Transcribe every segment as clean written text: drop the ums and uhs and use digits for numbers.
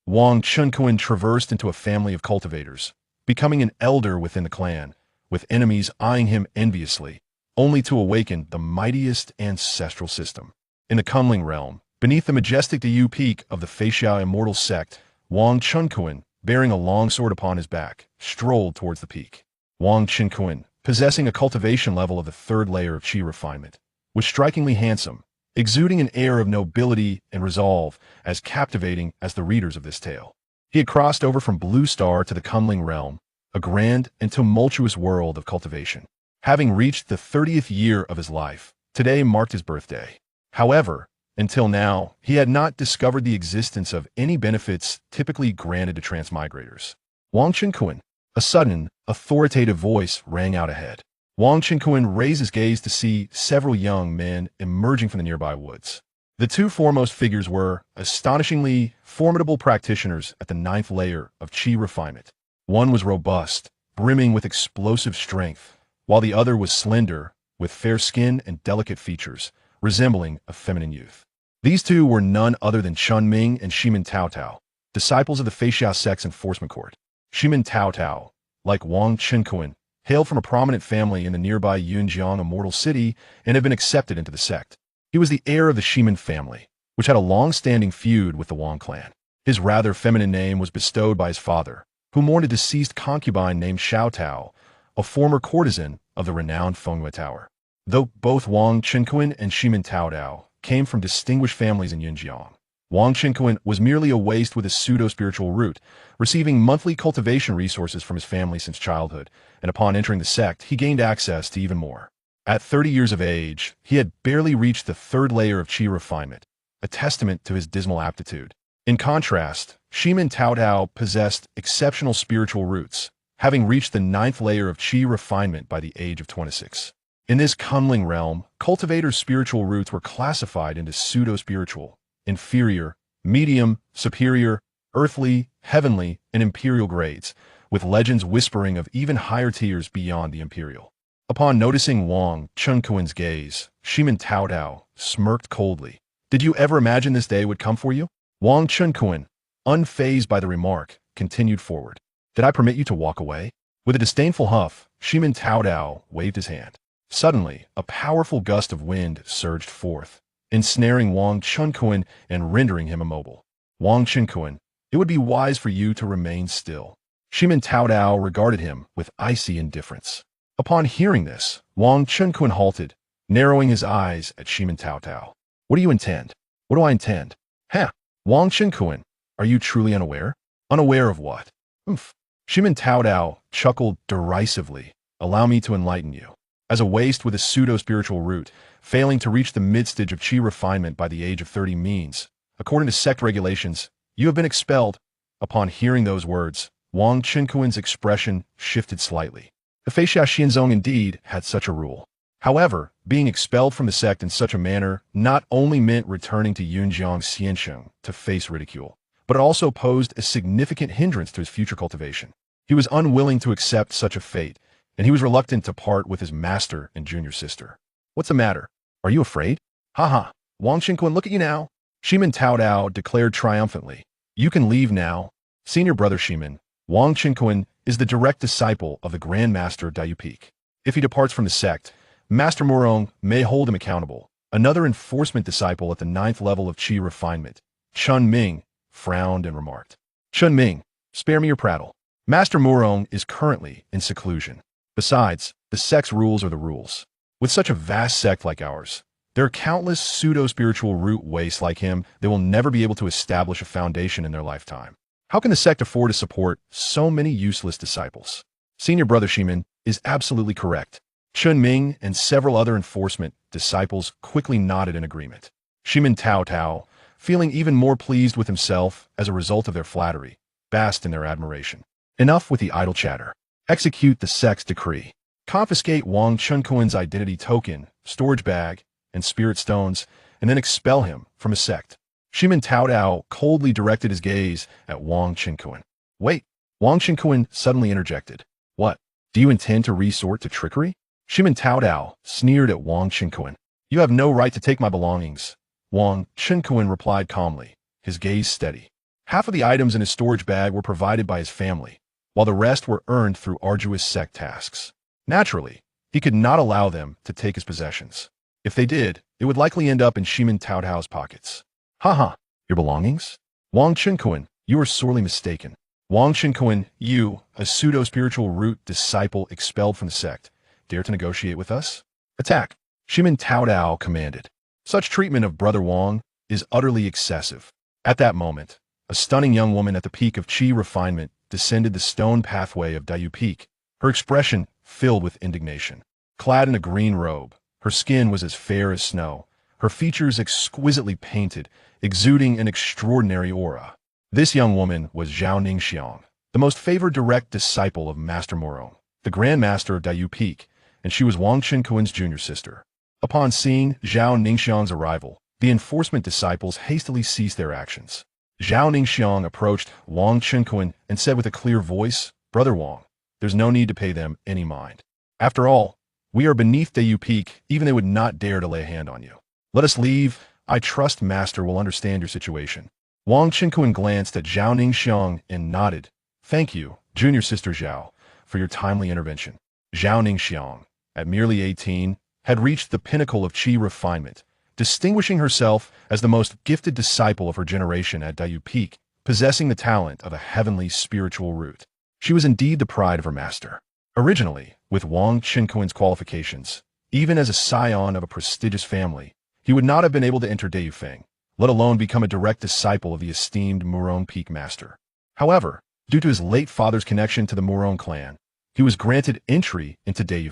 Wang Chunkuan traversed into a family of cultivators, becoming an elder within the clan, with enemies eyeing him enviously, only to awaken the mightiest ancestral system. In the Kunling realm, beneath the majestic Diyu peak of the Feixiao immortal sect, Wang Chunkuan, bearing a long sword upon his back, strolled towards the peak. Wang Chunkuan, possessing a cultivation level of the third layer of qi refinement, was strikingly handsome, exuding an air of nobility and resolve as captivating as the readers of this tale. He had crossed over from Blue Star to the Kunling realm, a grand and tumultuous world of cultivation. Having reached the 30th year of his life, today marked his birthday. However, until now, he had not discovered the existence of any benefits typically granted to transmigrators. Wang Chunkuan, a sudden, authoritative voice rang out ahead. Wang Chunkuan raised his gaze to see several young men emerging from the nearby woods. The two foremost figures were astonishingly formidable practitioners at the 9th layer of qi refinement. One was robust, brimming with explosive strength, while the other was slender, with fair skin and delicate features, resembling a feminine youth. These two were none other than Chun Ming and Shimin Tao Tao, disciples of the Feixiao sect's enforcement court. Shimin Tao Tao, like Wang Chunkuan, hailed from a prominent family in the nearby Yunjiang immortal city and had been accepted into the sect. He was the heir of the Shimin family, which had a long-standing feud with the Wang clan. His rather feminine name was bestowed by his father, who mourned a deceased concubine named Xiao Tao, a former courtesan of the renowned Fengyue Tower. Though both Wang Chunkuan and Shimin Tao Tao came from distinguished families in Yunjiang, Wang Chunkuan was merely a waste with a pseudo-spiritual root, receiving monthly cultivation resources from his family since childhood, and upon entering the sect, he gained access to even more. At 30 years of age, he had barely reached the 3rd layer of qi refinement, a testament to his dismal aptitude. In contrast, Shimin Tao Tao possessed exceptional spiritual roots, having reached the 9th layer of qi refinement by the age of 26. In this Kunling realm, cultivators' spiritual roots were classified into pseudo-spiritual, inferior, medium, superior, earthly, heavenly, and imperial grades, with legends whispering of even higher tiers beyond the imperial. Upon noticing Wang Chunkuan's gaze, Shimin Tao Tao smirked coldly. "Did you ever imagine this day would come for you?" Wang Chunkuan, unfazed by the remark, continued forward. "Did I permit you to walk away?" With a disdainful huff, Shimin Tao Tao waved his hand. Suddenly, a powerful gust of wind surged forth, ensnaring Wang Chunkuan and rendering him immobile. "Wang Chunkuan, it would be wise for you to remain still." Shimin Tao Tao regarded him with icy indifference. Upon hearing this, Wang Chunkuan halted, narrowing his eyes at Shimin Tao Tao. "What do you intend?" "What do I intend?" "Huh! Wang Chunkuan, are you truly unaware?" "Unaware of what?" "Humph." Shimin Tao Tao chuckled derisively. "Allow me to enlighten you. As a waste with a pseudo-spiritual root, failing to reach the mid-stage of qi refinement by the age of 30 means, according to sect regulations, you have been expelled." Upon hearing those words, Wang Chunkuan's expression shifted slightly. The Feixiao Xianzong indeed had such a rule. However, being expelled from the sect in such a manner not only meant returning to Yunjiang Xiansheng to face ridicule, but it also posed a significant hindrance to his future cultivation. He was unwilling to accept such a fate, and he was reluctant to part with his master and junior sister. "What's the matter? Are you afraid?" "Ha! Wang Chunkuan, look at you now!" Shimin Tao Tao declared triumphantly. "You can leave now. Senior brother Shimin, Wang Chunkuan is the direct disciple of the Grand Master Diyu Peak. If he departs from the sect, Master Murong may hold him accountable." Another enforcement disciple at the 9th level of qi refinement, Chun Ming, frowned and remarked. "Chun Ming, spare me your prattle. Master Murong is currently in seclusion. Besides, the sect's rules are the rules. With such a vast sect like ours, there are countless pseudo-spiritual root wastes like him that will never be able to establish a foundation in their lifetime. How can the sect afford to support so many useless disciples?" Senior brother Shimin is absolutely correct. Chun Ming and several other enforcement disciples quickly nodded in agreement. Shimin Tao Tao, feeling even more pleased with himself as a result of their flattery, basked in their admiration. Enough with the idle chatter. Execute the sect's decree. Confiscate Wang Chunkuan's identity token, storage bag, and spirit stones, and then expel him from his sect. Shimin Tao Tao coldly directed his gaze at Wang Chunkuan. "Wait!" Wang Chunkuan suddenly interjected. "What? Do you intend to resort to trickery?" Shimin Tao Tao sneered at Wang Chunkuan. "You have no right to take my belongings." Wang Chunkuan replied calmly, his gaze steady. Half of the items in his storage bag were provided by his family, while the rest were earned through arduous sect tasks. Naturally, he could not allow them to take his possessions. If they did, it would likely end up in Shimin Taodao's pockets. Haha, your belongings? Wang Chenkuan, you are sorely mistaken. Wang Chenkuan, you, a pseudo-spiritual root disciple expelled from the sect, dare to negotiate with us? Attack! Shimin Taodao commanded. Such treatment of Brother Wang is utterly excessive. At that moment, a stunning young woman at the peak of Qi refinement descended the stone pathway of Dayu Peak, her expression filled with indignation. Clad in a green robe, her skin was as fair as snow, her features exquisitely painted, exuding an extraordinary aura. This young woman was Zhao Ningxiang, the most favored direct disciple of Master Morong, the Grand Master of Dayu Peak, and she was Wang Chenkuan's junior sister. Upon seeing Zhao Ningxiang's arrival, the enforcement disciples hastily ceased their actions. Zhao Ningxiang approached Wang Chenkuan and said with a clear voice, "Brother Wang, there's no need to pay them any mind. After all, we are beneath Dayu Peak, even they would not dare to lay a hand on you. Let us leave. I trust Master will understand your situation." Wang Chenkuan glanced at Zhao Ningxiang and nodded. "Thank you, junior sister Zhao, for your timely intervention." Zhao Ningxiang, at merely 18, had reached the pinnacle of Qi refinement, distinguishing herself as the most gifted disciple of her generation at Dayu Peak, possessing the talent of a heavenly spiritual root. She was indeed the pride of her master. Originally, with Wang Chenkuan's qualifications, even as a scion of a prestigious family, he would not have been able to enter Dayu, let alone become a direct disciple of the esteemed Murong Peak master. However, due to his late father's connection to the Murong clan, he was granted entry into Dayu.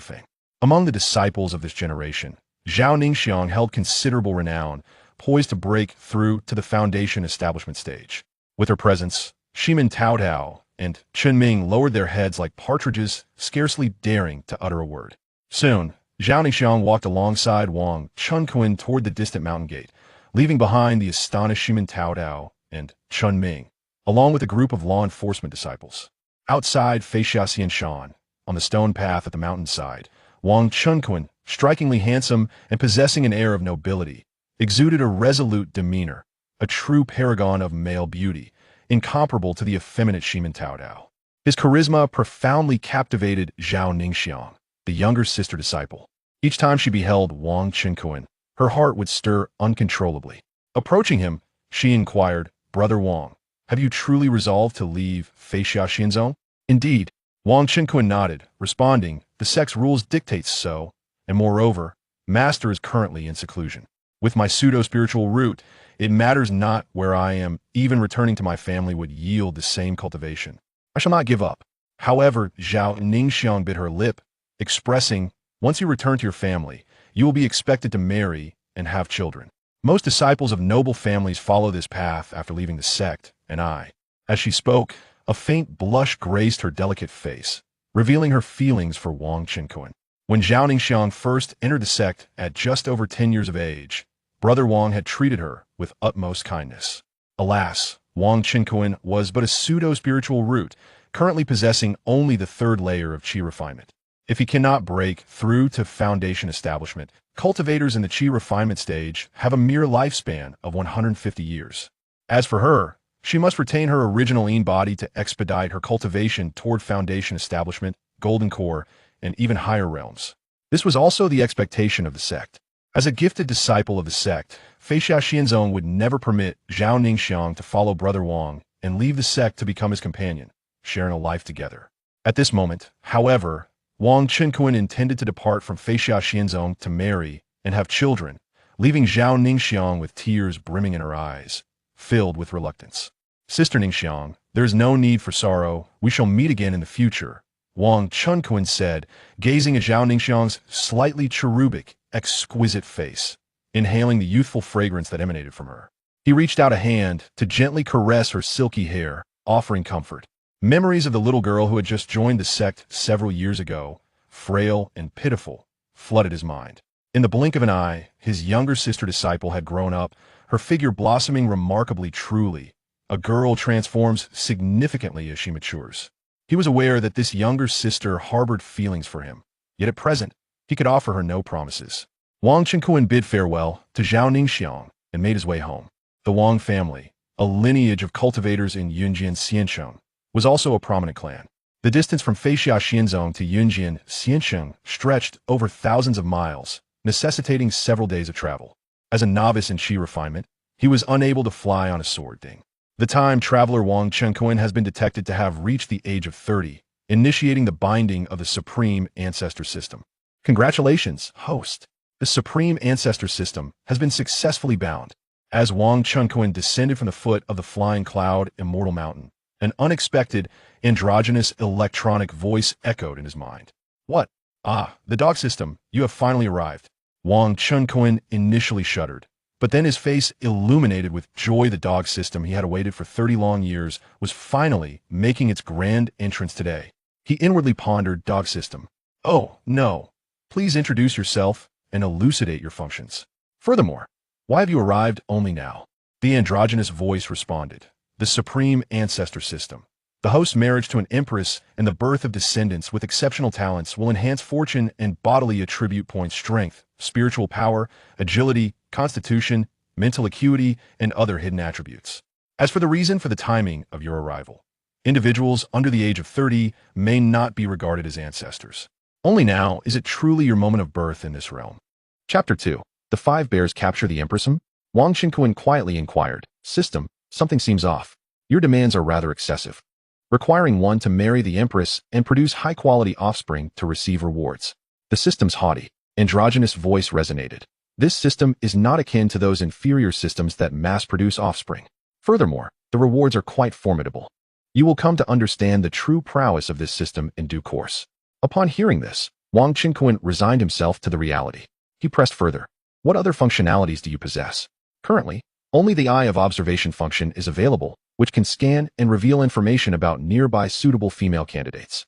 Among the disciples of this generation, Zhao Ningxiang held considerable renown, poised to break through to the foundation establishment stage. With her presence, Shimin Taodao and Chen Ming lowered their heads like partridges, scarcely daring to utter a word. Soon, Zhao Ningxiang walked alongside Wang Chenkuan toward the distant mountain gate, leaving behind the astonished Shimin Taodao and Chen Ming, along with a group of law enforcement disciples. Outside Feixiaxian Shan, on the stone path at the mountainside, Wang Chenkuan, strikingly handsome and possessing an air of nobility, exuded a resolute demeanor, a true paragon of male beauty, incomparable to the effeminate Shimin Taodao. His charisma profoundly captivated Zhao Ningxiang, the younger sister disciple. Each time she beheld Wang Chenkuan, her heart would stir uncontrollably. Approaching him, she inquired, "Brother Wang, have you truly resolved to leave Feixiaxian Zone?" "Indeed." Wang Chenkuan nodded, responding, "The sect's rules dictate so, and moreover, Master is currently in seclusion. With my pseudo-spiritual root, it matters not where I am, even returning to my family would yield the same cultivation. I shall not give up." However, Zhao Ningxiang bit her lip, expressing, "Once you return to your family, you will be expected to marry and have children. Most disciples of noble families follow this path after leaving the sect, and I." As she spoke, a faint blush graced her delicate face, revealing her feelings for Wang Chenkuan. When Zhao Ningxiang first entered the sect at just over 10 years of age, Brother Wang had treated her with utmost kindness. Alas, Wang Chenkuan was but a pseudo-spiritual root, currently possessing only the third layer of Qi refinement. If he cannot break through to foundation establishment, cultivators in the Qi refinement stage have a mere lifespan of 150 years. As for her, she must retain her original Yin body to expedite her cultivation toward foundation establishment, golden core, and even higher realms. This was also the expectation of the sect. As a gifted disciple of the sect, Feixiaxian Zone would never permit Zhao Ningxiang to follow Brother Wang and leave the sect to become his companion, sharing a life together. At this moment, however, Wang Chenkuan intended to depart from Feixiaxian Zone to marry and have children, leaving Zhao Ningxiang with tears brimming in her eyes, filled with reluctance. "Sister Ningxiang, there is no need for sorrow. We shall meet again in the future," Wang Chenkuan said, gazing at Zhao Ningxiang's slightly cherubic, exquisite face, inhaling the youthful fragrance that emanated from her. He reached out a hand to gently caress her silky hair, offering comfort. Memories of the little girl who had just joined the sect several years ago, frail and pitiful, flooded his mind. In the blink of an eye, his younger sister disciple had grown up, her figure blossoming remarkably truly. A girl transforms significantly as she matures. He was aware that this younger sister harbored feelings for him, yet at present, he could offer her no promises. Wang Chenkuan bid farewell to Zhao Ningxiang and made his way home. The Wang family, a lineage of cultivators in Yunjian Xiansheng, was also a prominent clan. The distance from Feixia Xianzong to Yunjian Xiansheng stretched over thousands of miles, necessitating several days of travel. As a novice in qi refinement, he was unable to fly on a sword ding. The time traveler Wang Chenkuan has been detected to have reached the age of 30, initiating the binding of the Supreme Ancestor System. Congratulations, host. The Supreme Ancestor System has been successfully bound. As Wang Chenkuan descended from the foot of the flying cloud Immortal Mountain, an unexpected, androgynous electronic voice echoed in his mind. What? Ah, the dog system, you have finally arrived. Wang Chenkuan initially shuddered, but then his face illuminated with joy. The dog system he had awaited for 30 long years was finally making its grand entrance today. He inwardly pondered, dog system. Oh, no. Please introduce yourself and elucidate your functions. Furthermore, why have you arrived only now? The androgynous voice responded. The Supreme Ancestor System. The host's marriage to an empress and the birth of descendants with exceptional talents will enhance fortune and bodily attribute points strength, spiritual power, agility, constitution, mental acuity, and other hidden attributes. As for the reason for the timing of your arrival, individuals under the age of 30 may not be regarded as ancestors. Only now is it truly your moment of birth in this realm. Chapter 2. The 5 bears capture the empress. Wang Chenkuan quietly inquired. System, something seems off. Your demands are rather excessive, requiring one to marry the empress and produce high-quality offspring to receive rewards. The system's haughty, androgynous voice resonated. This system is not akin to those inferior systems that mass-produce offspring. Furthermore, the rewards are quite formidable. You will come to understand the true prowess of this system in due course. Upon hearing this, Wang Chenkuan resigned himself to the reality. He pressed further. What other functionalities do you possess? Currently, only the Eye of Observation function is available, which can scan and reveal information about nearby suitable female candidates.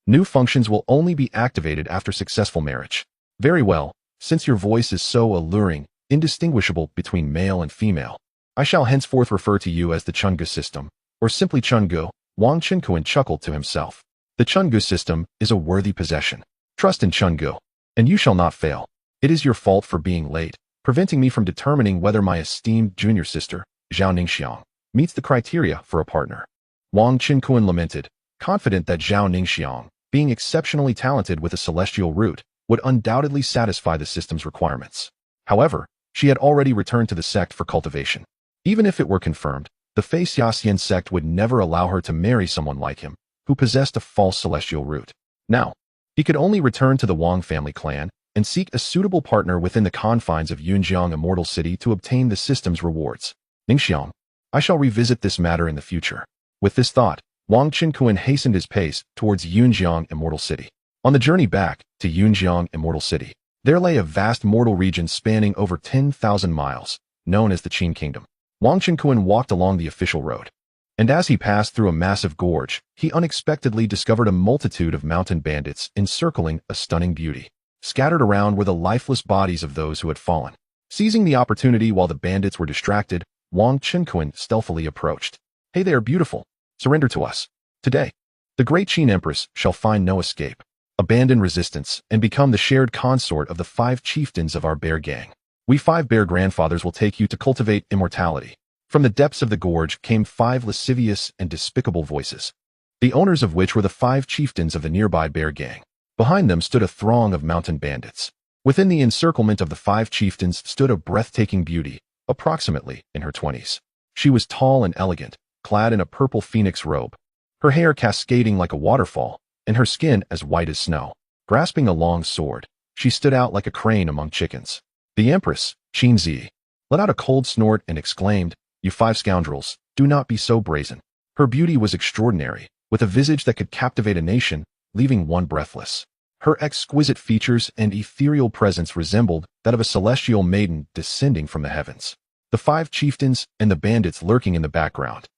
New functions will only be activated after successful marriage. Very well, since your voice is so alluring, indistinguishable between male and female, I shall henceforth refer to you as the Chungu system, or simply Chungu. Wang Chenkuan chuckled to himself. The Chungu system is a worthy possession. Trust in Chungu, and you shall not fail. It is your fault for being late, preventing me from determining whether my esteemed junior sister, Zhao Ningxiang, meets the criteria for a partner. Wang Chenkuan lamented, confident that Zhao Ningxiang, being exceptionally talented with a celestial root, would undoubtedly satisfy the system's requirements. However, she had already returned to the sect for cultivation. Even if it were confirmed, the Fei Xiaxian sect would never allow her to marry someone like him, who possessed a false celestial root. Now, he could only return to the Wang family clan and seek a suitable partner within the confines of Yunjiang Immortal City to obtain the system's rewards. Ningxiang, I shall revisit this matter in the future. With this thought, Wang Chenkuan hastened his pace towards Yunjiang Immortal City. On the journey back to Yunjiang Immortal City, there lay a vast mortal region spanning over 10,000 miles, known as the Qin Kingdom. Wang Chenkuan walked along the official road, and as he passed through a massive gorge, he unexpectedly discovered a multitude of mountain bandits encircling a stunning beauty. Scattered around were the lifeless bodies of those who had fallen. Seizing the opportunity while the bandits were distracted, Wang Chenkuan stealthily approached. Hey there, beautiful. Surrender to us. Today, the great Qin Empress shall find no escape. Abandon resistance and become the shared consort of the 5 chieftains of our bear gang. We 5 bear grandfathers will take you to cultivate immortality. From the depths of the gorge came 5 lascivious and despicable voices, the owners of which were the 5 chieftains of the nearby bear gang. Behind them stood a throng of mountain bandits. Within the encirclement of the 5 chieftains stood a breathtaking beauty, approximately in her 20s. She was tall and elegant, clad in a purple phoenix robe, her hair cascading like a waterfall, and her skin as white as snow. Grasping a long sword, she stood out like a crane among chickens. The Empress, Qin Zi, let out a cold snort and exclaimed, "You 5 scoundrels, do not be so brazen." Her beauty was extraordinary, with a visage that could captivate a nation, leaving one breathless. Her exquisite features and ethereal presence resembled that of a celestial maiden descending from the heavens. The 5 chieftains and the bandits lurking in the background,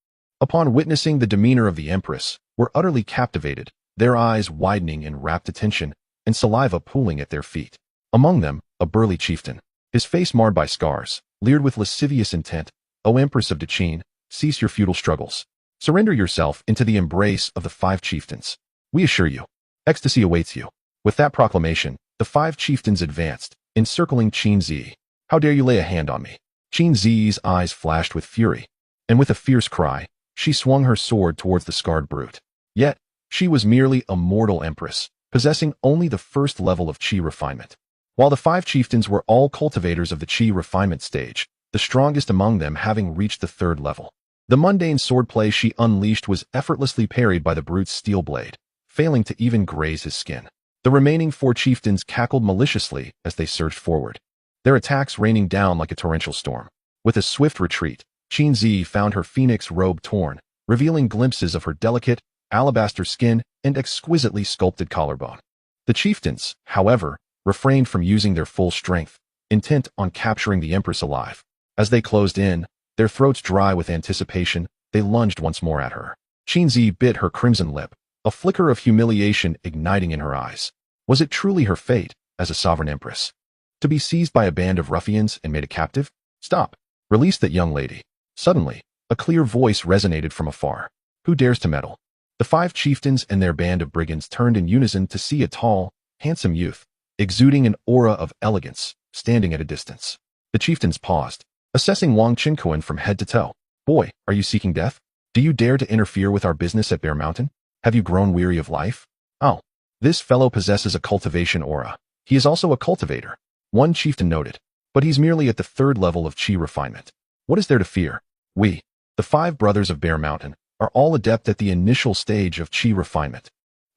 upon witnessing the demeanor of the Empress, were utterly captivated, their eyes widening in rapt attention and saliva pooling at their feet. Among them, a burly chieftain, his face marred by scars, leered with lascivious intent. "O Empress of Qin, cease your futile struggles. Surrender yourself into the embrace of the 5 chieftains. We assure you, ecstasy awaits you." With that proclamation, the 5 chieftains advanced, encircling Qin Zi. "How dare you lay a hand on me?" Qin Zi's eyes flashed with fury. And with a fierce cry, she swung her sword towards the scarred brute. Yet, she was merely a mortal empress, possessing only the first level of chi refinement. While the 5 chieftains were all cultivators of the chi refinement stage, the strongest among them having reached the 3rd level. The mundane swordplay she unleashed was effortlessly parried by the brute's steel blade, failing to even graze his skin. The remaining 4 chieftains cackled maliciously as they surged forward, their attacks raining down like a torrential storm. With a swift retreat, Qinzi found her phoenix robe torn, revealing glimpses of her delicate, alabaster skin and exquisitely sculpted collarbone. The chieftains, however, refrained from using their full strength, intent on capturing the empress alive. As they closed in, their throats dry with anticipation, they lunged once more at her. Qinzi bit her crimson lip, a flicker of humiliation igniting in her eyes. Was it truly her fate, as a sovereign empress, to be seized by a band of ruffians and made a captive? Stop! Release that young lady. Suddenly, a clear voice resonated from afar. Who dares to meddle? The 5 chieftains and their band of brigands turned in unison to see a tall, handsome youth, exuding an aura of elegance, standing at a distance. The chieftains paused, assessing Wang Qinkuan from head to toe. Boy, are you seeking death? Do you dare to interfere with our business at Bear Mountain? Have you grown weary of life? Oh, this fellow possesses a cultivation aura. He is also a cultivator, one chieftain noted, but he's merely at the 3rd level of chi refinement. What is there to fear? We, the 5 brothers of Bear Mountain, are all adept at the initial stage of chi refinement.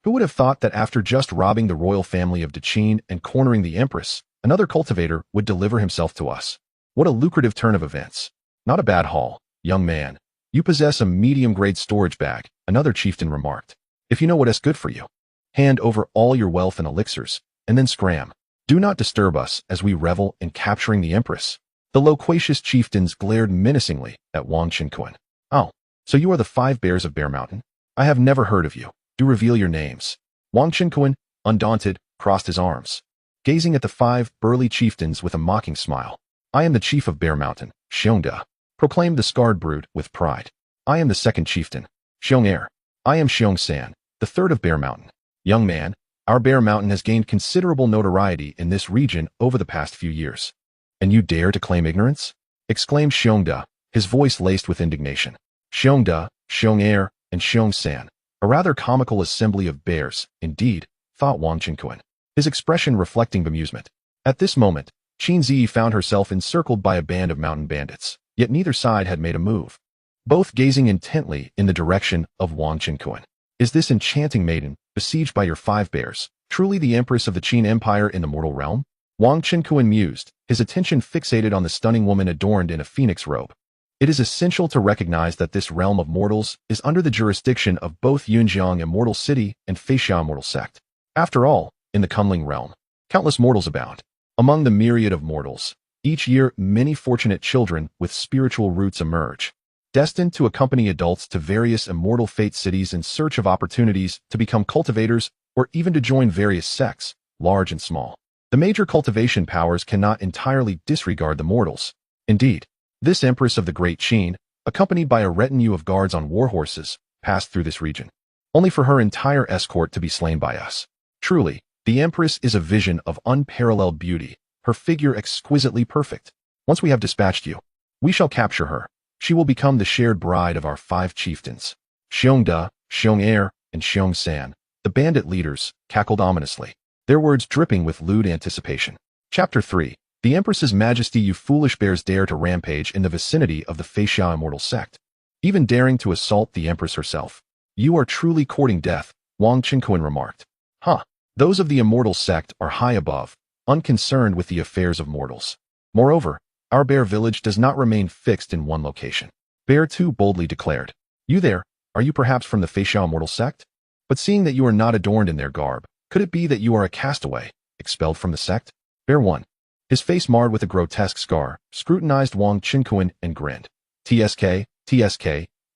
Who would have thought that after just robbing the royal family of Daqin and cornering the empress, another cultivator would deliver himself to us? What a lucrative turn of events. Not a bad haul, young man. You possess a medium-grade storage bag, another chieftain remarked. If you know what is good for you, hand over all your wealth and elixirs, and then scram. Do not disturb us as we revel in capturing the empress. The loquacious chieftains glared menacingly at Wang Qinkuan. Oh, so you are the 5 bears of Bear Mountain? I have never heard of you. Do reveal your names. Wang Qinkuan, undaunted, crossed his arms, gazing at the 5 burly chieftains with a mocking smile. I am the chief of Bear Mountain, Xiongda, proclaimed the scarred brute with pride. I am the 2nd chieftain, Xiong'er. I am Xiongsan, the 3rd of Bear Mountain. Young man, our Bear Mountain has gained considerable notoriety in this region over the past few years. And you dare to claim ignorance? Exclaimed Xiongda, his voice laced with indignation. Xiongda, Xiong'er, and Xiongsan, a rather comical assembly of bears, indeed, thought Wang Qinkuan, his expression reflecting bemusement. At this moment, Qinzi found herself encircled by a band of mountain bandits, yet neither side had made a move, both gazing intently in the direction of Wang Qinkuan. Is this enchanting maiden, besieged by your 5 bears, truly the empress of the Qin Empire in the mortal realm? Wang Qinkuan mused, his attention fixated on the stunning woman adorned in a phoenix robe. It is essential to recognize that this realm of mortals is under the jurisdiction of both Yunjiang Immortal City and Feixia Immortal Sect. After all, in the Kunling realm, countless mortals abound. Among the myriad of mortals, each year many fortunate children with spiritual roots emerge, destined to accompany adults to various immortal fate cities in search of opportunities to become cultivators or even to join various sects, large and small. The major cultivation powers cannot entirely disregard the mortals. Indeed, this empress of the Great Qin, accompanied by a retinue of guards on war horses, passed through this region, only for her entire escort to be slain by us. Truly, the empress is a vision of unparalleled beauty, her figure exquisitely perfect. Once we have dispatched you, we shall capture her. She will become the shared bride of our 5 chieftains. Xiongda, Xiong'er, and Xiongsan, the bandit leaders, cackled ominously, their words dripping with lewd anticipation. Chapter 3. The Empress's Majesty, you foolish bears dare to rampage in the vicinity of the Feixia Immortal Sect, even daring to assault the Empress herself. You are truly courting death, Wang Qinkuan remarked. Huh. Those of the Immortal Sect are high above, unconcerned with the affairs of mortals. Moreover, our bear village does not remain fixed in one location. Bear 2 boldly declared. You there, are you perhaps from the Feixia Immortal Sect? But seeing that you are not adorned in their garb, could it be that you are a castaway, expelled from the sect? Bear 1, his face marred with a grotesque scar, scrutinized Wang Qinkuan and grinned. TSK,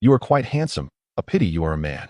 you are quite handsome, a pity you are a man.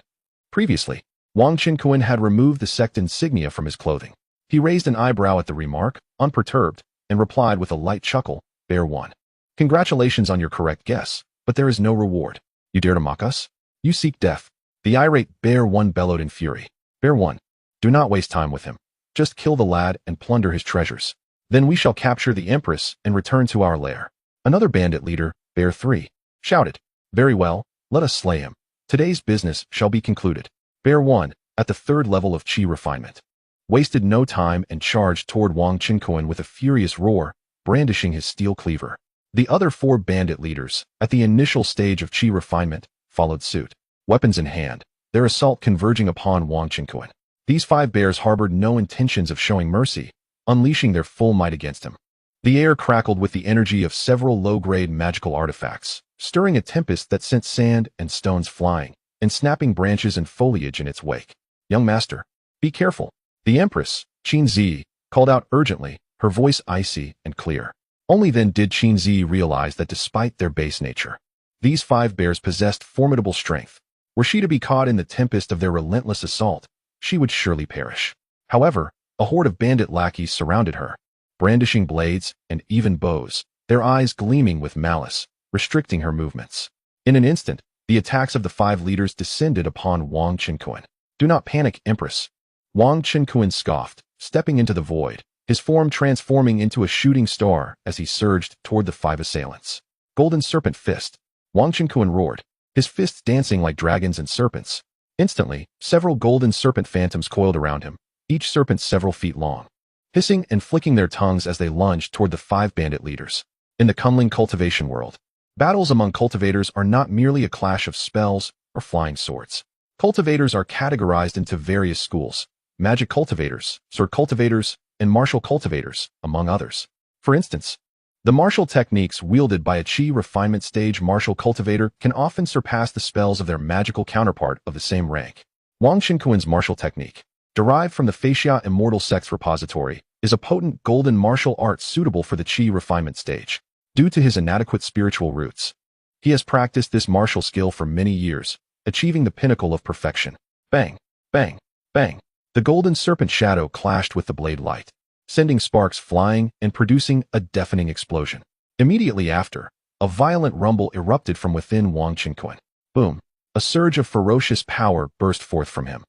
Previously, Wang Qinkuan had removed the sect insignia from his clothing. He raised an eyebrow at the remark, unperturbed, and replied with a light chuckle, Bear 1. Congratulations on your correct guess, but there is no reward. You dare to mock us? You seek death. The irate Bear 1 bellowed in fury. Bear 1, do not waste time with him. Just kill the lad and plunder his treasures. Then we shall capture the Empress and return to our lair. Another bandit leader, Bear 3, shouted. Very well, let us slay him. Today's business shall be concluded. Bear 1, at the 3rd level of Qi refinement, wasted no time and charged toward Wang Qinkuan with a furious roar, brandishing his steel cleaver. The other 4 bandit leaders, at the initial stage of Qi refinement, followed suit, weapons in hand, their assault converging upon Wang Qinkuan. These 5 bears harbored no intentions of showing mercy, unleashing their full might against him. The air crackled with the energy of several low-grade magical artifacts, stirring a tempest that sent sand and stones flying, and snapping branches and foliage in its wake. Young master, be careful. The empress, Qin Zi, called out urgently, her voice icy and clear. Only then did Qin Zi realize that despite their base nature, these 5 bears possessed formidable strength. Were she to be caught in the tempest of their relentless assault, she would surely perish. However, a horde of bandit lackeys surrounded her, brandishing blades and even bows, their eyes gleaming with malice, restricting her movements. In an instant, the attacks of the 5 leaders descended upon Wang Qinkuan. Do not panic, Empress. Wang Qinkuan scoffed, stepping into the void, his form transforming into a shooting star as he surged toward the 5 assailants. Golden Serpent Fist. Wang Qinkuan roared, his fists dancing like dragons and serpents. Instantly, several golden serpent phantoms coiled around him, each serpent several feet long, hissing and flicking their tongues as they lunged toward the 5 bandit leaders. In the Kunling cultivation world, battles among cultivators are not merely a clash of spells or flying swords. Cultivators are categorized into various schools: magic cultivators, sword cultivators, and martial cultivators, among others. For instance, the martial techniques wielded by a Qi refinement stage martial cultivator can often surpass the spells of their magical counterpart of the same rank. Wang Qinkuan's martial technique, derived from the Faxia Immortal Sects repository, is a potent golden martial art suitable for the Qi refinement stage. Due to his inadequate spiritual roots, he has practiced this martial skill for many years, achieving the pinnacle of perfection. Bang, bang, bang. The golden serpent shadow clashed with the blade light, sending sparks flying and producing a deafening explosion. Immediately after, a violent rumble erupted from within Wang Qinkuan. Boom! A surge of ferocious power burst forth from him,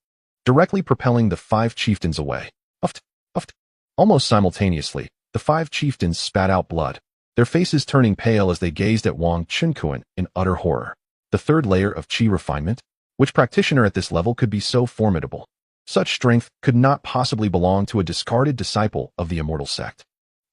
directly propelling the 5 chieftains away. Uft, uft. Almost simultaneously, the 5 chieftains spat out blood, their faces turning pale as they gazed at Wang Qinkuan in utter horror. The 3rd layer of Qi refinement? Which practitioner at this level could be so formidable? Such strength could not possibly belong to a discarded disciple of the Immortal Sect.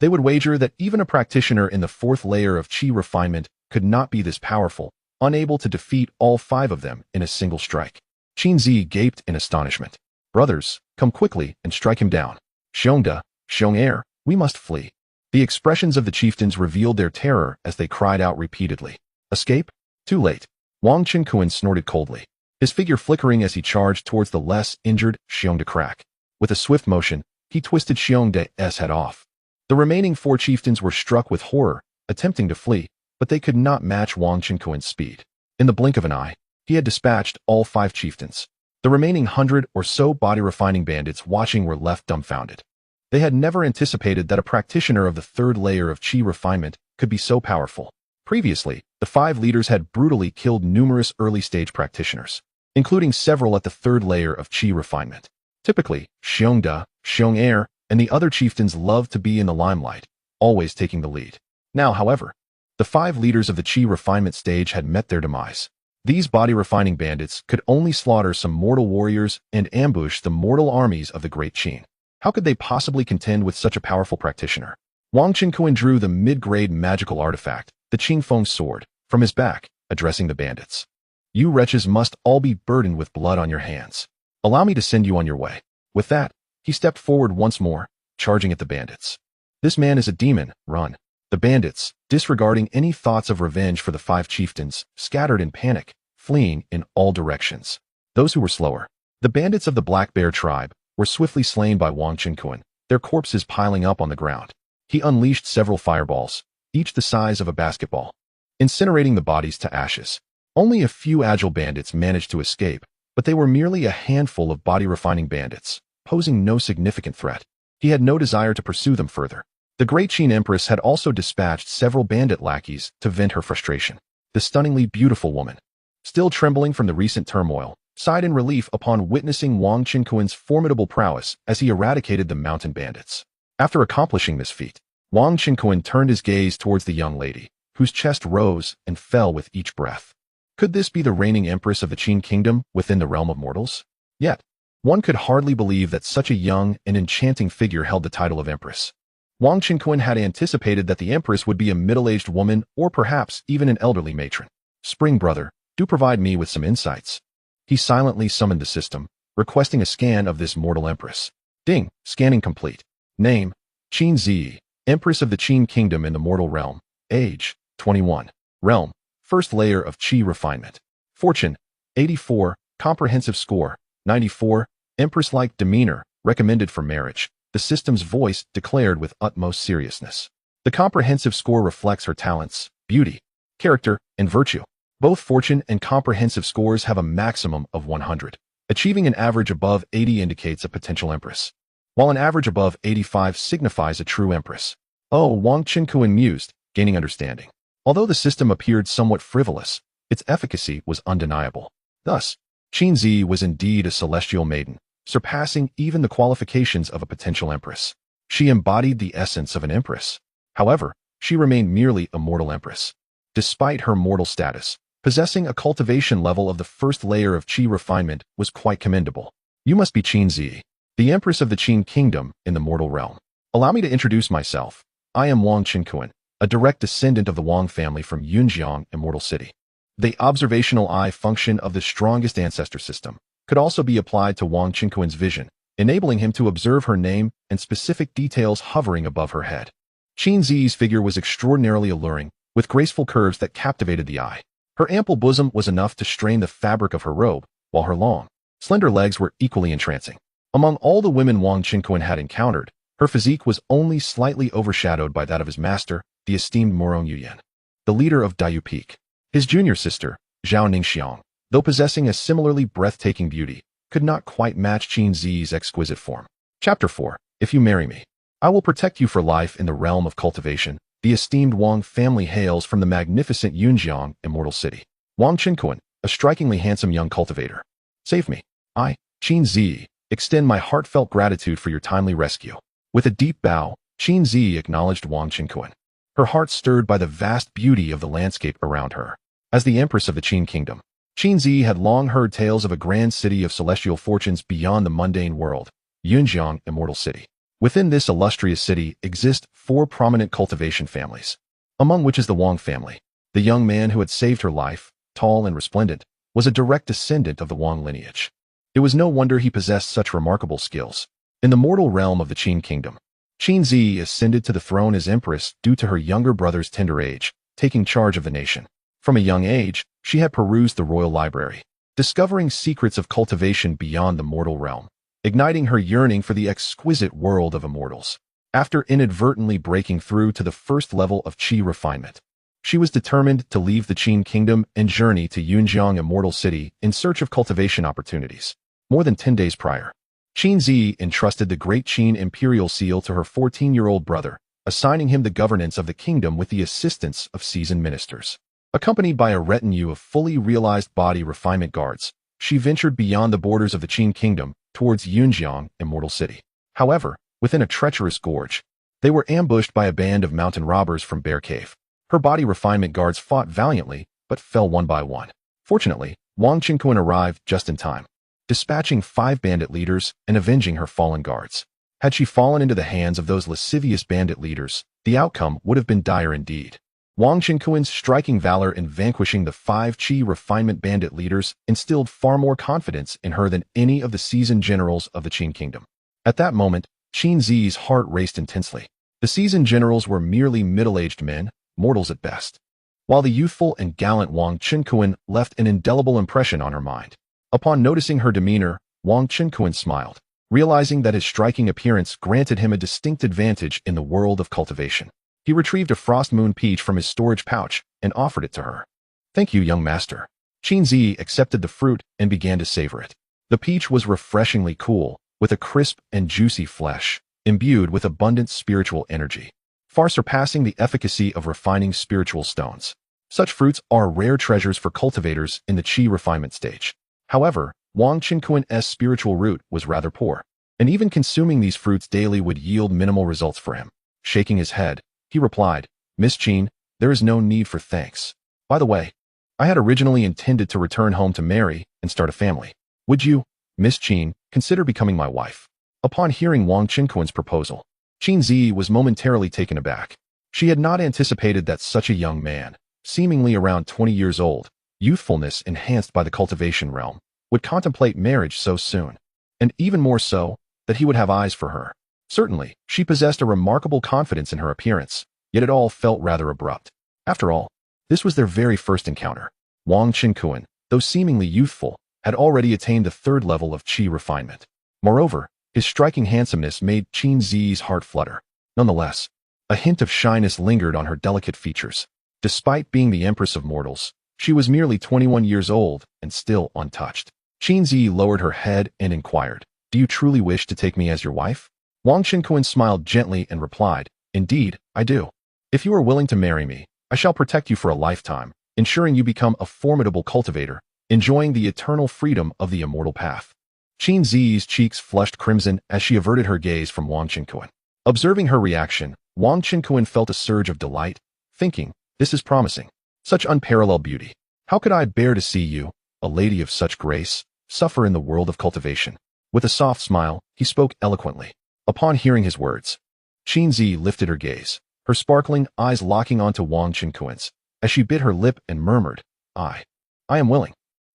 They would wager that even a practitioner in the 4th layer of Qi refinement could not be this powerful, unable to defeat all 5 of them in a single strike. Qin Zi gaped in astonishment. Brothers, come quickly and strike him down. Xiongda, Xiong'er, we must flee. The expressions of the chieftains revealed their terror as they cried out repeatedly. Escape? Too late. Wang Qinkuan snorted coldly, his figure flickering as he charged towards the less injured Xiongda crack. With a swift motion, he twisted Xiongda's head off. The remaining 4 chieftains were struck with horror, attempting to flee, but they could not match Wang Qinkuan's speed. In the blink of an eye, he had dispatched all 5 chieftains. The remaining 100 or so body-refining bandits watching were left dumbfounded. They had never anticipated that a practitioner of the 3rd layer of Qi refinement could be so powerful. Previously, the 5 leaders had brutally killed numerous early-stage practitioners, including several at the 3rd layer of Qi refinement. Typically, Xiongda, Xiong'er, and the other chieftains loved to be in the limelight, always taking the lead. Now, however, the 5 leaders of the Qi refinement stage had met their demise. These body-refining bandits could only slaughter some mortal warriors and ambush the mortal armies of the Great Qin. How could they possibly contend with such a powerful practitioner? Wang Qinkuan drew the mid-grade magical artifact, the Qingfeng sword, from his back, addressing the bandits. You wretches must all be burdened with blood on your hands. Allow me to send you on your way. With that, he stepped forward once more, charging at the bandits. This man is a demon, run. The bandits, disregarding any thoughts of revenge for the 5 chieftains, scattered in panic, fleeing in all directions. Those who were slower, the bandits of the Black Bear tribe, were swiftly slain by Wang Qinkuan, their corpses piling up on the ground. He unleashed several fireballs, each the size of a basketball, incinerating the bodies to ashes. Only a few agile bandits managed to escape, but they were merely a handful of body-refining bandits, posing no significant threat. He had no desire to pursue them further. The Great Qin Empress had also dispatched several bandit lackeys to vent her frustration. The stunningly beautiful woman, still trembling from the recent turmoil, sighed in relief upon witnessing Wang Qinkuan's formidable prowess as he eradicated the mountain bandits. After accomplishing this feat, Wang Qinkuan turned his gaze towards the young lady, whose chest rose and fell with each breath. Could this be the reigning empress of the Qin kingdom within the realm of mortals? Yet, one could hardly believe that such a young and enchanting figure held the title of empress. Wang Qinquan had anticipated that the empress would be a middle-aged woman or perhaps even an elderly matron. Spring brother, do provide me with some insights. He silently summoned the system, requesting a scan of this mortal empress. Ding, scanning complete. Name, Qin Zi, empress of the Qin kingdom in the mortal realm. Age, 21. Realm, first layer of Qi refinement. Fortune, 84. Comprehensive score, 94. Empress-like demeanor, recommended for marriage. The system's voice declared with utmost seriousness. The comprehensive score reflects her talents, beauty, character, and virtue. Both fortune and comprehensive scores have a maximum of 100. Achieving an average above 80 indicates a potential empress, while an average above 85 signifies a true empress. Oh, Wang Qinquan mused, gaining understanding. Although the system appeared somewhat frivolous, its efficacy was undeniable. Thus, Qin Zi was indeed a celestial maiden, surpassing even the qualifications of a potential empress. She embodied the essence of an empress. However, she remained merely a mortal empress. Despite her mortal status, possessing a cultivation level of the first layer of Qi refinement was quite commendable. You must be Qin Zi, the empress of the Qin kingdom in the mortal realm. Allow me to introduce myself. I am Wang Qinquan, a direct descendant of the Wang family from Yunjiang, Immortal City. The observational eye function of the strongest ancestor system could also be applied to Wang Qinquan's vision, enabling him to observe her name and specific details hovering above her head. Qin Zi's figure was extraordinarily alluring, with graceful curves that captivated the eye. Her ample bosom was enough to strain the fabric of her robe, while her long, slender legs were equally entrancing. Among all the women Wang Qinquan had encountered, her physique was only slightly overshadowed by that of his master, the esteemed Morong Yuyan, the leader of Daiyu Peak. His junior sister, Zhao Ningxiang, though possessing a similarly breathtaking beauty, could not quite match Qin Zi's exquisite form. Chapter 4. If you marry me, I will protect you for life in the realm of cultivation. The esteemed Wang family hails from the magnificent Yunjiang, Immortal City. Wang Qinquan, a strikingly handsome young cultivator. Save me. I, Qin Zi, extend my heartfelt gratitude for your timely rescue. With a deep bow, Qin Zi acknowledged Wang Qinquan, her heart stirred by the vast beauty of the landscape around her. As the empress of the Qin kingdom, Qin Zi had long heard tales of a grand city of celestial fortunes beyond the mundane world, Yunjiang, Immortal City. Within this illustrious city exist 4 prominent cultivation families, among which is the Wang family. The young man who had saved her life, tall and resplendent, was a direct descendant of the Wang lineage. It was no wonder he possessed such remarkable skills. In the mortal realm of the Qin kingdom, Qin Zi ascended to the throne as empress due to her younger brother's tender age, taking charge of the nation. From a young age, she had perused the royal library, discovering secrets of cultivation beyond the mortal realm, igniting her yearning for the exquisite world of immortals. After inadvertently breaking through to the first level of Qi refinement, she was determined to leave the Qin kingdom and journey to Yunjiang Immortal City in search of cultivation opportunities. More than 10 days prior, Qin Zi entrusted the Great Qin Imperial Seal to her 14-year-old brother, assigning him the governance of the kingdom with the assistance of seasoned ministers. Accompanied by a retinue of fully realized body refinement guards, she ventured beyond the borders of the Qin kingdom towards Yunjiang, Immortal City. However, within a treacherous gorge, they were ambushed by a band of mountain robbers from Bear Cave. Her body refinement guards fought valiantly, but fell one by one. Fortunately, Wang Qinquan arrived just in time, dispatching 5 bandit leaders and avenging her fallen guards. Had she fallen into the hands of those lascivious bandit leaders, the outcome would have been dire indeed. Wang Qinquan's striking valor in vanquishing the 5 Qi refinement bandit leaders instilled far more confidence in her than any of the seasoned generals of the Qin kingdom. At that moment, Qin Zi's heart raced intensely. The seasoned generals were merely middle-aged men, mortals at best, while the youthful and gallant Wang Qinquan left an indelible impression on her mind. Upon noticing her demeanor, Wang Qinquan smiled, realizing that his striking appearance granted him a distinct advantage in the world of cultivation. He retrieved a frost moon peach from his storage pouch and offered it to her. Thank you, young master. Qin Zi accepted the fruit and began to savor it. The peach was refreshingly cool, with a crisp and juicy flesh, imbued with abundant spiritual energy, far surpassing the efficacy of refining spiritual stones. Such fruits are rare treasures for cultivators in the Qi refinement stage. However, Wang Qinquan's spiritual root was rather poor, and even consuming these fruits daily would yield minimal results for him. Shaking his head, he replied, Miss Qin, there is no need for thanks. By the way, I had originally intended to return home to marry and start a family. Would you, Miss Qin, consider becoming my wife? Upon hearing Wang Qinquan's proposal, Qin Zi was momentarily taken aback. She had not anticipated that such a young man, seemingly around 20 years old, youthfulness enhanced by the cultivation realm, would contemplate marriage so soon, and even more so, that he would have eyes for her. Certainly, she possessed a remarkable confidence in her appearance, yet it all felt rather abrupt. After all, this was their very first encounter. Wang Qinquan, though seemingly youthful, had already attained the third level of qi refinement. Moreover, his striking handsomeness made Qin Zi's heart flutter. Nonetheless, a hint of shyness lingered on her delicate features. Despite being the empress of mortals, she was merely 21 years old and still untouched. Qin Zi lowered her head and inquired, "Do you truly wish to take me as your wife?" Wang Qinquan smiled gently and replied, "Indeed, I do. If you are willing to marry me, I shall protect you for a lifetime, ensuring you become a formidable cultivator, enjoying the eternal freedom of the immortal path." Qin Zi's cheeks flushed crimson as she averted her gaze from Wang Qinquan. Observing her reaction, Wang Qinquan felt a surge of delight, thinking, "This is promising. Such unparalleled beauty. How could I bear to see you, a lady of such grace, suffer in the world of cultivation?" With a soft smile, he spoke eloquently. Upon hearing his words, Qin Zi lifted her gaze, her sparkling eyes locking onto Wang Qinquan's, as she bit her lip and murmured, I am willing."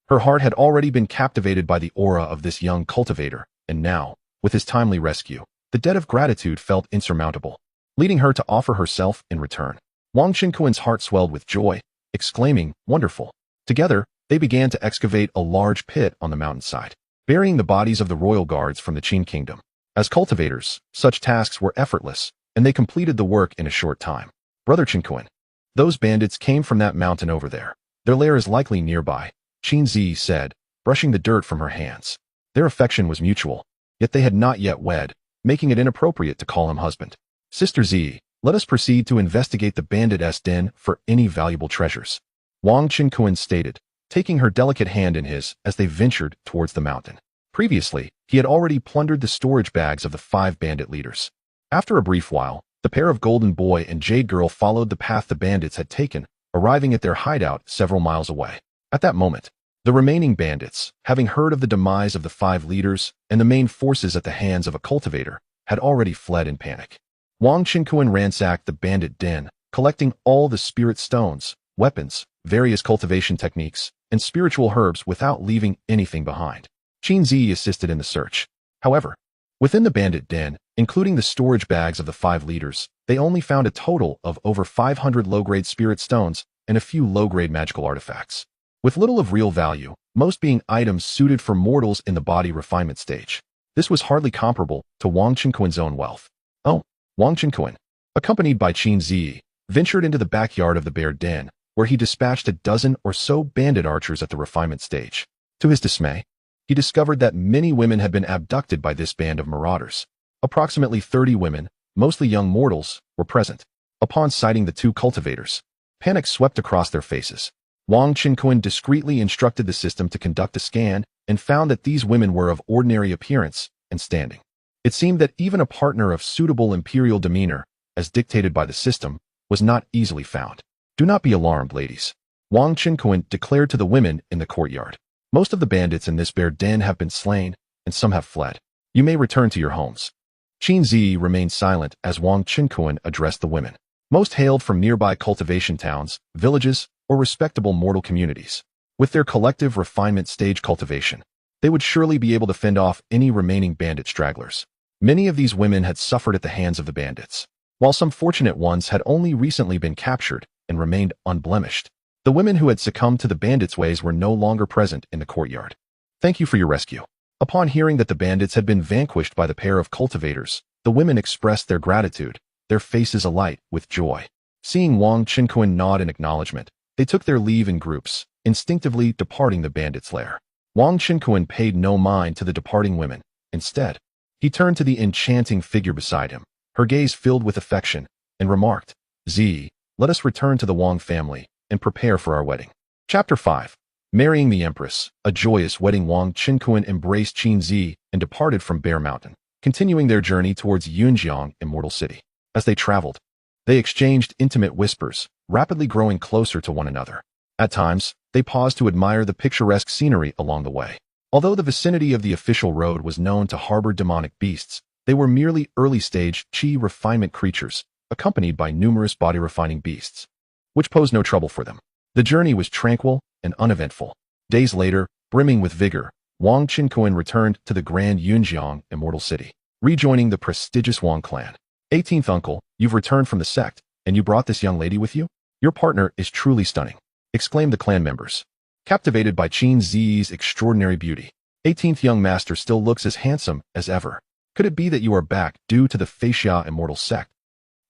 Her heart had already been captivated by the aura of this young cultivator, and now, with his timely rescue, the debt of gratitude felt insurmountable, leading her to offer herself in return. Wang Qinquan's heart swelled with joy, exclaiming, "Wonderful." Together, they began to excavate a large pit on the mountainside, burying the bodies of the royal guards from the Qin kingdom. As cultivators, such tasks were effortless, and they completed the work in a short time. "Brother Qinquan, those bandits came from that mountain over there. Their lair is likely nearby," Qin Zi said, brushing the dirt from her hands. Their affection was mutual, yet they had not yet wed, making it inappropriate to call him husband. "Sister Zi, let us proceed to investigate the bandits' den for any valuable treasures," Wang Qinquan stated, taking her delicate hand in his as they ventured towards the mountain. Previously, he had already plundered the storage bags of the 5 bandit leaders. After a brief while, the pair of Golden Boy and Jade Girl followed the path the bandits had taken, arriving at their hideout several miles away. At that moment, the remaining bandits, having heard of the demise of the 5 leaders and the main forces at the hands of a cultivator, had already fled in panic. Wang Qinquan ransacked the bandit den, collecting all the spirit stones, weapons, various cultivation techniques, and spiritual herbs without leaving anything behind. Qin Zi assisted in the search. However, within the bandit den, including the storage bags of the 5 leaders, they only found a total of over 500 low-grade spirit stones and a few low-grade magical artifacts, with little of real value, most being items suited for mortals in the body refinement stage. This was hardly comparable to Wang Qinquan's own wealth. Wang Qinquan, accompanied by Qin Zi, ventured into the backyard of the bear den, where he dispatched a dozen or so bandit archers at the refinement stage. To his dismay, he discovered that many women had been abducted by this band of marauders. Approximately 30 women, mostly young mortals, were present. Upon sighting the 2 cultivators, panic swept across their faces. Wang Qinquan discreetly instructed the system to conduct a scan and found that these women were of ordinary appearance and standing. It seemed that even a partner of suitable imperial demeanor, as dictated by the system, was not easily found. "Do not be alarmed, ladies," Wang Qinquan declared to the women in the courtyard. "Most of the bandits in this bear den have been slain, and some have fled. You may return to your homes." Qin Zi remained silent as Wang Qinquan addressed the women. Most hailed from nearby cultivation towns, villages, or respectable mortal communities. With their collective refinement stage cultivation, they would surely be able to fend off any remaining bandit stragglers. Many of these women had suffered at the hands of the bandits, while some fortunate ones had only recently been captured and remained unblemished. The women who had succumbed to the bandits' ways were no longer present in the courtyard. "Thank you for your rescue." Upon hearing that the bandits had been vanquished by the pair of cultivators, the women expressed their gratitude, their faces alight with joy. Seeing Wang Qinquan nod in acknowledgement, they took their leave in groups, instinctively departing the bandits' lair. Wang Qinquan paid no mind to the departing women. Instead, he turned to the enchanting figure beside him, her gaze filled with affection, and remarked, "Zi, let us return to the Wang family and prepare for our wedding." Chapter 5. Marrying the Empress. A joyous wedding. Wang Qinquan embraced Qin Zi and departed from Bear Mountain, continuing their journey towards Yunjiang Immortal City. As they traveled, they exchanged intimate whispers, rapidly growing closer to one another. At times, they paused to admire the picturesque scenery along the way. Although the vicinity of the official road was known to harbor demonic beasts, they were merely early-stage chi refinement creatures, accompanied by numerous body-refining beasts, which posed no trouble for them. The journey was tranquil and uneventful. Days later, brimming with vigor, Wang Qinkuan returned to the Grand Yunjiang Immortal City, rejoining the prestigious Wang clan. 18th uncle, you've returned from the sect, and you brought this young lady with you? Your partner is truly stunning, exclaimed the clan members, captivated by Qin Zi's extraordinary beauty. 18th young master still looks as handsome as ever. Could it be that you are back due to the Feixia Immortal sect?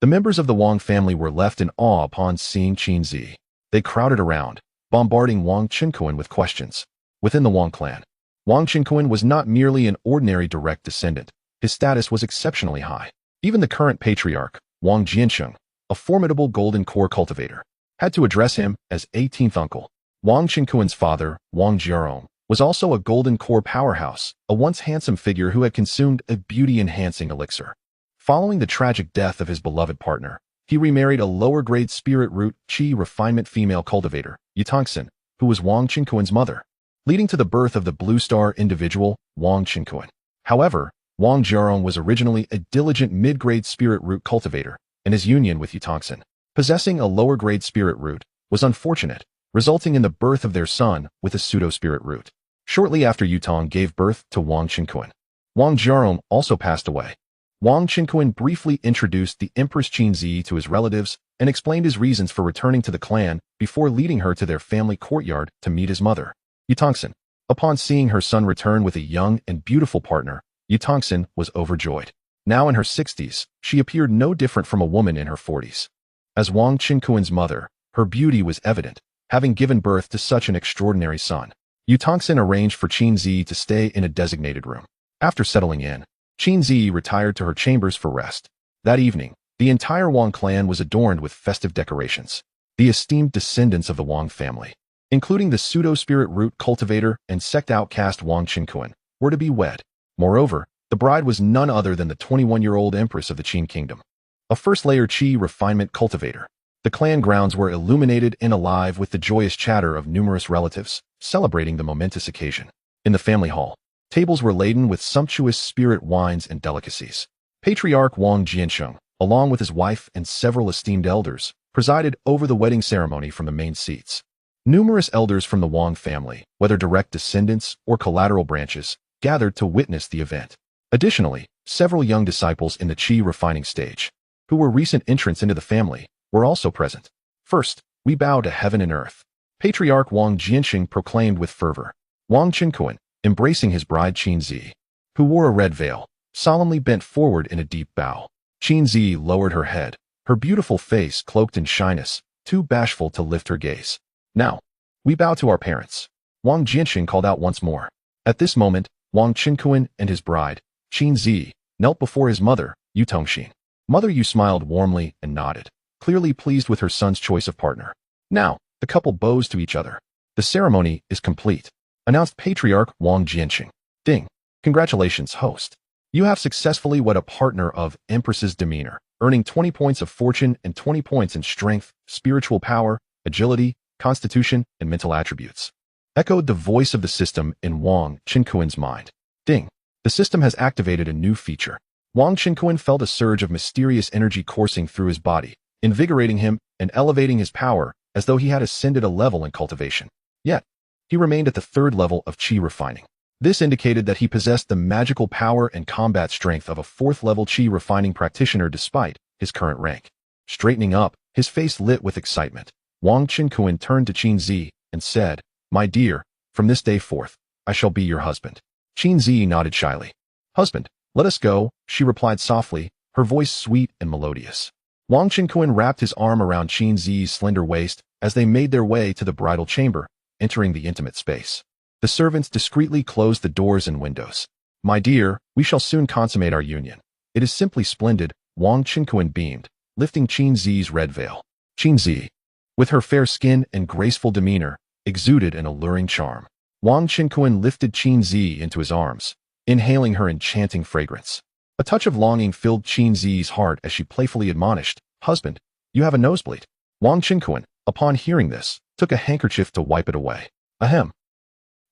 The members of the Wang family were left in awe upon seeing Qin Zi. They crowded around, bombarding Wang Qinkuan with questions. Within the Wang clan, Wang Qinkuan was not merely an ordinary direct descendant. His status was exceptionally high. Even the current patriarch, Wang Jiansheng, a formidable golden core cultivator, had to address him as 18th uncle. Wang Qinkuan's father, Wang Jiarong, was also a golden core powerhouse, a once handsome figure who had consumed a beauty-enhancing elixir. Following the tragic death of his beloved partner, he remarried a lower-grade spirit root chi refinement female cultivator, Yutongxin, who was Wang Qinkuan's mother, leading to the birth of the blue star individual, Wang Qinkuan. However, Wang Jiarong was originally a diligent mid-grade spirit root cultivator, and his union with Yutongxin, possessing a lower-grade spirit root, was unfortunate, resulting in the birth of their son with a pseudo-spirit root. Shortly after Yutong gave birth to Wang Qinkuan, Wang Jiarong also passed away. Wang Qinkuan briefly introduced the Empress Qin Zi to his relatives and explained his reasons for returning to the clan before leading her to their family courtyard to meet his mother, Yutongxin. Upon seeing her son return with a young and beautiful partner, Yutongxin was overjoyed. Now in her 60s, she appeared no different from a woman in her 40s. As Wang Qinkuan's mother, her beauty was evident, having given birth to such an extraordinary son. Yutongxin arranged for Qin Zi to stay in a designated room. After settling in, Qin Zi retired to her chambers for rest. That evening, the entire Wang clan was adorned with festive decorations. The esteemed descendants of the Wang family, including the pseudo-spirit root cultivator and sect outcast Wang Qinkuan, were to be wed. Moreover, the bride was none other than the 21-year-old empress of the Qin kingdom, a first-layer chi refinement cultivator. The clan grounds were illuminated and alive with the joyous chatter of numerous relatives, celebrating the momentous occasion. In the family hall, tables were laden with sumptuous spirit wines and delicacies. Patriarch Wang Jiansheng, along with his wife and several esteemed elders, presided over the wedding ceremony from the main seats. Numerous elders from the Wang family, whether direct descendants or collateral branches, gathered to witness the event. Additionally, several young disciples in the chi refining stage, who were recent entrants into the family, were also present. First, we bow to heaven and earth, Patriarch Wang Jiansheng proclaimed with fervor. Wang Qinkuan, embracing his bride Qin Zi, who wore a red veil, solemnly bent forward in a deep bow. Qin Zi lowered her head, her beautiful face cloaked in shyness, too bashful to lift her gaze. Now, we bow to our parents, Wang Jiansheng called out once more. At this moment, Wang Qinkuan and his bride, Qin Zi, knelt before his mother, Yutongxin. Mother Yu smiled warmly and nodded, clearly pleased with her son's choice of partner. Now, the couple bows to each other. The ceremony is complete, announced Patriarch Wang Jiansheng. Ding. Congratulations, host. You have successfully wed a partner of Empress's demeanor, earning 20 points of fortune and 20 points in strength, spiritual power, agility, constitution, and mental attributes. Echoed the voice of the system in Wang Qinkuan's mind. Ding. The system has activated a new feature. Wang Qinkuan felt a surge of mysterious energy coursing through his body, invigorating him and elevating his power as though he had ascended a level in cultivation. Yet, he remained at the third level of chi refining. This indicated that he possessed the magical power and combat strength of a fourth-level chi refining practitioner despite his current rank. Straightening up, his face lit with excitement, Wang Qinkuan turned to Qin Zi and said, "My dear, from this day forth, I shall be your husband." Qin Zi nodded shyly. "Husband, let us go," she replied softly, her voice sweet and melodious. Wang Qinkuan wrapped his arm around Qin Zi's slender waist as they made their way to the bridal chamber, entering the intimate space. The servants discreetly closed the doors and windows. "My dear, we shall soon consummate our union. It is simply splendid," Wang Qinkuan beamed, lifting Qin Zi's red veil. Qin Zi, with her fair skin and graceful demeanor, exuded an alluring charm. Wang Qinkuan lifted Qin Zi into his arms, inhaling her enchanting fragrance. A touch of longing filled Qin Zi's heart as she playfully admonished, "Husband, you have a nosebleed." Wang Qinkuan, upon hearing this, took a handkerchief to wipe it away. Ahem.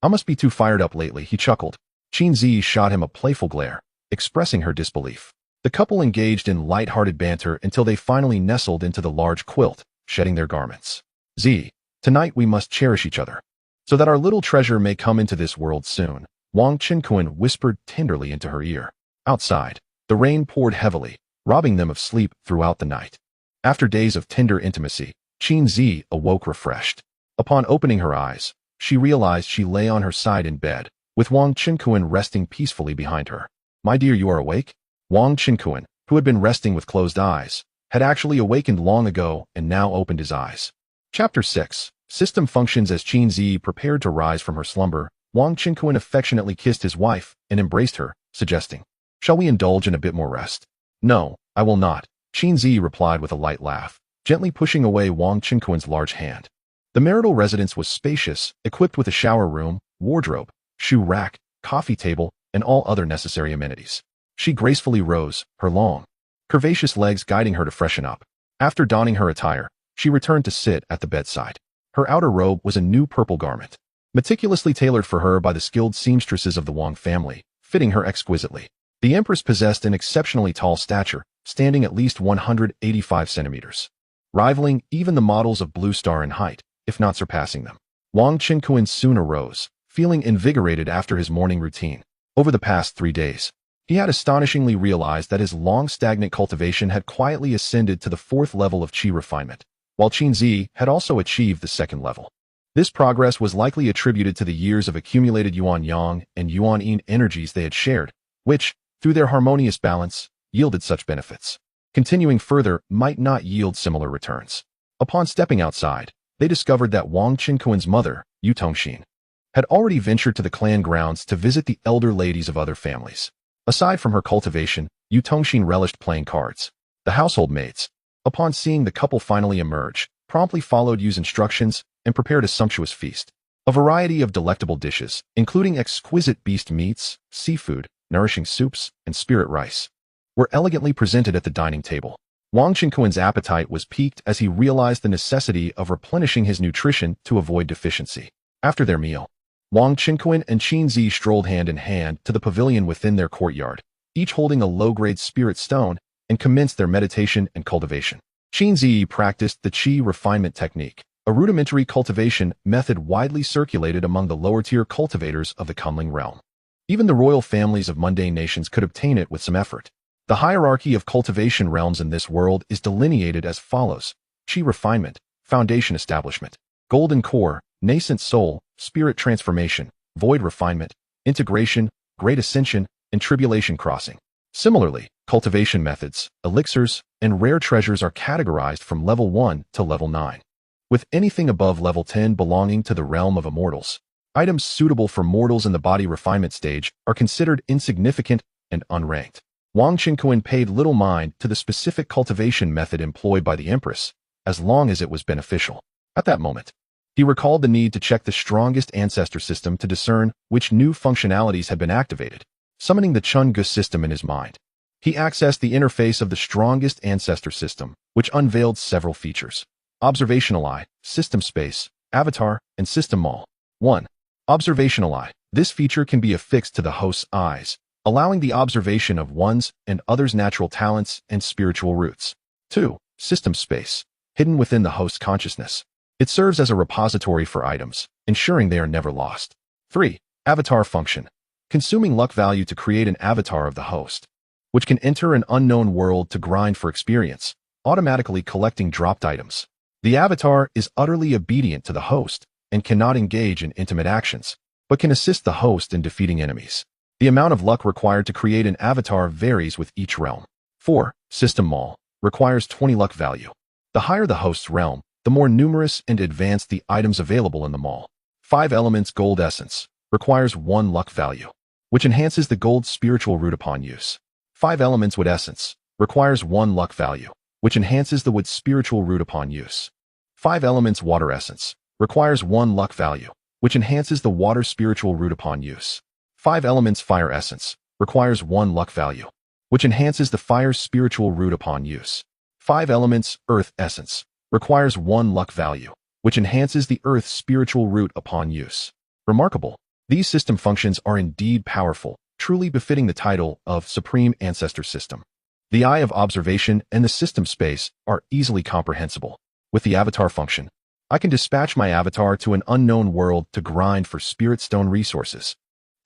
I must be too fired up lately, he chuckled. Qinzi shot him a playful glare, expressing her disbelief. The couple engaged in light-hearted banter until they finally nestled into the large quilt, shedding their garments. Z, tonight we must cherish each other, so that our little treasure may come into this world soon, Wang Qinkuan whispered tenderly into her ear. Outside, the rain poured heavily, robbing them of sleep throughout the night. After days of tender intimacy, Qinzi awoke refreshed. Upon opening her eyes, she realized she lay on her side in bed, with Wang Qinkuan resting peacefully behind her. My dear, you are awake? Wang Qinkuan, who had been resting with closed eyes, had actually awakened long ago and now opened his eyes. Chapter 6. System functions. As Qinzi prepared to rise from her slumber, Wang Qinkuan affectionately kissed his wife and embraced her, suggesting, "Shall we indulge in a bit more rest?" "No, I will not," Qinzi replied with a light laugh, gently pushing away Wang Qinkuan's large hand. The marital residence was spacious, equipped with a shower room, wardrobe, shoe rack, coffee table, and all other necessary amenities. She gracefully rose, her long, curvaceous legs guiding her to freshen up. After donning her attire, she returned to sit at the bedside. Her outer robe was a new purple garment, meticulously tailored for her by the skilled seamstresses of the Wang family, fitting her exquisitely. The empress possessed an exceptionally tall stature, standing at least 185 centimeters, rivaling even the models of Blue Star in height, if not surpassing them. Wang Qinkuan soon arose, feeling invigorated after his morning routine. Over the past 3 days, he had astonishingly realized that his long-stagnant cultivation had quietly ascended to the 4th level of qi refinement, while Qinzi had also achieved the 2nd level. This progress was likely attributed to the years of accumulated yuan-yang and yuan-yin energies they had shared, which, through their harmonious balance, yielded such benefits. Continuing further might not yield similar returns. Upon stepping outside, they discovered that Wang Qinkuan's mother, Yu Tongxin, had already ventured to the clan grounds to visit the elder ladies of other families. Aside from her cultivation, Yu Tongxin relished playing cards. The household maids, upon seeing the couple finally emerge, promptly followed Yu's instructions and prepared a sumptuous feast. A variety of delectable dishes, including exquisite beast meats, seafood, nourishing soups, and spirit rice, were elegantly presented at the dining table. Wang Qinkuan's appetite was piqued as he realized the necessity of replenishing his nutrition to avoid deficiency. After their meal, Wang Qinkuan and Qinzi strolled hand in hand to the pavilion within their courtyard, each holding a low-grade spirit stone, and commenced their meditation and cultivation. Qinzi practiced the qi refinement technique, a rudimentary cultivation method widely circulated among the lower-tier cultivators of the Kunling realm. Even the royal families of mundane nations could obtain it with some effort. The hierarchy of cultivation realms in this world is delineated as follows: qi refinement, foundation establishment, golden core, nascent soul, spirit transformation, void refinement, integration, great ascension, and tribulation crossing. Similarly, cultivation methods, elixirs, and rare treasures are categorized from level 1 to level 9, with anything above level 10 belonging to the realm of immortals. Items suitable for mortals in the body refinement stage are considered insignificant and unranked. Wang Qinkuan paid little mind to the specific cultivation method employed by the empress, as long as it was beneficial. At that moment, he recalled the need to check the strongest ancestor system to discern which new functionalities had been activated. Summoning the Chun-Gu system in his mind, he accessed the interface of the strongest ancestor system, which unveiled several features: Observational Eye, System Space, Avatar, and System Mall. 1. Observational Eye. This feature can be affixed to the host's eyes, allowing the observation of one's and others' natural talents and spiritual roots. 2. System Space. Hidden within the host's consciousness, it serves as a repository for items, ensuring they are never lost. 3. Avatar Function. Consuming luck value to create an avatar of the host, which can enter an unknown world to grind for experience, automatically collecting dropped items. The avatar is utterly obedient to the host and cannot engage in intimate actions, but can assist the host in defeating enemies. The amount of luck required to create an avatar varies with each realm. 4. System Mall. Requires 20 luck value. The higher the host's realm, the more numerous and advanced the items available in the mall. 5 Elements Gold Essence. Requires 1 luck value, which enhances the gold spiritual root upon use. 5 Elements Wood Essence. Requires 1 luck value, which enhances the wood spiritual root upon use. 5 Elements Water Essence. Requires 1 luck value, which enhances the water spiritual root upon use. 5 Elements Fire Essence. Requires 1 luck value, which enhances the fire's spiritual root upon use. 5 Elements Earth Essence. Requires 1 luck value, which enhances the Earth's spiritual root upon use. Remarkable. These system functions are indeed powerful, truly befitting the title of Supreme Ancestor System. The eye of observation and the system space are easily comprehensible. With the avatar function, I can dispatch my avatar to an unknown world to grind for spirit stone resources.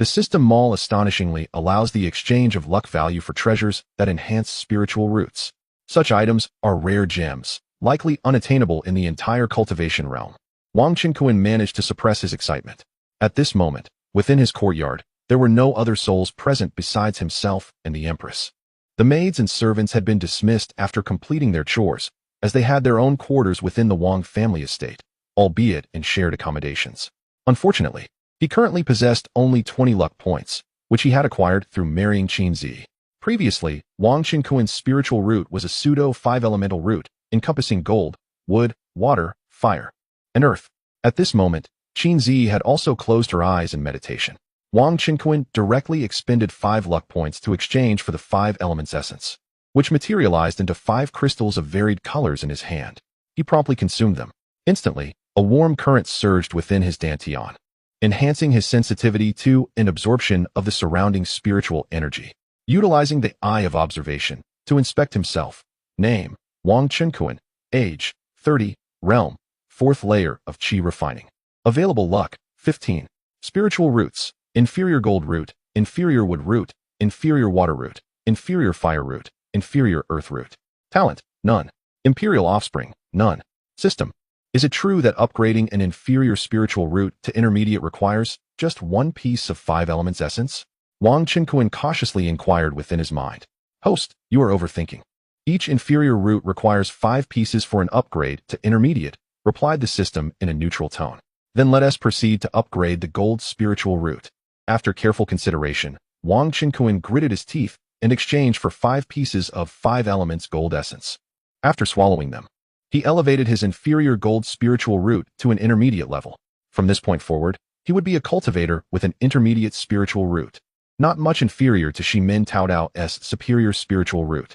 The system mall astonishingly allows the exchange of luck value for treasures that enhance spiritual roots. Such items are rare gems, likely unattainable in the entire cultivation realm. Wang Qinquan managed to suppress his excitement. At this moment, within his courtyard, there were no other souls present besides himself and the empress. The maids and servants had been dismissed after completing their chores, as they had their own quarters within the Wang family estate, albeit in shared accommodations. Unfortunately, he currently possessed only 20 luck points, which he had acquired through marrying Qinzi. Previously, Wang Qinquan's spiritual root was a pseudo 5-elemental root, encompassing gold, wood, water, fire, and earth. At this moment, Qinzi had also closed her eyes in meditation. Wang Qinquan directly expended 5 luck points to exchange for the 5 elements essence, which materialized into 5 crystals of varied colors in his hand. He promptly consumed them. Instantly, a warm current surged within his dantian, enhancing his sensitivity to and absorption of the surrounding spiritual energy. Utilizing the eye of observation to inspect himself. Name, Wang Qinquan. Age, 30. Realm, 4th layer of Qi refining. Available luck, 15. Spiritual roots, inferior gold root, inferior wood root, inferior water root, inferior fire root, inferior earth root. Talent, none. Imperial offspring, none. System. Is it true that upgrading an inferior spiritual root to intermediate requires just 1 piece of 5 elements essence? Wang Qinquan cautiously inquired within his mind. Host, you are overthinking. Each inferior root requires 5 pieces for an upgrade to intermediate, replied the system in a neutral tone. Then let us proceed to upgrade the gold spiritual root. After careful consideration, Wang Qinquan gritted his teeth in exchange for 5 pieces of 5 elements gold essence. After swallowing them, he elevated his inferior gold spiritual root to an intermediate level. From this point forward, he would be a cultivator with an intermediate spiritual root, not much inferior to Shi Min Tao Dao's superior spiritual root.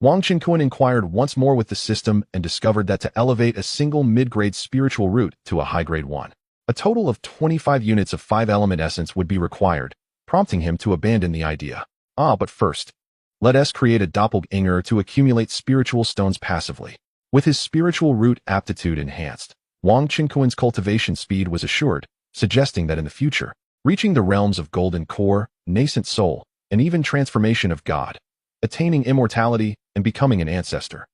Wang Qinquan inquired once more with the system and discovered that to elevate a single mid-grade spiritual root to a high-grade one, a total of 25 units of 5-element essence would be required, prompting him to abandon the idea. But first, let us create a doppelganger to accumulate spiritual stones passively. With his spiritual root aptitude enhanced, Wang Qinquan's cultivation speed was assured, suggesting that in the future, reaching the realms of golden core, nascent soul, and even transformation of God, attaining immortality and becoming an ancestor,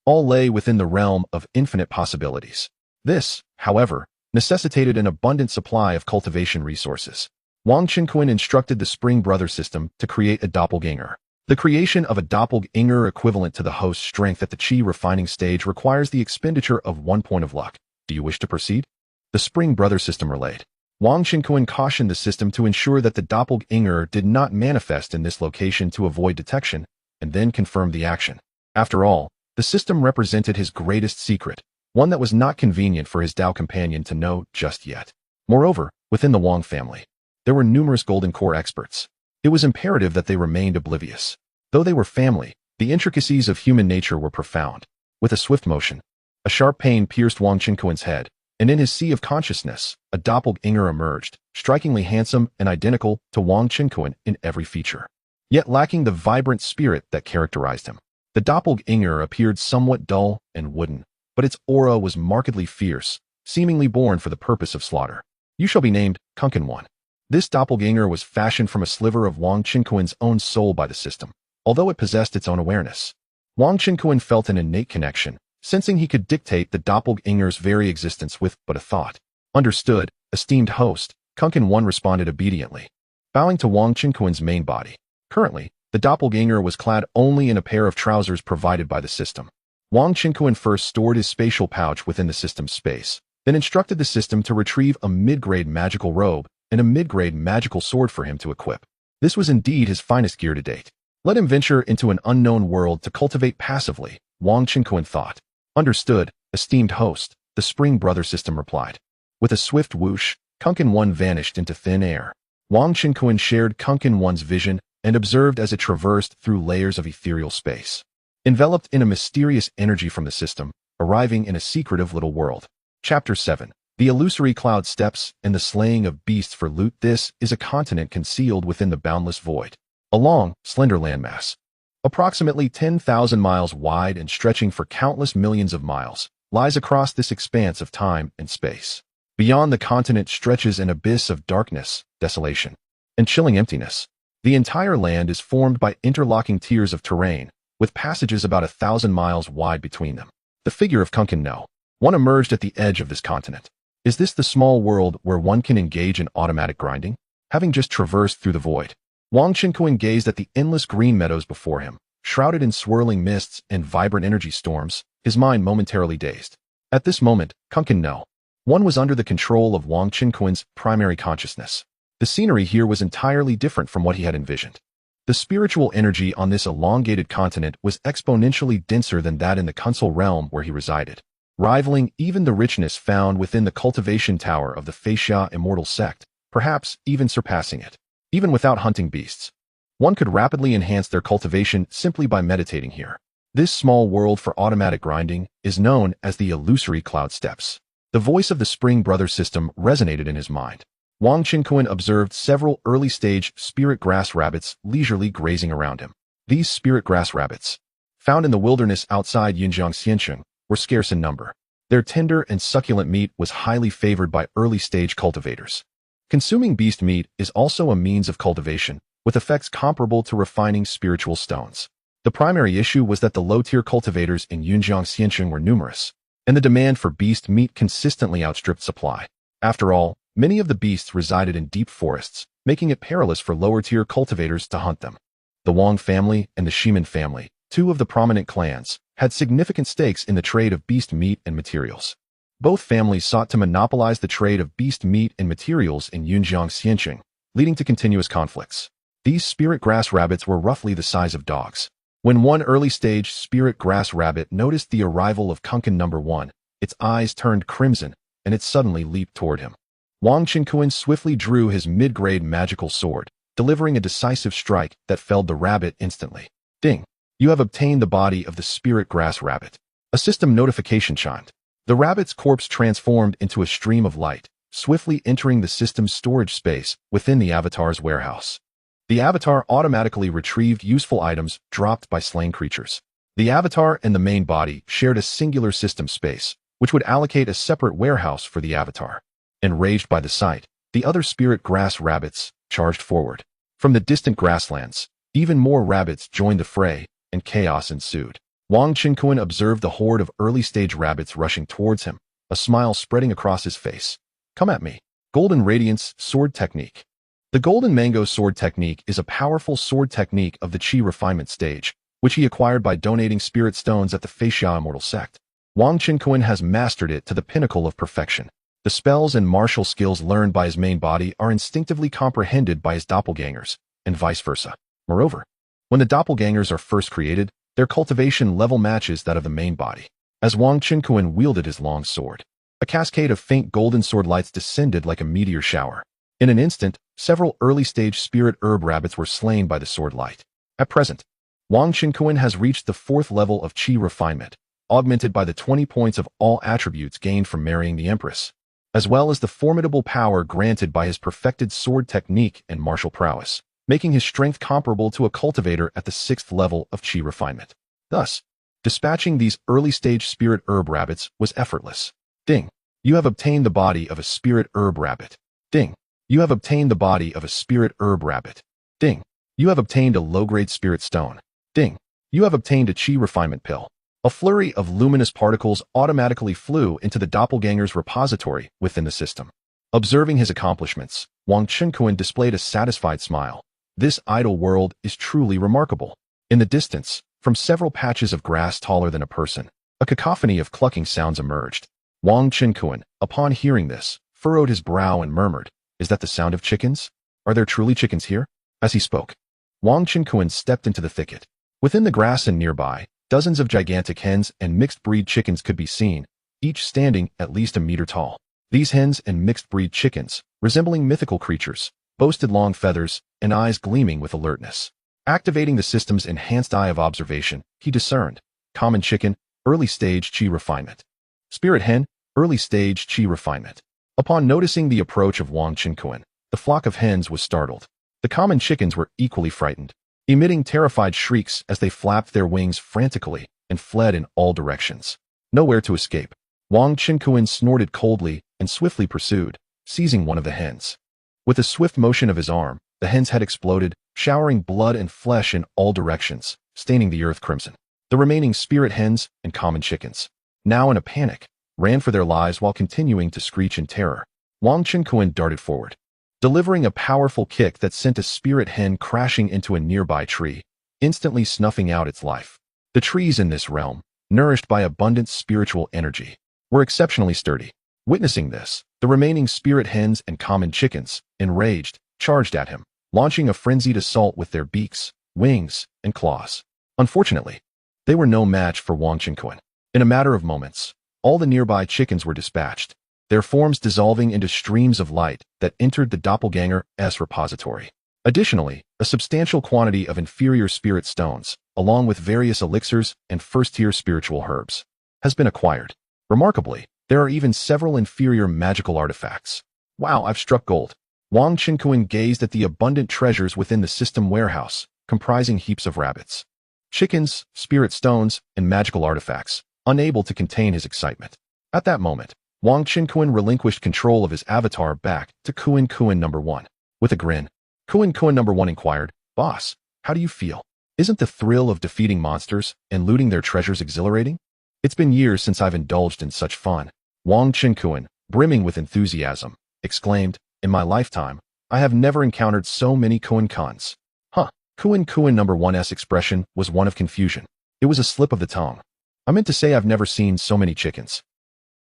all lay within the realm of infinite possibilities. This, however, necessitated an abundant supply of cultivation resources. Wang Qinquan instructed the Spring Brother system to create a doppelganger. The creation of a doppelganger equivalent to the host's strength at the Qi refining stage requires the expenditure of 1 point of luck. Do you wish to proceed? The Spring Brother system relayed. Wang Qinquan cautioned the system to ensure that the doppelganger did not manifest in this location to avoid detection, and then confirmed the action. After all, the system represented his greatest secret, one that was not convenient for his Dao companion to know just yet. Moreover, within the Wang family, there were numerous golden core experts. It was imperative that they remained oblivious. Though they were family, the intricacies of human nature were profound. With a swift motion, a sharp pain pierced Wang Qinquan's head, and in his sea of consciousness, a doppelganger emerged, strikingly handsome and identical to Wang Qinquan in every feature, yet lacking the vibrant spirit that characterized him. The doppelganger appeared somewhat dull and wooden, but its aura was markedly fierce, seemingly born for the purpose of slaughter. You shall be named Kunkin One. This doppelganger was fashioned from a sliver of Wang Qinquan's own soul by the system, although it possessed its own awareness. Wang Qinquan felt an innate connection, sensing he could dictate the doppelganger's very existence with but a thought. Understood, esteemed host, Kunkin One responded obediently, bowing to Wang Qinquan's main body. Currently, the doppelganger was clad only in a pair of trousers provided by the system. Wang Qinquan first stored his spatial pouch within the system's space, then instructed the system to retrieve a mid-grade magical robe and a mid-grade magical sword for him to equip. This was indeed his finest gear to date. Let him venture into an unknown world to cultivate passively, Wang Qinquan thought. Understood, esteemed host, the Spring Brother system replied. With a swift whoosh, Kunkin One vanished into thin air. Wang Qinquan shared Kunkin One's vision and observed as it traversed through layers of ethereal space, enveloped in a mysterious energy from the system, arriving in a secretive little world. Chapter 7. The illusory cloud steppes and the slaying of beasts for loot. This is a continent concealed within the boundless void. A long, slender landmass, approximately 10,000 miles wide and stretching for countless millions of miles, lies across this expanse of time and space. Beyond the continent stretches an abyss of darkness, desolation, and chilling emptiness. The entire land is formed by interlocking tiers of terrain, with passages about 1,000 miles wide between them. The figure of Kunkin No. One emerged at the edge of this continent. Is this the small world where one can engage in automatic grinding? Having just traversed through the void, Wang Qinkuan gazed at the endless green meadows before him, shrouded in swirling mists and vibrant energy storms, his mind momentarily dazed. At this moment, Kunkin No. One was under the control of Wang Qinkuan's primary consciousness. The scenery here was entirely different from what he had envisioned. The spiritual energy on this elongated continent was exponentially denser than that in the Kunsal realm where he resided, rivaling even the richness found within the cultivation tower of the Feixia immortal sect, perhaps even surpassing it. Even without hunting beasts, one could rapidly enhance their cultivation simply by meditating here. This small world for automatic grinding is known as the illusory cloud steppes. The voice of the Spring Brothers system resonated in his mind. Wang Qinkuan observed several early-stage spirit grass rabbits leisurely grazing around him. These spirit grass rabbits, found in the wilderness outside Yunjiang Xiancheng, were scarce in number. Their tender and succulent meat was highly favored by early-stage cultivators. Consuming beast meat is also a means of cultivation, with effects comparable to refining spiritual stones. The primary issue was that the low-tier cultivators in Yunjiang Xiancheng were numerous, and the demand for beast meat consistently outstripped supply. After all, many of the beasts resided in deep forests, making it perilous for lower-tier cultivators to hunt them. The Wang family and the Shiman family, two of the prominent clans, had significant stakes in the trade of beast meat and materials. Both families sought to monopolize the trade of beast meat and materials in Yunjiang Xiancheng, leading to continuous conflicts. These spirit grass rabbits were roughly the size of dogs. When one early-stage spirit grass rabbit noticed the arrival of Kunkin No. 1, its eyes turned crimson, and it suddenly leaped toward him. Wang Qinkuan swiftly drew his mid-grade magical sword, delivering a decisive strike that felled the rabbit instantly. Ding! You have obtained the body of the spirit grass rabbit. A system notification chimed. The rabbit's corpse transformed into a stream of light, swiftly entering the system's storage space within the avatar's warehouse. The avatar automatically retrieved useful items dropped by slain creatures. The avatar and the main body shared a singular system space, which would allocate a separate warehouse for the avatar. Enraged by the sight, the other spirit grass rabbits charged forward. From the distant grasslands, even more rabbits joined the fray, and chaos ensued. Wang Qinkuan observed the horde of early-stage rabbits rushing towards him, a smile spreading across his face. Come at me. Golden Radiance Sword Technique. The Golden Mango Sword Technique is a powerful sword technique of the Qi refinement stage, which he acquired by donating spirit stones at the Feixia immortal sect. Wang Qinkuan has mastered it to the pinnacle of perfection. The spells and martial skills learned by his main body are instinctively comprehended by his doppelgangers, and vice versa. Moreover, when the doppelgangers are first created, their cultivation level matches that of the main body. As Wang Qinkuan wielded his long sword, a cascade of faint golden sword lights descended like a meteor shower. In an instant, several early-stage spirit herb rabbits were slain by the sword light. At present, Wang Qinkuan has reached the 4th level of Qi refinement, augmented by the 20 points of all attributes gained from marrying the empress, as well as the formidable power granted by his perfected sword technique and martial prowess, making his strength comparable to a cultivator at the 6th level of Qi refinement. Thus, dispatching these early-stage spirit herb rabbits was effortless. Ding! You have obtained the body of a spirit herb rabbit. Ding! You have obtained the body of a spirit herb rabbit. Ding! You have obtained a low-grade spirit stone. Ding! You have obtained a Qi refinement pill. A flurry of luminous particles automatically flew into the doppelganger's repository within the system. Observing his accomplishments, Wang Qinkuan displayed a satisfied smile. This idle world is truly remarkable. In the distance, from several patches of grass taller than a person, a cacophony of clucking sounds emerged. Wang Qinkuan, upon hearing this, furrowed his brow and murmured, "Is that the sound of chickens? Are there truly chickens here?" As he spoke, Wang Qinkuan stepped into the thicket. Within the grass and nearby, dozens of gigantic hens and mixed-breed chickens could be seen, each standing at least a meter tall. These hens and mixed-breed chickens, resembling mythical creatures, boasted long feathers and eyes gleaming with alertness. Activating the system's enhanced eye of observation, he discerned common chicken, early-stage Qi refinement; spirit hen, early-stage qi refinement. Upon noticing the approach of Wang Qinkuan, the flock of hens was startled. The common chickens were equally frightened, emitting terrified shrieks as they flapped their wings frantically and fled in all directions. Nowhere to escape. Wang Qinkuan snorted coldly and swiftly pursued, seizing one of the hens. With a swift motion of his arm, the hen's head exploded, showering blood and flesh in all directions, staining the earth crimson. The remaining spirit hens and common chickens, now in a panic, ran for their lives while continuing to screech in terror. Wang Qinkuan darted forward, delivering a powerful kick that sent a spirit hen crashing into a nearby tree, instantly snuffing out its life. The trees in this realm, nourished by abundant spiritual energy, were exceptionally sturdy. Witnessing this, the remaining spirit hens and common chickens, enraged, charged at him, launching a frenzied assault with their beaks, wings, and claws. Unfortunately, they were no match for Wang Qinkuan. In a matter of moments, all the nearby chickens were dispatched, their forms dissolving into streams of light that entered the doppelganger's repository. Additionally, a substantial quantity of inferior spirit stones, along with various elixirs and first-tier spiritual herbs, has been acquired. Remarkably, there are even several inferior magical artifacts. Wow, I've struck gold. Wang Qinkuan gazed at the abundant treasures within the system warehouse, comprising heaps of rabbits, chickens, spirit stones, and magical artifacts, unable to contain his excitement. At that moment, Wang Qinkuan relinquished control of his avatar back to Kuan Kuan No. 1. With a grin, Kuan Kuan No. 1 inquired, "Boss, how do you feel? Isn't the thrill of defeating monsters and looting their treasures exhilarating?" "It's been years since I've indulged in such fun," Wang Qinkuan, brimming with enthusiasm, exclaimed, "In my lifetime, I have never encountered so many Kuan Kuans." Kuan Kuan No. 1's expression was one of confusion. It was a slip of the tongue. "I meant to say I've never seen so many chickens."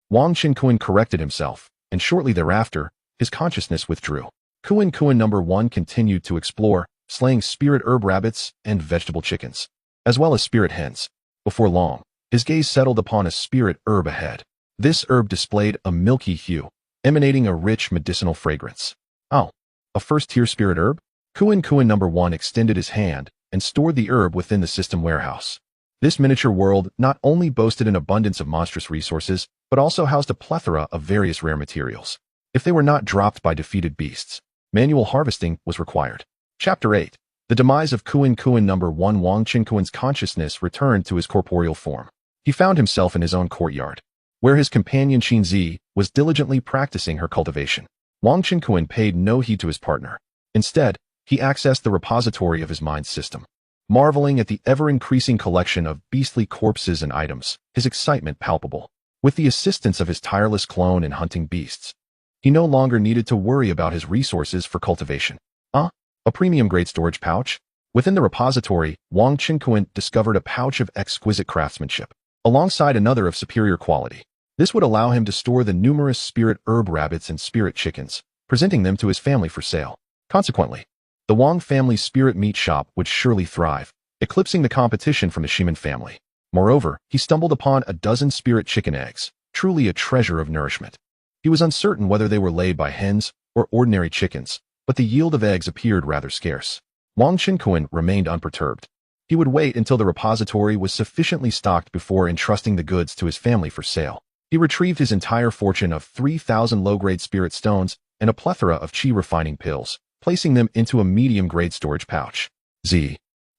Wang Qinkuan corrected himself, and shortly thereafter, his consciousness withdrew. Kuan Kuan No. 1 continued to explore, slaying spirit herb rabbits and vegetable chickens, as well as spirit hens. Before long, his gaze settled upon a spirit herb ahead. This herb displayed a milky hue, emanating a rich medicinal fragrance. "Oh, a first-tier spirit herb?" Kuan Kuan No. 1 extended his hand and stored the herb within the system warehouse. This miniature world not only boasted an abundance of monstrous resources, but also housed a plethora of various rare materials. If they were not dropped by defeated beasts, manual harvesting was required. Chapter 8. The demise of Kuan Kuan No. 1. Wang Qinkuan's consciousness returned to his corporeal form. He found himself in his own courtyard, where his companion Qinzi was diligently practicing her cultivation. Wang Qinkuan paid no heed to his partner. Instead, he accessed the repository of his mind system. Marveling at the ever-increasing collection of beastly corpses and items, his excitement palpable. With the assistance of his tireless clone in hunting beasts, he no longer needed to worry about his resources for cultivation. A premium-grade storage pouch? Within the repository, Wang Qinkuan discovered a pouch of exquisite craftsmanship, alongside another of superior quality. This would allow him to store the numerous spirit herb rabbits and spirit chickens, presenting them to his family for sale. Consequently, the Wang family's spirit meat shop would surely thrive, eclipsing the competition from the Shiman family. Moreover, he stumbled upon a dozen spirit chicken eggs, truly a treasure of nourishment. He was uncertain whether they were laid by hens or ordinary chickens, but the yield of eggs appeared rather scarce. Wang Qinkuan remained unperturbed. He would wait until the repository was sufficiently stocked before entrusting the goods to his family for sale. He retrieved his entire fortune of 3,000 low-grade spirit stones and a plethora of qi refining pills, placing them into a medium-grade storage pouch.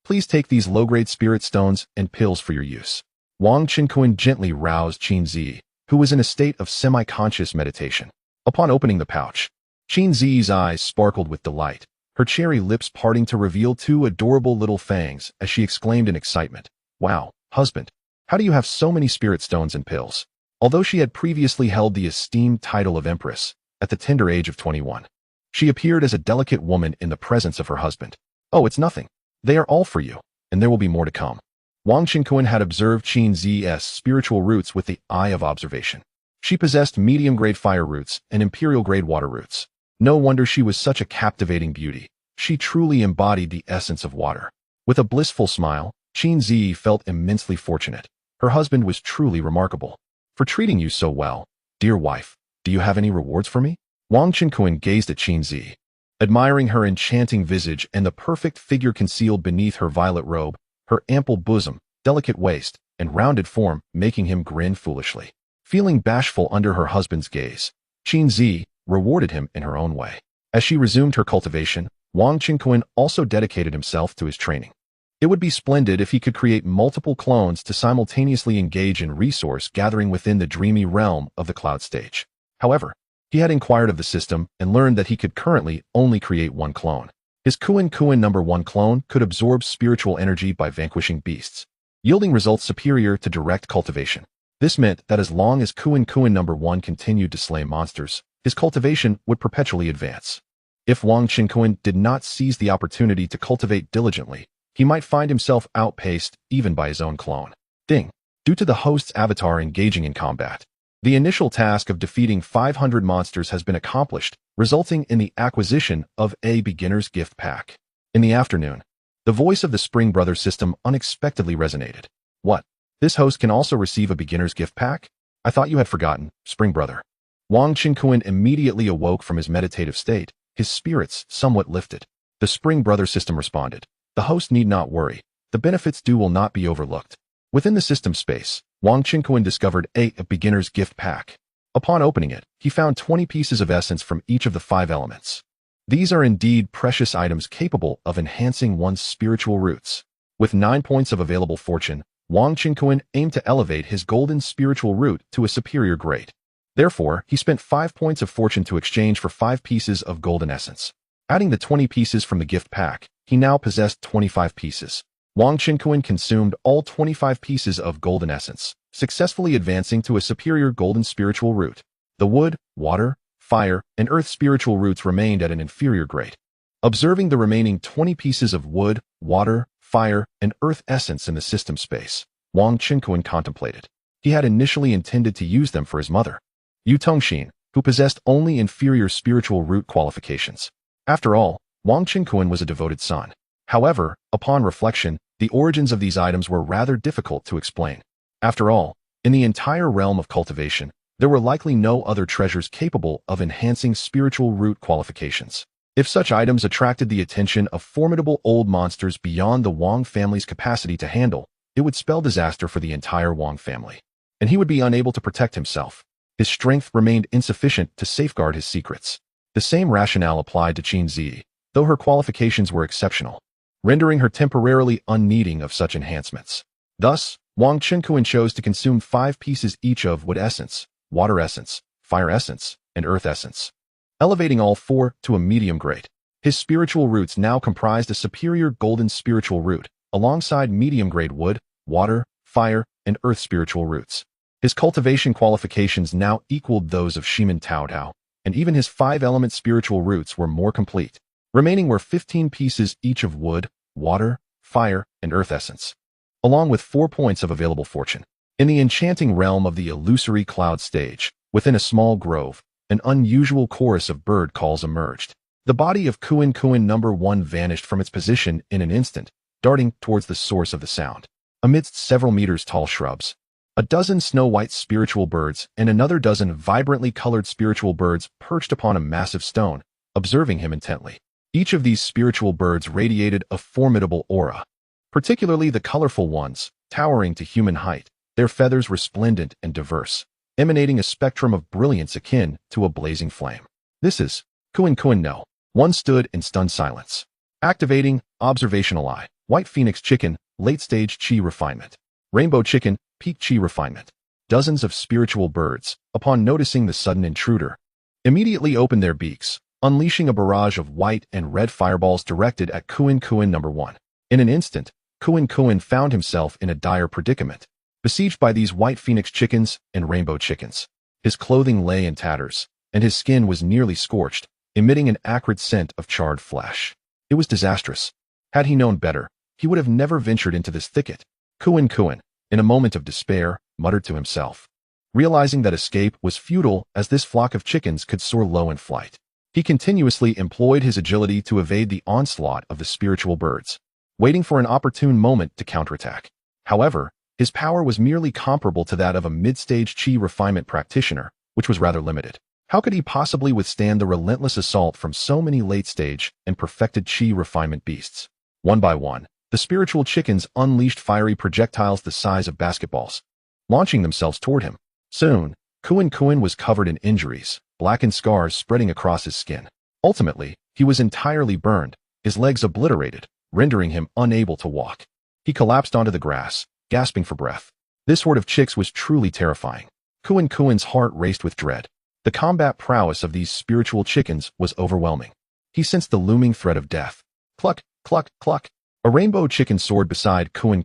Please take these low-grade spirit stones and pills for your use." Wang Qinkuan gently roused Qinzi, who was in a state of semi-conscious meditation. Upon opening the pouch, Qinzi's eyes sparkled with delight, her cherry lips parting to reveal two adorable little fangs as she exclaimed in excitement, "Wow, husband, how do you have so many spirit stones and pills?" Although she had previously held the esteemed title of empress, at the tender age of 21, she appeared as a delicate woman in the presence of her husband. "Oh, it's nothing. They are all for you, and there will be more to come." Wang Qinkuan had observed Qinzi's spiritual roots with the eye of observation. She possessed medium-grade fire roots and imperial-grade water roots. No wonder she was such a captivating beauty. She truly embodied the essence of water. With a blissful smile, Qinzi felt immensely fortunate. Her husband was truly remarkable for treating you so well. "Dear wife, do you have any rewards for me?" Wang Qinkuan gazed at Qinzi, admiring her enchanting visage and the perfect figure concealed beneath her violet robe, her ample bosom, delicate waist, and rounded form making him grin foolishly. Feeling bashful under her husband's gaze, Qin Zi rewarded him in her own way. As she resumed her cultivation, Wang Qingquan also dedicated himself to his training. It would be splendid if he could create multiple clones to simultaneously engage in resource gathering within the dreamy realm of the cloud stage. However, he had inquired of the system and learned that he could currently only create one clone. His Kuan number 1 clone could absorb spiritual energy by vanquishing beasts, yielding results superior to direct cultivation. This meant that as long as Kuan number 1 continued to slay monsters, his cultivation would perpetually advance. If Wang Qingquan did not seize the opportunity to cultivate diligently, he might find himself outpaced even by his own clone. Ding. Due to the host's avatar engaging in combat, the initial task of defeating 500 monsters has been accomplished, resulting in the acquisition of a beginner's gift pack. In the afternoon, the voice of the Spring Brothers system unexpectedly resonated. What? This host can also receive a beginner's gift pack? I thought you had forgotten, Spring Brother. Wang Qingquan immediately awoke from his meditative state, his spirits somewhat lifted. The Spring Brothers system responded. The host need not worry. The benefits due will not be overlooked. Within the system space, Wang Qingquan discovered a beginner's gift pack. Upon opening it, he found 20 pieces of essence from each of the 5 elements. These are indeed precious items capable of enhancing one's spiritual roots. With 9 points of available fortune, Wang Qingquan aimed to elevate his golden spiritual root to a superior grade. Therefore, he spent 5 points of fortune to exchange for 5 pieces of golden essence. Adding the 20 pieces from the gift pack, he now possessed 25 pieces. Wang Qingquan consumed all 25 pieces of golden essence, successfully advancing to a superior golden spiritual root. The wood, water, fire, and earth spiritual roots remained at an inferior grade. Observing the remaining 20 pieces of wood, water, fire, and earth essence in the system space, Wang Qingquan contemplated. He had initially intended to use them for his mother, Yu Tongxin, who possessed only inferior spiritual root qualifications. After all, Wang Qingquan was a devoted son. However, upon reflection, the origins of these items were rather difficult to explain. After all, in the entire realm of cultivation, there were likely no other treasures capable of enhancing spiritual root qualifications. If such items attracted the attention of formidable old monsters beyond the Wang family's capacity to handle, it would spell disaster for the entire Wang family, and he would be unable to protect himself. His strength remained insufficient to safeguard his secrets. The same rationale applied to Qin Zi, though her qualifications were exceptional, rendering her temporarily unneeding of such enhancements. Thus, Wang Qingquan chose to consume 5 pieces each of wood essence, water essence, fire essence, and earth essence, elevating all 4 to a medium grade. His spiritual roots now comprised a superior golden spiritual root, alongside medium grade wood, water, fire, and earth spiritual roots. His cultivation qualifications now equaled those of Shiman Taotao, and even his 5-element spiritual roots were more complete. Remaining were 15 pieces each of wood, water, fire, and earth essence, along with 4 points of available fortune. In the enchanting realm of the illusory cloud stage, within a small grove, an unusual chorus of bird calls emerged. The body of Kuan number 1 vanished from its position in an instant, darting towards the source of the sound. Amidst several meters tall shrubs, a dozen snow-white spiritual birds and another dozen vibrantly colored spiritual birds perched upon a massive stone, observing him intently. Each of these spiritual birds radiated a formidable aura, particularly the colorful ones, towering to human height, their feathers resplendent and diverse, emanating a spectrum of brilliance akin to a blazing flame. This is Kuan no. One stood in stunned silence. Activating Observational Eye, White Phoenix Chicken, Late-Stage Chi Refinement. Rainbow Chicken, Peak Chi Refinement. Dozens of spiritual birds, upon noticing the sudden intruder, immediately opened their beaks, unleashing a barrage of white and red fireballs directed at Kuan number 1. In an instant, Kuan found himself in a dire predicament, besieged by these white phoenix chickens and rainbow chickens. His clothing lay in tatters, and his skin was nearly scorched, emitting an acrid scent of charred flesh. It was disastrous. Had he known better, he would have never ventured into this thicket. Kuan, in a moment of despair, muttered to himself, realizing that escape was futile as this flock of chickens could soar low in flight. He continuously employed his agility to evade the onslaught of the spiritual birds, waiting for an opportune moment to counterattack. However, his power was merely comparable to that of a mid-stage chi refinement practitioner, which was rather limited. How could he possibly withstand the relentless assault from so many late-stage and perfected chi refinement beasts? One by one, the spiritual chickens unleashed fiery projectiles the size of basketballs, launching themselves toward him. Soon, Kuan was covered in injuries, blackened scars spreading across his skin. Ultimately, he was entirely burned, his legs obliterated, rendering him unable to walk. He collapsed onto the grass, gasping for breath. This horde of chicks was truly terrifying. Kuan's heart raced with dread. The combat prowess of these spiritual chickens was overwhelming. He sensed the looming threat of death. Cluck, cluck, cluck. A rainbow chicken soared beside Kuan,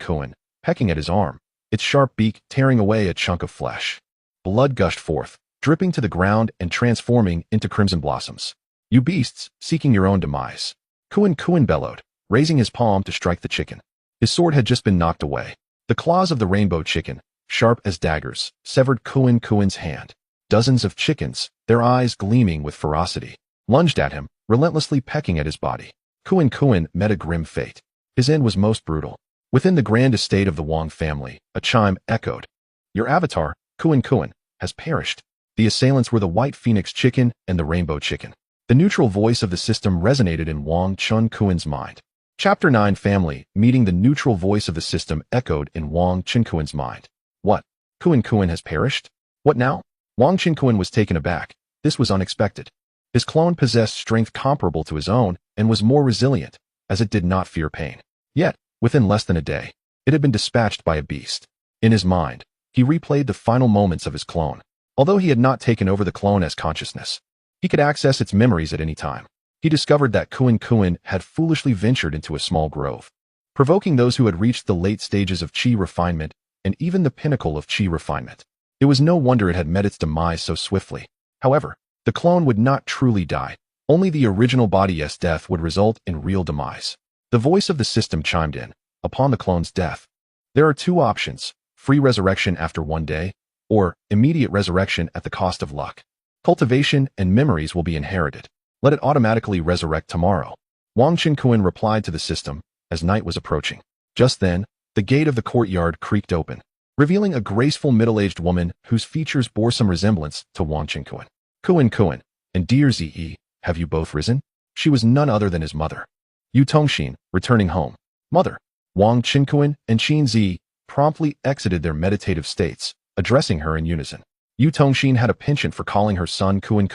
pecking at his arm, its sharp beak tearing away a chunk of flesh. Blood gushed forth, dripping to the ground and transforming into crimson blossoms. You beasts, seeking your own demise. Kuan bellowed, raising his palm to strike the chicken. His sword had just been knocked away. The claws of the rainbow chicken, sharp as daggers, severed Kuan's hand. Dozens of chickens, their eyes gleaming with ferocity, lunged at him, relentlessly pecking at his body. Kuan met a grim fate. His end was most brutal. Within the grand estate of the Wong family, a chime echoed. Your avatar, Kuan, has perished. The assailants were the white phoenix chicken and the rainbow chicken. The neutral voice of the system resonated in Wang Chunkuan's mind. Chapter 9 Family Meeting. The neutral voice of the system echoed in Wang Chunkuan's mind. What? Kuan has perished? What now? Wang Chunkuan was taken aback. This was unexpected. His clone possessed strength comparable to his own and was more resilient, as it did not fear pain. Yet, within less than a day, it had been dispatched by a beast. In his mind, he replayed the final moments of his clone. Although he had not taken over the clone as consciousness, he could access its memories at any time. He discovered that Kuan had foolishly ventured into a small grove, provoking those who had reached the late stages of chi refinement and even the pinnacle of chi refinement. It was no wonder it had met its demise so swiftly. However, the clone would not truly die. Only the original body's death would result in real demise. The voice of the system chimed in. Upon the clone's death, there are two options: free resurrection after 1 day, or immediate resurrection at the cost of luck. Cultivation and memories will be inherited. Let it automatically resurrect tomorrow. Wang Chunkuan replied to the system as night was approaching. Just then, the gate of the courtyard creaked open, revealing a graceful middle-aged woman whose features bore some resemblance to Wang Chunkuan. Kuan, and dear Zi, have you both risen? She was none other than his mother, Yu Tongxin, returning home. Mother, Wang Chunkuan and Qin Zi promptly exited their meditative states, addressing her in unison. Yu Tongxin had a penchant for calling her son Kuan.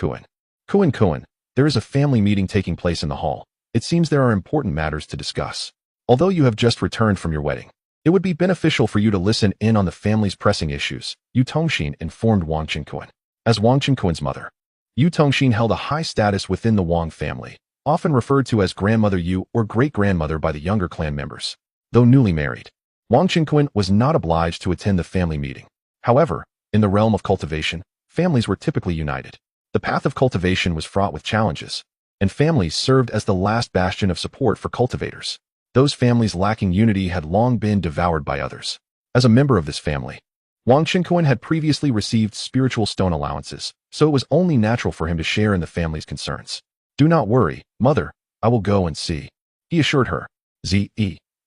Kuan, there is a family meeting taking place in the hall. It seems there are important matters to discuss. Although you have just returned from your wedding, it would be beneficial for you to listen in on the family's pressing issues, Yu Tongxin informed Wang Chunkuan. As Wang Chunkuan's mother, Yu Tongxin held a high status within the Wang family, often referred to as Grandmother Yu or Great-Grandmother by the younger clan members. Though newly married, Wang Chunkuan was not obliged to attend the family meeting. However, in the realm of cultivation, families were typically united. The path of cultivation was fraught with challenges, and families served as the last bastion of support for cultivators. Those families lacking unity had long been devoured by others. As a member of this family, Wang Chunkuan had previously received spiritual stone allowances, so it was only natural for him to share in the family's concerns. Do not worry, mother, I will go and see, he assured her. Zi,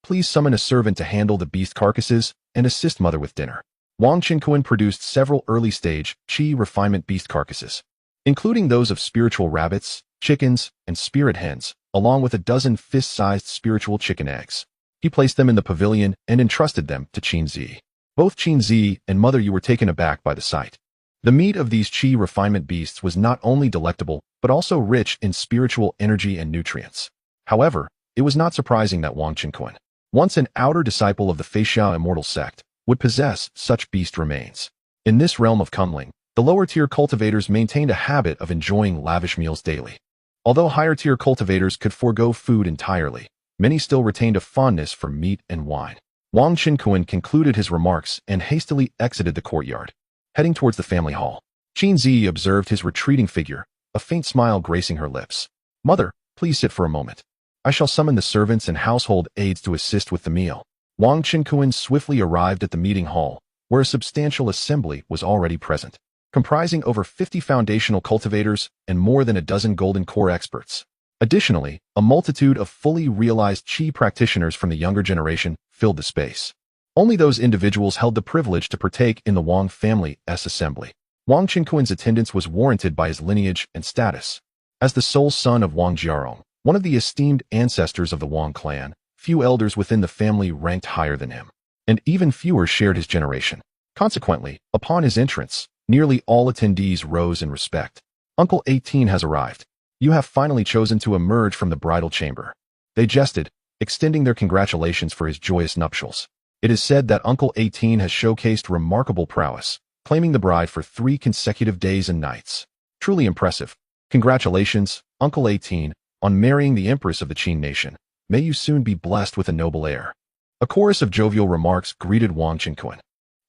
please summon a servant to handle the beast carcasses and assist mother with dinner. Wang Chunkuan produced several early-stage chi refinement beast carcasses, including those of spiritual rabbits, chickens, and spirit hens, along with a dozen fist-sized spiritual chicken eggs. He placed them in the pavilion and entrusted them to Qin Zi. Both Qin Zi and Mother Yu were taken aback by the sight. The meat of these chi refinement beasts was not only delectable, but also rich in spiritual energy and nutrients. However, it was not surprising that Wang Chunkuan, once an outer disciple of the Feixia immortal sect, would possess such beast remains. In this realm of Kunling, the lower-tier cultivators maintained a habit of enjoying lavish meals daily. Although higher-tier cultivators could forego food entirely, many still retained a fondness for meat and wine. Wang Chunkuan concluded his remarks and hastily exited the courtyard, heading towards the family hall. Qin Zi observed his retreating figure, a faint smile gracing her lips. Mother, please sit for a moment. I shall summon the servants and household aides to assist with the meal. Wang Chunkuan swiftly arrived at the meeting hall, where a substantial assembly was already present, comprising over 50 foundational cultivators and more than a dozen golden core experts. Additionally, a multitude of fully realized chi practitioners from the younger generation filled the space. Only those individuals held the privilege to partake in the Wang family's assembly. Wang Chunkuan's attendance was warranted by his lineage and status. As the sole son of Wang Jiarong, one of the esteemed ancestors of the Wang clan, few elders within the family ranked higher than him, and even fewer shared his generation. Consequently, upon his entrance, nearly all attendees rose in respect. Uncle 18 has arrived. You have finally chosen to emerge from the bridal chamber. They jested, extending their congratulations for his joyous nuptials. It is said that Uncle 18 has showcased remarkable prowess, claiming the bride for 3 consecutive days and nights. Truly impressive. Congratulations, Uncle 18, on marrying the empress of the Qin nation. May you soon be blessed with a noble heir. A chorus of jovial remarks greeted Wang Qinquan.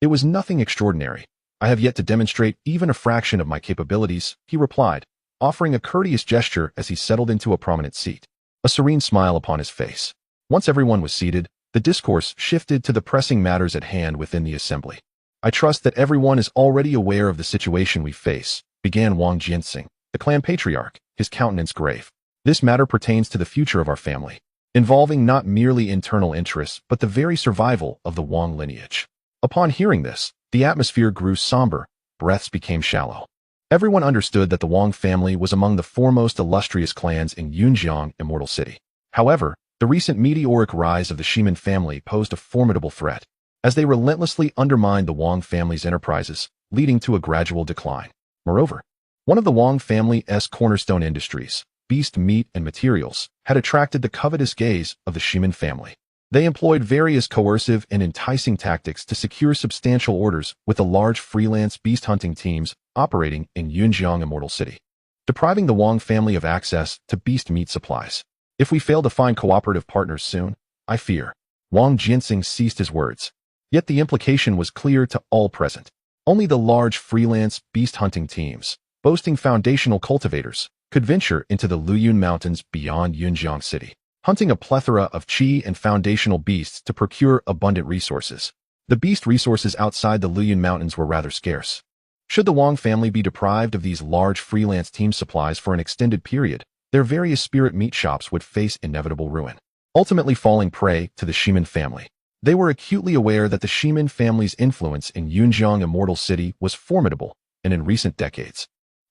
It was nothing extraordinary. I have yet to demonstrate even a fraction of my capabilities, he replied, offering a courteous gesture as he settled into a prominent seat, a serene smile upon his face. Once everyone was seated, the discourse shifted to the pressing matters at hand within the assembly. I trust that everyone is already aware of the situation we face, began Wang Jianxing, the clan patriarch, his countenance grave. This matter pertains to the future of our family, involving not merely internal interests but the very survival of the Wang lineage. Upon hearing this, the atmosphere grew somber, breaths became shallow. Everyone understood that the Wang family was among the foremost illustrious clans in Yunjiang Immortal City. However, the recent meteoric rise of the Shimin family posed a formidable threat, as they relentlessly undermined the Wang family's enterprises, leading to a gradual decline. Moreover, one of the Wang family's cornerstone industries, beast meat and materials, had attracted the covetous gaze of the Shimin family. They employed various coercive and enticing tactics to secure substantial orders with the large freelance beast hunting teams operating in Yunjiang Immortal City, depriving the Wang family of access to beast meat supplies. If we fail to find cooperative partners soon, I fear. Wang Jianxing ceased his words. Yet the implication was clear to all present. Only the large freelance beast hunting teams, boasting foundational cultivators, could venture into the Luyun Mountains beyond Yunjiang City, hunting a plethora of qi and foundational beasts to procure abundant resources. The beast resources outside the Luyun Mountains were rather scarce. Should the Wang family be deprived of these large freelance team supplies for an extended period, their various spirit meat shops would face inevitable ruin, ultimately falling prey to the Shimin family. They were acutely aware that the Shimin family's influence in Yunjiang Immortal City was formidable, and in recent decades,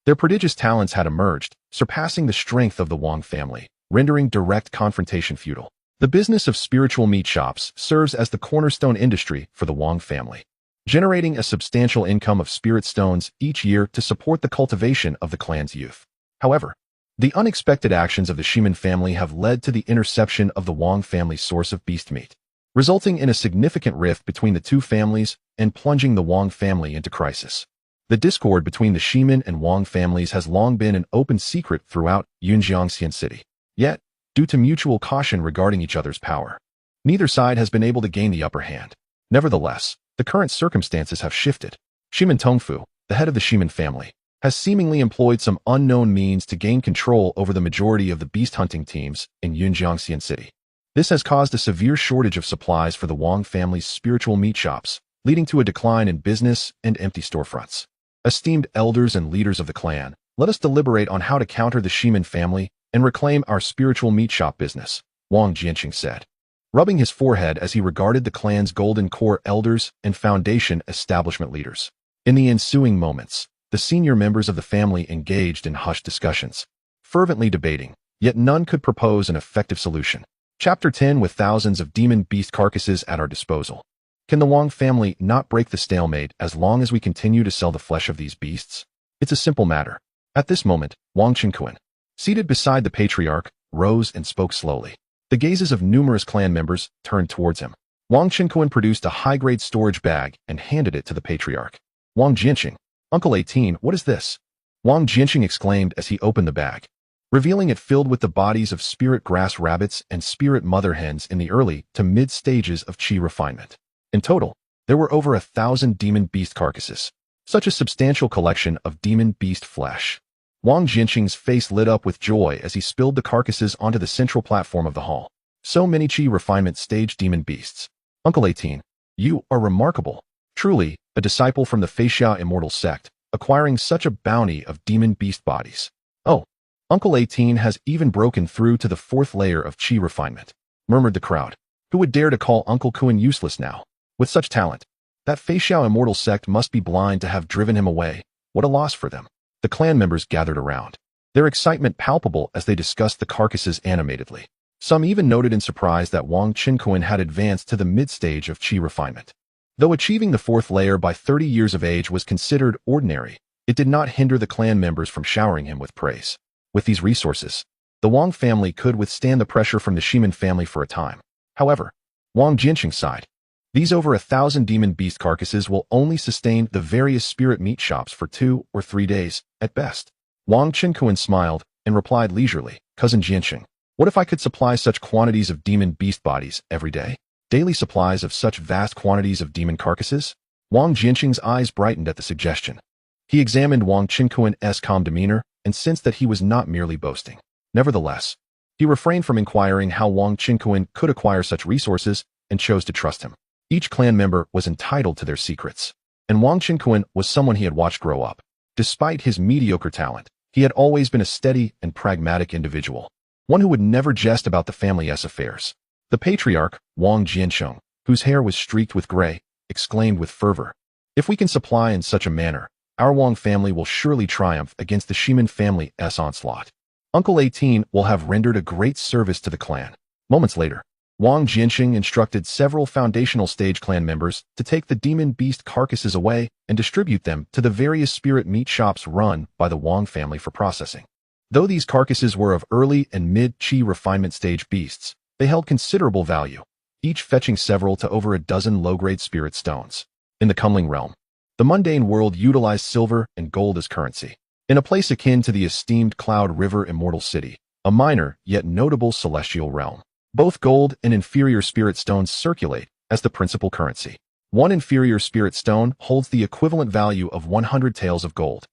their prodigious talents had emerged, surpassing the strength of the Wang family, rendering direct confrontation futile. The business of spiritual meat shops serves as the cornerstone industry for the Wang family, generating a substantial income of spirit stones each year to support the cultivation of the clan's youth. However, the unexpected actions of the Shimin family have led to the interception of the Wang family's source of beast meat, resulting in a significant rift between the two families and plunging the Wang family into crisis. The discord between the Shimin and Wang families has long been an open secret throughout Yunjiang City. Yet, due to mutual caution regarding each other's power, neither side has been able to gain the upper hand. Nevertheless, the current circumstances have shifted. Shimin Tongfu, the head of the Shimin family, has seemingly employed some unknown means to gain control over the majority of the beast hunting teams in Yunjiang City. This has caused a severe shortage of supplies for the Wang family's spiritual meat shops, leading to a decline in business and empty storefronts. Esteemed elders and leaders of the clan, let us deliberate on how to counter the Shimin family and reclaim our spiritual meat shop business, Wang Jianxing said, rubbing his forehead as he regarded the clan's golden core elders and foundation establishment leaders. In the ensuing moments, the senior members of the family engaged in hushed discussions, fervently debating, yet none could propose an effective solution. Chapter 10. With thousands of demon beast carcasses at our disposal, can the Wang family not break the stalemate as long as we continue to sell the flesh of these beasts? It's a simple matter. At this moment, Wang Qinquan, seated beside the patriarch, rose and spoke slowly. The gazes of numerous clan members turned towards him. Wang Qinquan produced a high-grade storage bag and handed it to the patriarch. Wang Jianxing, Uncle 18, what is this? Wang Jianxing exclaimed as he opened the bag, revealing it filled with the bodies of spirit grass rabbits and spirit mother hens in the early to mid stages of qi refinement. In total, there were over 1,000 demon beast carcasses. Such a substantial collection of demon beast flesh. Wang Jianxing's face lit up with joy as he spilled the carcasses onto the central platform of the hall. So many qi refinement stage demon beasts. Uncle 18, you are remarkable. Truly, a disciple from the Feixia immortal sect, acquiring such a bounty of demon beast bodies. Oh, Uncle 18 has even broken through to the 4th layer of qi refinement, murmured the crowd. Who would dare to call Uncle Kuan useless now? With such talent, that Feixia immortal sect must be blind to have driven him away. What a loss for them. The clan members gathered around, their excitement palpable as they discussed the carcasses animatedly. Some even noted in surprise that Wang Qinquan had advanced to the mid-stage of qi refinement. Though achieving the fourth layer by 30 years of age was considered ordinary, it did not hinder the clan members from showering him with praise. With these resources, the Wang family could withstand the pressure from the Shiman family for a time. However, Wang Jinqing sighed. These over 1,000 demon beast carcasses will only sustain the various spirit meat shops for 2 or 3 days, at best. Wang Qinkuan smiled and replied leisurely, Cousin Jinqing, what if I could supply such quantities of demon beast bodies every day? Daily supplies of such vast quantities of demon carcasses? Wang Jinqing's eyes brightened at the suggestion. He examined Wang Qinkuan's calm demeanor and sensed that he was not merely boasting. Nevertheless, he refrained from inquiring how Wang Qinkuan could acquire such resources and chose to trust him. Each clan member was entitled to their secrets, and Wang Qinkuan was someone he had watched grow up. Despite his mediocre talent, he had always been a steady and pragmatic individual, one who would never jest about the family's affairs. The patriarch, Wang Jiansheng, whose hair was streaked with gray, exclaimed with fervor, if we can supply in such a manner, our Wang family will surely triumph against the Shiman family's onslaught. Uncle 18 will have rendered a great service to the clan. Moments later, Wang Jinqing instructed several foundational stage clan members to take the demon beast carcasses away and distribute them to the various spirit meat shops run by the Wang family for processing. Though these carcasses were of early and mid-Qi refinement stage beasts, they held considerable value, each fetching several to over a dozen low-grade spirit stones. In the Kunling realm, the mundane world utilized silver and gold as currency. In a place akin to the esteemed Cloud River Immortal City, a minor yet notable celestial realm, both gold and inferior spirit stones circulate as the principal currency. One inferior spirit stone holds the equivalent value of 100 taels of gold.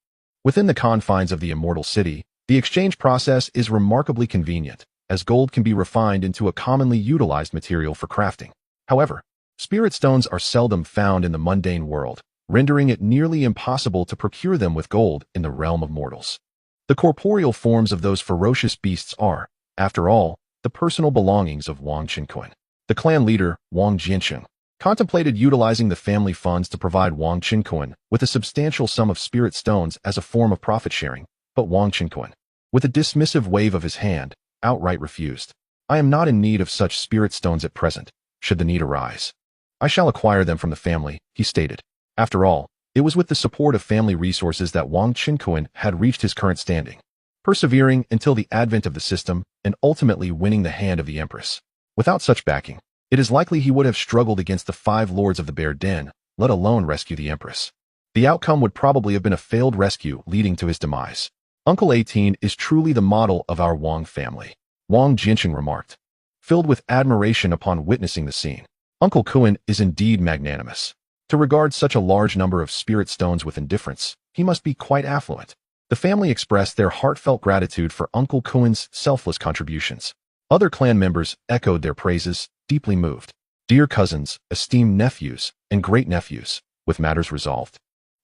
Within the confines of the Immortal City, the exchange process is remarkably convenient, as gold can be refined into a commonly utilized material for crafting. However, spirit stones are seldom found in the mundane world, rendering it nearly impossible to procure them with gold in the realm of mortals. The corporeal forms of those ferocious beasts are, after all, the personal belongings of Wang Qinkuan. The clan leader, Wang Jinqing, contemplated utilizing the family funds to provide Wang Qinkuan with a substantial sum of spirit stones as a form of profit sharing, but Wang Qinkuan, with a dismissive wave of his hand, outright refused. I am not in need of such spirit stones at present, should the need arise. I shall acquire them from the family, he stated. After all, it was with the support of family resources that Wang Qinkuan had reached his current standing, persevering until the advent of the system and ultimately winning the hand of the empress. Without such backing, it is likely he would have struggled against the 5 lords of the Bear Den, let alone rescue the empress. The outcome would probably have been a failed rescue leading to his demise. Uncle 18 is truly the model of our Wang family, Wang Jinqing remarked, filled with admiration upon witnessing the scene. Uncle Kuan is indeed magnanimous. To regard such a large number of spirit stones with indifference, he must be quite affluent. The family expressed their heartfelt gratitude for Uncle Kuan's selfless contributions. Other clan members echoed their praises, deeply moved. Dear cousins, esteemed nephews, and great-nephews, with matters resolved,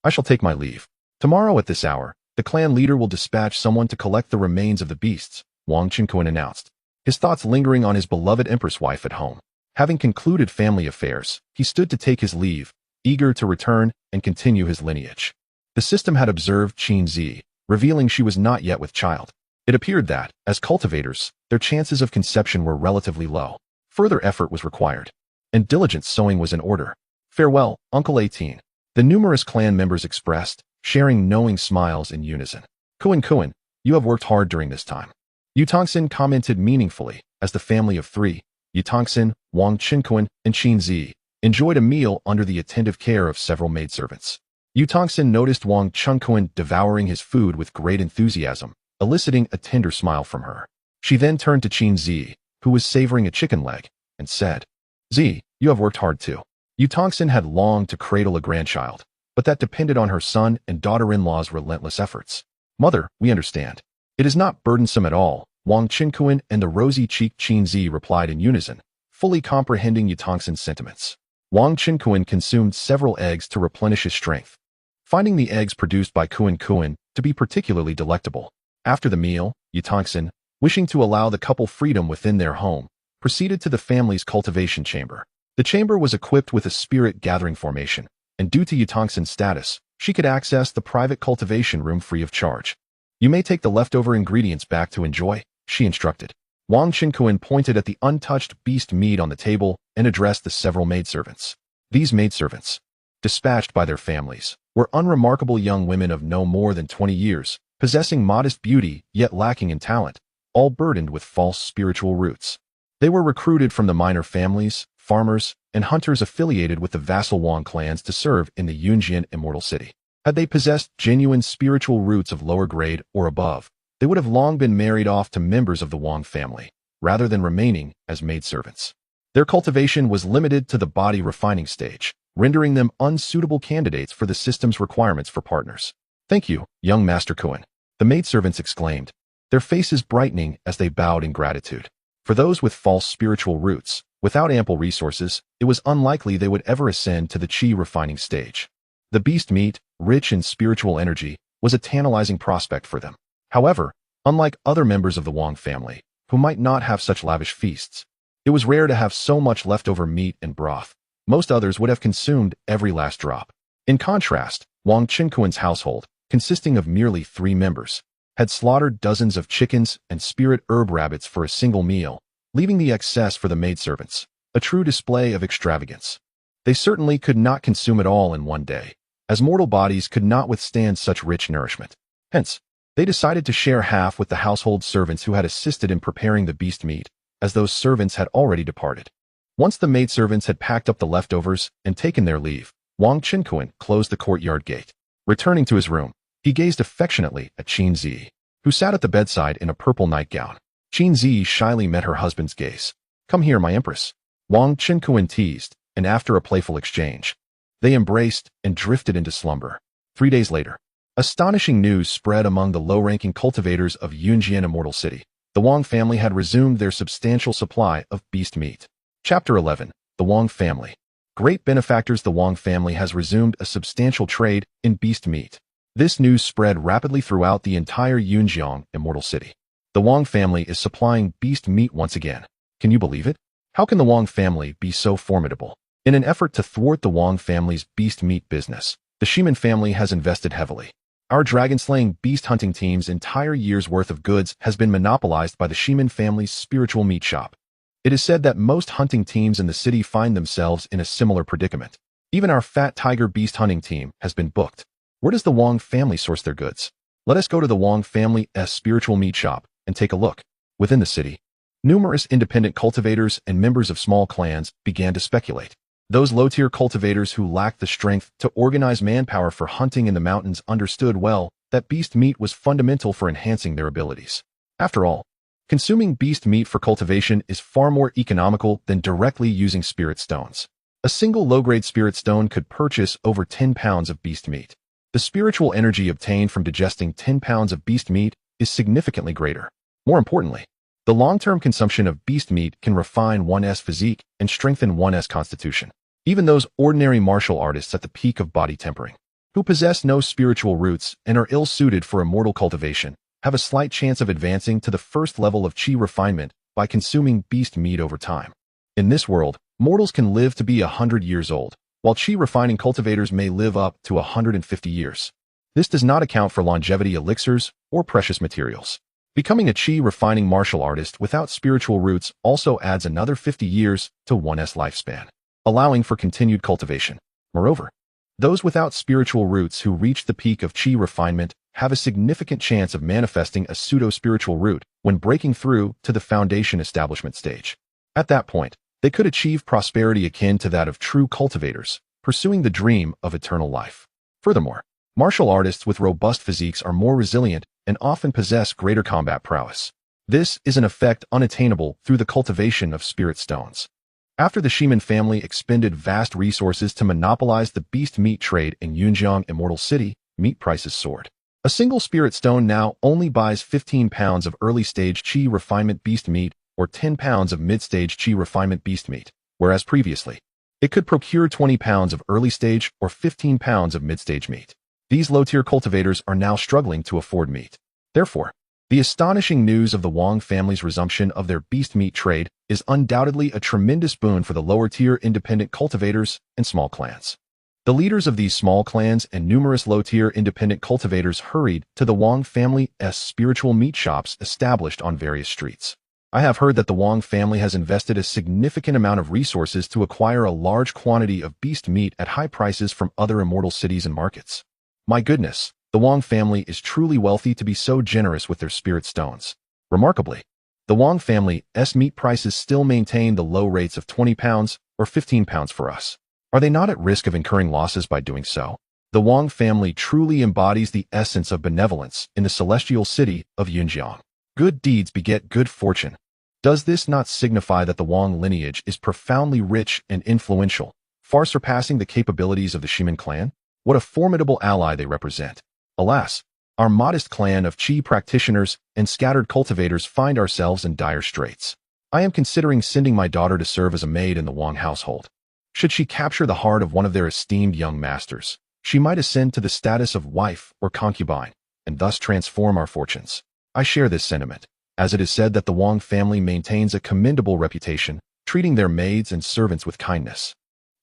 I shall take my leave. Tomorrow at this hour, the clan leader will dispatch someone to collect the remains of the beasts, Wang Qinkuan announced, his thoughts lingering on his beloved empress wife at home. Having concluded family affairs, he stood to take his leave, eager to return and continue his lineage. The system had observed Qin Zi, revealing she was not yet with child. It appeared that, as cultivators, their chances of conception were relatively low. Further effort was required, and diligent sowing was in order. Farewell, Uncle 18. The numerous clan members expressed, sharing knowing smiles in unison. Kuan, you have worked hard during this time. Yu Tongxin commented meaningfully, as the family of 3, Yu Tongxin, Wang Qinkuan, and Qin Zi, enjoyed a meal under the attentive care of several maidservants. Yu Tongxin noticed Wang Qinkuan devouring his food with great enthusiasm, eliciting a tender smile from her. She then turned to Qin Zi, who was savoring a chicken leg, and said, Zi, you have worked hard too. Yu Tongxin had longed to cradle a grandchild, but that depended on her son and daughter-in-law's relentless efforts. Mother, we understand. It is not burdensome at all, Wang Qinkuan and the rosy-cheeked Qin Zi replied in unison, fully comprehending Yu Tongxin's sentiments. Wang Qinkuan consumed several eggs to replenish his strength, finding the eggs produced by Kuan to be particularly delectable. After the meal, Yu Tongxin, wishing to allow the couple freedom within their home, proceeded to the family's cultivation chamber. The chamber was equipped with a spirit gathering formation, and due to Yu Tongxin's status, she could access the private cultivation room free of charge. You may take the leftover ingredients back to enjoy, she instructed. Wang Qinkuan pointed at the untouched beast meat on the table and addressed the several maidservants. These maidservants, dispatched by their families, were unremarkable young women of no more than 20 years, possessing modest beauty yet lacking in talent, all burdened with false spiritual roots. They were recruited from the minor families, farmers, and hunters affiliated with the vassal Wang clans to serve in the Yunjian Immortal City. Had they possessed genuine spiritual roots of lower grade or above, they would have long been married off to members of the Wang family, rather than remaining as maidservants. Their cultivation was limited to the body refining stage, rendering them unsuitable candidates for the system's requirements for partners. "Thank you, young Master Kuan," the maidservants exclaimed, their faces brightening as they bowed in gratitude. For those with false spiritual roots, without ample resources, it was unlikely they would ever ascend to the qi refining stage. The beast meat, rich in spiritual energy, was a tantalizing prospect for them. However, unlike other members of the Wang family, who might not have such lavish feasts, it was rare to have so much leftover meat and broth. Most others would have consumed every last drop. In contrast, Wang Qinkuan's household, consisting of merely 3 members, had slaughtered dozens of chickens and spirit herb rabbits for a single meal, leaving the excess for the maidservants, a true display of extravagance. They certainly could not consume it all in one day, as mortal bodies could not withstand such rich nourishment. Hence, they decided to share half with the household servants who had assisted in preparing the beast meat, as those servants had already departed. Once the maidservants had packed up the leftovers and taken their leave, Wang Qinkuan closed the courtyard gate. Returning to his room, he gazed affectionately at Qin Zi, who sat at the bedside in a purple nightgown. Qin Zi shyly met her husband's gaze. "Come here, my empress," Wang Qinkuan teased, and after a playful exchange, they embraced and drifted into slumber. 3 days later, astonishing news spread among the low-ranking cultivators of Yunjian Immortal City. The Wang family had resumed their substantial supply of beast meat. Chapter 11. The Wang Family. Great benefactors. The Wang family has resumed a substantial trade in beast meat. This news spread rapidly throughout the entire Yunjian Immortal City. The Wang family is supplying beast meat once again. Can you believe it? How can the Wang family be so formidable? In an effort to thwart the Wang family's beast meat business, the Shiman family has invested heavily. Our dragon-slaying beast hunting team's entire year's worth of goods has been monopolized by the Shiman family's spiritual meat shop. It is said that most hunting teams in the city find themselves in a similar predicament. Even our fat tiger beast hunting team has been booked. Where does the Wang family source their goods? Let us go to the Wang family's spiritual meat shop and take a look. Within the city, numerous independent cultivators and members of small clans began to speculate. Those low-tier cultivators who lacked the strength to organize manpower for hunting in the mountains understood well that beast meat was fundamental for enhancing their abilities. After all, consuming beast meat for cultivation is far more economical than directly using spirit stones. A single low-grade spirit stone could purchase over 10 pounds of beast meat. The spiritual energy obtained from digesting 10 pounds of beast meat is significantly greater. More importantly, the long-term consumption of beast meat can refine one's physique and strengthen one's constitution. Even those ordinary martial artists at the peak of body tempering, who possess no spiritual roots and are ill-suited for immortal cultivation, have a slight chance of advancing to the first level of qi refinement by consuming beast meat over time. In this world, mortals can live to be 100 years old, while qi refining cultivators may live up to 150 years. This does not account for longevity elixirs or precious materials. Becoming a qi refining martial artist without spiritual roots also adds another 50 years to one's lifespan, allowing for continued cultivation. Moreover, those without spiritual roots who reach the peak of qi refinement have a significant chance of manifesting a pseudo-spiritual root when breaking through to the foundation establishment stage. At that point, they could achieve prosperity akin to that of true cultivators, pursuing the dream of eternal life. Furthermore, martial artists with robust physiques are more resilient and often possess greater combat prowess. This is an effect unattainable through the cultivation of spirit stones. After the Shiman family expended vast resources to monopolize the beast meat trade in Yunjiang Immortal City, meat prices soared. A single spirit stone now only buys 15 pounds of early-stage qi refinement beast meat or 10 pounds of mid-stage qi refinement beast meat, whereas previously, it could procure 20 pounds of early-stage or 15 pounds of mid-stage meat. These low-tier cultivators are now struggling to afford meat. Therefore, the astonishing news of the Wang family's resumption of their beast meat trade is undoubtedly a tremendous boon for the lower-tier independent cultivators and small clans. The leaders of these small clans and numerous low-tier independent cultivators hurried to the Wang family's spiritual meat shops established on various streets. I have heard that the Wang family has invested a significant amount of resources to acquire a large quantity of beast meat at high prices from other immortal cities and markets. My goodness, the Wang family is truly wealthy to be so generous with their spirit stones. Remarkably, the Wang family's meat prices still maintain the low rates of £20 or £15 for us. Are they not at risk of incurring losses by doing so? The Wang family truly embodies the essence of benevolence in the celestial city of Yunjiang. Good deeds beget good fortune. Does this not signify that the Wang lineage is profoundly rich and influential, far surpassing the capabilities of the Shimin clan? What a formidable ally they represent. Alas, our modest clan of Qi practitioners and scattered cultivators find ourselves in dire straits. I am considering sending my daughter to serve as a maid in the Wang household. Should she capture the heart of one of their esteemed young masters, she might ascend to the status of wife or concubine, and thus transform our fortunes. I share this sentiment, as it is said that the Wang family maintains a commendable reputation, treating their maids and servants with kindness,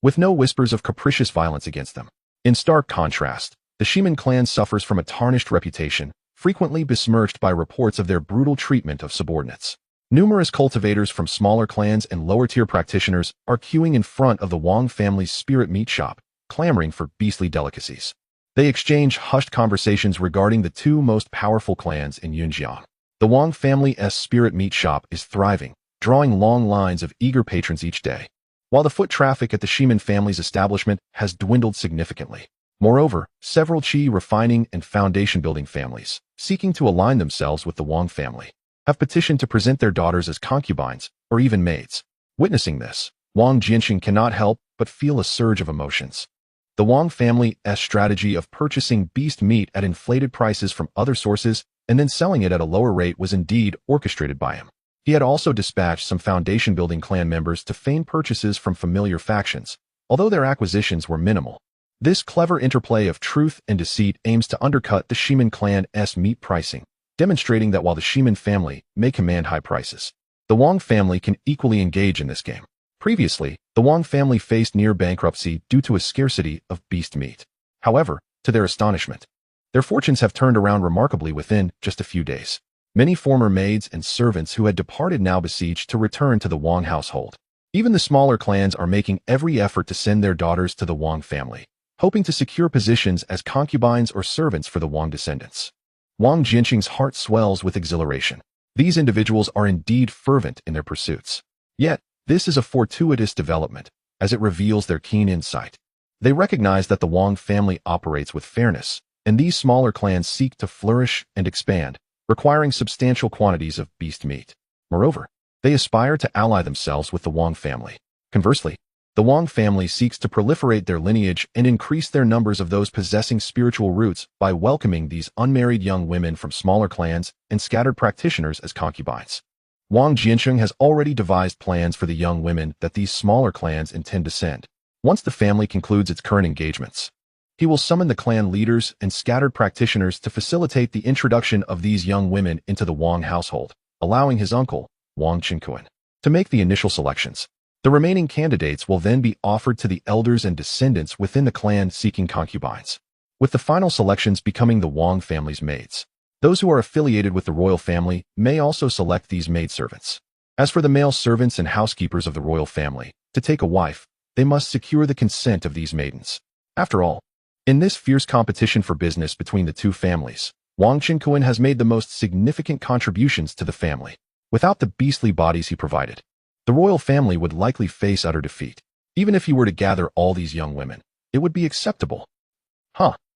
with no whispers of capricious violence against them. In stark contrast, the Shimin clan suffers from a tarnished reputation, frequently besmirched by reports of their brutal treatment of subordinates. Numerous cultivators from smaller clans and lower-tier practitioners are queuing in front of the Wang family's spirit meat shop, clamoring for beastly delicacies. They exchange hushed conversations regarding the two most powerful clans in Yunjiang. The Wang family's spirit meat shop is thriving, drawing long lines of eager patrons each day, while the foot traffic at the Shimin family's establishment has dwindled significantly. Moreover, several Qi refining and foundation-building families, seeking to align themselves with the Wang family, have petitioned to present their daughters as concubines or even maids. Witnessing this, Wang Jianqing cannot help but feel a surge of emotions. The Wang family's strategy of purchasing beast meat at inflated prices from other sources and then selling it at a lower rate was indeed orchestrated by him. He had also dispatched some foundation-building clan members to feign purchases from familiar factions, although their acquisitions were minimal. This clever interplay of truth and deceit aims to undercut the Shimin clan's meat pricing, demonstrating that while the Shimin family may command high prices, the Wang family can equally engage in this game. Previously, the Wang family faced near bankruptcy due to a scarcity of beast meat. However, to their astonishment, their fortunes have turned around remarkably within just a few days. Many former maids and servants who had departed now besieged to return to the Wang household. Even the smaller clans are making every effort to send their daughters to the Wang family, hoping to secure positions as concubines or servants for the Wang descendants. Wang Jianqing's heart swells with exhilaration. These individuals are indeed fervent in their pursuits. Yet, this is a fortuitous development, as it reveals their keen insight. They recognize that the Wang family operates with fairness, and these smaller clans seek to flourish and expand, requiring substantial quantities of beast meat. Moreover, they aspire to ally themselves with the Wang family. Conversely, the Wang family seeks to proliferate their lineage and increase their numbers of those possessing spiritual roots by welcoming these unmarried young women from smaller clans and scattered practitioners as concubines. Wang Jianqing has already devised plans for the young women that these smaller clans intend to send. Once the family concludes its current engagements, he will summon the clan leaders and scattered practitioners to facilitate the introduction of these young women into the Wang household, allowing his uncle, Wang Qingkuan, to make the initial selections. The remaining candidates will then be offered to the elders and descendants within the clan seeking concubines, with the final selections becoming the Wang family's maids. Those who are affiliated with the royal family may also select these maidservants. As for the male servants and housekeepers of the royal family, to take a wife, they must secure the consent of these maidens. After all, in this fierce competition for business between the two families, Wang Qingkuan has made the most significant contributions to the family. Without the beastly bodies he provided, the royal family would likely face utter defeat. Even if he were to gather all these young women, it would be acceptable.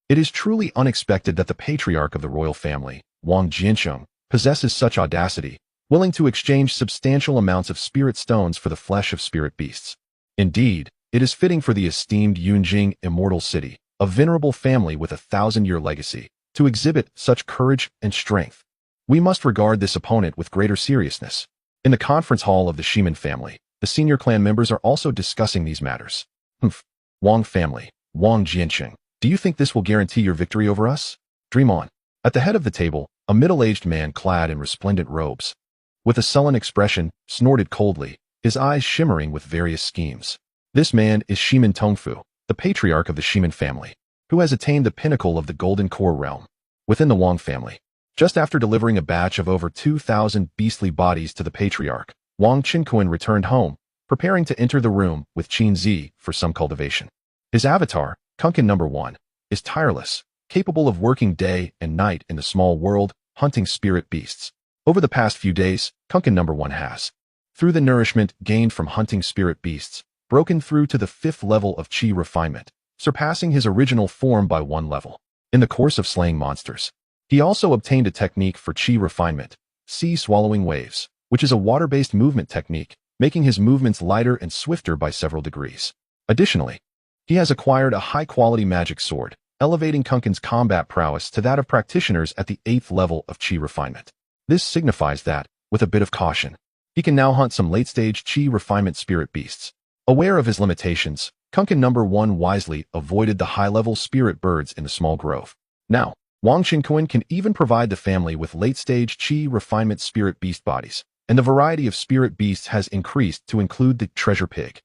It is truly unexpected that the patriarch of the royal family, Wang Jianqing, possesses such audacity, willing to exchange substantial amounts of spirit stones for the flesh of spirit beasts. Indeed, it is fitting for the esteemed Yunjing immortal city, a venerable family with a 1,000-year legacy, to exhibit such courage and strength. We must regard this opponent with greater seriousness. In the conference hall of the Shimin family, the senior clan members are also discussing these matters. Wang family, Wang Jianqing, do you think this will guarantee your victory over us? Dream on. At the head of the table, a middle-aged man clad in resplendent robes, with a sullen expression, snorted coldly, his eyes shimmering with various schemes. This man is Shimin Tongfu, the patriarch of the Shimin family, who has attained the pinnacle of the Golden Core realm. Within the Wang family, Just after delivering a batch of over 2,000 beastly bodies to the patriarch, Wang Qinquan returned home, preparing to enter the room with Qin Zi for some cultivation. His avatar, Kunkin No. 1, is tireless, capable of working day and night in the small world, hunting spirit beasts. Over the past few days, Kunkin No. 1 has, through the nourishment gained from hunting spirit beasts, broken through to the 5th level of Qi refinement, surpassing his original form by 1 level. In the course of slaying monsters, he also obtained a technique for Qi refinement, sea swallowing waves, which is a water-based movement technique, making his movements lighter and swifter by several degrees. Additionally, he has acquired a high-quality magic sword, elevating Kunkin's combat prowess to that of practitioners at the 8th level of Qi refinement. This signifies that, with a bit of caution, he can now hunt some late-stage Qi refinement spirit beasts. Aware of his limitations, Kunkin No. 1 wisely avoided the high-level spirit birds in the small grove. Now, Wang Qinquan can even provide the family with late-stage Qi refinement spirit beast bodies, and the variety of spirit beasts has increased to include the treasure pig,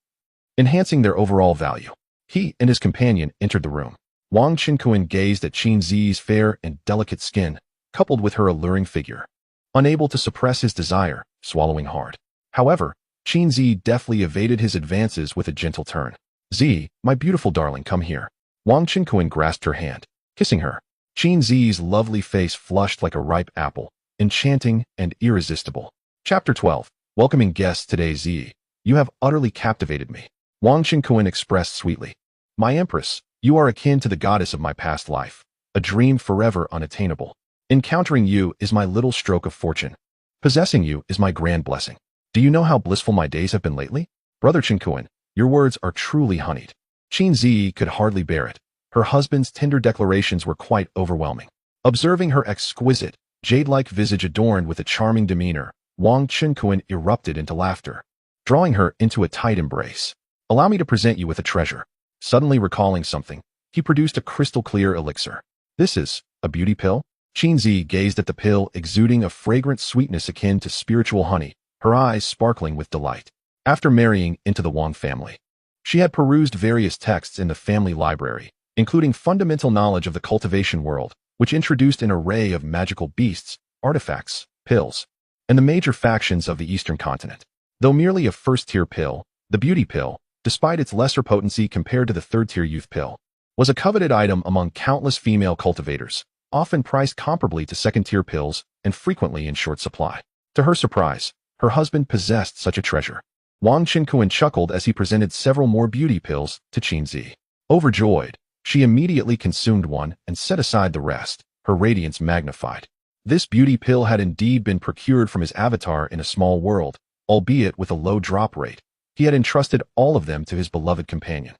enhancing their overall value. He and his companion entered the room. Wang Qinquan gazed at Qin Zi's fair and delicate skin, coupled with her alluring figure, unable to suppress his desire, swallowing hard. However, Qin Zi deftly evaded his advances with a gentle turn. "Zi, my beautiful darling, come here." Wang Qinquan grasped her hand, kissing her. Qin Zi's lovely face flushed like a ripe apple, enchanting and irresistible. Chapter 12. Welcoming guests today, Zi. You have utterly captivated me. Wang Qinquan expressed sweetly. My empress, you are akin to the goddess of my past life, a dream forever unattainable. Encountering you is my little stroke of fortune. Possessing you is my grand blessing. Do you know how blissful my days have been lately? Brother Qinquan, your words are truly honeyed. Qin Zi could hardly bear it. Her husband's tender declarations were quite overwhelming. Observing her exquisite, jade-like visage adorned with a charming demeanor, Wang Qinquan erupted into laughter, drawing her into a tight embrace. Allow me to present you with a treasure. Suddenly recalling something, he produced a crystal-clear elixir. This is a beauty pill? Qin Zi gazed at the pill, exuding a fragrant sweetness akin to spiritual honey, her eyes sparkling with delight. After marrying into the Wang family, she had perused various texts in the family library, including fundamental knowledge of the cultivation world, which introduced an array of magical beasts, artifacts, pills, and the major factions of the Eastern continent. Though merely a first-tier pill, the beauty pill, despite its lesser potency compared to the third-tier youth pill, was a coveted item among countless female cultivators, often priced comparably to second-tier pills and frequently in short supply. To her surprise, her husband possessed such a treasure. Wang Qinquan chuckled as he presented several more beauty pills to Qin Zi. Overjoyed, she immediately consumed one and set aside the rest, her radiance magnified. This beauty pill had indeed been procured from his avatar in a small world, albeit with a low drop rate. He had entrusted all of them to his beloved companion.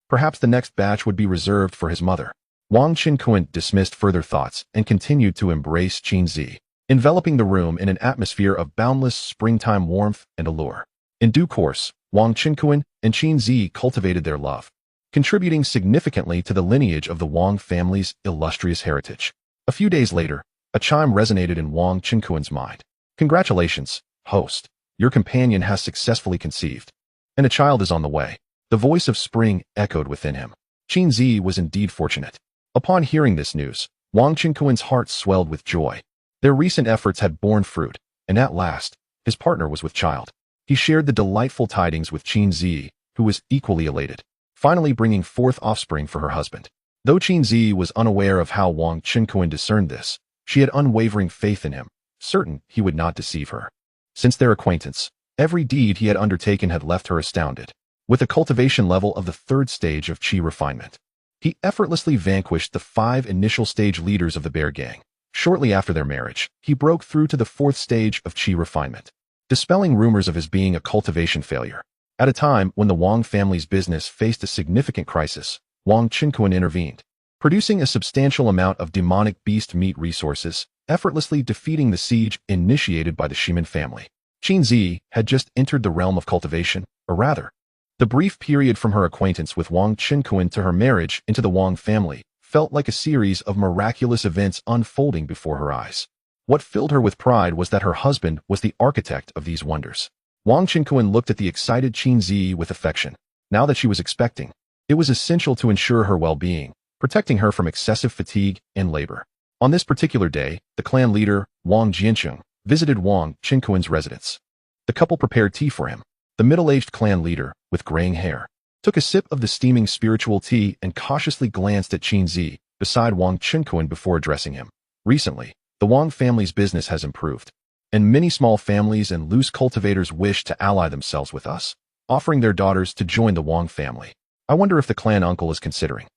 Perhaps the next batch would be reserved for his mother. Wang Qinquan dismissed further thoughts and continued to embrace Qin Zi, enveloping the room in an atmosphere of boundless springtime warmth and allure. In due course, Wang Qinquan and Qin Zi cultivated their love, contributing significantly to the lineage of the Wang family's illustrious heritage. A few days later, a chime resonated in Wang Qinquan's mind. Congratulations, host. Your companion has successfully conceived, and a child is on the way. The voice of spring echoed within him. Qin Zi was indeed fortunate. Upon hearing this news, Wang Qinquan's heart swelled with joy. Their recent efforts had borne fruit, and at last, his partner was with child. He shared the delightful tidings with Qin Zi, who was equally elated, finally bringing forth offspring for her husband. Though Qin Zi was unaware of how Wang Qinquan discerned this, she had unwavering faith in him, certain he would not deceive her. Since their acquaintance, every deed he had undertaken had left her astounded. With a cultivation level of the 3rd stage of Qi refinement, he effortlessly vanquished the 5 initial stage leaders of the Bear Gang. Shortly after their marriage, he broke through to the 4th stage of Qi refinement, dispelling rumors of his being a cultivation failure. At a time when the Wang family's business faced a significant crisis, Wang Qinquan intervened, producing a substantial amount of demonic beast meat resources, effortlessly defeating the siege initiated by the Shiman family. Qin Zi had just entered the realm of cultivation, or rather, the brief period from her acquaintance with Wang Qinquan to her marriage into the Wang family felt like a series of miraculous events unfolding before her eyes. What filled her with pride was that her husband was the architect of these wonders. Wang Qinquan looked at the excited Qin Zi with affection. Now that she was expecting, it was essential to ensure her well-being, protecting her from excessive fatigue and labor. On this particular day, the clan leader, Wang Jiancheng, visited Wang Qinquan's residence. The couple prepared tea for him. The middle-aged clan leader, with graying hair, took a sip of the steaming spiritual tea and cautiously glanced at Qin Zi beside Wang Qinquan before addressing him. Recently, the Wang family's business has improved, and many small families and loose cultivators wish to ally themselves with us, offering their daughters to join the Wang family. I wonder if the clan uncle is considering.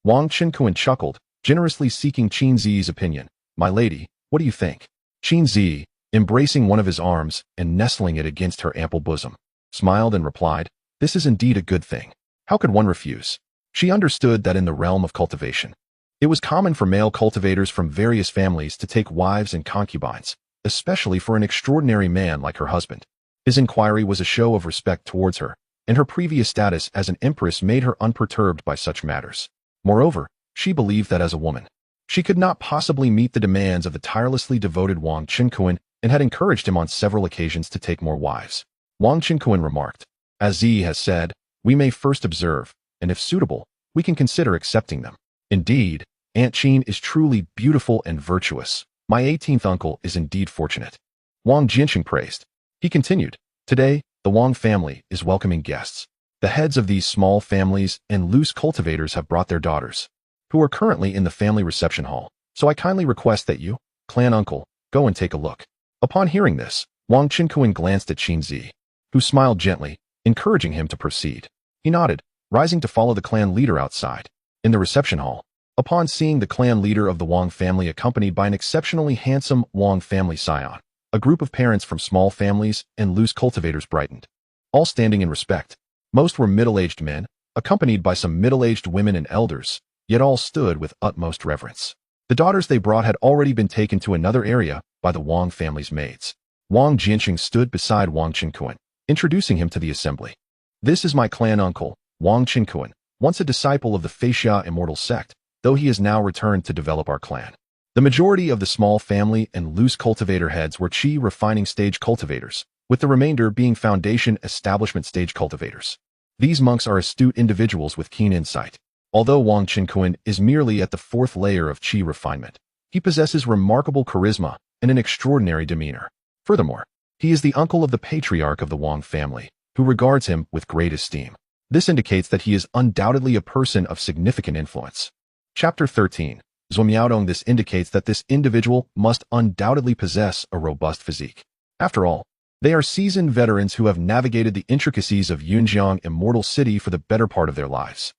Wang Qinquan chuckled, generously seeking Qin Zi's opinion. My lady, what do you think? Qin Zi, embracing one of his arms and nestling it against her ample bosom, smiled and replied, this is indeed a good thing. How could one refuse? She understood that in the realm of cultivation, it was common for male cultivators from various families to take wives and concubines, especially for an extraordinary man like her husband. His inquiry was a show of respect towards her, and her previous status as an empress made her unperturbed by such matters. Moreover, she believed that as a woman, she could not possibly meet the demands of the tirelessly devoted Wang Qinquan and had encouraged him on several occasions to take more wives. Wang Qinquan remarked, as Zi has said, we may first observe, and if suitable, we can consider accepting them. Indeed, Aunt Qin is truly beautiful and virtuous. My 18th uncle is indeed fortunate. Wang Jianqing praised. He continued, today, the Wang family is welcoming guests. The heads of these small families and loose cultivators have brought their daughters, who are currently in the family reception hall, so I kindly request that you, clan uncle, go and take a look. Upon hearing this, Wang Qinquan glanced at Qin Zi, who smiled gently, encouraging him to proceed. He nodded, rising to follow the clan leader outside. In the reception hall, upon seeing the clan leader of the Wang family accompanied by an exceptionally handsome Wang family scion, a group of parents from small families and loose cultivators brightened, all standing in respect. Most were middle-aged men, accompanied by some middle-aged women and elders, yet all stood with utmost reverence. The daughters they brought had already been taken to another area by the Wang family's maids. Wang Jianqing stood beside Wang Qinquan, introducing him to the assembly. This is my clan uncle, Wang Qinquan, once a disciple of the Feixia immortal sect, though he has now returned to develop our clan. The majority of the small family and loose cultivator heads were Qi refining stage cultivators, with the remainder being foundation establishment stage cultivators. These monks are astute individuals with keen insight. Although Wang Qinquan is merely at the 4th layer of Qi refinement, he possesses remarkable charisma and an extraordinary demeanor. Furthermore, he is the uncle of the patriarch of the Wang family, who regards him with great esteem. This indicates that he is undoubtedly a person of significant influence. Chapter 13. Zuomiaodong. This indicates that this individual must undoubtedly possess a robust physique. After all, they are seasoned veterans who have navigated the intricacies of Yunjiang Immortal City for the better part of their lives.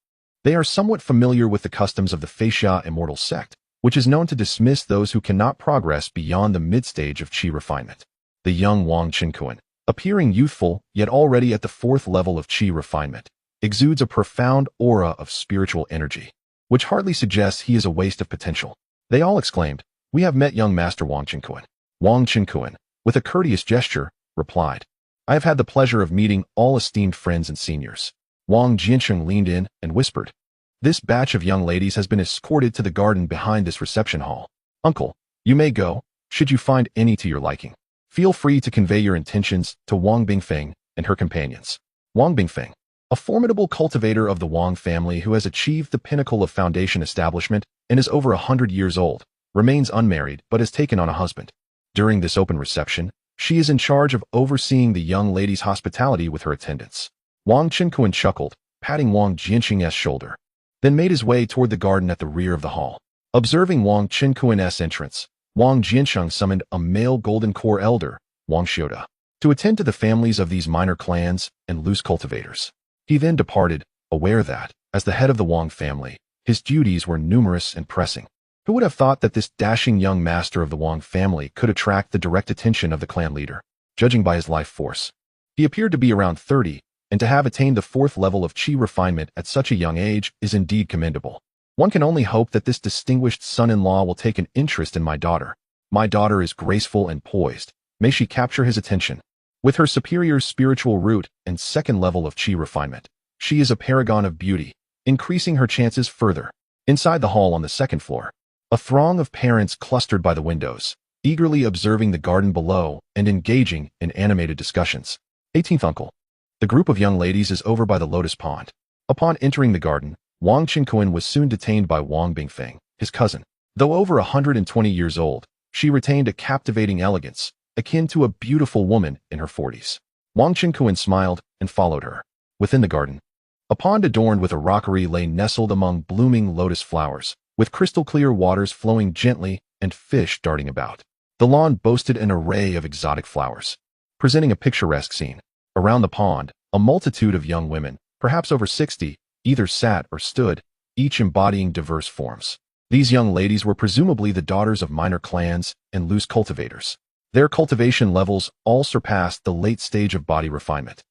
They are somewhat familiar with the customs of the Feixia immortal sect, which is known to dismiss those who cannot progress beyond the mid-stage of Qi refinement. The young Wang Qinquan, appearing youthful yet already at the 4th level of Qi refinement, exudes a profound aura of spiritual energy, which hardly suggests he is a waste of potential. They all exclaimed, we have met young Master Wang Qinquan. Wang Qinquan, with a courteous gesture, replied, I have had the pleasure of meeting all esteemed friends and seniors. Wang Jiancheng leaned in and whispered, this batch of young ladies has been escorted to the garden behind this reception hall. Uncle, you may go, should you find any to your liking. Feel free to convey your intentions to Wang Bingfeng and her companions. Wang Bingfeng, a formidable cultivator of the Wang family who has achieved the pinnacle of foundation establishment and is over 100 years old, remains unmarried but has taken on a husband. During this open reception, she is in charge of overseeing the young lady's hospitality with her attendants. Wang Qinquan chuckled, patting Wang Jianqing's shoulder, then made his way toward the garden at the rear of the hall. Observing Wang Qinquan's entrance, Wang Jiancheng summoned a male golden core elder, Wang Xiuda, to attend to the families of these minor clans and loose cultivators. He then departed, aware that, as the head of the Wang family, his duties were numerous and pressing. Who would have thought that this dashing young master of the Wang family could attract the direct attention of the clan leader? Judging by his life force, he appeared to be around 30, and to have attained the 4th level of Qi refinement at such a young age is indeed commendable. One can only hope that this distinguished son-in-law will take an interest in my daughter. My daughter is graceful and poised. May she capture his attention. With her superior spiritual root and 2nd level of Qi refinement, she is a paragon of beauty, increasing her chances further. Inside the hall on the 2nd floor, a throng of parents clustered by the windows, eagerly observing the garden below and engaging in animated discussions. 18th uncle. The group of young ladies is over by the lotus pond. Upon entering the garden, Wang Qinquan was soon detained by Wang Bingfeng, his cousin. Though over 120 years old, she retained a captivating elegance, akin to a beautiful woman in her 40s. Wang Qinkuan smiled and followed her. Within the garden, a pond adorned with a rockery lay nestled among blooming lotus flowers, with crystal-clear waters flowing gently and fish darting about. The lawn boasted an array of exotic flowers, presenting a picturesque scene. Around the pond, a multitude of young women, perhaps over 60, either sat or stood, each embodying diverse forms. These young ladies were presumably the daughters of minor clans and loose cultivators. Their cultivation levels all surpassed the late stage of body refinement,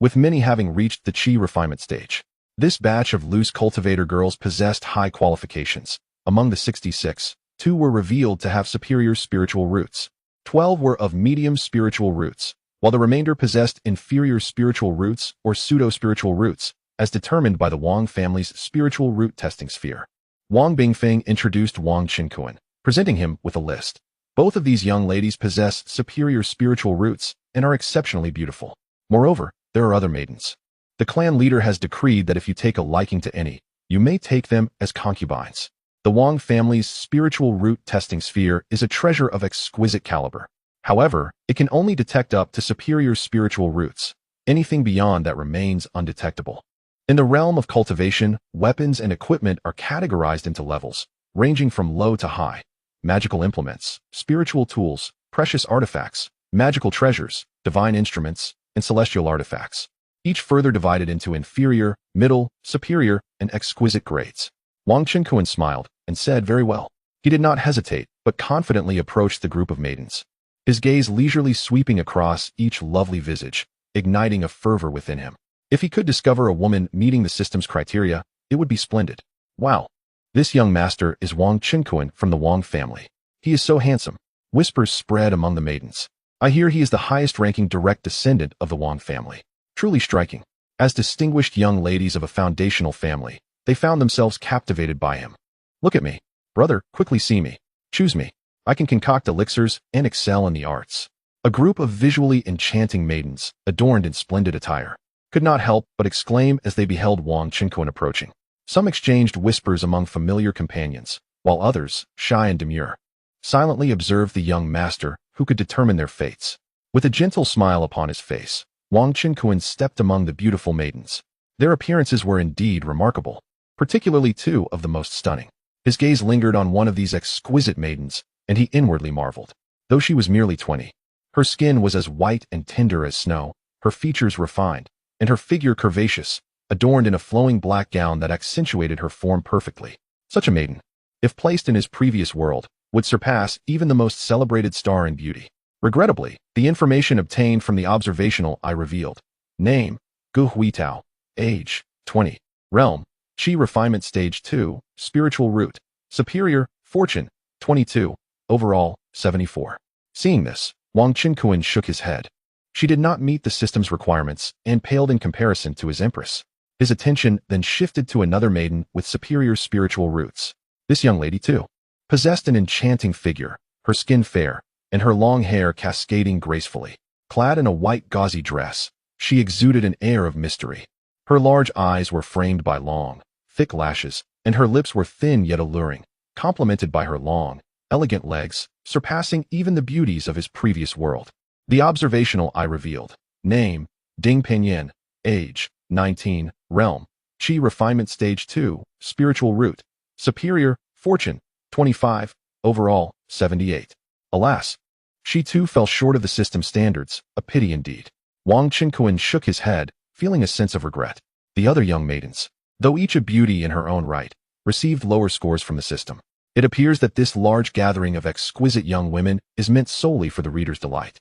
with many having reached the chi refinement stage. This batch of loose cultivator girls possessed high qualifications. Among the 66, 2 were revealed to have superior spiritual roots. 12 were of medium spiritual roots, while the remainder possessed inferior spiritual roots or pseudo-spiritual roots, as determined by the Wang family's spiritual root testing sphere. Wang Bingfeng introduced Wang Qinkuan, presenting him with a list. Both of these young ladies possess superior spiritual roots and are exceptionally beautiful. Moreover, there are other maidens. The clan leader has decreed that if you take a liking to any, you may take them as concubines. The Wang family's spiritual root testing sphere is a treasure of exquisite caliber. However, it can only detect up to superior spiritual roots. Anything beyond that remains undetectable. In the realm of cultivation, weapons and equipment are categorized into levels, ranging from low to high. Magical implements, spiritual tools, precious artifacts, magical treasures, divine instruments, and celestial artifacts, each further divided into inferior, middle, superior, and exquisite grades. Wang Qinkuan smiled and said very well. He did not hesitate, but confidently approached the group of maidens, his gaze leisurely sweeping across each lovely visage, igniting a fervor within him. If he could discover a woman meeting the system's criteria, it would be splendid. Wow! This young master is Wang Qinkuan from the Wang family. He is so handsome. Whispers spread among the maidens. I hear he is the highest-ranking direct descendant of the Wang family. Truly striking. As distinguished young ladies of a foundational family, they found themselves captivated by him. Look at me. Brother, quickly see me. Choose me. I can concoct elixirs and excel in the arts. A group of visually enchanting maidens, adorned in splendid attire, could not help but exclaim as they beheld Wang Qinkuan approaching. Some exchanged whispers among familiar companions, while others, shy and demure, silently observed the young master who could determine their fates. With a gentle smile upon his face, Wang Qinkuan stepped among the beautiful maidens. Their appearances were indeed remarkable, particularly 2 of the most stunning. His gaze lingered on one of these exquisite maidens, and he inwardly marveled. Though she was merely 20, her skin was as white and tender as snow, her features refined, and her figure curvaceous, adorned in a flowing black gown that accentuated her form perfectly. Such a maiden, if placed in his previous world, would surpass even the most celebrated star in beauty. Regrettably, the information obtained from the observational eye revealed. Name, Gu Huitao. Age, 20. Realm, Chi Refinement Stage 2, Spiritual Root. Superior, Fortune, 22. Overall, 74. Seeing this, Wang Qinkuan shook his head. She did not meet the system's requirements and paled in comparison to his empress. His attention then shifted to another maiden with superior spiritual roots. This young lady, too, possessed an enchanting figure, her skin fair, and her long hair cascading gracefully. Clad in a white gauzy dress, she exuded an air of mystery. Her large eyes were framed by long, thick lashes, and her lips were thin yet alluring, complemented by her long, elegant legs, surpassing even the beauties of his previous world. The observational eye revealed. Name, Ding Pinyin. Age, 19. Realm, Chi Refinement Stage 2, Spiritual Root. Superior, Fortune, 25. Overall, 78. Alas, she too fell short of the system standards, a pity indeed. Wang Qinkuan shook his head, feeling a sense of regret. The other young maidens, though each a beauty in her own right, received lower scores from the system. It appears that this large gathering of exquisite young women is meant solely for the reader's delight.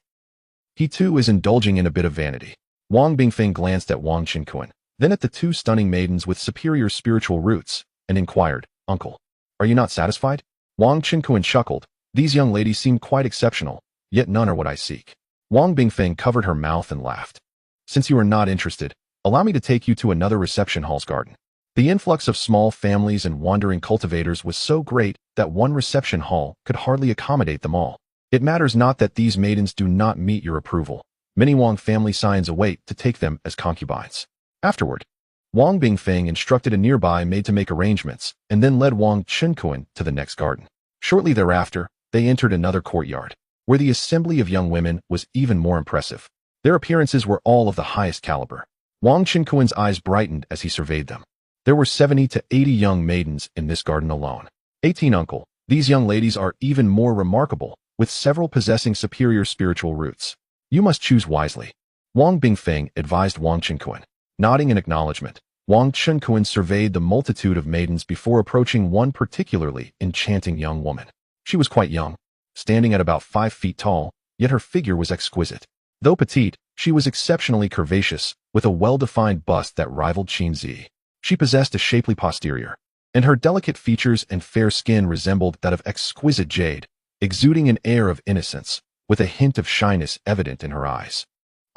He too is indulging in a bit of vanity. Wang Bingfeng glanced at Wang Qinkuan, then at the 2 stunning maidens with superior spiritual roots, and inquired, Uncle, are you not satisfied? Wang Qinkuan chuckled. These young ladies seem quite exceptional, yet none are what I seek. Wang Bingfeng covered her mouth and laughed. Since you are not interested, allow me to take you to another reception hall's garden. The influx of small families and wandering cultivators was so great that one reception hall could hardly accommodate them all. It matters not that these maidens do not meet your approval. Many Wang family scions await to take them as concubines. Afterward, Wang Bingfeng instructed a nearby maid to make arrangements, and then led Wang Qinkuan to the next garden. Shortly thereafter, they entered another courtyard, where the assembly of young women was even more impressive. Their appearances were all of the highest caliber. Wang Qinquan's eyes brightened as he surveyed them. There were 70 to 80 young maidens in this garden alone. 18 uncle. These young ladies are even more remarkable, with several possessing superior spiritual roots. You must choose wisely. Wang Bingfeng advised Wang Qinquan. Nodding in acknowledgement, Wang Qinquan surveyed the multitude of maidens before approaching one particularly enchanting young woman. She was quite young, standing at about 5 feet tall, yet her figure was exquisite. Though petite, she was exceptionally curvaceous, with a well-defined bust that rivaled Qinzi. She possessed a shapely posterior, and her delicate features and fair skin resembled that of exquisite jade, exuding an air of innocence, with a hint of shyness evident in her eyes.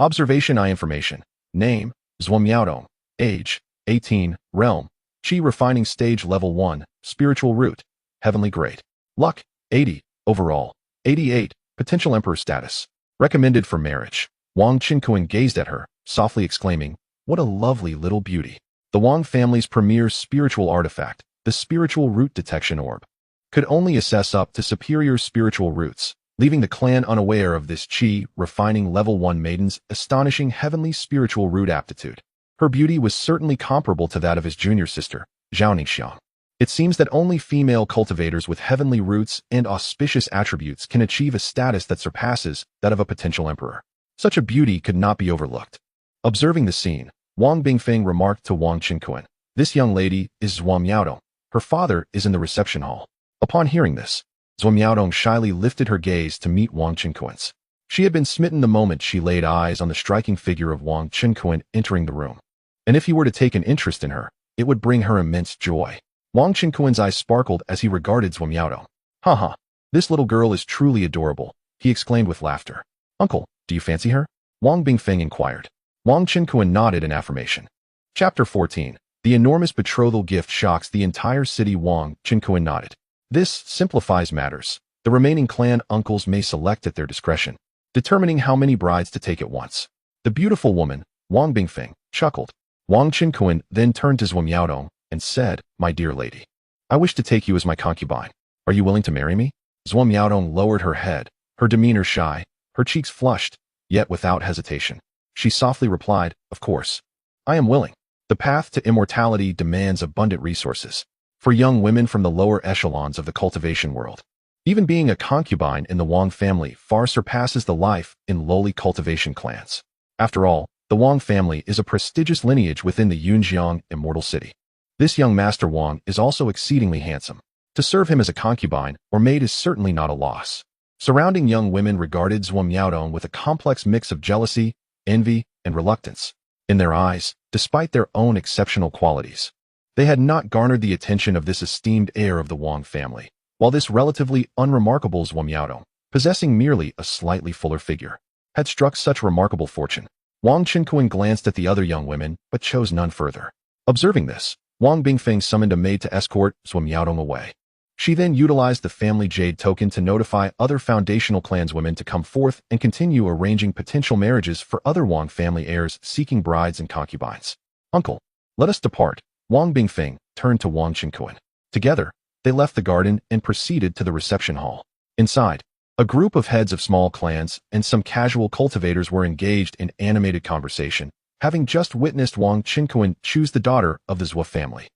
Observation eye information. Name, Zhuamiaodong. Age, 18. Realm, Qi refining stage level 1, spiritual root, heavenly grade. Luck, 80. Overall, 88. Potential emperor status. Recommended for marriage. Wang Qinquan gazed at her, softly exclaiming, "What a lovely little beauty." The Wang family's premier spiritual artifact, the spiritual root detection orb, could only assess up to superior spiritual roots, leaving the clan unaware of this Qi refining level 1 maiden's astonishing heavenly spiritual root aptitude. Her beauty was certainly comparable to that of his junior sister, Zhao Ningxiang. It seems that only female cultivators with heavenly roots and auspicious attributes can achieve a status that surpasses that of a potential emperor. Such a beauty could not be overlooked. Observing the scene, Wang Bingfeng remarked to Wang Qinquan, "This young lady is Zhuamiaodong. Her father is in the reception hall." Upon hearing this, Zhuamiaodong shyly lifted her gaze to meet Wang Qinquan's. She had been smitten the moment she laid eyes on the striking figure of Wang Qinquan entering the room. And if he were to take an interest in her, it would bring her immense joy. Wang Qinquan's eyes sparkled as he regarded Zhuamiaodong. "Haha, this little girl is truly adorable," he exclaimed with laughter. "Uncle, do you fancy her?" Wang Bingfeng inquired. Wang Qinquan nodded in affirmation. Chapter 14. The enormous betrothal gift shocks the entire city. Wang Qinquan nodded. This simplifies matters. The remaining clan uncles may select at their discretion, determining how many brides to take at once. The beautiful woman, Wang Bingfeng, chuckled. Wang Qinquan then turned to Zhuamiaodong and said, "My dear lady, I wish to take you as my concubine. Are you willing to marry me?" Zhuamiaodong lowered her head, her demeanor shy, her cheeks flushed, yet without hesitation. She softly replied, "Of course. I am willing." The path to immortality demands abundant resources for young women from the lower echelons of the cultivation world. Even being a concubine in the Wang family far surpasses the life in lowly cultivation clans. After all, the Wang family is a prestigious lineage within the Yunjiang immortal city. This young Master Wang is also exceedingly handsome. To serve him as a concubine or maid is certainly not a loss. Surrounding young women regarded Zhuamiaodong with a complex mix of jealousy, envy, and reluctance. In their eyes, despite their own exceptional qualities, they had not garnered the attention of this esteemed heir of the Wang family, while this relatively unremarkable Zhuamiaodong, possessing merely a slightly fuller figure, had struck such remarkable fortune. Wang Qinquan glanced at the other young women, but chose none further. Observing this, Wang Bingfeng summoned a maid to escort Zhuamiaodong away. She then utilized the family jade token to notify other foundational clanswomen to come forth and continue arranging potential marriages for other Wang family heirs seeking brides and concubines. "Uncle, let us depart." Wang Bingfeng turned to Wang Qinquan. Together, they left the garden and proceeded to the reception hall. Inside, a group of heads of small clans and some casual cultivators were engaged in animated conversation, having just witnessed Wang Qinquan choose the daughter of the Zhua family.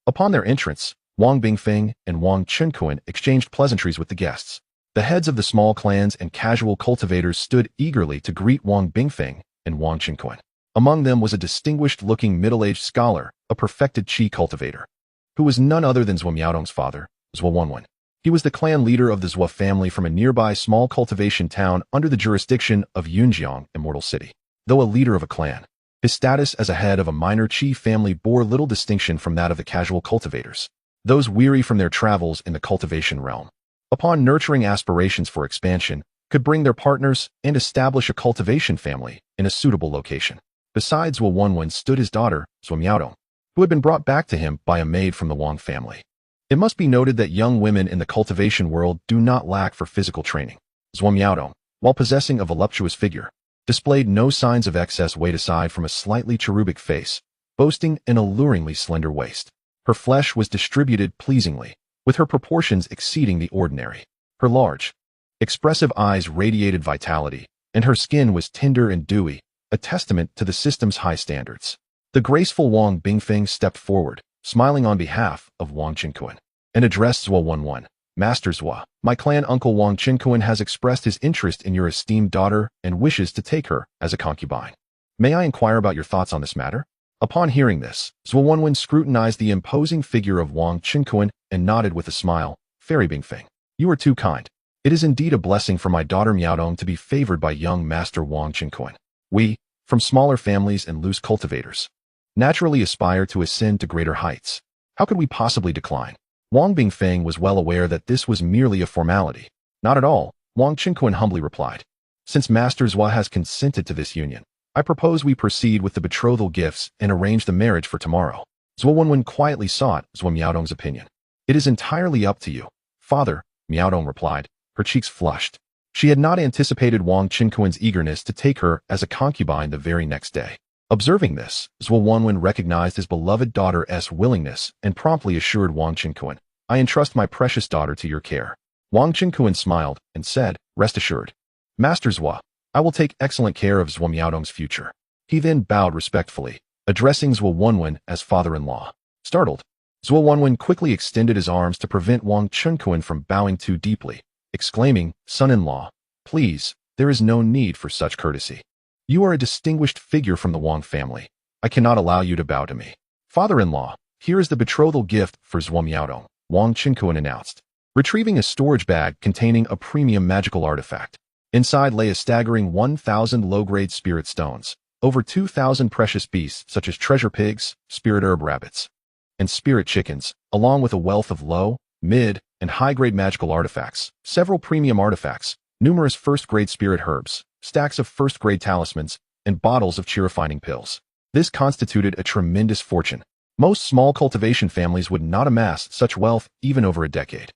Upon their entrance, Wang Bingfeng and Wang Qinquan exchanged pleasantries with the guests. The heads of the small clans and casual cultivators stood eagerly to greet Wang Bingfeng and Wang Qinquan. Among them was a distinguished-looking middle-aged scholar, a perfected Qi cultivator, who was none other than Zhuamiaodong's father, Zhua Wanwan. He was the clan leader of the Zhua family from a nearby small cultivation town under the jurisdiction of Yunjiang Immortal City. Though a leader of a clan, his status as a head of a minor Qi family bore little distinction from that of the casual cultivators, those weary from their travels in the cultivation realm. Upon nurturing aspirations for expansion, could bring their partners and establish a cultivation family in a suitable location. Besides Zhua Wanwan stood his daughter, Zhuamiaodong, who had been brought back to him by a maid from the Wang family. It must be noted that young women in the cultivation world do not lack for physical training. Zhuamiaodong, while possessing a voluptuous figure, displayed no signs of excess weight aside from a slightly cherubic face, boasting an alluringly slender waist. Her flesh was distributed pleasingly, with her proportions exceeding the ordinary. Her large, expressive eyes radiated vitality, and her skin was tender and dewy, a testament to the system's high standards. The graceful Wang Bingfeng stepped forward, smiling on behalf of Wang Qinquan, and addressed Zhuo Wenwen. Master Zhua, my clan uncle Wang Qinquan has expressed his interest in your esteemed daughter and wishes to take her as a concubine. May I inquire about your thoughts on this matter? Upon hearing this, Zhuo Wenwen scrutinized the imposing figure of Wang Qinquan and nodded with a smile. Fairy Bingfeng, you are too kind. It is indeed a blessing for my daughter Miaodong to be favored by young Master Wang Qinquan. We, from smaller families and loose cultivators, naturally aspire to ascend to greater heights. How could we possibly decline? Wang Bingfeng was well aware that this was merely a formality. Not at all, Wang Qinquan humbly replied. Since Master Zhua has consented to this union, I propose we proceed with the betrothal gifts and arrange the marriage for tomorrow. Zhuo Wenwen quietly sought Zhuo Miaodong's opinion. It is entirely up to you, father, Miaodong replied, her cheeks flushed. She had not anticipated Wang Qinquan's eagerness to take her as a concubine the very next day. Observing this, Zhuo Wenwen recognized his beloved daughter's willingness and promptly assured Wang Qinquan, I entrust my precious daughter to your care. Wang Qinquan smiled and said, rest assured. Master Zhua, I will take excellent care of Zhuo Miaodong's future. He then bowed respectfully, addressing Zhuo Wenwen as father-in-law. Startled, Zhuo Wenwen quickly extended his arms to prevent Wang Qinquan from bowing too deeply, exclaiming, son-in-law, please, there is no need for such courtesy. You are a distinguished figure from the Wang family. I cannot allow you to bow to me. Father-in-law, here is the betrothal gift for Zhuo Miaodong, Wang Qinquan announced, retrieving a storage bag containing a premium magical artifact. Inside lay a staggering 1,000 low-grade spirit stones, over 2,000 precious beasts such as treasure pigs, spirit herb rabbits, and spirit chickens, along with a wealth of low, mid, and high-grade magical artifacts, several premium artifacts, numerous first-grade spirit herbs, stacks of first-grade talismans, and bottles of cheer-refining pills. This constituted a tremendous fortune. Most small cultivation families would not amass such wealth even over a decade.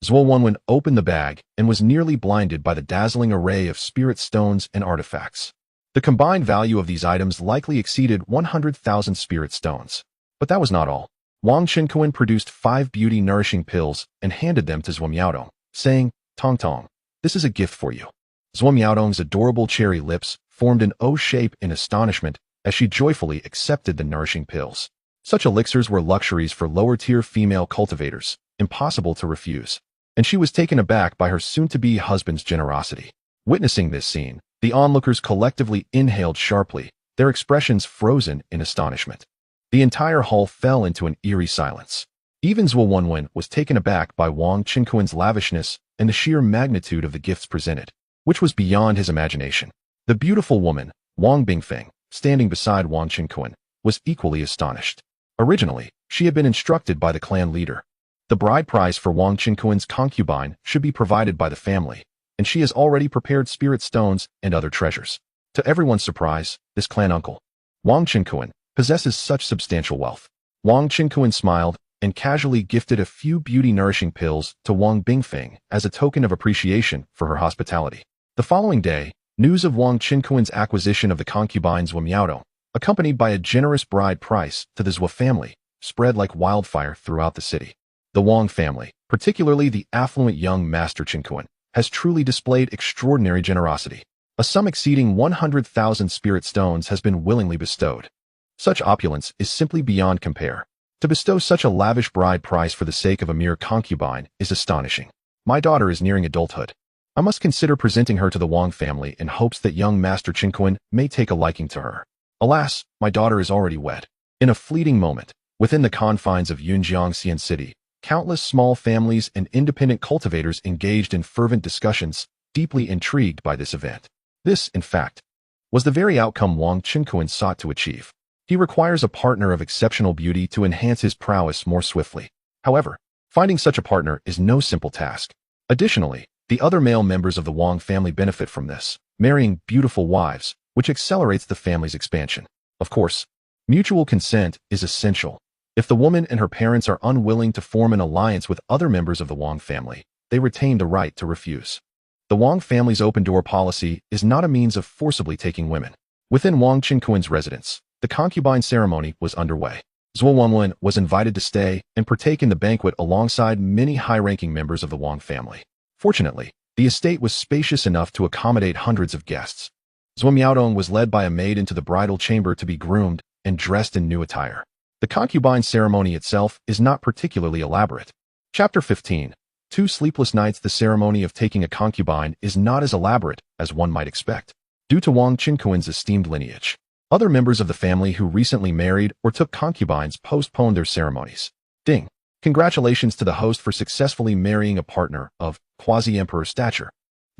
Zhuo Wenwen opened the bag and was nearly blinded by the dazzling array of spirit stones and artifacts. The combined value of these items likely exceeded 100,000 spirit stones. But that was not all. Wang Qinquan produced 5 beauty-nourishing pills and handed them to Zhuo Miaodong, saying, Tong Tong, this is a gift for you. Zhuo Miaodong's adorable cherry lips formed an O shape in astonishment as she joyfully accepted the nourishing pills. Such elixirs were luxuries for lower-tier female cultivators, impossible to refuse, and she was taken aback by her soon-to-be husband's generosity. Witnessing this scene, the onlookers collectively inhaled sharply, their expressions frozen in astonishment. The entire hall fell into an eerie silence. Even Zhuo Wenwen was taken aback by Wang Qinquan's lavishness and the sheer magnitude of the gifts presented, which was beyond his imagination. The beautiful woman, Wang Bingfeng, standing beside Wang Qinquan, was equally astonished. Originally, she had been instructed by the clan leader. The bride price for Wang Qinquan's concubine should be provided by the family, and she has already prepared spirit stones and other treasures. To everyone's surprise, this clan uncle, Wang Qinquan, possesses such substantial wealth. Wang Qinquan smiled and casually gifted a few beauty-nourishing pills to Wang Bingfeng as a token of appreciation for her hospitality. The following day, news of Wang Qinquan's acquisition of the concubine Zhuo Miaodong, accompanied by a generous bride price to the Zhuo family, spread like wildfire throughout the city. The Wang family, particularly the affluent young Master Qinquan, has truly displayed extraordinary generosity. A sum exceeding 100,000 spirit stones has been willingly bestowed. Such opulence is simply beyond compare. To bestow such a lavish bride price for the sake of a mere concubine is astonishing. My daughter is nearing adulthood. I must consider presenting her to the Wang family in hopes that young Master Qinquan may take a liking to her. Alas, my daughter is already wed. In a fleeting moment, within the confines of Yunjiangxian City, countless small families and independent cultivators engaged in fervent discussions, deeply intrigued by this event. This, in fact, was the very outcome Wang Qinquan sought to achieve. He requires a partner of exceptional beauty to enhance his prowess more swiftly. However, finding such a partner is no simple task. Additionally, the other male members of the Wang family benefit from this, marrying beautiful wives, which accelerates the family's expansion. Of course, mutual consent is essential. If the woman and her parents are unwilling to form an alliance with other members of the Wang family, they retain the right to refuse. The Wang family's open-door policy is not a means of forcibly taking women. Within Wang Qinquan's residence, the concubine ceremony was underway. Zhuo was invited to stay and partake in the banquet alongside many high-ranking members of the Wang family. Fortunately, the estate was spacious enough to accommodate hundreds of guests. Zhuo Miaodong was led by a maid into the bridal chamber to be groomed and dressed in new attire. The concubine ceremony itself is not particularly elaborate. Chapter 15. 2 Sleepless Nights. The ceremony of taking a concubine is not as elaborate as one might expect, due to Wang Qinkuan's esteemed lineage. Other members of the family who recently married or took concubines postponed their ceremonies. Ding! Congratulations to the host for successfully marrying a partner of quasi-emperor stature,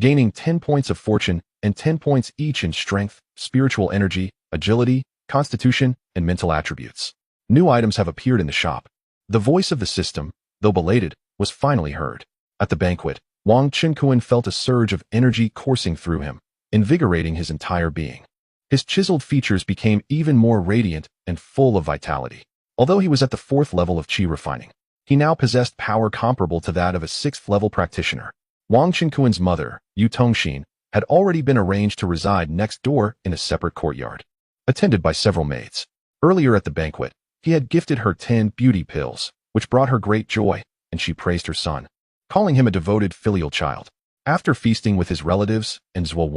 gaining 10 points of fortune and 10 points each in strength, spiritual energy, agility, constitution, and mental attributes. New items have appeared in the shop. The voice of the system, though belated, was finally heard. At the banquet, Wang Qinkuan felt a surge of energy coursing through him, invigorating his entire being. His chiseled features became even more radiant and full of vitality. Although he was at the 4th level of qi refining, he now possessed power comparable to that of a 6th-level practitioner. Wang Qinkuan's mother, Yu Tongxin, had already been arranged to reside next door in a separate courtyard, attended by several maids. Earlier at the banquet, he had gifted her 10 beauty pills, which brought her great joy, and she praised her son, calling him a devoted filial child. After feasting with his relatives and Zhuo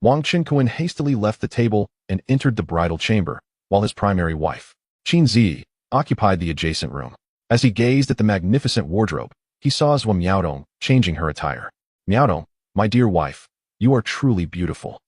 Wang Qinkuan hastily left the table and entered the bridal chamber, while his primary wife, Qin Zi, occupied the adjacent room. As he gazed at the magnificent wardrobe, he saw Zhuo Miaodong changing her attire. "Miaodong, my dear wife, you are truly beautiful,"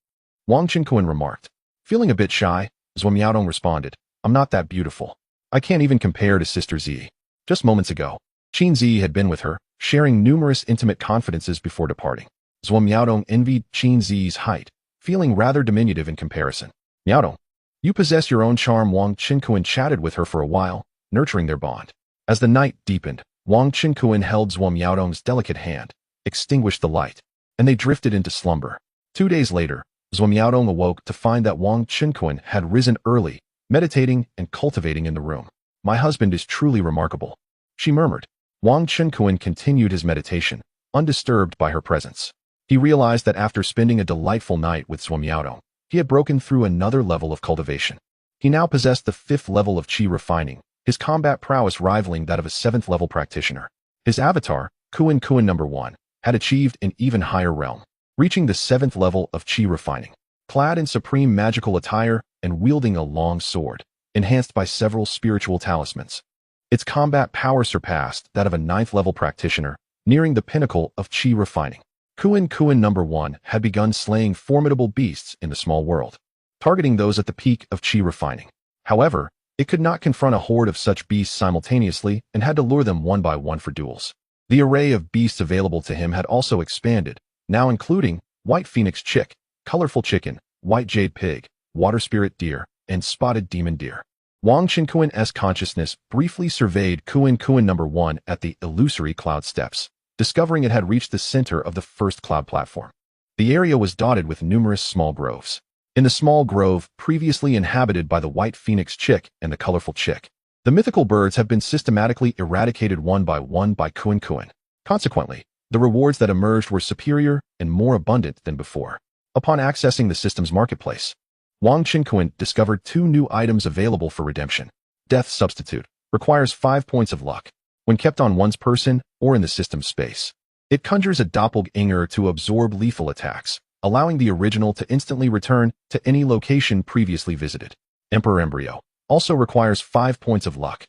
Wang Qinkuan remarked. Feeling a bit shy, Zhuo Miaodong responded, "I'm not that beautiful. I can't even compare to Sister Zi." Just moments ago, Qin Zi had been with her, sharing numerous intimate confidences before departing. Zhuo Miaodong envied Qin Zi's height, feeling rather diminutive in comparison. "Miaodong, you possess your own charm." Wang Qinkuan chatted with her for a while, nurturing their bond. As the night deepened, Wang Qinkuan held Zhuo Miaodong's delicate hand, extinguished the light, and they drifted into slumber. 2 days later, Zhuo Miaodong awoke to find that Wang Qinkuan had risen early, meditating and cultivating in the room. "My husband is truly remarkable," she murmured. Wang Qinkuan continued his meditation, undisturbed by her presence. He realized that after spending a delightful night with Zhuo Miaodong, he had broken through another level of cultivation. He now possessed the 5th level of qi refining, his combat prowess rivaling that of a 7th-level practitioner. His avatar, Kuan No. 1, had achieved an even higher realm, reaching the 7th level of qi refining. Clad in supreme magical attire and wielding a long sword, enhanced by several spiritual talismans, its combat power surpassed that of a 9th-level practitioner, nearing the pinnacle of qi refining. Kuan No. 1 had begun slaying formidable beasts in the small world, targeting those at the peak of qi refining. However, it could not confront a horde of such beasts simultaneously and had to lure them one by one for duels. The array of beasts available to him had also expanded, now including white phoenix chick, colorful chicken, white jade pig, water spirit deer, and spotted demon deer. Wang Qinkuan's consciousness briefly surveyed Kuan No. 1 at the illusory cloud steps, discovering it had reached the center of the first cloud platform. The area was dotted with numerous small groves. In the small grove, previously inhabited by the white phoenix chick and the colorful chick, the mythical birds have been systematically eradicated one by one by Kuan. Consequently, the rewards that emerged were superior and more abundant than before. Upon accessing the system's marketplace, Wang Qinkuan discovered 2 new items available for redemption. Death Substitute requires 5 points of luck. When kept on one's person or in the system's space, it conjures a doppelganger to absorb lethal attacks, allowing the original to instantly return to any location previously visited. Emperor Embryo also requires 5 points of luck.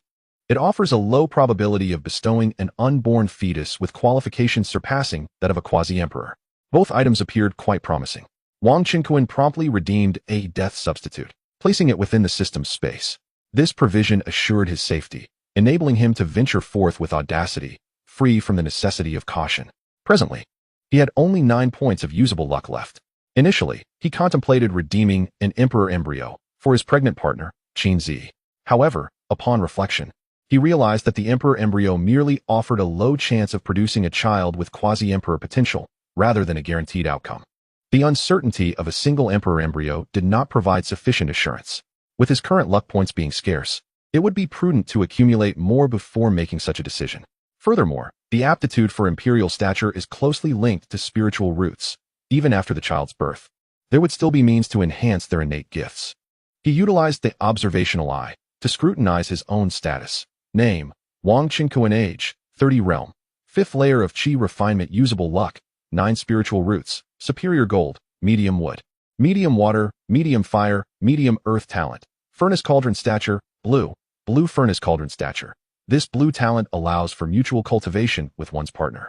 It offers a low probability of bestowing an unborn fetus with qualifications surpassing that of a quasi-emperor. Both items appeared quite promising. Wang Qinkuan promptly redeemed a death substitute, placing it within the system's space. This provision assured his safety, enabling him to venture forth with audacity, free from the necessity of caution. Presently, he had only 9 points of usable luck left. Initially, he contemplated redeeming an emperor embryo for his pregnant partner, Qin Zi. However, upon reflection, he realized that the emperor embryo merely offered a low chance of producing a child with quasi-emperor potential, rather than a guaranteed outcome. The uncertainty of a single emperor embryo did not provide sufficient assurance. With his current luck points being scarce, it would be prudent to accumulate more before making such a decision. Furthermore, the aptitude for imperial stature is closely linked to spiritual roots. Even after the child's birth, there would still be means to enhance their innate gifts. He utilized the observational eye, to scrutinize his own status. Name: Wang Qinkuan. Age: 30. Realm: 5th layer of Qi refinement. Usable luck: 9 spiritual roots. Superior gold, medium wood, medium water, medium fire, medium earth. Talent: furnace cauldron. Stature: blue, blue furnace cauldron stature. This blue talent allows for mutual cultivation with one's partner,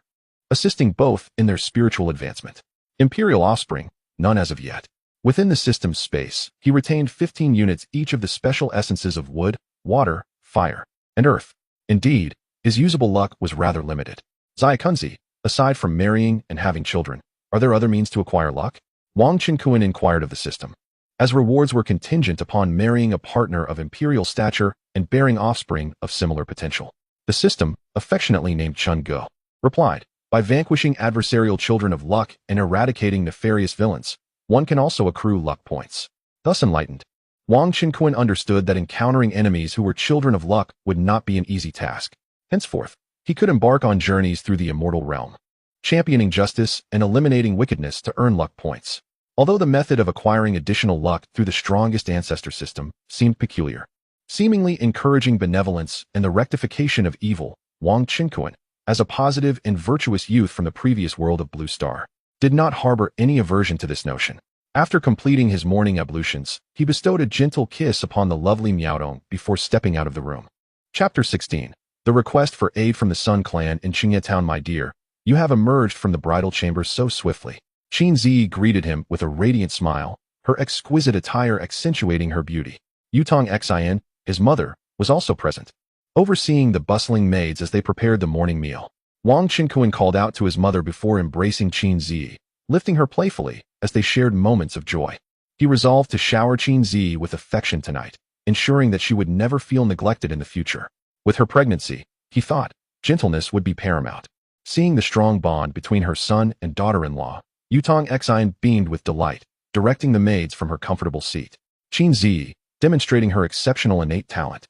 assisting both in their spiritual advancement. Imperial offspring: none as of yet. Within the system's space, he retained 15 units each of the special essences of wood, water, fire, and earth. Indeed, his usable luck was rather limited. Zaikunzi, aside from marrying and having children, are there other means to acquire luck? Wang Qinkuan inquired of the system. As rewards were contingent upon marrying a partner of imperial stature and bearing offspring of similar potential, the system, affectionately named Chun Go, replied, by vanquishing adversarial children of luck and eradicating nefarious villains, one can also accrue luck points. Thus enlightened, Wang Qinkuan understood that encountering enemies who were children of luck would not be an easy task. Henceforth, he could embark on journeys through the immortal realm, championing justice and eliminating wickedness to earn luck points. Although the method of acquiring additional luck through the strongest ancestor system seemed peculiar, seemingly encouraging benevolence and the rectification of evil, Wang Qinkuan, as a positive and virtuous youth from the previous world of Blue Star, did not harbor any aversion to this notion. After completing his morning ablutions, he bestowed a gentle kiss upon the lovely Miaodong before stepping out of the room. Chapter 16. The request for aid from the Sun Clan in Qingye Town. My dear, you have emerged from the bridal chamber so swiftly. Qin Zi greeted him with a radiant smile, her exquisite attire accentuating her beauty. Yutong Xin, his mother, was also present, overseeing the bustling maids as they prepared the morning meal. Wang Qinkuan called out to his mother before embracing Qin Zi, lifting her playfully as they shared moments of joy. He resolved to shower Qin Zi with affection tonight, ensuring that she would never feel neglected in the future. With her pregnancy, he thought, gentleness would be paramount. Seeing the strong bond between her son and daughter-in-law, Yutong Xin beamed with delight, directing the maids from her comfortable seat. Qin Zi, demonstrating her exceptional innate talent,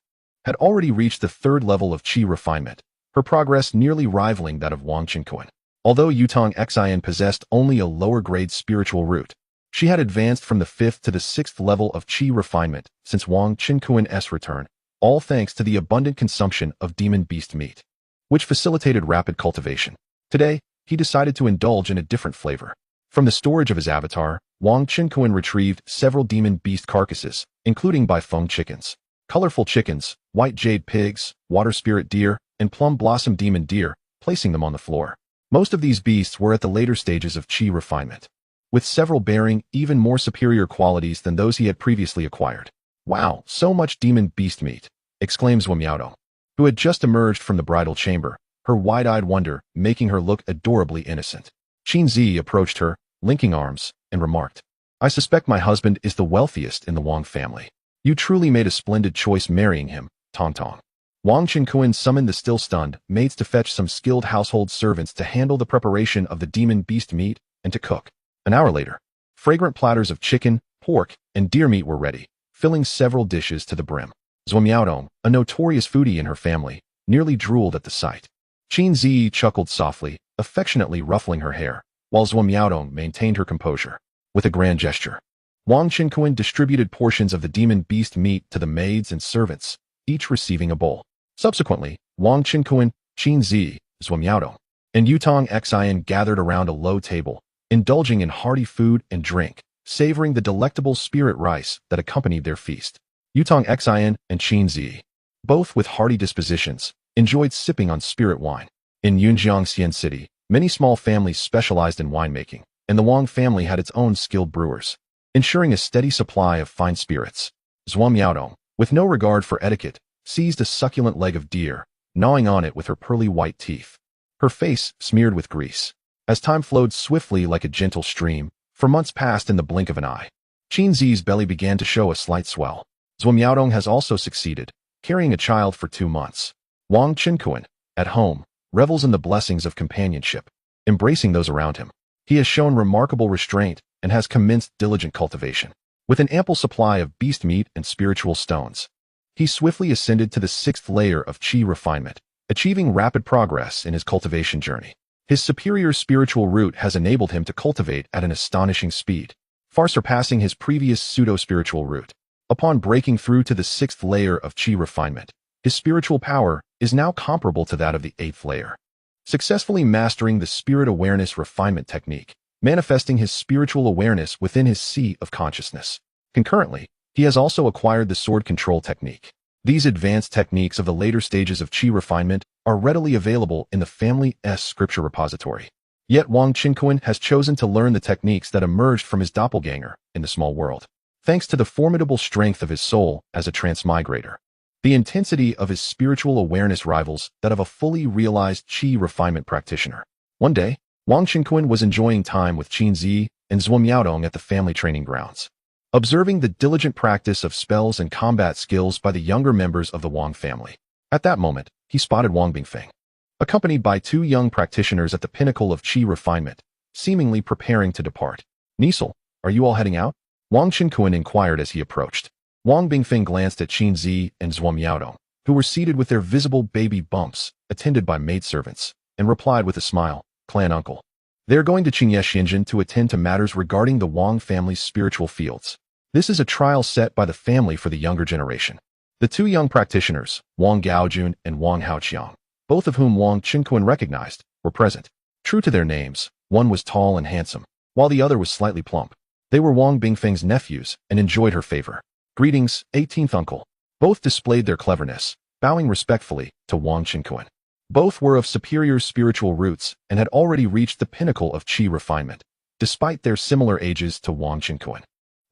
had already reached the 3rd level of Qi refinement, her progress nearly rivaling that of Wang Qinkuan. Although Yutong Xin possessed only a lower-grade spiritual root, she had advanced from the 5th to the 6th level of Qi refinement since Wang Qinkuan's return, all thanks to the abundant consumption of demon beast meat, which facilitated rapid cultivation. Today, he decided to indulge in a different flavor. From the storage of his avatar, Wang Qinkuan retrieved several demon beast carcasses, including Baifeng chickens, colorful chickens, white jade pigs, water spirit deer, and plum blossom demon deer, placing them on the floor. Most of these beasts were at the later stages of Qi refinement, with several bearing even more superior qualities than those he had previously acquired. Wow, so much demon beast meat, exclaimed Zhuo Miaodong, who had just emerged from the bridal chamber, her wide-eyed wonder making her look adorably innocent. Qin Zi approached her, linking arms, and remarked, I suspect my husband is the wealthiest in the Wang family. You truly made a splendid choice marrying him, Tong Tong. Wang Qinkuan summoned the still-stunned maids to fetch some skilled household servants to handle the preparation of the demon beast meat and to cook. An hour later, fragrant platters of chicken, pork, and deer meat were ready, filling several dishes to the brim. Zhuo Miaodong, a notorious foodie in her family, nearly drooled at the sight. Qin Zi chuckled softly, affectionately ruffling her hair, while Zhuo Miaodong maintained her composure. With a grand gesture, Wang Qinkuan distributed portions of the demon beast meat to the maids and servants, each receiving a bowl. Subsequently, Wang Qinkuan, Qin Zi, Zhuo Miaodong, and Yutong Xin gathered around a low table, indulging in hearty food and drink, savoring the delectable spirit rice that accompanied their feast. Yutong Xin and Qin Zi, both with hearty dispositions, enjoyed sipping on spirit wine. In Yunjiang Xian City, many small families specialized in winemaking, and the Wang family had its own skilled brewers, ensuring a steady supply of fine spirits. Zhuo Miaodong, with no regard for etiquette, seized a succulent leg of deer, gnawing on it with her pearly white teeth, her face smeared with grease. As time flowed swiftly like a gentle stream, for months passed in the blink of an eye. Qin Zi's belly began to show a slight swell. Zhuo Miaodong has also succeeded, carrying a child for 2 months. Wang Qinkuan, at home, revels in the blessings of companionship, embracing those around him. He has shown remarkable restraint and has commenced diligent cultivation. With an ample supply of beast meat and spiritual stones, he swiftly ascended to the 6th layer of Qi refinement, achieving rapid progress in his cultivation journey. His superior spiritual root has enabled him to cultivate at an astonishing speed, far surpassing his previous pseudo-spiritual root. Upon breaking through to the 6th layer of Qi refinement, his spiritual power is now comparable to that of the 8th layer. Successfully mastering the spirit awareness refinement technique, manifesting his spiritual awareness within his sea of consciousness. Concurrently, he has also acquired the sword control technique. These advanced techniques of the later stages of Qi refinement are readily available in the family's scripture repository. Yet Wang Qinquan has chosen to learn the techniques that emerged from his doppelganger in the small world, thanks to the formidable strength of his soul as a transmigrator. The intensity of his spiritual awareness rivals that of a fully realized Qi refinement practitioner. One day, Wang Qinquan was enjoying time with Qin Zi and Zhuo Miaodong at the family training grounds. Observing the diligent practice of spells and combat skills by the younger members of the Wang family. At that moment, he spotted Wang Bingfeng, accompanied by 2 young practitioners at the pinnacle of Qi refinement, seemingly preparing to depart. "Nisel, are you all heading out?" Wang Qinquan inquired as he approached. Wang Bingfeng glanced at Qin Zi and Zhuo Miaodong, who were seated with their visible baby bumps, attended by maidservants, and replied with a smile, "Clan uncle. They are going to Qingye Xinjin to attend to matters regarding the Wang family's spiritual fields. This is a trial set by the family for the younger generation." The 2 young practitioners, Wang Gaojun and Wang Haoqiang, both of whom Wang Qinquan recognized, were present. True to their names, one was tall and handsome, while the other was slightly plump. They were Wang Bingfeng's nephews and enjoyed her favor. "Greetings, 18th uncle." Both displayed their cleverness, bowing respectfully to Wang Qinquan. Both were of superior spiritual roots and had already reached the pinnacle of Qi refinement, despite their similar ages to Wang Qinquan.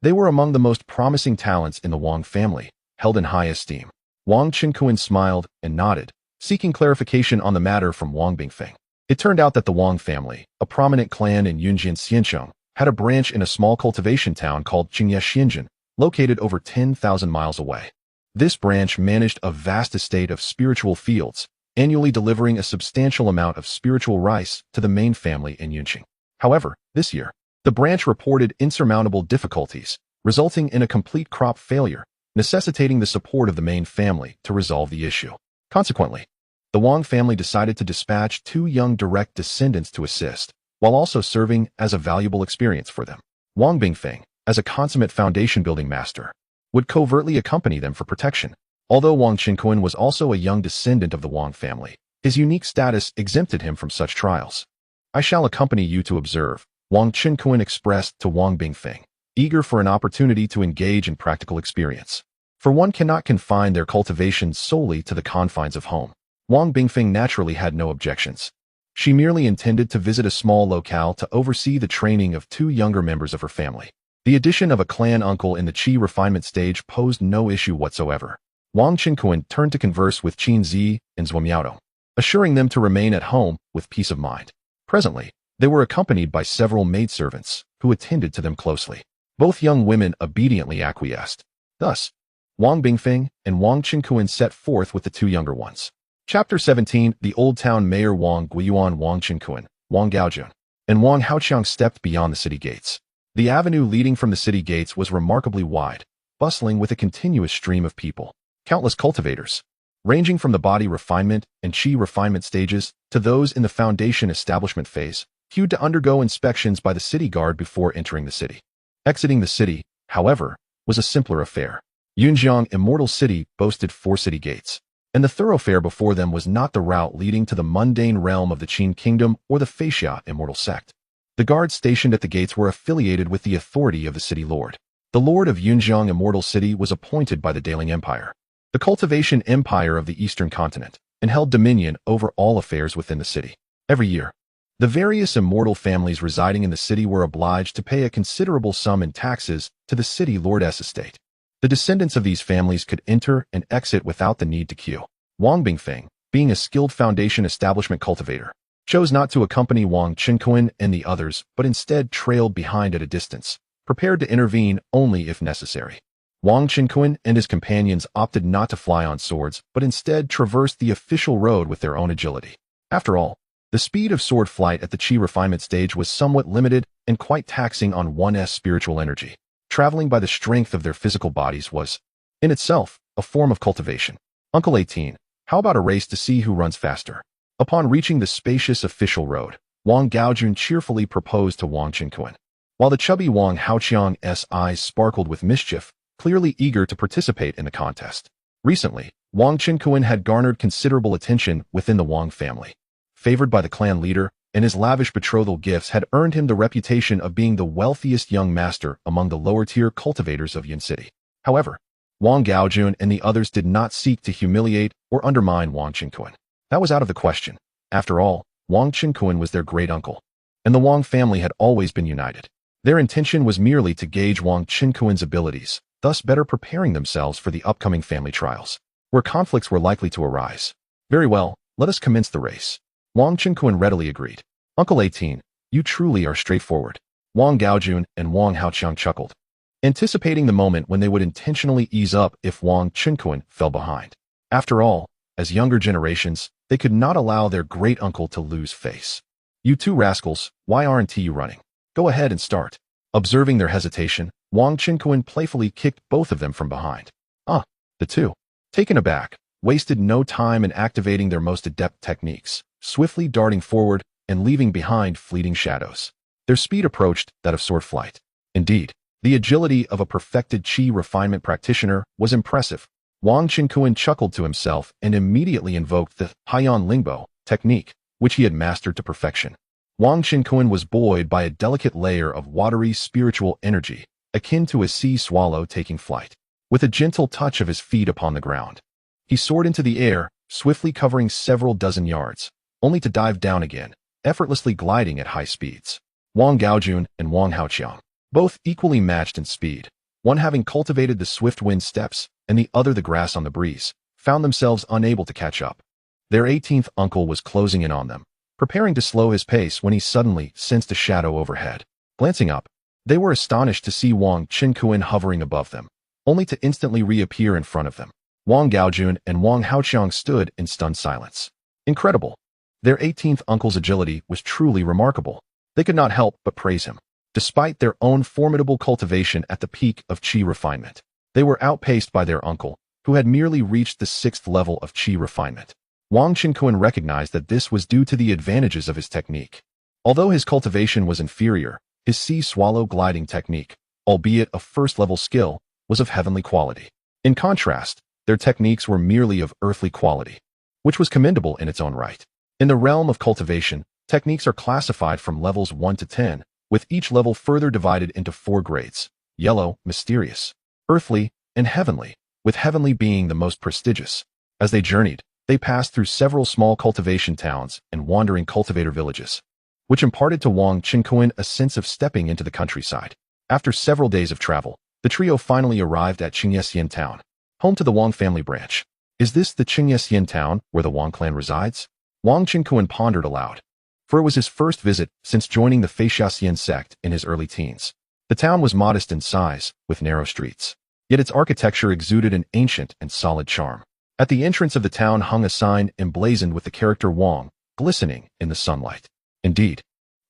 They were among the most promising talents in the Wang family, held in high esteem. Wang Qinquan smiled and nodded, seeking clarification on the matter from Wang Bingfeng. It turned out that the Wang family, a prominent clan in Yunjian Xiancheng, had a branch in a small cultivation town called Qingye Xinjin, located over 10,000 miles away. This branch managed a vast estate of spiritual fields, annually delivering a substantial amount of spiritual rice to the main family in Yunqing. However, this year, the branch reported insurmountable difficulties, resulting in a complete crop failure, necessitating the support of the main family to resolve the issue. Consequently, the Wang family decided to dispatch 2 young direct descendants to assist, while also serving as a valuable experience for them. Wang Bingfeng, as a consummate foundation-building master, would covertly accompany them for protection. Although Wang Qinquan was also a young descendant of the Wang family, his unique status exempted him from such trials. "I shall accompany you to observe," Wang Qinquan expressed to Wang Bingfeng, eager for an opportunity to engage in practical experience. For one cannot confine their cultivation solely to the confines of home. Wang Bingfeng naturally had no objections. She merely intended to visit a small locale to oversee the training of 2 younger members of her family. The addition of a clan uncle in the Qi refinement stage posed no issue whatsoever. Wang Qinquan turned to converse with Qin Zi and Zhuo Miaodong, assuring them to remain at home with peace of mind. Presently, they were accompanied by several maidservants, who attended to them closely. Both young women obediently acquiesced. Thus, Wang Bingfeng and Wang Qinquan set forth with the 2 younger ones. Chapter 17. The Old Town Mayor Wang Guiyuan, Wang Qinquan, Wang Gaojun, and Wang Haoqiang stepped beyond the city gates. The avenue leading from the city gates was remarkably wide, bustling with a continuous stream of people. Countless cultivators, ranging from the body refinement and Qi refinement stages to those in the foundation establishment phase, queued to undergo inspections by the city guard before entering the city. Exiting the city, however, was a simpler affair. Yunjiang Immortal City boasted 4 city gates, and the thoroughfare before them was not the route leading to the mundane realm of the Qin Kingdom or the Feixia Immortal Sect. The guards stationed at the gates were affiliated with the authority of the city lord. The lord of Yunjiang Immortal City was appointed by the Daling Empire, the cultivation empire of the eastern continent, and held dominion over all affairs within the city. Every year, the various immortal families residing in the city were obliged to pay a considerable sum in taxes to the city lord's estate. The descendants of these families could enter and exit without the need to queue. Wang Bingfeng, being a skilled foundation establishment cultivator, chose not to accompany Wang Qinquan and the others, but instead trailed behind at a distance, prepared to intervene only if necessary. Wang Qinquan and his companions opted not to fly on swords, but instead traversed the official road with their own agility. After all, the speed of sword flight at the Qi refinement stage was somewhat limited and quite taxing on one's spiritual energy. Traveling by the strength of their physical bodies was, in itself, a form of cultivation. Uncle 18, how about a race to see who runs faster? Upon reaching the spacious official road, Wang Gaojun cheerfully proposed to Wang Qinquan. While the chubby Wang Haoqiang's eyes sparkled with mischief, clearly eager to participate in the contest. Recently, Wang Qinkuan had garnered considerable attention within the Wang family. Favored by the clan leader, and his lavish betrothal gifts had earned him the reputation of being the wealthiest young master among the lower-tier cultivators of Yin City. However, Wang Gaojun and the others did not seek to humiliate or undermine Wang Qinkuan. That was out of the question. After all, Wang Qinkuan was their great-uncle, and the Wang family had always been united. Their intention was merely to gauge Wang Qinkuan's abilities, thus better preparing themselves for the upcoming family trials, where conflicts were likely to arise. Very well, let us commence the race. Wang Qinkuan readily agreed. Uncle 18, you truly are straightforward. Wang Gaojun and Wang Haoqiang chuckled, anticipating the moment when they would intentionally ease up if Wang Qinkuan fell behind. After all, as younger generations, they could not allow their great-uncle to lose face. You two rascals, why aren't you running? Go ahead and start. Observing their hesitation, Wang Qinkuan playfully kicked both of them from behind. The two, taken aback, wasted no time in activating their most adept techniques, swiftly darting forward and leaving behind fleeting shadows. Their speed approached that of sword flight. Indeed, the agility of a perfected qi refinement practitioner was impressive. Wang Qinkuan chuckled to himself and immediately invoked the Haiyan Lingbo technique, which he had mastered to perfection. Wang Qinkuan was buoyed by a delicate layer of watery spiritual energy, akin to a sea swallow taking flight. With a gentle touch of his feet upon the ground, he soared into the air, swiftly covering several dozen yards, only to dive down again, effortlessly gliding at high speeds. Wang Gaojun and Wang Haoqiang, both equally matched in speed, one having cultivated the swift wind steps and the other the grass on the breeze, found themselves unable to catch up. Their 18th uncle was closing in on them, preparing to slow his pace when he suddenly sensed a shadow overhead. Glancing up, they were astonished to see Wang Qinkuan hovering above them, only to instantly reappear in front of them. Wang Gaojun and Wang Haoqiang stood in stunned silence. Incredible! Their 18th uncle's agility was truly remarkable. They could not help but praise him. Despite their own formidable cultivation at the peak of qi refinement, they were outpaced by their uncle, who had merely reached the 6th level of qi refinement. Wang Qinkuan recognized that this was due to the advantages of his technique. Although his cultivation was inferior, his sea swallow gliding technique, albeit a first-level skill, was of heavenly quality. In contrast, their techniques were merely of earthly quality, which was commendable in its own right. In the realm of cultivation, techniques are classified from levels 1 to 10, with each level further divided into 4 grades: yellow, mysterious, earthly, and heavenly, with heavenly being the most prestigious. As they journeyed, they passed through several small cultivation towns and wandering cultivator villages, which imparted to Wang Qinkuan a sense of stepping into the countryside. After several days of travel, the trio finally arrived at Qingyesyan town, home to the Wang family branch. Is this the Qingyesyan town where the Wang clan resides? Wang Qinkuan pondered aloud, for it was his first visit since joining the Feixiaxian sect in his early teens. The town was modest in size, with narrow streets, yet its architecture exuded an ancient and solid charm. At the entrance of the town hung a sign emblazoned with the character Wang, glistening in the sunlight. Indeed,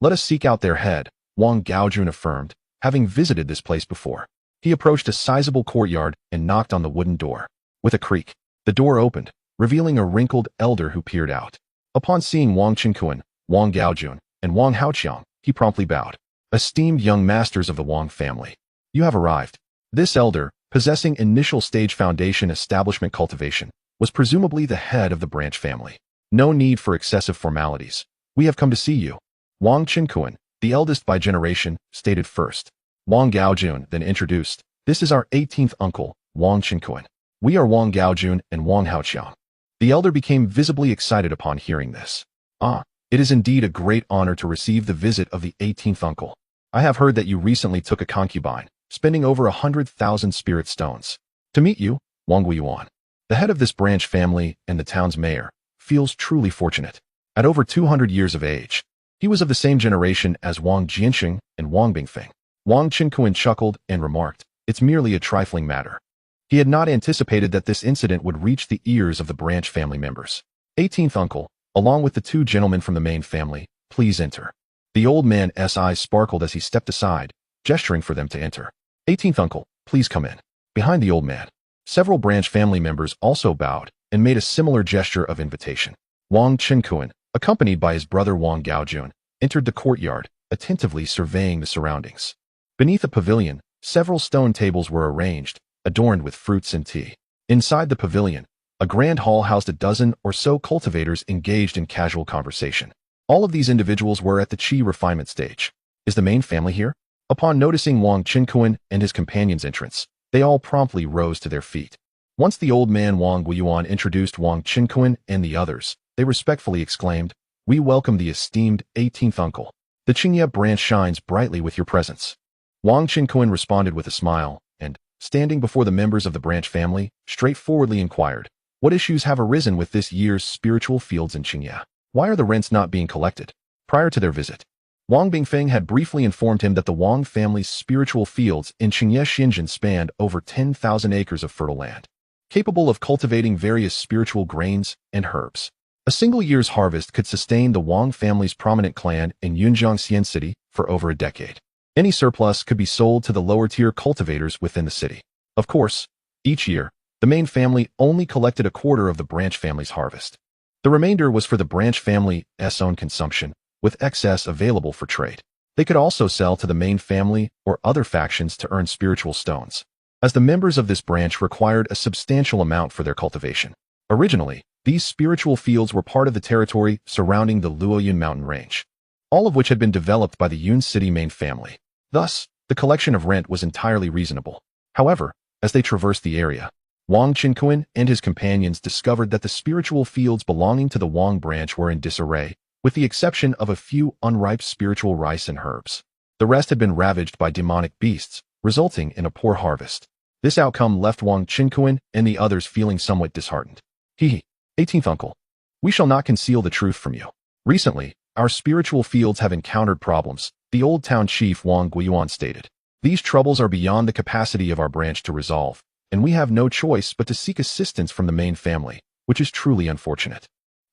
let us seek out their head, Wang Gaojun affirmed, having visited this place before. He approached a sizable courtyard and knocked on the wooden door. With a creak, the door opened, revealing a wrinkled elder who peered out. Upon seeing Wang Qinkuan, Wang Gaojun, and Wang Haoqiang, he promptly bowed. Esteemed young masters of the Wang family, you have arrived. This elder, possessing initial stage foundation establishment cultivation, was presumably the head of the branch family. No need for excessive formalities. We have come to see you. Wang Qinkuan, the eldest by generation, stated first. Wang Gaojun then introduced, this is our 18th uncle, Wang Qinkuan. We are Wang Gaojun and Wang Haoqiang. The elder became visibly excited upon hearing this. It is indeed a great honor to receive the visit of the 18th uncle. I have heard that you recently took a concubine, spending over 100,000 spirit stones. To meet you, Wang Guiyuan, the head of this branch family and the town's mayor, feels truly fortunate. At over 200 years of age, he was of the same generation as Wang Jianxing and Wang Bingfeng. Wang Qinkuan chuckled and remarked, it's merely a trifling matter. He had not anticipated that this incident would reach the ears of the branch family members. 18th uncle, along with the 2 gentlemen from the main family, please enter. The old man's eyes sparkled as he stepped aside, gesturing for them to enter. 18th uncle, please come in. Behind the old man, several branch family members also bowed and made a similar gesture of invitation. Wang Qinkuan, accompanied by his brother Wang Gaojun, entered the courtyard, attentively surveying the surroundings. Beneath a pavilion, several stone tables were arranged, adorned with fruits and tea. Inside the pavilion, a grand hall housed a dozen or so cultivators engaged in casual conversation. All of these individuals were at the qi refinement stage. Is the main family here? Upon noticing Wang Qinkuan and his companion's entrance, they all promptly rose to their feet. Once the old man Wang Guiyuan introduced Wang Qinkuan and the others, they respectfully exclaimed, "We welcome the esteemed 18th uncle. The Qingye branch shines brightly with your presence." Wang Qinkuan responded with a smile, and, standing before the members of the branch family, straightforwardly inquired, "What issues have arisen with this year's spiritual fields in Qingye? Why are the rents not being collected?" Prior to their visit, Wang Bingfeng had briefly informed him that the Wang family's spiritual fields in Qingye Xinjiang spanned over 10,000 acres of fertile land, capable of cultivating various spiritual grains and herbs. A single year's harvest could sustain the Wang family's prominent clan in Yunjiang City for over a decade. Any surplus could be sold to the lower-tier cultivators within the city. Of course, each year, the main family only collected a quarter of the branch family's harvest. The remainder was for the branch family's own consumption, with excess available for trade. They could also sell to the main family or other factions to earn spiritual stones, as the members of this branch required a substantial amount for their cultivation. Originally, these spiritual fields were part of the territory surrounding the Luoyun mountain range, all of which had been developed by the Yun City main family. Thus, the collection of rent was entirely reasonable. However, as they traversed the area, Wang Qinkuan and his companions discovered that the spiritual fields belonging to the Wang branch were in disarray, with the exception of a few unripe spiritual rice and herbs. The rest had been ravaged by demonic beasts, resulting in a poor harvest. This outcome left Wang Qinkuan and the others feeling somewhat disheartened. "Hee, 18th uncle, we shall not conceal the truth from you. Recently, our spiritual fields have encountered problems," the old town chief Wang Guiyuan stated. "These troubles are beyond the capacity of our branch to resolve, and we have no choice but to seek assistance from the main family, which is truly unfortunate."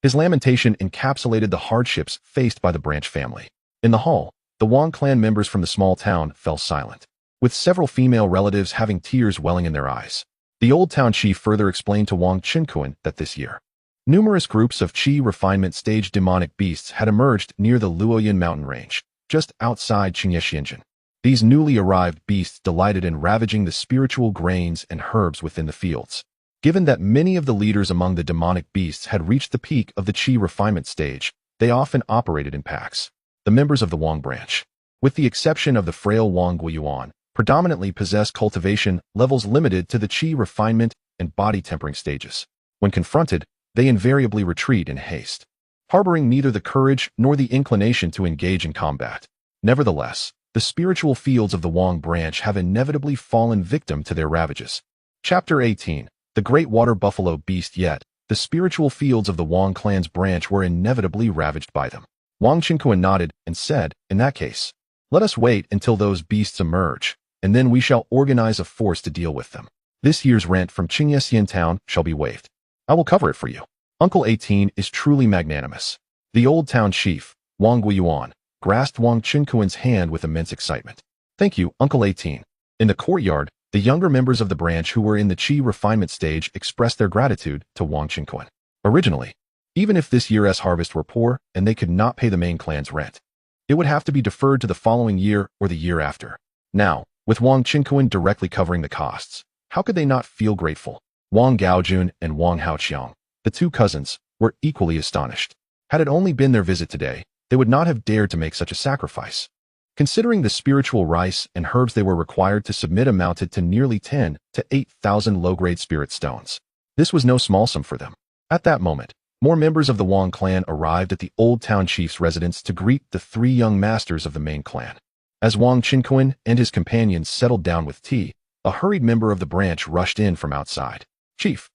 His lamentation encapsulated the hardships faced by the branch family. In the hall, the Wang clan members from the small town fell silent, with several female relatives having tears welling in their eyes. The old town chief further explained to Wang Qinkuan that this year, numerous groups of qi refinement stage demonic beasts had emerged near the Luoyun mountain range, just outside Qingye Xinjiang. These newly arrived beasts delighted in ravaging the spiritual grains and herbs within the fields. Given that many of the leaders among the demonic beasts had reached the peak of the qi refinement stage, they often operated in packs. The members of the Wang branch, with the exception of the frail Wang Guiyuan, predominantly possess cultivation levels limited to the qi refinement and body tempering stages. When confronted, they invariably retreat in haste, harboring neither the courage nor the inclination to engage in combat. Nevertheless, the spiritual fields of the Wang branch have inevitably fallen victim to their ravages. Chapter 18. The Great Water Buffalo Beast. Yet, the spiritual fields of the Wang clan's branch were inevitably ravaged by them. Wang Qinkuan nodded and said, "In that case, let us wait until those beasts emerge, and then we shall organize a force to deal with them. This year's rent from Qingye town shall be waived. I will cover it for you." Uncle 18 is truly magnanimous. The old town chief, Wang Guiyuan, grasped Wang Qinkuan's hand with immense excitement. "Thank you, Uncle 18. In the courtyard, the younger members of the branch who were in the qi refinement stage expressed their gratitude to Wang Qinkuan. Originally, even if this year's harvest were poor and they could not pay the main clan's rent, it would have to be deferred to the following year or the year after. Now, with Wang Qinkuan directly covering the costs, how could they not feel grateful? Wang Gaojun and Wang Haoqiang, the two cousins, were equally astonished. Had it only been their visit today, they would not have dared to make such a sacrifice. Considering the spiritual rice and herbs they were required to submit amounted to nearly 10 to 8,000 low-grade spirit stones. This was no small sum for them. At that moment, more members of the Wang clan arrived at the old town chief's residence to greet the three young masters of the main clan. As Wang Qinkuan and his companions settled down with tea, a hurried member of the branch rushed in from outside. Chief,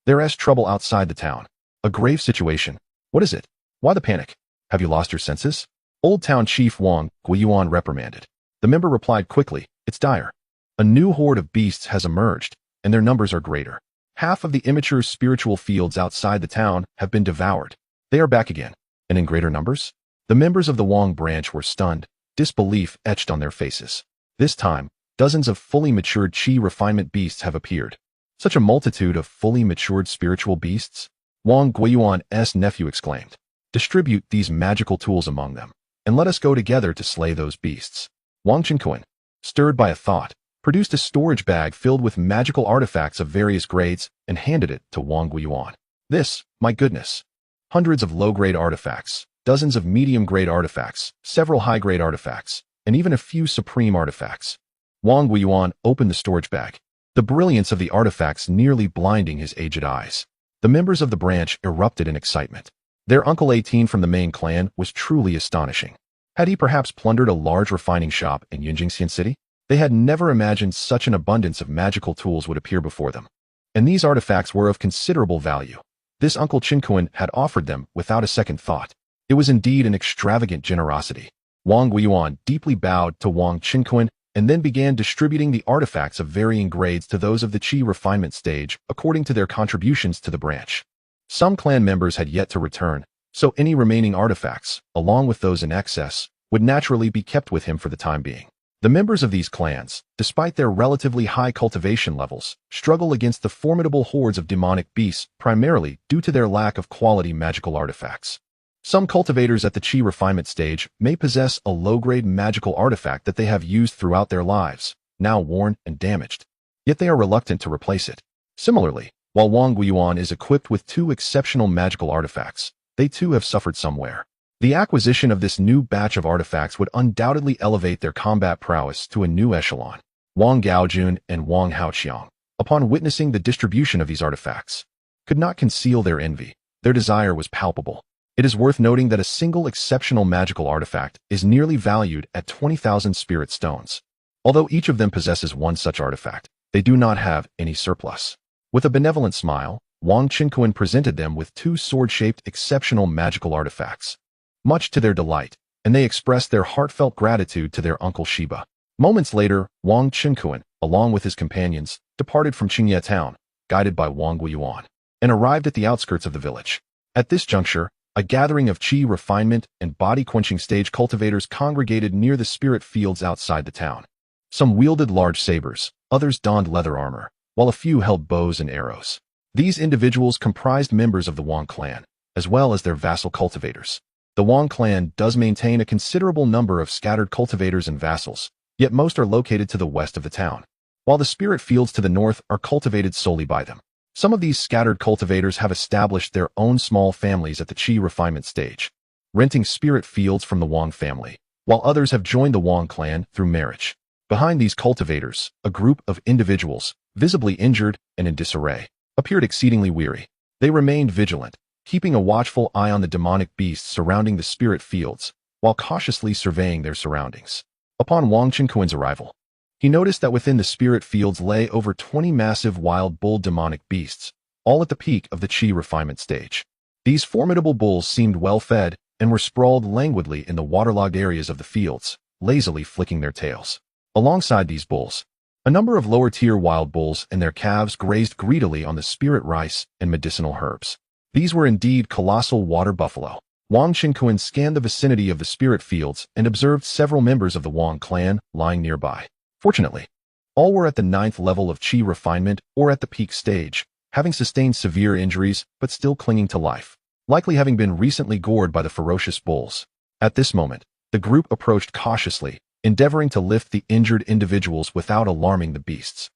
there's trouble outside the town. A grave situation. What is it? Why the panic? Have you lost your senses?" Old town chief Wang Guiyuan reprimanded. The member replied quickly, "It's dire. A new horde of beasts has emerged, and their numbers are greater. Half of the immature spiritual fields outside the town have been devoured. They are back again, and in greater numbers." The members of the Wang branch were stunned, disbelief etched on their faces. This time, dozens of fully matured qi refinement beasts have appeared. Such a multitude of fully matured spiritual beasts? Wang Guiyuan's nephew exclaimed. "Distribute these magical tools among them, and let us go together to slay those beasts." Wang Qinkuan, stirred by a thought, produced a storage bag filled with magical artifacts of various grades, and handed it to Wang Guiyuan. This, my goodness. Hundreds of low-grade artifacts, dozens of medium-grade artifacts, several high-grade artifacts, and even a few supreme artifacts. Wang Guiyuan opened the storage bag, the brilliance of the artifacts nearly blinding his aged eyes. The members of the branch erupted in excitement. Their Uncle 18 from the main clan was truly astonishing. Had he perhaps plundered a large refining shop in Yunjingxian City? They had never imagined such an abundance of magical tools would appear before them. And these artifacts were of considerable value. This Uncle Qinkuan had offered them without a second thought. It was indeed an extravagant generosity. Wang Guiyuan deeply bowed to Wang Qinkuan and then began distributing the artifacts of varying grades to those of the Qi refinement stage according to their contributions to the branch. Some clan members had yet to return, so any remaining artifacts, along with those in excess, would naturally be kept with him for the time being. The members of these clans, despite their relatively high cultivation levels, struggle against the formidable hordes of demonic beasts primarily due to their lack of quality magical artifacts. Some cultivators at the Qi refinement stage may possess a low-grade magical artifact that they have used throughout their lives, now worn and damaged. Yet they are reluctant to replace it. Similarly, while Wang Guiyuan is equipped with 2 exceptional magical artifacts, they too have suffered some wear. The acquisition of this new batch of artifacts would undoubtedly elevate their combat prowess to a new echelon. Wang Gaojun and Wang Haoqiang, upon witnessing the distribution of these artifacts, could not conceal their envy. Their desire was palpable. It is worth noting that a single exceptional magical artifact is nearly valued at 20,000 spirit stones. Although each of them possesses one such artifact, they do not have any surplus. With a benevolent smile, Wang Qinkuan presented them with 2 sword-shaped exceptional magical artifacts. Much to their delight, and they expressed their heartfelt gratitude to their Uncle Shiba. Moments later, Wang Qinkuan, along with his companions, departed from Qingye town, guided by Wang Guiyuan, and arrived at the outskirts of the village. At this juncture, a gathering of Qi refinement and body-quenching stage cultivators congregated near the spirit fields outside the town. Some wielded large sabers, others donned leather armor, while a few held bows and arrows. These individuals comprised members of the Wang clan, as well as their vassal cultivators. The Wang clan does maintain a considerable number of scattered cultivators and vassals, yet most are located to the west of the town, while the spirit fields to the north are cultivated solely by them. Some of these scattered cultivators have established their own small families at the Qi refinement stage, renting spirit fields from the Wang family, while others have joined the Wang clan through marriage. Behind these cultivators, a group of individuals, visibly injured and in disarray, appeared exceedingly weary. They remained vigilant, keeping a watchful eye on the demonic beasts surrounding the spirit fields, while cautiously surveying their surroundings. Upon Wang Qinkuan's arrival, he noticed that within the spirit fields lay over 20 massive wild bull demonic beasts, all at the peak of the Qi refinement stage. These formidable bulls seemed well-fed and were sprawled languidly in the waterlogged areas of the fields, lazily flicking their tails. Alongside these bulls, a number of lower-tier wild bulls and their calves grazed greedily on the spirit rice and medicinal herbs. These were indeed colossal water buffalo. Wang Qinkuan scanned the vicinity of the spirit fields and observed several members of the Wang clan lying nearby. Fortunately, all were at the 9th level of Qi refinement or at the peak stage, having sustained severe injuries but still clinging to life, likely having been recently gored by the ferocious bulls. At this moment, the group approached cautiously, endeavoring to lift the injured individuals without alarming the beasts.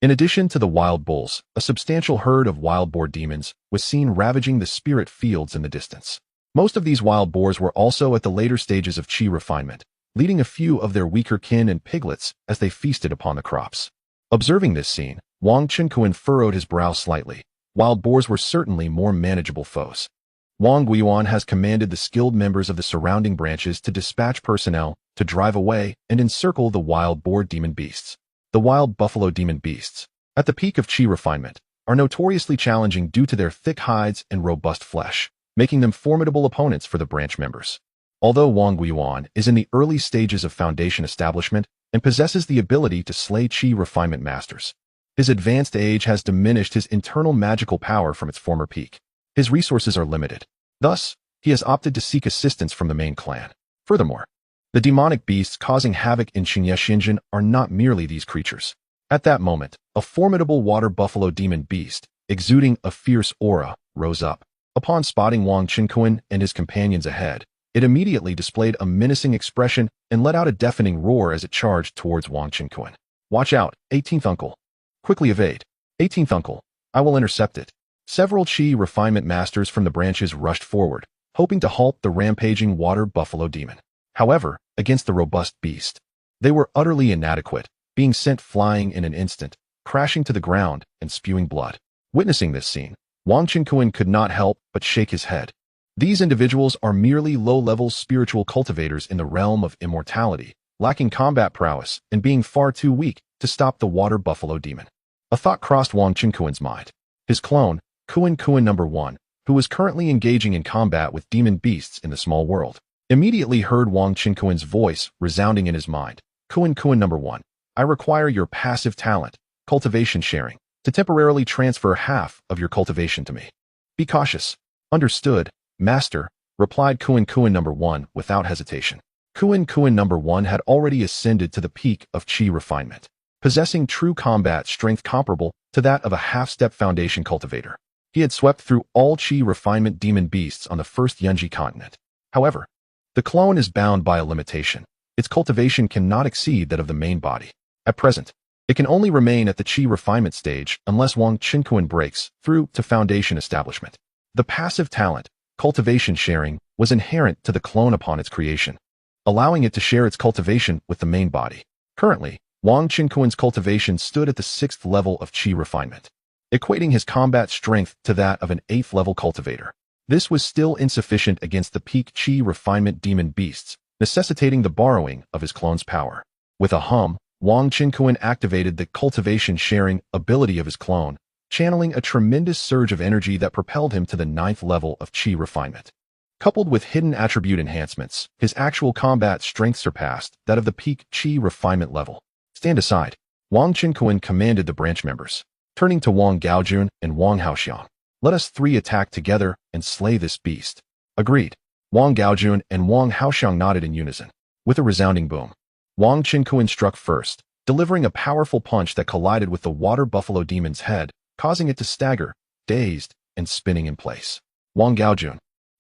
In addition to the wild bulls, a substantial herd of wild boar demons was seen ravaging the spirit fields in the distance. Most of these wild boars were also at the later stages of Qi refinement, leading a few of their weaker kin and piglets as they feasted upon the crops. Observing this scene, Wang Qinkuan furrowed his brow slightly. Wild boars were certainly more manageable foes. Wang Guiyuan has commanded the skilled members of the surrounding branches to dispatch personnel to drive away and encircle the wild boar demon beasts. The wild buffalo demon beasts, at the peak of Qi refinement, are notoriously challenging due to their thick hides and robust flesh, making them formidable opponents for the branch members. Although Wang Guiyuan is in the early stages of foundation establishment and possesses the ability to slay Qi refinement masters, his advanced age has diminished his internal magical power from its former peak. His resources are limited. Thus, he has opted to seek assistance from the main clan. Furthermore, the demonic beasts causing havoc in Qingye Xinjin are not merely these creatures. At that moment, a formidable water buffalo demon beast, exuding a fierce aura, rose up. Upon spotting Wang Qinkuan and his companions ahead, it immediately displayed a menacing expression and let out a deafening roar as it charged towards Wang Qinkuan. Watch out, 18th uncle. Quickly evade. 18th uncle. I will intercept it. Several chi refinement masters from the branches rushed forward, hoping to halt the rampaging water buffalo demon. However, against the robust beast, they were utterly inadequate, being sent flying in an instant, crashing to the ground and spewing blood. Witnessing this scene, Wang Qinkuan could not help but shake his head. These individuals are merely low-level spiritual cultivators in the realm of immortality, lacking combat prowess and being far too weak to stop the water buffalo demon. A thought crossed Wang Qinkuan's mind. His clone, Kuan No. 1, who was currently engaging in combat with demon beasts in the small world, immediately heard Wang Qinkuan's voice resounding in his mind. Kuan No. 1, I require your passive talent, cultivation sharing, to temporarily transfer half of your cultivation to me. Be cautious. Understood, Master, replied Kuan No. 1 without hesitation. Kuan No. 1 had already ascended to the peak of chi refinement, possessing true combat strength comparable to that of a half-step foundation cultivator. He had swept through all chi refinement demon beasts on the first Yunji continent. However, the clone is bound by a limitation. Its cultivation cannot exceed that of the main body. At present, it can only remain at the chi refinement stage unless Wang Qinkuan breaks through to foundation establishment. The passive talent, cultivation sharing, was inherent to the clone upon its creation, allowing it to share its cultivation with the main body. Currently, Wang Qinkuan's cultivation stood at the 6th level of chi refinement, equating his combat strength to that of an 8th level cultivator. This was still insufficient against the peak chi refinement demon beasts, necessitating the borrowing of his clone's power. With a hum, Wang Qinkuan activated the cultivation sharing ability of his clone, channeling a tremendous surge of energy that propelled him to the 9th level of chi refinement. Coupled with hidden attribute enhancements, his actual combat strength surpassed that of the peak chi refinement level. Stand aside, Wang Qinkuan commanded the branch members. Turning to Wang Gaojun and Wang Haoxiang, let us three attack together and slay this beast. Agreed. Wang Gaojun and Wang Haoxiang nodded in unison. With a resounding boom, Wang Qinkuan struck first, delivering a powerful punch that collided with the water buffalo demon's head, causing it to stagger, dazed, and spinning in place. Wang Gaojun,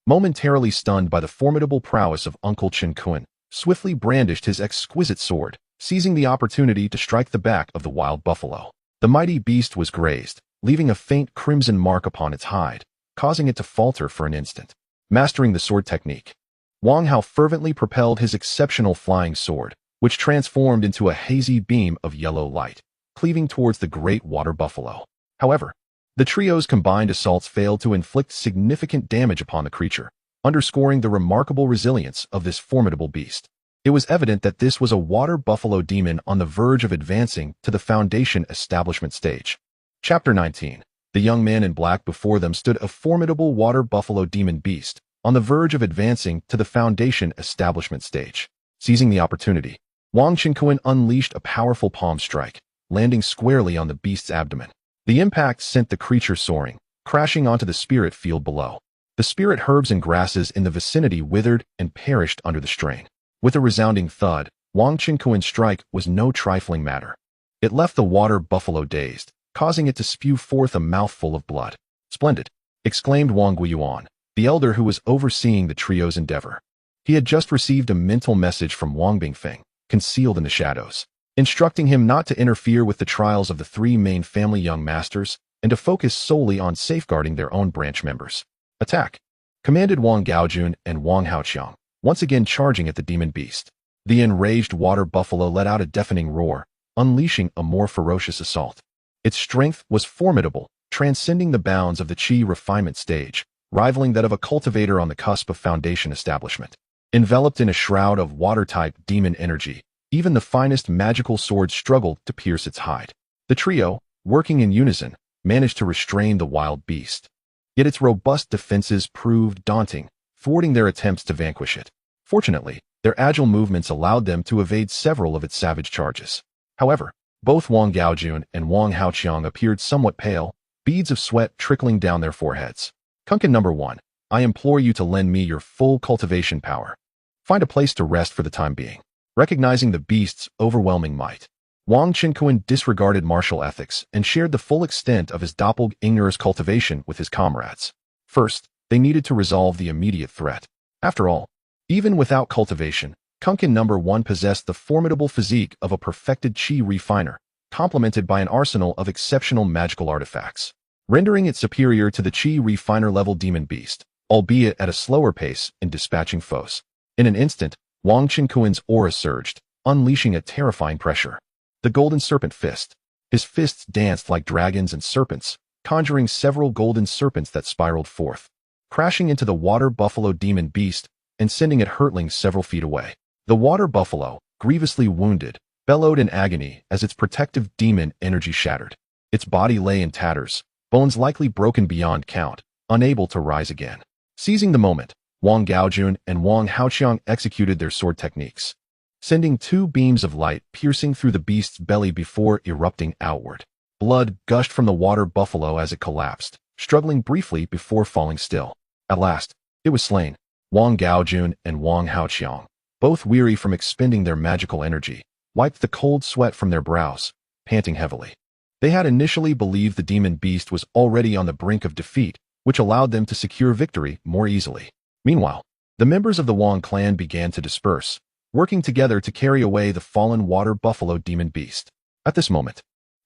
momentarily stunned by the formidable prowess of Uncle Qinkuan, swiftly brandished his exquisite sword, seizing the opportunity to strike the back of the wild buffalo. The mighty beast was grazed, leaving a faint crimson mark upon its hide, causing it to falter for an instant. Mastering the sword technique, Wang Hao fervently propelled his exceptional flying sword, which transformed into a hazy beam of yellow light, cleaving towards the great water buffalo. However, the trio's combined assaults failed to inflict significant damage upon the creature, underscoring the remarkable resilience of this formidable beast. It was evident that this was a water buffalo demon on the verge of advancing to the foundation establishment stage. Chapter 19. The young man in black before them stood a formidable water buffalo demon beast, on the verge of advancing to the foundation establishment stage. Seizing the opportunity, Wang Qinkuan unleashed a powerful palm strike, landing squarely on the beast's abdomen. The impact sent the creature soaring, crashing onto the spirit field below. The spirit herbs and grasses in the vicinity withered and perished under the strain. With a resounding thud, Wang Qinkuan's strike was no trifling matter. It left the water buffalo dazed, causing it to spew forth a mouthful of blood. Splendid, exclaimed Wang Guiyuan, the elder who was overseeing the trio's endeavor. He had just received a mental message from Wang Bingfeng, concealed in the shadows, instructing him not to interfere with the trials of the three main family young masters and to focus solely on safeguarding their own branch members. Attack, commanded Wang Gaojun and Wang Haoxiang, once again charging at the demon beast. The enraged water buffalo let out a deafening roar, unleashing a more ferocious assault. Its strength was formidable, transcending the bounds of the chi refinement stage, rivaling that of a cultivator on the cusp of foundation establishment. Enveloped in a shroud of water-type demon energy, even the finest magical swords struggled to pierce its hide. The trio, working in unison, managed to restrain the wild beast. Yet its robust defenses proved daunting, thwarting their attempts to vanquish it. Fortunately, their agile movements allowed them to evade several of its savage charges. However, both Wang Gaojun and Wang Haoqiang appeared somewhat pale, beads of sweat trickling down their foreheads. Kunkin No. 1, I implore you to lend me your full cultivation power. Find a place to rest for the time being. Recognizing the beast's overwhelming might, Wang Qinkuan disregarded martial ethics and shared the full extent of his doppelganger's cultivation with his comrades. First, they needed to resolve the immediate threat. After all, even without cultivation, Kunkin number 1 possessed the formidable physique of a perfected chi refiner, complemented by an arsenal of exceptional magical artifacts, rendering it superior to the chi refiner level demon beast, albeit at a slower pace in dispatching foes. In an instant, Wang Qinkuan's aura surged, unleashing a terrifying pressure. The golden serpent fist. His fists danced like dragons and serpents, conjuring several golden serpents that spiraled forth, crashing into the water buffalo demon beast and sending it hurtling several feet away. The water buffalo, grievously wounded, bellowed in agony as its protective demon energy shattered. Its body lay in tatters, bones likely broken beyond count, unable to rise again. Seizing the moment, Wang Gaojun and Wang Haoqiang executed their sword techniques, sending 2 beams of light piercing through the beast's belly before erupting outward. Blood gushed from the water buffalo as it collapsed, struggling briefly before falling still. At last, it was slain. Wang Gaojun and Wang Haoqiang, both weary from expending their magical energy, wiped the cold sweat from their brows, panting heavily. They had initially believed the demon beast was already on the brink of defeat, which allowed them to secure victory more easily. Meanwhile, the members of the Wang clan began to disperse, working together to carry away the fallen water buffalo demon beast. At this moment,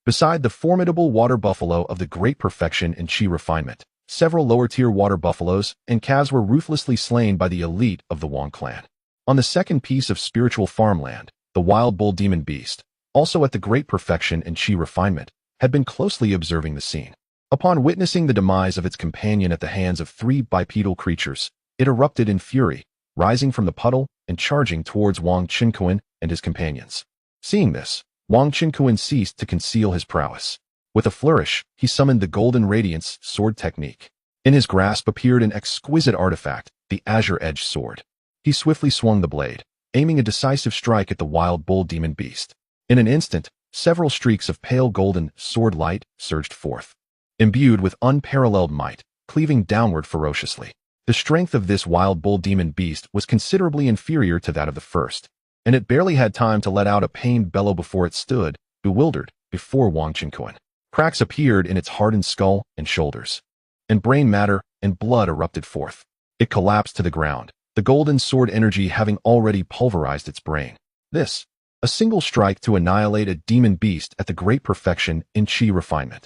beside the formidable water buffalo of the great perfection in chi refinement, several lower-tier water buffaloes and calves were ruthlessly slain by the elite of the Wang clan. On the second piece of spiritual farmland, the wild bull demon beast, also at the great perfection in chi refinement, had been closely observing the scene. Upon witnessing the demise of its companion at the hands of 3 bipedal creatures, it erupted in fury, rising from the puddle and charging towards Wang Qinkuan and his companions. Seeing this, Wang Qinkuan ceased to conceal his prowess. With a flourish, he summoned the Golden Radiance sword technique. In his grasp appeared an exquisite artifact, the azure-edged sword. He swiftly swung the blade, aiming a decisive strike at the wild bull demon beast. In an instant, several streaks of pale golden sword light surged forth, imbued with unparalleled might, cleaving downward ferociously. The strength of this wild bull demon beast was considerably inferior to that of the first, and it barely had time to let out a pained bellow before it stood, bewildered, before Wang Qinkuan. Cracks appeared in its hardened skull and shoulders, and brain matter and blood erupted forth. It collapsed to the ground, the golden sword energy having already pulverized its brain. This, a single strike to annihilate a demon beast at the great perfection in chi refinement.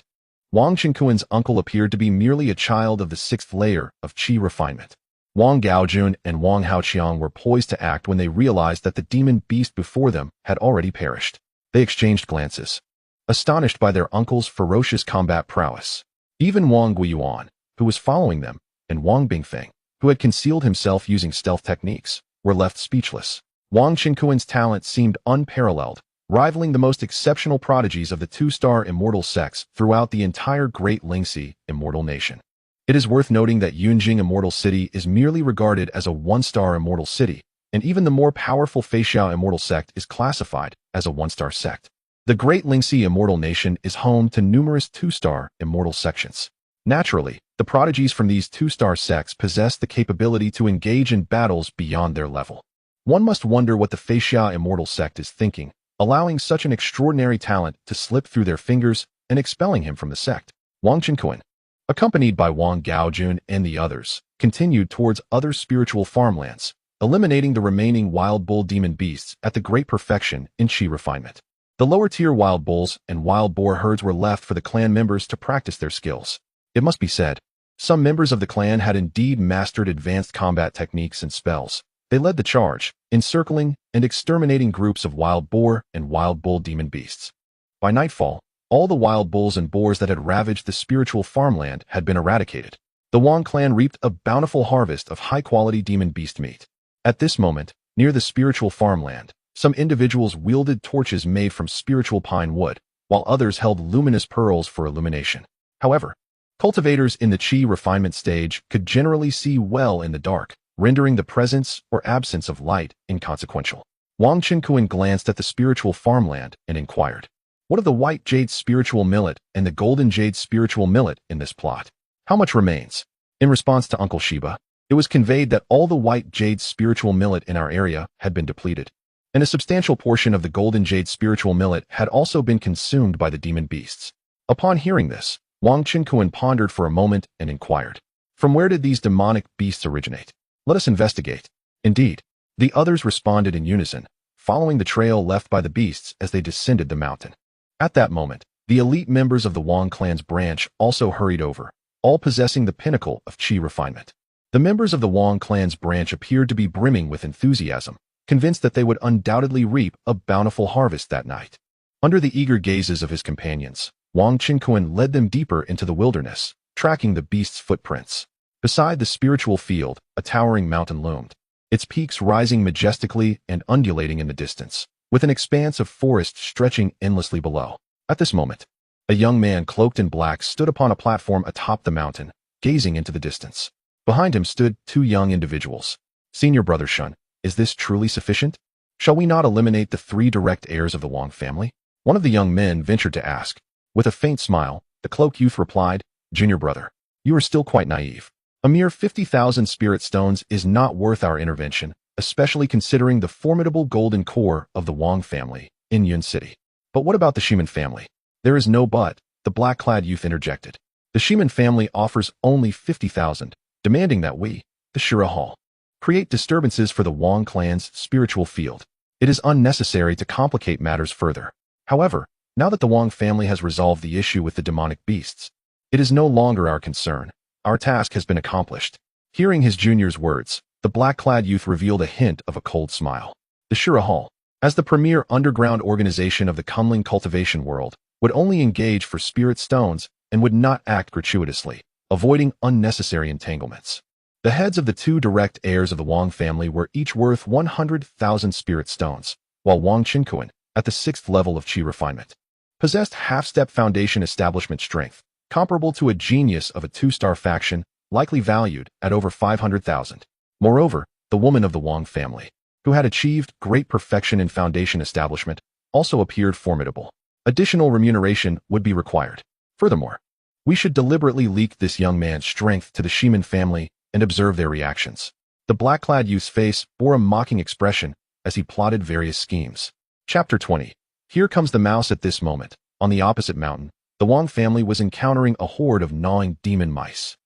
Wang Qinkuan's uncle appeared to be merely a child of the 6th layer of chi refinement. Wang Gaojun and Wang Haoqiang were poised to act when they realized that the demon beast before them had already perished. They exchanged glances, astonished by their uncle's ferocious combat prowess. Even Wang Guiyuan, who was following them, and Wang Bingfeng, who had concealed himself using stealth techniques, were left speechless. Wang Qinkuan's talent seemed unparalleled, rivaling the most exceptional prodigies of the 2-star immortal sects throughout the entire Great Lingxi immortal nation. It is worth noting that Yunjing Immortal City is merely regarded as a 1-star immortal city, and even the more powerful Feixiao Immortal Sect is classified as a 1-star sect. The Great Lingxi Immortal Nation is home to numerous 2-star immortal sections. Naturally, the prodigies from these 2-star sects possess the capability to engage in battles beyond their level. One must wonder what the Feixiao Immortal Sect is thinking, allowing such an extraordinary talent to slip through their fingers and expelling him from the sect. Wang Qinkuan, accompanied by Wang Gaojun and the others, continued towards other spiritual farmlands, eliminating the remaining wild bull demon beasts at the great perfection in chi refinement. The lower-tier wild bulls and wild boar herds were left for the clan members to practice their skills. It must be said, some members of the clan had indeed mastered advanced combat techniques and spells. They led the charge, encircling and exterminating groups of wild boar and wild bull demon beasts. By nightfall, all the wild bulls and boars that had ravaged the spiritual farmland had been eradicated. The Wang clan reaped a bountiful harvest of high-quality demon beast meat. At this moment, near the spiritual farmland, some individuals wielded torches made from spiritual pine wood, while others held luminous pearls for illumination. However, cultivators in the chi refinement stage could generally see well in the dark, rendering the presence or absence of light inconsequential. Wang Qinkuan glanced at the spiritual farmland and inquired, "What of the white jade spiritual millet and the golden jade spiritual millet in this plot? How much remains?" In response to Uncle Shiba, it was conveyed that all the white jade spiritual millet in our area had been depleted, and a substantial portion of the golden jade spiritual millet had also been consumed by the demon beasts. Upon hearing this, Wang Qinkuan pondered for a moment and inquired, "From where did these demonic beasts originate? Let us investigate." Indeed, The others responded in unison, following the trail left by the beasts as they descended the mountain. At that moment, the elite members of the Wang clan's branch also hurried over, all possessing the pinnacle of qi refinement. The members of the Wang clan's branch appeared to be brimming with enthusiasm, convinced that they would undoubtedly reap a bountiful harvest that night. Under the eager gazes of his companions, Wang Qinkuan led them deeper into the wilderness, tracking the beast's footprints. Beside the spiritual field, a towering mountain loomed, its peaks rising majestically and undulating in the distance, with an expanse of forest stretching endlessly below. At this moment, a young man cloaked in black stood upon a platform atop the mountain, gazing into the distance. Behind him stood two young individuals. Senior Brother Shun, is this truly sufficient? Shall we not eliminate the three direct heirs of the Wang family? One of the young men ventured to ask. With a faint smile, the cloaked youth replied, Junior brother, you are still quite naive. A mere 50,000 spirit stones is not worth our intervention, especially considering the formidable golden core of the Wang family in Yun City. But what about the Shiman family? There is no but, the black-clad youth interjected. The Shiman family offers only 50,000, demanding that we, the Shira Hall, create disturbances for the Wang clan's spiritual field. It is unnecessary to complicate matters further. However, now that the Wang family has resolved the issue with the demonic beasts, it is no longer our concern. Our task has been accomplished. Hearing his junior's words, the black-clad youth revealed a hint of a cold smile. The Shira Hall, as the premier underground organization of the Kunling cultivation world, would only engage for spirit stones and would not act gratuitously, avoiding unnecessary entanglements. The heads of the two direct heirs of the Wang family were each worth 100,000 spirit stones, while Wang Qinkuan, at the 6th level of qi refinement, possessed half-step foundation establishment strength, comparable to a genius of a 2-star faction, likely valued at over 500,000. Moreover, the woman of the Wang family, who had achieved great perfection in foundation establishment, also appeared formidable. Additional remuneration would be required. Furthermore, we should deliberately leak this young man's strength to the Shiman family and observe their reactions. The black-clad youth's face bore a mocking expression as he plotted various schemes. Chapter 20. Here comes the mouse. At this moment, on the opposite mountain, the Wang family was encountering a horde of gnawing demon mice.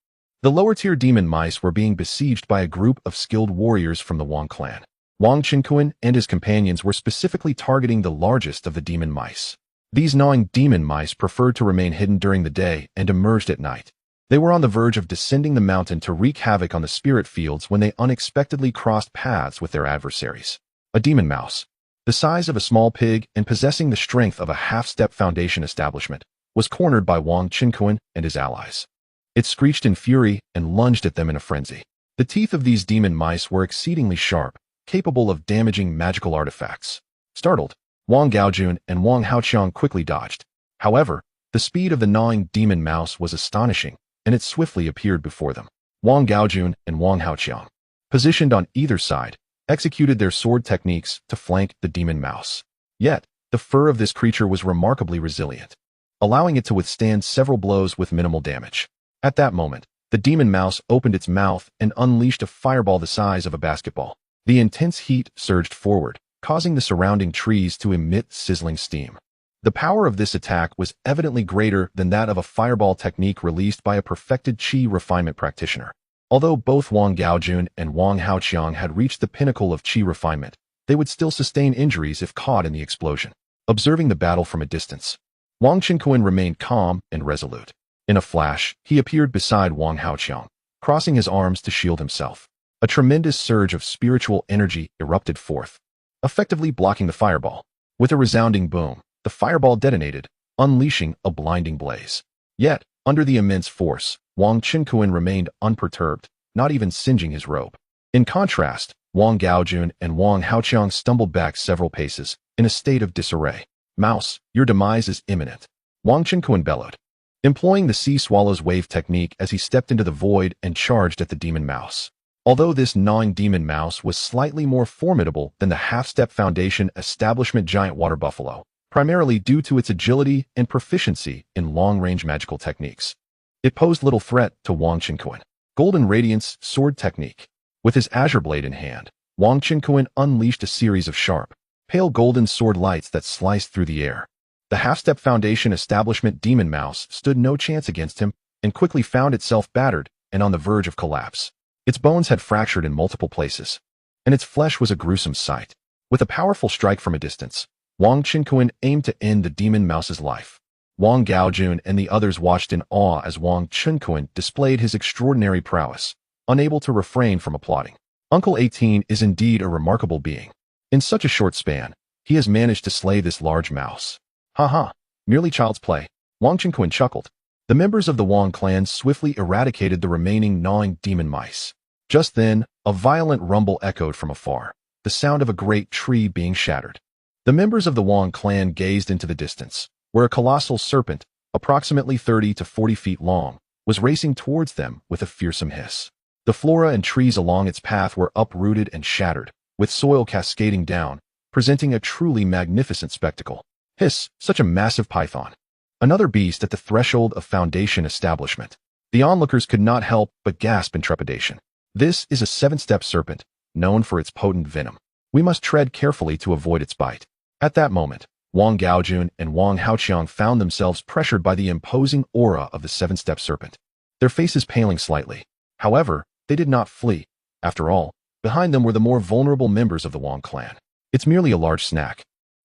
The lower-tier demon mice were being besieged by a group of skilled warriors from the Wang clan. Wang Qinkuan and his companions were specifically targeting the largest of the demon mice. These gnawing demon mice preferred to remain hidden during the day and emerged at night. They were on the verge of descending the mountain to wreak havoc on the spirit fields when they unexpectedly crossed paths with their adversaries. A demon mouse, the size of a small pig and possessing the strength of a half-step foundation establishment, was cornered by Wang Qinkuan and his allies. It screeched in fury and lunged at them in a frenzy. The teeth of these demon mice were exceedingly sharp, capable of damaging magical artifacts. Startled, Wang Gaojun and Wang Haoqiang quickly dodged. However, the speed of the gnawing demon mouse was astonishing, and it swiftly appeared before them. Wang Gaojun and Wang Haoqiang, positioned on either side, executed their sword techniques to flank the demon mouse. Yet, the fur of this creature was remarkably resilient, allowing it to withstand several blows with minimal damage. At that moment, the demon mouse opened its mouth and unleashed a fireball the size of a basketball. The intense heat surged forward, causing the surrounding trees to emit sizzling steam. The power of this attack was evidently greater than that of a fireball technique released by a perfected qi refinement practitioner. Although both Wang Gaojun and Wang Haoqiang had reached the pinnacle of qi refinement, they would still sustain injuries if caught in the explosion. Observing the battle from a distance, Wang Qinkuan remained calm and resolute. In a flash, he appeared beside Wang Haoqiang, crossing his arms to shield himself. A tremendous surge of spiritual energy erupted forth, effectively blocking the fireball. With a resounding boom, the fireball detonated, unleashing a blinding blaze. Yet, under the immense force, Wang Qinkuan remained unperturbed, not even singeing his robe. In contrast, Wang Gaojun and Wang Haoqiang stumbled back several paces, in a state of disarray. Mouse, your demise is imminent, Wang Qinkuan bellowed, employing the sea swallow's wave technique as he stepped into the void and charged at the demon mouse. Although this gnawing demon mouse was slightly more formidable than the half-step foundation establishment giant water buffalo, primarily due to its agility and proficiency in long-range magical techniques, it posed little threat to Wang Qinkuan. Golden Radiance sword technique. With his azure blade in hand, Wang Qinkuan unleashed a series of sharp, pale golden sword lights that sliced through the air. The half-step foundation establishment demon mouse stood no chance against him and quickly found itself battered and on the verge of collapse. Its bones had fractured in multiple places. and its flesh was a gruesome sight. With a powerful strike from a distance, Wang Qinkuan aimed to end the demon mouse's life. Wang Gaojun and the others watched in awe as Wang Qinkuan displayed his extraordinary prowess, unable to refrain from applauding. Uncle 18 is indeed a remarkable being. In such a short span, he has managed to slay this large mouse. Ha, merely child's play. Wang Qinkuan chuckled. The members of the Wang clan swiftly eradicated the remaining gnawing demon mice. Just then, a violent rumble echoed from afar, the sound of a great tree being shattered. The members of the Wang clan gazed into the distance, where a colossal serpent, approximately 30 to 40 feet long, was racing towards them with a fearsome hiss. The flora and trees along its path were uprooted and shattered, with soil cascading down, presenting a truly magnificent spectacle. Hiss, such a massive python. Another beast at the threshold of Foundation establishment. The onlookers could not help but gasp in trepidation. This is a 7-step serpent, known for its potent venom. We must tread carefully to avoid its bite. At that moment, Wang Gaojun and Wang Haoqiang found themselves pressured by the imposing aura of the 7-step serpent. Their faces paling slightly. However, they did not flee. After all, behind them were the more vulnerable members of the Wang clan. It's merely a large snack.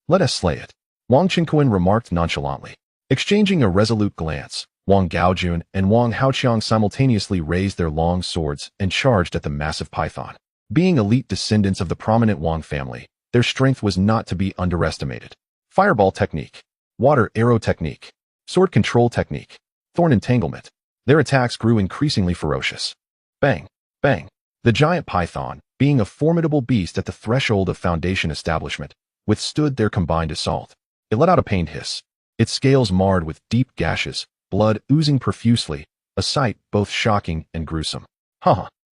Let us slay it, Wang Qinkuan remarked nonchalantly. Exchanging a resolute glance, Wang Gaojun and Wang Haoqiang simultaneously raised their long swords and charged at the massive python. Being elite descendants of the prominent Wang family, their strength was not to be underestimated. Fireball technique, water arrow technique, sword control technique, thorn entanglement. Their attacks grew increasingly ferocious. Bang, bang. The giant python, being a formidable beast at the threshold of Foundation establishment, withstood their combined assault. It let out a pained hiss, its scales marred with deep gashes, blood oozing profusely, a sight both shocking and gruesome.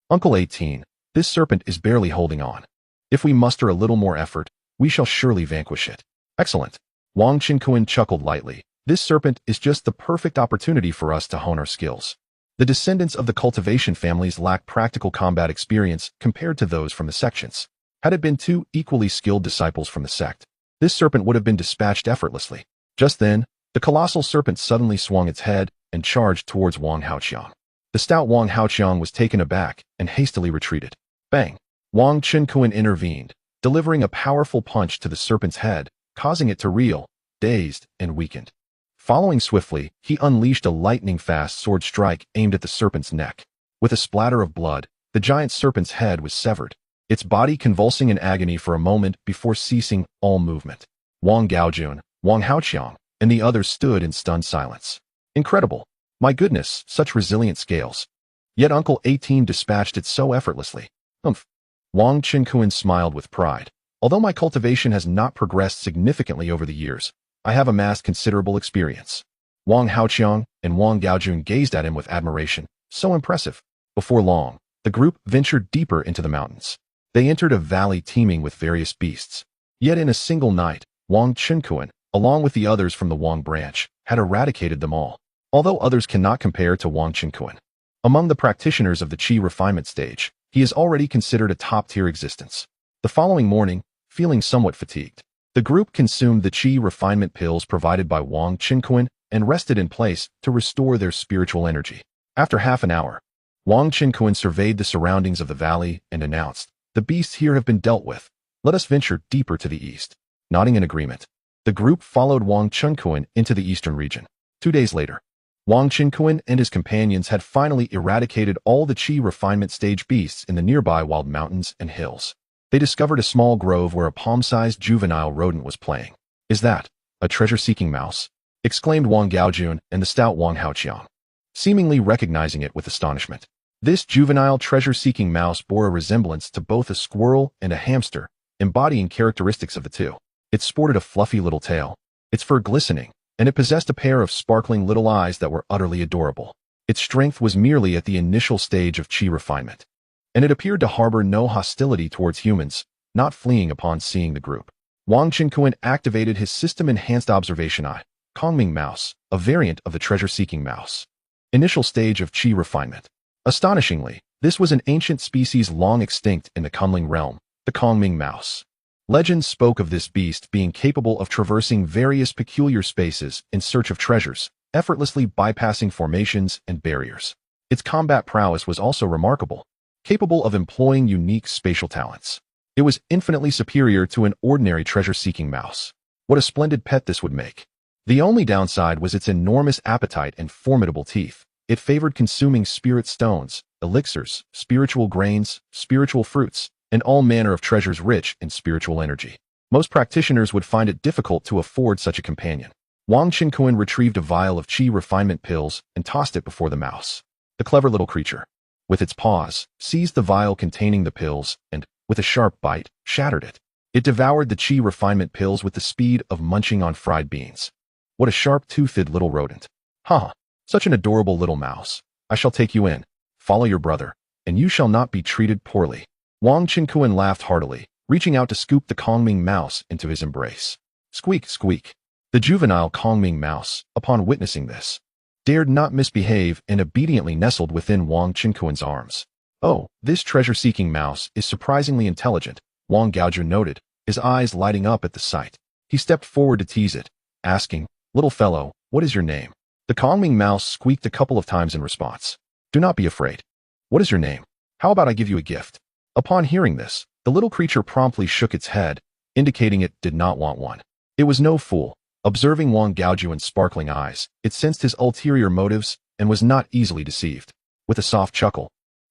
Uncle 18, this serpent is barely holding on. If we muster a little more effort, we shall surely vanquish it. Excellent. Wang Qinkuan chuckled lightly. This serpent is just the perfect opportunity for us to hone our skills. The descendants of the cultivation families lack practical combat experience compared to those from the sections. Had it been two equally skilled disciples from the sect, this serpent would have been dispatched effortlessly. Just then, the colossal serpent suddenly swung its head and charged towards Wang Haoqiang. The stout Wang Haoqiang was taken aback and hastily retreated. Bang! Wang Qinkuan intervened, delivering a powerful punch to the serpent's head, causing it to reel, dazed and weakened. Following swiftly, he unleashed a lightning-fast sword strike aimed at the serpent's neck. With a splatter of blood, the giant serpent's head was severed, its body convulsing in agony for a moment before ceasing all movement. Wang Gaojun, Wang Haoqiang, and the others stood in stunned silence. Incredible. My goodness, such resilient scales. Yet Uncle 18 dispatched it so effortlessly. Wang Qinkuan smiled with pride. Although my cultivation has not progressed significantly over the years, I have amassed considerable experience. Wang Haoqiang and Wang Gaojun gazed at him with admiration. So impressive. Before long, the group ventured deeper into the mountains. They entered a valley teeming with various beasts. Yet in a single night, Wang Qinkuan, along with the others from the Wang branch, had eradicated them all. Although others cannot compare to Wang Qinkuan. Among the practitioners of the Qi refinement stage, he is already considered a top-tier existence. The following morning, feeling somewhat fatigued, the group consumed the Qi refinement pills provided by Wang Qinkuan and rested in place to restore their spiritual energy. After half an hour, Wang Qinkuan surveyed the surroundings of the valley and announced, "The beasts here have been dealt with. Let us venture deeper to the east." Nodding in agreement, the group followed Wang Qinkuan into the eastern region. 2 days later, Wang Qinkuan and his companions had finally eradicated all the Qi refinement stage beasts in the nearby wild mountains and hills. They discovered a small grove where a palm-sized juvenile rodent was playing. "Is that a treasure-seeking mouse?" exclaimed Wang Gaojun and the stout Wang Haoqiang, seemingly recognizing it with astonishment. This juvenile treasure-seeking mouse bore a resemblance to both a squirrel and a hamster, embodying characteristics of the two. It sported a fluffy little tail, its fur glistening, and it possessed a pair of sparkling little eyes that were utterly adorable. Its strength was merely at the initial stage of Qi refinement, and it appeared to harbor no hostility towards humans, not fleeing upon seeing the group. Wang Qinkuan activated his system-enhanced observation eye, Kongming mouse, a variant of the treasure-seeking mouse. Initial stage of Qi refinement. Astonishingly, this was an ancient species long extinct in the Kunling realm, the Kongming mouse. Legends spoke of this beast being capable of traversing various peculiar spaces in search of treasures, effortlessly bypassing formations and barriers. Its combat prowess was also remarkable, capable of employing unique spatial talents. It was infinitely superior to an ordinary treasure-seeking mouse. What a splendid pet this would make. The only downside was its enormous appetite and formidable teeth. It favored consuming spirit stones, elixirs, spiritual grains, spiritual fruits, and all manner of treasures rich in spiritual energy. Most practitioners would find it difficult to afford such a companion. Wang Qinkuan retrieved a vial of qi refinement pills and tossed it before the mouse. The clever little creature, with its paws, seized the vial containing the pills and, with a sharp bite, shattered it. It devoured the qi refinement pills with the speed of munching on fried beans. What a sharp-toothed little rodent. Ha! Such an adorable little mouse. I shall take you in. Follow your brother, and you shall not be treated poorly. Wang Qinkuan laughed heartily, reaching out to scoop the Kongming mouse into his embrace. Squeak, squeak. The juvenile Kongming mouse, upon witnessing this, dared not misbehave and obediently nestled within Wang Qinkuan's arms. Oh, this treasure-seeking mouse is surprisingly intelligent, Wang Gaoju noted, his eyes lighting up at the sight. He stepped forward to tease it, asking, "Little fellow, what is your name?" The Kongming mouse squeaked a couple of times in response. "Do not be afraid. What is your name? How about I give you a gift?" Upon hearing this, the little creature promptly shook its head, indicating it did not want one. It was no fool. Observing Wang Gaojuan's sparkling eyes, it sensed his ulterior motives and was not easily deceived. With a soft chuckle,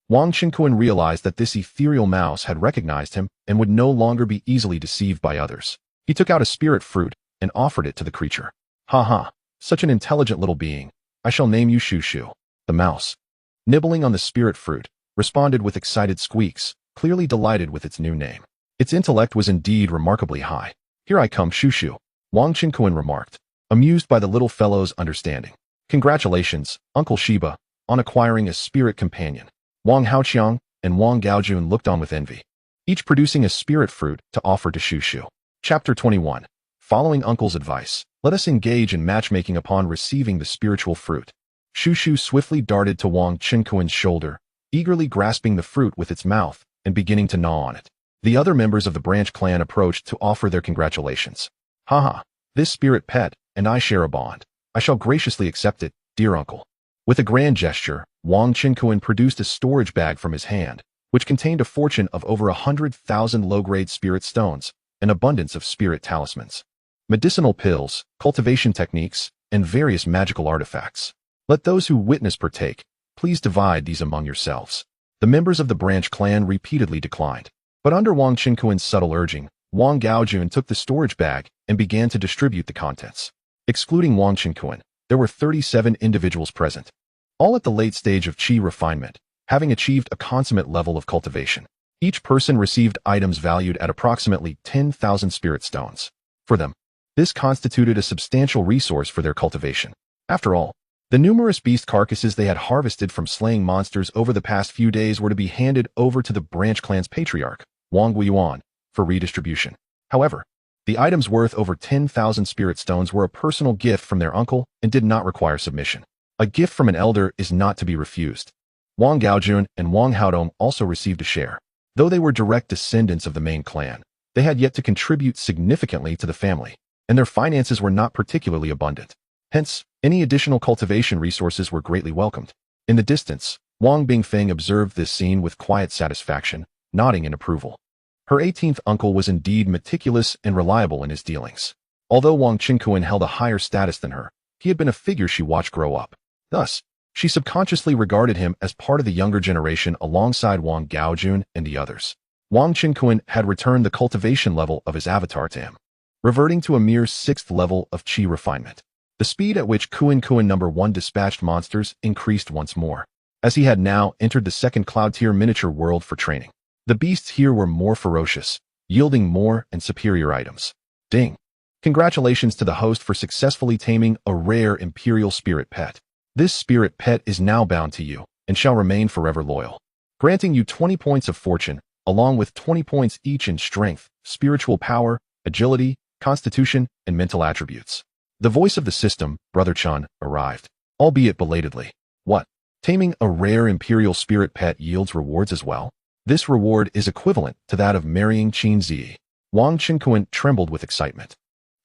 Wang Qinkuan realized that this ethereal mouse had recognized him and would no longer be easily deceived by others. He took out a spirit fruit and offered it to the creature. "Ha ha, such an intelligent little being. I shall name you Shu Shu." The mouse, nibbling on the spirit fruit, responded with excited squeaks, clearly delighted with its new name. Its intellect was indeed remarkably high. "Here I come, Shu Shu," Wang Qinkuan remarked, amused by the little fellow's understanding. "Congratulations, Uncle Shiba, on acquiring a spirit companion." Wang Haoqiang and Wang Gaojun looked on with envy, each producing a spirit fruit to offer to Shu Shu. Chapter 21. Following Uncle's advice, let us engage in matchmaking upon receiving the spiritual fruit. Shu Shu swiftly darted to Wang Qinkuan's shoulder, eagerly grasping the fruit with its mouth and beginning to gnaw on it. The other members of the branch clan approached to offer their congratulations. "Haha, this spirit pet and I share a bond. I shall graciously accept it, dear uncle." With a grand gesture, Wang Qinkuan produced a storage bag from his hand, which contained a fortune of over 100,000 low-grade spirit stones, an abundance of spirit talismans, medicinal pills, cultivation techniques, and various magical artifacts. "Let those who witness partake. Please divide these among yourselves." The members of the branch clan repeatedly declined. But under Wang Qinkuan's subtle urging, Wang Gaojun took the storage bag and began to distribute the contents. Excluding Wang Qinkuan, there were 37 individuals present, all at the late stage of qi refinement, having achieved a consummate level of cultivation. Each person received items valued at approximately 10,000 spirit stones. For them, this constituted a substantial resource for their cultivation. After all, the numerous beast carcasses they had harvested from slaying monsters over the past few days were to be handed over to the branch clan's patriarch, Wang Guiyuan, for redistribution. However, the items worth over 10,000 spirit stones were a personal gift from their uncle and did not require submission. A gift from an elder is not to be refused. Wang Gaojun and Wang Haodong also received a share. Though they were direct descendants of the main clan, they had yet to contribute significantly to the family, and their finances were not particularly abundant. Hence, any additional cultivation resources were greatly welcomed. In the distance, Wang Bingfeng observed this scene with quiet satisfaction, nodding in approval. Her 18th uncle was indeed meticulous and reliable in his dealings. Although Wang Qinkuan held a higher status than her, he had been a figure she watched grow up. Thus, she subconsciously regarded him as part of the younger generation alongside Wang Gaojun and the others. Wang Qinkuan had returned the cultivation level of his avatar to him, reverting to a mere 6th level of qi refinement. The speed at which Kuan number 1 dispatched monsters increased once more, as he had now entered the 2nd cloud-tier miniature world for training. The beasts here were more ferocious, yielding more and superior items. Ding! Congratulations to the host for successfully taming a rare imperial spirit pet. This spirit pet is now bound to you, and shall remain forever loyal, granting you 20 points of fortune, along with 20 points each in strength, spiritual power, agility, constitution, and mental attributes. The voice of the system, Brother Chun, arrived, albeit belatedly. What? Taming a rare imperial spirit pet yields rewards as well? This reward is equivalent to that of marrying Qin Zi. Wang Qinkuan trembled with excitement,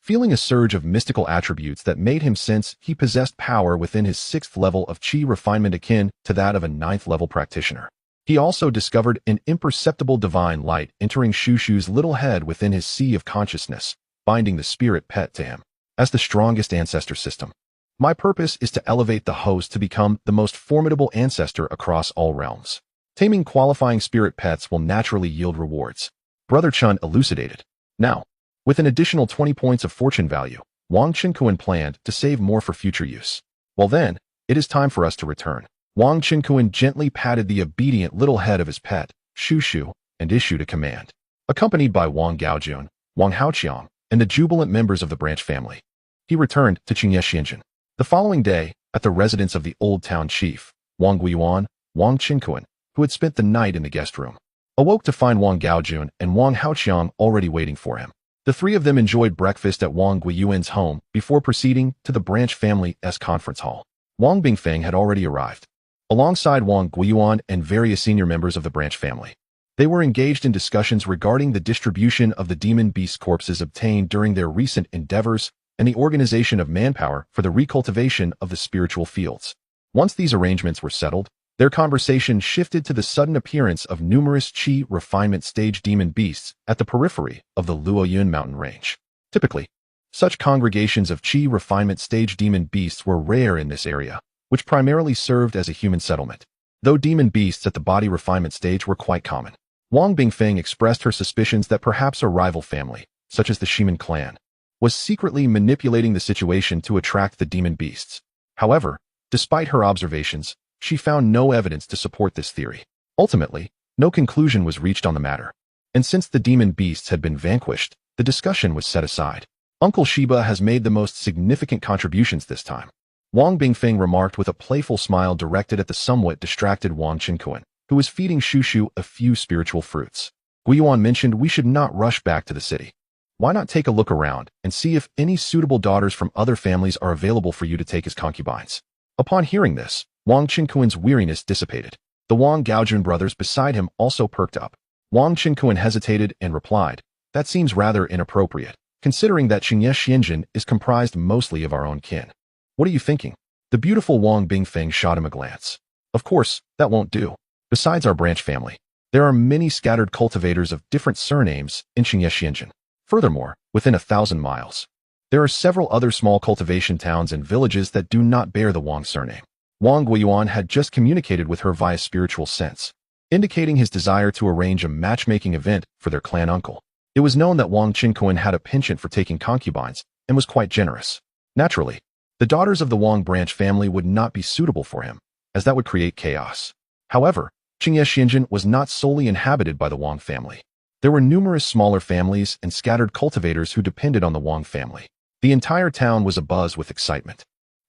feeling a surge of mystical attributes that made him sense he possessed power within his 6th level of qi refinement akin to that of a 9th level practitioner. He also discovered an imperceptible divine light entering Shushu's little head within his sea of consciousness, binding the spirit pet to him. As the strongest ancestor system, my purpose is to elevate the host to become the most formidable ancestor across all realms. Taming qualifying spirit pets will naturally yield rewards, Brother Chun elucidated. Now, with an additional 20 points of fortune value, Wang Qinkuan planned to save more for future use. Well then, it is time for us to return. Wang Qinkuan gently patted the obedient little head of his pet, Shushu, and issued a command. Accompanied by Wang Gaojun, Wang Haoqiang, and the jubilant members of the branch family, he returned to Qingye. The following day, at the residence of the Old Town Chief, Wang Guiyuan, Wang Qinkuan, who had spent the night in the guest room, awoke to find Wang Gaojun and Wang Haoqiang already waiting for him. The three of them enjoyed breakfast at Wang Guiyuan's home before proceeding to the branch family's conference hall. Wang Bingfeng had already arrived, alongside Wang Guiyuan and various senior members of the branch family. They were engaged in discussions regarding the distribution of the demon beast corpses obtained during their recent endeavors and the organization of manpower for the recultivation of the spiritual fields. Once these arrangements were settled, their conversation shifted to the sudden appearance of numerous Qi refinement stage demon beasts at the periphery of the Luoyun mountain range. Typically, such congregations of Qi refinement stage demon beasts were rare in this area, which primarily served as a human settlement, though demon beasts at the body refinement stage were quite common. Wang Bingfeng expressed her suspicions that perhaps a rival family, such as the Shiman clan, was secretly manipulating the situation to attract the demon beasts. However, despite her observations, she found no evidence to support this theory. Ultimately, no conclusion was reached on the matter, and since the demon beasts had been vanquished, the discussion was set aside. Uncle Shiba has made the most significant contributions this time, Wang Bingfeng remarked with a playful smile directed at the somewhat distracted Wang Qinkuan, who was feeding Shushu a few spiritual fruits. Guiyuan mentioned we should not rush back to the city. Why not take a look around and see if any suitable daughters from other families are available for you to take as concubines? Upon hearing this, Wang Qinkuan's weariness dissipated. The Wang Gaojun brothers beside him also perked up. Wang Qinkuan hesitated and replied, "That seems rather inappropriate, considering that Qingye is comprised mostly of our own kin. What are you thinking?" The beautiful Wang Bingfeng shot him a glance. "Of course, that won't do. Besides our branch family, there are many scattered cultivators of different surnames in Qingye. Furthermore, within 1,000 miles, there are several other small cultivation towns and villages that do not bear the Wang surname." Wang Guiyuan had just communicated with her via spiritual sense, indicating his desire to arrange a matchmaking event for their clan uncle. It was known that Wang Qinkuan had a penchant for taking concubines and was quite generous. Naturally, the daughters of the Wang branch family would not be suitable for him, as that would create chaos. However, Qingye was not solely inhabited by the Wang family. There were numerous smaller families and scattered cultivators who depended on the Wang family. The entire town was abuzz with excitement.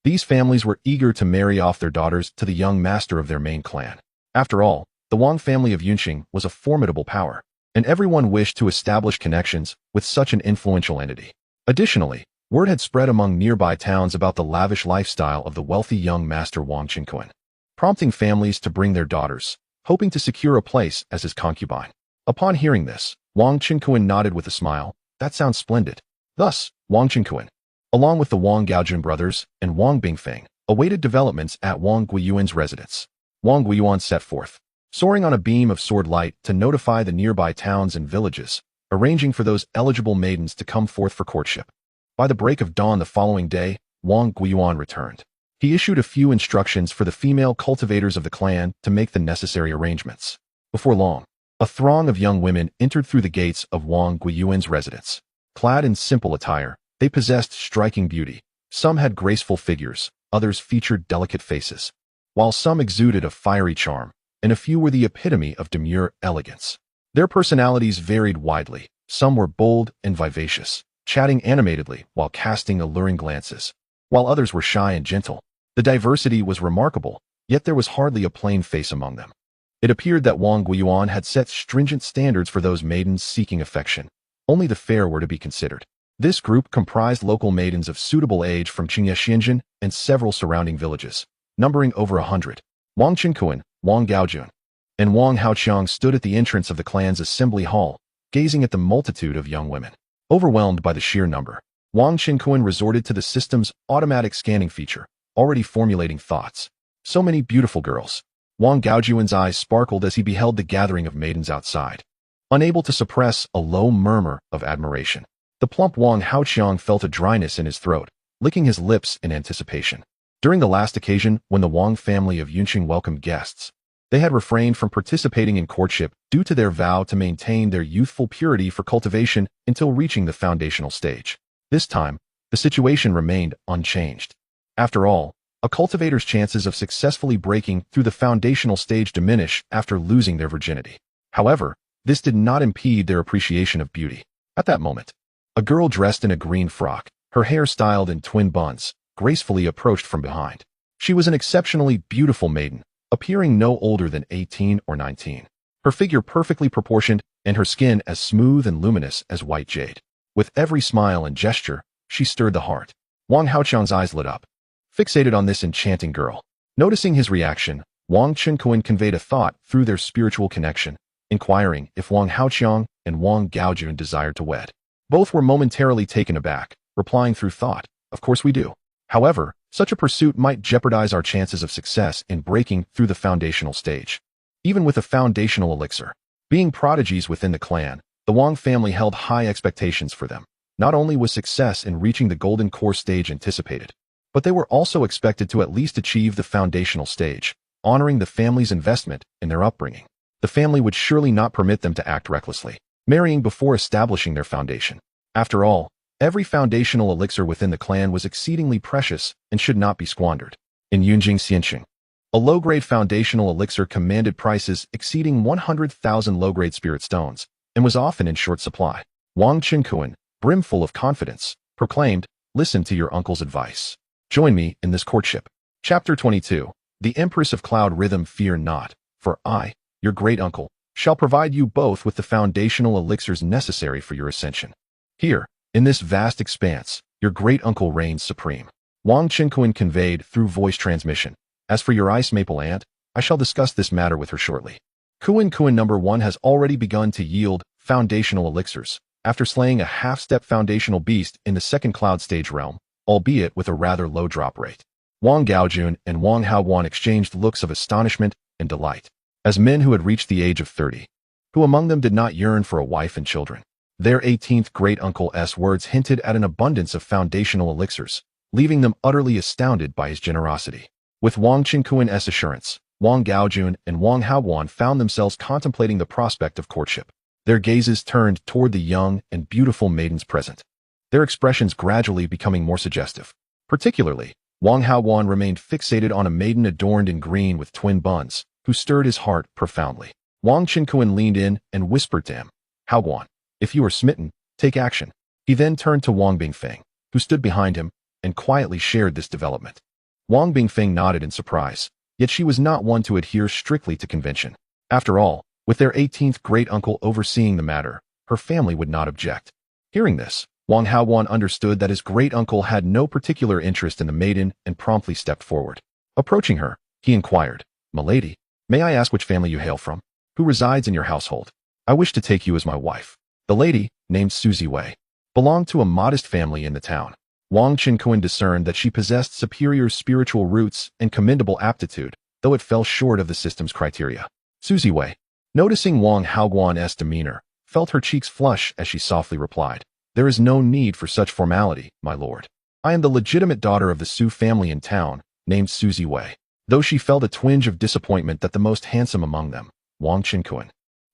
These families were eager to marry off their daughters to the young master of their main clan. After all, the Wang family of Yunqing was a formidable power, and everyone wished to establish connections with such an influential entity. Additionally, word had spread among nearby towns about the lavish lifestyle of the wealthy young master Wang Qinkuan, prompting families to bring their daughters, hoping to secure a place as his concubine. Upon hearing this, Wang Qinkuan nodded with a smile. "That sounds splendid." Thus, Wang Qinkuan, along with the Wang Gaojun brothers and Wang Bingfeng, awaited developments at Wang Guiyuan's residence. Wang Guiyuan set forth, soaring on a beam of sword light to notify the nearby towns and villages, arranging for those eligible maidens to come forth for courtship. By the break of dawn the following day, Wang Guiyuan returned. He issued a few instructions for the female cultivators of the clan to make the necessary arrangements. Before long, a throng of young women entered through the gates of Wang Guiyuan's residence. Clad in simple attire, they possessed striking beauty. Some had graceful figures, others featured delicate faces, while some exuded a fiery charm, and a few were the epitome of demure elegance. Their personalities varied widely. Some were bold and vivacious, chatting animatedly while casting alluring glances, while others were shy and gentle. The diversity was remarkable, yet there was hardly a plain face among them. It appeared that Wang Guiyuan had set stringent standards for those maidens seeking affection. Only the fair were to be considered. This group comprised local maidens of suitable age from Qingye and several surrounding villages, numbering over 100. Wang Qinkuan, Wang Gaojun, and Wang Haoqiang stood at the entrance of the clan's assembly hall, gazing at the multitude of young women. Overwhelmed by the sheer number, Wang Qinkuan resorted to the system's automatic scanning feature, already formulating thoughts. So many beautiful girls. Wang Gaojuan's eyes sparkled as he beheld the gathering of maidens outside, unable to suppress a low murmur of admiration. The plump Wang Haoqiang felt a dryness in his throat, licking his lips in anticipation. During the last occasion when the Wang family of Yunqing welcomed guests, they had refrained from participating in courtship due to their vow to maintain their youthful purity for cultivation until reaching the foundational stage. This time, the situation remained unchanged. After all, a cultivator's chances of successfully breaking through the foundational stage diminish after losing their virginity. However, this did not impede their appreciation of beauty. At that moment, a girl dressed in a green frock, her hair styled in twin buns, gracefully approached from behind. She was an exceptionally beautiful maiden, appearing no older than 18 or 19. Her figure perfectly proportioned and her skin as smooth and luminous as white jade. With every smile and gesture, she stirred the heart. Wang Haoqiang's eyes lit up, fixated on this enchanting girl. Noticing his reaction, Wang Qinkuan conveyed a thought through their spiritual connection, inquiring if Wang Haoqiang and Wang Gaojun desired to wed. Both were momentarily taken aback, replying through thought, "Of course we do." However, such a pursuit might jeopardize our chances of success in breaking through the foundational stage. Even with a foundational elixir, being prodigies within the clan, the Wang family held high expectations for them. Not only was success in reaching the golden core stage anticipated, but they were also expected to at least achieve the foundational stage, honoring the family's investment in their upbringing. The family would surely not permit them to act recklessly, marrying before establishing their foundation. After all, every foundational elixir within the clan was exceedingly precious and should not be squandered. In Yunjing Xianqing, a low-grade foundational elixir commanded prices exceeding 100,000 low-grade spirit stones and was often in short supply. Wang Qinkuan, brimful of confidence, proclaimed, "Listen to your uncle's advice. Join me in this courtship." Chapter 22. The Empress of Cloud Rhythm. Fear not, for I, your great uncle, shall provide you both with the foundational elixirs necessary for your ascension. Here, in this vast expanse, your great uncle reigns supreme. Wang Qinkuan conveyed through voice transmission. As for your ice maple aunt, I shall discuss this matter with her shortly. Kuan number 1 has already begun to yield foundational elixirs, after slaying a half-step foundational beast in the second cloud stage realm, albeit with a rather low drop rate. Wang Gaojun and Wang Haoguan exchanged looks of astonishment and delight, as men who had reached the age of 30. Who among them did not yearn for a wife and children? Their 18th great-uncle's words hinted at an abundance of foundational elixirs, leaving them utterly astounded by his generosity. With Wang Qinkuan's assurance, Wang Gaojun and Wang Haoguan found themselves contemplating the prospect of courtship. Their gazes turned toward the young and beautiful maidens present, their expressions gradually becoming more suggestive. Particularly, Wang Haoguan remained fixated on a maiden adorned in green with twin buns, who stirred his heart profoundly. Wang Qinkuan leaned in and whispered to him, "Haoguan, if you are smitten, take action." He then turned to Wang Bingfeng, who stood behind him, and quietly shared this development. Wang Bingfeng nodded in surprise, yet she was not one to adhere strictly to convention. After all, with their 18th great-uncle overseeing the matter, her family would not object. Hearing this, Wang Haoguan understood that his great-uncle had no particular interest in the maiden and promptly stepped forward. Approaching her, he inquired, "Milady, may I ask which family you hail from? Who resides in your household? I wish to take you as my wife." The lady, named Suzy Wei, belonged to a modest family in the town. Wang Qinkuan discerned that she possessed superior spiritual roots and commendable aptitude, though it fell short of the system's criteria. Suzy Wei, noticing Wang Haoguan's demeanor, felt her cheeks flush as she softly replied, "There is no need for such formality, my lord. I am the legitimate daughter of the Su family in town, named Suzy Wei." Though she felt a twinge of disappointment that the most handsome among them, Wang Qinkuan,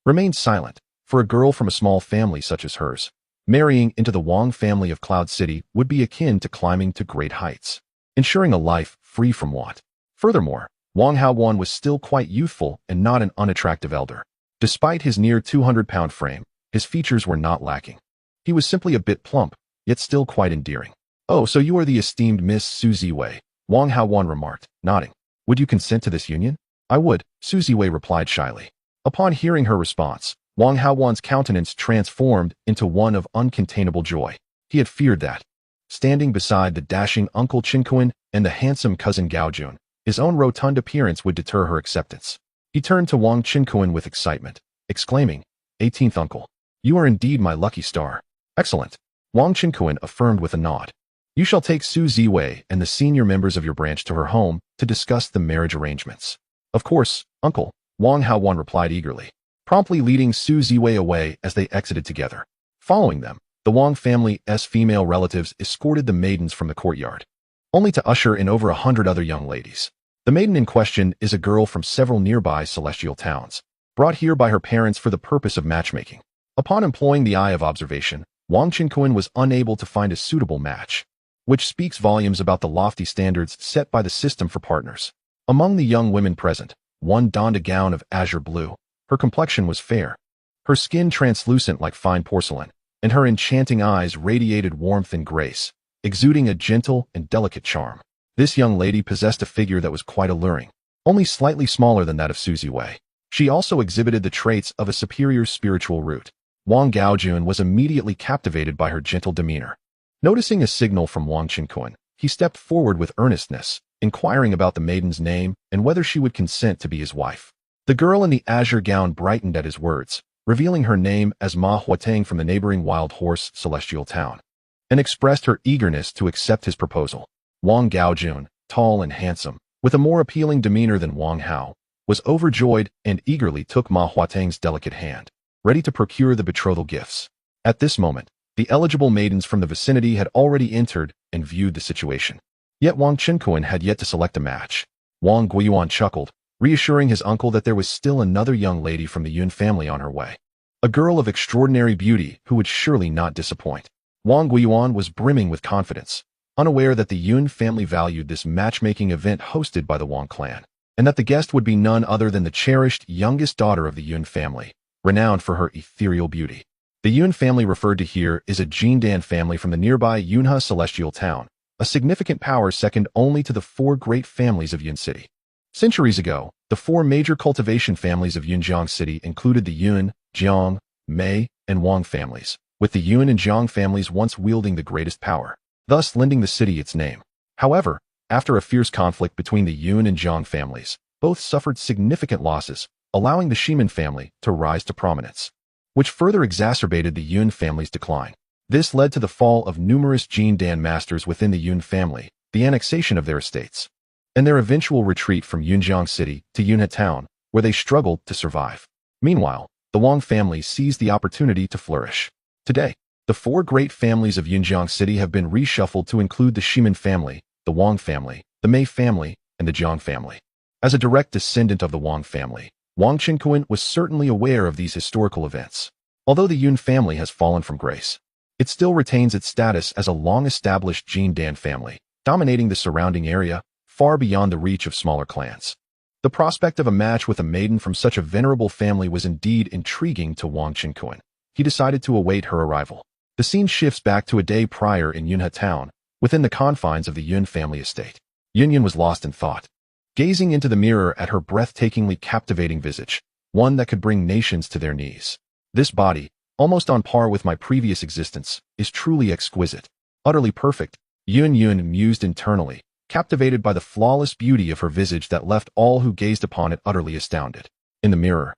remained silent. For a girl from a small family such as hers, marrying into the Wang family of Cloud City would be akin to climbing to great heights, ensuring a life free from want. Furthermore, Wang Haoguan was still quite youthful and not an unattractive elder. Despite his near 200-pound frame, his features were not lacking. He was simply a bit plump, yet still quite endearing. "Oh, so you are the esteemed Miss Suzy Wei," Wang Haoguan remarked, nodding. "Would you consent to this union?" "I would," Suzy Wei replied shyly. Upon hearing her response, Wang Haoguan's countenance transformed into one of uncontainable joy. He had feared that, standing beside the dashing Uncle Qinkuan and the handsome cousin Gaojun, his own rotund appearance would deter her acceptance. He turned to Wang Qinkuan with excitement, exclaiming, "18th uncle, you are indeed my lucky star." "Excellent," Wang Qinkuan affirmed with a nod. "You shall take Suzy Wei and the senior members of your branch to her home to discuss the marriage arrangements. Of course, Uncle, Wang Haowan replied eagerly, promptly leading Su Ziwei away as they exited together. Following them, the Wang family's female relatives escorted the maidens from the courtyard, only to usher in over 100 other young ladies. The maiden in question is a girl from several nearby celestial towns, brought here by her parents for the purpose of matchmaking. Upon employing the eye of observation, Wang Qinquan was unable to find a suitable match, which speaks volumes about the lofty standards set by the system for partners. Among the young women present, one donned a gown of azure blue. Her complexion was fair, her skin translucent like fine porcelain, and her enchanting eyes radiated warmth and grace, exuding a gentle and delicate charm. This young lady possessed a figure that was quite alluring, only slightly smaller than that of Su Ziwei. She also exhibited the traits of a superior spiritual root. Wang Gaojun was immediately captivated by her gentle demeanor. Noticing a signal from Wang Qinquan, he stepped forward with earnestness, inquiring about the maiden's name and whether she would consent to be his wife. The girl in the azure gown brightened at his words, revealing her name as Ma Huatang from the neighboring Wild Horse celestial town, and expressed her eagerness to accept his proposal. Wang Gaojun, tall and handsome, with a more appealing demeanor than Wang Hao, was overjoyed and eagerly took Ma Huatang's delicate hand, ready to procure the betrothal gifts. At this moment, the eligible maidens from the vicinity had already entered and viewed the situation. Yet Wang Qinquan had yet to select a match. Wang Guiyuan chuckled, reassuring his uncle that there was still another young lady from the Yun family on her way. A girl of extraordinary beauty who would surely not disappoint. Wang Guiyuan was brimming with confidence, unaware that the Yun family valued this matchmaking event hosted by the Wang clan, and that the guest would be none other than the cherished youngest daughter of the Yun family, renowned for her ethereal beauty. The Yun family referred to here is a Jindan family from the nearby Yunhe celestial town, a significant power second only to the four great families of Yun City. Centuries ago, the four major cultivation families of Yunjiang City included the Yun, Jiang, Mei, and Wang families, with the Yun and Jiang families once wielding the greatest power, thus lending the city its name. However, after a fierce conflict between the Yun and Jiang families, both suffered significant losses, allowing the Shimin family to rise to prominence, which further exacerbated the Yun family's decline. This led to the fall of numerous Jindan masters within the Yun family, the annexation of their estates, and their eventual retreat from Yunjiang City to Yunhe Town, where they struggled to survive. Meanwhile, the Wang family seized the opportunity to flourish. Today, the four great families of Yunjiang City have been reshuffled to include the Shimin family, the Wang family, the Mei family, and the Jiang family. As a direct descendant of the Wang family, Wang Qinquan was certainly aware of these historical events. Although the Yun family has fallen from grace, it still retains its status as a long-established Jindan family, dominating the surrounding area, far beyond the reach of smaller clans. The prospect of a match with a maiden from such a venerable family was indeed intriguing to Wang Qinquan. He decided to await her arrival. The scene shifts back to a day prior in Yunhe Town, within the confines of the Yun family estate. Yun was lost in thought, gazing into the mirror at her breathtakingly captivating visage, one that could bring nations to their knees. This body, almost on par with my previous existence, is truly exquisite, utterly perfect. Yun mused internally, captivated by the flawless beauty of her visage that left all who gazed upon it utterly astounded. In the mirror,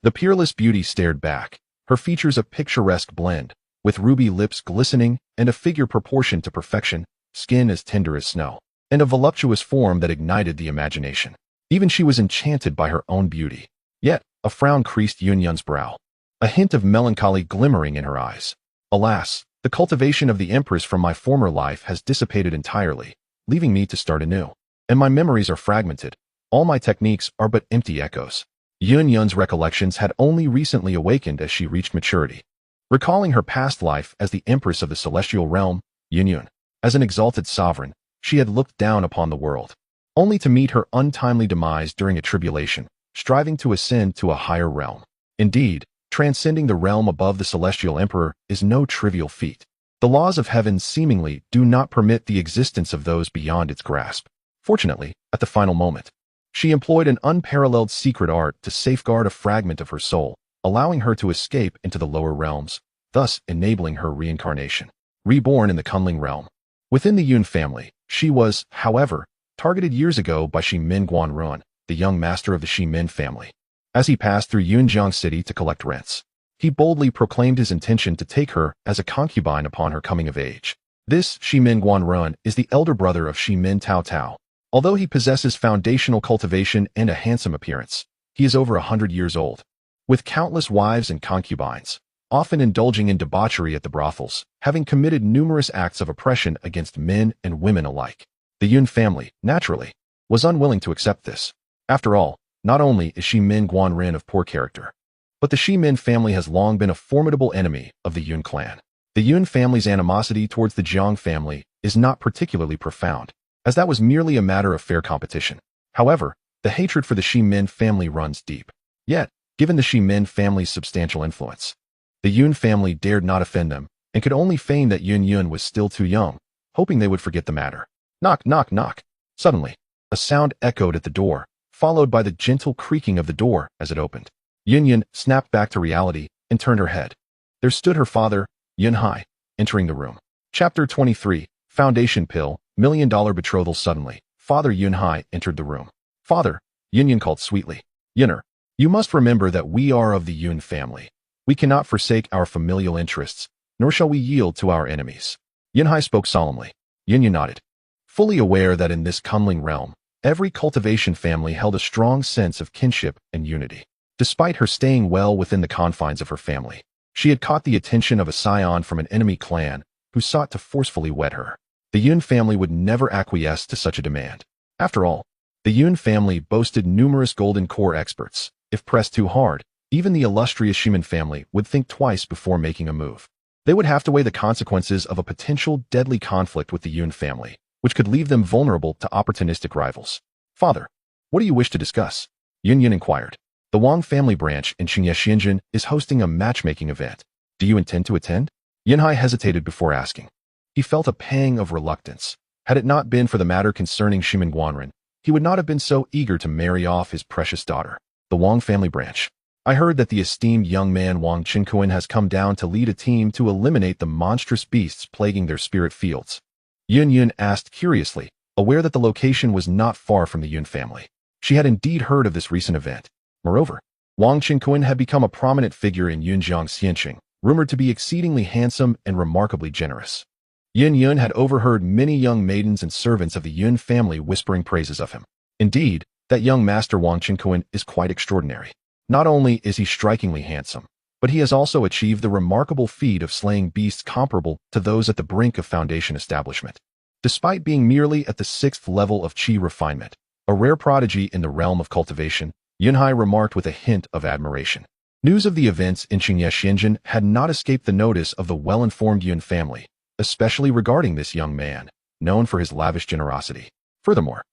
the peerless beauty stared back, her features a picturesque blend, with ruby lips glistening and a figure proportioned to perfection, skin as tender as snow, and a voluptuous form that ignited the imagination. Even she was enchanted by her own beauty. Yet, a frown creased Yun's brow, a hint of melancholy glimmering in her eyes. Alas, the cultivation of the empress from my former life has dissipated entirely, leaving me to start anew. And my memories are fragmented. All my techniques are but empty echoes. Yun's recollections had only recently awakened as she reached maturity. Recalling her past life as the empress of the celestial realm, Yun, as an exalted sovereign, she had looked down upon the world, only to meet her untimely demise during a tribulation, striving to ascend to a higher realm. Indeed, transcending the realm above the celestial emperor is no trivial feat. The laws of heaven seemingly do not permit the existence of those beyond its grasp. Fortunately, at the final moment, she employed an unparalleled secret art to safeguard a fragment of her soul, allowing her to escape into the lower realms, thus enabling her reincarnation. Reborn in the Kunling realm. Within the Yun family, she was, however, targeted years ago by Shi Min Guanruan, the young master of the Shi Min family. As he passed through Yunjiang City to collect rents, he boldly proclaimed his intention to take her as a concubine upon her coming of age. This Shi Min Guanruan is the elder brother of Shi Min Tao Tao. Although he possesses foundational cultivation and a handsome appearance, He is over 100 years old, with countless wives and concubines, often indulging in debauchery at the brothels, having committed numerous acts of oppression against men and women alike. The Yun family, naturally, was unwilling to accept this. After all, not only is Shi Min Guanren of poor character, but the Shi Min family has long been a formidable enemy of the Yun clan. The Yun family's animosity towards the Jiang family is not particularly profound, as that was merely a matter of fair competition. However, the hatred for the Shi Min family runs deep. Yet, given the Shi Min family's substantial influence, the Yun family dared not offend them and could only feign that Yun was still too young, hoping they would forget the matter. Knock, knock, knock. Suddenly, a sound echoed at the door, followed by the gentle creaking of the door as it opened. Yun snapped back to reality and turned her head. There stood her father, Yun Hai, entering the room. Chapter 23, Foundation Pill, $1 Million Betrothal. Suddenly, Father Yun Hai entered the room. Father, Yun called sweetly. Yunner, you must remember that we are of the Yun family. We cannot forsake our familial interests, nor shall we yield to our enemies. Yun Hai spoke solemnly. Yun nodded, fully aware that in this Kunling realm, every cultivation family held a strong sense of kinship and unity. Despite her staying well within the confines of her family, she had caught the attention of a scion from an enemy clan who sought to forcefully wed her. The Yun family would never acquiesce to such a demand. After all, the Yun family boasted numerous golden core experts. If pressed too hard, even the illustrious Shimin family would think twice before making a move. They would have to weigh the consequences of a potential deadly conflict with the Yun family, which could leave them vulnerable to opportunistic rivals. Father, what do you wish to discuss? Yun inquired. The Wang family branch in Xinjiang is hosting a matchmaking event. Do you intend to attend? Yun Hai hesitated before asking. He felt a pang of reluctance. Had it not been for the matter concerning Shimin Guanren, he would not have been so eager to marry off his precious daughter. The Wang family branch. I heard that the esteemed young man Wang Qinkuan has come down to lead a team to eliminate the monstrous beasts plaguing their spirit fields. Yun asked curiously, aware that the location was not far from the Yun family. She had indeed heard of this recent event. Moreover, Wang Qinkuan had become a prominent figure in Yunjiang Xianqing, rumored to be exceedingly handsome and remarkably generous. Yun had overheard many young maidens and servants of the Yun family whispering praises of him. Indeed, that young master Wang Qinkuan is quite extraordinary. Not only is he strikingly handsome, but he has also achieved the remarkable feat of slaying beasts comparable to those at the brink of Foundation establishment. Despite being merely at the 6th level of Qi refinement, a rare prodigy in the realm of cultivation, Yun Hai remarked with a hint of admiration. News of the events in Xinjiang had not escaped the notice of the well-informed Yun family, especially regarding this young man, known for his lavish generosity. Furthermore,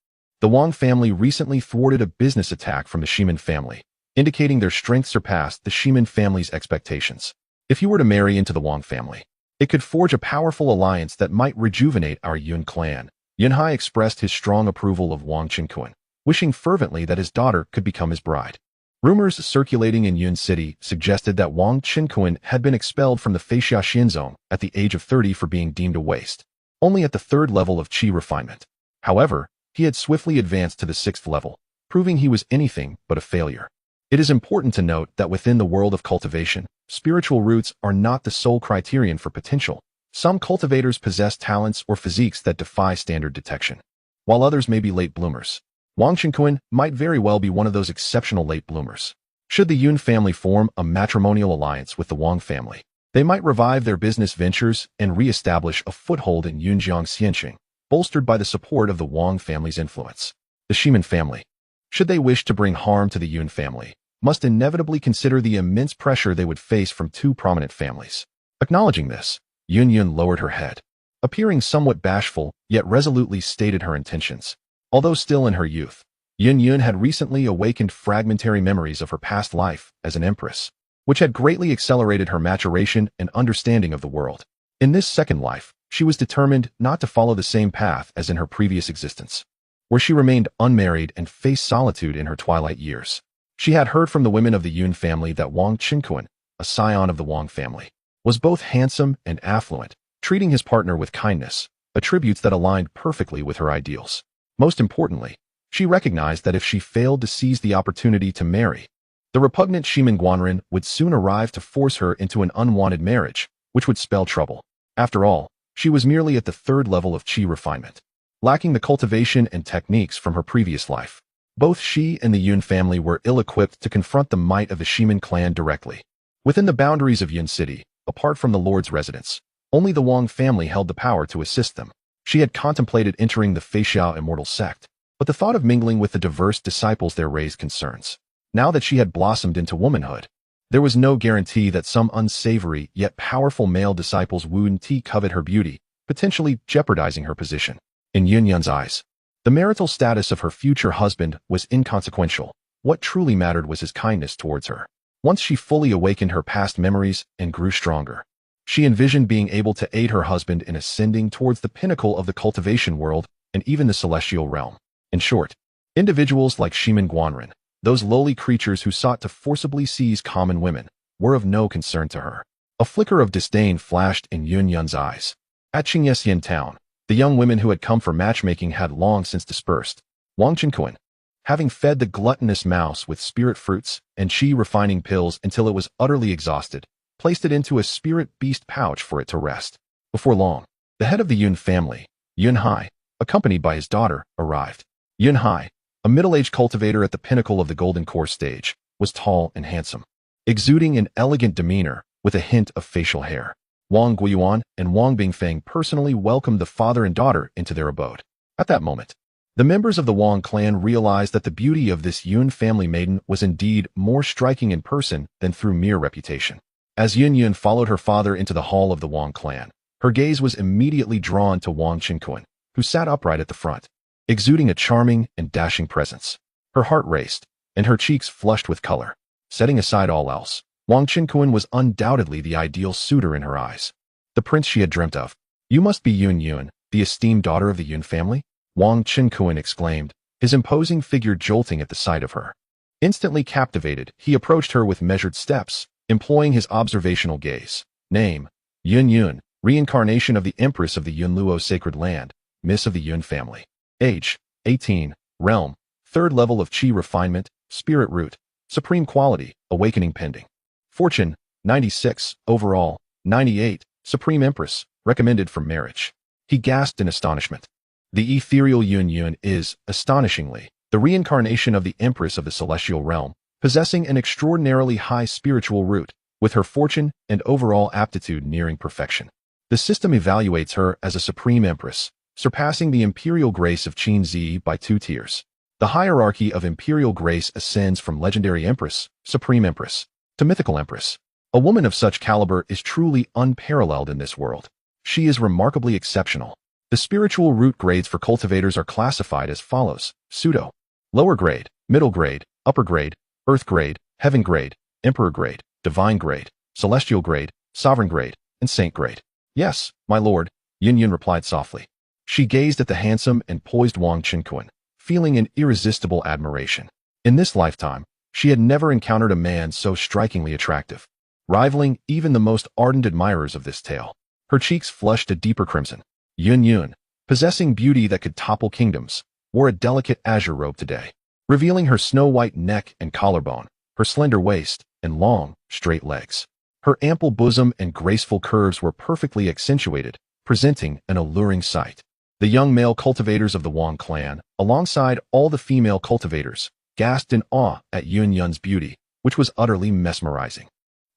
the Wang family recently thwarted a business attack from the Shimin family, indicating their strength surpassed the Shimin family's expectations. If you were to marry into the Wang family, it could forge a powerful alliance that might rejuvenate our Yun clan. Yun Hai expressed his strong approval of Wang Qinkuan, wishing fervently that his daughter could become his bride. Rumors circulating in Yun City suggested that Wang Qinkuan had been expelled from the Feixia Xinzong at the age of 30 for being deemed a waste, only at the 3rd level of Qi refinement. However, he had swiftly advanced to the 6th level, proving he was anything but a failure. It is important to note that within the world of cultivation, spiritual roots are not the sole criterion for potential. Some cultivators possess talents or physiques that defy standard detection, while others may be late bloomers. Wang Qinkuan might very well be one of those exceptional late bloomers. Should the Yun family form a matrimonial alliance with the Wang family, they might revive their business ventures and re-establish a foothold in Yunjiang Xianqing, bolstered by the support of the Wang family's influence. The Shimin family, should they wish to bring harm to the Yun family, must inevitably consider the immense pressure they would face from 2 prominent families. Acknowledging this, Yun lowered her head. Appearing somewhat bashful, yet resolutely stated her intentions. Although still in her youth, Yun had recently awakened fragmentary memories of her past life as an empress, which had greatly accelerated her maturation and understanding of the world. In this second life, she was determined not to follow the same path as in her previous existence, where she remained unmarried and faced solitude in her twilight years. She had heard from the women of the Yun family that Wang Qinkuan, a scion of the Wang family, was both handsome and affluent, treating his partner with kindness, attributes that aligned perfectly with her ideals. Most importantly, she recognized that if she failed to seize the opportunity to marry, the repugnant Shimin Guanren would soon arrive to force her into an unwanted marriage, which would spell trouble. After all, she was merely at the 3rd level of Qi refinement, lacking the cultivation and techniques from her previous life. Both she and the Yun family were ill-equipped to confront the might of the Shiman clan directly. Within the boundaries of Yun City, apart from the Lord's residence, only the Wang family held the power to assist them. She had contemplated entering the Feixiao immortal sect, but the thought of mingling with the diverse disciples there raised concerns. Now that she had blossomed into womanhood, there was no guarantee that some unsavory yet powerful male disciples wouldn't covet her beauty, potentially jeopardizing her position. In Yun's eyes, the marital status of her future husband was inconsequential. What truly mattered was his kindness towards her. Once she fully awakened her past memories and grew stronger, she envisioned being able to aid her husband in ascending towards the pinnacle of the cultivation world and even the celestial realm. In short, individuals like Shiman Guanren, those lowly creatures who sought to forcibly seize common women, were of no concern to her. A flicker of disdain flashed in Yun's eyes. At Qingyesian town, the young women who had come for matchmaking had long since dispersed. Wang Qinkuan, having fed the gluttonous mouse with spirit fruits and qi refining pills until it was utterly exhausted, placed it into a spirit beast pouch for it to rest. Before long, the head of the Yun family, Yun Hai, accompanied by his daughter, arrived. Yun Hai, a middle-aged cultivator at the pinnacle of the Golden Core stage, was tall and handsome, exuding an elegant demeanor with a hint of facial hair. Wang Guiyuan and Wang Bingfeng personally welcomed the father and daughter into their abode. At that moment, the members of the Wang clan realized that the beauty of this Yun family maiden was indeed more striking in person than through mere reputation. As Yun followed her father into the hall of the Wang clan, her gaze was immediately drawn to Wang Qinkuan, who sat upright at the front, exuding a charming and dashing presence. Her heart raced, and her cheeks flushed with color. Setting aside all else, Wang Qinkuan was undoubtedly the ideal suitor in her eyes. The prince she had dreamt of. You must be Yun, the esteemed daughter of the Yun family? Wang Qinkuan exclaimed, his imposing figure jolting at the sight of her. Instantly captivated, he approached her with measured steps, employing his observational gaze. Name: Yun, reincarnation of the empress of the Yunluo sacred land, miss of the Yun family. Age: 18. Realm: 3rd level of qi refinement, spirit root, supreme quality, awakening pending. Fortune: 96. Overall: 98. Supreme empress, recommended for marriage. He gasped in astonishment. The ethereal Yun is, astonishingly, the reincarnation of the empress of the celestial realm, possessing an extraordinarily high spiritual root, with her fortune and overall aptitude nearing perfection. The system evaluates her as a supreme empress, surpassing the imperial grace of Qin Zi by 2 tiers. The hierarchy of imperial grace ascends from legendary empress, supreme empress, to mythical empress. A woman of such caliber is truly unparalleled in this world. She is remarkably exceptional. The spiritual root grades for cultivators are classified as follows: pseudo, lower grade, middle grade, upper grade, earth grade, heaven grade, emperor grade, divine grade, celestial grade, sovereign grade, and saint grade. Yes, my lord, Yun replied softly. She gazed at the handsome and poised Wang Qinkuan, feeling an irresistible admiration. In this lifetime, she had never encountered a man so strikingly attractive, rivaling even the most ardent admirers of this tale. Her cheeks flushed a deeper crimson. Yun, possessing beauty that could topple kingdoms, wore a delicate azure robe today, revealing her snow-white neck and collarbone, her slender waist, and long, straight legs. Her ample bosom and graceful curves were perfectly accentuated, presenting an alluring sight. The young male cultivators of the Wang clan, alongside all the female cultivators, gasped in awe at Yun's beauty, which was utterly mesmerizing.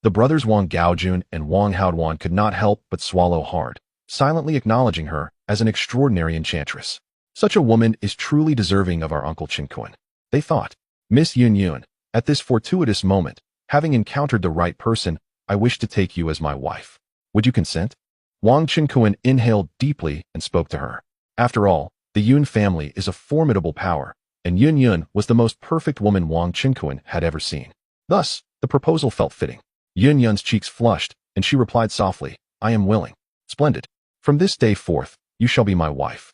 The brothers Wang Gaojun and Wang Haoduan could not help but swallow hard, silently acknowledging her as an extraordinary enchantress. Such a woman is truly deserving of our Uncle Qinkuan, they thought. Miss Yun, at this fortuitous moment, having encountered the right person, I wish to take you as my wife. Would you consent? Wang Qinkuan inhaled deeply and spoke to her. After all, the Yun family is a formidable power, and Yun was the most perfect woman Wang Qinkuan had ever seen. Thus, the proposal felt fitting. Yun's cheeks flushed, and she replied softly, I am willing. Splendid. From this day forth, you shall be my wife,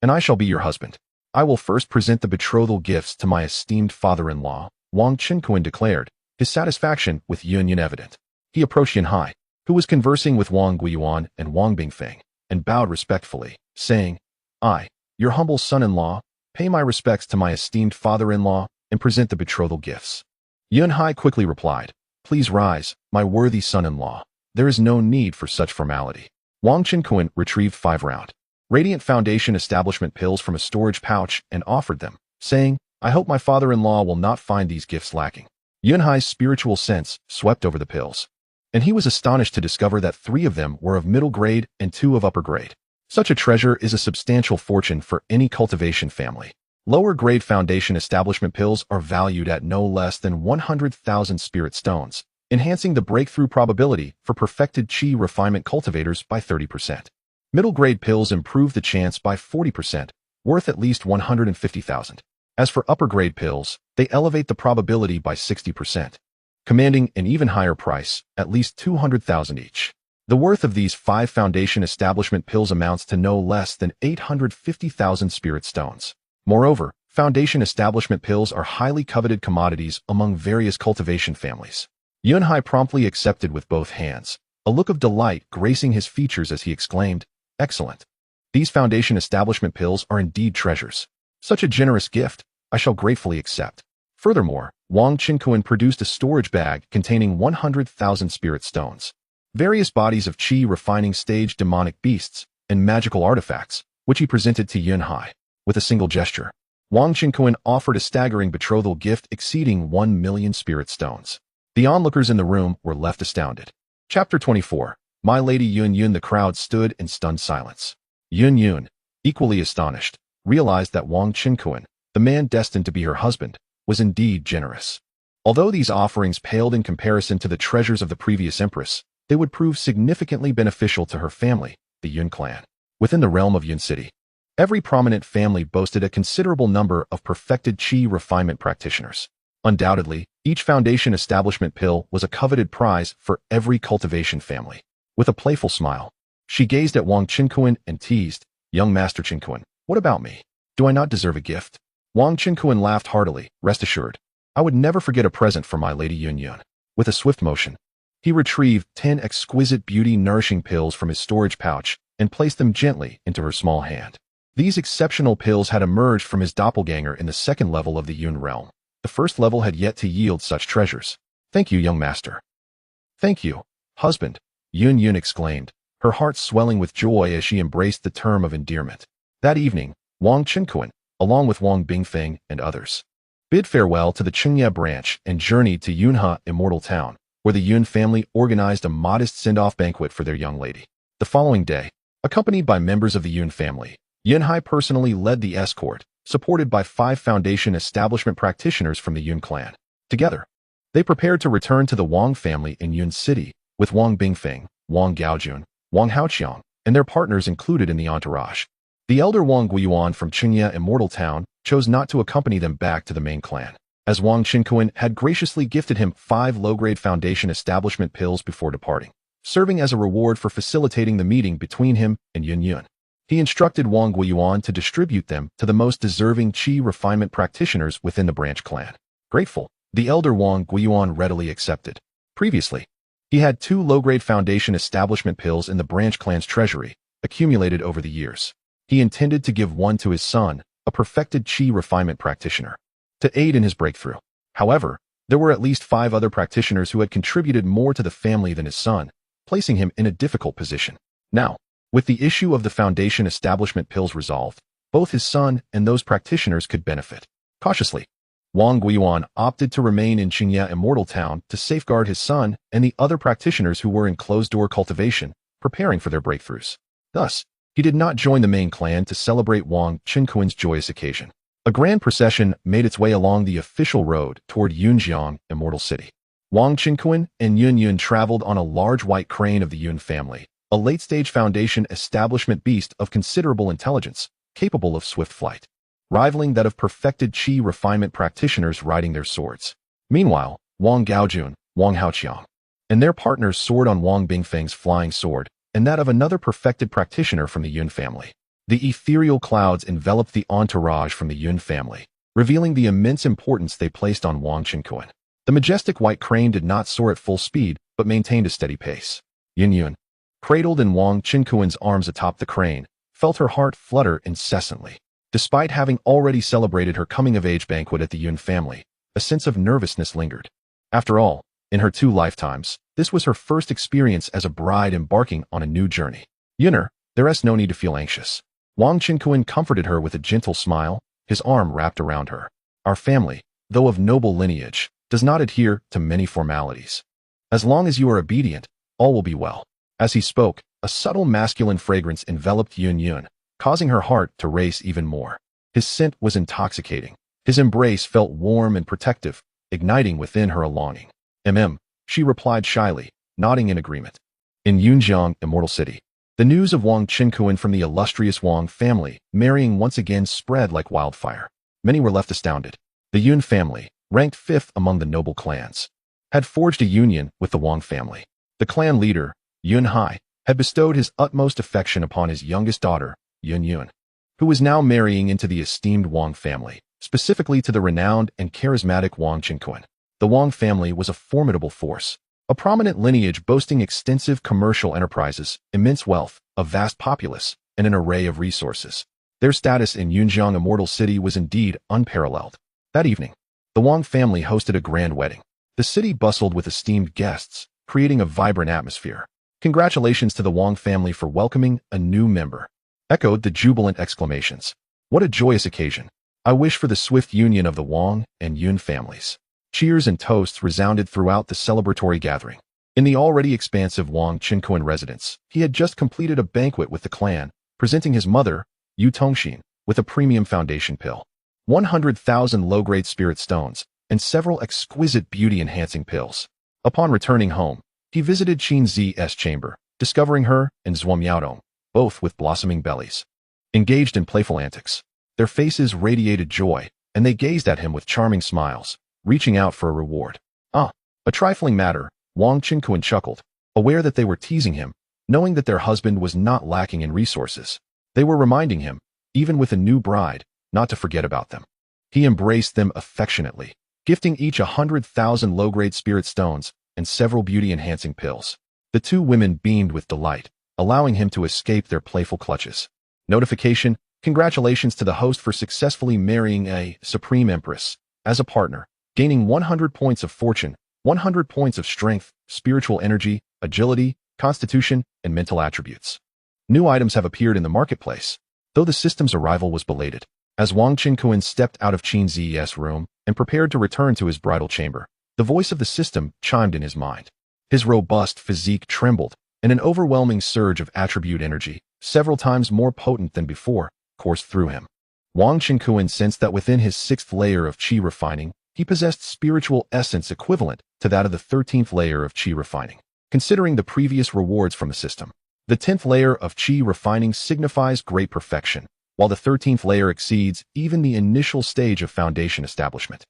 and I shall be your husband. I will first present the betrothal gifts to my esteemed father-in-law, Wang Qinkuan declared, his satisfaction with Yun evident. He approached Yun Hai, who was conversing with Wang Guiyuan and Wang Bingfeng, and bowed respectfully, saying, I, your humble son-in-law, pay my respects to my esteemed father-in-law and present the betrothal gifts. Yun Hai quickly replied, Please rise, my worthy son-in-law. There is no need for such formality. Wang Qinkuan retrieved 5 round Radiant Foundation establishment pills from a storage pouch and offered them, saying, I hope my father-in-law will not find these gifts lacking. Yunhai's spiritual sense swept over the pills, and he was astonished to discover that 3 of them were of middle grade and 2 of upper grade. Such a treasure is a substantial fortune for any cultivation family. Lower grade foundation establishment pills are valued at no less than 100,000 spirit stones, enhancing the breakthrough probability for perfected chi refinement cultivators by 30%. Middle grade pills improve the chance by 40%, worth at least 150,000. As for upper grade pills, they elevate the probability by 60%, commanding an even higher price, at least 200,000 each. The worth of these 5 foundation establishment pills amounts to no less than 850,000 spirit stones. Moreover, foundation establishment pills are highly coveted commodities among various cultivation families. Yunhai promptly accepted with both hands, a look of delight gracing his features as he exclaimed, "Excellent. These foundation establishment pills are indeed treasures. Such a generous gift, I shall gratefully accept." Furthermore, Wang Qinkuan produced a storage bag containing 100,000 spirit stones, various bodies of chi refining stage demonic beasts, and magical artifacts, which he presented to Yunhai. With a single gesture, Wang Qinkuan offered a staggering betrothal gift exceeding 1 million spirit stones. The onlookers in the room were left astounded. Chapter 24. My Lady Yun Yun. The crowd stood in stunned silence. Yun Yun, equally astonished, realized that Wang Qinkuan, the man destined to be her husband, was indeed generous. Although these offerings paled in comparison to the treasures of the previous empress, they would prove significantly beneficial to her family, the Yun clan. Within the realm of Yun City, every prominent family boasted a considerable number of perfected chi refinement practitioners. Undoubtedly, each foundation establishment pill was a coveted prize for every cultivation family. With a playful smile, she gazed at Wang Qinkuan and teased, "Young Master Qinkuan, what about me? Do I not deserve a gift?" Wang Qinkuan laughed heartily. "Rest assured, I would never forget a present for my Lady Yun Yun." With a swift motion, he retrieved 10 exquisite beauty-nourishing pills from his storage pouch and placed them gently into her small hand. These exceptional pills had emerged from his doppelganger in the 2nd level of the Yun realm. The 1st level had yet to yield such treasures. "Thank you, young master." "Thank you, husband," Yun Yun exclaimed, her heart swelling with joy as she embraced the term of endearment. That evening, Wang Qinkuan, along with Wang Bingfeng and others, bid farewell to the Qingye branch and journeyed to Yunhe Immortal Town, where the Yun family organized a modest send-off banquet for their young lady. The following day, accompanied by members of the Yun family, Yunhai personally led the escort, supported by 5 foundation establishment practitioners from the Yun clan. Together, they prepared to return to the Wang family in Yun City, with Wang Bingfeng, Wang Gaojun, Wang Haoqiang, and their partners included in the entourage. The elder Wang Guiyuan from Qingye Immortal Town chose not to accompany them back to the main clan, as Wang Qinkuan had graciously gifted him 5 low-grade foundation establishment pills before departing, serving as a reward for facilitating the meeting between him and Yun Yun. He instructed Wang Guiyuan to distribute them to the most deserving chi refinement practitioners within the branch clan. Grateful, the elder Wang Guiyuan readily accepted. Previously, he had 2 low-grade foundation establishment pills in the branch clan's treasury, accumulated over the years. He intended to give one to his son, a perfected chi refinement practitioner, to aid in his breakthrough. However, there were at least 5 other practitioners who had contributed more to the family than his son, placing him in a difficult position. Now, with the issue of the foundation establishment pills resolved, both his son and those practitioners could benefit. Cautiously, Wang Guiyuan opted to remain in Qingye Immortal Town to safeguard his son and the other practitioners who were in closed-door cultivation, preparing for their breakthroughs. Thus, he did not join the main clan to celebrate Wang Qinkuan's joyous occasion. A grand procession made its way along the official road toward Yunjiang Immortal City. Wang Qinkuan and Yun Yun traveled on a large white crane of the Yun family, a late-stage foundation establishment beast of considerable intelligence, capable of swift flight, rivaling that of perfected chi refinement practitioners riding their swords. Meanwhile, Wang Gaojun, Wang Haoqiang, and their partners soared on Wang Bingfeng's flying sword and that of another perfected practitioner from the Yun family. The ethereal clouds enveloped the entourage from the Yun family, revealing the immense importance they placed on Wang Qinkuan. The majestic white crane did not soar at full speed, but maintained a steady pace. Yun Yun, cradled in Wang Qinkuan's arms atop the crane, felt her heart flutter incessantly. Despite having already celebrated her coming-of-age banquet at the Yun family, a sense of nervousness lingered. After all, in her 2 lifetimes, this was her first experience as a bride embarking on a new journey. Yunner, there is no need to feel anxious. Wang Qinkuan comforted her with a gentle smile, his arm wrapped around her. Our family, though of noble lineage, does not adhere to many formalities. As long as you are obedient, all will be well." As he spoke, a subtle masculine fragrance enveloped Yun, causing her heart to race even more. His scent was intoxicating. His embrace felt warm and protective, igniting within her a longing. She replied shyly, nodding in agreement. In Yunjiang, Immortal City, the news of Wang Qinkuan from the illustrious Wang family marrying once again spread like wildfire. Many were left astounded. The Yun family, ranked 5th among the noble clans, had forged a union with the Wang family. The clan leader, Yun Hai, had bestowed his utmost affection upon his youngest daughter, Yun, who was now marrying into the esteemed Wang family, specifically to the renowned and charismatic Wang Qinkuan. The Wang family was a formidable force, a prominent lineage boasting extensive commercial enterprises, immense wealth, a vast populace, and an array of resources. Their status in Yunjiang Immortal City was indeed unparalleled. That evening, the Wang family hosted a grand wedding. The city bustled with esteemed guests, creating a vibrant atmosphere. "Congratulations to the Wang family for welcoming a new member," echoed the jubilant exclamations. "What a joyous occasion. I wish for the swift union of the Wang and Yun families." Cheers and toasts resounded throughout the celebratory gathering. In the already expansive Wang Qinkuan residence, he had just completed a banquet with the clan, presenting his mother, Yu Tongxin, with a premium foundation pill, 100,000 low-grade spirit stones, and several exquisite beauty-enhancing pills. Upon returning home, he visited Qin Zi's chamber, discovering her and Zhuo Miaodong, both with blossoming bellies, engaged in playful antics. Their faces radiated joy, and they gazed at him with charming smiles, reaching out for a reward. "Ah, a trifling matter," Wang Qinkuan chuckled, aware that they were teasing him, knowing that their husband was not lacking in resources. They were reminding him, even with a new bride, not to forget about them. He embraced them affectionately, gifting each 100,000 low-grade spirit stones and several beauty-enhancing pills. The two women beamed with delight, allowing him to escape their playful clutches. Notification: congratulations to the host for successfully marrying a supreme empress. As a partner, gaining 100 points of fortune, 100 points of strength, spiritual energy, agility, constitution, and mental attributes. New items have appeared in the marketplace, though the system's arrival was belated. As Wang Qinkuan stepped out of Qin Zi's room and prepared to return to his bridal chamber, the voice of the system chimed in his mind. His robust physique trembled, and an overwhelming surge of attribute energy, several times more potent than before, coursed through him. Wang Qinkuan sensed that within his 6th layer of qi refining, he possessed spiritual essence equivalent to that of the 13th layer of qi refining. Considering the previous rewards from the system, the 10th layer of qi refining signifies great perfection, while the 13th layer exceeds even the initial stage of foundation establishment.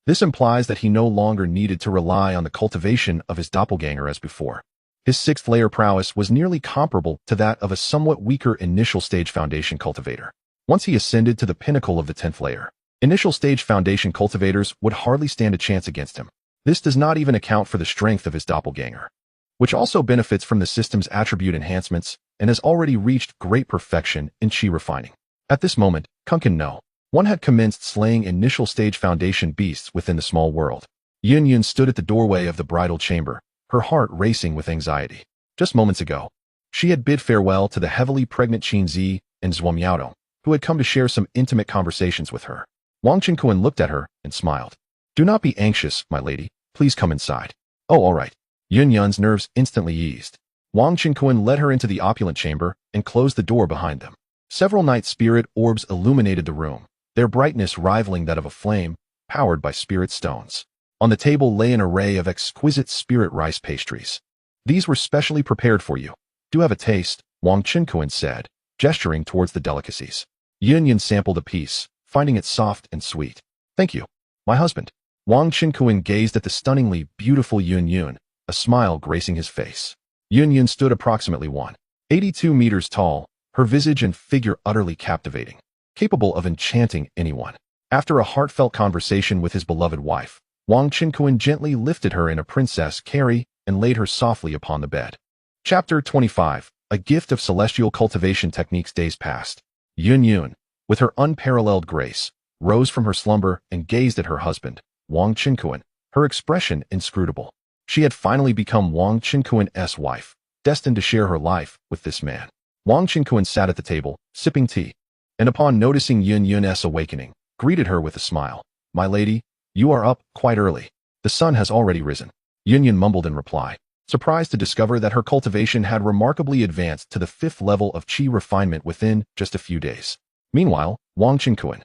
This implies that he no longer needed to rely on the cultivation of his doppelganger as before. His 6th layer prowess was nearly comparable to that of a somewhat weaker initial stage foundation cultivator. Once he ascended to the pinnacle of the 10th layer, initial stage foundation cultivators would hardly stand a chance against him. This does not even account for the strength of his doppelganger, which also benefits from the system's attribute enhancements and has already reached great perfection in qi refining. At this moment, Kunkin No. One had commenced slaying initial stage foundation beasts within the small world. Yun stood at the doorway of the bridal chamber, her heart racing with anxiety. Just moments ago, she had bid farewell to the heavily pregnant Qin Zi and Zhuo Miaodong, who had come to share some intimate conversations with her. Wang Qinkuan looked at her and smiled. "Do not be anxious, my lady. Please come inside." "Oh, all right." Yun's nerves instantly eased. Wang Qinkuan led her into the opulent chamber and closed the door behind them. Several night spirit orbs illuminated the room, their brightness rivaling that of a flame, powered by spirit stones. On the table lay an array of exquisite spirit rice pastries. "These were specially prepared for you. Do have a taste," Wang Qinkuan said, gesturing towards the delicacies. Yun sampled a piece, finding it soft and sweet. "Thank you, my husband." Wang Qinkuan gazed at the stunningly beautiful Yun, a smile gracing his face. Yun stood approximately 182 meters tall, her visage and figure utterly captivating, capable of enchanting anyone. After a heartfelt conversation with his beloved wife, Wang Qinkuan gently lifted her in a princess carry and laid her softly upon the bed. Chapter 25. A gift of celestial cultivation techniques. Days passed. Yun, with her unparalleled grace, rose from her slumber and gazed at her husband, Wang Qinkuan, her expression inscrutable. She had finally become Wang Qinkuan's wife, destined to share her life with this man. Wang Qinkuan sat at the table, sipping tea, and upon noticing Yun's awakening, greeted her with a smile. My lady, you are up quite early. The sun has already risen. Yun mumbled in reply, surprised to discover that her cultivation had remarkably advanced to the 5th level of qi refinement within just a few days. Meanwhile, Wang Qingquan,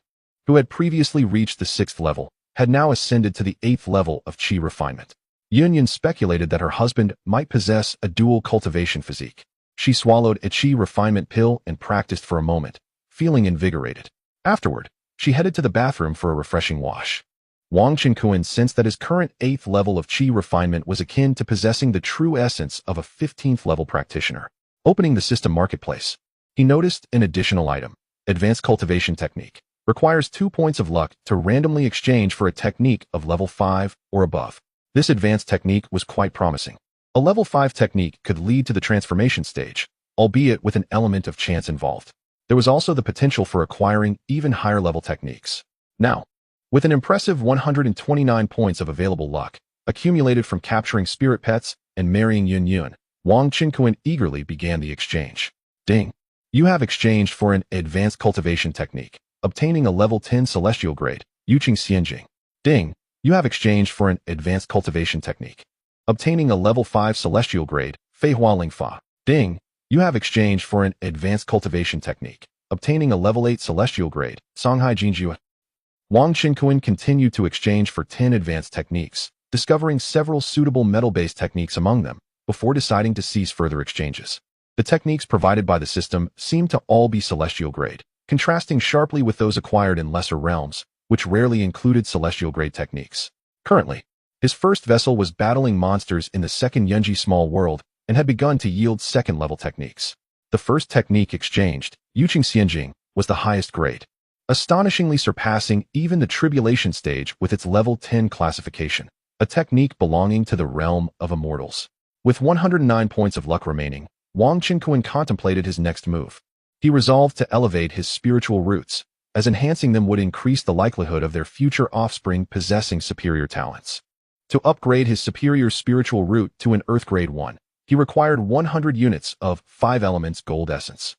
who had previously reached the 6th level, had now ascended to the 8th level of qi refinement. Yun speculated that her husband might possess a dual cultivation physique. She swallowed a qi refinement pill and practiced for a moment, feeling invigorated. Afterward, she headed to the bathroom for a refreshing wash. Wang Qingquan sensed that his current 8th level of qi refinement was akin to possessing the true essence of a 15th level practitioner. Opening the system marketplace, he noticed an additional item. Advanced cultivation technique. Requires 2 points of luck to randomly exchange for a technique of level 5 or above. This advanced technique was quite promising. A level 5 technique could lead to the transformation stage, albeit with an element of chance involved. There was also the potential for acquiring even higher level techniques. Now, with an impressive 129 points of available luck, accumulated from capturing spirit pets and marrying Yun, Wang Qingquan eagerly began the exchange. Ding! You have exchanged for an advanced cultivation technique, obtaining a level 10 celestial grade, Yuqing Xianjing. Ding! You have exchanged for an advanced cultivation technique, obtaining a level 5 celestial grade, Fei Hua Ling Fa. Ding! You have exchanged for an advanced cultivation technique, obtaining a level 8 celestial grade, Songhai Jinjue. Wang Qingquan continued to exchange for 10 advanced techniques, discovering several suitable metal-based techniques among them, before deciding to cease further exchanges. The techniques provided by the system seemed to all be celestial grade, contrasting sharply with those acquired in lesser realms, which rarely included celestial grade techniques. Currently, his first vessel was battling monsters in the second Yunji small world and had begun to yield second-level techniques. The first technique exchanged, Yuqing Xianjing, was the highest grade, astonishingly surpassing even the tribulation stage with its level 10 classification, a technique belonging to the realm of immortals. With 109 points of luck remaining, Wang Qingquan contemplated his next move. He resolved to elevate his spiritual roots, as enhancing them would increase the likelihood of their future offspring possessing superior talents. To upgrade his superior spiritual root to an Earth Grade 1, he required 100 units of 5 elements gold essence.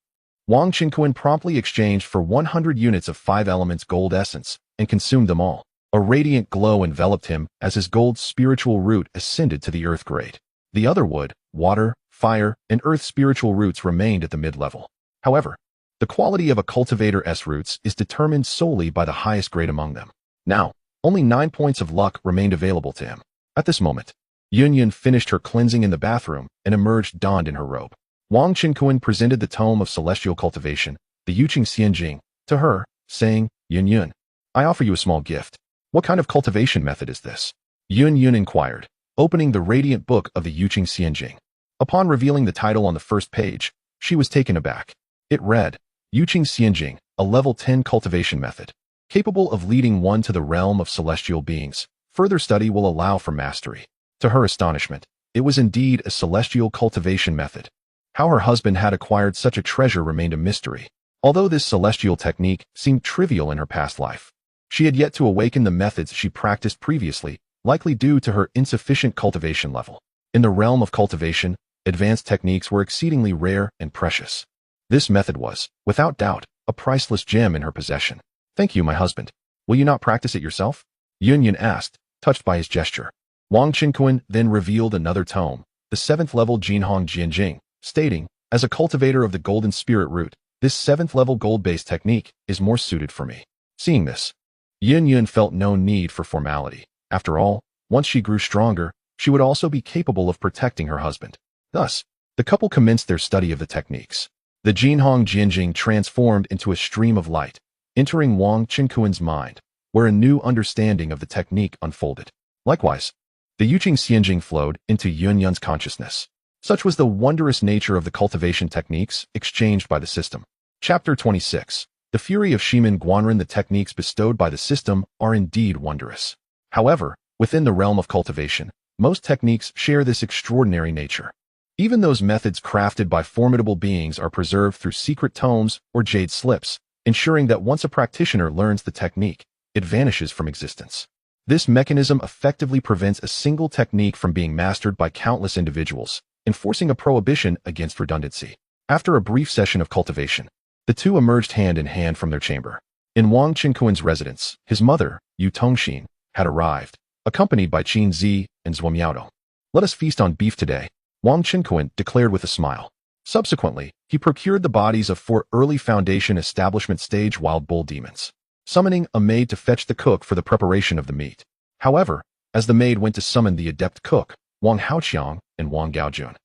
Wang Qingquan promptly exchanged for 100 units of 5 elements gold essence and consumed them all. A radiant glow enveloped him as his gold spiritual root ascended to the Earth Grade. The other wood, water, fire, and earth spiritual roots remained at the mid-level. However, the quality of a cultivator's roots is determined solely by the highest grade among them. Now, only 9 points of luck remained available to him. At this moment, Yun finished her cleansing in the bathroom and emerged donned in her robe. Wang Qingquan presented the tome of celestial cultivation, the Yuqing Xianjing, to her, saying, Yun, I offer you a small gift. What kind of cultivation method is this? Yun inquired, opening the radiant book of the Yuqing Xianjing. Upon revealing the title on the first page, she was taken aback. It read, Yuqing Xianjing, a level 10 cultivation method, capable of leading one to the realm of celestial beings. Further study will allow for mastery. To her astonishment, it was indeed a celestial cultivation method. How her husband had acquired such a treasure remained a mystery. Although this celestial technique seemed trivial in her past life, she had yet to awaken the methods she practiced previously, likely due to her insufficient cultivation level. In the realm of cultivation, advanced techniques were exceedingly rare and precious. This method was, without doubt, a priceless gem in her possession. Thank you, my husband. Will you not practice it yourself? Yun asked, touched by his gesture. Wang Qingquan then revealed another tome, the 7th level Jinhong Jianjing, stating, as a cultivator of the golden spirit root, this 7th level gold-based technique is more suited for me. Seeing this, Yun felt no need for formality. After all, once she grew stronger, she would also be capable of protecting her husband. Thus, the couple commenced their study of the techniques. The Jinhong Jianjing transformed into a stream of light, entering Wang Qingquan's mind, where a new understanding of the technique unfolded. Likewise, the Yuqing Xianjing flowed into Yun's consciousness. Such was the wondrous nature of the cultivation techniques exchanged by the system. Chapter 26. The Fury of Shimin Guanren. The techniques bestowed by the system are indeed wondrous. However, within the realm of cultivation, most techniques share this extraordinary nature. Even those methods crafted by formidable beings are preserved through secret tomes or jade slips, ensuring that once a practitioner learns the technique, it vanishes from existence. This mechanism effectively prevents a single technique from being mastered by countless individuals, enforcing a prohibition against redundancy. After a brief session of cultivation, the two emerged hand in hand from their chamber. In Wang Qingquan's residence, his mother, Yu Tongxin, had arrived, accompanied by Qin Zi and Zhuo. "Let us feast on beef today," Wang Qinkuan declared with a smile. Subsequently, he procured the bodies of 4 early Foundation Establishment stage wild bull demons, summoning a maid to fetch the cook for the preparation of the meat. However, as the maid went to summon the adept cook, Wang Haoqiang and Wang Gaojun,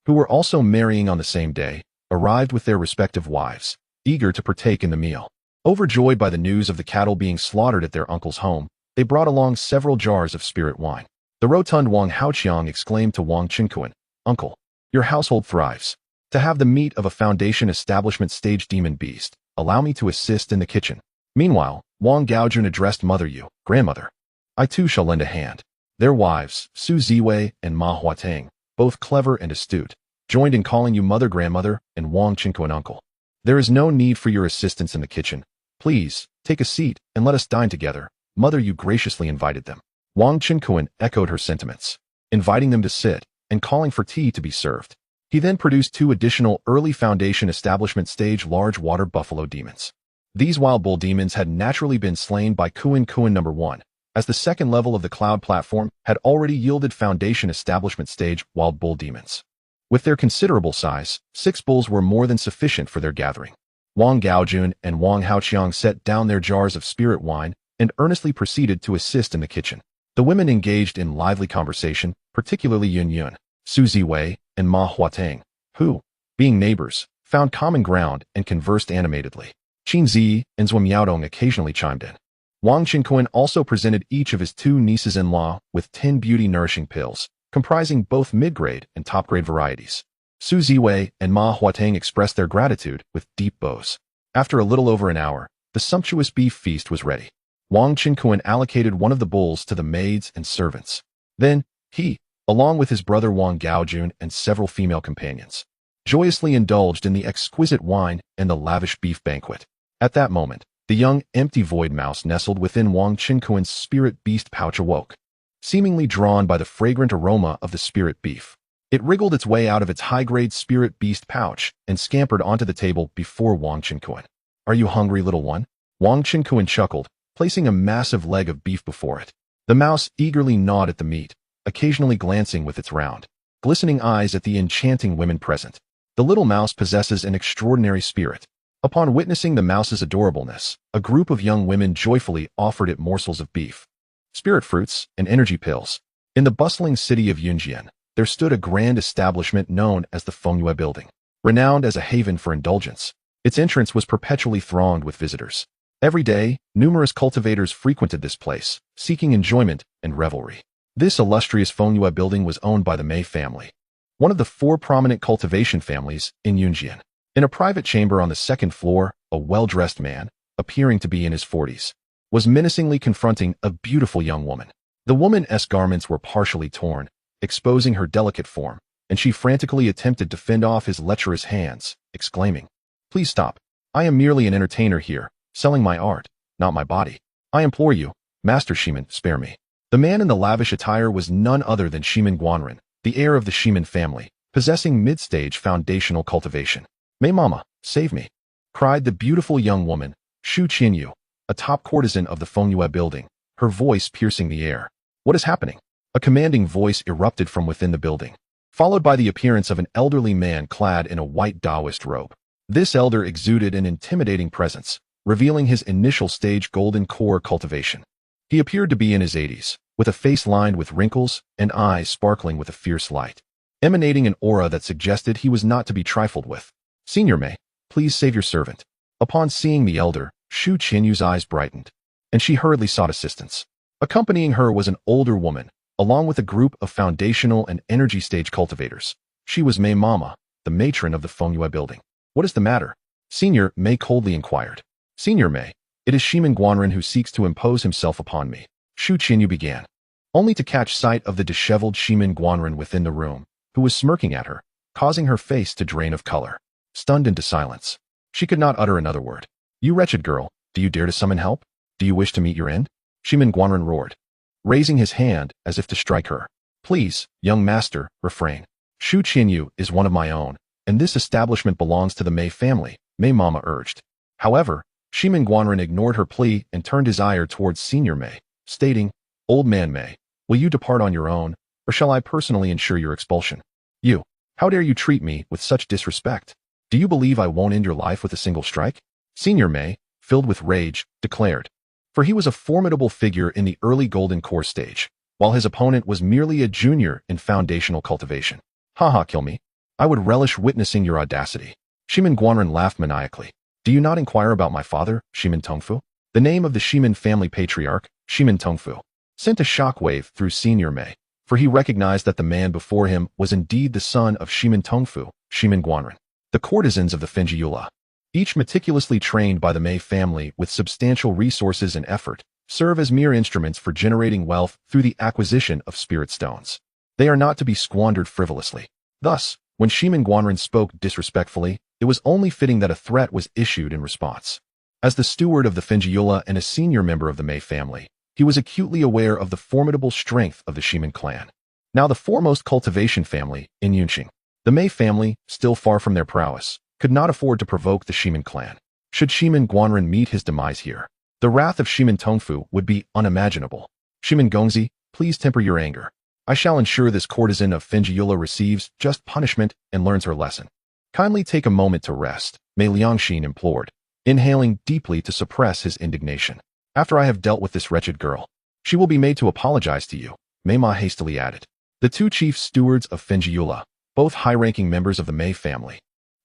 who were also marrying on the same day, arrived with their respective wives, eager to partake in the meal. Overjoyed by the news of the cattle being slaughtered at their uncle's home, they brought along several jars of spirit wine. The rotund Wang Haoqiang exclaimed to Wang Qinkuan, "Uncle, your household thrives. To have the meat of a Foundation Establishment stage demon beast, allow me to assist in the kitchen." Meanwhile, Wang Gaojun addressed Mother Yu, "Grandmother, I too shall lend a hand." Their wives, Su Ziwei and Manhwa Tang, both clever and astute, joined in calling Yu Mother Grandmother and Wang Qinkuan Uncle. "There is no need for your assistance in the kitchen. Please, take a seat and let us dine together." Mother Yu graciously invited them. Wang Qinkuan echoed her sentiments, inviting them to sit and calling for tea to be served. He then produced 2 additional early Foundation Establishment stage large water buffalo demons. These wild bull demons had naturally been slain by Kuan number 1, as the second level of the cloud platform had already yielded Foundation Establishment stage wild bull demons. With their considerable size, 6 bulls were more than sufficient for their gathering. Wang Gaojun and Wang Haoqiang set down their jars of spirit wine and earnestly proceeded to assist in the kitchen. The women engaged in lively conversation, particularly Yun, Su Ziwei, and Ma Huatang, who, being neighbors, found common ground and conversed animatedly. Qin Zi and Zhuo Miaodong occasionally chimed in. Wang Qinkuan also presented each of his 2 nieces-in-law with 10 beauty-nourishing pills, comprising both mid-grade and top-grade varieties. Su Ziwei and Ma Huatang expressed their gratitude with deep bows. After a little over an hour, the sumptuous beef feast was ready. Wang Qinkuan allocated one of the bulls to the maids and servants. Then, he, along with his brother Wang Gaojun and several female companions, joyously indulged in the exquisite wine and the lavish beef banquet. At that moment, the young, empty void mouse nestled within Wang Qinkuan's spirit beast pouch awoke. Seemingly drawn by the fragrant aroma of the spirit beef, it wriggled its way out of its high-grade spirit beast pouch and scampered onto the table before Wang Qinkuan. "Are you hungry, little one?" Wang Qinkuan chuckled, placing a massive leg of beef before it. The mouse eagerly gnawed at the meat, occasionally glancing with its round, glistening eyes at the enchanting women present. The little mouse possesses an extraordinary spirit. Upon witnessing the mouse's adorableness, a group of young women joyfully offered it morsels of beef, spirit fruits, and energy pills. In the bustling city of Yunjian, there stood a grand establishment known as the Fengyue Building. Renowned as a haven for indulgence, its entrance was perpetually thronged with visitors. Every day, numerous cultivators frequented this place, seeking enjoyment and revelry. This illustrious Fengyue Building was owned by the Mei family, one of the 4 prominent cultivation families in Yunjian. In a private chamber on the 2nd floor, a well-dressed man, appearing to be in his 40s, was menacingly confronting a beautiful young woman. The woman's garments were partially torn, exposing her delicate form, and she frantically attempted to fend off his lecherous hands, exclaiming, "Please stop. I am merely an entertainer here, selling my art, not my body. I implore you, Master Shiman, spare me." The man in the lavish attire was none other than Shiman Guanren, the heir of the Shiman family, possessing mid-stage foundational cultivation. "Mei Mama, save me!" cried the beautiful young woman, Shu Qianyu, a top courtesan of the Fengyue Building, her voice piercing the air. "What is happening?" A commanding voice erupted from within the building, followed by the appearance of an elderly man clad in a white Taoist robe. This elder exuded an intimidating presence, revealing his initial stage golden core cultivation. He appeared to be in his 80s, with a face lined with wrinkles and eyes sparkling with a fierce light, emanating an aura that suggested he was not to be trifled with. "Senior Mei, please save your servant." Upon seeing the elder, Shu Qianyu's eyes brightened, and she hurriedly sought assistance. Accompanying her was an older woman, along with a group of foundational and energy stage cultivators. She was Mei Mama, the matron of the Fengyue Building. "What is the matter?" Senior Mei coldly inquired. "Senior Mei, it is Shiman Guanren who seeks to impose himself upon me," Shu Qianyu began, only to catch sight of the disheveled Shiman Guanren within the room, who was smirking at her, causing her face to drain of color. Stunned into silence, she could not utter another word. "You wretched girl, do you dare to summon help? Do you wish to meet your end?" Shiman Guanren roared, raising his hand as if to strike her. "Please, young master, refrain. Shu Qianyu is one of my own, and this establishment belongs to the Mei family," Mei Mama urged. However, Shiman Guanren ignored her plea and turned his ire towards Senior Mei, stating, "Old man Mei, will you depart on your own, or shall I personally ensure your expulsion? You, how dare you treat me with such disrespect? Do you believe I won't end your life with a single strike?" Senior Mei, filled with rage, declared. For he was a formidable figure in the early Golden Core stage, while his opponent was merely a junior in foundational cultivation. "Haha, kill me. I would relish witnessing your audacity." Shimin Guanren laughed maniacally. "Do you not inquire about my father, Shimin Tongfu?" The name of the Shimin family patriarch, Shimin Tongfu, sent a shockwave through Senior Mei, for he recognized that the man before him was indeed the son of Shimin Tongfu, Shimin Guanren, the courtesans of the Fenjiula. Each meticulously trained by the Mei family with substantial resources and effort, serve as mere instruments for generating wealth through the acquisition of spirit stones. They are not to be squandered frivolously. Thus, when Shimin Guanren spoke disrespectfully, it was only fitting that a threat was issued in response. As the steward of the Fenjiula and a senior member of the Mei family, he was acutely aware of the formidable strength of the Shimin clan. Now the foremost cultivation family in Yunqing, the Mei family, still far from their prowess, could not afford to provoke the Shimin clan. Should Shimin Guanren meet his demise here, the wrath of Shimin Tongfu would be unimaginable. "Shimin Gongzi, please temper your anger. I shall ensure this courtesan of Fenjiula receives just punishment and learns her lesson. Kindly take a moment to rest," Mei Liangxin implored, inhaling deeply to suppress his indignation. "After I have dealt with this wretched girl, she will be made to apologize to you," Mei Ma hastily added. The two chief stewards of Fenjiula, both high-ranking members of the Mei family,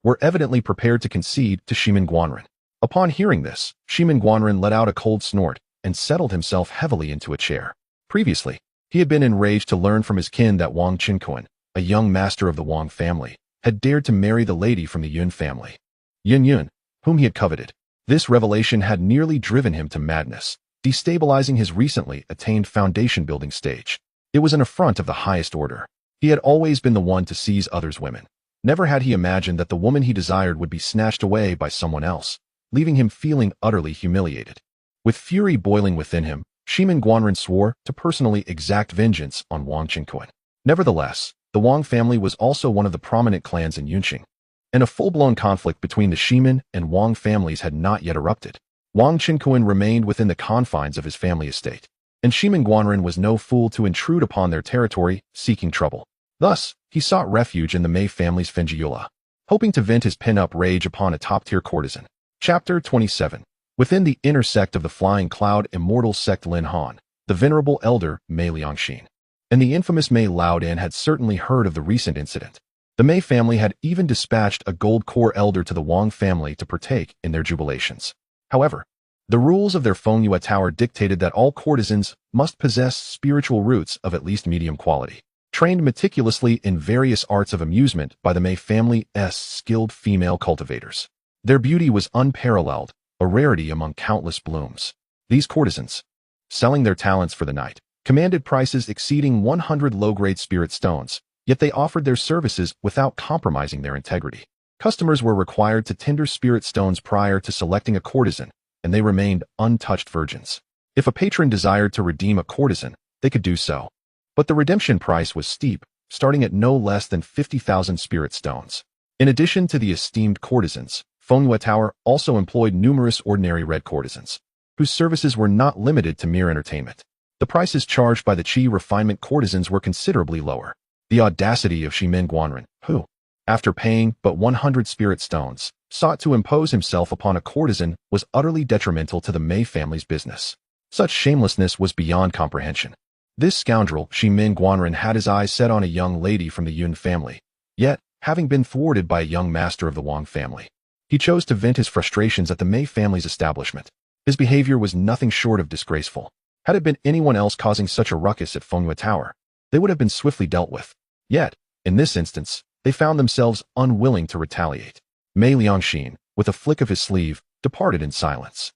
were evidently prepared to concede to Shimin Guanren. Upon hearing this, Shimin Guanren let out a cold snort and settled himself heavily into a chair. Previously, he had been enraged to learn from his kin that Wang Qinkuan, a young master of the Wang family, had dared to marry the lady from the Yun family, Yun, whom he had coveted. This revelation had nearly driven him to madness, destabilizing his recently attained foundation-building stage. It was an affront of the highest order. He had always been the one to seize others' women. Never had he imagined that the woman he desired would be snatched away by someone else, leaving him feeling utterly humiliated. With fury boiling within him, Shimin Guanren swore to personally exact vengeance on Wang Qinkuan. Nevertheless, the Wang family was also one of the prominent clans in Yunqing, and a full-blown conflict between the Shimin and Wang families had not yet erupted. Wang Qinkuan remained within the confines of his family estate, and Shimin Guanren was no fool to intrude upon their territory, seeking trouble. Thus, he sought refuge in the Mei family's Fenjiula, hoping to vent his pent-up rage upon a top-tier courtesan. Chapter 27. Within the inner sect of the Flying Cloud Immortal Sect Lin Han, the venerable elder Mei Liangxin and the infamous Mei Laodan had certainly heard of the recent incident. The Mei family had even dispatched a gold core elder to the Wang family to partake in their jubilations. However, the rules of their Fengyue Tower dictated that all courtesans must possess spiritual roots of at least medium quality, trained meticulously in various arts of amusement by the Mei family's skilled female cultivators. Their beauty was unparalleled, a rarity among countless blooms. These courtesans, selling their talents for the night, commanded prices exceeding 100 low-grade spirit stones, yet they offered their services without compromising their integrity. Customers were required to tender spirit stones prior to selecting a courtesan, and they remained untouched virgins. If a patron desired to redeem a courtesan, they could do so. But the redemption price was steep, starting at no less than 50,000 spirit stones. In addition to the esteemed courtesans, Fengyue Tower also employed numerous ordinary red courtesans, whose services were not limited to mere entertainment. The prices charged by the Qi refinement courtesans were considerably lower. The audacity of Shimin Guanren, who, after paying but 100 spirit stones, sought to impose himself upon a courtesan, was utterly detrimental to the Mei family's business. Such shamelessness was beyond comprehension. This scoundrel, Shimin Guanren, had his eyes set on a young lady from the Yun family, yet, having been thwarted by a young master of the Wang family, he chose to vent his frustrations at the Mei family's establishment. His behavior was nothing short of disgraceful. Had it been anyone else causing such a ruckus at Fengyue Tower, they would have been swiftly dealt with. Yet, in this instance, they found themselves unwilling to retaliate. Mei Liangxin, with a flick of his sleeve, departed in silence.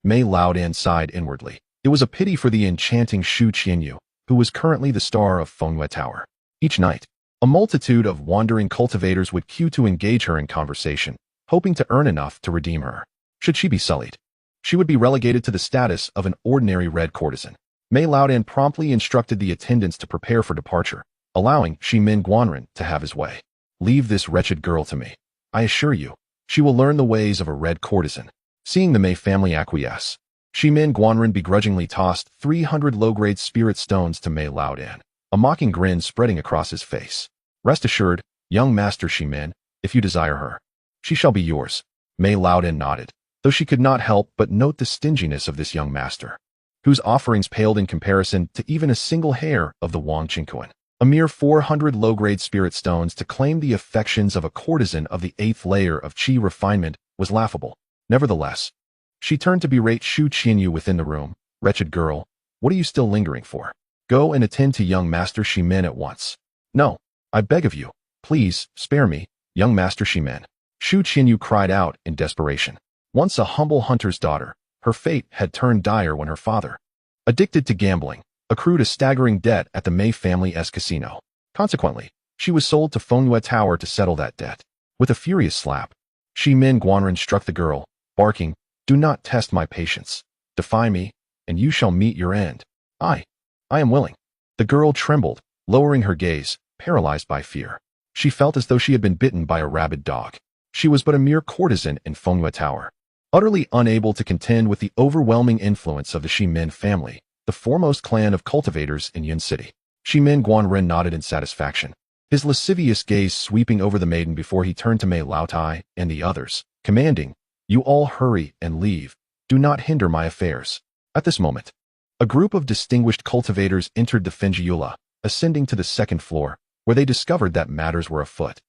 Mei Laodan sighed inwardly. It was a pity for the enchanting Shu Qianyu, who was currently the star of Fengyue Tower. Each night, a multitude of wandering cultivators would queue to engage her in conversation, hoping to earn enough to redeem her. Should she be sullied, she would be relegated to the status of an ordinary red courtesan. Mei Laodan promptly instructed the attendants to prepare for departure, allowing Shimin Guanren to have his way. "Leave this wretched girl to me. I assure you, she will learn the ways of a red courtesan." Seeing the Mei family acquiesce, Shimin Guanren begrudgingly tossed 300 low-grade spirit stones to Mei Laodan, a mocking grin spreading across his face. Rest assured, young Master Shimin, if you desire her, she shall be yours. Mei Laodan nodded, though she could not help but note the stinginess of this young master, whose offerings paled in comparison to even a single hair of the Wang Qingquan. A mere 400 low-grade spirit stones to claim the affections of a courtesan of the 8th layer of qi refinement was laughable. Nevertheless, she turned to berate Shu Qianyu within the room. Wretched girl, what are you still lingering for? Go and attend to young Master Shimin at once. No, I beg of you, please, spare me, young Master Shimin. Shu Qianyu cried out in desperation. Once a humble hunter's daughter, her fate had turned dire when her father, addicted to gambling, accrued a staggering debt at the Mei family's casino. Consequently, she was sold to Fengyue Tower to settle that debt. With a furious slap, Shimin Guanren struck the girl, barking, "Do not test my patience. Defy me, and you shall meet your end." I am willing." The girl trembled, lowering her gaze, paralyzed by fear. She felt as though she had been bitten by a rabid dog. She was but a mere courtesan in Fengyue Tower, utterly unable to contend with the overwhelming influence of the Shimin family, the foremost clan of cultivators in Yun City. Shimin Guanren nodded in satisfaction, his lascivious gaze sweeping over the maiden before he turned to Mei Laotai and the others, commanding, "You all hurry and leave. Do not hinder my affairs." At this moment, a group of distinguished cultivators entered the Fengyula, ascending to the 2nd floor, where they discovered that matters were afoot.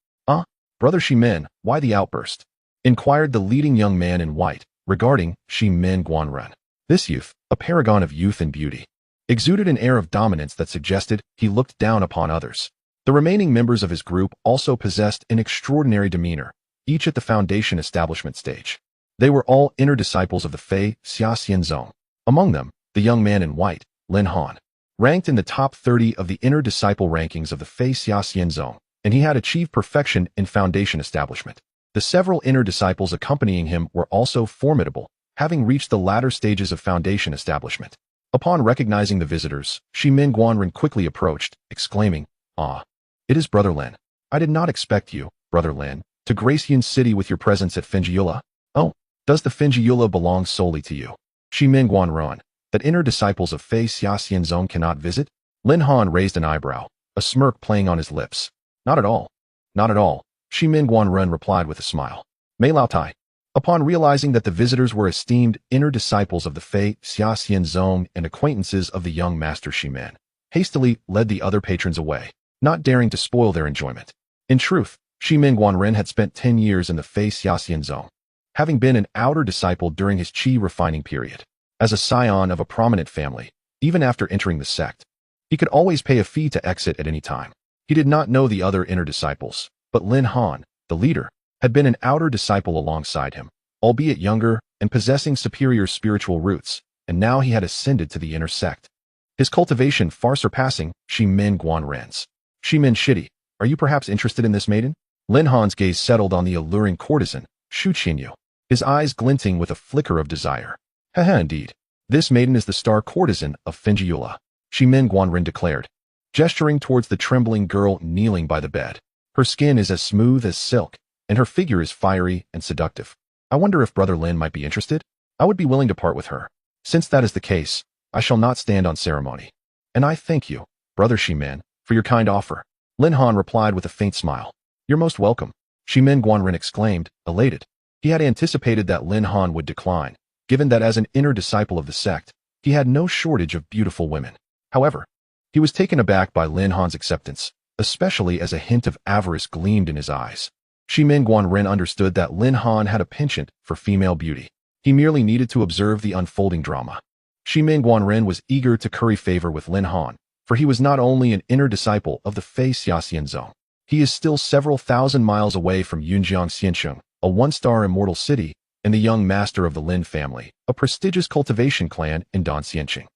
Brother Shimin, why the outburst?" inquired the leading young man in white, regarding Shimin Guanren. This youth, a paragon of youth and beauty, exuded an air of dominance that suggested he looked down upon others. The remaining members of his group also possessed an extraordinary demeanor, each at the foundation establishment stage. They were all inner disciples of the Fei Xiaxian Zong. Among them, the young man in white, Lin Han, ranked in the top 30 of the inner disciple rankings of the Fei Xiaxian Zong, and he had achieved perfection in foundation establishment. The several inner disciples accompanying him were also formidable, having reached the latter stages of foundation establishment. Upon recognizing the visitors, Shimin Guanren quickly approached, exclaiming, "It is Brother Lin. I did not expect you, Brother Lin, to grace Yun City with your presence at Fengyula. Oh, does the Fengyula belong solely to you, Shimin Guanren, that inner disciples of Fei Xiaxian Zong cannot visit?" Lin Han raised an eyebrow, a smirk playing on his lips. "Not at all. Not at all," Shimin Guanren replied with a smile. Mei Laotai, upon realizing that the visitors were esteemed inner disciples of the Fei Xiaxian Zong and acquaintances of the young Master Shimin, hastily led the other patrons away, not daring to spoil their enjoyment. In truth, Shimin Guanren had spent 10 years in the Fei Xiaxian Zong, having been an outer disciple during his qi refining period. As a scion of a prominent family, even after entering the sect, he could always pay a fee to exit at any time. He did not know the other inner disciples, but Lin Han, the leader, had been an outer disciple alongside him, albeit younger and possessing superior spiritual roots, and now he had ascended to the inner sect, his cultivation far surpassing Shimin Guanren's. "Shimin Shitty, are you perhaps interested in this maiden?" Lin Han's gaze settled on the alluring courtesan, Shu Qianyu, his eyes glinting with a flicker of desire. Indeed. This maiden is the star courtesan of Fengyula," Shimin Guanren declared, gesturing towards the trembling girl kneeling by the bed. "Her skin is as smooth as silk, and her figure is fiery and seductive. I wonder if Brother Lin might be interested? I would be willing to part with her. Since that is the case, I shall not stand on ceremony. And I thank you, Brother Shimin, for your kind offer." Lin Han replied with a faint smile. "You're most welcome," Shimin Guanren exclaimed, elated. He had anticipated that Lin Han would decline, given that as an inner disciple of the sect, he had no shortage of beautiful women. However, he was taken aback by Lin Han's acceptance, especially as a hint of avarice gleamed in his eyes. Shimin Guanren understood that Lin Han had a penchant for female beauty. He merely needed to observe the unfolding drama. Shimin Guanren was eager to curry favor with Lin Han, for he was not only an inner disciple of the Fei Xiaxian Zong, he is still several thousand miles away from Yunjiang Xiancheng, a one-star immortal city, and the young master of the Lin family, a prestigious cultivation clan in Dan Xiancheng.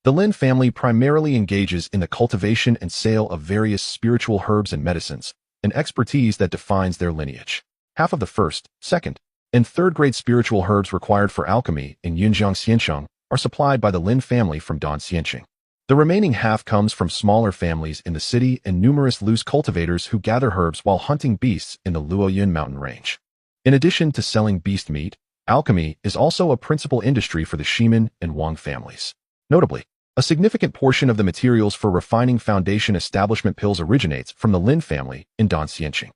The Lin family primarily engages in the cultivation and sale of various spiritual herbs and medicines, an expertise that defines their lineage. Half of the 1st, 2nd, and 3rd grade spiritual herbs required for alchemy in Yunjiang Xiancheng are supplied by the Lin family from Dan Xiancheng. The remaining half comes from smaller families in the city and numerous loose cultivators who gather herbs while hunting beasts in the Luoyun mountain range. In addition to selling beast meat, Alchemy is also a principal industry for the Shimin and Wang families. Notably, a significant portion of the materials for refining foundation establishment pills originates from the Lin family in Dongxianqing.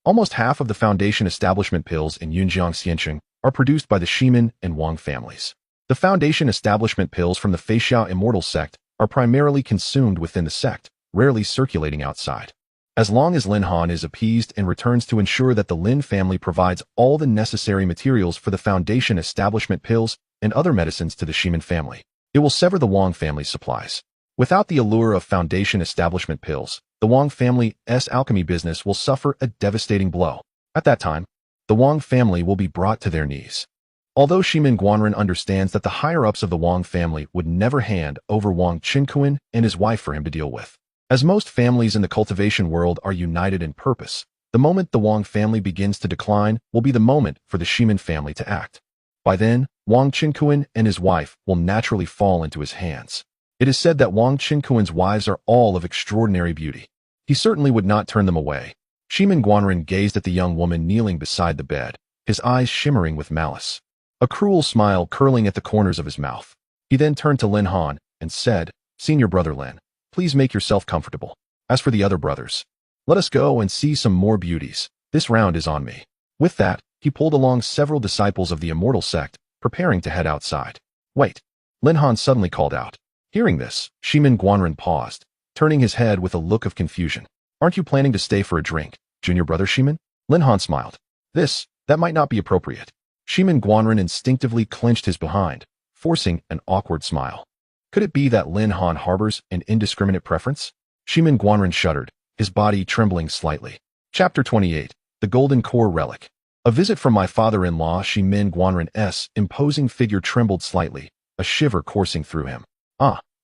Almost half of the foundation establishment pills in Yunjiang are produced by the Shimin and Wang families. The foundation establishment pills from the Feixiao immortal sect are primarily consumed within the sect, rarely circulating outside. As long as Lin Han is appeased and returns to ensure that the Lin family provides all the necessary materials for the foundation establishment pills and other medicines to the Shimin family, it will sever the Wang family's supplies. Without the allure of foundation establishment pills, the Wang family's alchemy business will suffer a devastating blow. At that time, the Wang family will be brought to their knees. Although Shimin Guanren understands that the higher-ups of the Wang family would never hand over Wang Qinkuan and his wife for him to deal with. As most families in the cultivation world are united in purpose, the moment the Wang family begins to decline will be the moment for the Shimin family to act. By then, Wang Qinkuan and his wife will naturally fall into his hands. It is said that Wang Qinkuan's wives are all of extraordinary beauty. He certainly would not turn them away. Shimin Guanren gazed at the young woman kneeling beside the bed, his eyes shimmering with malice, a cruel smile curling at the corners of his mouth. He then turned to Lin Han and said, "Senior brother Lin, please make yourself comfortable. As for the other brothers, let us go and see some more beauties. This round is on me." With that, he pulled along several disciples of the immortal sect, preparing to head outside. "Wait," Lin Han suddenly called out. Hearing this, Shimin Guanren paused, turning his head with a look of confusion. "Aren't you planning to stay for a drink, junior brother Shimin?" Lin Han smiled. That might not be appropriate." Shimin Guanren instinctively clenched his behind, forcing an awkward smile. Could it be that Lin Han harbors an indiscriminate preference? Shimin Guanren shuddered, his body trembling slightly. Chapter 28. The Golden Core Relic. A visit from my father-in-law. Shimin Guanren's imposing figure trembled slightly, a shiver coursing through him.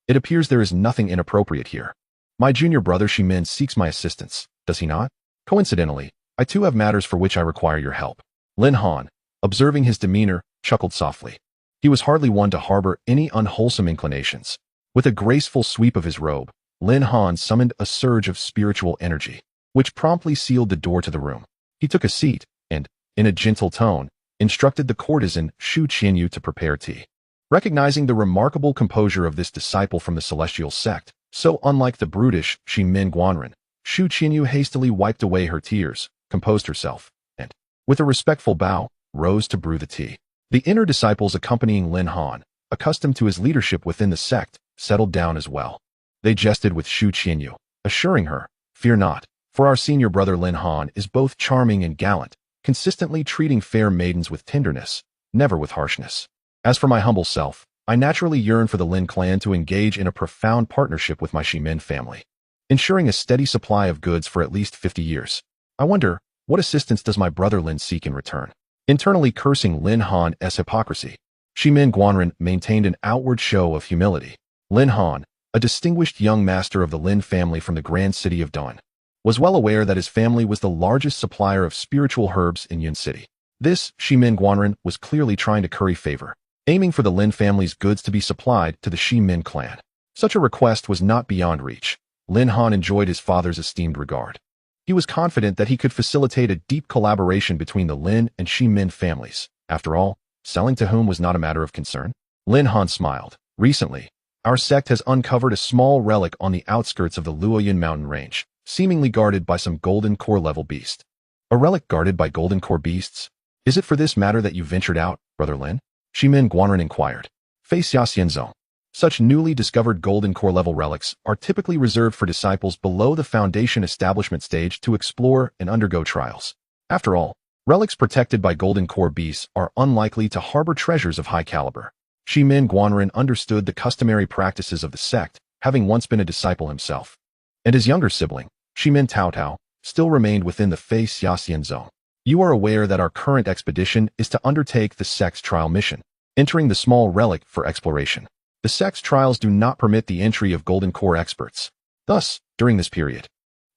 It appears there is nothing inappropriate here. My junior brother Shimin seeks my assistance, does he not? Coincidentally, I too have matters for which I require your help. Lin Han, observing his demeanor, chuckled softly. He was hardly one to harbor any unwholesome inclinations. With a graceful sweep of his robe, Lin Han summoned a surge of spiritual energy, which promptly sealed the door to the room. He took a seat and, in a gentle tone, instructed the courtesan Shu Qianyu to prepare tea. Recognizing the remarkable composure of this disciple from the celestial sect, so unlike the brutish Shimin Guanren, Shu Qianyu hastily wiped away her tears, composed herself, and, with a respectful bow, rose to brew the tea. The inner disciples accompanying Lin Han, accustomed to his leadership within the sect, settled down as well. They jested with Shu Qianyu, assuring her, "Fear not, for our senior brother Lin Han is both charming and gallant, consistently treating fair maidens with tenderness, never with harshness. As for my humble self, I naturally yearn for the Lin clan to engage in a profound partnership with my Shimin family, ensuring a steady supply of goods for at least 50 years. I wonder, what assistance does my brother Lin seek in return?" Internally cursing Lin Han's hypocrisy, Shimin Guanren maintained an outward show of humility. Lin Han, a distinguished young master of the Lin family from the grand city of Dun, was well aware that his family was the largest supplier of spiritual herbs in Yun City. This, Shimin Guanren was clearly trying to curry favor, aiming for the Lin family's goods to be supplied to the Shimin clan. Such a request was not beyond reach. Lin Han enjoyed his father's esteemed regard. He was confident that he could facilitate a deep collaboration between the Lin and Shimin families. After all, selling to whom was not a matter of concern. Lin Han smiled. "Recently, our sect has uncovered a small relic on the outskirts of the Luoyun mountain range, seemingly guarded by some golden core level beast." "A relic guarded by golden core beasts? Is it for this matter that you ventured out, brother Lin?" Shimin Guanren inquired. "Face Xianzong. Such newly discovered golden core level relics are typically reserved for disciples below the foundation establishment stage to explore and undergo trials. After all, relics protected by golden core beasts are unlikely to harbor treasures of high caliber." Shimin Guanren understood the customary practices of the sect, having once been a disciple himself. And his younger sibling, Shimin Taotao, still remained within the Face Xianzong. "You are aware that our current expedition is to undertake the sect's trial mission, entering the small relic for exploration. The sect's trials do not permit the entry of golden core experts. Thus, during this period,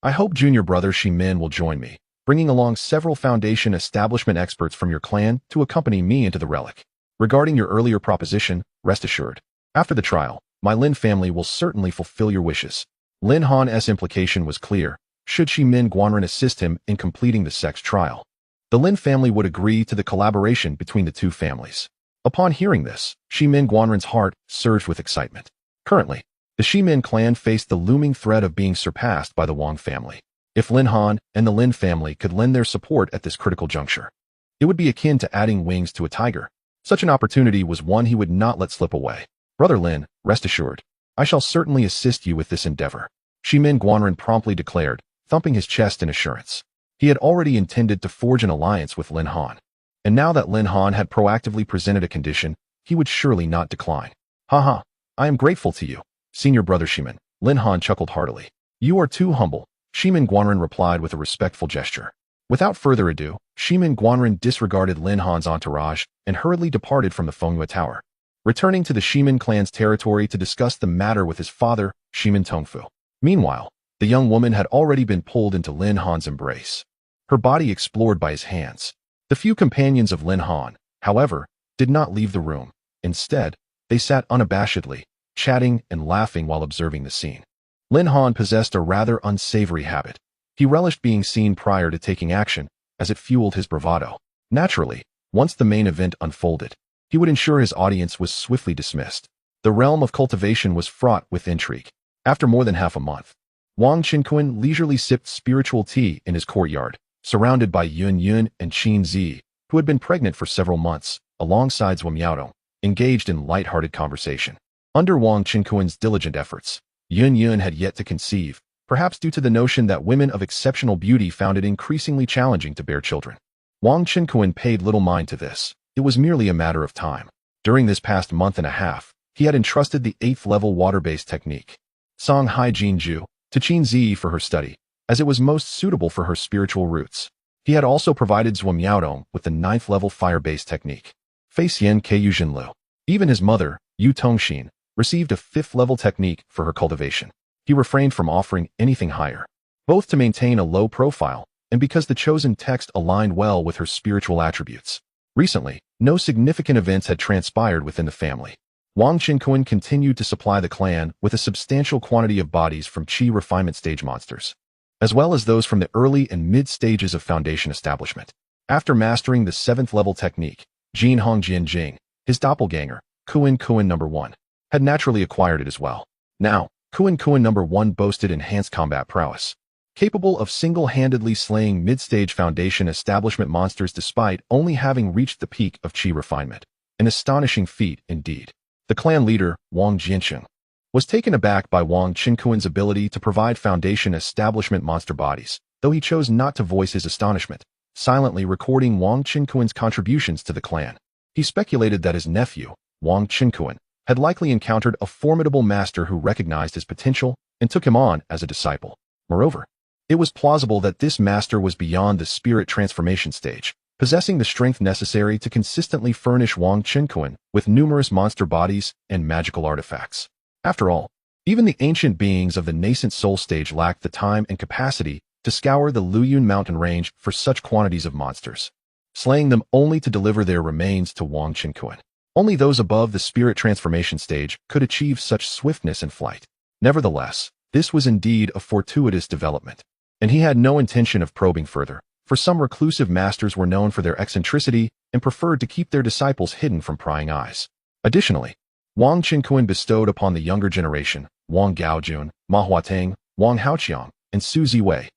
I hope junior brother Shimin will join me, bringing along several foundation establishment experts from your clan to accompany me into the relic. Regarding your earlier proposition, rest assured, after the trial, my Lin family will certainly fulfill your wishes." Lin Han's implication was clear. Should Shimin Guanren assist him in completing the sect's trial, the Lin family would agree to the collaboration between the two families. Upon hearing this, Shimin Guanren's heart surged with excitement. Currently, the Shimin clan faced the looming threat of being surpassed by the Wang family. If Lin Han and the Lin family could lend their support at this critical juncture, it would be akin to adding wings to a tiger. Such an opportunity was one he would not let slip away. Brother Lin, rest assured, I shall certainly assist you with this endeavor, Shimin Guanren promptly declared, thumping his chest in assurance. He had already intended to forge an alliance with Lin Han, and now that Lin Han had proactively presented a condition, he would surely not decline. Haha, I am grateful to you, senior brother Shimin, Lin Han chuckled heartily. You are too humble, Shimin Guanren replied with a respectful gesture. Without further ado, Shimin Guanren disregarded Lin Han's entourage and hurriedly departed from the Fengyue Tower, returning to the Shimin clan's territory to discuss the matter with his father, Shimin Tongfu. Meanwhile, the young woman had already been pulled into Lin Han's embrace, her body explored by his hands. The few companions of Lin Han, however, did not leave the room. Instead, they sat unabashedly, chatting and laughing while observing the scene. Lin Han possessed a rather unsavory habit. He relished being seen prior to taking action, as it fueled his bravado. Naturally, once the main event unfolded, he would ensure his audience was swiftly dismissed. The realm of cultivation was fraught with intrigue. After more than half a month, Wang Qinquan leisurely sipped spiritual tea in his courtyard, surrounded by Yun Yun and Qin Zi, who had been pregnant for several months, alongside Zhuo Miaodong, engaged in light-hearted conversation. Under Wang Qinquan's diligent efforts, Yun Yun had yet to conceive, perhaps due to the notion that women of exceptional beauty found it increasingly challenging to bear children. Wang Qinquan paid little mind to this. It was merely a matter of time. During this past month and a half, he had entrusted the 8th-level water-based technique, Song Hai Jinju, to Qin Zi for her study, as it was most suitable for her spiritual roots. He had also provided Zhuo Miaodong with the 9th-level fire-based technique, Fei Xian Ku Jinlu. Even his mother, Yu Tongxin, received a 5th-level technique for her cultivation. He refrained from offering anything higher, both to maintain a low profile and because the chosen text aligned well with her spiritual attributes. Recently, no significant events had transpired within the family. Wang Qinquan continued to supply the clan with a substantial quantity of bodies from Qi refinement stage monsters, as well as those from the early and mid stages of foundation establishment. After mastering the 7th-level technique, Jin Hong Jianjing, his doppelganger, Kuan Kuan No. 1, had naturally acquired it as well. Now, Kuan Kuan No. 1 boasted enhanced combat prowess, capable of single-handedly slaying mid-stage foundation establishment monsters despite only having reached the peak of Qi refinement. An astonishing feat indeed. The clan leader, Wang Jiancheng, was taken aback by Wang Qinquan's ability to provide foundation establishment monster bodies, though he chose not to voice his astonishment, silently recording Wang Qinquan's contributions to the clan. He speculated that his nephew, Wang Qinquan, had likely encountered a formidable master who recognized his potential and took him on as a disciple. Moreover, it was plausible that this master was beyond the spirit transformation stage, possessing the strength necessary to consistently furnish Wang Qinquan with numerous monster bodies and magical artifacts. After all, even the ancient beings of the nascent soul stage lacked the time and capacity to scour the Luyun mountain range for such quantities of monsters, slaying them only to deliver their remains to Wang Qinquan. Only those above the spirit transformation stage could achieve such swiftness and flight. Nevertheless, this was indeed a fortuitous development, and he had no intention of probing further, for some reclusive masters were known for their eccentricity and preferred to keep their disciples hidden from prying eyes. Additionally, Wang Qinquan bestowed upon the younger generation, Wang Gaojun, Manhwa Teng, Wang Haoqiang, and Su Ziwei,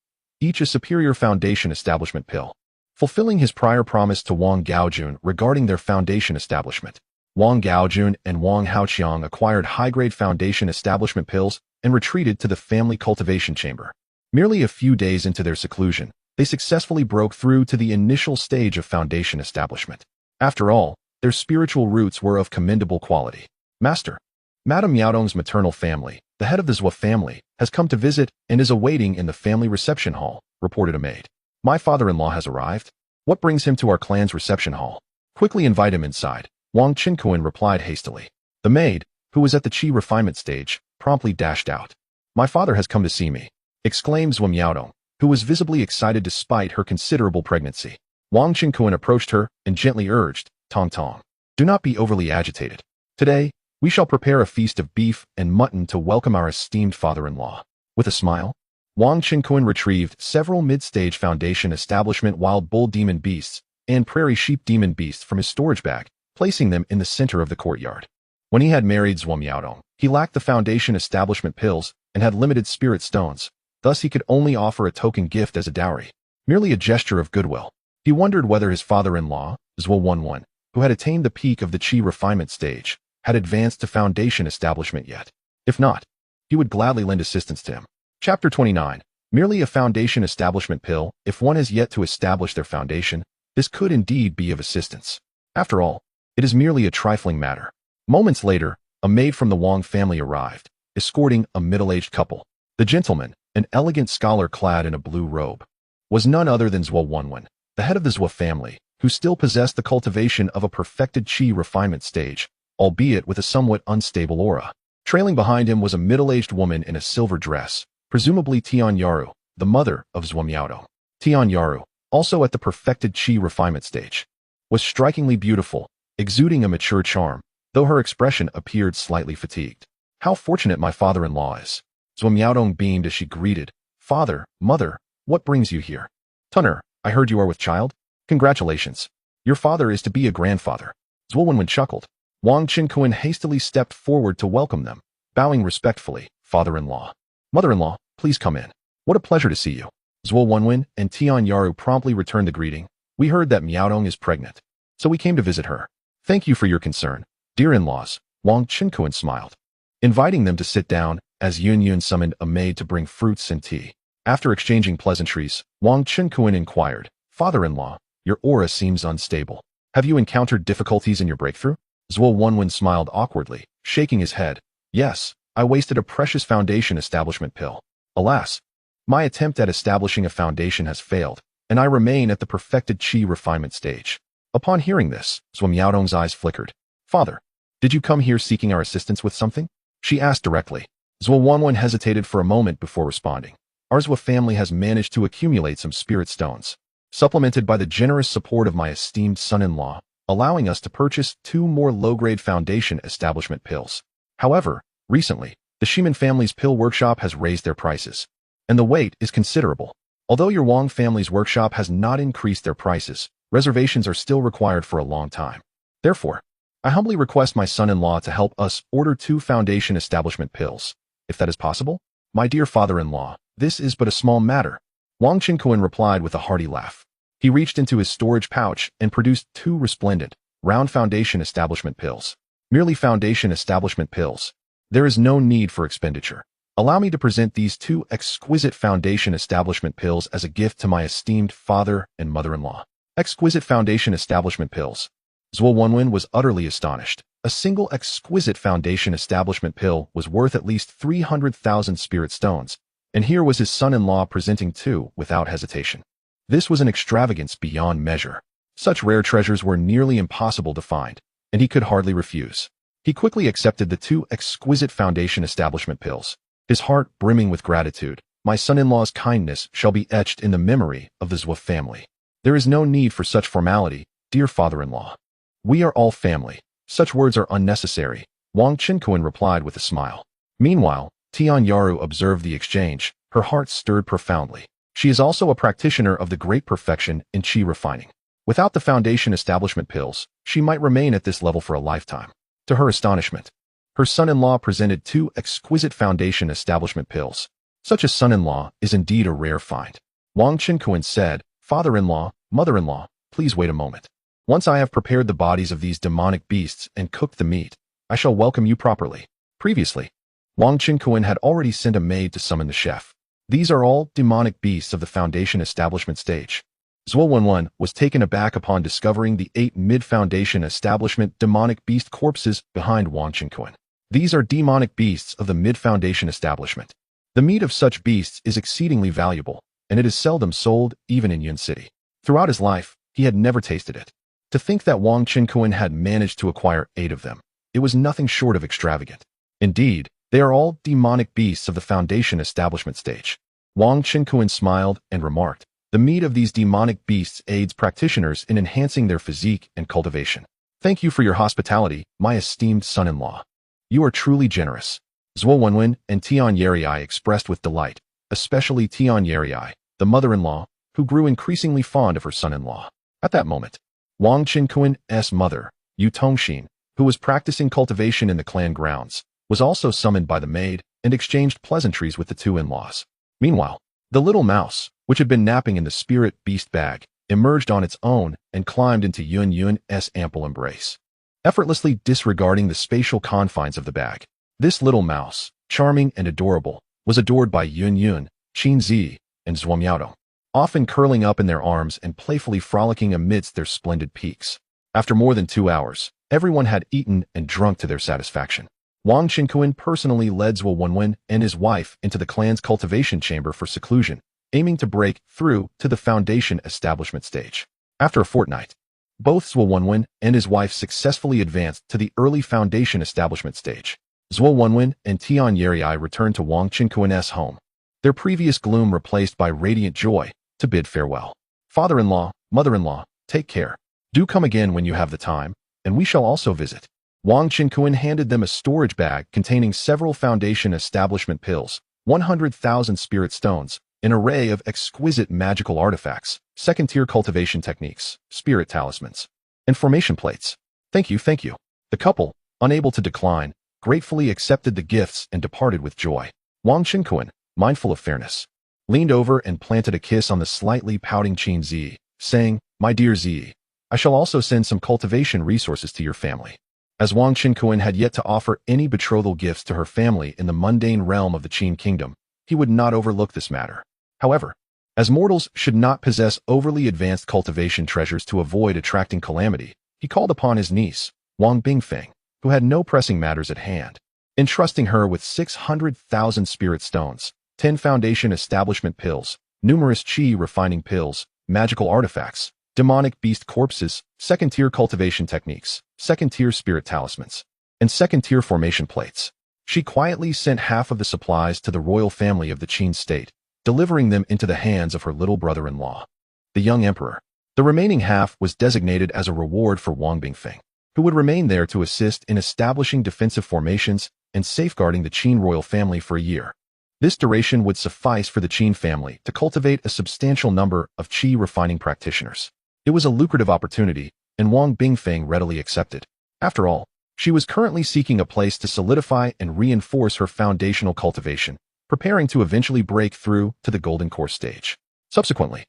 each a superior foundation establishment pill, fulfilling his prior promise to Wang Gaojun regarding their foundation establishment. Wang Gaojun and Wang Haoqiang acquired high-grade foundation establishment pills and retreated to the family cultivation chamber. Merely a few days into their seclusion, they successfully broke through to the initial stage of foundation establishment. After all, their spiritual roots were of commendable quality. Master, Madame Miaodong's maternal family, the head of the Zhua family, has come to visit and is awaiting in the family reception hall, reported a maid. My father-in-law has arrived. What brings him to our clan's reception hall? Quickly invite him inside, Wang Qinquan replied hastily. The maid, who was at the Qi refinement stage, promptly dashed out. My father has come to see me, exclaimed Zhuo Miaodong, who was visibly excited despite her considerable pregnancy. Wang Qinquan approached her and gently urged, Tong Tong, do not be overly agitated. Today, we shall prepare a feast of beef and mutton to welcome our esteemed father-in-law. With a smile, Wang Qinquan retrieved several mid-stage Foundation Establishment wild bull demon beasts and prairie sheep demon beasts from his storage bag, placing them in the center of the courtyard. When he had married Zhuo Miaodong, he lacked the Foundation Establishment pills and had limited spirit stones, thus he could only offer a token gift as a dowry, merely a gesture of goodwill. He wondered whether his father-in-law, Zhuo Wenwen, who had attained the peak of the Qi refinement stage, had advanced to Foundation Establishment yet. If not, he would gladly lend assistance to him. Chapter 29. Merely a Foundation Establishment pill. If one has yet to establish their foundation, this could indeed be of assistance. After all, it is merely a trifling matter. Moments later, a maid from the Wang family arrived, escorting a middle-aged couple. The gentleman, an elegant scholar clad in a blue robe, was none other than Zhuo Wenwen, the head of the Zhuo family, who still possessed the cultivation of a perfected Qi refinement stage, albeit with a somewhat unstable aura. Trailing behind him was a middle-aged woman in a silver dress, presumably Tian Yaru, the mother of Zhuo Miaodong. Tian Yaru, also at the perfected Qi refinement stage, was strikingly beautiful, exuding a mature charm, though her expression appeared slightly fatigued. How fortunate my father-in-law is. Zhuo Miaodong beamed as she greeted. Father, mother, what brings you here? Tunner, I heard you are with child? Congratulations. Your father is to be a grandfather. Zhuo Wenwen chuckled. Wang Qinquan hastily stepped forward to welcome them, bowing respectfully. Father-in-law. Mother-in-law, please come in. What a pleasure to see you. Zhuo Wenwen and Tian Yaru promptly returned the greeting. We heard that Miaodong is pregnant, so we came to visit her. Thank you for your concern, dear in-laws. Wang Qinquan smiled, inviting them to sit down as Yun Yun summoned a maid to bring fruits and tea. After exchanging pleasantries, Wang Qinquan inquired, Father-in-law, your aura seems unstable. Have you encountered difficulties in your breakthrough? Zhuo Wenwen smiled awkwardly, shaking his head. Yes, I wasted a precious Foundation Establishment pill. Alas, my attempt at establishing a foundation has failed, and I remain at the perfected Qi refinement stage. Upon hearing this, Zhuo Miaodong's eyes flickered. Father, did you come here seeking our assistance with something? She asked directly. Zhuo Wenwen hesitated for a moment before responding. Our Zhuo family has managed to accumulate some spirit stones, supplemented by the generous support of my esteemed son-in-law, allowing us to purchase 2 more low-grade Foundation Establishment pills. However, recently, the Shiman family's pill workshop has raised their prices, and the wait is considerable. Although your Wang family's workshop has not increased their prices, reservations are still required for a long time. Therefore, I humbly request my son-in-law to help us order 2 Foundation Establishment pills. If that is possible, my dear father-in-law, this is but a small matter. Wang Qinquan replied with a hearty laugh. He reached into his storage pouch and produced 2 resplendent, round Foundation Establishment pills. Merely Foundation Establishment pills. There is no need for expenditure. Allow me to present these 2 exquisite Foundation Establishment pills as a gift to my esteemed father and mother-in-law. Exquisite Foundation Establishment pills. Zhuo Wenwen was utterly astonished. A single exquisite Foundation Establishment pill was worth at least 300,000 spirit stones, and here was his son-in-law presenting 2 without hesitation. This was an extravagance beyond measure. Such rare treasures were nearly impossible to find, and he could hardly refuse. He quickly accepted the 2 exquisite Foundation Establishment pills, his heart brimming with gratitude. My son-in-law's kindness shall be etched in the memory of the Zhuo family. There is no need for such formality, dear father-in-law. We are all family. Such words are unnecessary, Wang Qinquan replied with a smile. Meanwhile, Tian Yaru observed the exchange. Her heart stirred profoundly. She is also a practitioner of the great perfection in Qi refining. Without the Foundation Establishment pills, she might remain at this level for a lifetime. To her astonishment, her son-in-law presented 2 exquisite Foundation Establishment pills. Such a son-in-law is indeed a rare find. Wang Qinquan said, Father-in-law, mother-in-law, please wait a moment. Once I have prepared the bodies of these demonic beasts and cooked the meat, I shall welcome you properly. Previously, Wang Qinquan had already sent a maid to summon the chef. These are all demonic beasts of the Foundation Establishment stage. Zhuo Wenwen was taken aback upon discovering the 8 mid-Foundation Establishment demonic beast corpses behind Wang Qinquan. These are demonic beasts of the mid-Foundation Establishment. The meat of such beasts is exceedingly valuable, and it is seldom sold even in Yun City. Throughout his life, he had never tasted it. To think that Wang Qinquan had managed to acquire 8 of them, it was nothing short of extravagant. Indeed, they are all demonic beasts of the Foundation Establishment stage. Wang Qinquan smiled and remarked, the meat of these demonic beasts aids practitioners in enhancing their physique and cultivation. Thank you for your hospitality, my esteemed son-in-law. You are truly generous. Zhuo Wenwen and Tian Yaru expressed with delight. especially Tian Yerii, the mother-in-law, who grew increasingly fond of her son-in-law. At that moment, Wang Qinquan's mother, Yu Tongxin, who was practicing cultivation in the clan grounds, was also summoned by the maid and exchanged pleasantries with the two in-laws. Meanwhile, the little mouse, which had been napping in the spirit beast bag, emerged on its own and climbed into Yun's ample embrace, effortlessly disregarding the spatial confines of the bag. This little mouse, charming and adorable, was adored by Yun, Qinzi, and Zhuamiao, often curling up in their arms and playfully frolicking amidst their splendid peaks. After more than 2 hours, everyone had eaten and drunk to their satisfaction. Wang Qinquan personally led Zhuo Wenwen and his wife into the clan's cultivation chamber for seclusion, aiming to break through to the foundation establishment stage. After a fortnight, both Zhuo Wenwen and his wife successfully advanced to the early foundation establishment stage. Zhuo Wenwen and Tian Yerii returned to Wang Qinquan's home, their previous gloom replaced by radiant joy, to bid farewell. Father-in-law, mother-in-law, take care. Do come again when you have the time, and we shall also visit. Wang Qinquan handed them a storage bag containing several foundation establishment pills, 100,000 spirit stones, an array of exquisite magical artifacts, second-tier cultivation techniques, spirit talismans, and formation plates. Thank you, thank you. The couple, unable to decline, gratefully accepted the gifts and departed with joy. Wang Qinquan, mindful of fairness, leaned over and planted a kiss on the slightly pouting Qin Zi, saying, "My dear Zi, I shall also send some cultivation resources to your family." As Wang Qinquan had yet to offer any betrothal gifts to her family in the mundane realm of the Qin kingdom, he would not overlook this matter. However, as mortals should not possess overly advanced cultivation treasures to avoid attracting calamity, he called upon his niece, Wang Bingfeng, who had no pressing matters at hand, entrusting her with 600,000 spirit stones, 10 foundation establishment pills, numerous qi refining pills, magical artifacts, demonic beast corpses, second-tier cultivation techniques, second-tier spirit talismans, and second-tier formation plates. She quietly sent half of the supplies to the royal family of the Qin state, delivering them into the hands of her little brother-in-law, the young emperor. The remaining half was designated as a reward for Wang Bingfeng, who would remain there to assist in establishing defensive formations and safeguarding the Qin royal family for a year. This duration would suffice for the Qin family to cultivate a substantial number of qi refining practitioners. It was a lucrative opportunity, and Wang Bingfeng readily accepted. After all, she was currently seeking a place to solidify and reinforce her foundational cultivation, preparing to eventually break through to the golden core stage. Subsequently,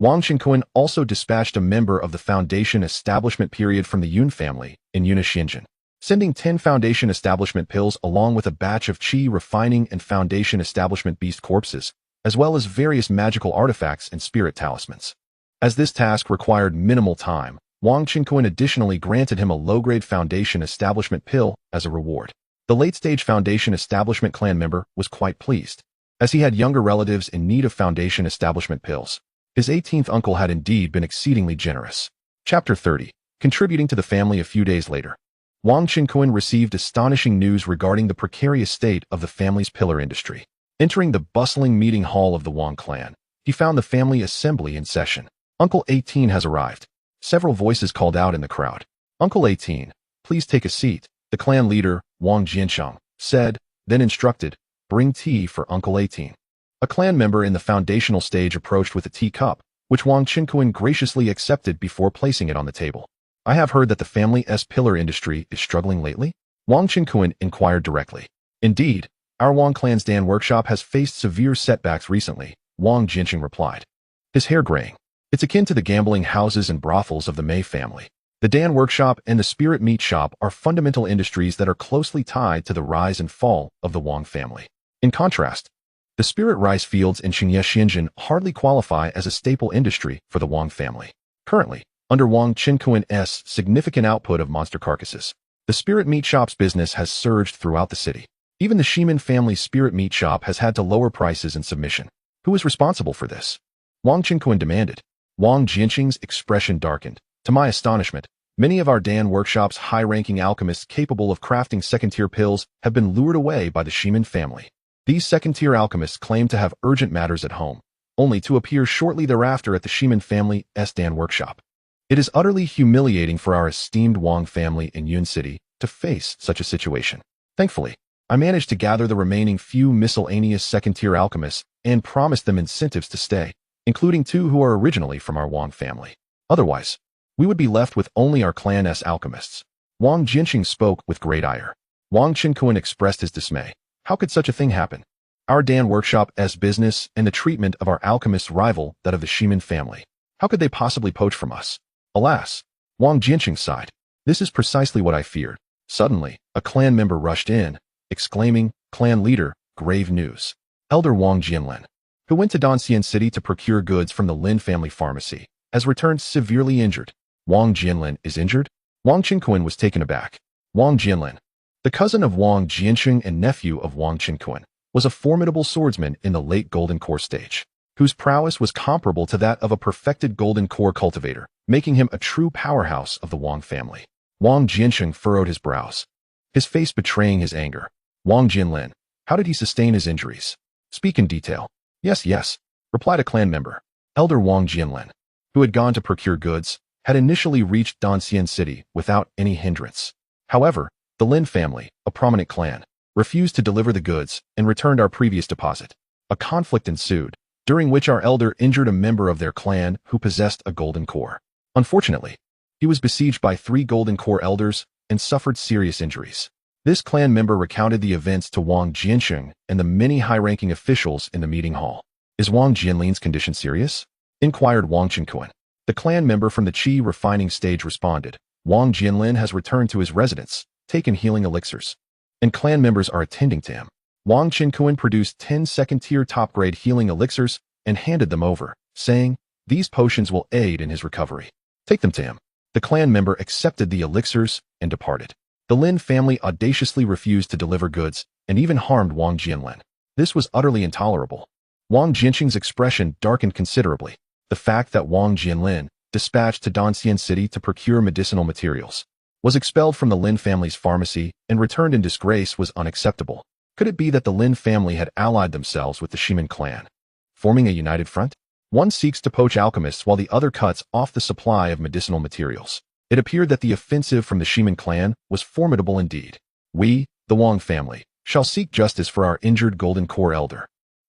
Wang Qinquan also dispatched a member of the foundation establishment period from the Yun family in Yunxianjin, sending 10 foundation establishment pills along with a batch of qi refining and foundation establishment beast corpses, as well as various magical artifacts and spirit talismans. As this task required minimal time, Wang Qinquan additionally granted him a low-grade foundation establishment pill as a reward. The late-stage foundation establishment clan member was quite pleased, as he had younger relatives in need of foundation establishment pills. His 18th uncle had indeed been exceedingly generous. Chapter 30. Contributing to the family a few days later, Wang Qinquan received astonishing news regarding the precarious state of the family's pillar industry. Entering the bustling meeting hall of the Wang clan, he found the family assembly in session. "Uncle 18 has arrived," several voices called out in the crowd. "Uncle 18, please take a seat," the clan leader, Wang Jiansheng, said, then instructed, "Bring tea for Uncle 18. A clan member in the foundational stage approached with a teacup, which Wang Qinquan graciously accepted before placing it on the table. "I have heard that the family's pillar industry is struggling lately?" Wang Qinquan inquired directly. "Indeed, our Wang clan's Dan workshop has faced severe setbacks recently," Wang Jiansheng replied, his hair graying. "It's akin to the gambling houses and brothels of the Mei family. The Dan workshop and the spirit meat shop are fundamental industries that are closely tied to the rise and fall of the Wang family. In contrast, the spirit rice fields in Xinjiang hardly qualify as a staple industry for the Wang family. Currently, under Wang Qinquan's significant output of monster carcasses, the spirit meat shop's business has surged throughout the city. Even the Shimin family's spirit meat shop has had to lower prices in submission. Who is responsible for this?" Wang Qinquan demanded. Wang Jiansheng's expression darkened. "To my astonishment, many of our Dan workshop's high-ranking alchemists capable of crafting second-tier pills have been lured away by the Shimin family. These second-tier alchemists claim to have urgent matters at home, only to appear shortly thereafter at the Shimin family's Dan workshop. It is utterly humiliating for our esteemed Wang family in Yun City to face such a situation. Thankfully, I managed to gather the remaining few miscellaneous second-tier alchemists and promised them incentives to stay, including 2 who are originally from our Wang family. Otherwise, we would be left with only our clan's alchemists. Wang Jinqing spoke with great ire. Wang Qinkuan expressed his dismay. How could such a thing happen? Our Dan Workshop's business and the treatment of our alchemists rival that of the Shimin family. How could they possibly poach from us? Alas, Wang Jinqing sighed. This is precisely what I feared. Suddenly, a clan member rushed in, exclaiming, "Clan leader, grave news. Elder Wang Jinlin, who went to Donxian City to procure goods from the Lin family pharmacy, has returned severely injured." Wang Jinlin is injured? Wang Qinkuan was taken aback. Wang Jinlin, the cousin of Wang Jinqing and nephew of Wang Qinkuan, was a formidable swordsman in the late Golden Core stage, whose prowess was comparable to that of a perfected Golden Core cultivator, making him a true powerhouse of the Wang family. Wang Jinqing furrowed his brows, his face betraying his anger. Wang Jinlin, how did he sustain his injuries? Speak in detail. Yes, replied a clan member. Elder Wang Jinlin, who had gone to procure goods, had initially reached Donxian City without any hindrance. However, the Lin family, a prominent clan, refused to deliver the goods and returned our previous deposit. A conflict ensued, during which our elder injured a member of their clan who possessed a golden core. Unfortunately, he was besieged by 3 golden core elders and suffered serious injuries. This clan member recounted the events to Wang Jinqing and the many high-ranking officials in the meeting hall. Is Wang Jinlin's condition serious? Inquired Wang Qinkuan. The clan member from the Qi refining stage responded. Wang Jinlin has returned to his residence, taken healing elixirs, and clan members are attending to him. Wang Qinkuan produced 10 second-tier top-grade healing elixirs and handed them over, saying, "These potions will aid in his recovery. Take them to him." The clan member accepted the elixirs and departed. The Lin family audaciously refused to deliver goods and even harmed Wang Jinlin. This was utterly intolerable. Wang Jinqing's expression darkened considerably. The fact that Wang Jinlin, dispatched to Donxian City to procure medicinal materials, was expelled from the Lin family's pharmacy and returned in disgrace was unacceptable. Could it be that the Lin family had allied themselves with the Shimin clan, forming a united front? One seeks to poach alchemists while the other cuts off the supply of medicinal materials. It appeared that the offensive from the Shimin clan was formidable indeed. We, the Wang family, shall seek justice for our injured golden core elder.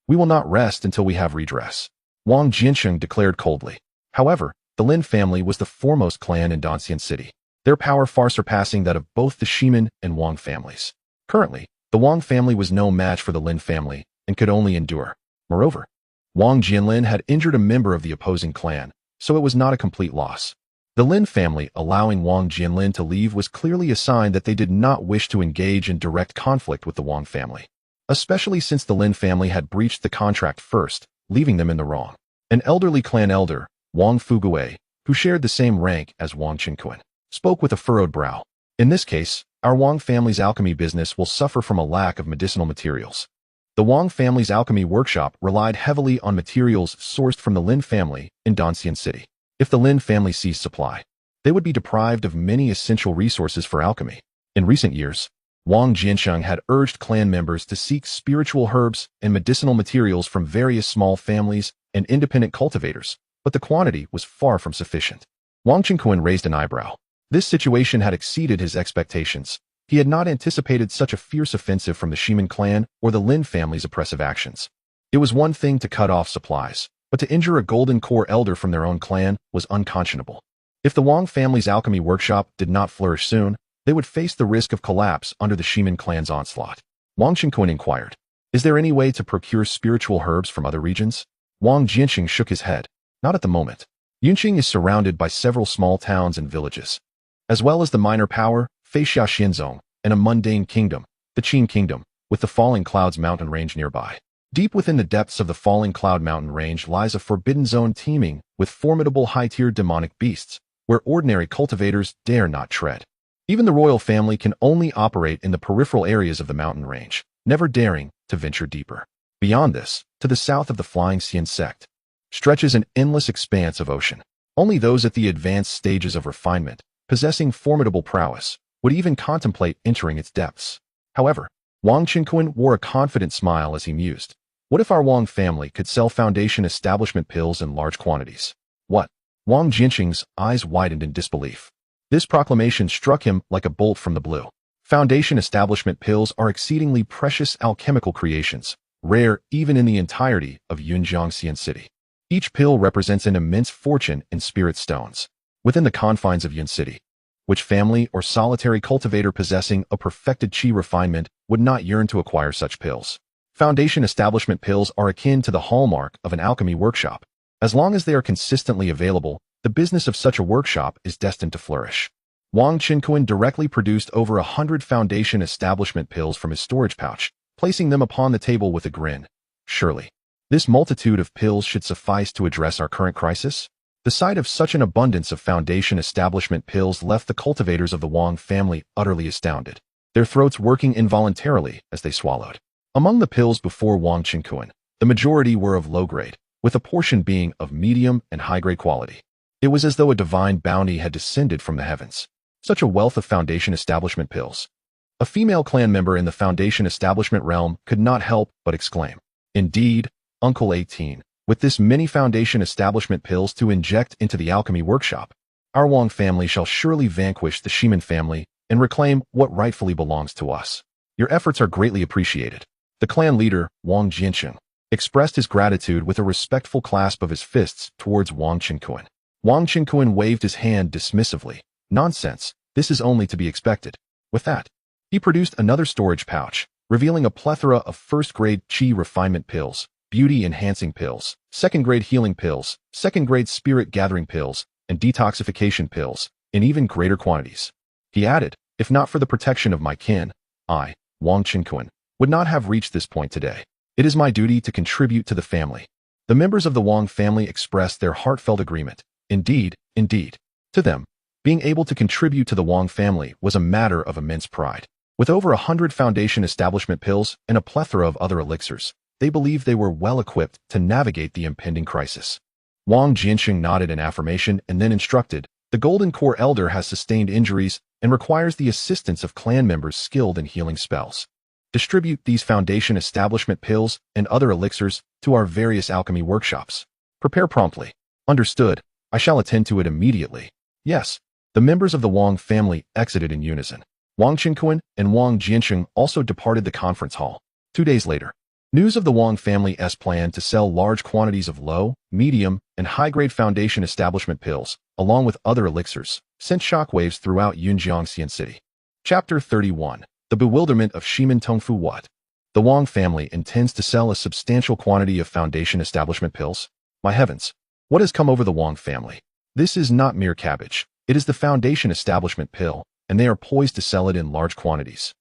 We will not rest until we have redress, Wang Jinqing declared coldly. However, the Lin family was the foremost clan in Donxian City, their power far surpassing that of both the Shimin and Wang families. Currently, the Wang family was no match for the Lin family and could only endure. Moreover, Wang Jinlin had injured a member of the opposing clan, so it was not a complete loss. The Lin family allowing Wang Jinlin to leave was clearly a sign that they did not wish to engage in direct conflict with the Wang family, especially since the Lin family had breached the contract first, leaving them in the wrong. An elderly clan elder, Wang Fuguei, who shared the same rank as Wang Qinkuan, spoke with a furrowed brow. In this case, our Wang family's alchemy business will suffer from a lack of medicinal materials. The Wang family's alchemy workshop relied heavily on materials sourced from the Lin family in Donxian City. If the Lin family ceased supply, they would be deprived of many essential resources for alchemy. In recent years, Wang Jinsheng had urged clan members to seek spiritual herbs and medicinal materials from various small families and independent cultivators, but the quantity was far from sufficient. Wang Qinkuan raised an eyebrow. This situation had exceeded his expectations. He had not anticipated such a fierce offensive from the Shimin clan or the Lin family's oppressive actions. It was one thing to cut off supplies, but to injure a golden core elder from their own clan was unconscionable. If the Wang family's alchemy workshop did not flourish soon, they would face the risk of collapse under the Shimin clan's onslaught. Wang Qinkuan inquired, "Is there any way to procure spiritual herbs from other regions?" Wang Jinqing shook his head. Not at the moment. Yunqing is surrounded by several small towns and villages, as well as the minor power, Feixia Xinzong, and a mundane kingdom, the Qin Kingdom, with the Falling Clouds mountain range nearby. Deep within the depths of the Falling Cloud mountain range lies a forbidden zone teeming with formidable high-tier demonic beasts, where ordinary cultivators dare not tread. Even the royal family can only operate in the peripheral areas of the mountain range, never daring to venture deeper. Beyond this, to the south of the Flying Xian sect, stretches an endless expanse of ocean. Only those at the advanced stages of refinement, possessing formidable prowess, would even contemplate entering its depths. However, Wang Qinkuan wore a confident smile as he mused. What if our Wang family could sell Foundation establishment pills in large quantities? What? Wang Jinqing's eyes widened in disbelief. This proclamation struck him like a bolt from the blue. Foundation establishment pills are exceedingly precious alchemical creations, rare even in the entirety of Yunjiangxian City. Each pill represents an immense fortune in spirit stones. Within the confines of Yun City, which family or solitary cultivator possessing a perfected qi refinement would not yearn to acquire such pills? Foundation establishment pills are akin to the hallmark of an alchemy workshop. As long as they are consistently available, the business of such a workshop is destined to flourish. Wang Qinquan directly produced over 100 foundation establishment pills from his storage pouch, placing them upon the table with a grin. Surely, this multitude of pills should suffice to address our current crisis? The sight of such an abundance of foundation establishment pills left the cultivators of the Wang family utterly astounded, their throats working involuntarily as they swallowed. Among the pills before Wang Qinquan, the majority were of low grade, with a portion being of medium and high-grade quality. It was as though a divine bounty had descended from the heavens. Such a wealth of foundation establishment pills. A female clan member in the foundation establishment realm could not help but exclaim, "Indeed, Uncle 18, with this many foundation establishment pills to inject into the alchemy workshop, our Wang family shall surely vanquish the Shiman family and reclaim what rightfully belongs to us. Your efforts are greatly appreciated." The clan leader, Wang Jiancheng, expressed his gratitude with a respectful clasp of his fists towards Wang Qinquan. Wang Qinquan waved his hand dismissively. "Nonsense, this is only to be expected." With that, he produced another storage pouch, revealing a plethora of first-grade qi refinement pills, beauty-enhancing pills, second-grade healing pills, second-grade spirit-gathering pills, and detoxification pills, in even greater quantities. He added, "If not for the protection of my kin, I, Wang Qinquan, would not have reached this point today. It is my duty to contribute to the family." The members of the Wang family expressed their heartfelt agreement. Indeed, indeed. To them, being able to contribute to the Wang family was a matter of immense pride. With over 100 foundation establishment pills and a plethora of other elixirs, they believed they were well equipped to navigate the impending crisis. Wang Jianxing nodded in affirmation and then instructed, "The Golden Core Elder has sustained injuries and requires the assistance of clan members skilled in healing spells. Distribute these foundation establishment pills and other elixirs to our various alchemy workshops. Prepare promptly." "Understood. I shall attend to it immediately." Yes. The members of the Wang family exited in unison. Wang Qinquan and Wang Jianxing also departed the conference hall. 2 days later, news of the Wang family's plan to sell large quantities of low, medium, and high-grade foundation establishment pills, along with other elixirs, sent shockwaves throughout Yunjiangxian City. Chapter 31. The Bewilderment of Shiman Tongfu. What? The Wang family intends to sell a substantial quantity of foundation establishment pills? My heavens! What has come over the Wang family? This is not mere cabbage. It is the foundation establishment pill, and they are poised to sell it in large quantities.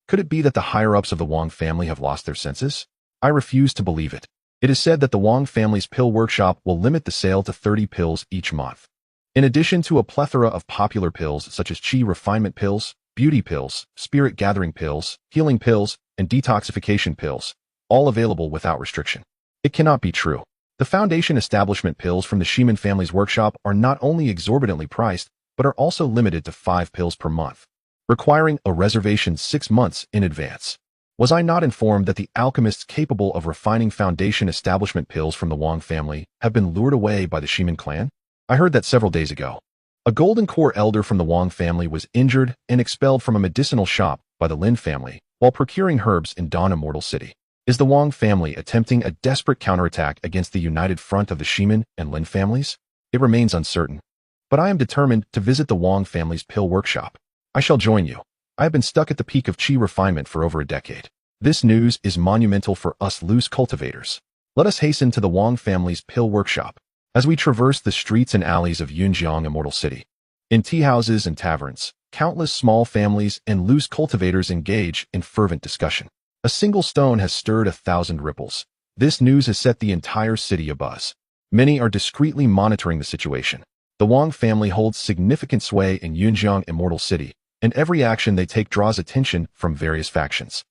Could it be that the higher-ups of the Wang family have lost their senses? I refuse to believe it. It is said that the Wang family's pill workshop will limit the sale to 30 pills each month. In addition to a plethora of popular pills such as qi refinement pills, beauty pills, spirit gathering pills, healing pills, and detoxification pills, all available without restriction. It cannot be true. The foundation establishment pills from the Shiman family's workshop are not only exorbitantly priced, but are also limited to 5 pills per month, requiring a reservation 6 months in advance. Was I not informed that the alchemists capable of refining foundation establishment pills from the Wang family have been lured away by the Shiman clan? I heard that several days ago. A Golden Core Elder from the Wang family was injured and expelled from a medicinal shop by the Lin family while procuring herbs in Dawn Immortal City. Is the Wang family attempting a desperate counterattack against the united front of the Shiman and Lin families? It remains uncertain. But I am determined to visit the Wang family's pill workshop. I shall join you. I have been stuck at the peak of qi refinement for over a decade. This news is monumental for us loose cultivators. Let us hasten to the Wang family's pill workshop. As we traverse the streets and alleys of Yunjiang Immortal City, in tea houses and taverns, countless small families and loose cultivators engage in fervent discussion. A single stone has stirred 1,000 ripples. This news has set the entire city abuzz. Many are discreetly monitoring the situation. The Wang family holds significant sway in Yunjiang Immortal City, and every action they take draws attention from various factions.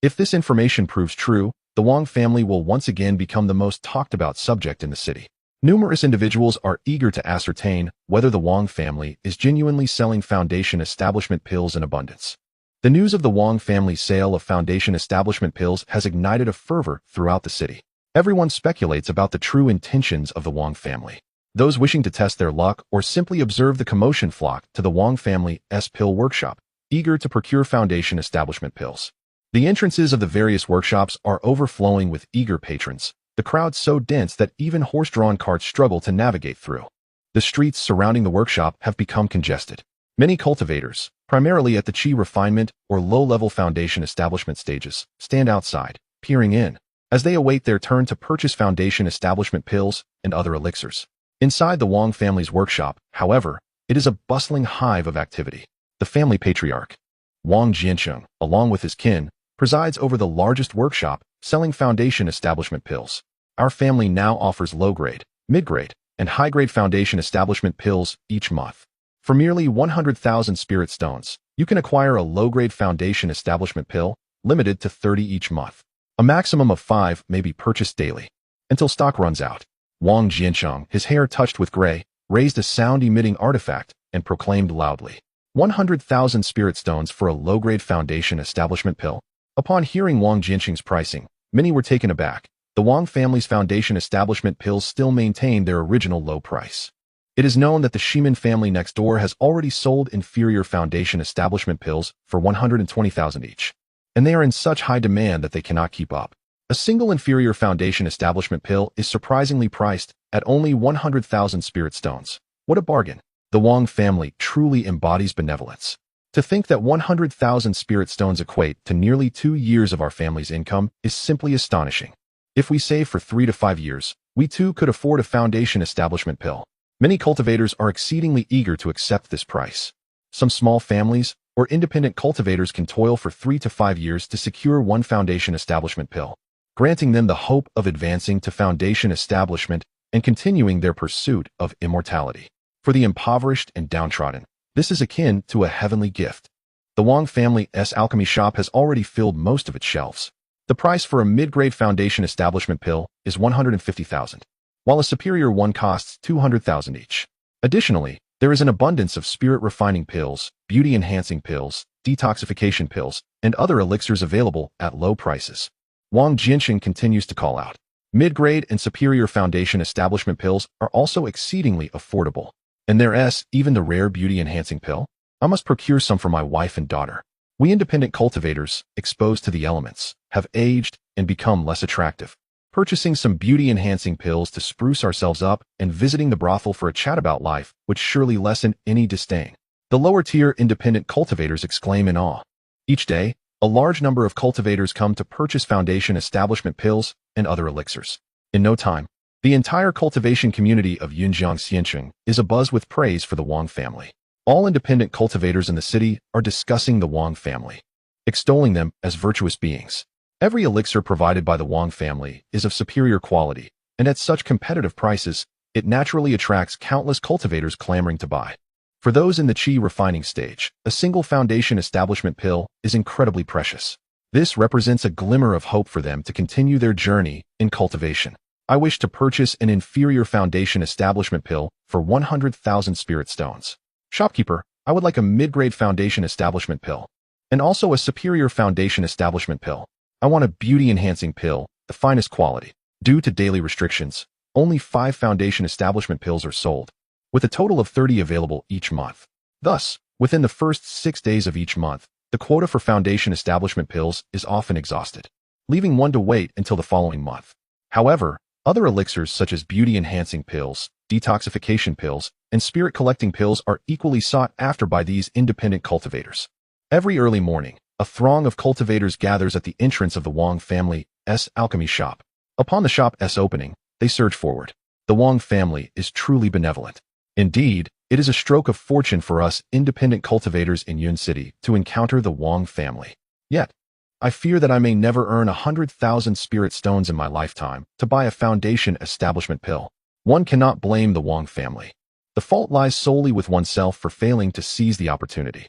If this information proves true, the Wang family will once again become the most talked about subject in the city. Numerous individuals are eager to ascertain whether the Wang family is genuinely selling foundation establishment pills in abundance. The news of the Wang family's sale of foundation establishment pills has ignited a fervor throughout the city. Everyone speculates about the true intentions of the Wang family. Those wishing to test their luck or simply observe the commotion flock to the Wang family's pill workshop, eager to procure foundation establishment pills. The entrances of the various workshops are overflowing with eager patrons, the crowd so dense that even horse-drawn carts struggle to navigate through. The streets surrounding the workshop have become congested. Many cultivators, primarily at the chi refinement or low-level foundation establishment stages, stand outside, peering in, as they await their turn to purchase foundation establishment pills and other elixirs. Inside the Wang family's workshop, however, it is a bustling hive of activity. The family patriarch, Wang Jiancheng, along with his kin, presides over the largest workshop selling foundation establishment pills. Our family now offers low-grade, mid-grade, and high-grade foundation establishment pills each month. For merely 100,000 spirit stones, you can acquire a low-grade foundation establishment pill, limited to 30 each month. A maximum of 5 may be purchased daily, until stock runs out. Wang Jiancheng, his hair touched with gray, raised a sound-emitting artifact and proclaimed loudly, 100,000 spirit stones for a low-grade foundation establishment pill. Upon hearing Wang Jiancheng's pricing, many were taken aback. The Wang family's foundation establishment pills still maintain their original low price. It is known that the Shimin family next door has already sold inferior foundation establishment pills for 120,000 each, and they are in such high demand that they cannot keep up. A single inferior foundation establishment pill is surprisingly priced at only 100,000 spirit stones. What a bargain! The Wang family truly embodies benevolence. To think that 100,000 spirit stones equate to nearly 2 years of our family's income is simply astonishing. If we save for 3 to 5 years, we too could afford a foundation establishment pill. Many cultivators are exceedingly eager to accept this price. Some small families or independent cultivators can toil for 3 to 5 years to secure one foundation establishment pill, granting them the hope of advancing to foundation establishment and continuing their pursuit of immortality. For the impoverished and downtrodden, this is akin to a heavenly gift. The Wang family's alchemy shop has already filled most of its shelves. The price for a mid-grade foundation establishment pill is 150,000, while a superior one costs 200,000 each. Additionally, there is an abundance of spirit-refining pills, beauty-enhancing pills, detoxification pills, and other elixirs available at low prices. Wang Jiancheng continues to call out. Mid-grade and superior foundation establishment pills are also exceedingly affordable. And there's even the rare beauty-enhancing pill. I must procure some for my wife and daughter. We independent cultivators, exposed to the elements, have aged and become less attractive. Purchasing some beauty-enhancing pills to spruce ourselves up and visiting the brothel for a chat about life would surely lessen any disdain. The lower-tier independent cultivators exclaim in awe. Each day, a large number of cultivators come to purchase foundation establishment pills and other elixirs. In no time, the entire cultivation community of Yunjiang Xiancheng is abuzz with praise for the Wang family. All independent cultivators in the city are discussing the Wang family, extolling them as virtuous beings. Every elixir provided by the Wang family is of superior quality, and at such competitive prices, it naturally attracts countless cultivators clamoring to buy. For those in the chi refining stage, a single foundation establishment pill is incredibly precious. This represents a glimmer of hope for them to continue their journey in cultivation. I wish to purchase an inferior foundation establishment pill for 100,000 spirit stones. Shopkeeper, I would like a mid-grade foundation establishment pill, and also a superior foundation establishment pill. I want a beauty-enhancing pill, the finest quality. Due to daily restrictions, only 5 foundation establishment pills are sold, with a total of 30 available each month. Thus, within the first 6 days of each month, the quota for foundation establishment pills is often exhausted, leaving one to wait until the following month. However, other elixirs such as beauty-enhancing pills, detoxification pills, and spirit-collecting pills are equally sought after by these independent cultivators. Every early morning, a throng of cultivators gathers at the entrance of the Wang family's alchemy shop. Upon the shop's opening, they surge forward. The Wang family is truly benevolent. Indeed, it is a stroke of fortune for us independent cultivators in Yun City to encounter the Wang family. Yet, I fear that I may never earn 100,000 spirit stones in my lifetime to buy a foundation establishment pill. One cannot blame the Wang family. The fault lies solely with oneself for failing to seize the opportunity.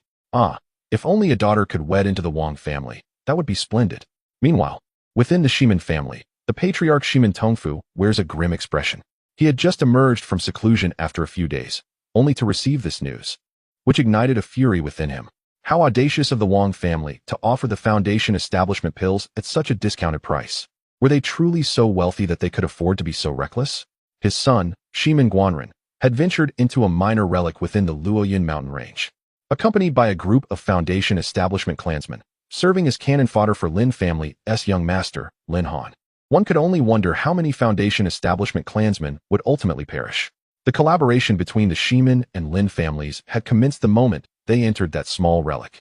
If only a daughter could wed into the Wang family, that would be splendid. Meanwhile, within the Shimin family, the patriarch Shimin Tongfu wears a grim expression. He had just emerged from seclusion after a few days, only to receive this news, which ignited a fury within him. How audacious of the Wang family to offer the foundation establishment pills at such a discounted price. Were they truly so wealthy that they could afford to be so reckless? His son, Shimin Guanren, had ventured into a minor relic within the Luoyun mountain range. accompanied by a group of Foundation establishment clansmen, serving as cannon fodder for Lin family's young master, Lin Han. One could only wonder how many Foundation establishment clansmen would ultimately perish. The collaboration between the Shimin and Lin families had commenced the moment they entered that small relic.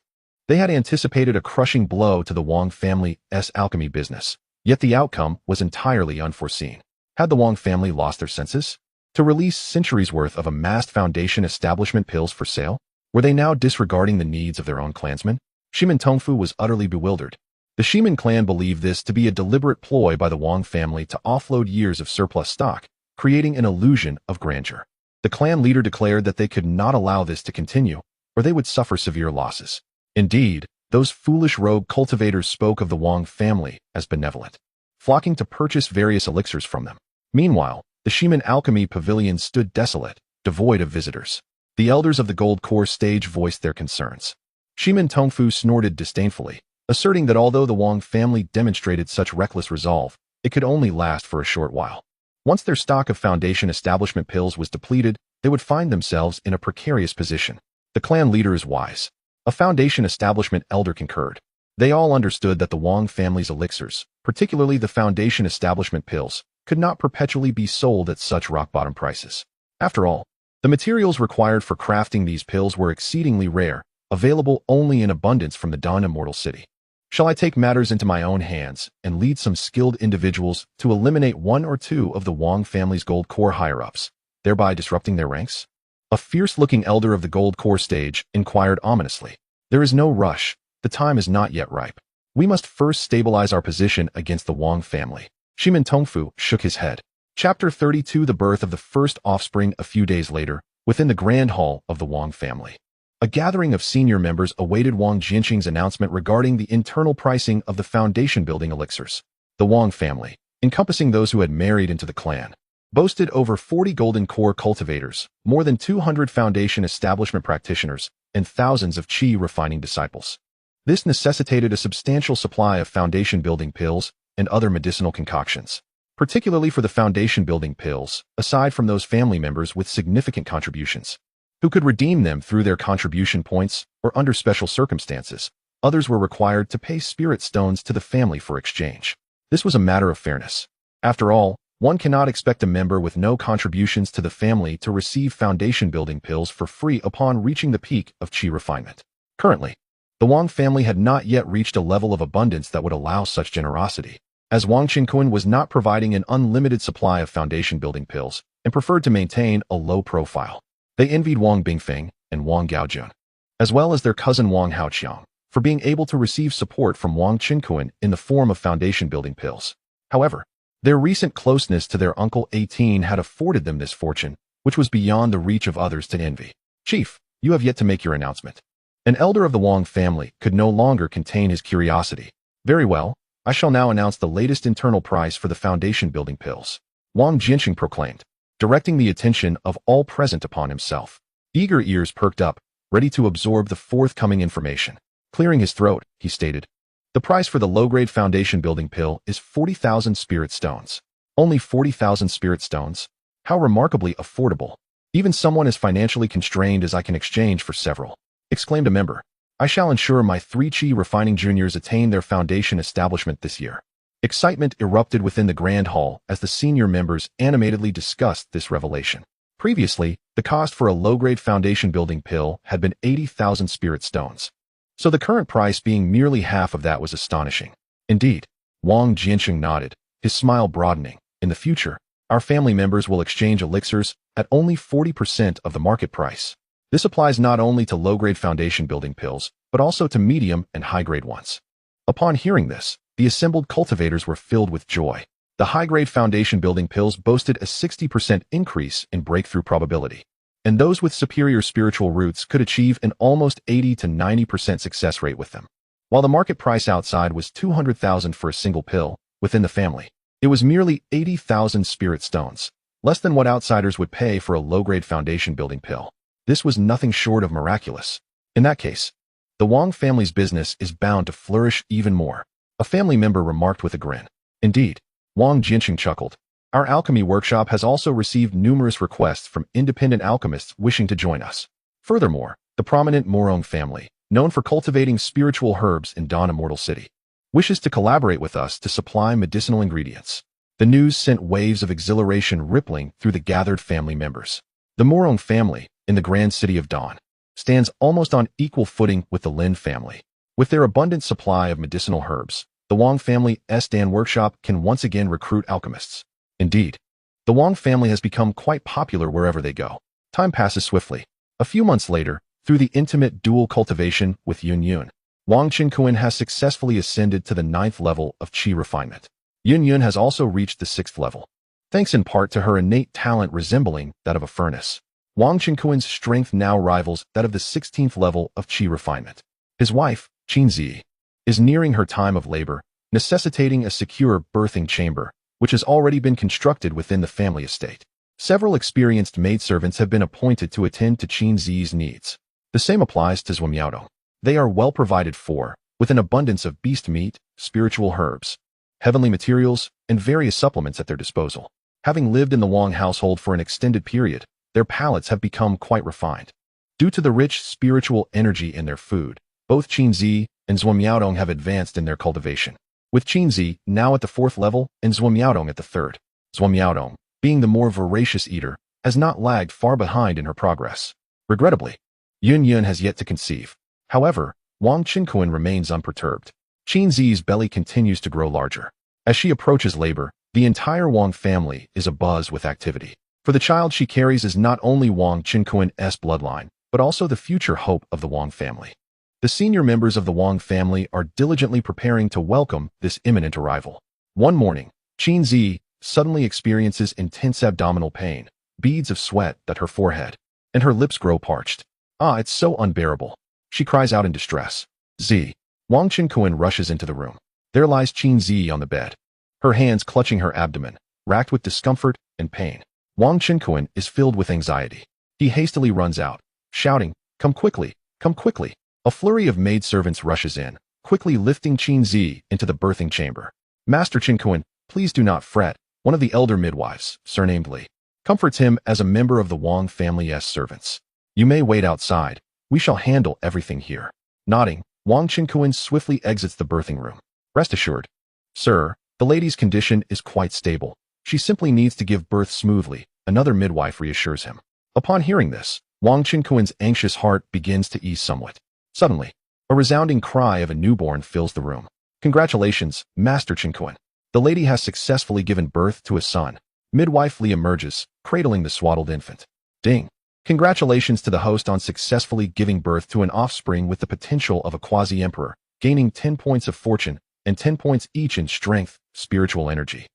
They had anticipated a crushing blow to the Wang family's alchemy business, yet the outcome was entirely unforeseen. Had the Wang family lost their senses? To release centuries' worth of amassed Foundation establishment pills for sale? Were they now disregarding the needs of their own clansmen? Shimin Tongfu was utterly bewildered. The Shimin clan believed this to be a deliberate ploy by the Wang family to offload years of surplus stock, creating an illusion of grandeur. The clan leader declared that they could not allow this to continue, or they would suffer severe losses. Indeed, those foolish rogue cultivators spoke of the Wang family as benevolent, flocking to purchase various elixirs from them. Meanwhile, the Shimin alchemy pavilion stood desolate, devoid of visitors. The elders of the Gold Core stage voiced their concerns. Shimin Tongfu snorted disdainfully, asserting that although the Wang family demonstrated such reckless resolve, it could only last for a short while. Once their stock of Foundation establishment pills was depleted, they would find themselves in a precarious position. The clan leader is wise. A Foundation establishment elder concurred. They all understood that the Wang family's elixirs, particularly the Foundation establishment pills, could not perpetually be sold at such rock-bottom prices. After all, the materials required for crafting these pills were exceedingly rare, available only in abundance from the Dawn Immortal City. Shall I take matters into my own hands and lead some skilled individuals to eliminate one or two of the Wang family's Gold Core higher-ups, thereby disrupting their ranks? A fierce-looking elder of the Gold Core stage inquired ominously. There is no rush. The time is not yet ripe. We must first stabilize our position against the Wang family. Shimin Tongfu shook his head. Chapter 32: The birth of the first offspring. A few days later, within the grand hall of the Wang family, a gathering of senior members awaited Wang Jinqing's announcement regarding the internal pricing of the Foundation building elixirs. The Wang family, encompassing those who had married into the clan, boasted over 40 Golden Core cultivators, more than 200 Foundation establishment practitioners, and thousands of Qi refining disciples. This necessitated a substantial supply of Foundation building pills and other medicinal concoctions, particularly for the Foundation building pills, aside from those family members with significant contributions, who could redeem them through their contribution points or under special circumstances. Others were required to pay spirit stones to the family for exchange. This was a matter of fairness. After all, one cannot expect a member with no contributions to the family to receive Foundation building pills for free upon reaching the peak of Qi refinement. Currently, the Wang family had not yet reached a level of abundance that would allow such generosity, as Wang Qingquan was not providing an unlimited supply of Foundation building pills and preferred to maintain a low profile. They envied Wang Bingfeng and Wang Gaojun, as well as their cousin Wang Haoqiang, for being able to receive support from Wang Qingquan in the form of Foundation building pills. However, their recent closeness to their uncle 18 had afforded them this fortune, which was beyond the reach of others to envy. Chief, you have yet to make your announcement. An elder of the Wang family could no longer contain his curiosity. Very well, I shall now announce the latest internal price for the Foundation building pills, Wang Jinqing proclaimed, directing the attention of all present upon himself. Eager ears perked up, ready to absorb the forthcoming information. Clearing his throat, he stated, the price for the low-grade Foundation building pill is 40,000 spirit stones. Only 40,000 spirit stones? How remarkably affordable. Even someone as financially constrained as I can exchange for several, exclaimed a member. I shall ensure my 3 Qi refining juniors attain their Foundation establishment this year. Excitement erupted within the grand hall as the senior members animatedly discussed this revelation. Previously, the cost for a low-grade Foundation building pill had been 80,000 spirit stones. So the current price being merely half of that was astonishing. Indeed, Wang Jinqing nodded, his smile broadening. In the future, our family members will exchange elixirs at only 40% of the market price. This applies not only to low-grade Foundation building pills, but also to medium and high-grade ones. Upon hearing this, the assembled cultivators were filled with joy. The high-grade Foundation building pills boasted a 60% increase in breakthrough probability, and those with superior spiritual roots could achieve an almost 80 to 90% success rate with them. While the market price outside was 200,000 for a single pill, within the family, it was merely 80,000 spirit stones, less than what outsiders would pay for a low-grade Foundation building pill. This was nothing short of miraculous. In that case, the Wang family's business is bound to flourish even more, a family member remarked with a grin. Indeed, Wang Jinqing chuckled. Our alchemy workshop has also received numerous requests from independent alchemists wishing to join us. Furthermore, The prominent Morong family, known for cultivating spiritual herbs in Dawn Immortal City, wishes to collaborate with us to supply medicinal ingredients. The news sent waves of exhilaration rippling through the gathered family members. The Morong family, in the grand city of Dawn, stands almost on equal footing with the Lin family. With their abundant supply of medicinal herbs, the Wang family's Dan workshop can once again recruit alchemists. Indeed, the Wang family has become quite popular wherever they go. Time passes swiftly. A few months later, through the intimate dual cultivation with Yun Yun, Wang Qinkuan has successfully ascended to the 9th level of qi refinement. Yun Yun has also reached the 6th level, thanks in part to her innate talent resembling that of a furnace. Wang Qinkuan's strength now rivals that of the 16th level of qi refinement. His wife, Qin Zi, is nearing her time of labor, necessitating a secure birthing chamber, which has already been constructed within the family estate. Several experienced maidservants have been appointed to attend to Qin Zi's needs. The same applies to Zhuamiaodong. They are well provided for, with an abundance of beast meat, spiritual herbs, heavenly materials, and various supplements at their disposal. Having lived in the Wang household for an extended period, their palates have become quite refined. Due to the rich spiritual energy in their food, both Qin Zi and Zhuamiaodong have advanced in their cultivation, with Qin Zi now at the 4th level and Zhuamiaodong at the 3rd. Zhuamiaodong, being the more voracious eater, has not lagged far behind in her progress. Regrettably, Yun Yun has yet to conceive. However, Wang Qinkuan remains unperturbed. Qin Zi's belly continues to grow larger. As she approaches labor, the entire Wang family is abuzz with activity. For the child she carries is not only Wang Qinkuan's bloodline, but also the future hope of the Wang family. The senior members of the Wang family are diligently preparing to welcome this imminent arrival. One morning, Qin Zi suddenly experiences intense abdominal pain, beads of sweat at her forehead, and her lips grow parched. Ah, it's so unbearable. She cries out in distress. Zi. Wang Qinkuan rushes into the room. There lies Qin Zi on the bed, her hands clutching her abdomen, racked with discomfort and pain. Wang Qinkuan is filled with anxiety. He hastily runs out, shouting, "Come quickly, come quickly." A flurry of maidservants rushes in, quickly lifting Qin Zi into the birthing chamber. Master Qinkuan, please do not fret, one of the elder midwives, surnamed Li, comforts him as a member of the Wang family's servants. You may wait outside. We shall handle everything here. Nodding, Wang Qinkuan swiftly exits the birthing room. Rest assured, sir, the lady's condition is quite stable. She simply needs to give birth smoothly, another midwife reassures him. Upon hearing this, Wang Qinkuan's anxious heart begins to ease somewhat. Suddenly, a resounding cry of a newborn fills the room. Congratulations, Master Qinkuan. The lady has successfully given birth to a son. Midwife Li emerges, cradling the swaddled infant. Ding. Congratulations to the host on successfully giving birth to an offspring with the potential of a quasi-emperor, gaining 10 points of fortune and 10 points each in strength, spiritual energy,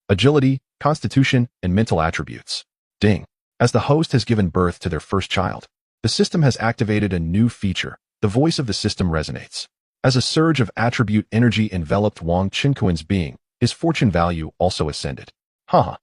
agility, constitution, and mental attributes. Ding. As the host has given birth to their first child, the system has activated a new feature. The voice of the system resonates. As a surge of attribute energy enveloped Wang Qinkuan's being, his fortune value also ascended. Haha.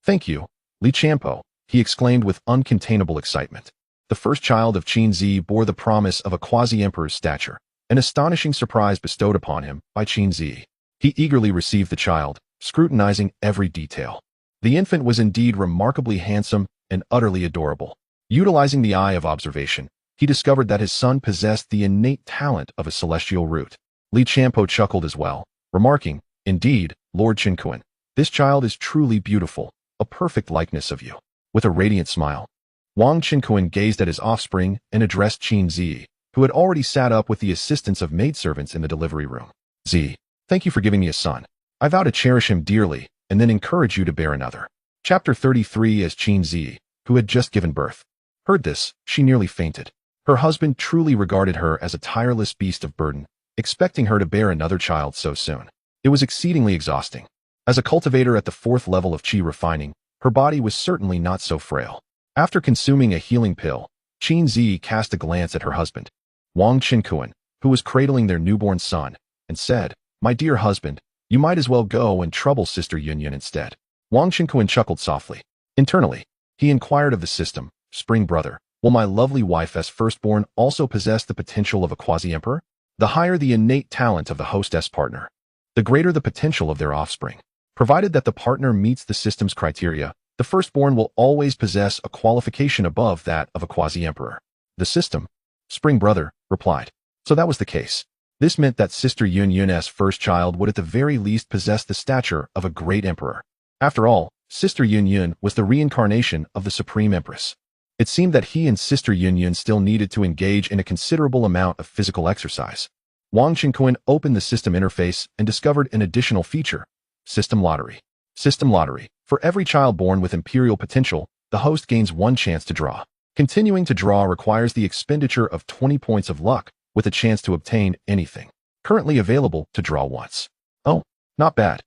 Thank you, Li Champo, he exclaimed with uncontainable excitement. The first child of Qin Zi bore the promise of a quasi-emperor's stature, an astonishing surprise bestowed upon him by Qin Zi. He eagerly received the child, scrutinizing every detail. The infant was indeed remarkably handsome and utterly adorable. Utilizing the eye of observation, he discovered that his son possessed the innate talent of a celestial root. Li Champo chuckled as well, remarking, "Indeed, Lord Qinkuan, this child is truly beautiful, a perfect likeness of you." With a radiant smile, Wang Qinkuan gazed at his offspring and addressed Qin Zi, who had already sat up with the assistance of maidservants in the delivery room. "Zi, thank you for giving me a son. I vow to cherish him dearly and then encourage you to bear another." Chapter 33. As Qin Zi, who had just given birth, heard this, she nearly fainted. Her husband truly regarded her as a tireless beast of burden, expecting her to bear another child so soon. It was exceedingly exhausting. As a cultivator at the 4th level of qi refining, her body was certainly not so frail. After consuming a healing pill, Qin Zi cast a glance at her husband, Wang Qinkuan, who was cradling their newborn son, and said, "My dear husband, you might as well go and trouble Sister Yun Yun instead." Wang Qinkuan chuckled softly. Internally, he inquired of the system, "Spring brother, will my lovely wife's firstborn also possess the potential of a quasi-emperor?" The higher the innate talent of the hostess partner, the greater the potential of their offspring. Provided that the partner meets the system's criteria, the firstborn will always possess a qualification above that of a quasi-emperor. The system, Spring brother replied. So that was the case. This meant that Sister Yun Yun's first child would at the very least possess the stature of a great emperor. After all, Sister Yun Yun was the reincarnation of the Supreme Empress. It seemed that he and Sister Yun Yun still needed to engage in a considerable amount of physical exercise. Wang Qingquan opened the system interface and discovered an additional feature: System Lottery. System Lottery. For every child born with imperial potential, the host gains one chance to draw. Continuing to draw requires the expenditure of 20 points of luck, with a chance to obtain anything. Currently available to draw once. Oh, not bad.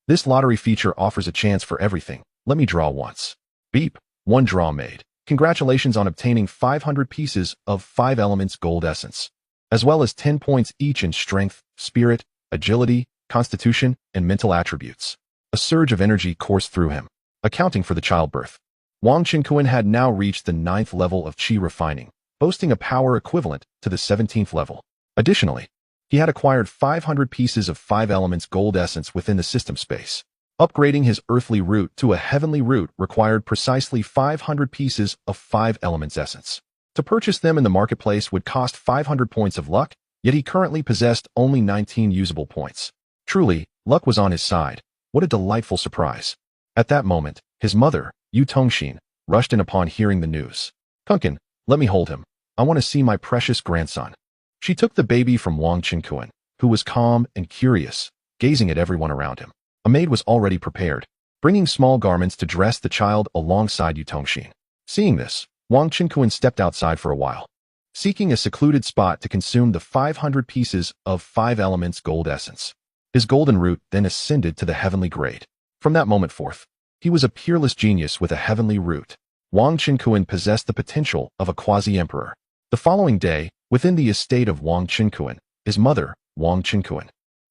This lottery feature offers a chance for everything. Let me draw once. Beep. One draw made. Congratulations on obtaining 500 pieces of 5 elements gold essence, as well as 10 points each in strength, spirit, agility, constitution, and mental attributes. A surge of energy coursed through him, accounting for the childbirth. Wang Qingquan had now reached the 9th level of qi refining, boasting a power equivalent to the 17th level. Additionally, he had acquired 500 pieces of 5 elements gold essence within the system space. Upgrading his earthly root to a heavenly root required precisely 500 pieces of 5 elements essence. To purchase them in the marketplace would cost 500 points of luck, yet he currently possessed only 19 usable points. Truly, luck was on his side. What a delightful surprise. At that moment, his mother, Yu Tongxin, rushed in upon hearing the news. Kunkin, let me hold him. I want to see my precious grandson. She took the baby from Wang Qingquan, who was calm and curious, gazing at everyone around him. A maid was already prepared, bringing small garments to dress the child alongside Yu Tongxin. Seeing this, Wang Qingquan stepped outside for a while, seeking a secluded spot to consume the 500 pieces of 5 elements gold essence. His golden root then ascended to the heavenly grade. From that moment forth, he was a peerless genius with a heavenly root. Wang Qingquan possessed the potential of a quasi-emperor. The following day, within the estate of Wang Qingquan, his mother, Wang Qingquan,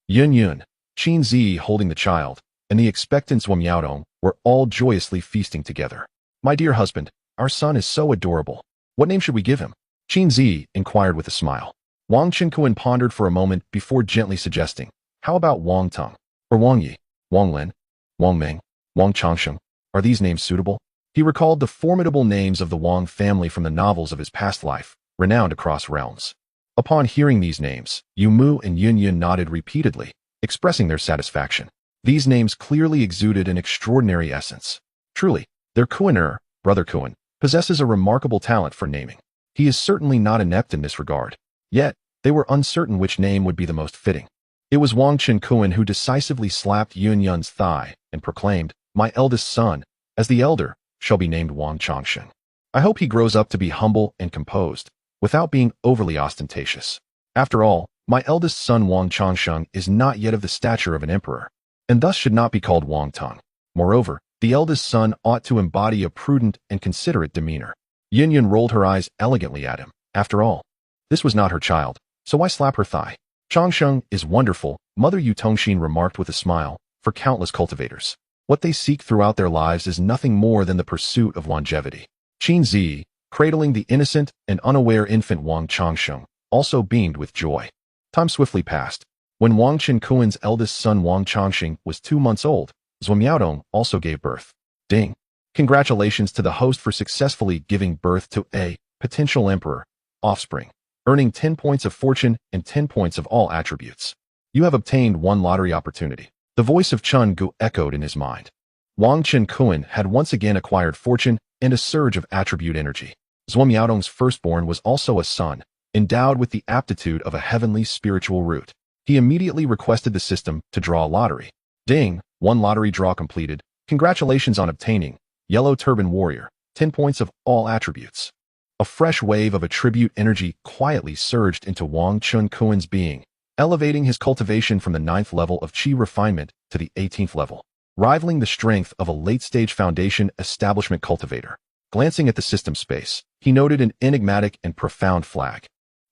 Yun Yun, Qin Zi holding the child, and the expectant Zhuo Miaodong were all joyously feasting together. My dear husband, our son is so adorable. What name should we give him? Qin Zi inquired with a smile. Wang Qingquan pondered for a moment before gently suggesting, how about Wang Tong, or Wang Yi, Wang Lin, Wang Ming, Wang Changsheng? Are these names suitable? He recalled the formidable names of the Wang family from the novels of his past life, renowned across realms. Upon hearing these names, Yu Mu and Yun Yun nodded repeatedly, expressing their satisfaction. These names clearly exuded an extraordinary essence. Truly, their Kuan, brother Kuan, possesses a remarkable talent for naming. He is certainly not inept in this regard. Yet, they were uncertain which name would be the most fitting. It was Wang Qingquan who decisively slapped Yun Yun's thigh and proclaimed, my eldest son, as the elder, shall be named Wang Changsheng. I hope he grows up to be humble and composed, without being overly ostentatious. After all, my eldest son Wang Changsheng is not yet of the stature of an emperor, and thus should not be called Wang Tong. Moreover, the eldest son ought to embody a prudent and considerate demeanor. Yin Yun rolled her eyes elegantly at him. After all, this was not her child, so why slap her thigh? Changsheng is wonderful, Mother Yu Tongxin remarked with a smile, for countless cultivators. What they seek throughout their lives is nothing more than the pursuit of longevity. Qin Zi, cradling the innocent and unaware infant Wang Changsheng, also beamed with joy. Time swiftly passed. When Wang Qingquan's eldest son Wang Changxing was 2 months old, Zhuo Miaodong also gave birth. Ding! Congratulations to the host for successfully giving birth to a potential emperor offspring, earning 10 points of fortune and 10 points of all attributes. You have obtained 1 lottery opportunity. The voice of Chun Gu echoed in his mind. Wang Qingquan had once again acquired fortune and a surge of attribute energy. Zhuo Miaodong's firstborn was also a son, endowed with the aptitude of a heavenly spiritual root. He immediately requested the system to draw a lottery. Ding! 1 lottery draw completed. Congratulations on obtaining Yellow Turban Warrior, 10 points of all attributes. A fresh wave of attribute energy quietly surged into Wang Qingquan's being, elevating his cultivation from the 9th level of qi refinement to the 18th level, rivaling the strength of a late-stage foundation establishment cultivator. Glancing at the system space, he noted an enigmatic and profound flag.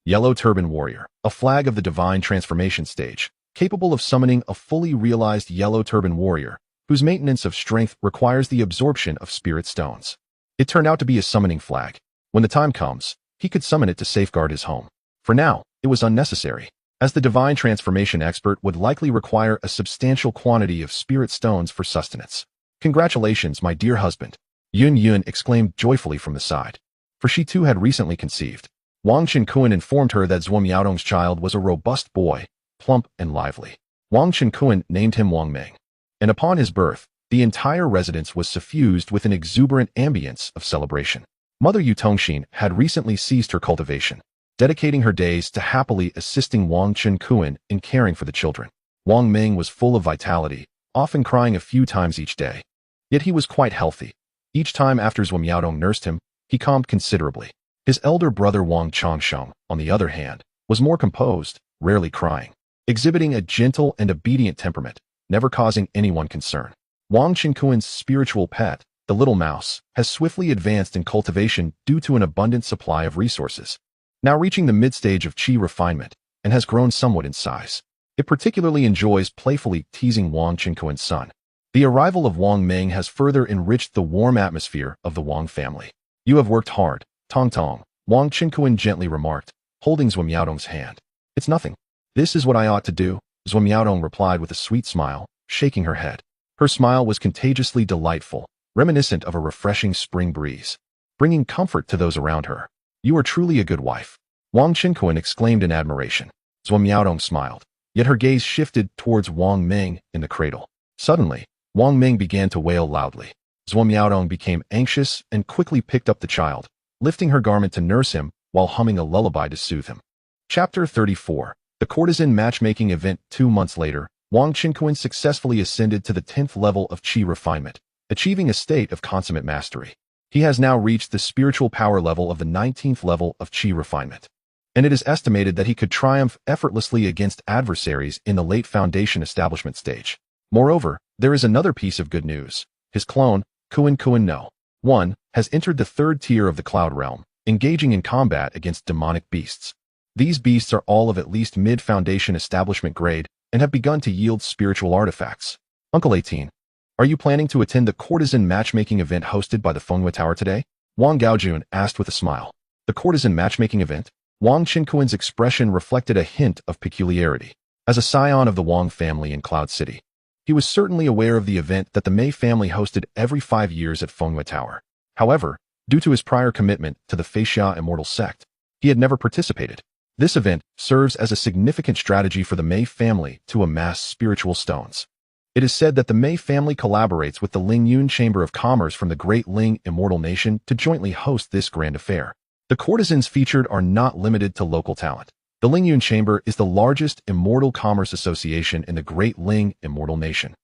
Yellow Turban Warrior, a flag of the divine transformation stage, capable of summoning a fully realized Yellow Turban Warrior, whose maintenance of strength requires the absorption of spirit stones. It turned out to be a summoning flag. When the time comes, he could summon it to safeguard his home. For now, it was unnecessary, as the divine transformation expert would likely require a substantial quantity of spirit stones for sustenance. Congratulations, my dear husband, Yun Yun exclaimed joyfully from the side, for she too had recently conceived. Wang Chenkuan informed her that Zhuo Miaodong's child was a robust boy, plump and lively. Wang Chenkuan named him Wang Meng, and upon his birth, the entire residence was suffused with an exuberant ambience of celebration. Mother Yu Tongxin had recently ceased her cultivation, dedicating her days to happily assisting Wang Chenkuan in caring for the children. Wang Meng was full of vitality, often crying a few times each day. Yet he was quite healthy. Each time after Zhuo Miaodong nursed him, he calmed considerably. His elder brother Wang Chongsheng, on the other hand, was more composed, rarely crying, exhibiting a gentle and obedient temperament, never causing anyone concern. Wang Chenkuan's spiritual pet, the little mouse, has swiftly advanced in cultivation due to an abundant supply of resources, now reaching the mid-stage of qi refinement, and has grown somewhat in size. It particularly enjoys playfully teasing Wang Chenkuan's son. The arrival of Wang Meng has further enriched the warm atmosphere of the Wang family. You have worked hard, Tong Tong, Wang Chenkuan gently remarked, holding Zhuo Miaodong's hand. It's nothing. This is what I ought to do, Zhuo Miaodong replied with a sweet smile, shaking her head. Her smile was contagiously delightful, reminiscent of a refreshing spring breeze, bringing comfort to those around her. You are truly a good wife, Wang Chenkuan exclaimed in admiration. Zhuo Miaodong smiled, yet her gaze shifted towards Wang Meng in the cradle. Suddenly, Wang Meng began to wail loudly. Zhuo Miaodong became anxious and quickly picked up the child, lifting her garment to nurse him while humming a lullaby to soothe him. Chapter 34. The courtesan matchmaking event. 2 months later, Wang Chenkuan successfully ascended to the 10th level of qi refinement, achieving a state of consummate mastery. He has now reached the spiritual power level of the 19th level of qi refinement, and it is estimated that he could triumph effortlessly against adversaries in the late foundation establishment stage. Moreover, there is another piece of good news. His clone, Kuan Kuan No. 1, has entered the 3rd tier of the Cloud Realm, engaging in combat against demonic beasts. These beasts are all of at least mid-foundation establishment grade and have begun to yield spiritual artifacts. Uncle 18, are you planning to attend the courtesan matchmaking event hosted by the Fenghua Tower today? Wang Gaojun asked with a smile. The courtesan matchmaking event? Wang Chenkuan's expression reflected a hint of peculiarity. As a scion of the Wang family in Cloud City, he was certainly aware of the event that the Mei family hosted every 5 years at Fenghua Tower. However, due to his prior commitment to the Feixia immortal sect, he had never participated. This event serves as a significant strategy for the Mei family to amass spiritual stones. It is said that the Mei family collaborates with the Lingyun Chamber of Commerce from the Great Ling Immortal Nation to jointly host this grand affair. The courtesans featured are not limited to local talent. The Lingyun Chamber is the largest immortal commerce association in the Great Ling Immortal Nation,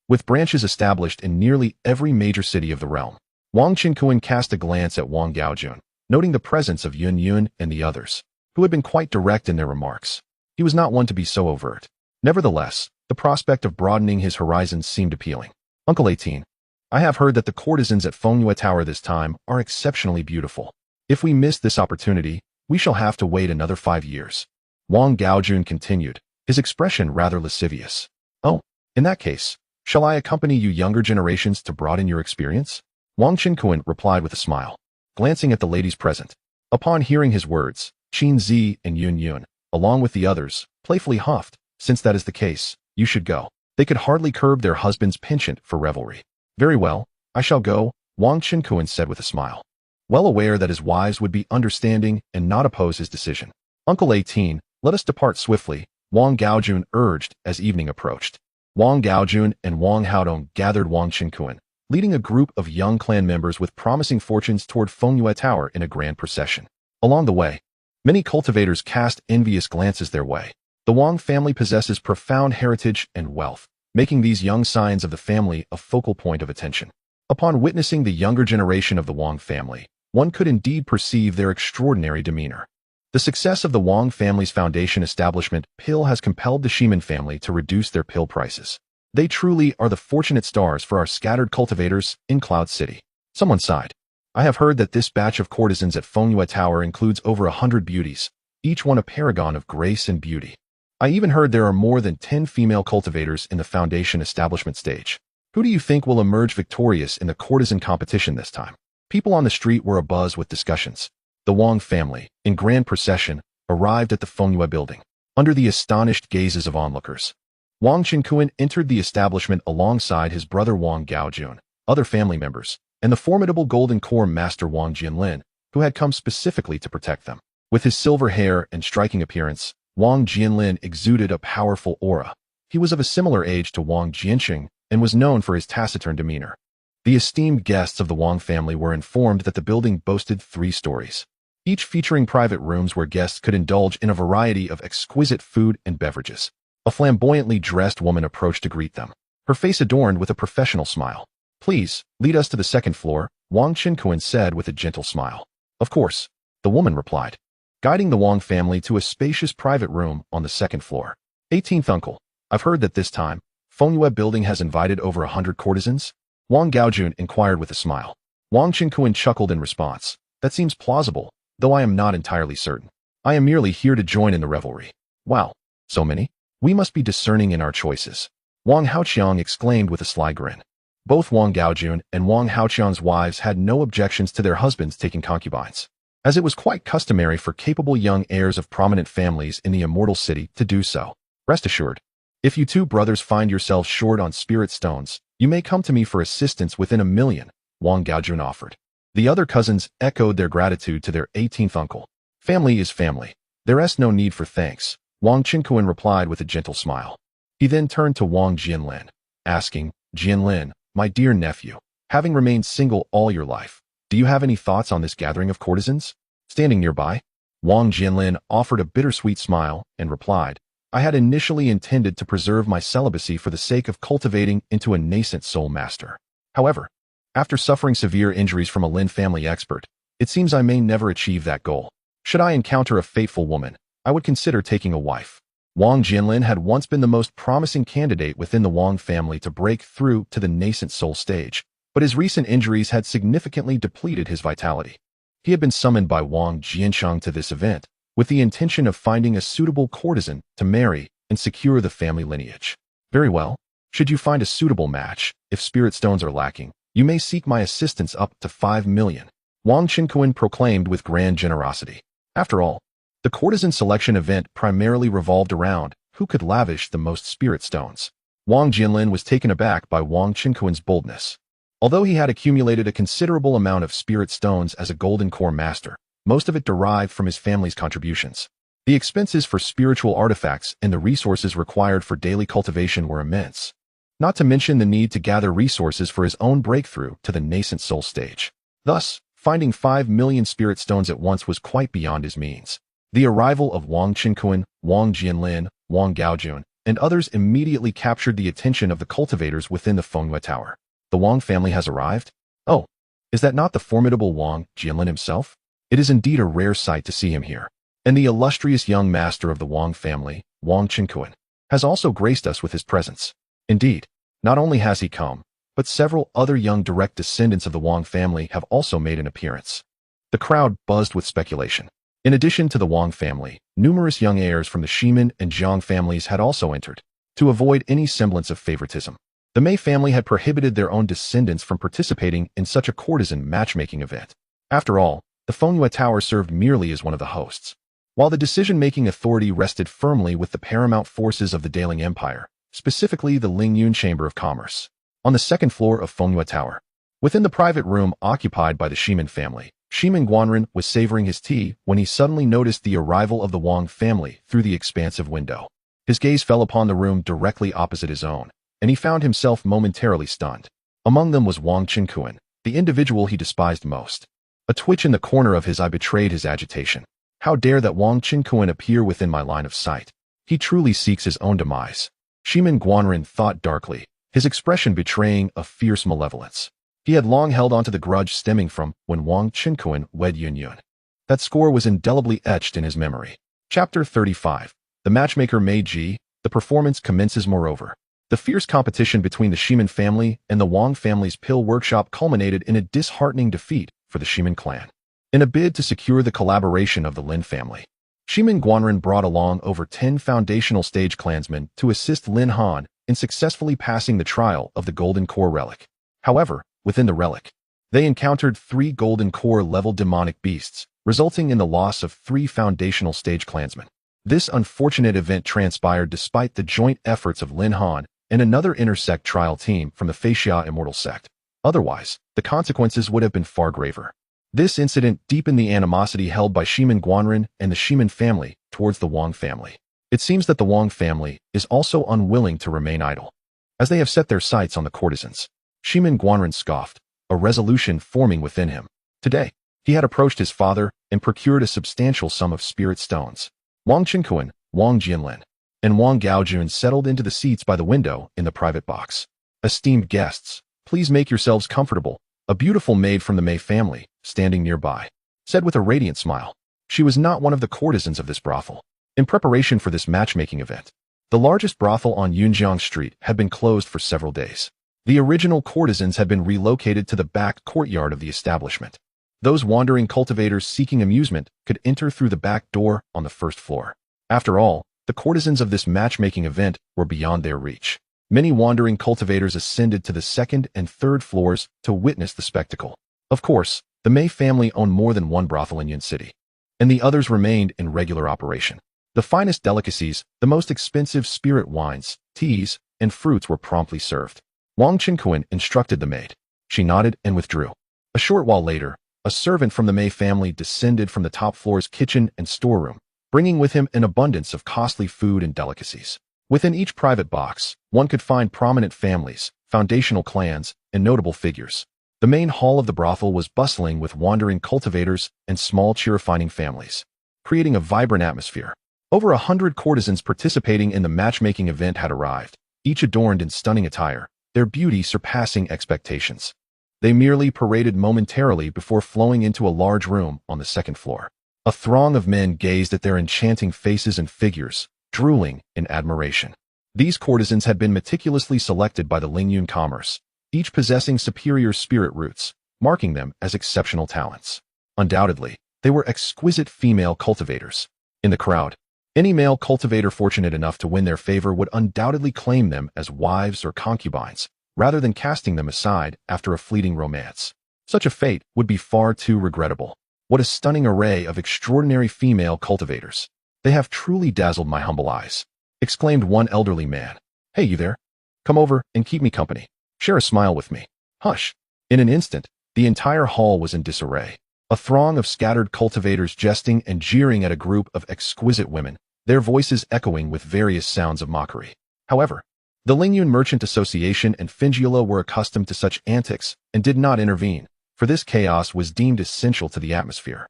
with branches established in nearly every major city of the realm. Wang Chenkuan cast a glance at Wang Gaojun, noting the presence of Yun Yun and the others, who had been quite direct in their remarks. He was not one to be so overt. Nevertheless, the prospect of broadening his horizons seemed appealing. Uncle 18, I have heard that the courtesans at Fenghua Tower this time are exceptionally beautiful. If we miss this opportunity, we shall have to wait another 5 years. Wang Gaojun continued, his expression rather lascivious. Oh, in that case, shall I accompany you younger generations to broaden your experience? Wang Chenkuan replied with a smile, glancing at the ladies present. Upon hearing his words, Qin Zi and Yun Yun, along with the others, playfully huffed. Since that is the case, you should go. They could hardly curb their husband's penchant for revelry. Very well, I shall go, Wang Chenkuan said with a smile, well aware that his wives would be understanding and not oppose his decision. Uncle 18, let us depart swiftly, Wang Gaojun urged as evening approached. Wang Gaojun and Wang Haodong gathered Wang Chenkuan, leading a group of young clan members with promising fortunes toward Fenghua Tower in a grand procession. Along the way, many cultivators cast envious glances their way. The Wang family possesses profound heritage and wealth, making these young scions of the family a focal point of attention. Upon witnessing the younger generation of the Wang family, one could indeed perceive their extraordinary demeanor. The success of the Wang family's foundation establishment pill has compelled the Shiman family to reduce their pill prices. They truly are the fortunate stars for our scattered cultivators in Cloud City. Someone sighed. I have heard that this batch of courtesans at Fenghua Tower includes over 100 beauties, each one a paragon of grace and beauty. I even heard there are more than 10 female cultivators in the foundation establishment stage. Who do you think will emerge victorious in the courtesan competition this time? People on the street were abuzz with discussions. The Wang family, in grand procession, arrived at the Fenghua building, under the astonished gazes of onlookers. Wang Chenkuan entered the establishment alongside his brother Wang Gaojun, other family members, and the formidable Golden Core Master Wang Jinlin, who had come specifically to protect them. With his silver hair and striking appearance, Wang Jianlin exuded a powerful aura. He was of a similar age to Wang Jianqing and was known for his taciturn demeanor. The esteemed guests of the Wang family were informed that the building boasted 3 stories, each featuring private rooms where guests could indulge in a variety of exquisite food and beverages. A flamboyantly dressed woman approached to greet them, her face adorned with a professional smile. "Please, lead us to the 2nd floor," Wang Qinkuan said with a gentle smile. "Of course," the woman replied, guiding the Wang family to a spacious private room on the 2nd floor. 18th uncle, I've heard that this time, Fengyue building has invited over 100 courtesans? Wang Gaojun inquired with a smile. Wang Qinkuan chuckled in response. That seems plausible, though I am not entirely certain. I am merely here to join in the revelry. Wow, so many? We must be discerning in our choices. Wang Haoqiang exclaimed with a sly grin. Both Wang Gaojun and Wang Haoqiang's wives had no objections to their husbands taking concubines, as it was quite customary for capable young heirs of prominent families in the immortal city to do so. Rest assured, if you 2 brothers find yourselves short on spirit stones, you may come to me for assistance within 1,000,000, Wang Gaojun offered. The other cousins echoed their gratitude to their 18th uncle. Family is family. There is no need for thanks, Wang Qinkuan replied with a gentle smile. He then turned to Wang Jianlin, asking, Jianlin, my dear nephew, having remained single all your life, do you have any thoughts on this gathering of courtesans? Standing nearby, Wang Jianlin offered a bittersweet smile and replied, I had initially intended to preserve my celibacy for the sake of cultivating into a nascent soul master. However, after suffering severe injuries from a Lin family expert, it seems I may never achieve that goal. Should I encounter a fateful woman, I would consider taking a wife. Wang Jianlin had once been the most promising candidate within the Wang family to break through to the nascent soul stage, but his recent injuries had significantly depleted his vitality. He had been summoned by Wang Jianshang to this event, with the intention of finding a suitable courtesan to marry and secure the family lineage. Very well. Should you find a suitable match, if spirit stones are lacking, you may seek my assistance up to 5,000,000, Wang Qinkuan proclaimed with grand generosity. After all, the courtesan selection event primarily revolved around who could lavish the most spirit stones. Wang Jianlin was taken aback by Wang Qinkuan's boldness. Although he had accumulated a considerable amount of spirit stones as a golden core master, most of it derived from his family's contributions. The expenses for spiritual artifacts and the resources required for daily cultivation were immense, not to mention the need to gather resources for his own breakthrough to the nascent soul stage. Thus, finding 5,000,000 spirit stones at once was quite beyond his means. The arrival of Wang Qinkuan, Wang Jianlin, Wang Gaojun, and others immediately captured the attention of the cultivators within the Fengyue Tower. The Wang family has arrived? Oh, is that not the formidable Wang Jianlin himself? It is indeed a rare sight to see him here. And the illustrious young master of the Wang family, Wang Qinkuan, has also graced us with his presence. Indeed, not only has he come, but several other young direct descendants of the Wang family have also made an appearance. The crowd buzzed with speculation. In addition to the Wang family, numerous young heirs from the Shimin and Jiang families had also entered. To avoid any semblance of favoritism, the Mei family had prohibited their own descendants from participating in such a courtesan matchmaking event. After all, the Fengyue Tower served merely as one of the hosts, while the decision-making authority rested firmly with the paramount forces of the Daling Empire, specifically the Lingyun Chamber of Commerce. On the 2nd floor of Fengyue Tower, within the private room occupied by the Shimin family, Shimin Guanren was savoring his tea when he suddenly noticed the arrival of the Wang family through the expansive window. His gaze fell upon the room directly opposite his own, and he found himself momentarily stunned. Among them was Wang Qinkuan, the individual he despised most. A twitch in the corner of his eye betrayed his agitation. How dare that Wang Qinkuan appear within my line of sight? He truly seeks his own demise. Shimin Guanren thought darkly, his expression betraying a fierce malevolence. He had long held onto the grudge stemming from when Wang Qinkuan wed Yunyun. That score was indelibly etched in his memory. Chapter 35. The matchmaker Mei Ji. The performance commences moreover. The fierce competition between the Shimin family and the Wang family's pill workshop culminated in a disheartening defeat for the Shimin clan. In a bid to secure the collaboration of the Lin family, Shimin Guanren brought along over 10 foundational stage clansmen to assist Lin Han in successfully passing the trial of the Golden Core relic. However, within the relic, they encountered 3 Golden Core level demonic beasts, resulting in the loss of 3 foundational stage clansmen. This unfortunate event transpired despite the joint efforts of Lin Han and another intersect trial team from the Feixia Immortal sect. Otherwise, the consequences would have been far graver. This incident deepened the animosity held by Shiman Guanren and the Shiman family towards the Wang family. It seems that the Wang family is also unwilling to remain idle, as they have set their sights on the courtesans. Shiman Guanren scoffed, a resolution forming within him. Today, he had approached his father and procured a substantial sum of spirit stones. Wang Qinkuan, Wang Jianlin, and Wang Gaojun settled into the seats by the window in the private box. Esteemed guests, please make yourselves comfortable. A beautiful maid from the Mei family, standing nearby, said with a radiant smile. She was not one of the courtesans of this brothel. In preparation for this matchmaking event, the largest brothel on Yunjiang Street had been closed for several days. The original courtesans had been relocated to the back courtyard of the establishment. Those wandering cultivators seeking amusement could enter through the back door on the first floor. After all, the courtesans of this matchmaking event were beyond their reach. Many wandering cultivators ascended to the second and third floors to witness the spectacle. Of course, the Mei family owned more than one brothel in Yun City, and the others remained in regular operation. The finest delicacies, the most expensive spirit wines, teas, and fruits were promptly served. Wang Qinkuan instructed the maid. She nodded and withdrew. A short while later, a servant from the Mei family descended from the top floor's kitchen and storeroom, bringing with him an abundance of costly food and delicacies. Within each private box, one could find prominent families, foundational clans, and notable figures. The main hall of the brothel was bustling with wandering cultivators and small cheer-refining families, creating a vibrant atmosphere. Over 100 courtesans participating in the matchmaking event had arrived, each adorned in stunning attire, their beauty surpassing expectations. They merely paraded momentarily before flowing into a large room on the second floor. A throng of men gazed at their enchanting faces and figures, drooling in admiration. These courtesans had been meticulously selected by the Lingyun commerce, each possessing superior spirit roots, marking them as exceptional talents. Undoubtedly, they were exquisite female cultivators. In the crowd, any male cultivator fortunate enough to win their favor would undoubtedly claim them as wives or concubines, rather than casting them aside after a fleeting romance. Such a fate would be far too regrettable. What a stunning array of extraordinary female cultivators. They have truly dazzled my humble eyes, exclaimed one elderly man. Hey, you there? Come over and keep me company. Share a smile with me. Hush. In an instant, the entire hall was in disarray. A throng of scattered cultivators jesting and jeering at a group of exquisite women, their voices echoing with various sounds of mockery. However, the Lingyun Merchant Association and Fingiola were accustomed to such antics and did not intervene, for this chaos was deemed essential to the atmosphere.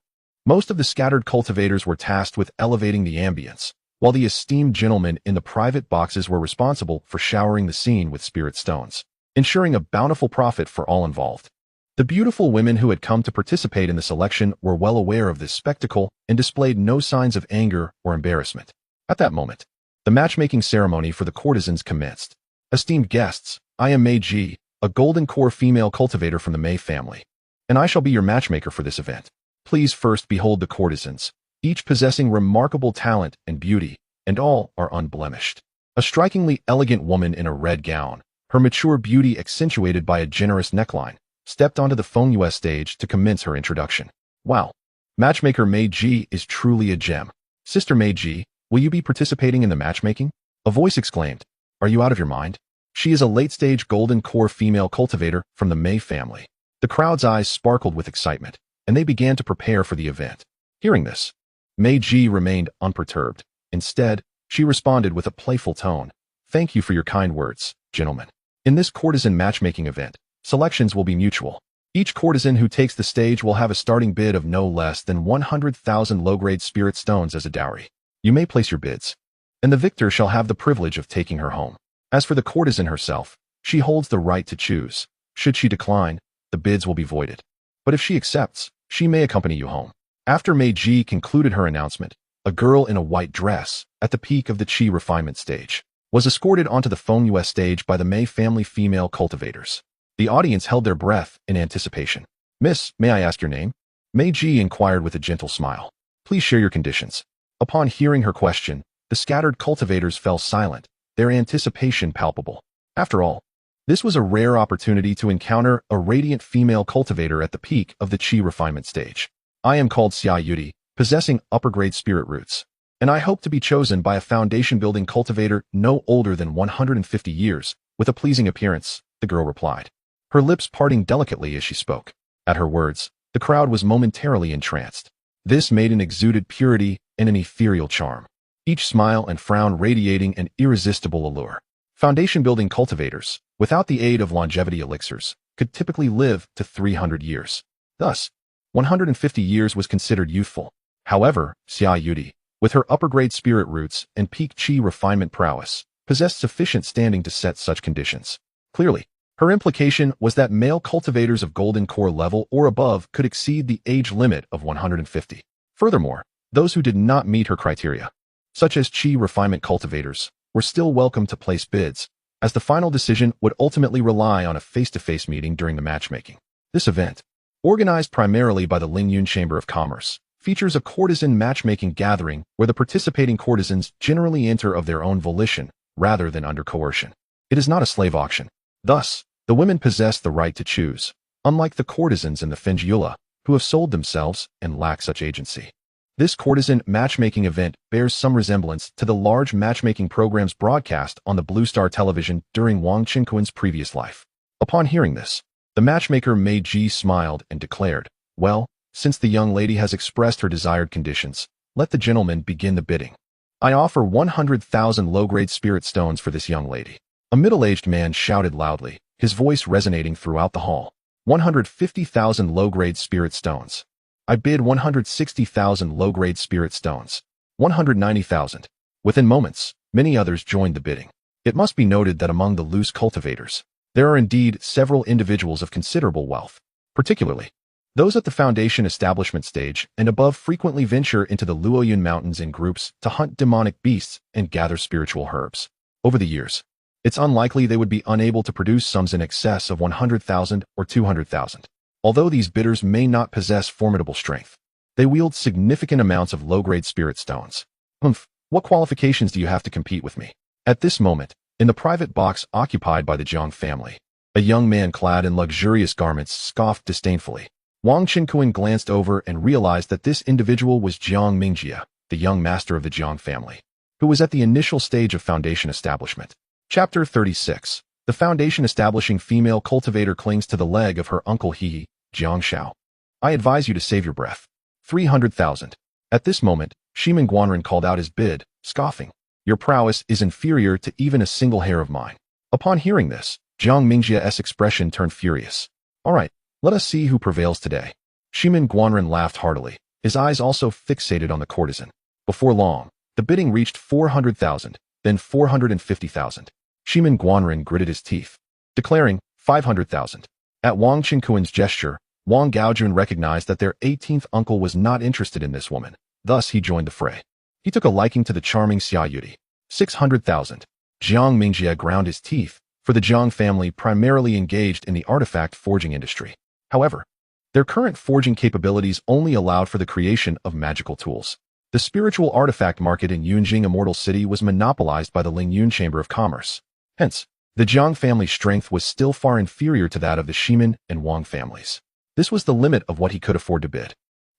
Most of the scattered cultivators were tasked with elevating the ambience, while the esteemed gentlemen in the private boxes were responsible for showering the scene with spirit stones, ensuring a bountiful profit for all involved. The beautiful women who had come to participate in the selection were well aware of this spectacle and displayed no signs of anger or embarrassment. At that moment, the matchmaking ceremony for the courtesans commenced. Esteemed guests, I am Mei Ji, a golden core female cultivator from the Mei family, and I shall be your matchmaker for this event. Please first behold the courtesans, each possessing remarkable talent and beauty, and all are unblemished. A strikingly elegant woman in a red gown, her mature beauty accentuated by a generous neckline, stepped onto the Fengyue stage to commence her introduction. Wow! Matchmaker Mei Ji is truly a gem. Sister Mei Ji, will you be participating in the matchmaking? A voice exclaimed. Are you out of your mind? She is a late-stage golden core female cultivator from the Mei family. The crowd's eyes sparkled with excitement, and they began to prepare for the event. Hearing this, Mei Ji remained unperturbed. Instead, she responded with a playful tone. Thank you for your kind words, gentlemen. In this courtesan matchmaking event, selections will be mutual. Each courtesan who takes the stage will have a starting bid of no less than 100,000 low-grade spirit stones as a dowry. You may place your bids, and the victor shall have the privilege of taking her home. As for the courtesan herself, she holds the right to choose. Should she decline, the bids will be voided. But if she accepts, she may accompany you home. After Mei Ji concluded her announcement, a girl in a white dress, at the peak of the Qi refinement stage, was escorted onto the Fengyue stage by the Mei family female cultivators. The audience held their breath in anticipation. Miss, may I ask your name? Mei Ji inquired with a gentle smile. Please share your conditions. Upon hearing her question, the scattered cultivators fell silent, their anticipation palpable. After all, this was a rare opportunity to encounter a radiant female cultivator at the peak of the Qi refinement stage. I am called Xia Yudi, possessing upper-grade spirit roots, and I hope to be chosen by a foundation-building cultivator no older than 150 years, with a pleasing appearance, the girl replied, her lips parting delicately as she spoke. At her words, The crowd was momentarily entranced. This maiden exuded purity and an ethereal charm, each smile and frown radiating an irresistible allure. Foundation-building cultivators, without the aid of longevity elixirs, could typically live to 300 years. Thus, 150 years was considered youthful. However, Xia Yudi, with her upper-grade spirit roots and peak qi refinement prowess, possessed sufficient standing to set such conditions. Clearly, her implication was that male cultivators of golden core level or above could exceed the age limit of 150. Furthermore, those who did not meet her criteria, such as qi refinement cultivators, were still welcome to place bids, as the final decision would ultimately rely on a face-to-face meeting during the matchmaking. This event, organized primarily by the Lingyun Chamber of Commerce, features a courtesan matchmaking gathering where the participating courtesans generally enter of their own volition rather than under coercion. It is not a slave auction. Thus, the women possess the right to choose, unlike the courtesans in the Finjula, who have sold themselves and lack such agency. This courtesan matchmaking event bears some resemblance to the large matchmaking programs broadcast on the Blue Star television during Wang Qinquan's previous life. Upon hearing this, the matchmaker Mei Ji smiled and declared, "Well, since the young lady has expressed her desired conditions, let the gentleman begin the bidding. I offer 100,000 low-grade spirit stones for this young lady." A middle-aged man shouted loudly, his voice resonating throughout the hall. 150,000 low-grade spirit stones. I bid 160,000 low-grade spirit stones. 190,000. Within moments, many others joined the bidding. It must be noted that among the loose cultivators, there are indeed several individuals of considerable wealth. Particularly, those at the foundation establishment stage and above frequently venture into the Luoyun Mountains in groups to hunt demonic beasts and gather spiritual herbs. Over the years, it's unlikely they would be unable to produce sums in excess of 100,000 or 200,000. Although these bidders may not possess formidable strength, they wield significant amounts of low-grade spirit stones. What qualifications do you have to compete with me? At this moment, in the private box occupied by the Jiang family, a young man clad in luxurious garments scoffed disdainfully. Wang Qinquan glanced over and realized that this individual was Jiang Mingjia, the young master of the Jiang family, who was at the initial stage of foundation establishment. Chapter 36. The foundation establishing female cultivator clings to the leg of her uncle He, Jiang Shao. I advise you to save your breath. 300,000. At this moment, Shimin Guanren called out his bid, scoffing. Your prowess is inferior to even a single hair of mine. Upon hearing this, Jiang Mingjia's expression turned furious. All right, let us see who prevails today. Shimin Guanren laughed heartily, his eyes also fixated on the courtesan. Before long, the bidding reached 400,000, then 450,000. Shimin Guanren gritted his teeth, declaring 500,000. At Wang Qinquan's gesture, Wang Gaojun recognized that their 18th uncle was not interested in this woman. Thus, he joined the fray. He took a liking to the charming Xia Yudi. 600,000. Jiang Mingjia ground his teeth, for the Jiang family primarily engaged in the artifact forging industry. However, their current forging capabilities only allowed for the creation of magical tools. The spiritual artifact market in Yunjing Immortal City was monopolized by the Lingyun Chamber of Commerce. Hence, the Jiang family's strength was still far inferior to that of the Shimin and Wang families. This was the limit of what he could afford to bid.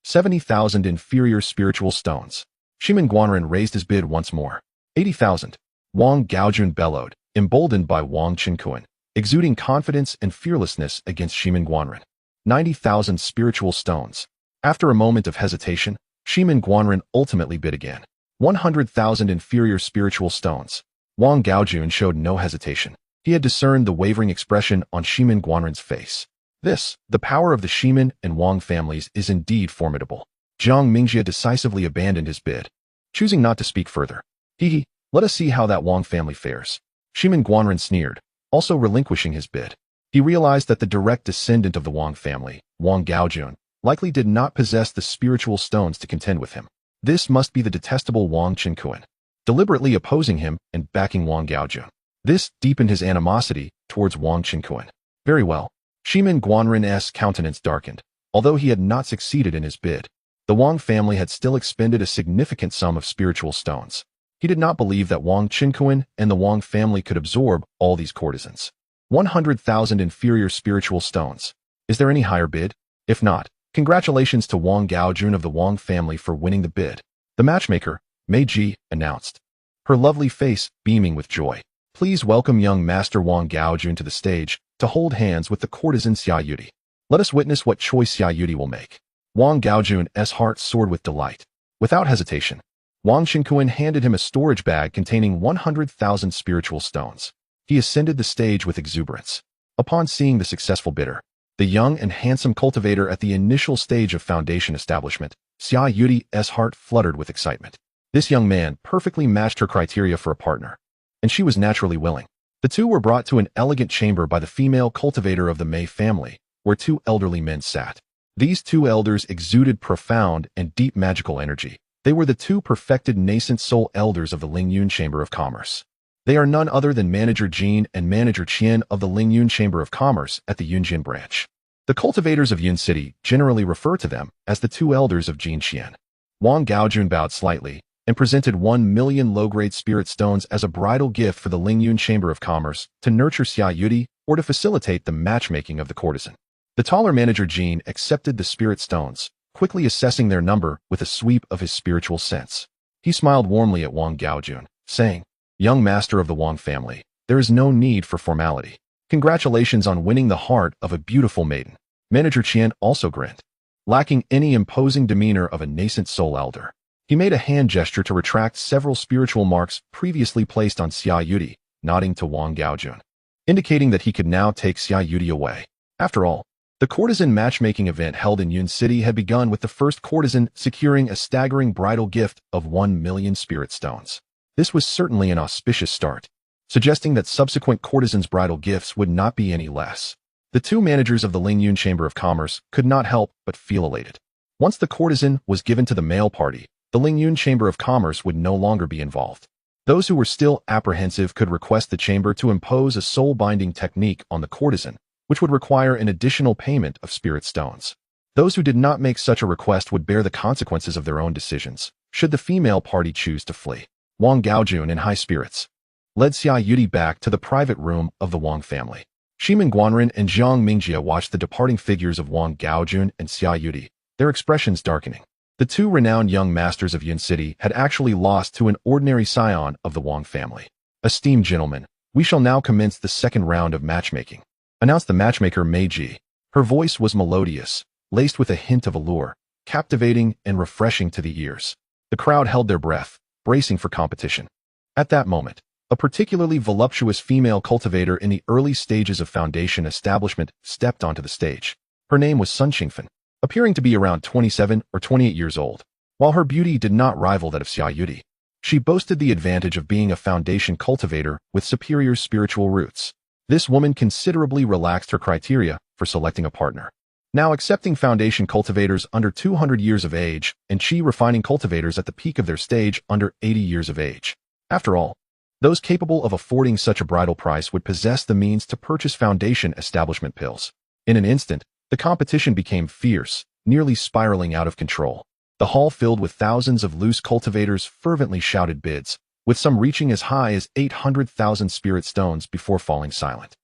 70,000 inferior spiritual stones. Shimin Guanren raised his bid once more. 80,000. Wang Gaojun bellowed, emboldened by Wang Qinquan, exuding confidence and fearlessness against Shimin Guanren. 90,000 spiritual stones. After a moment of hesitation, Shimin Guanren ultimately bid again. 100,000 inferior spiritual stones. Wang Gaojun showed no hesitation. He had discerned the wavering expression on Shimin Guanren's face. The power of the Shimin and Wang families is indeed formidable. Jiang Mingjia decisively abandoned his bid, choosing not to speak further. Let us see how that Wang family fares. Shimin Guanren sneered, also relinquishing his bid. He realized that the direct descendant of the Wang family, Wang Gaojun, likely did not possess the spiritual stones to contend with him. This must be the detestable Wang Qinquan, deliberately opposing him and backing Wang Gaojun. This deepened his animosity towards Wang Qinquan. Very well. Shimin Guanren's countenance darkened. Although he had not succeeded in his bid, the Wang family had still expended a significant sum of spiritual stones. He did not believe that Wang Qinquan and the Wang family could absorb all these courtesans. 100,000 inferior spiritual stones. Is there any higher bid? If not, congratulations to Wang Gaojun of the Wang family for winning the bid. The matchmaker, Mei Ji, announced, her lovely face beaming with joy. Please welcome young Master Wang Gaojun to the stage to hold hands with the courtesan Xia Yudi. Let us witness what choice Xia Yudi will make. Wang Gaojun's heart soared with delight. Without hesitation, Wang Qingquan handed him a storage bag containing 100,000 spiritual stones. He ascended the stage with exuberance. Upon seeing the successful bidder, the young and handsome cultivator at the initial stage of foundation establishment, Xia Yudi's heart fluttered with excitement. This young man perfectly matched her criteria for a partner, and she was naturally willing. The two were brought to an elegant chamber by the female cultivator of the Mei family, where two elderly men sat. These two elders exuded profound and deep magical energy. They were the two perfected nascent soul elders of the Lingyun Chamber of Commerce. They are none other than Manager Jin and Manager Qian of the Lingyun Chamber of Commerce at the Yunjian branch. The cultivators of Yun City generally refer to them as the two elders of Jin Qian. Wang Gaojun bowed slightly and presented 1 million low-grade spirit stones as a bridal gift for the Lingyun Chamber of Commerce to nurture Xia Yudi or to facilitate the matchmaking of the courtesan. The taller Manager Jin accepted the spirit stones, quickly assessing their number with a sweep of his spiritual sense. He smiled warmly at Wang Gaojun, saying, "Young master of the Wang family, there is no need for formality. Congratulations on winning the heart of a beautiful maiden." Manager Qian also grinned. Lacking any imposing demeanor of a nascent soul elder, he made a hand gesture to retract several spiritual marks previously placed on Xia Yudi, nodding to Wang Gaojun, indicating that he could now take Xia Yudi away. After all, the courtesan matchmaking event held in Yun City had begun with the first courtesan securing a staggering bridal gift of 1 million spirit stones. This was certainly an auspicious start, suggesting that subsequent courtesans' bridal gifts would not be any less. The two managers of the Lingyun Chamber of Commerce could not help but feel elated. Once the courtesan was given to the male party, the Lingyun Chamber of Commerce would no longer be involved. Those who were still apprehensive could request the chamber to impose a soul-binding technique on the courtesan, which would require an additional payment of spirit stones. Those who did not make such a request would bear the consequences of their own decisions, should the female party choose to flee. Wang Gaojun, in high spirits, led Xia Yudi back to the private room of the Wang family. Shimin Guanren and Jiang Mingjia watched the departing figures of Wang Gaojun and Xia Yudi, their expressions darkening. The two renowned young masters of Yun City had actually lost to an ordinary scion of the Wang family. "Esteemed gentlemen, we shall now commence the second round of matchmaking," announced the matchmaker Meiji. Her voice was melodious, laced with a hint of allure, captivating and refreshing to the ears. The crowd held their breath, bracing for competition. At that moment, a particularly voluptuous female cultivator in the early stages of foundation establishment stepped onto the stage. Her name was Sun Qingfen, appearing to be around 27 or 28 years old. While her beauty did not rival that of Xia Yudi, she boasted the advantage of being a foundation cultivator with superior spiritual roots. This woman considerably relaxed her criteria for selecting a partner, now accepting foundation cultivators under 200 years of age and chi refining cultivators at the peak of their stage under 80 years of age. After all, those capable of affording such a bridal price would possess the means to purchase foundation establishment pills. In an instant, the competition became fierce, nearly spiraling out of control. The hall filled with thousands of loose cultivators fervently shouted bids, with some reaching as high as 800,000 spirit stones before falling silent.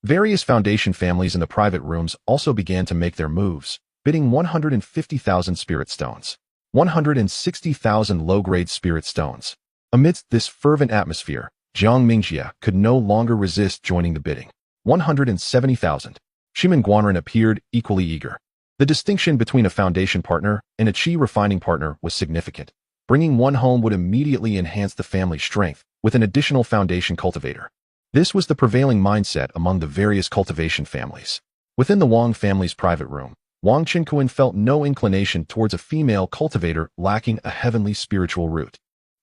Various foundation families in the private rooms also began to make their moves, bidding 150,000 spirit stones, 160,000 low-grade spirit stones. Amidst this fervent atmosphere, Jiang Mingjia could no longer resist joining the bidding. 170,000. Shimin Guanren appeared equally eager. The distinction between a foundation partner and a chi refining partner was significant. Bringing one home would immediately enhance the family strength with an additional foundation cultivator. This was the prevailing mindset among the various cultivation families. Within the Wang family's private room, Wang Qingquan felt no inclination towards a female cultivator lacking a heavenly spiritual root.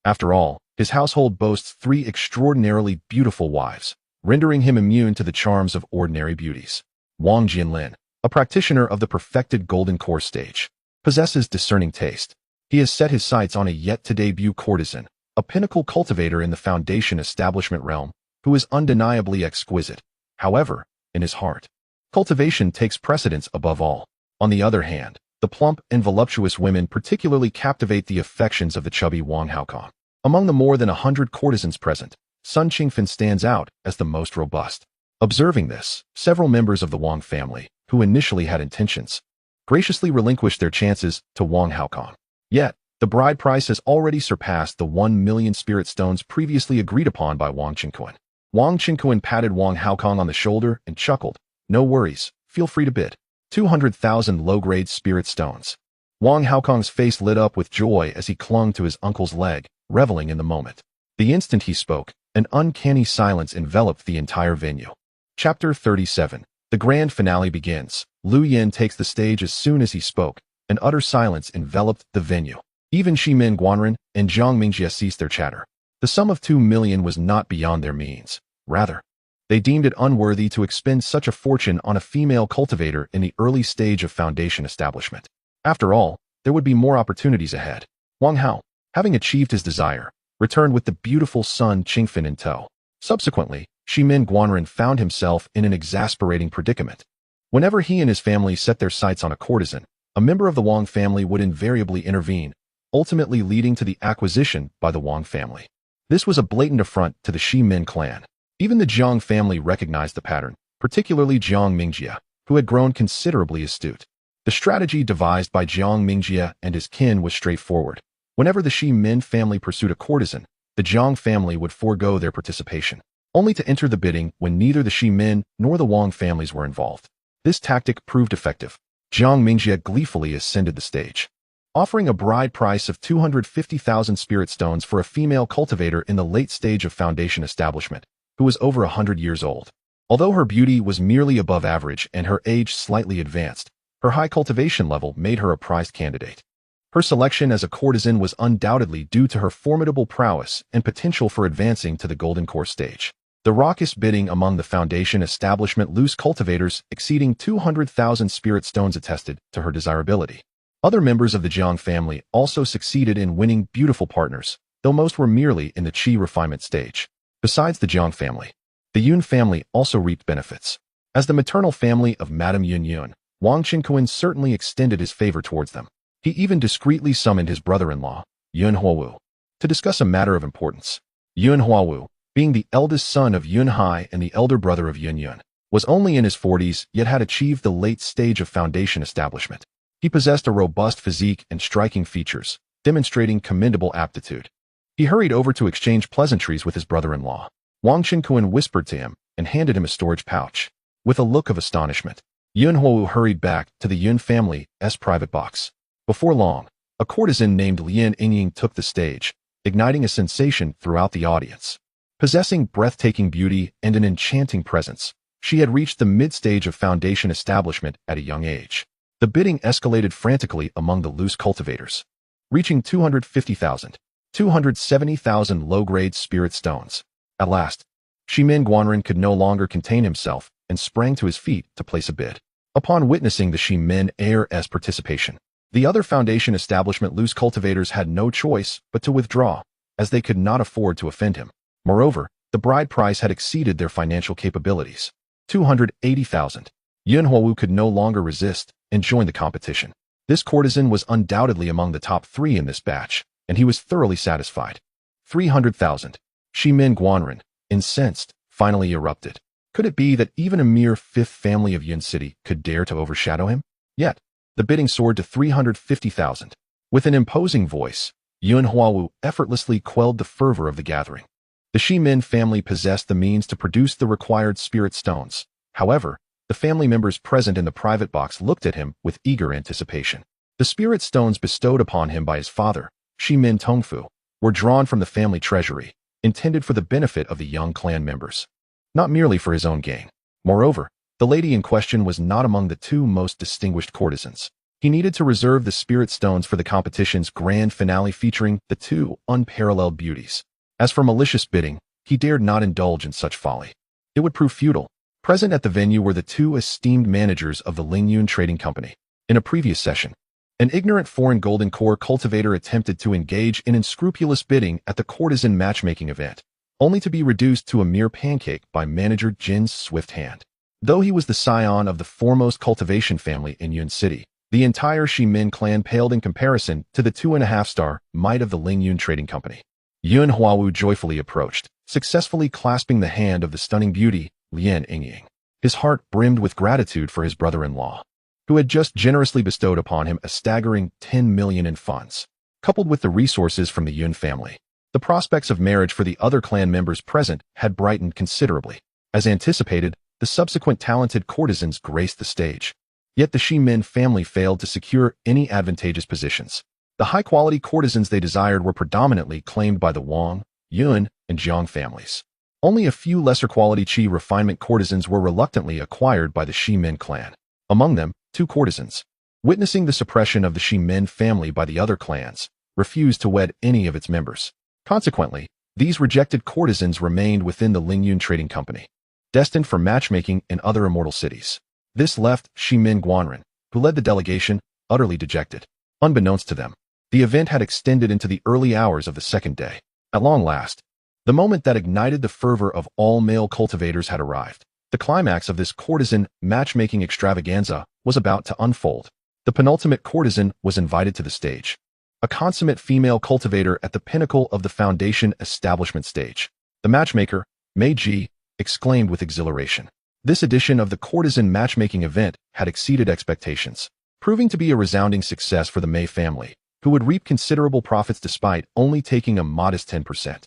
After all, his household boasts 3 extraordinarily beautiful wives, rendering him immune to the charms of ordinary beauties. Wang Jianlin, a practitioner of the perfected golden core stage, possesses discerning taste. He has set his sights on a yet-to-debut courtesan, a pinnacle cultivator in the foundation establishment realm, who is undeniably exquisite. However, in his heart, cultivation takes precedence above all. On the other hand, the plump and voluptuous women particularly captivate the affections of the chubby Wang Haokong. Among the more than 100 courtesans present, Sun Qingfen stands out as the most robust. Observing this, several members of the Wang family, who initially had intentions, graciously relinquished their chances to Wang Haokong. Yet, the bride price has already surpassed the 1 million spirit stones previously agreed upon by Wang Qingquan. Wang Qingquan patted Wang Haokong on the shoulder and chuckled. "No worries, feel free to bid." 200,000 low-grade spirit stones. Wang Haokong's face lit up with joy as he clung to his uncle's leg, reveling in the moment. The instant he spoke, an uncanny silence enveloped the entire venue. Chapter 37. The grand finale begins. Lu Yin takes the stage as soon as he spoke. An utter silence enveloped the venue. Even Shimin Guanren and Zhang Mingjie ceased their chatter. The sum of 2 million was not beyond their means. Rather, they deemed it unworthy to expend such a fortune on a female cultivator in the early stage of foundation establishment. After all, there would be more opportunities ahead. Wang Hao, having achieved his desire, returned with the beautiful son Qingfen in tow. Subsequently, Shimin Guanren found himself in an exasperating predicament. Whenever he and his family set their sights on a courtesan, a member of the Wang family would invariably intervene, ultimately leading to the acquisition by the Wang family. This was a blatant affront to the Shimin clan. Even the Jiang family recognized the pattern, particularly Jiang Mingjie, who had grown considerably astute. The strategy devised by Jiang Mingjie and his kin was straightforward. Whenever the Shimin family pursued a courtesan, the Jiang family would forego their participation, only to enter the bidding when neither the Shimin nor the Wang families were involved. This tactic proved effective. Jiang Mingjie gleefully ascended the stage, offering a bride price of 250,000 spirit stones for a female cultivator in the late stage of foundation establishment, who was over 100 years old. Although her beauty was merely above average and her age slightly advanced, her high cultivation level made her a prized candidate. Her selection as a courtesan was undoubtedly due to her formidable prowess and potential for advancing to the golden core stage. The raucous bidding among the foundation establishment loose cultivators exceeding 200,000 spirit stones attested to her desirability. Other members of the Jiang family also succeeded in winning beautiful partners, though most were merely in the qi refinement stage. Besides the Jiang family, the Yun family also reaped benefits. As the maternal family of Madame Yun, Wang Qingkuan certainly extended his favor towards them. He even discreetly summoned his brother-in-law, Yun Huawu, to discuss a matter of importance. Yun Huawu, being the eldest son of Yun Hai and the elder brother of Yun, was only in his 40s yet had achieved the late stage of foundation establishment. He possessed a robust physique and striking features, demonstrating commendable aptitude. He hurried over to exchange pleasantries with his brother-in-law. Wang Qingkuan whispered to him and handed him a storage pouch. With a look of astonishment, Yun Huawu hurried back to the Yun family's private box. Before long, a courtesan named Lian Yingying took the stage, igniting a sensation throughout the audience. Possessing breathtaking beauty and an enchanting presence, she had reached the mid-stage of foundation establishment at a young age. The bidding escalated frantically among the loose cultivators, reaching 250,000, 270,000 low-grade spirit stones. At last, Shimin Guanren could no longer contain himself and sprang to his feet to place a bid. Upon witnessing the Shimin heir's participation, the other foundation establishment loose cultivators had no choice but to withdraw, as they could not afford to offend him. Moreover, the bride price had exceeded their financial capabilities. 280,000. Yun Huawu could no longer resist and joined the competition. This courtesan was undoubtedly among the top 3 in this batch, and he was thoroughly satisfied. 300,000. Shimin Guanren, incensed, finally erupted. Could it be that even a mere 5th family of Yun City could dare to overshadow him? Yet, the bidding soared to 350,000. With an imposing voice, Yun Huawu effortlessly quelled the fervor of the gathering. The Shimin family possessed the means to produce the required spirit stones. However, the family members present in the private box looked at him with eager anticipation. The spirit stones bestowed upon him by his father, Shimin Tongfu, were drawn from the family treasury, intended for the benefit of the young clan members, not merely for his own gain. Moreover, the lady in question was not among the 2 most distinguished courtesans. He needed to reserve the spirit stones for the competition's grand finale featuring the 2 unparalleled beauties. As for malicious bidding, he dared not indulge in such folly. It would prove futile. Present at the venue were the 2 esteemed managers of the Lingyun Trading Company. In a previous session, an ignorant foreign golden core cultivator attempted to engage in unscrupulous bidding at the courtesan matchmaking event, only to be reduced to a mere pancake by manager Jin's swift hand. Though he was the scion of the foremost cultivation family in Yun City, the entire Shimin clan paled in comparison to the 2.5-star might of the Lingyun Trading Company. Yun Huawu joyfully approached, successfully clasping the hand of the stunning beauty, Lian Yingying. His heart brimmed with gratitude for his brother-in-law, who had just generously bestowed upon him a staggering 10 million in funds. Coupled with the resources from the Yun family, the prospects of marriage for the other clan members present had brightened considerably. As anticipated, the subsequent talented courtesans graced the stage. Yet the Shimin family failed to secure any advantageous positions. The high-quality courtesans they desired were predominantly claimed by the Wang, Yun, and Jiang families. Only a few lesser-quality Qi refinement courtesans were reluctantly acquired by the Shimin clan. Among them, 2 courtesans, witnessing the suppression of the Shimin family by the other clans, refused to wed any of its members. Consequently, these rejected courtesans remained within the Lingyun Trading Company, destined for matchmaking in other immortal cities. This left Shimin Guanren, who led the delegation, utterly dejected. Unbeknownst to them, the event had extended into the early hours of the second day. At long last, the moment that ignited the fervor of all male cultivators had arrived. The climax of this courtesan matchmaking extravaganza was about to unfold. The penultimate courtesan was invited to the stage, a consummate female cultivator at the pinnacle of the foundation establishment stage. The matchmaker, Mei Ji, exclaimed with exhilaration. This edition of the courtesan matchmaking event had exceeded expectations, proving to be a resounding success for the Mei family, who would reap considerable profits despite only taking a modest 10%.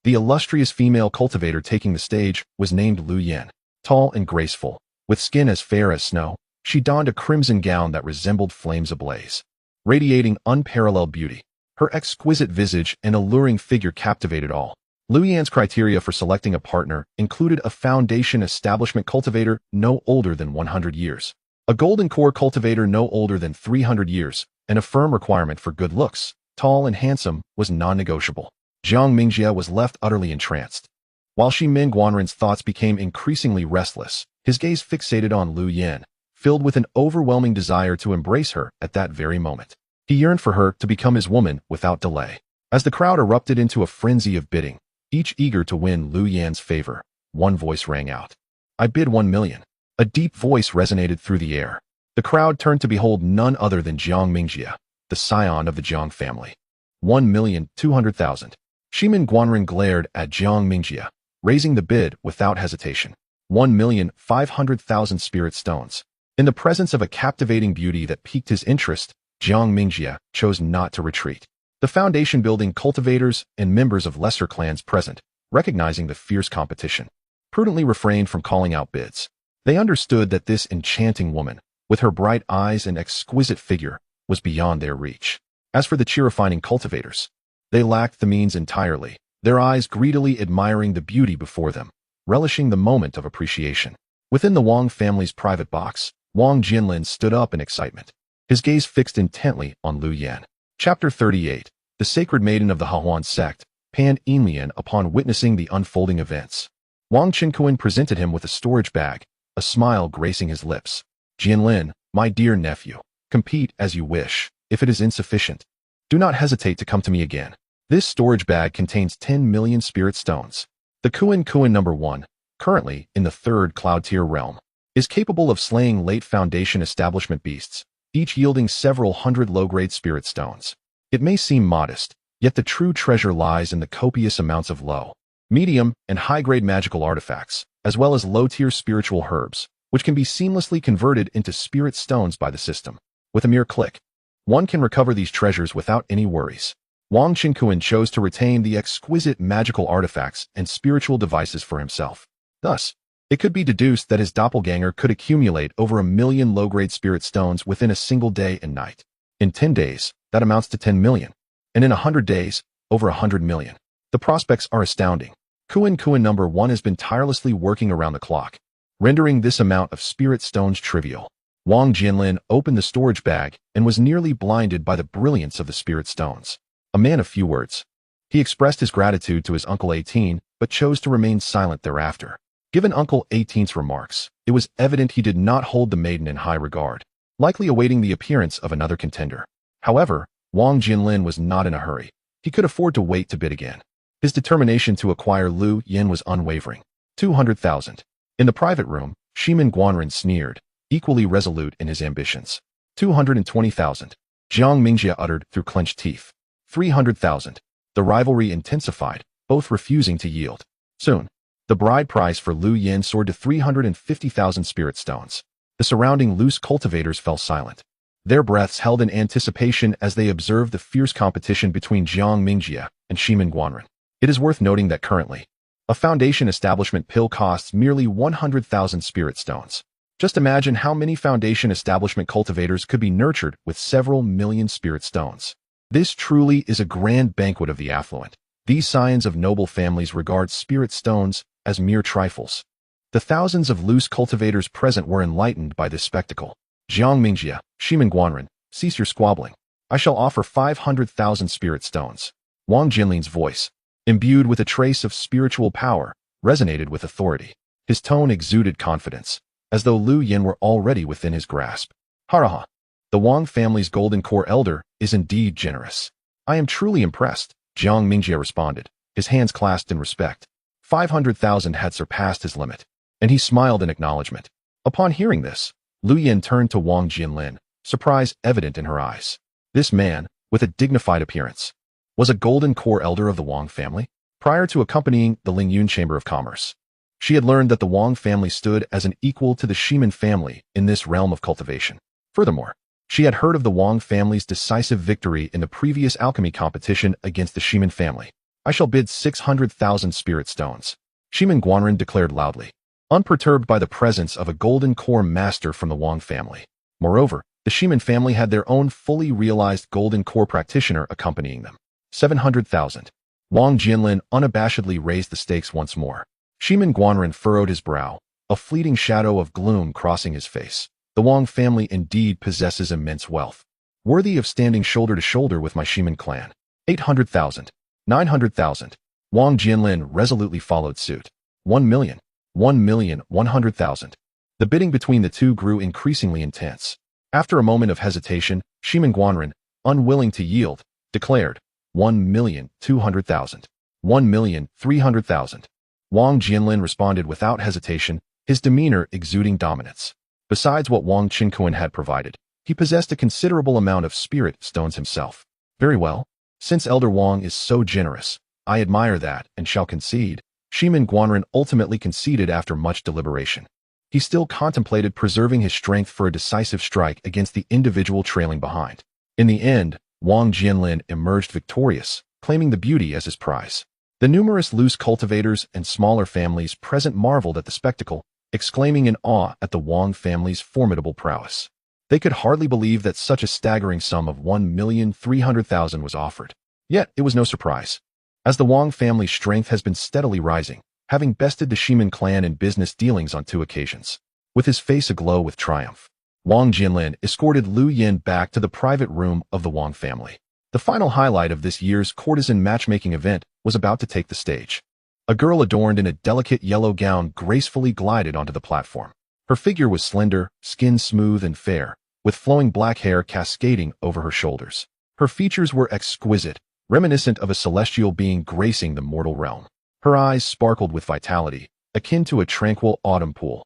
The illustrious female cultivator taking the stage was named Lu Yan. Tall and graceful, with skin as fair as snow, she donned a crimson gown that resembled flames ablaze. Radiating unparalleled beauty, her exquisite visage and alluring figure captivated all. Lu Yan's criteria for selecting a partner included a foundation establishment cultivator no older than 100 years, a golden core cultivator no older than 300 years, and a firm requirement for good looks, tall and handsome, was non-negotiable. Jiang Mingjie was left utterly entranced. While Shimin Guanren's thoughts became increasingly restless, his gaze fixated on Lu Yan, filled with an overwhelming desire to embrace her at that very moment. He yearned for her to become his woman without delay. As the crowd erupted into a frenzy of bidding, each eager to win Lu Yan's favor, one voice rang out. "I bid 1 million. A deep voice resonated through the air. The crowd turned to behold none other than Jiang Mingjie, the scion of the Jiang family. 1,200,000. Shimin Guanren glared at Jiang Mingjie, raising the bid without hesitation. 1,500,000 spirit stones. In the presence of a captivating beauty that piqued his interest, Jiang Mingjie chose not to retreat. The foundation-building cultivators and members of lesser clans present, recognizing the fierce competition, prudently refrained from calling out bids. They understood that this enchanting woman, with her bright eyes and exquisite figure, was beyond their reach. As for the Chi-refining cultivators, they lacked the means entirely, their eyes greedily admiring the beauty before them, relishing the moment of appreciation. Within the Wang family's private box, Wang Jinlin stood up in excitement, his gaze fixed intently on Lu Yan. Chapter 38. The Sacred Maiden of the Hahuan sect, panned Enlian upon witnessing the unfolding events. Wang Qinkuan presented him with a storage bag, a smile gracing his lips. "Jinlin, my dear nephew, compete as you wish. If it is insufficient, do not hesitate to come to me again. This storage bag contains 10 million spirit stones. The Kuan number 1, currently in the 3rd cloud tier realm, is capable of slaying late foundation establishment beasts, each yielding several hundred low-grade spirit stones. It may seem modest, yet the true treasure lies in the copious amounts of low, medium, and high-grade magical artifacts, as well as low-tier spiritual herbs, which can be seamlessly converted into spirit stones by the system. With a mere click, one can recover these treasures without any worries." Wang Qinkuan chose to retain the exquisite magical artifacts and spiritual devices for himself. Thus, it could be deduced that his doppelganger could accumulate over 1 million low-grade spirit stones within a single day and night. In 10 days, that amounts to 10 million. And in 100 days, over 100 million. The prospects are astounding. Kuan number 1 has been tirelessly working around the clock, rendering this amount of spirit stones trivial. Wang Jinlin opened the storage bag and was nearly blinded by the brilliance of the spirit stones. A man of few words, he expressed his gratitude to his Uncle 18, but chose to remain silent thereafter. Given Uncle 18's remarks, it was evident he did not hold the maiden in high regard, likely awaiting the appearance of another contender. However, Wang Jinlin was not in a hurry. He could afford to wait to bid again. His determination to acquire Lu Yan was unwavering. 200,000. In the private room, Shimin Guanren sneered, equally resolute in his ambitions. 220,000. Jiang Mingjie uttered through clenched teeth. 300,000. The rivalry intensified, both refusing to yield. Soon, the bride price for Lu Yan soared to 350,000 spirit stones. The surrounding loose cultivators fell silent, their breaths held in anticipation as they observed the fierce competition between Jiang Mingjie and Shimin Guanren. It is worth noting that currently, a foundation establishment pill costs merely 100,000 spirit stones. Just imagine how many Foundation establishment cultivators could be nurtured with several million spirit stones. This truly is a grand banquet of the affluent. These scions of noble families regard spirit stones as mere trifles. The thousands of loose cultivators present were enlightened by this spectacle. Jiang Mingjia, Shimen Guanren, cease your squabbling. I shall offer 500,000 spirit stones. Wang Jinlin's voice, imbued with a trace of spiritual power, resonated with authority. His tone exuded confidence, as though Lu Yin were already within his grasp. Haraha. The Wang family's golden core elder is indeed generous. I am truly impressed, Jiang Mingjia responded, his hands clasped in respect. 500,000 had surpassed his limit, and he smiled in acknowledgement. Upon hearing this, Lu Yin turned to Wang Jinlin, surprise evident in her eyes. This man, with a dignified appearance, was a golden core elder of the Wang family. Prior to accompanying the Lingyun Chamber of Commerce, she had learned that the Wang family stood as an equal to the Shimen family in this realm of cultivation. Furthermore, she had heard of the Wang family's decisive victory in the previous alchemy competition against the Shimen family. I shall bid 600,000 spirit stones, Shimen Guanren declared loudly, unperturbed by the presence of a golden core master from the Wang family. Moreover, the Shimen family had their own fully realized golden core practitioner accompanying them. 700,000. Wang Jinlin unabashedly raised the stakes once more. Shimen Guanren furrowed his brow, a fleeting shadow of gloom crossing his face. The Wang family indeed possesses immense wealth, worthy of standing shoulder to shoulder with my Shimen clan. 800,000. 900,000. Wang Jinlin resolutely followed suit. 1 million. 1,100,000. The bidding between the two grew increasingly intense. After a moment of hesitation, Shimen Guanren, unwilling to yield, declared, 1,200,000. 1,300,000. Wang Jinlin responded without hesitation, his demeanor exuding dominance. Besides what Wang Qinkuan had provided, he possessed a considerable amount of spirit stones himself. Very well. Since Elder Wang is so generous, I admire that and shall concede. Shimen Guanren ultimately conceded after much deliberation. He still contemplated preserving his strength for a decisive strike against the individual trailing behind. In the end, Wang Jinlin emerged victorious, claiming the beauty as his prize. The numerous loose cultivators and smaller families present marveled at the spectacle, exclaiming in awe at the Wang family's formidable prowess. They could hardly believe that such a staggering sum of 1,300,000 was offered. Yet it was no surprise, as the Wang family's strength has been steadily rising, having bested the Shimen clan in business dealings on 2 occasions. With his face aglow with triumph, Wang Jinlin escorted Lu Yin back to the private room of the Wang family. The final highlight of this year's courtesan matchmaking event was about to take the stage. A girl adorned in a delicate yellow gown gracefully glided onto the platform. Her figure was slender, skin smooth and fair, with flowing black hair cascading over her shoulders. Her features were exquisite, reminiscent of a celestial being gracing the mortal realm. Her eyes sparkled with vitality, akin to a tranquil autumn pool.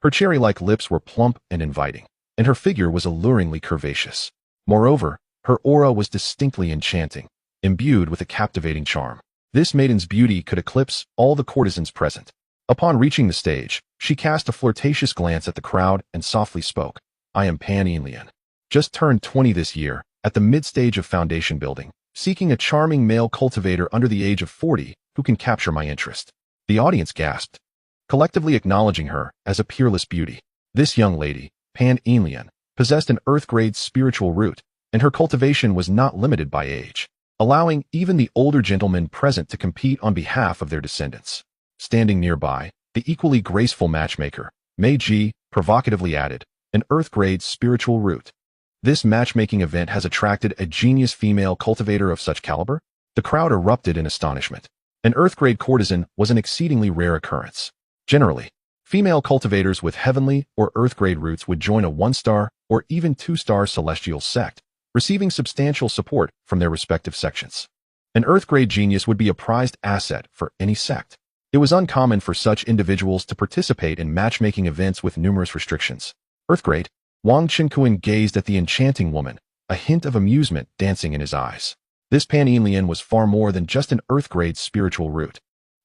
Her cherry-like lips were plump and inviting, and her figure was alluringly curvaceous. Moreover, her aura was distinctly enchanting, imbued with a captivating charm. This maiden's beauty could eclipse all the courtesans present. Upon reaching the stage, she cast a flirtatious glance at the crowd and softly spoke. I am Pan Yinlian. Just turned 20 this year, at the mid-stage of foundation building, seeking a charming male cultivator under the age of 40 who can capture my interest. The audience gasped, collectively acknowledging her as a peerless beauty. This young lady, Pan Yinlian, possessed an earth-grade spiritual root, and her cultivation was not limited by age, allowing even the older gentlemen present to compete on behalf of their descendants. Standing nearby, the equally graceful matchmaker, Mei Ji, provocatively added, an earth-grade spiritual root. This matchmaking event has attracted a genius female cultivator of such caliber? The crowd erupted in astonishment. An earth-grade courtesan was an exceedingly rare occurrence. Generally, female cultivators with heavenly or earth-grade roots would join a 1-star or even 2-star celestial sect, receiving substantial support from their respective sections. An earth-grade genius would be a prized asset for any sect. It was uncommon for such individuals to participate in matchmaking events with numerous restrictions. Earth-grade, Wang Qinkuan gazed at the enchanting woman, a hint of amusement dancing in his eyes. This Pan Yinlian was far more than just an earth-grade spiritual root.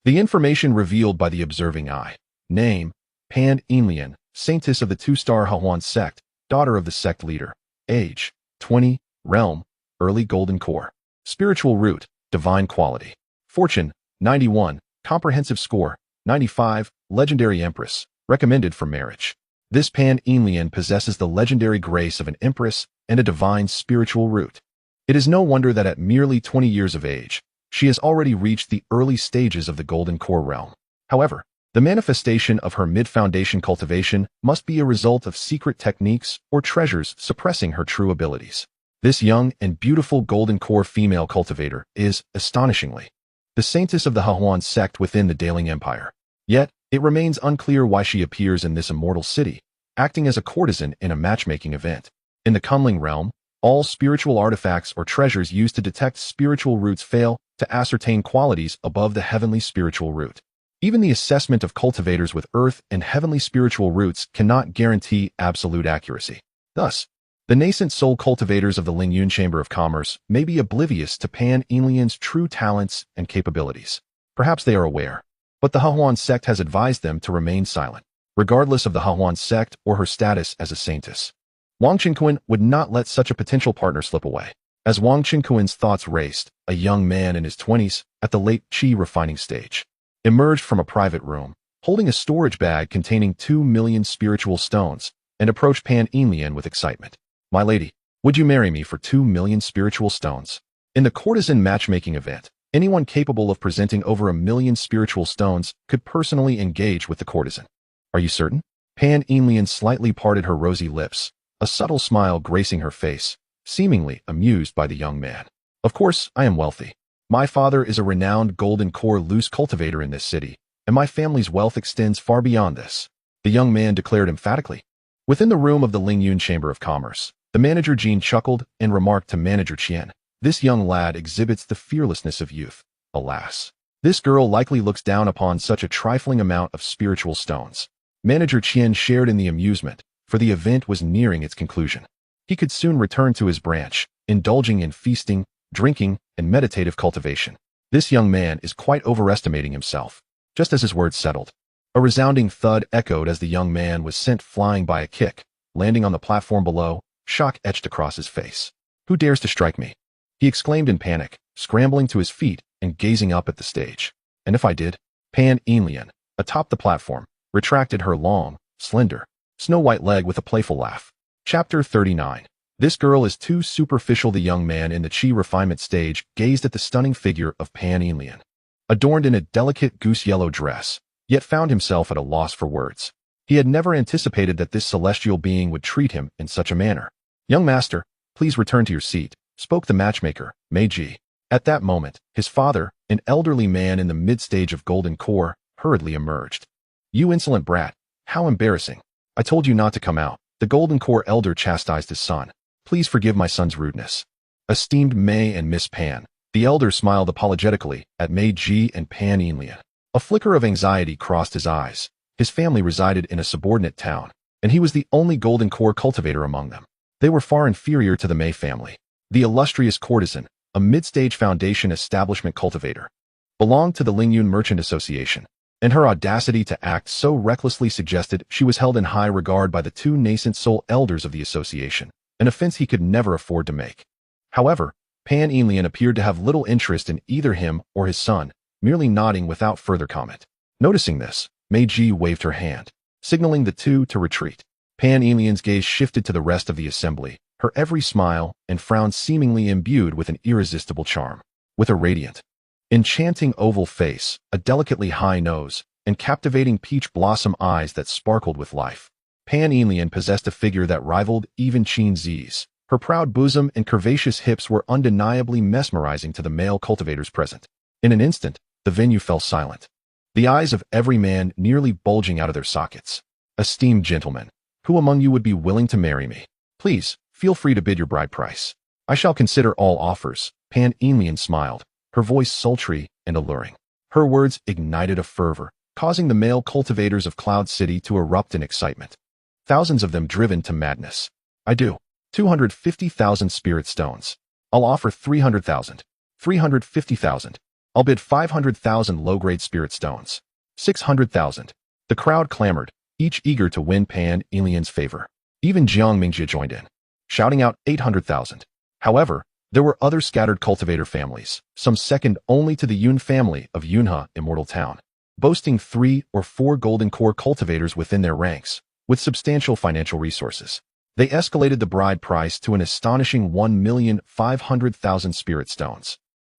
The information revealed by the observing eye. Name, Pan Yinlian, saintess of the 2-star Hahuan sect, daughter of the sect leader. Age, 20, realm, early golden core. Spiritual root, divine quality. Fortune, 91, comprehensive score, 95, legendary empress, recommended for marriage. This Pan-Enlian possesses the legendary grace of an empress and a divine spiritual root. It is no wonder that at merely 20 years of age, she has already reached the early stages of the Golden Core realm. However, the manifestation of her mid-foundation cultivation must be a result of secret techniques or treasures suppressing her true abilities. This young and beautiful Golden Core female cultivator is, astonishingly, the saintess of the Hahuan sect within the Daling Empire. Yet, it remains unclear why she appears in this immortal city, acting as a courtesan in a matchmaking event. In the Kunling realm, all spiritual artifacts or treasures used to detect spiritual roots fail to ascertain qualities above the heavenly spiritual root. Even the assessment of cultivators with earth and heavenly spiritual roots cannot guarantee absolute accuracy. Thus, the nascent soul cultivators of the Lingyun Chamber of Commerce may be oblivious to Pan-Enlian's true talents and capabilities. Perhaps they are aware, but the Hahuan sect has advised them to remain silent, regardless of the Hahuan sect or her status as a saintess. Wang Qingquan would not let such a potential partner slip away. As Wang Qingquan's thoughts raced, a young man in his 20s, at the late qi refining stage, emerged from a private room, holding a storage bag containing 2 million spiritual stones, and approached Pan-Enlian with excitement. "My lady, would you marry me for 2 million spiritual stones?" In the courtesan matchmaking event, anyone capable of presenting over 1 million spiritual stones could personally engage with the courtesan. "Are you certain?" Pan-Enlian slightly parted her rosy lips, a subtle smile gracing her face, seemingly amused by the young man. "Of course, I am wealthy. My father is a renowned Golden Core loose cultivator in this city, and my family's wealth extends far beyond this," the young man declared emphatically. Within the room of the Lingyun Chamber of Commerce, the manager Jean chuckled and remarked to manager Qian, "This young lad exhibits the fearlessness of youth. Alas, this girl likely looks down upon such a trifling amount of spiritual stones." Manager Qian shared in the amusement, for the event was nearing its conclusion. He could soon return to his branch, indulging in feasting, drinking, and meditative cultivation. This young man is quite overestimating himself. Just as his words settled, a resounding thud echoed as the young man was sent flying by a kick, landing on the platform below, shock etched across his face. "Who dares to strike me?" he exclaimed in panic, scrambling to his feet and gazing up at the stage. "And if I did?" Pan-Enlian, atop the platform, retracted her long, slender, snow-white leg with a playful laugh. Chapter 39. This girl is too superficial. The young man in the qi refinement stage gazed at the stunning figure of Pan-Enlian, adorned in a delicate goose-yellow dress, yet found himself at a loss for words. He had never anticipated that this celestial being would treat him in such a manner. "Young master, please return to your seat," spoke the matchmaker, Meiji. At that moment, his father, an elderly man in the mid-stage of Golden Core, hurriedly emerged. "You insolent brat, how embarrassing. I told you not to come out," the Golden Core elder chastised his son. "Please forgive my son's rudeness." Esteemed Mei and Miss Pan, the elder smiled apologetically at Meiji and Pan-Enlian. A flicker of anxiety crossed his eyes. His family resided in a subordinate town, and he was the only Golden Core cultivator among them. They were far inferior to the Mei family. The illustrious courtesan, a mid-stage foundation establishment cultivator, belonged to the Lingyun Merchant Association, and her audacity to act so recklessly suggested she was held in high regard by the 2 nascent soul elders of the association, an offense he could never afford to make. However, Pan-Enlian appeared to have little interest in either him or his son, merely nodding without further comment. Noticing this, Meiji waved her hand, signaling the two to retreat. Pan-Enlian's gaze shifted to the rest of the assembly, her every smile and frown seemingly imbued with an irresistible charm. With a radiant, enchanting oval face, a delicately high nose, and captivating peach blossom eyes that sparkled with life, Pan-Enlian possessed a figure that rivaled even Qin Zi's. Her proud bosom and curvaceous hips were undeniably mesmerizing to the male cultivators present. In an instant, the venue fell silent, the eyes of every man nearly bulging out of their sockets. "Esteemed gentlemen, who among you would be willing to marry me? Please, feel free to bid your bride price. I shall consider all offers." Pan-Enlian smiled, her voice sultry and alluring. Her words ignited a fervor, causing the male cultivators of Cloud City to erupt in excitement, thousands of them driven to madness. "I do. 250,000 spirit stones. I'll offer 300,000. 350,000. I'll bid 500,000 low-grade spirit stones. 600,000. The crowd clamored, each eager to win Pan-Enlian's favor. Even Jiang Mingjie joined in, shouting out 800,000. However, there were other scattered cultivator families, some second only to the Yun family of Yunhe Immortal Town, boasting 3 or 4 Golden Core cultivators within their ranks, with substantial financial resources. They escalated the bride price to an astonishing 1,500,000 spirit stones.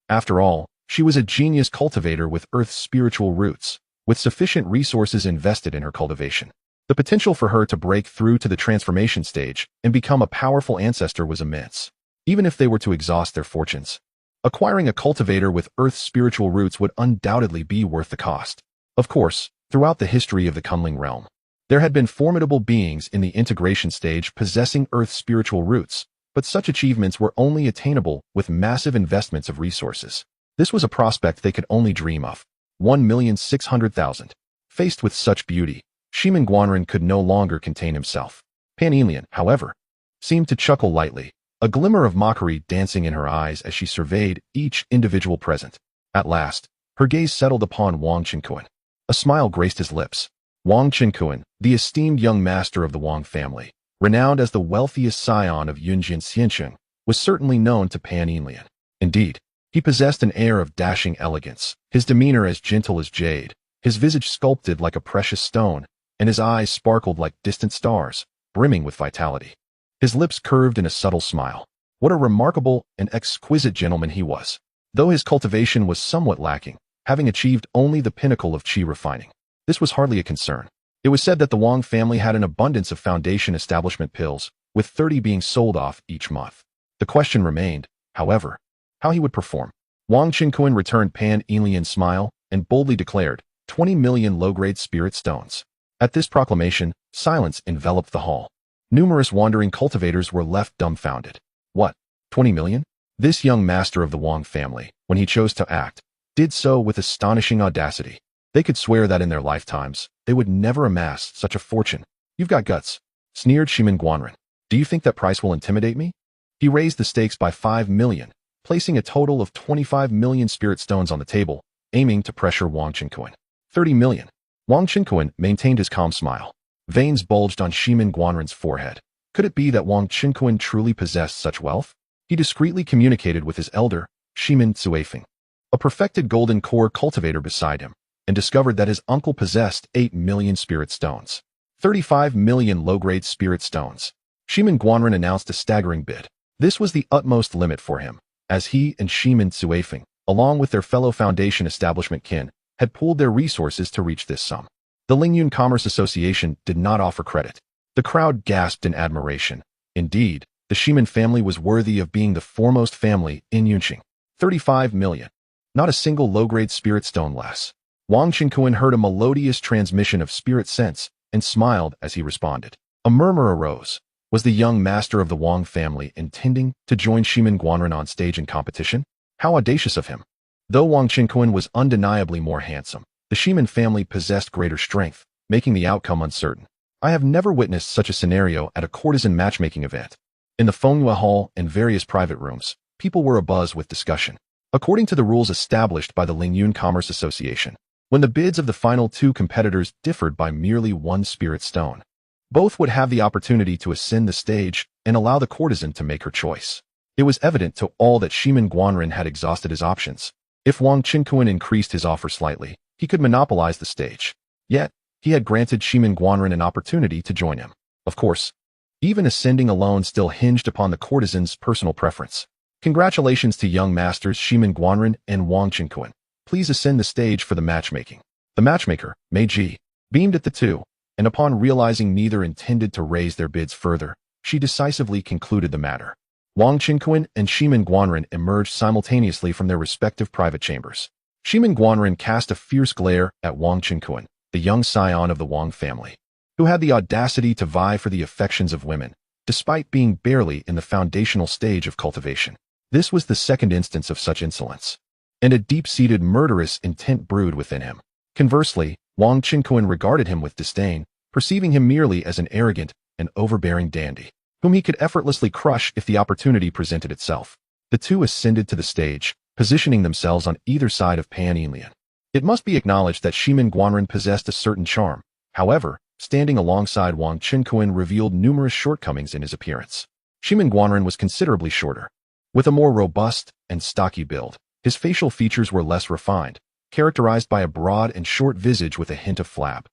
After all, she was a genius cultivator with Earth's spiritual roots, with sufficient resources invested in her cultivation. The potential for her to break through to the transformation stage and become a powerful ancestor was immense, even if they were to exhaust their fortunes. Acquiring a cultivator with Earth's spiritual roots would undoubtedly be worth the cost. Of course, throughout the history of the Kunling realm, there had been formidable beings in the integration stage possessing Earth's spiritual roots, but such achievements were only attainable with massive investments of resources. This was a prospect they could only dream of. 1,600,000. Faced with such beauty, Shimin Guanren could no longer contain himself. Pan Enlil, however, seemed to chuckle lightly, a glimmer of mockery dancing in her eyes as she surveyed each individual present. At last, her gaze settled upon Wang Qinkuan. A smile graced his lips. Wang Qinkuan, the esteemed young master of the Wang family, renowned as the wealthiest scion of Yunjin Xiancheng, was certainly known to Pan Enlil. Indeed, he possessed an air of dashing elegance, his demeanor as gentle as jade, his visage sculpted like a precious stone, and his eyes sparkled like distant stars, brimming with vitality. His lips curved in a subtle smile. What a remarkable and exquisite gentleman he was, though his cultivation was somewhat lacking, having achieved only the pinnacle of qi refining. This was hardly a concern. It was said that the Wang family had an abundance of foundation establishment pills, with 30 being sold off each month. The question remained, however, how he would perform. Wang Qinkuan returned Pan Enlil's smile and boldly declared, 20 million low-grade spirit stones. At this proclamation, silence enveloped the hall. Numerous wandering cultivators were left dumbfounded. What? 20 million? This young master of the Wang family, when he chose to act, did so with astonishing audacity. They could swear that in their lifetimes, they would never amass such a fortune. You've got guts, sneered Shimin Guanren. Do you think that price will intimidate me? He raised the stakes by 5 million, placing a total of 25 million spirit stones on the table, aiming to pressure Wang Qinkuan. 30 million. Wang Qinkuan maintained his calm smile. Veins bulged on Shimin Guanren's forehead. Could it be that Wang Qinkuan truly possessed such wealth? He discreetly communicated with his elder, Shimin Cuifing, a perfected golden core cultivator beside him, and discovered that his uncle possessed 8 million spirit stones. 35 million low-grade spirit stones. Shimin Guanren announced a staggering bid. This was the utmost limit for him, as he and Shimin Cuifing, along with their fellow foundation establishment kin, had pooled their resources to reach this sum. The Lingyun Commerce Association did not offer credit. The crowd gasped in admiration. Indeed, the Shimin family was worthy of being the foremost family in Yunqing. 35 million. Not a single low-grade spirit stone less. Wang Qinkuan heard a melodious transmission of spirit sense and smiled as he responded. A murmur arose. Was the young master of the Wang family intending to join Shimin Guanren on stage in competition? How audacious of him! Though Wang Qinkuan was undeniably more handsome, the Shimin family possessed greater strength, making the outcome uncertain. I have never witnessed such a scenario at a courtesan matchmaking event. In the Fenghua Hall and various private rooms, people were abuzz with discussion. According to the rules established by the Lingyun Commerce Association, when the bids of the final two competitors differed by merely one spirit stone, both would have the opportunity to ascend the stage and allow the courtesan to make her choice. It was evident to all that Shimin Guanren had exhausted his options. If Wang Qinkuan increased his offer slightly, he could monopolize the stage. Yet, he had granted Shimin Guanren an opportunity to join him. Of course, even ascending alone still hinged upon the courtesan's personal preference. Congratulations to young masters Shimin Guanren and Wang Qinkuan. Please ascend the stage for the matchmaking. The matchmaker, Mei Ji, beamed at the two, and upon realizing neither intended to raise their bids further, she decisively concluded the matter. Wang Qinkuan and Shimin Guanren emerged simultaneously from their respective private chambers. Shimin Guanren cast a fierce glare at Wang Qinkuan, the young scion of the Wang family, who had the audacity to vie for the affections of women, despite being barely in the foundational stage of cultivation. This was the second instance of such insolence, and a deep-seated murderous intent brewed within him. Conversely, Wang Qinkuan regarded him with disdain, perceiving him merely as an arrogant and overbearing dandy, whom he could effortlessly crush if the opportunity presented itself. The two ascended to the stage, positioning themselves on either side of Pan Enlil. It must be acknowledged that Shimin Guanren possessed a certain charm. However, standing alongside Wang Qinkuan revealed numerous shortcomings in his appearance. Shimin Guanren was considerably shorter. With a more robust and stocky build, his facial features were less refined, characterized by a broad and short visage with a hint of flab.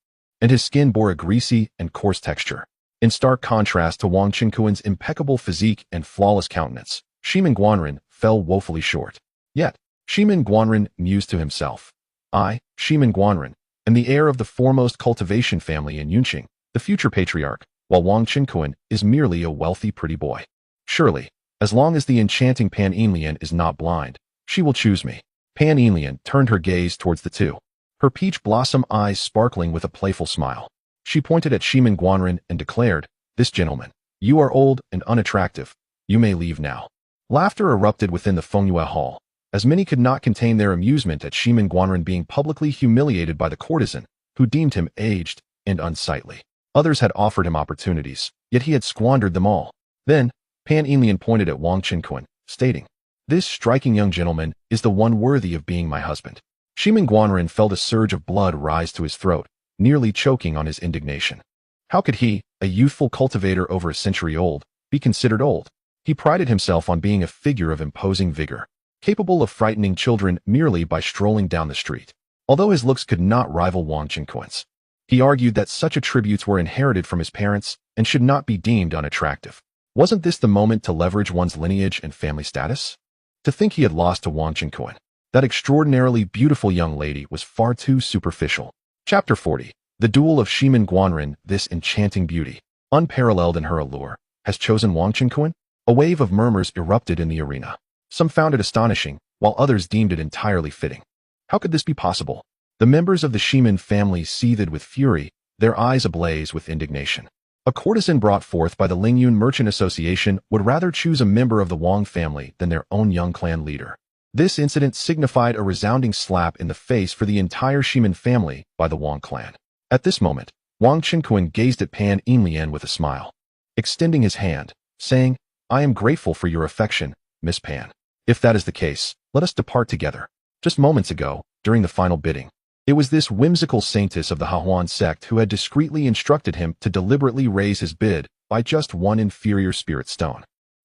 and his skin bore a greasy and coarse texture. In stark contrast to Wang Qinkuan's impeccable physique and flawless countenance, Shimin Guanren fell woefully short. Yet, Shimin Guanren mused to himself, I, Shimin Guanren, am the heir of the foremost cultivation family in Yunqing, the future patriarch, while Wang Qinkuan is merely a wealthy pretty boy. Surely, as long as the enchanting Pan Yinlian is not blind, she will choose me. Pan Yinlian turned her gaze towards the two, her peach blossom eyes sparkling with a playful smile. She pointed at Shimin Guanren and declared, This gentleman, you are old and unattractive. You may leave now. Laughter erupted within the Fengyue hall, as many could not contain their amusement at Shimin Guanren being publicly humiliated by the courtesan, who deemed him aged and unsightly. Others had offered him opportunities, yet he had squandered them all. Then, Pan Yinlian pointed at Wang Qinkuan, stating, This striking young gentleman is the one worthy of being my husband. Shimin Guanren felt a surge of blood rise to his throat, nearly choking on his indignation. How could he, a youthful cultivator over a century old, be considered old? He prided himself on being a figure of imposing vigor, capable of frightening children merely by strolling down the street. Although his looks could not rival Wang Qinkuan's, he argued that such attributes were inherited from his parents and should not be deemed unattractive. Wasn't this the moment to leverage one's lineage and family status? To think he had lost to Wang Qinkuan, that extraordinarily beautiful young lady, was far too superficial. Chapter 40. The Duel of Shimin Guanren. This enchanting beauty, unparalleled in her allure, has chosen Wang Qinkuan? A wave of murmurs erupted in the arena. Some found it astonishing, while others deemed it entirely fitting. How could this be possible? The members of the Shimin family seethed with fury, their eyes ablaze with indignation. A courtesan brought forth by the Lingyun Merchant Association would rather choose a member of the Wang family than their own young clan leader. This incident signified a resounding slap in the face for the entire Shimin family by the Wang clan. At this moment, Wang Qinkuan gazed at Pan Yinlian with a smile, extending his hand, saying, I am grateful for your affection, Miss Pan. If that is the case, let us depart together. Just moments ago, during the final bidding, it was this whimsical saintess of the Hahuan sect who had discreetly instructed him to deliberately raise his bid by just one inferior spirit stone.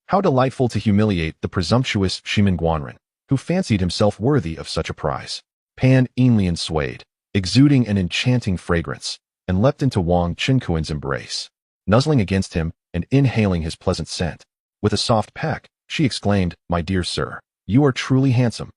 How delightful to humiliate the presumptuous Shimin Guanren, who fancied himself worthy of such a prize. Pan Yinlian swayed, exuding an enchanting fragrance, and leapt into Wang Qinkuan's embrace. Nuzzling against him and inhaling his pleasant scent, with a soft peck, she exclaimed, My dear sir, you are truly handsome.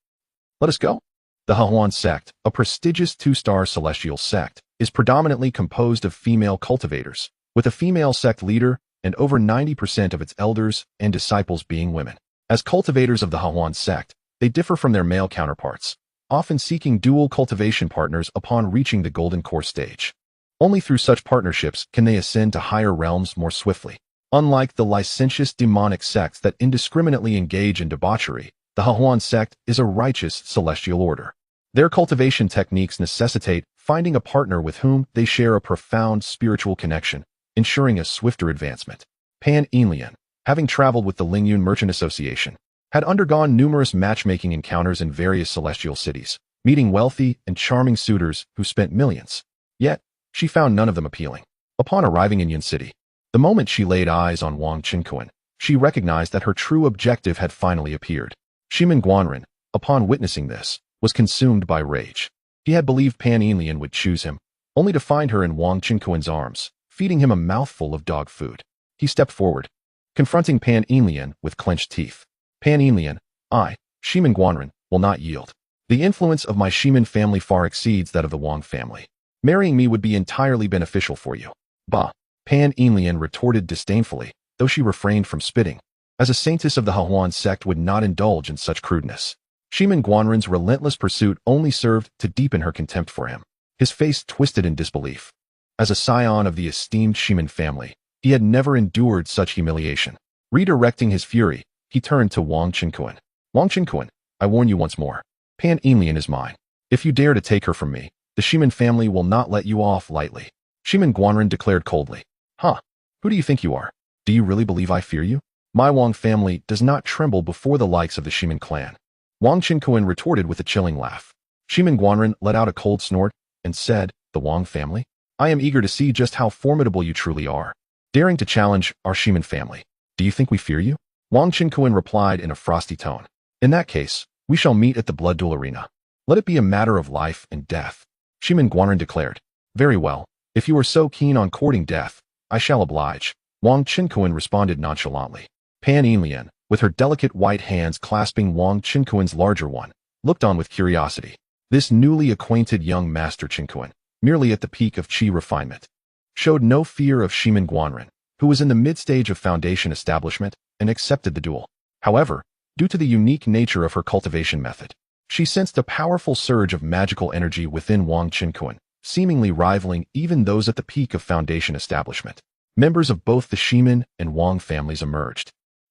Let us go. The Hahuan sect, a prestigious two-star celestial sect, is predominantly composed of female cultivators, with a female sect leader and over 90% of its elders and disciples being women. As cultivators of the Hahuan sect, they differ from their male counterparts, often seeking dual cultivation partners upon reaching the golden core stage. Only through such partnerships can they ascend to higher realms more swiftly. Unlike the licentious demonic sects that indiscriminately engage in debauchery, the Hahuan sect is a righteous celestial order. Their cultivation techniques necessitate finding a partner with whom they share a profound spiritual connection, ensuring a swifter advancement. Pan Yinlian, having traveled with the Lingyun Merchant Association, had undergone numerous matchmaking encounters in various celestial cities, meeting wealthy and charming suitors who spent millions. Yet, she found none of them appealing. Upon arriving in Yin City, the moment she laid eyes on Wang Qinkuan, she recognized that her true objective had finally appeared. Shimin Guanren, upon witnessing this, was consumed by rage. He had believed Pan Yinlian would choose him, only to find her in Wang Qinkuan's arms, feeding him a mouthful of dog food. He stepped forward, confronting Pan Yinlian with clenched teeth. Pan Yinlian, I, Shimin Guanren, will not yield. The influence of my Shimin family far exceeds that of the Wang family. Marrying me would be entirely beneficial for you. Bah! Pan Yinlian retorted disdainfully, though she refrained from spitting, as a saintess of the Hahuan sect would not indulge in such crudeness. Shimin Guanren's relentless pursuit only served to deepen her contempt for him. His face twisted in disbelief. As a scion of the esteemed Shimin family, he had never endured such humiliation. Redirecting his fury, he turned to Wang Qinkuan. Wang Qinkuan, I warn you once more. Pan Yinlian is mine. If you dare to take her from me, the Shimin family will not let you off lightly. Shimin Guanren declared coldly. Huh? Who do you think you are? Do you really believe I fear you? My Wang family does not tremble before the likes of the Shimin clan. Wang Qinkuan retorted with a chilling laugh. Shimin Guanren let out a cold snort and said, The Wang family? I am eager to see just how formidable you truly are, daring to challenge our Shimin family. Do you think we fear you? Wang Qinkuan replied in a frosty tone. In that case, we shall meet at the blood duel arena. Let it be a matter of life and death. Shimin Guanren declared. Very well, If you are so keen on courting death, I shall oblige, Wang Qinkuan responded nonchalantly. Pan Yinlian, with her delicate white hands clasping Wang Qinkuan's larger one, looked on with curiosity. This newly acquainted young master Qinkuan, merely at the peak of qi refinement, showed no fear of Shimin Guanren, who was in the mid-stage of foundation establishment and accepted the duel. However, due to the unique nature of her cultivation method, she sensed a powerful surge of magical energy within Wang Qinkuan, seemingly rivaling even those at the peak of foundation establishment. Members of both the Shimin and Wang families emerged,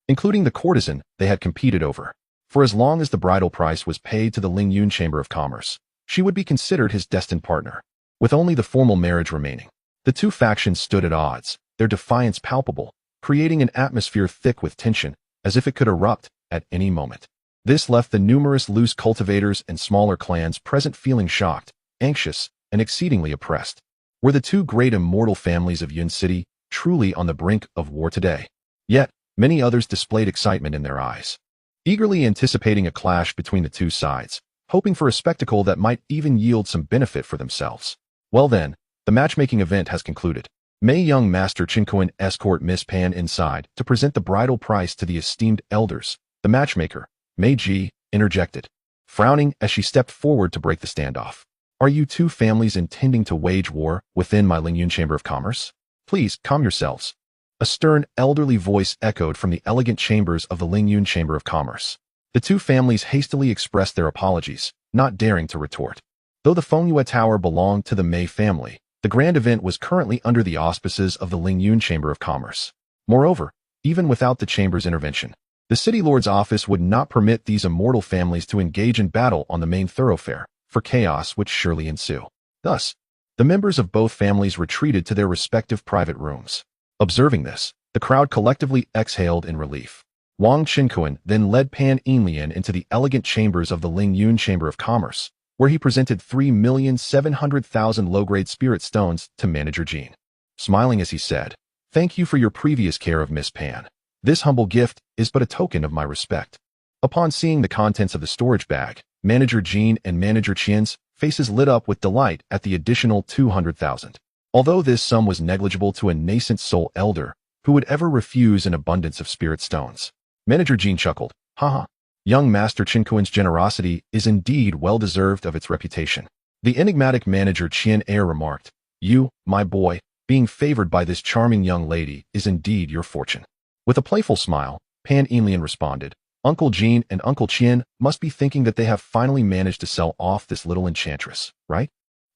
including the courtesan they had competed over. For as long as the bridal price was paid to the Lingyun Chamber of Commerce, she would be considered his destined partner. With only the formal marriage remaining, the two factions stood at odds, their defiance palpable, creating an atmosphere thick with tension, as if it could erupt at any moment. This left the numerous loose cultivators and smaller clans present feeling shocked, anxious, and exceedingly oppressed. Were the two great immortal families of Yun City truly on the brink of war today? Yet, many others displayed excitement in their eyes, eagerly anticipating a clash between the two sides, hoping for a spectacle that might even yield some benefit for themselves. Well then, the matchmaking event has concluded. May young Master Qinkuan escort Miss Pan inside to present the bridal price to the esteemed elders. The matchmaker, Mei Ji, interjected, frowning as she stepped forward to break the standoff. Are you two families intending to wage war within my Lingyun Chamber of Commerce? Please, calm yourselves. A stern, elderly voice echoed from the elegant chambers of the Lingyun Chamber of Commerce. The two families hastily expressed their apologies, not daring to retort. Though the Fengyue Tower belonged to the Mei family, the grand event was currently under the auspices of the Lingyun Chamber of Commerce. Moreover, even without the chamber's intervention, the city lord's office would not permit these immortal families to engage in battle on the main thoroughfare, for chaos would surely ensue. Thus, the members of both families retreated to their respective private rooms. Observing this, the crowd collectively exhaled in relief. Wang Qinkuan then led Pan Yinlian into the elegant chambers of the Lingyun Chamber of Commerce, where he presented 3,700,000 low-grade spirit stones to Manager Jean. Smiling as he said, "Thank you for your previous care of Miss Pan. This humble gift is but a token of my respect." Upon seeing the contents of the storage bag, Manager Jean and Manager Qian's faces lit up with delight at the additional 200,000. Although this sum was negligible to a nascent soul elder, who would ever refuse an abundance of spirit stones. Manager Jean chuckled, "Haha. Young Master Qinkuan's generosity is indeed well-deserved of its reputation." The enigmatic Manager Qian Air remarked, "You, my boy, being favored by this charming young lady is indeed your fortune." With a playful smile, Pan Yinlian responded, "Uncle Jean and Uncle Qian must be thinking that they have finally managed to sell off this little enchantress, right?"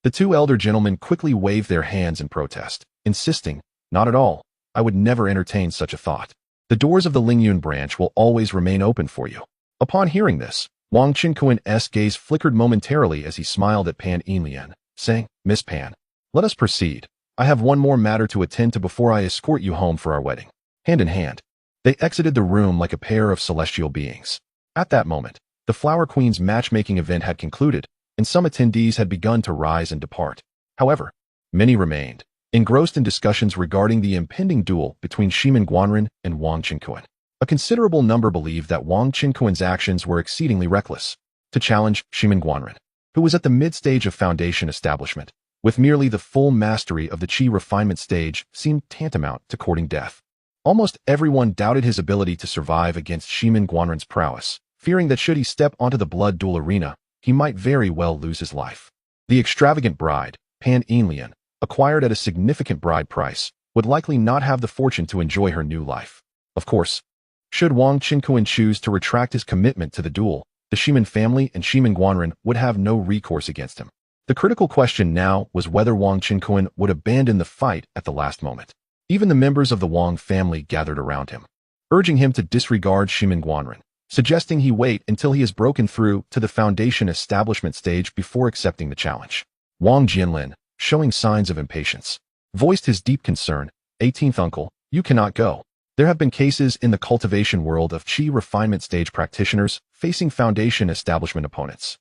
The two elder gentlemen quickly waved their hands in protest, insisting, "Not at all. I would never entertain such a thought. The doors of the Lingyun branch will always remain open for you." Upon hearing this, Wang Qinkuan's gaze flickered momentarily as he smiled at Pan Yinlian, saying, "Miss Pan, let us proceed. I have one more matter to attend to before I escort you home for our wedding." Hand in hand, they exited the room like a pair of celestial beings. At that moment, the Flower Queen's matchmaking event had concluded, and some attendees had begun to rise and depart. However, many remained, engrossed in discussions regarding the impending duel between Shimin Guanren and Wang Qinkuan. A considerable number believed that Wang Qinkuan's actions were exceedingly reckless. To challenge Shimin Guanren, who was at the mid-stage of foundation establishment, with merely the full mastery of the qi refinement stage, seemed tantamount to courting death. Almost everyone doubted his ability to survive against Shimin Guanren's prowess, fearing that should he step onto the blood duel arena, he might very well lose his life. The extravagant bride, Pan Yinlian, acquired at a significant bride price, would likely not have the fortune to enjoy her new life. Of course, should Wang Qinkuan choose to retract his commitment to the duel, the Shimin family and Shimin Guanren would have no recourse against him. The critical question now was whether Wang Qinkuan would abandon the fight at the last moment. Even the members of the Wang family gathered around him, urging him to disregard Shimin Guanren, suggesting he wait until he has broken through to the foundation establishment stage before accepting the challenge. Wang Jianlin, showing signs of impatience, voiced his deep concern, "18th uncle, you cannot go. There have been cases in the cultivation world of qi refinement stage practitioners facing foundation establishment opponents,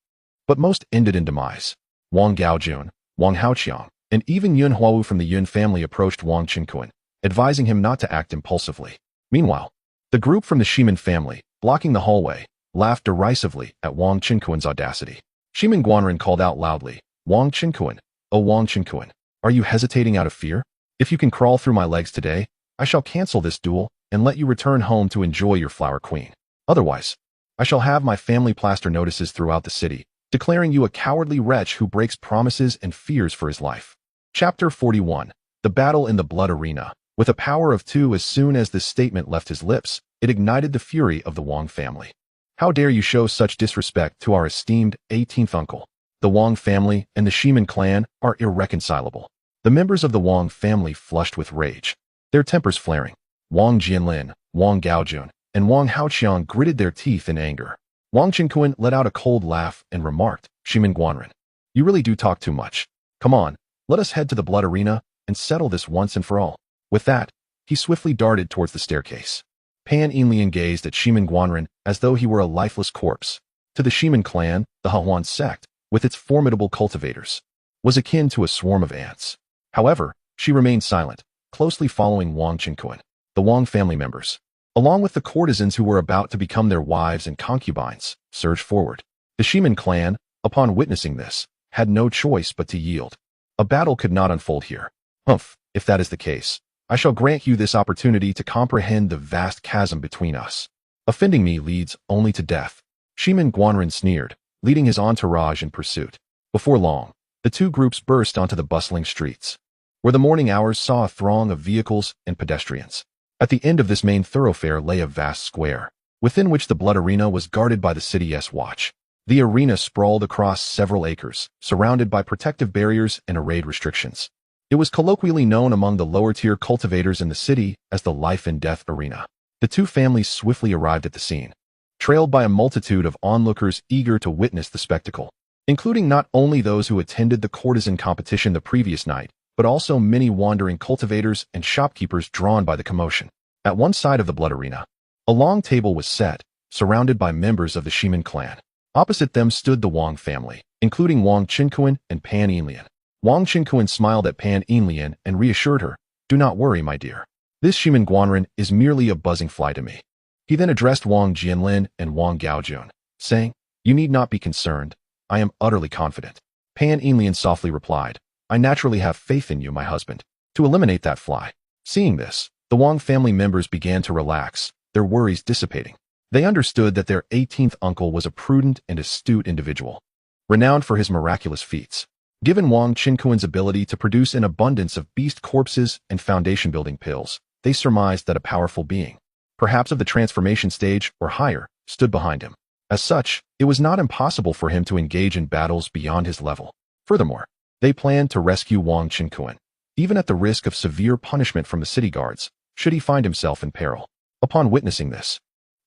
but most ended in demise." Wang Gaojun, Wang Haoqiang, and even Yun Huawu from the Yun family approached Wang Qinkuan, advising him not to act impulsively. Meanwhile, the group from the Shimin family, blocking the hallway, laughed derisively at Wang Qinkuan's audacity. Shimin Guanren called out loudly, "Wang Qinkuan, oh Wang Qinkuan, Are you hesitating out of fear? If you can crawl through my legs today, I shall cancel this duel and let you return home to enjoy your flower queen. Otherwise, I shall have my family plaster notices throughout the city, declaring you a cowardly wretch who breaks promises and fears for his life. Chapter 41. The Battle in the Blood Arena. With a power of 2, as soon as this statement left his lips, it ignited the fury of the Wang family. How dare you show such disrespect to our esteemed 18th uncle? The Wang family and the Shimin clan are irreconcilable. The members of the Wang family flushed with rage, their tempers flaring. Wang Jianlin, Wang Gaojun, and Wang Haoqiang gritted their teeth in anger. Wang Qinquan let out a cold laugh and remarked, Shimin Guanren, you really do talk too much. Come on, let us head to the blood arena and settle this once and for all. With that, he swiftly darted towards the staircase. Pan Yinlian gazed at Shimin Guanren as though he were a lifeless corpse. To the Shimin clan, the Hahuan sect, with its formidable cultivators, was akin to a swarm of ants. However, she remained silent, closely following Wang Qinquan. The Wang family members, along with the courtesans who were about to become their wives and concubines, surged forward. The Shimin clan, upon witnessing this, had no choice but to yield. A battle could not unfold here. Humph, if that is the case, I shall grant you this opportunity to comprehend the vast chasm between us. Offending me leads only to death. Shimin Guanren sneered, leading his entourage in pursuit. Before long, the two groups burst onto the bustling streets, where the morning hours saw a throng of vehicles and pedestrians. At the end of this main thoroughfare lay a vast square, within which the blood arena was guarded by the city's watch. The arena sprawled across several acres, surrounded by protective barriers and arrayed restrictions. It was colloquially known among the lower-tier cultivators in the city as the life and death arena. The two families swiftly arrived at the scene, trailed by a multitude of onlookers eager to witness the spectacle, including not only those who attended the courtesan competition the previous night, but also many wandering cultivators and shopkeepers drawn by the commotion. At one side of the blood arena, a long table was set, surrounded by members of the Shimin clan. Opposite them stood the Wang family, including Wang Qinquan and Pan Yinlian. Wang Qinquan smiled at Pan Yinlian and reassured her, do not worry, my dear. This Shimin Guanren is merely a buzzing fly to me. He then addressed Wang Jianlin and Wang Gaojun, saying, you need not be concerned. I am utterly confident. Pan Yinlian softly replied, I naturally have faith in you, my husband, to eliminate that fly. Seeing this, the Wang family members began to relax, their worries dissipating. They understood that their 18th uncle was a prudent and astute individual, renowned for his miraculous feats. Given Wang Qinquan's ability to produce an abundance of beast corpses and foundation-building pills, they surmised that a powerful being, perhaps of the transformation stage or higher, stood behind him. As such, it was not impossible for him to engage in battles beyond his level. Furthermore, they planned to rescue Wang Qinquan, even at the risk of severe punishment from the city guards, should he find himself in peril. Upon witnessing this,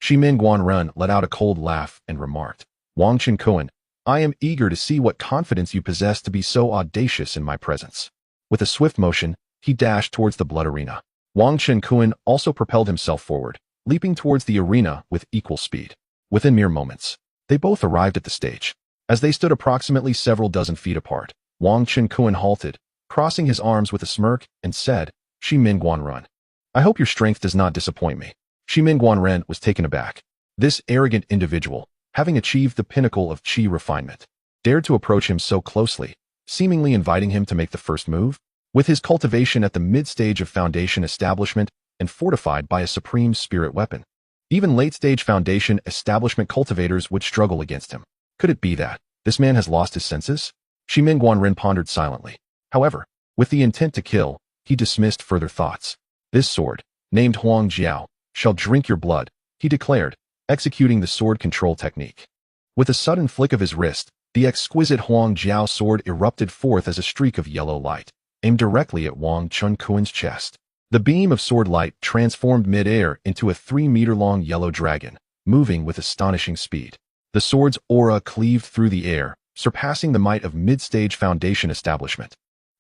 Shimin Guanren let out a cold laugh and remarked, Wang Qinquan, I am eager to see what confidence you possess to be so audacious in my presence. With a swift motion, he dashed towards the blood arena. Wang Qinquan also propelled himself forward, leaping towards the arena with equal speed. Within mere moments, they both arrived at the stage. As they stood approximately several dozen feet apart, Wang Qinquan halted, crossing his arms with a smirk, and said, Shimin Guanren, I hope your strength does not disappoint me. Shimin Guanren was taken aback. This arrogant individual, having achieved the pinnacle of qi refinement, dared to approach him so closely, seemingly inviting him to make the first move. With his cultivation at the mid-stage of foundation establishment and fortified by a supreme spirit weapon, even late-stage foundation establishment cultivators would struggle against him. Could it be that this man has lost his senses? Shimin Guanren pondered silently. However, with the intent to kill, he dismissed further thoughts. This sword, named Huang Jiao, shall drink your blood, he declared, executing the sword control technique. With a sudden flick of his wrist, the exquisite Huang Jiao sword erupted forth as a streak of yellow light, aimed directly at Wang Qinquan's chest. The beam of sword light transformed mid-air into a 3-meter-long yellow dragon, moving with astonishing speed. The sword's aura cleaved through the air, surpassing the might of mid-stage foundation establishment.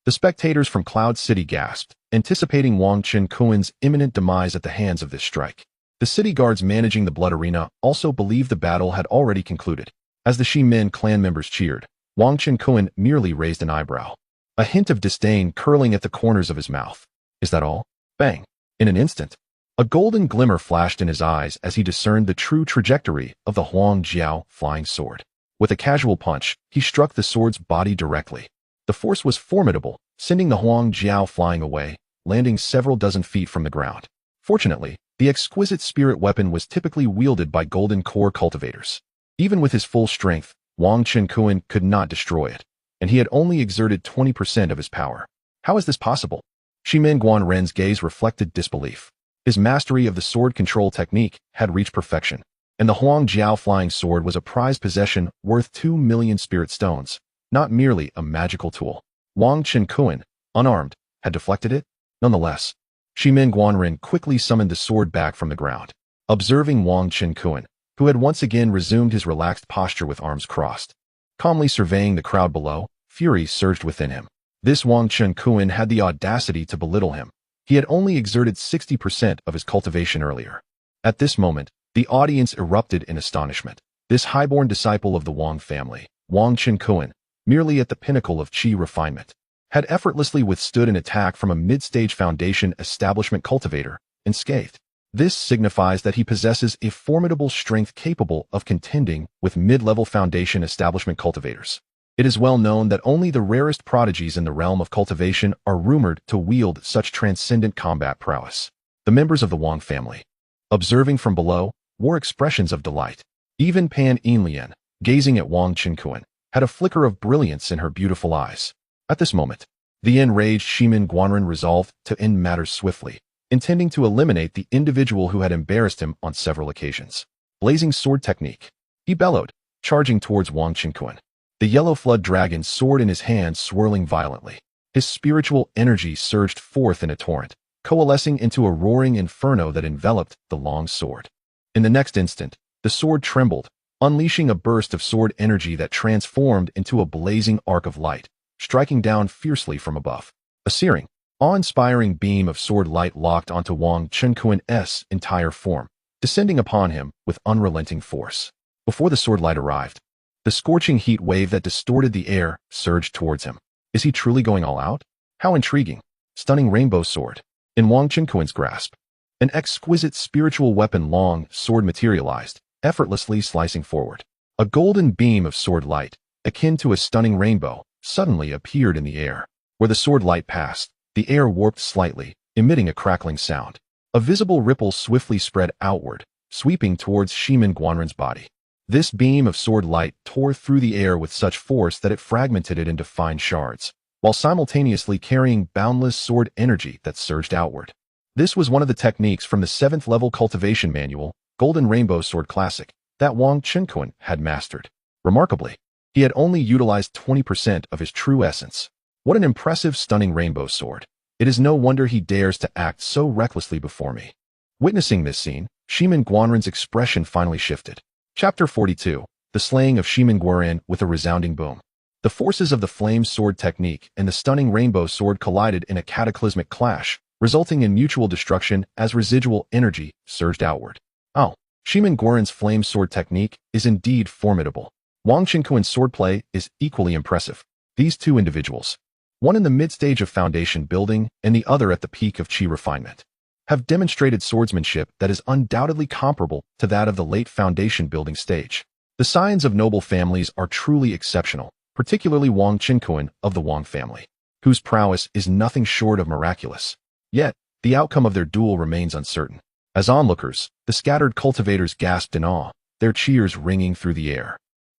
The spectators from Cloud City gasped, anticipating Wang Qinquan's imminent demise at the hands of this strike. The city guards managing the blood arena also believed the battle had already concluded. As the Shimin clan members cheered, Wang Qinquan merely raised an eyebrow, a hint of disdain curling at the corners of his mouth. Is that all? Bang! In an instant, a golden glimmer flashed in his eyes as he discerned the true trajectory of the Huang Jiao flying sword. With a casual punch, he struck the sword's body directly. The force was formidable, sending the Huang Jiao flying away, landing several dozen feet from the ground. Fortunately, the exquisite spirit weapon was typically wielded by golden core cultivators. Even with his full strength, Wang Chenkuan could not destroy it, and he had only exerted 20% of his power. How is this possible? Shimen Guanren's gaze reflected disbelief. His mastery of the sword control technique had reached perfection, and the Huang Jiao flying sword was a prized possession worth 2 million spirit stones, not merely a magical tool. Wang Chenkuan, unarmed, had deflected it? Nonetheless, Shimen Guanren quickly summoned the sword back from the ground. Observing Wang Chenkuan, who had once again resumed his relaxed posture with arms crossed, calmly surveying the crowd below, fury surged within him. This Wang Chenkuan had the audacity to belittle him. He had only exerted 60% of his cultivation earlier. At this moment, the audience erupted in astonishment. This highborn disciple of the Wang family, Wang Chenkuan, merely at the pinnacle of qi refinement, had effortlessly withstood an attack from a mid-stage foundation establishment cultivator, unscathed. This signifies that he possesses a formidable strength capable of contending with mid-level foundation establishment cultivators. It is well known that only the rarest prodigies in the realm of cultivation are rumored to wield such transcendent combat prowess. The members of the Wang family, observing from below, wore expressions of delight. Even Pan Yinlian, gazing at Wang Chenkuan, had a flicker of brilliance in her beautiful eyes. At this moment, the enraged Shimen Guanren resolved to end matters swiftly, intending to eliminate the individual who had embarrassed him on several occasions. Blazing sword technique. He bellowed, charging towards Wang Chenkuan. The yellow flood dragon sword in his hand swirling violently. His spiritual energy surged forth in a torrent, coalescing into a roaring inferno that enveloped the long sword. In the next instant, the sword trembled, unleashing a burst of sword energy that transformed into a blazing arc of light, striking down fiercely from above. A searing, awe-inspiring beam of sword light locked onto Wang Chenkuan's entire form, descending upon him with unrelenting force. Before the sword light arrived, the scorching heat wave that distorted the air surged towards him. Is he truly going all out? How intriguing. Stunning rainbow sword. In Wang Chenkuan's grasp, an exquisite spiritual weapon long sword materialized, effortlessly slicing forward. A golden beam of sword light, akin to a stunning rainbow, suddenly appeared in the air. Where the sword light passed, the air warped slightly, emitting a crackling sound. A visible ripple swiftly spread outward, sweeping towards Shimen Guanren's body. This beam of sword light tore through the air with such force that it fragmented it into fine shards, while simultaneously carrying boundless sword energy that surged outward. This was one of the techniques from the 7th level cultivation manual, Golden Rainbow Sword Classic, that Wang Chenkuan had mastered. Remarkably, he had only utilized 20% of his true essence. What an impressive, stunning rainbow sword. It is no wonder he dares to act so recklessly before me. Witnessing this scene, Shimen Guanren's expression finally shifted. Chapter 42. The Slaying of Shimen Guanren with a Resounding Boom. The forces of the flame sword technique and the stunning rainbow sword collided in a cataclysmic clash, resulting in mutual destruction as residual energy surged outward. Oh, Shimen Guanren's flame sword technique is indeed formidable. Wang Chenkuan's swordplay is equally impressive. These two individuals, one in the mid-stage of foundation building and the other at the peak of qi refinement, have demonstrated swordsmanship that is undoubtedly comparable to that of the late foundation building stage. The scions of noble families are truly exceptional, particularly Wang Chenkuan of the Wang family, whose prowess is nothing short of miraculous. Yet, the outcome of their duel remains uncertain. As onlookers, the scattered cultivators gasped in awe, their cheers ringing through the air.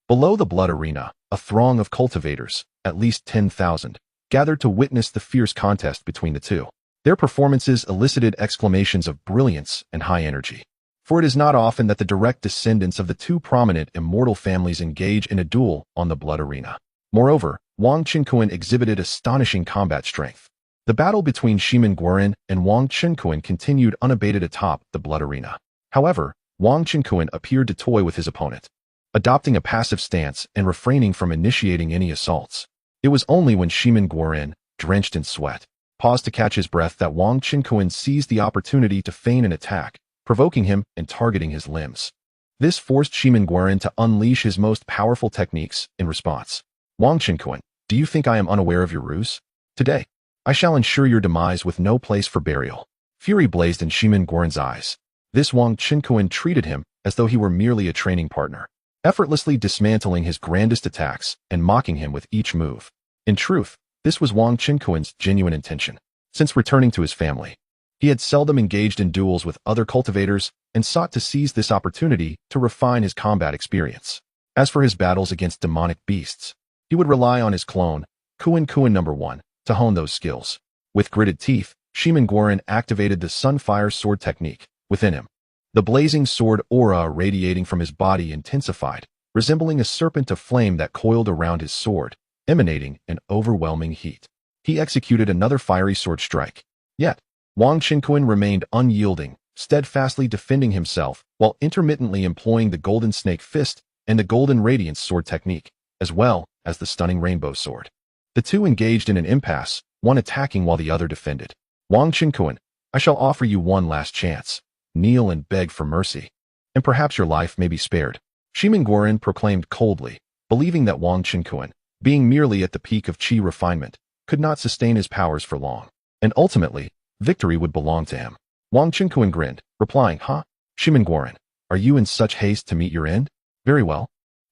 Below the blood arena, a throng of cultivators, at least 10,000, gathered to witness the fierce contest between the two. Their performances elicited exclamations of brilliance and high energy. For it is not often that the direct descendants of the two prominent immortal families engage in a duel on the blood arena. Moreover, Wang Chenkuan exhibited astonishing combat strength. The battle between Shimen Guanren and Wang Chenkuan continued unabated atop the blood arena. However, Wang Chenkuan appeared to toy with his opponent, adopting a passive stance and refraining from initiating any assaults. It was only when Shimen Guanren, drenched in sweat, paused to catch his breath that Wang Chenkuan seized the opportunity to feign an attack, provoking him and targeting his limbs. This forced Shimen Guanren to unleash his most powerful techniques in response. Wang Chenkuan, do you think I am unaware of your ruse? Today, I shall ensure your demise with no place for burial. Fury blazed in Shimen Guanren's eyes. This Wang Chenkuan treated him as though he were merely a training partner, effortlessly dismantling his grandest attacks and mocking him with each move. In truth, This was Wang Qinquan's genuine intention. Since returning to his family, he had seldom engaged in duels with other cultivators and sought to seize this opportunity to refine his combat experience. As for his battles against demonic beasts, he would rely on his clone, Kuan No. 1, to hone those skills. With gritted teeth, Shimin Guoren activated the Sunfire Sword technique within him. The blazing sword aura radiating from his body intensified, resembling a serpent of flame that coiled around his sword, emanating an overwhelming heat. He executed another fiery sword strike. Yet, Wang Qinquan remained unyielding, steadfastly defending himself while intermittently employing the Golden Snake Fist and the Golden Radiance Sword technique, as well as the Stunning Rainbow Sword. The two engaged in an impasse, one attacking while the other defended. Wang Qinquan, I shall offer you one last chance. Kneel and beg for mercy, and perhaps your life may be spared. Shimin Guoren proclaimed coldly, believing that Wang Qinquan, being merely at the peak of qi refinement, could not sustain his powers for long, and ultimately, victory would belong to him. Wang Qinquan grinned, replying, Huh? Shimin Guoren, are you in such haste to meet your end? Very well.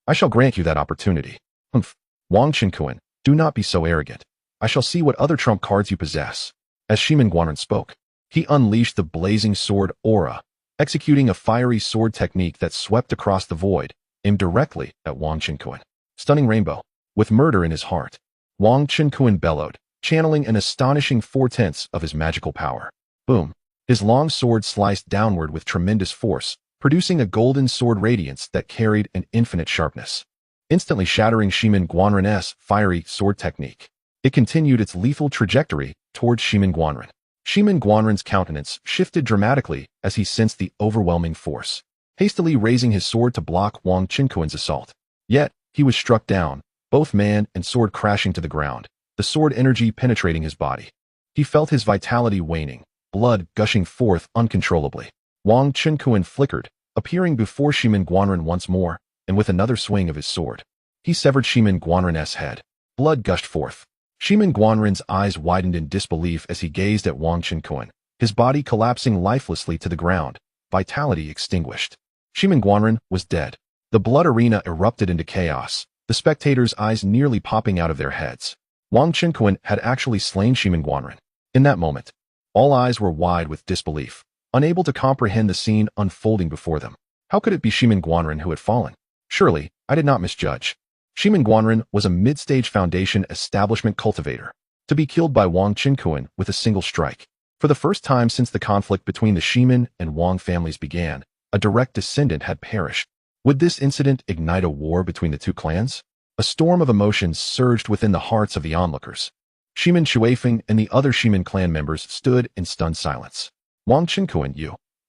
I shall grant you that opportunity. Humph. Wang Qinquan, do not be so arrogant. I shall see what other trump cards you possess. As Shimin Guoren spoke, he unleashed the blazing sword aura, executing a fiery sword technique that swept across the void, aimed directly at Wang Qinquan. Stunning Rainbow. With murder in his heart, Wang Qinquan bellowed, channeling an astonishing 4/10 of his magical power. Boom. His long sword sliced downward with tremendous force, producing a golden sword radiance that carried an infinite sharpness, instantly shattering Shimin Guoren's fiery sword technique. It continued its lethal trajectory towards Shimin Guoren. Shimin Guoren's countenance shifted dramatically as he sensed the overwhelming force, hastily raising his sword to block Wang Qinquan's assault. Yet, he was struck down, both man and sword crashing to the ground, the sword energy penetrating his body. He felt his vitality waning, blood gushing forth uncontrollably. Wang Qinquan flickered, appearing before Shimin Guoren once more, and with another swing of his sword, he severed Shimin Guoren's head. Blood gushed forth. Shimin Guoren's eyes widened in disbelief as he gazed at Wang Qinquan, his body collapsing lifelessly to the ground, vitality extinguished. Shimin Guoren was dead. The blood arena erupted into chaos, the spectators' eyes nearly popping out of their heads. Wang Qinquan had actually slain Shimin Guoren. In that moment, all eyes were wide with disbelief, unable to comprehend the scene unfolding before them. How could it be Shimin Guoren who had fallen? Surely, I did not misjudge. Shimin Guoren was a mid-stage foundation establishment cultivator, to be killed by Wang Qinquan with a single strike. For the first time since the conflict between the Shimin and Wang families began, a direct descendant had perished. Would this incident ignite a war between the two clans? A storm of emotions surged within the hearts of the onlookers. Shimin Shuifeng and the other Shimin clan members stood in stunned silence. Wang Qinquan,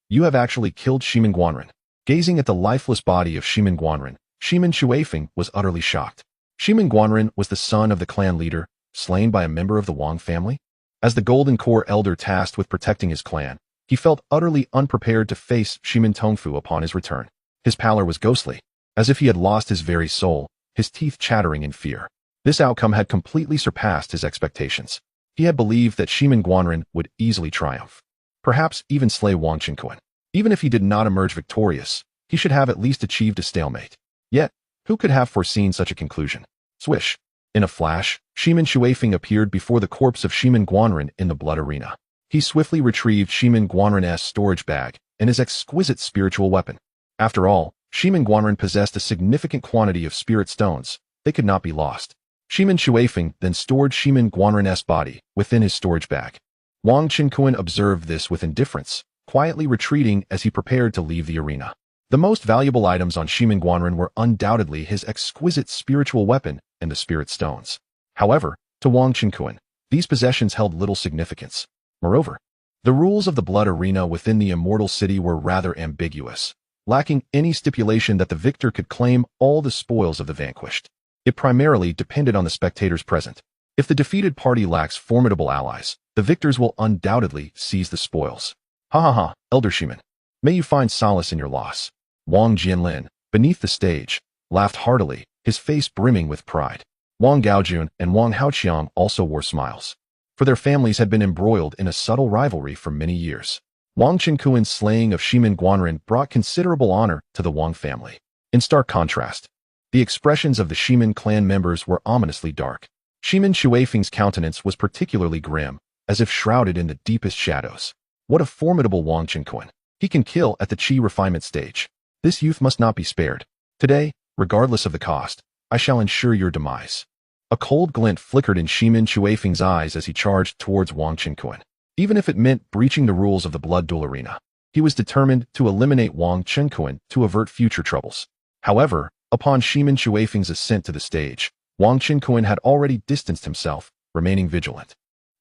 you have actually killed Shimin Guoren. Gazing at the lifeless body of Shimin Guoren, Shimin Shuifeng was utterly shocked. Shimin Guoren was the son of the clan leader, slain by a member of the Wang family. As the Golden Core elder tasked with protecting his clan, he felt utterly unprepared to face Shimin Tongfu upon his return. His pallor was ghostly, as if he had lost his very soul, his teeth chattering in fear. This outcome had completely surpassed his expectations. He had believed that Shimin Guoren would easily triumph, perhaps even slay Wang Qinquan. Even if he did not emerge victorious, he should have at least achieved a stalemate. Yet, who could have foreseen such a conclusion? Swish. In a flash, Shimin Shuifeng appeared before the corpse of Shimin Guoren in the blood arena. He swiftly retrieved Shimin Guoren's storage bag and his exquisite spiritual weapon. After all, Shimin Guoren possessed a significant quantity of spirit stones. They could not be lost. Shimin Shuifeng then stored Shimin Guoren's body within his storage bag. Wang Qinquan observed this with indifference, quietly retreating as he prepared to leave the arena. The most valuable items on Shimin Guoren were undoubtedly his exquisite spiritual weapon and the spirit stones. However, to Wang Qinquan, these possessions held little significance. Moreover, the rules of the blood arena within the immortal city were rather ambiguous, lacking any stipulation that the victor could claim all the spoils of the vanquished. It primarily depended on the spectators present. If the defeated party lacks formidable allies, the victors will undoubtedly seize the spoils. Ha ha ha, Elder Shimin. May you find solace in your loss. Wang Jianlin, beneath the stage, laughed heartily, his face brimming with pride. Wang Gaojun and Wang Haoqiang also wore smiles, for their families had been embroiled in a subtle rivalry for many years. Wang Qinquan's slaying of Shimin Guoren brought considerable honor to the Wang family. In stark contrast, the expressions of the Shimin clan members were ominously dark. Shimin Shuifeng's countenance was particularly grim, as if shrouded in the deepest shadows. What a formidable Wang Qinquan. He can kill at the qi refinement stage. This youth must not be spared. Today, regardless of the cost, I shall ensure your demise. A cold glint flickered in Shimin Shuifeng's eyes as he charged towards Wang Qinquan. Even if it meant breaching the rules of the blood duel arena, he was determined to eliminate Wang Qinquan to avert future troubles. However, upon Shimin Shuifeng's ascent to the stage, Wang Qinquan had already distanced himself, remaining vigilant.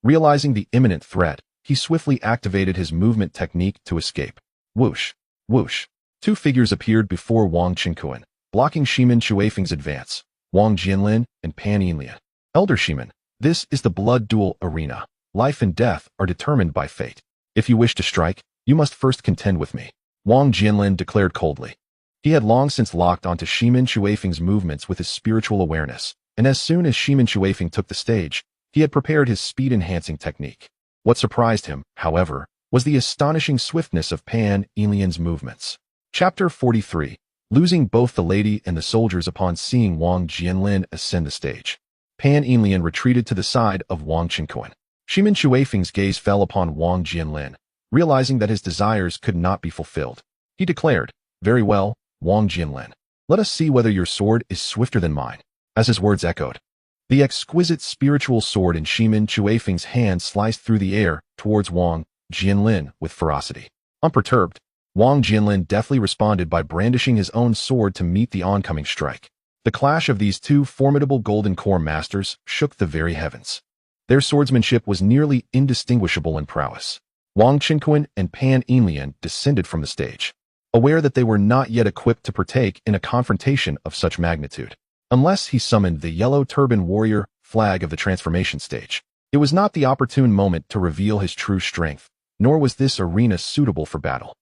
Realizing the imminent threat, he swiftly activated his movement technique to escape. Whoosh! Whoosh! Two figures appeared before Wang Qinquan, blocking Shimin Shuifeng's advance. Wang Jianlin and Pan Yinlian. Elder Shimin, this is the blood duel arena. Life and death are determined by fate. If you wish to strike, you must first contend with me, Wang Jianlin declared coldly. He had long since locked onto Shimin Shuifeng's movements with his spiritual awareness, and as soon as Shimin Shuifeng took the stage, he had prepared his speed-enhancing technique. What surprised him, however, was the astonishing swiftness of Pan Yinlian's movements. Chapter 43. Losing both the lady and the soldiers upon seeing Wang Jianlin ascend the stage. Pan Yinlian retreated to the side of Wang Qinquan. Shimin Shuifeng's gaze fell upon Wang Jianlin, realizing that his desires could not be fulfilled. He declared, "Very well, Wang Jianlin. Let us see whether your sword is swifter than mine." As his words echoed, the exquisite spiritual sword in Shimin Shuifeng's hand sliced through the air towards Wang Jianlin with ferocity. Unperturbed, Wang Jianlin deftly responded by brandishing his own sword to meet the oncoming strike. The clash of these two formidable golden core masters shook the very heavens. Their swordsmanship was nearly indistinguishable in prowess. Wang Qinquan and Pan Yinlian descended from the stage, aware that they were not yet equipped to partake in a confrontation of such magnitude. Unless he summoned the yellow turban warrior flag of the transformation stage, it was not the opportune moment to reveal his true strength, nor was this arena suitable for battle.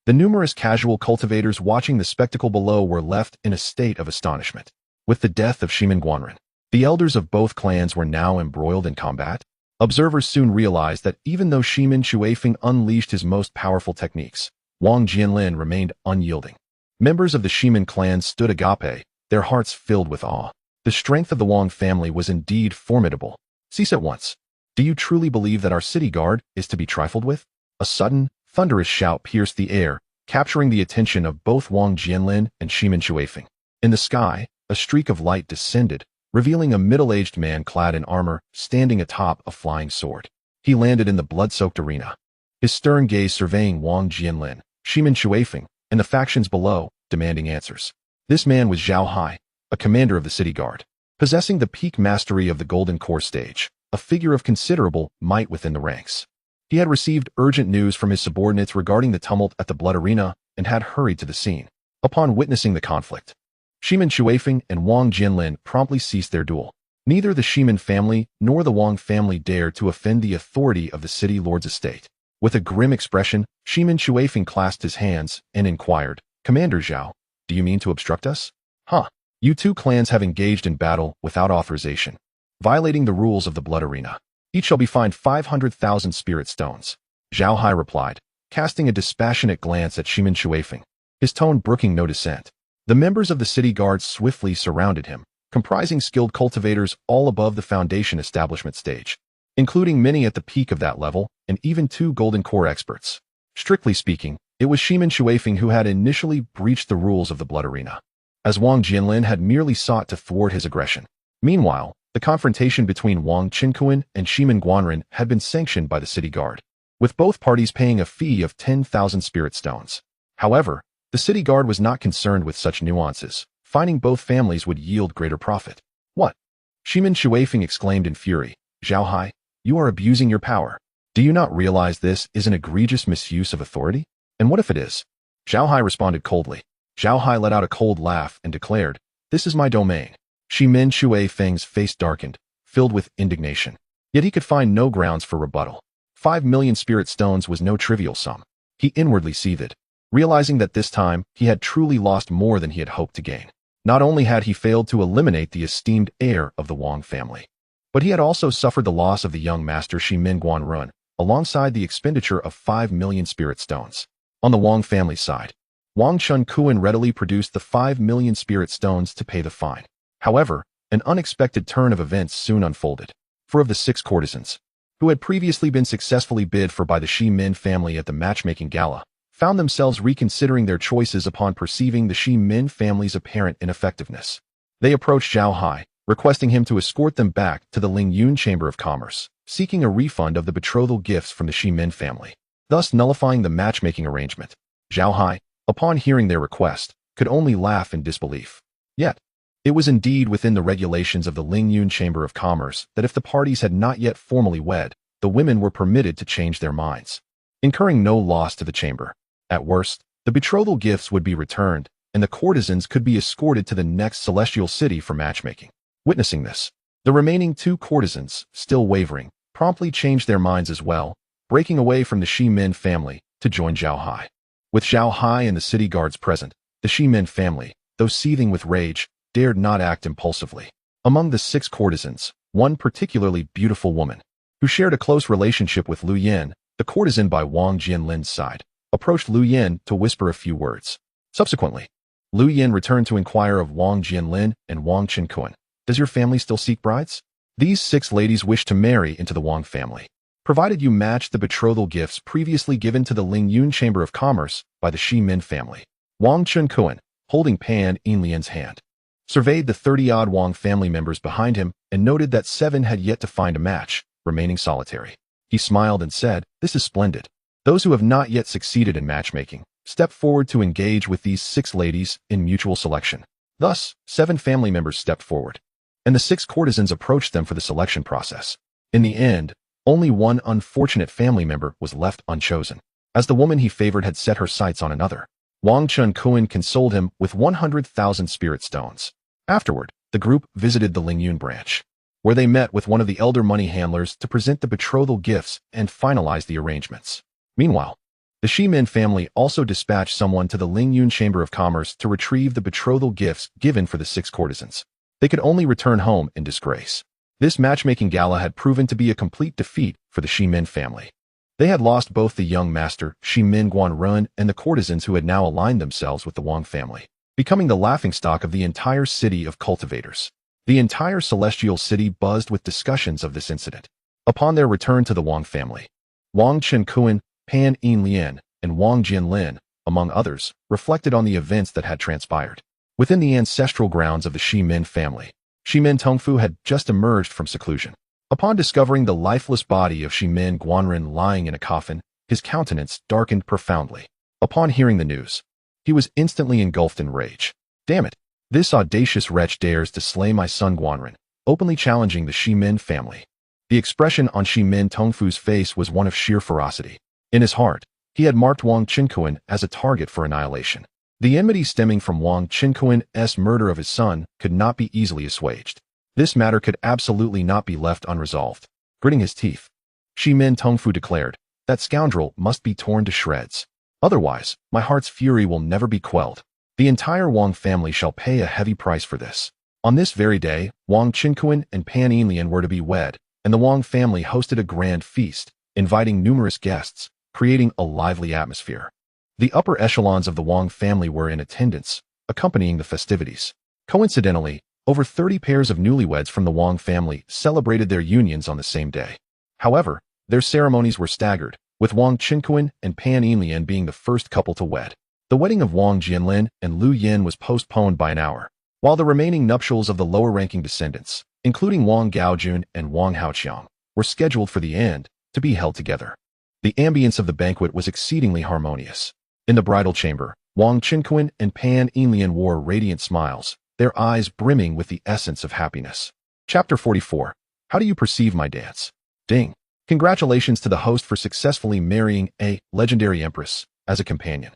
The numerous casual cultivators watching the spectacle below were left in a state of astonishment. With the death of Shimin Guanren, the elders of both clans were now embroiled in combat. Observers soon realized that even though Shimin Shuifeng unleashed his most powerful techniques, Wang Jianlin remained unyielding. Members of the Shimin clan stood agape, their hearts filled with awe. The strength of the Wang family was indeed formidable. Cease at once. Do you truly believe that our city guard is to be trifled with? A sudden, thunderous shout pierced the air, capturing the attention of both Wang Jianlin and Shimin Shuifeng. In the sky, a streak of light descended, revealing a middle-aged man clad in armor, standing atop a flying sword. He landed in the blood-soaked arena, his stern gaze surveying Wang Jianlin, Shimin Shuifeng, and the factions below, demanding answers. This man was Zhao Hai, a commander of the city guard, possessing the peak mastery of the Golden Core stage, a figure of considerable might within the ranks. He had received urgent news from his subordinates regarding the tumult at the blood arena and had hurried to the scene. Upon witnessing the conflict, Shimin Shuifeng and Wang Jianlin promptly ceased their duel. Neither the Shimin family nor the Wang family dared to offend the authority of the city lord's estate. With a grim expression, Shimin Shuifeng clasped his hands and inquired, "Commander Zhao, do you mean to obstruct us?" "Huh. You two clans have engaged in battle without authorization, violating the rules of the blood arena. Each shall be fined 500,000 spirit stones," Zhao Hai replied, casting a dispassionate glance at Shimin Shuifeng, his tone brooking no dissent. The members of the city guard swiftly surrounded him, comprising skilled cultivators all above the foundation establishment stage, including many at the peak of that level, and even 2 golden core experts. Strictly speaking, it was Shimin Shuifeng who had initially breached the rules of the blood arena, as Wang Jianlin had merely sought to thwart his aggression. Meanwhile, the confrontation between Wang Qinquan and Shimin Guanren had been sanctioned by the city guard, with both parties paying a fee of 10,000 spirit stones. However, the city guard was not concerned with such nuances, finding both families would yield greater profit. "What?" Shimin Shuifeng exclaimed in fury. "Zhao Hai, you are abusing your power. Do you not realize this is an egregious misuse of authority? And what if it is?" Zhao Hai responded coldly. Zhao Hai let out a cold laugh and declared, "This is my domain." Shimin Shuifeng's face darkened, filled with indignation. Yet he could find no grounds for rebuttal. 5 million spirit stones was no trivial sum. He inwardly seethed, realizing that this time he had truly lost more than he had hoped to gain. Not only had he failed to eliminate the esteemed heir of the Wang family, but he had also suffered the loss of the young master Shimin Guanren, alongside the expenditure of 5 million spirit stones. On the Wang family side, Wang Chunquan readily produced the 5 million spirit stones to pay the fine. However, An unexpected turn of events soon unfolded. 4 of the 6 courtesans, who had previously been successfully bid for by the Shi Min family at the matchmaking gala, found themselves reconsidering their choices upon perceiving the Shi Min family's apparent ineffectiveness. They approached Zhao Hai, requesting him to escort them back to the Ling Yun Chamber of Commerce, seeking a refund of the betrothal gifts from the Shi Min family, thus nullifying the matchmaking arrangement. Zhao Hai, upon hearing their request, could only laugh in disbelief. Yet, it was indeed within the regulations of the Ling Yun Chamber of Commerce that if the parties had not yet formally wed, the women were permitted to change their minds, incurring no loss to the chamber. At worst, the betrothal gifts would be returned, and the courtesans could be escorted to the next celestial city for matchmaking. Witnessing this, the remaining 2 courtesans, still wavering, promptly changed their minds as well, breaking away from the Shi Min family to join Zhao Hai. With Zhao Hai and the city guards present, the Shi Min family, though seething with rage, dared not act impulsively. Among the 6 courtesans, one particularly beautiful woman, who shared a close relationship with Lu Yin, the courtesan by Wang Jianlin's side, approached Lu Yin to whisper a few words. Subsequently, Lu Yin returned to inquire of Wang Jianlin and Wang Qinkuan, "Does your family still seek brides?" These 6 ladies wish to marry into the Wang family, provided you match the betrothal gifts previously given to the Ling Yun Chamber of Commerce by the Shi Min family. Wang Qinkuan, holding Pan Yinlian's hand, surveyed the 30-odd Wang family members behind him and noted that 7 had yet to find a match, remaining solitary. He smiled and said, "This is splendid. Those who have not yet succeeded in matchmaking, step forward to engage with these 6 ladies in mutual selection." Thus, 7 family members stepped forward, and the 6 courtesans approached them for the selection process. In the end, only one unfortunate family member was left unchosen, as the woman he favored had set her sights on another. Wang Chunkuan consoled him with 100,000 spirit stones. Afterward, the group visited the Lingyun branch, where they met with one of the elder money handlers to present the betrothal gifts and finalize the arrangements. Meanwhile, the Shi Min family also dispatched someone to the Lingyun Chamber of Commerce to retrieve the betrothal gifts given for the 6 courtesans. They could only return home in disgrace. This matchmaking gala had proven to be a complete defeat for the Shi Min family. They had lost both the young master, Shi Min Guanrun, and the courtesans who had now aligned themselves with the Wang family, becoming the laughingstock of the entire city of cultivators. The entire celestial city buzzed with discussions of this incident. Upon their return to the Wang family, Wang Chenkuan, Pan Yinlian, and Wang Jianlin, among others, reflected on the events that had transpired. Within the ancestral grounds of the Shi Min family, Shi Min Tongfu had just emerged from seclusion. Upon discovering the lifeless body of Shi Min Guanren lying in a coffin, his countenance darkened profoundly. Upon hearing the news, he was instantly engulfed in rage. "Damn it! This audacious wretch dares to slay my son Guanren," openly challenging the Shi Min family. The expression on Shi Min Tongfu's face was one of sheer ferocity. In his heart, he had marked Wang Qinkuan as a target for annihilation. The enmity stemming from Wang Qinkuan's murder of his son could not be easily assuaged. This matter could absolutely not be left unresolved. Gritting his teeth, Shi Min Tongfu declared, "That scoundrel must be torn to shreds. Otherwise, my heart's fury will never be quelled. The entire Wang family shall pay a heavy price for this." On this very day, Wang Qinkuan and Pan Yinlian were to be wed, and the Wang family hosted a grand feast, inviting numerous guests, creating a lively atmosphere. The upper echelons of the Wang family were in attendance, accompanying the festivities. Coincidentally, over 30 pairs of newlyweds from the Wang family celebrated their unions on the same day. However, their ceremonies were staggered, with Wang Qinkuan and Pan Yinlian being the first couple to wed. The wedding of Wang Jianlin and Lu Yin was postponed by an hour, while the remaining nuptials of the lower-ranking descendants, including Wang Gaojun and Wang Haoqiang, were scheduled for the end to be held together. The ambience of the banquet was exceedingly harmonious. In the bridal chamber, Wang Qinkuan and Pan Yinlian wore radiant smiles, their eyes brimming with the essence of happiness. Chapter 44. How do you perceive my dance? Ding. Congratulations to the host for successfully marrying a legendary empress as a companion,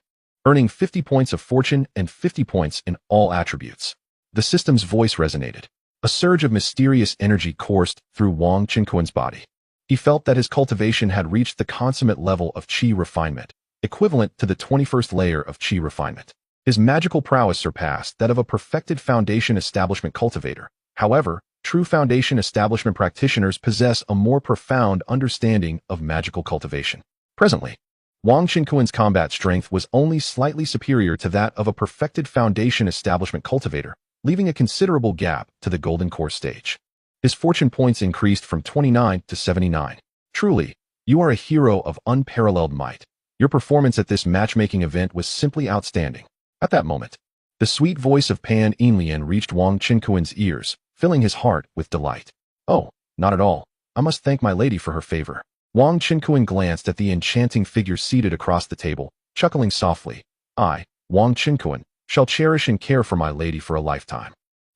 earning 50 points of fortune and 50 points in all attributes. The system's voice resonated. A surge of mysterious energy coursed through Wang Qinkuan's body. He felt that his cultivation had reached the consummate level of qi refinement, equivalent to the 21st layer of qi refinement. His magical prowess surpassed that of a perfected foundation establishment cultivator. However, true foundation establishment practitioners possess a more profound understanding of magical cultivation. Presently, Wang Qinkuan's combat strength was only slightly superior to that of a perfected foundation establishment cultivator, leaving a considerable gap to the golden core stage. His fortune points increased from 29 to 79. Truly, you are a hero of unparalleled might. Your performance at this matchmaking event was simply outstanding. At that moment, the sweet voice of Pan Yinlian reached Wang Qinkuan's ears, filling his heart with delight. Oh, not at all. I must thank my lady for her favor. Wang Qinkuan glanced at the enchanting figure seated across the table, chuckling softly. I, Wang Qinkuan, shall cherish and care for my lady for a lifetime.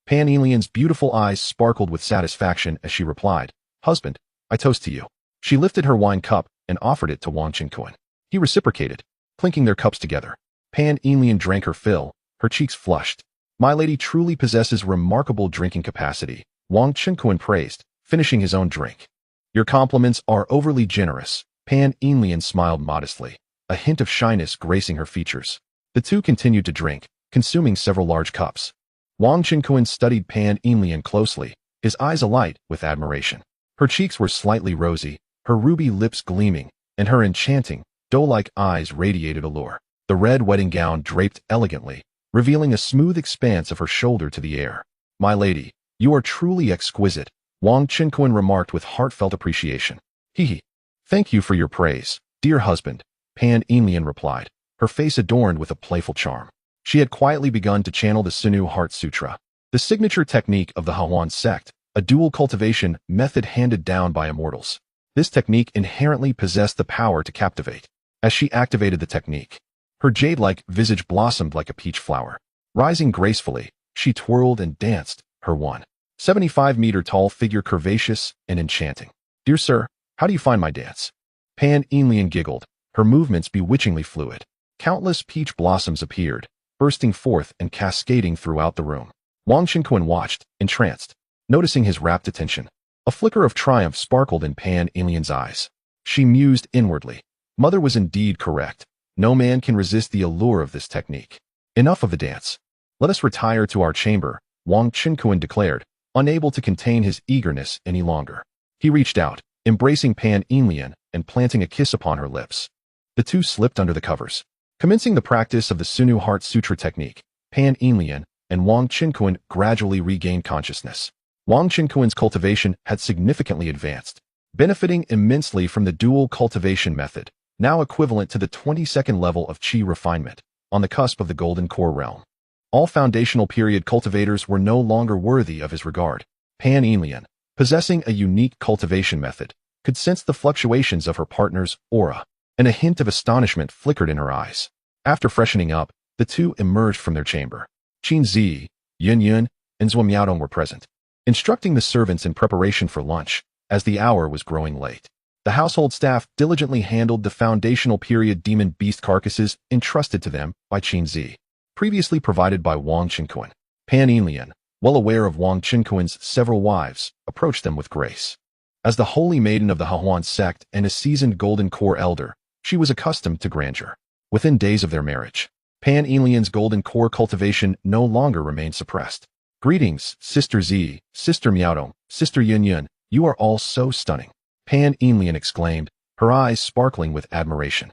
Pan Yinlian's beautiful eyes sparkled with satisfaction as she replied, Husband, I toast to you. She lifted her wine cup and offered it to Wang Qinkuan. He reciprocated, clinking their cups together. Pan Yinlian drank her fill, her cheeks flushed. My lady truly possesses remarkable drinking capacity, Wang Qinkuan praised, finishing his own drink. Your compliments are overly generous. Pan Yinlian smiled modestly, a hint of shyness gracing her features. The two continued to drink, consuming several large cups. Wang Qinkuan studied Pan Yinlian closely, his eyes alight with admiration. Her cheeks were slightly rosy, her ruby lips gleaming, and her enchanting, doe-like eyes radiated allure. The red wedding gown draped elegantly, revealing a smooth expanse of her shoulder to the air. My lady, you are truly exquisite, Wang Qinkuan remarked with heartfelt appreciation. Hee. Thank you for your praise, dear husband, Pan Yinlian replied, her face adorned with a playful charm. She had quietly begun to channel the Sunu Heart Sutra, the signature technique of the Hahuan sect, a dual cultivation method handed down by immortals. This technique inherently possessed the power to captivate. As she activated the technique, her jade-like visage blossomed like a peach flower. Rising gracefully, she twirled and danced, her 175-meter-tall figure curvaceous and enchanting. Dear sir, how do you find my dance? Pan Yinlian giggled, her movements bewitchingly fluid. Countless peach blossoms appeared, bursting forth and cascading throughout the room. Wang Qinkuan watched, entranced, noticing his rapt attention. A flicker of triumph sparkled in Pan Yinlian's eyes. She mused inwardly. Mother was indeed correct. No man can resist the allure of this technique. Enough of the dance. Let us retire to our chamber, Wang Qinkuan declared, unable to contain his eagerness any longer. He reached out, embracing Pan Yinlian and planting a kiss upon her lips. The two slipped under the covers. Commencing the practice of the Sunu Heart Sutra technique, Pan Yinlian and Wang Qinkuan gradually regained consciousness. Wang Qinkuan's cultivation had significantly advanced, benefiting immensely from the dual cultivation method, now equivalent to the 22nd level of qi refinement, on the cusp of the golden core realm. All foundational period cultivators were no longer worthy of his regard. Pan Yinlian, possessing a unique cultivation method, could sense the fluctuations of her partner's aura, and a hint of astonishment flickered in her eyes. After freshening up, the two emerged from their chamber. Qin Zi, Yun Yun, and Zhuo Miaodong were present, instructing the servants in preparation for lunch, as the hour was growing late. The household staff diligently handled the foundational period demon beast carcasses entrusted to them by Qin Zi, previously provided by Wang Qinkuan. Pan Yinlian, well aware of Wang Qinkuan's several wives, approached them with grace. As the holy maiden of the Hahuan sect and a seasoned golden core elder, she was accustomed to grandeur. Within days of their marriage, Pan Yinlian's golden core cultivation no longer remained suppressed. Greetings, Sister Zi, Sister Miaodong, Sister Yun Yun, you are all so stunning, Pan Yinlian exclaimed, her eyes sparkling with admiration.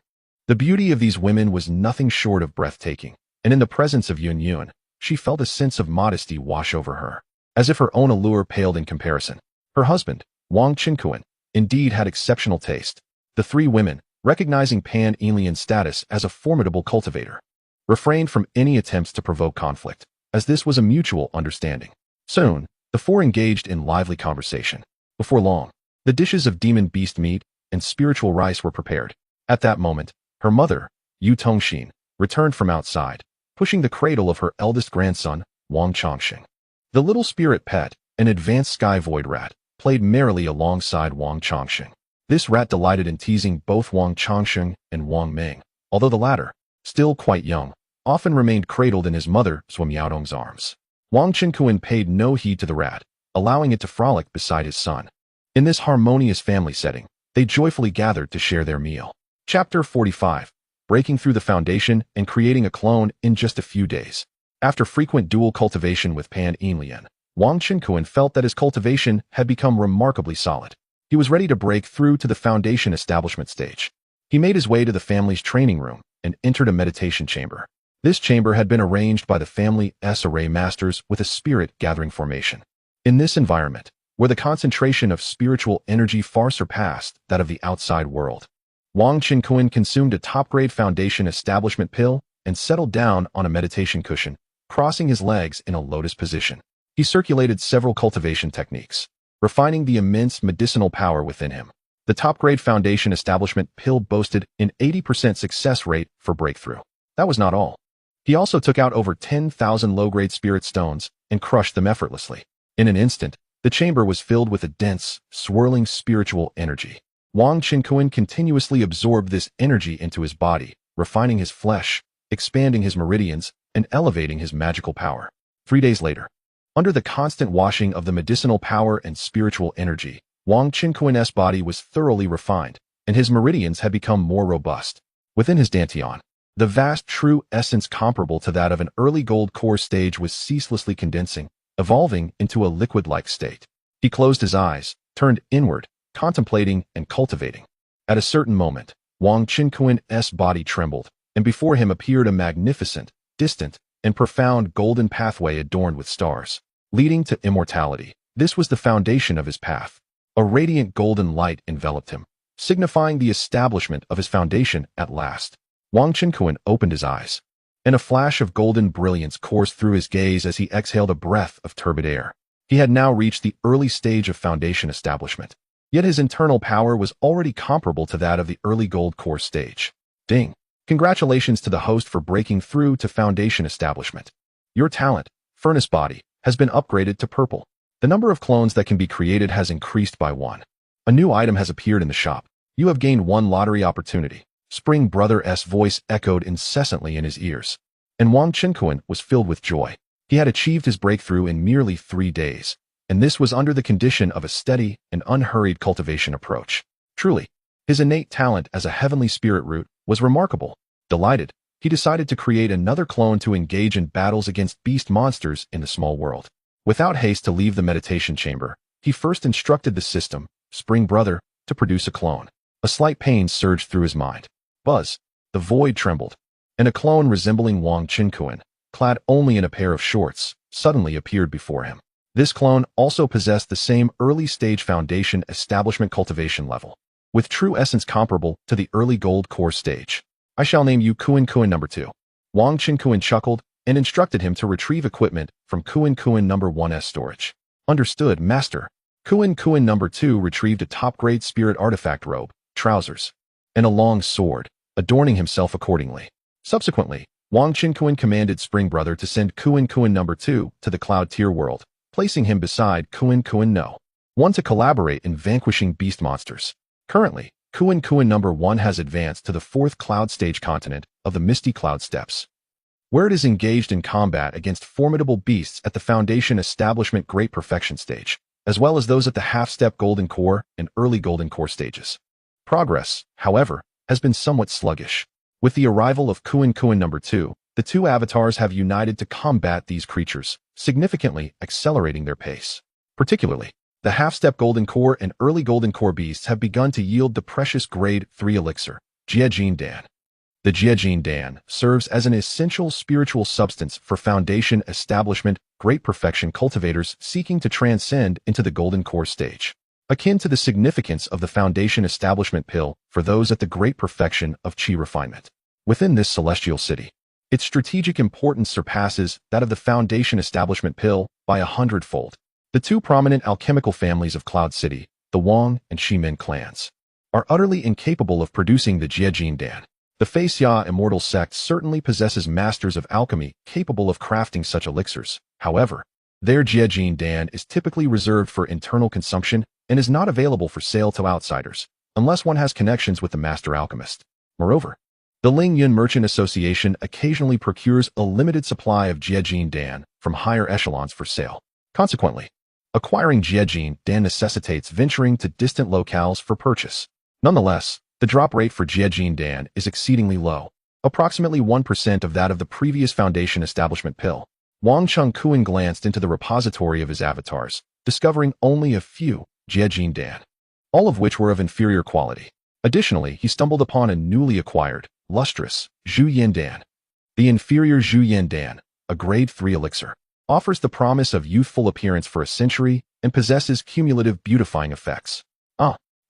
The beauty of these women was nothing short of breathtaking, and in the presence of Yun Yun, she felt a sense of modesty wash over her, as if her own allure paled in comparison. Her husband, Wang Qinkuan, indeed had exceptional taste. The three women, recognizing Pan Yinlian's status as a formidable cultivator, refrained from any attempts to provoke conflict, as this was a mutual understanding. Soon, the four engaged in lively conversation. Before long, the dishes of demon beast meat and spiritual rice were prepared. At that moment, her mother, Yu Tongxin, returned from outside, pushing the cradle of her eldest grandson, Wang Chongxing. The little spirit pet, an advanced sky void rat, played merrily alongside Wang Chongxing. This rat delighted in teasing both Wang Chongxing and Wang Ming, although the latter, still quite young, often remained cradled in his mother Zhuo Miaodong's arms. Wang Qinkuan paid no heed to the rat, allowing it to frolic beside his son. In this harmonious family setting, they joyfully gathered to share their meal. Chapter 45. Breaking through the foundation and creating a clone in just a few days. After frequent dual cultivation with Pan Yinlian, Wang Qinkuan felt that his cultivation had become remarkably solid. He was ready to break through to the foundation establishment stage. He made his way to the family's training room and entered a meditation chamber. This chamber had been arranged by the family's array masters with a spirit-gathering formation. In this environment, where the concentration of spiritual energy far surpassed that of the outside world, Wang Qinkuan consumed a top-grade foundation establishment pill and settled down on a meditation cushion, crossing his legs in a lotus position. He circulated several cultivation techniques, refining the immense medicinal power within him. The top-grade foundation establishment pill boasted an 80% success rate for breakthrough. That was not all. He also took out over 10,000 low-grade spirit stones and crushed them effortlessly. In an instant, the chamber was filled with a dense, swirling spiritual energy. Wang Qinkuan continuously absorbed this energy into his body, refining his flesh, expanding his meridians, and elevating his magical power. 3 days later, under the constant washing of the medicinal power and spiritual energy, Wang Qinkuan's body was thoroughly refined, and his meridians had become more robust. Within his dantian, the vast true essence comparable to that of an early gold core stage was ceaselessly condensing, evolving into a liquid-like state. He closed his eyes, turned inward, contemplating and cultivating. At a certain moment, Wang Qinkuan's body trembled, and before him appeared a magnificent, distant, and profound golden pathway adorned with stars, leading to immortality. This was the foundation of his path. A radiant golden light enveloped him, signifying the establishment of his foundation at last. Wang Qinkuan opened his eyes, and a flash of golden brilliance coursed through his gaze as he exhaled a breath of turbid air. He had now reached the early stage of foundation establishment, yet his internal power was already comparable to that of the early gold core stage. Ding! Congratulations to the host for breaking through to foundation establishment. Your talent, furnace body, has been upgraded to purple. The number of clones that can be created has increased by 1. A new item has appeared in the shop. You have gained 1 lottery opportunity. Spring Brother's voice echoed incessantly in his ears, and Wang Qinkuan was filled with joy. He had achieved his breakthrough in merely 3 days, and this was under the condition of a steady and unhurried cultivation approach. Truly, his innate talent as a heavenly spirit root was remarkable. Delighted, he decided to create another clone to engage in battles against beast monsters in the small world. Without haste to leave the meditation chamber, he first instructed the system, Spring Brother, to produce a clone. A slight pain surged through his mind. Buzz! The void trembled, and a clone resembling Wang Qinkuan, clad only in a pair of shorts, suddenly appeared before him. This clone also possessed the same early-stage foundation establishment cultivation level, with true essence comparable to the early gold core stage. I shall name you Kuan Kuan No. 2. Wang Qinkuan chuckled and instructed him to retrieve equipment from Kuan Kuan No. 1's storage. Understood, Master. Kuan Kuan No. 2 retrieved a top-grade spirit artifact robe, trousers, and a long sword, adorning himself accordingly. Subsequently, Wang Qinkuan commanded Spring Brother to send Kuan Kuan No. 2 to the Cloud Tier world, placing him beside Kuan Kuan No. 1 to collaborate in vanquishing beast monsters. Currently, Kuan Kuan No. 1 has advanced to the 4th cloud stage continent of the Misty Cloud Steppes, where it is engaged in combat against formidable beasts at the Foundation Establishment Great Perfection stage, as well as those at the half-step Golden Core and early Golden Core stages. Progress, however, has been somewhat sluggish. With the arrival of Kuan Kuan No. 2, the 2 avatars have united to combat these creatures, significantly accelerating their pace. Particularly, the half-step Golden Core and early Golden Core beasts have begun to yield the precious Grade 3 elixir, Jiajin Dan. The Jiajin Dan serves as an essential spiritual substance for Foundation Establishment Great Perfection cultivators seeking to transcend into the Golden Core stage, akin to the significance of the Foundation Establishment Pill for those at the Great Perfection of Qi refinement. Within this celestial city, its strategic importance surpasses that of the Foundation Establishment Pill by 100-fold. The 2 prominent alchemical families of Cloud City, the Wang and Shimin clans, are utterly incapable of producing the Jiajin Dan. The Faixia immortal sect certainly possesses masters of alchemy capable of crafting such elixirs. However, their Jiajin Dan is typically reserved for internal consumption and is not available for sale to outsiders, unless one has connections with the master alchemist. Moreover, the Ling Yun Merchant Association occasionally procures a limited supply of Jiajin Dan from higher echelons for sale. Consequently, acquiring Jiajin Dan necessitates venturing to distant locales for purchase. Nonetheless, the drop rate for Jiajin Dan is exceedingly low, approximately 1% of that of the previous Foundation Establishment Pill. Wang Chengkuan glanced into the repository of his avatars, discovering only a few Jiajin Dan, all of which were of inferior quality. Additionally, he stumbled upon a newly acquired, lustrous Zhu Yin Dan. The inferior Zhu Yan Dan, a grade 3 elixir, offers the promise of youthful appearance for a century and possesses cumulative beautifying effects.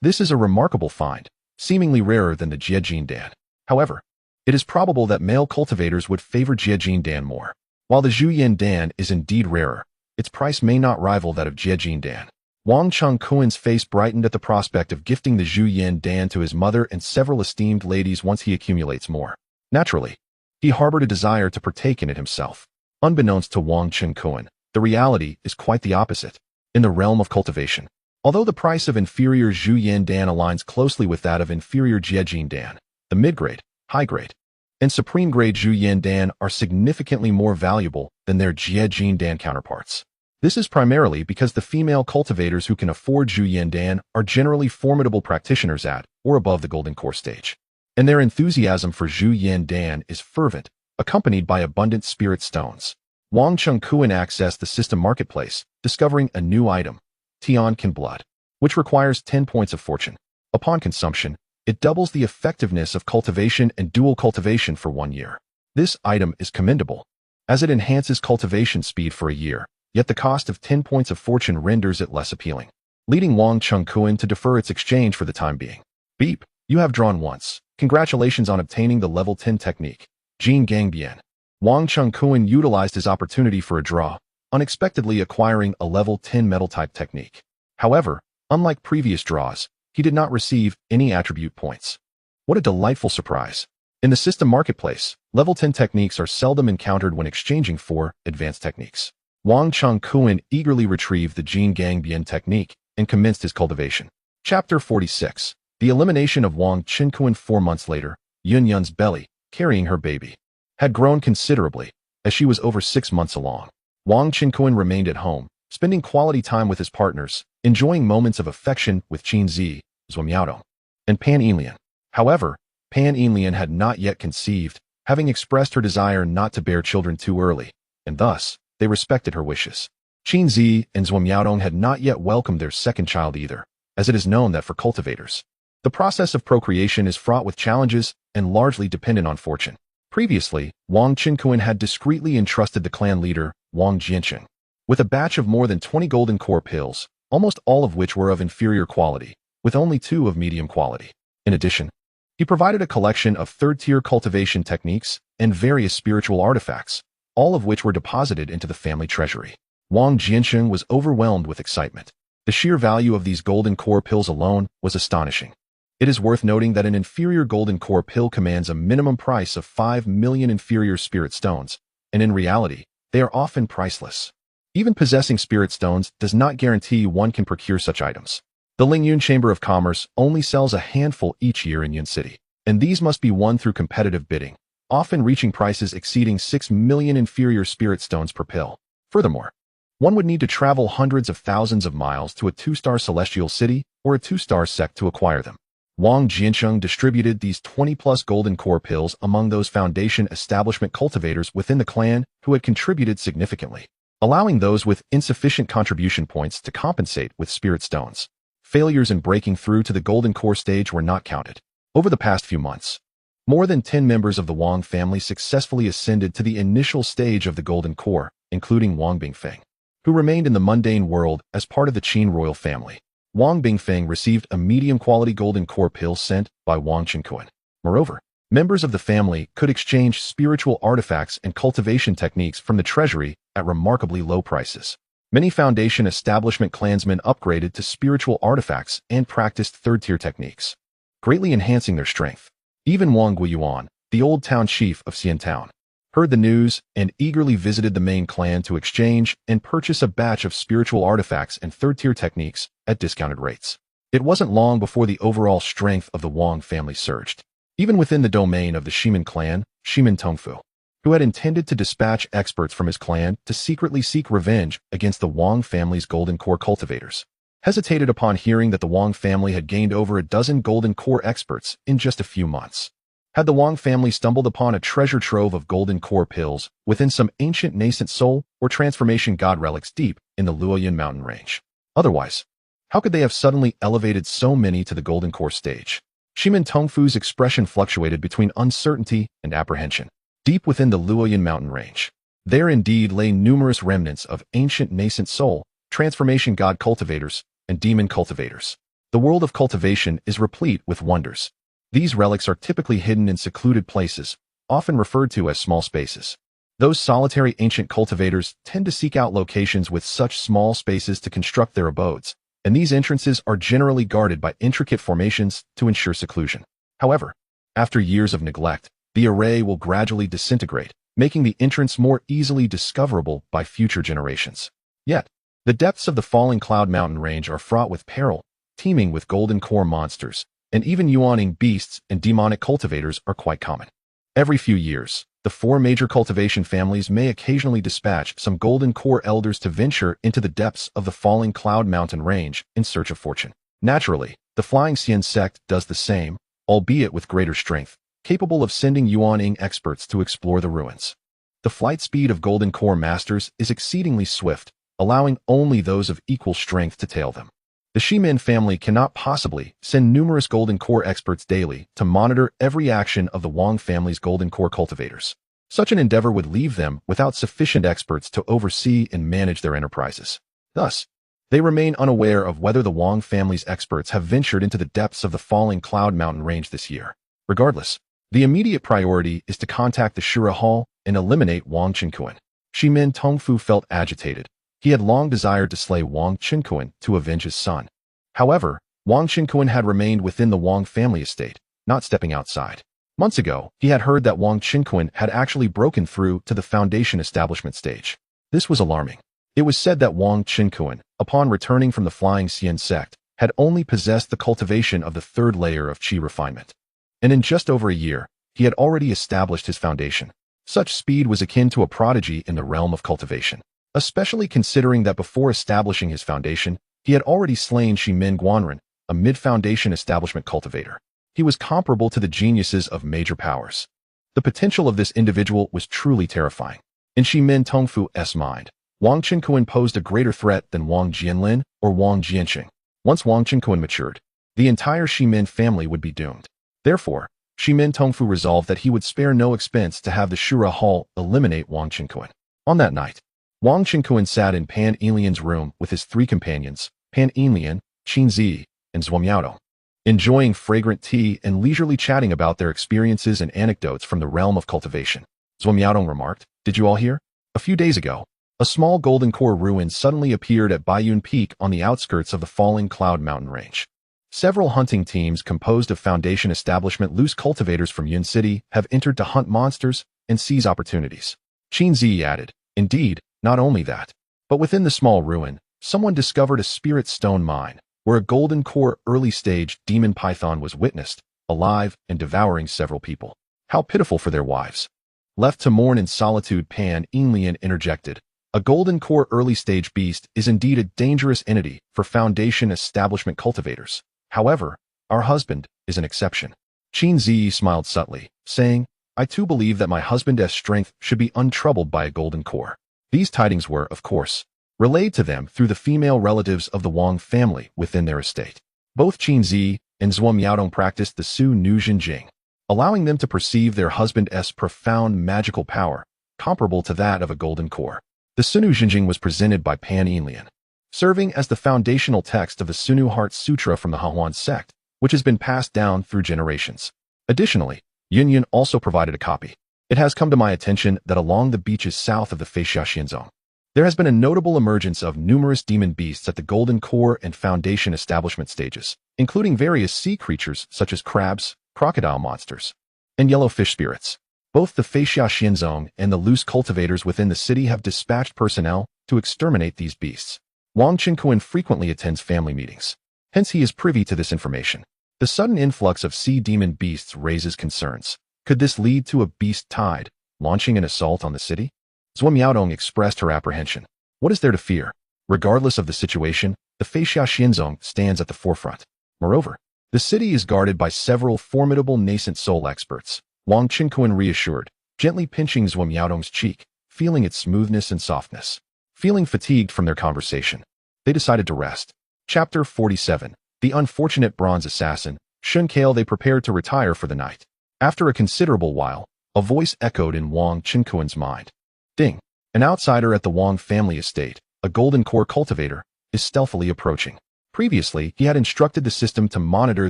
This is a remarkable find, seemingly rarer than the Jiejin Dan. However, it is probable that male cultivators would favor Jiejin Dan more. While the Zhu Yan Dan is indeed rarer, its price may not rival that of Jiejin Dan. Wang Chengkuan's face brightened at the prospect of gifting the Zhu Yan Dan to his mother and several esteemed ladies once he accumulates more. Naturally, he harbored a desire to partake in it himself. Unbeknownst to Wang Chengkuan, the reality is quite the opposite. In the realm of cultivation, although the price of inferior Zhu Yan Dan aligns closely with that of inferior Jiejin Dan, the mid-grade, high-grade, and supreme-grade Zhu Yan Dan are significantly more valuable than their Jiejin Dan counterparts. This is primarily because the female cultivators who can afford Zhu Yan Dan are generally formidable practitioners at or above the golden core stage, and their enthusiasm for Zhu Yan Dan is fervent, accompanied by abundant spirit stones. Wang Chengkuan accessed the system marketplace, discovering a new item, Tianqin blood, which requires 10 points of fortune. Upon consumption, it doubles the effectiveness of cultivation and dual cultivation for 1 year. This item is commendable, as it enhances cultivation speed for a year, yet the cost of 10 points of fortune renders it less appealing, leading Wang Chengkuan to defer its exchange for the time being. Beep, you have drawn once. Congratulations on obtaining the level 10 technique, Jin Gang Bian. Wang Chengkuan utilized his opportunity for a draw, unexpectedly acquiring a level 10 metal-type technique. However, unlike previous draws, he did not receive any attribute points. What a delightful surprise. In the system marketplace, level 10 techniques are seldom encountered when exchanging for advanced techniques. Wang Chengkuan eagerly retrieved the Jin Gang Bian technique and commenced his cultivation. Chapter 46. The elimination of Wang Chengkuan 4 months later. Yun Yun's belly, carrying her baby, had grown considerably, as she was over 6 months along. Wang Chengkuan remained at home, spending quality time with his partners, enjoying moments of affection with Qin Zi, Zuomiaodong, and Pan Yinlian. However, Pan Yinlian had not yet conceived, having expressed her desire not to bear children too early, and thus, they respected her wishes. Qin Zi and Zuomiaodong had not yet welcomed their second child either, as it is known that for cultivators, the process of procreation is fraught with challenges and largely dependent on fortune. Previously, Wang Chengkuan had discreetly entrusted the clan leader, Wang Jiancheng, with a batch of more than 20 golden core pills, almost all of which were of inferior quality, with only 2 of medium quality. In addition, he provided a collection of third-tier cultivation techniques and various spiritual artifacts, all of which were deposited into the family treasury. Wang Jiancheng was overwhelmed with excitement. The sheer value of these golden core pills alone was astonishing. It is worth noting that an inferior golden core pill commands a minimum price of 5 million inferior spirit stones, and in reality, they are often priceless. Even possessing spirit stones does not guarantee one can procure such items. The Lingyun Chamber of Commerce only sells a handful each year in Yun City, and these must be won through competitive bidding, often reaching prices exceeding 6 million inferior spirit stones per pill. Furthermore, one would need to travel hundreds of thousands of miles to a 2-star celestial city or a 2-star sect to acquire them. Wang Jiancheng distributed these 20-plus golden core pills among those foundation establishment cultivators within the clan who had contributed significantly, allowing those with insufficient contribution points to compensate with spirit stones. Failures in breaking through to the golden core stage were not counted. Over the past few months, more than 10 members of the Wang family successfully ascended to the initial stage of the golden core, including Wang Bingfeng, who remained in the mundane world as part of the Qin royal family. Wang Bingfeng received a medium-quality golden core pill sent by Wang Chengkuan. Moreover, members of the family could exchange spiritual artifacts and cultivation techniques from the treasury at remarkably low prices. Many foundation establishment clansmen upgraded to spiritual artifacts and practiced third-tier techniques, greatly enhancing their strength. Even Wang Guiyuan, the old town chief of Xian Town, heard the news and eagerly visited the main clan to exchange and purchase a batch of spiritual artifacts and third-tier techniques at discounted rates. It wasn't long before the overall strength of the Wang family surged. Even within the domain of the Shimin clan, Shimin Tongfu, who had intended to dispatch experts from his clan to secretly seek revenge against the Wang family's golden core cultivators, hesitated upon hearing that the Wang family had gained over a dozen golden core experts in just a few months. Had the Wang family stumbled upon a treasure trove of golden core pills within some ancient nascent soul or transformation god relics deep in the Luoyun mountain range? Otherwise, how could they have suddenly elevated so many to the golden core stage? Shimin Tongfu's expression fluctuated between uncertainty and apprehension. Deep within the Luoyan mountain range, there indeed lay numerous remnants of ancient nascent soul, transformation god cultivators, and demon cultivators. The world of cultivation is replete with wonders. These relics are typically hidden in secluded places, often referred to as small spaces. Those solitary ancient cultivators tend to seek out locations with such small spaces to construct their abodes, and these entrances are generally guarded by intricate formations to ensure seclusion. However, after years of neglect, the array will gradually disintegrate, making the entrance more easily discoverable by future generations. Yet, the depths of the falling cloud mountain range are fraught with peril, teeming with golden core monsters, and even yawning beasts and demonic cultivators are quite common. Every few years, the four major cultivation families may occasionally dispatch some golden core elders to venture into the depths of the falling cloud mountain range in search of fortune. Naturally, the Flying Xian sect does the same, albeit with greater strength, capable of sending Yuan-ing experts to explore the ruins. The flight speed of golden core masters is exceedingly swift, allowing only those of equal strength to tail them. The Shimin family cannot possibly send numerous golden core experts daily to monitor every action of the Wang family's golden core cultivators. Such an endeavor would leave them without sufficient experts to oversee and manage their enterprises. Thus, they remain unaware of whether the Wang family's experts have ventured into the depths of the falling cloud mountain range this year. Regardless, the immediate priority is to contact the Shura Hall and eliminate Wang Qinkuan. Shimin Tongfu felt agitated. He had long desired to slay Wang Qinkuan to avenge his son. However, Wang Qinkuan had remained within the Wang family estate, not stepping outside. Months ago, he had heard that Wang Qinkuan had actually broken through to the foundation establishment stage. This was alarming. It was said that Wang Qinkuan, upon returning from the Flying Xian sect, had only possessed the cultivation of the third layer of qi refinement. And in just over a year, he had already established his foundation. Such speed was akin to a prodigy in the realm of cultivation, especially considering that before establishing his foundation, he had already slain Shimin Guanren, a mid-foundation establishment cultivator. He was comparable to the geniuses of major powers. The potential of this individual was truly terrifying. In Shimin Tongfu's mind, Wang Qinkuan posed a greater threat than Wang Jianlin or Wang Jianqing. Once Wang Qinkuan matured, the entire Shimin family would be doomed. Therefore, Shimin Tongfu resolved that he would spare no expense to have the Shura Hall eliminate Wang Qinkuan. On that night, Wang Qinkuan sat in Pan Yinlian's room with his three companions, Pan Yinlian, Qin Zi, and Zhuo enjoying fragrant tea and leisurely chatting about their experiences and anecdotes from the realm of cultivation. Zhuo remarked, "Did you all hear? A few days ago, a small golden core ruin suddenly appeared at Baiyun Peak on the outskirts of the falling cloud mountain range. Several hunting teams composed of Foundation Establishment loose cultivators from Yun City have entered to hunt monsters and seize opportunities." Qin Zi added, "Indeed, not only that, but within the small ruin, someone discovered a spirit stone mine, where a golden core early-stage demon python was witnessed, alive and devouring several people. How pitiful for their wives." Left to mourn in solitude, Pan Yinlian interjected, "A golden core early-stage beast is indeed a dangerous entity for Foundation Establishment cultivators. However, our husband is an exception." Qin Zi smiled subtly, saying, "I too believe that my husband's strength should be untroubled by a golden core." These tidings were, of course, relayed to them through the female relatives of the Wang family within their estate. Both Qin Zi and Zhuo practiced the Su Nu Jinjing, allowing them to perceive their husband's profound magical power, comparable to that of a golden core. The Sunu Jinjing was presented by Pan Yinlian, serving as the foundational text of the Sunu Heart Sutra from the Hahuan sect, which has been passed down through generations. Additionally, Yun also provided a copy. It has come to my attention that along the beaches south of the Feixiaxian zone, there has been a notable emergence of numerous demon beasts at the Golden Core and Foundation establishment stages, including various sea creatures such as crabs, crocodile monsters, and yellowfish spirits. Both the Feixiaxian zone and the loose cultivators within the city have dispatched personnel to exterminate these beasts. Wang Qinkuan frequently attends family meetings. Hence he is privy to this information. The sudden influx of sea demon beasts raises concerns. Could this lead to a beast tide, launching an assault on the city? Zhuo expressed her apprehension. What is there to fear? Regardless of the situation, the Feixiaxian zone stands at the forefront. Moreover, the city is guarded by several formidable nascent soul experts. Wang Qinkuan reassured, gently pinching Zhuo cheek, feeling its smoothness and softness. Feeling fatigued from their conversation, they decided to rest. Chapter 47. The unfortunate bronze assassin, Shun Kale. They prepared to retire for the night. After a considerable while, A voice echoed in Wang Qinkuan's mind. Ding! An outsider at the Wang family estate, a golden core cultivator, is stealthily approaching. Previously, he had instructed the system to monitor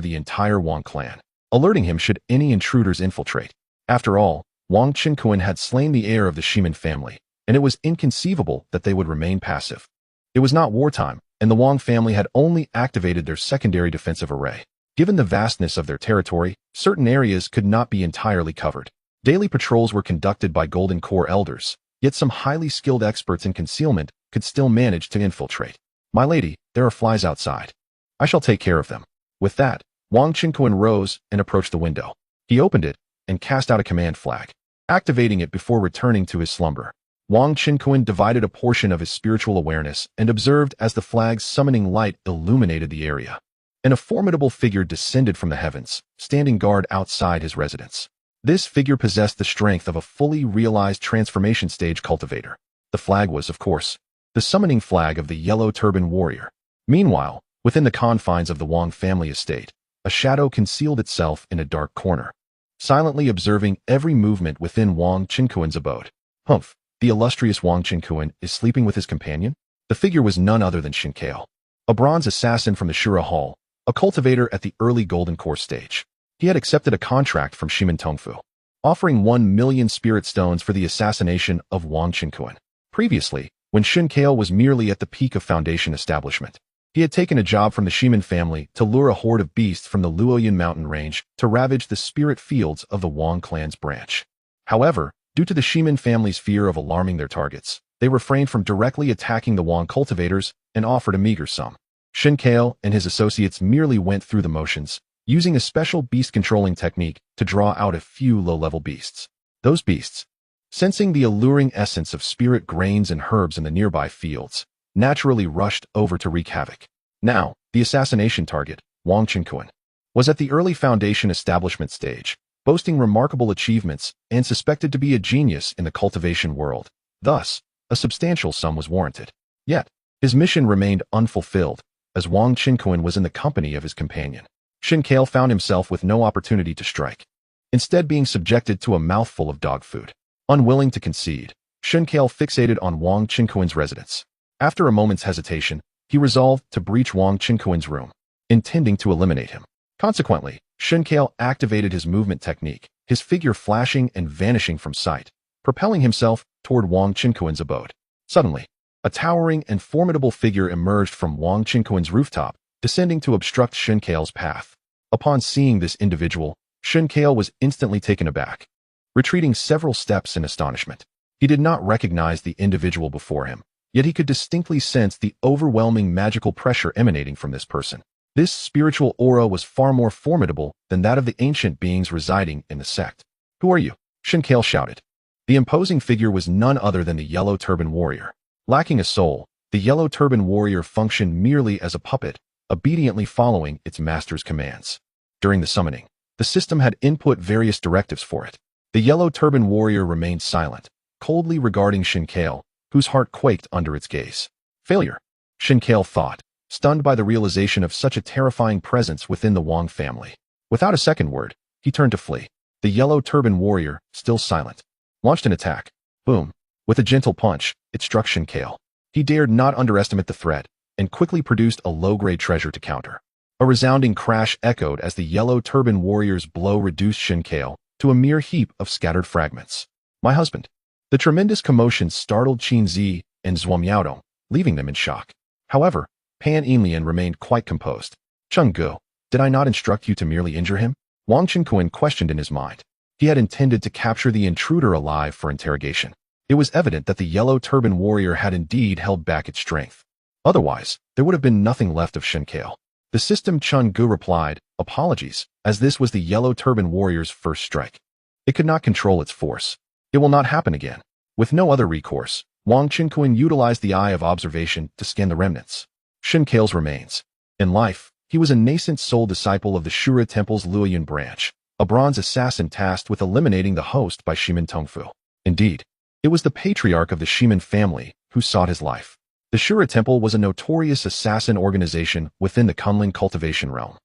the entire Wang clan, alerting him should any intruders infiltrate. After all, Wang Qinkuan had slain the heir of the Shimin family, and it was inconceivable that they would remain passive. It was not wartime, and the Wang family had only activated their secondary defensive array. Given the vastness of their territory, certain areas could not be entirely covered. Daily patrols were conducted by Golden Core elders, yet some highly skilled experts in concealment could still manage to infiltrate. My lady, there are flies outside. I shall take care of them. With that, Wang Qinkuan rose and approached the window. He opened it and cast out a command flag, activating it before returning to his slumber. Wang Qinkuan divided a portion of his spiritual awareness and observed as the flag's summoning light illuminated the area. And a formidable figure descended from the heavens, standing guard outside his residence. This figure possessed the strength of a fully realized transformation stage cultivator. The flag was, of course, the summoning flag of the Yellow Turban Warrior. Meanwhile, within the confines of the Wang family estate, a shadow concealed itself in a dark corner, silently observing every movement within Wang Qinkuan's abode. Humph! The illustrious Wang Qinkuan is sleeping with his companion? The figure was none other than Shinkale, a bronze assassin from the Shura Hall, a cultivator at the early Golden Core stage. He had accepted a contract from Shimin Tongfu, offering 1 million spirit stones for the assassination of Wang Qinkuan. Previously, when Shinkale was merely at the peak of Foundation establishment, he had taken a job from the Shimin family to lure a horde of beasts from the Luoyan mountain range to ravage the spirit fields of the Wang clan's branch. However, due to the Shimin family's fear of alarming their targets, they refrained from directly attacking the Wang cultivators and offered a meager sum. Shinkale and his associates merely went through the motions, using a special beast-controlling technique to draw out a few low-level beasts. Those beasts, sensing the alluring essence of spirit grains and herbs in the nearby fields, naturally rushed over to wreak havoc. Now, the assassination target, Wang Qinkuan, was at the early Foundation establishment stage, boasting remarkable achievements and suspected to be a genius in the cultivation world. Thus, a substantial sum was warranted. Yet, his mission remained unfulfilled, as Wang Qinkuan was in the company of his companion. Shinkale found himself with no opportunity to strike, instead being subjected to a mouthful of dog food. Unwilling to concede, Shinkale fixated on Wang Qinkuan's residence. After a moment's hesitation, he resolved to breach Wang Qinkuan's room, intending to eliminate him. Consequently, Shinkale activated his movement technique, his figure flashing and vanishing from sight, propelling himself toward Wang Qinkuan's abode. Suddenly, a towering and formidable figure emerged from Wang Qinkuan's rooftop, descending to obstruct Shinkale's path. Upon seeing this individual, Shinkale was instantly taken aback, retreating several steps in astonishment. He did not recognize the individual before him, yet he could distinctly sense the overwhelming magical pressure emanating from this person. This spiritual aura was far more formidable than that of the ancient beings residing in the sect. "Who are you?" Shinkale shouted. The imposing figure was none other than the Yellow Turban Warrior. Lacking a soul, the Yellow Turban Warrior functioned merely as a puppet, obediently following its master's commands. During the summoning, the system had input various directives for it. The Yellow Turban Warrior remained silent, coldly regarding Shinkale, whose heart quaked under its gaze. Failure, Shinkale thought, stunned by the realization of such a terrifying presence within the Wang family. Without a second word, he turned to flee. The Yellow Turban Warrior, still silent, launched an attack. Boom! With a gentle punch, it struck Shinkale. He dared not underestimate the threat, and quickly produced a low-grade treasure to counter. A resounding crash echoed as the Yellow Turban Warrior's blow reduced Shinkale to a mere heap of scattered fragments. My husband. The tremendous commotion startled Qin Zi and Zhuo Miaodong, leaving them in shock. However, Pan Yinlian remained quite composed. Cheng Gu, did I not instruct you to merely injure him? Wang Qinkuan questioned in his mind. He had intended to capture the intruder alive for interrogation. It was evident that the Yellow Turban Warrior had indeed held back its strength. Otherwise, there would have been nothing left of Shinkale. The system Cheng Gu replied, apologies, as this was the Yellow Turban Warrior's first strike. It could not control its force. It will not happen again. With no other recourse, Wang Qinkuan utilized the eye of observation to scan the remnants. Shinkale's remains. In life, he was a nascent soul disciple of the Shura Temple's Luoyan branch, a bronze assassin tasked with eliminating the host by Shimin Tongfu. Indeed, it was the patriarch of the Shimin family who sought his life. The Shura Temple was a notorious assassin organization within the Kunlun cultivation realm,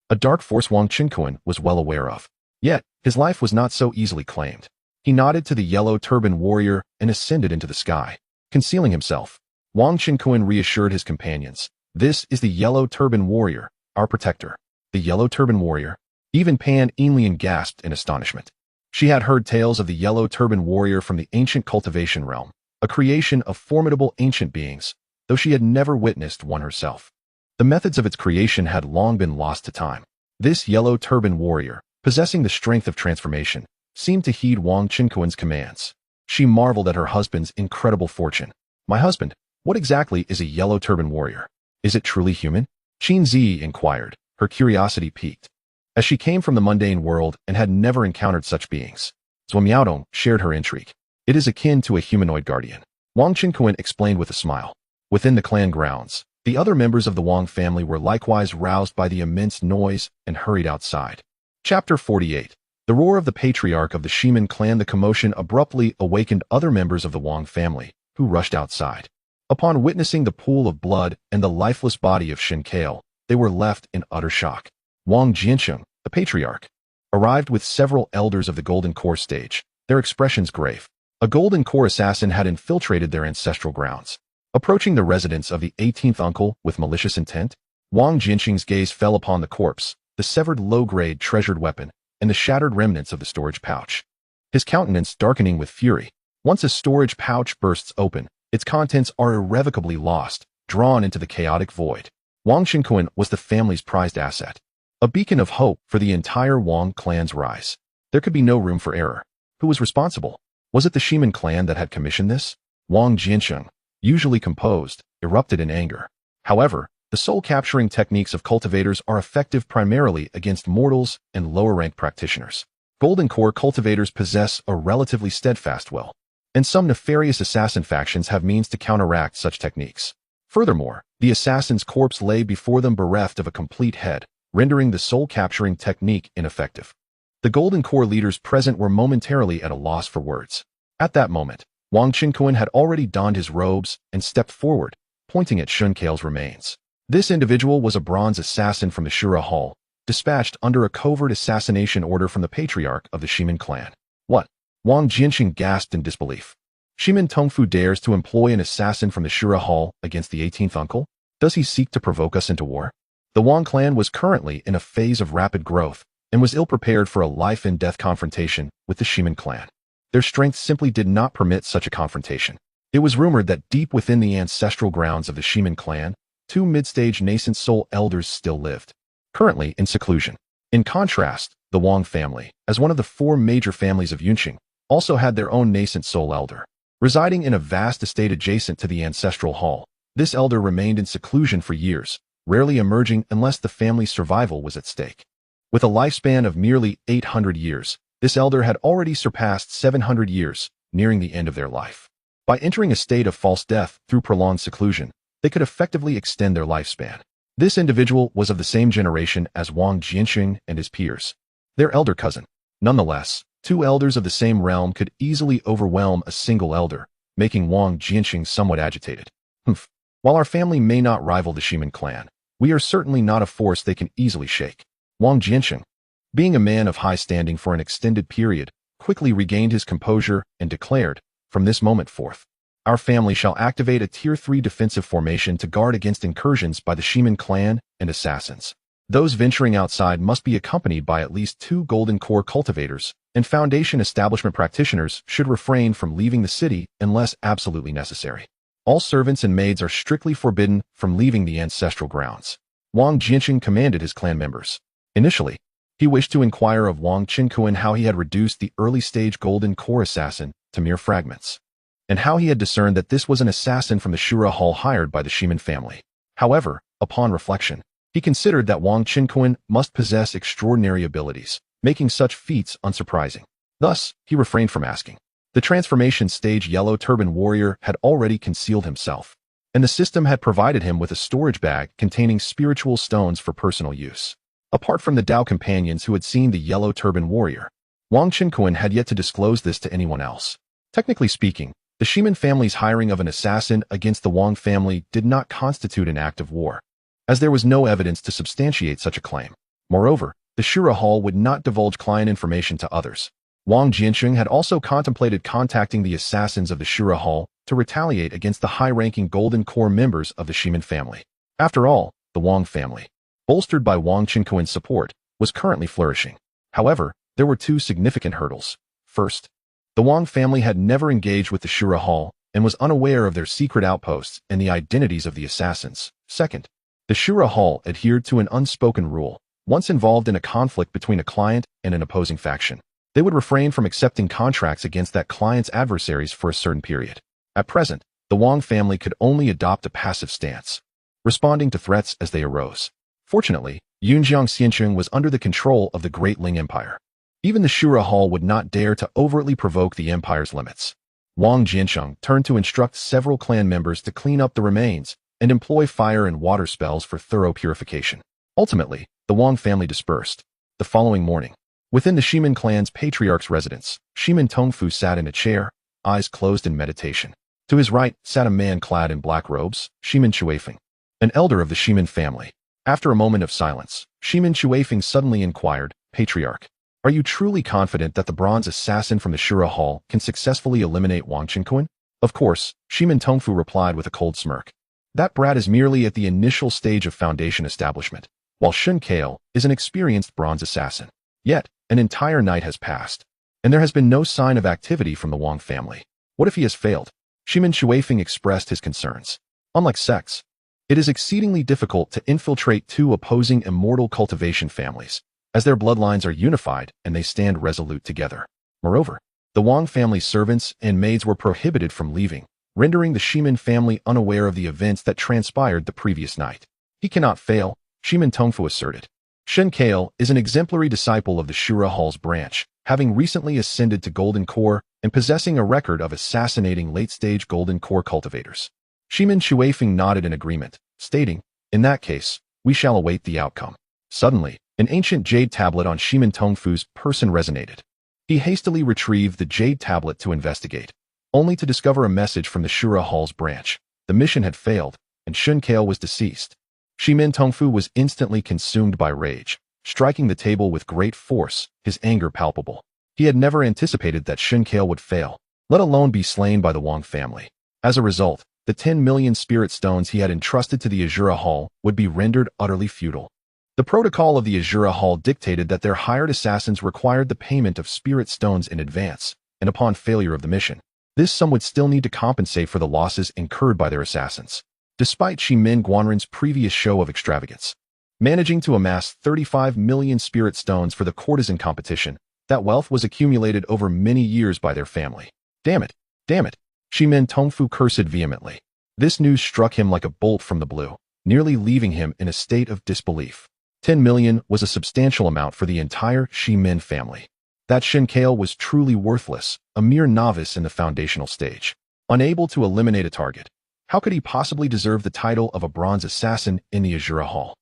a dark force Wang Qinkuan was well aware of. Yet, his life was not so easily claimed. He nodded to the yellow turban warrior and ascended into the sky, concealing himself. Wang Qinkuan reassured his companions. This is the yellow turban warrior, our protector. The yellow turban warrior? Even Pan Enlian gasped in astonishment. She had heard tales of the yellow turban warrior from the ancient cultivation realm, a creation of formidable ancient beings, though she had never witnessed one herself. The methods of its creation had long been lost to time. This yellow turban warrior, possessing the strength of transformation, seemed to heed Wang Qinkuan's commands. She marveled at her husband's incredible fortune. My husband, what exactly is a yellow turban warrior? Is it truly human? Qin Zi inquired, her curiosity piqued. As she came from the mundane world and had never encountered such beings, Zhuo Miaodong shared her intrigue. It is akin to a humanoid guardian. Wang Qinkuan explained with a smile. Within the clan grounds, the other members of the Wang family were likewise roused by the immense noise and hurried outside. Chapter 48. The roar of the patriarch of the Shiman clan. The commotion abruptly awakened other members of the Wang family, who rushed outside. Upon witnessing the pool of blood and the lifeless body of Shin Kale, they were left in utter shock. Wang Jiansheng, the patriarch, arrived with several elders of the Golden Core stage, their expressions grave. A Golden Core assassin had infiltrated their ancestral grounds. Approaching the residence of the 18th uncle with malicious intent, Wang Jiansheng's gaze fell upon the corpse, the severed low-grade treasured weapon, and the shattered remnants of the storage pouch. His countenance darkening with fury. Once a storage pouch bursts open, its contents are irrevocably lost, drawn into the chaotic void. Wang Qinkuan was the family's prized asset, a beacon of hope for the entire Wang clan's rise. There could be no room for error. Who was responsible? Was it the Shiman clan that had commissioned this? Wang Jiansheng, usually composed, erupted in anger. However, the soul-capturing techniques of cultivators are effective primarily against mortals and lower-ranked practitioners. Golden Core cultivators possess a relatively steadfast will, and some nefarious assassin factions have means to counteract such techniques. Furthermore, the assassin's corpse lay before them bereft of a complete head, rendering the soul-capturing technique ineffective. The Golden Core leaders present were momentarily at a loss for words. At that moment, Wang Qinkuan had already donned his robes and stepped forward, pointing at Shun Kale's remains. This individual was a bronze assassin from the Shura Hall, dispatched under a covert assassination order from the patriarch of the Shiman clan. What? Wang Jiansheng gasped in disbelief. Shiman Tongfu dares to employ an assassin from the Shura Hall against the 18th uncle? Does he seek to provoke us into war? The Wang clan was currently in a phase of rapid growth and was ill-prepared for a life-and-death confrontation with the Shiman clan. Their strength simply did not permit such a confrontation. It was rumored that deep within the ancestral grounds of the Shiman clan, 2 mid-stage nascent soul elders still lived, currently in seclusion. In contrast, the Wang family, as one of the 4 major families of Yunqing, also had their own nascent soul elder. Residing in a vast estate adjacent to the ancestral hall, this elder remained in seclusion for years, rarely emerging unless the family's survival was at stake. With a lifespan of merely 800 years, this elder had already surpassed 700 years, nearing the end of their life. By entering a state of false death through prolonged seclusion, they could effectively extend their lifespan. This individual was of the same generation as Wang Jiansheng and his peers, their elder cousin. Nonetheless, 2 elders of the same realm could easily overwhelm a single elder, making Wang Jiansheng somewhat agitated. While our family may not rival the Shiman clan, we are certainly not a force they can easily shake. Wang Jiansheng, being a man of high standing for an extended period, quickly regained his composure and declared, from this moment forth, our family shall activate a Tier 3 defensive formation to guard against incursions by the Shiman clan and assassins. Those venturing outside must be accompanied by at least 2 Golden Core cultivators, and Foundation establishment practitioners should refrain from leaving the city unless absolutely necessary. All servants and maids are strictly forbidden from leaving the ancestral grounds. Wang Jiansheng commanded his clan members. Initially, he wished to inquire of Wang Qinkuan how he had reduced the early-stage Golden Core assassin to mere fragments, and how he had discerned that this was an assassin from the Shura Hall hired by the Shiman family. However, upon reflection, he considered that Wang Qinkuan must possess extraordinary abilities, making such feats unsurprising. Thus, he refrained from asking. The transformation stage yellow turban warrior had already concealed himself, and the system had provided him with a storage bag containing spiritual stones for personal use. Apart from the Dao companions who had seen the yellow turban warrior, Wang Qinkuan had yet to disclose this to anyone else. Technically speaking, the Shiman family's hiring of an assassin against the Wang family did not constitute an act of war, as there was no evidence to substantiate such a claim. Moreover, the Shura Hall would not divulge client information to others. Wang Jiansheng had also contemplated contacting the assassins of the Shura Hall to retaliate against the high-ranking Golden Core members of the Shimin family. After all, the Wang family, bolstered by Wang Qinquan's support, was currently flourishing. However, there were two significant hurdles. First, the Wang family had never engaged with the Shura Hall and was unaware of their secret outposts and the identities of the assassins. Second, the Shura Hall adhered to an unspoken rule. Once involved in a conflict between a client and an opposing faction, they would refrain from accepting contracts against that client's adversaries for a certain period. At present, the Wang family could only adopt a passive stance, responding to threats as they arose. Fortunately, Yunjiang Xiancheng was under the control of the Great Ling Empire. Even the Shura Hall would not dare to overtly provoke the empire's limits. Wang Jiansheng turned to instruct several clan members to clean up the remains and employ fire and water spells for thorough purification. Ultimately, the Wang family dispersed. The following morning, within the Shimin clan's patriarch's residence, Shimin Tongfu sat in a chair, eyes closed in meditation. To his right sat a man clad in black robes, Shimin Shuifeng, an elder of the Shimin family. After a moment of silence, Shimin Shuifeng suddenly inquired, "Patriarch, are you truly confident that the bronze assassin from the Shura Hall can successfully eliminate Wang Qinquan?" "Of course," Shimin Tongfu replied with a cold smirk. "That brat is merely at the initial stage of foundation establishment, while Shun Kale is an experienced bronze assassin. Yet, an entire night has passed, and there has been no sign of activity from the Wang family. What if he has failed?" Shimin Shuifeng expressed his concerns. Unlike sects, it is exceedingly difficult to infiltrate two opposing immortal cultivation families, as their bloodlines are unified and they stand resolute together. Moreover, the Wang family's servants and maids were prohibited from leaving, rendering the Shimin family unaware of the events that transpired the previous night. "He cannot fail," Shimin Tongfu asserted. Shun Kale is an exemplary disciple of the Shura Hall's branch, having recently ascended to Golden Core and possessing a record of assassinating late-stage Golden Core cultivators. Shimin Shuifeng nodded in agreement, stating, "In that case, we shall await the outcome." Suddenly, an ancient jade tablet on Shimin Tongfu's person resonated. He hastily retrieved the jade tablet to investigate, only to discover a message from the Shura Hall's branch. The mission had failed, and Shun Kale was deceased. Shimin Tongfu was instantly consumed by rage, striking the table with great force, his anger palpable. He had never anticipated that Shun Kale would fail, let alone be slain by the Wang family. As a result, the 10 million spirit stones he had entrusted to the Azura Hall would be rendered utterly futile. The protocol of the Azura Hall dictated that their hired assassins required the payment of spirit stones in advance, and upon failure of the mission, this sum would still need to compensate for the losses incurred by their assassins. Despite Shimin Guanren's previous show of extravagance, managing to amass 35 million spirit stones for the courtesan competition, that wealth was accumulated over many years by their family. Damn it! Damn it! Shimin Tongfu cursed vehemently. This news struck him like a bolt from the blue, nearly leaving him in a state of disbelief. 10 million was a substantial amount for the entire Shimin family. That Shun Kale was truly worthless, a mere novice in the foundational stage. Unable to eliminate a target, how could he possibly deserve the title of a bronze assassin in the Azura Hall?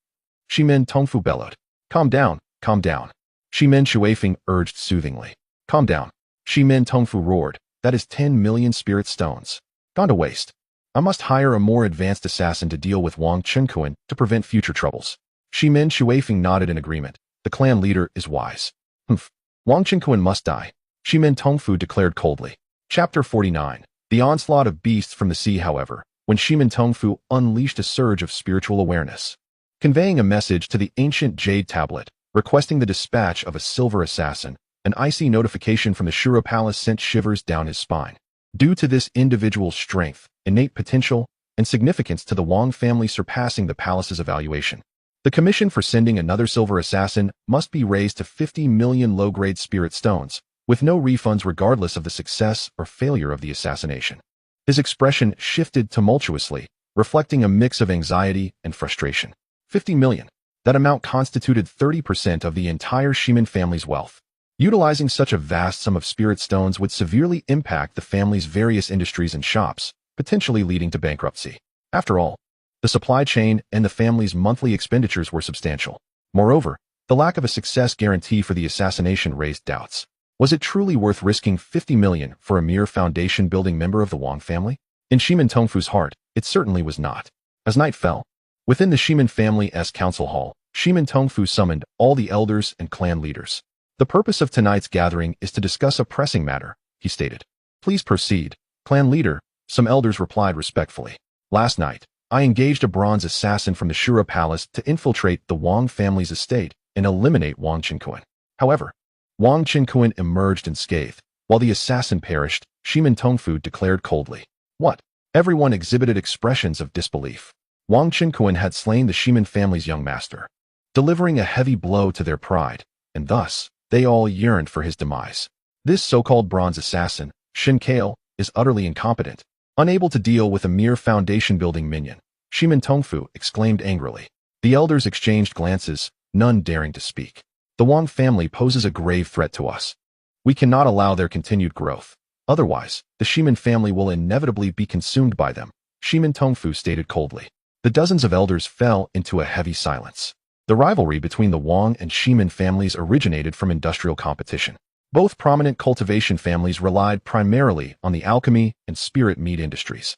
Shimin Tongfu bellowed. "Calm down, calm down." Shimin Shuifeng urged soothingly. "Calm down." Shimin Tongfu roared. "That is 10 million spirit stones. Gone to waste. I must hire a more advanced assassin to deal with Wang Qinquan to prevent future troubles." Shimin Shuifeng nodded in agreement. The clan leader is wise. "Humph. Wang Qinquan must die," Shimin Tongfu declared coldly. Chapter 49. The onslaught of beasts from the sea, however, when Shimin Tongfu unleashed a surge of spiritual awareness, conveying a message to the ancient jade tablet, requesting the dispatch of a silver assassin. An icy notification from the Shura Palace sent shivers down his spine. Due to this individual's strength, innate potential, and significance to the Wang family surpassing the palace's evaluation, the commission for sending another silver assassin must be raised to 50 million low-grade spirit stones, with no refunds regardless of the success or failure of the assassination. His expression shifted tumultuously, reflecting a mix of anxiety and frustration. 50 million. That amount constituted 30% of the entire Shimin family's wealth. Utilizing such a vast sum of spirit stones would severely impact the family's various industries and shops, potentially leading to bankruptcy. After all, the supply chain and the family's monthly expenditures were substantial. Moreover, the lack of a success guarantee for the assassination raised doubts. Was it truly worth risking 50 million for a mere foundation-building member of the Wang family? In Shimin Tongfu's heart, it certainly was not. As night fell, within the Shimin family's council hall, Shimin Tongfu summoned all the elders and clan leaders. The purpose of tonight's gathering is to discuss a pressing matter, he stated. Please proceed, clan leader, some elders replied respectfully. Last night, I engaged a bronze assassin from the Shura Palace to infiltrate the Wang family's estate and eliminate Wang Qinkuan. However, Wang Qinkuan emerged unscathed. While the assassin perished, Shimin Tongfu declared coldly. What? Everyone exhibited expressions of disbelief. Wang Qinkuan had slain the Shimin family's young master, delivering a heavy blow to their pride, and thus, they all yearned for his demise. This so-called bronze assassin, Shin Kale, is utterly incompetent, unable to deal with a mere foundation-building minion. Shimin Tongfu exclaimed angrily. The elders exchanged glances, none daring to speak. The Wang family poses a grave threat to us. We cannot allow their continued growth. Otherwise, the Shimin family will inevitably be consumed by them, Shimin Tongfu stated coldly. The dozens of elders fell into a heavy silence. The rivalry between the Wang and Shimin families originated from industrial competition. Both prominent cultivation families relied primarily on the alchemy and spirit meat industries,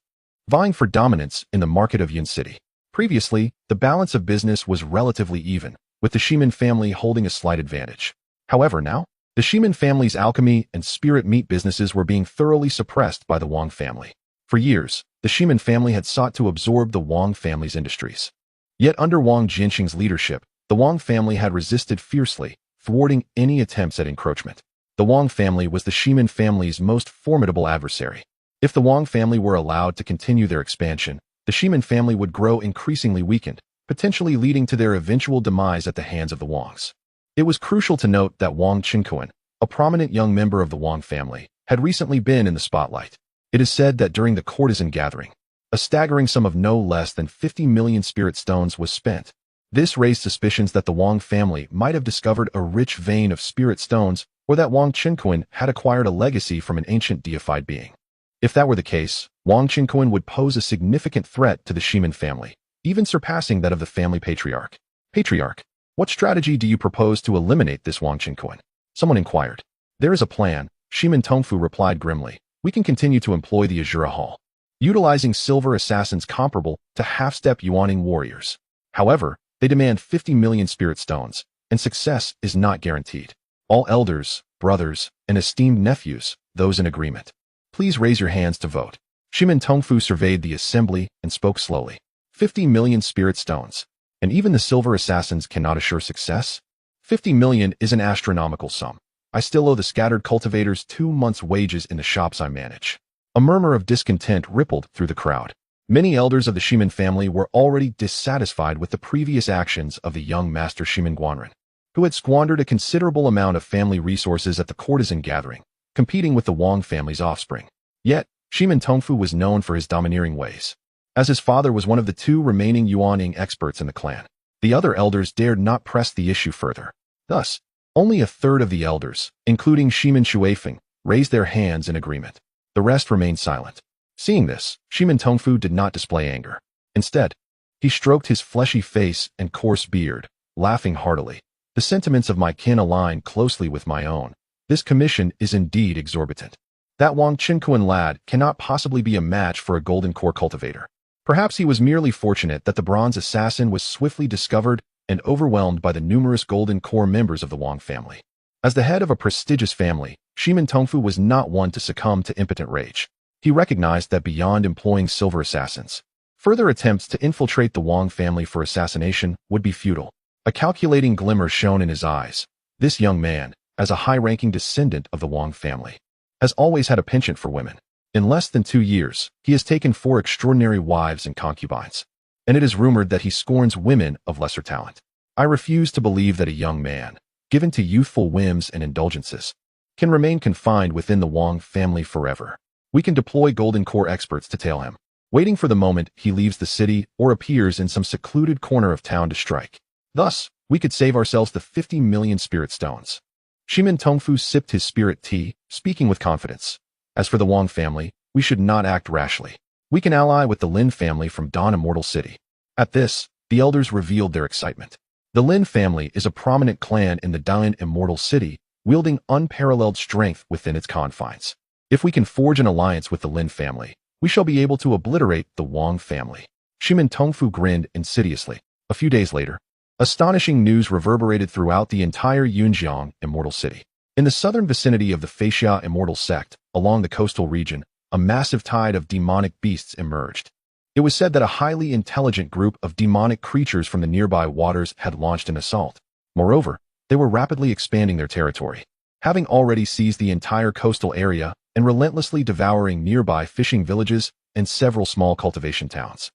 vying for dominance in the market of Yin City. Previously, the balance of business was relatively even, with the Shimin family holding a slight advantage. However, now, the Shimin family's alchemy and spirit meat businesses were being thoroughly suppressed by the Wang family. For years, the Shimin family had sought to absorb the Wang family's industries. Yet under Wang Jinxing's leadership, the Wang family had resisted fiercely, thwarting any attempts at encroachment. The Wang family was the Shimin family's most formidable adversary. If the Wang family were allowed to continue their expansion, the Shimin family would grow increasingly weakened, potentially leading to their eventual demise at the hands of the Wangs. It was crucial to note that Wang Qinkuan, a prominent young member of the Wang family, had recently been in the spotlight. It is said that during the courtesan gathering, a staggering sum of no less than 50 million spirit stones was spent. This raised suspicions that the Wang family might have discovered a rich vein of spirit stones, or that Wang Qinkuan had acquired a legacy from an ancient deified being. If that were the case, Wang Qinkuan would pose a significant threat to the Shimin family, even surpassing that of the family patriarch. Patriarch, what strategy do you propose to eliminate this Wang Qinkuan? Someone inquired. There is a plan, Shimin Tongfu replied grimly. We can continue to employ the Azura Hall, utilizing silver assassins comparable to half-step Yuaning warriors. However, they demand 50 million spirit stones, and success is not guaranteed. All elders, brothers, and esteemed nephews, those in agreement, please raise your hands to vote. Shimin Tongfu surveyed the assembly and spoke slowly. 50 million spirit stones, and even the silver assassins cannot assure success? 50 million is an astronomical sum. I still owe the scattered cultivators 2 months' wages in the shops I manage. A murmur of discontent rippled through the crowd. Many elders of the Shimin family were already dissatisfied with the previous actions of the young master Shimin Guanren, who had squandered a considerable amount of family resources at the courtesan gathering, competing with the Wang family's offspring. Yet, Shimin Tongfu was known for his domineering ways. As his father was one of the 2 remaining Yuaning experts in the clan, the other elders dared not press the issue further. Thus, only a third of the elders, including Shimin Shuifeng, raised their hands in agreement. The rest remained silent. Seeing this, Shimin Tongfu did not display anger. Instead, he stroked his fleshy face and coarse beard, laughing heartily. The sentiments of my kin align closely with my own. This commission is indeed exorbitant. That Wang Qinkuan lad cannot possibly be a match for a golden core cultivator. Perhaps he was merely fortunate that the bronze assassin was swiftly discovered and overwhelmed by the numerous golden core members of the Wang family. As the head of a prestigious family, Shimin Tongfu was not one to succumb to impotent rage. He recognized that beyond employing silver assassins, further attempts to infiltrate the Wang family for assassination would be futile. A calculating glimmer shone in his eyes. This young man, as a high-ranking descendant of the Wang family, has always had a penchant for women. In less than 2 years, he has taken 4 extraordinary wives and concubines, and it is rumored that he scorns women of lesser talent. I refuse to believe that a young man, given to youthful whims and indulgences, can remain confined within the Wang family forever. We can deploy golden core experts to tail him, waiting for the moment he leaves the city or appears in some secluded corner of town to strike. Thus, we could save ourselves the 50 million spirit stones. Shimin Tongfu sipped his spirit tea, speaking with confidence. As for the Wang family, we should not act rashly. We can ally with the Lin family from Dawn Immortal City. At this, the elders revealed their excitement. The Lin family is a prominent clan in the Dawn Immortal City, wielding unparalleled strength within its confines. If we can forge an alliance with the Lin family, we shall be able to obliterate the Wang family. Shimin Tongfu grinned insidiously. A few days later, Astonishing news reverberated throughout the entire Yunjiang Immortal City. In the southern vicinity of the Feixia Immortal Sect, along the coastal region, a massive tide of demonic beasts emerged. It was said that a highly intelligent group of demonic creatures from the nearby waters had launched an assault. Moreover, they were rapidly expanding their territory, having already seized the entire coastal area and relentlessly devouring nearby fishing villages and several small cultivation towns.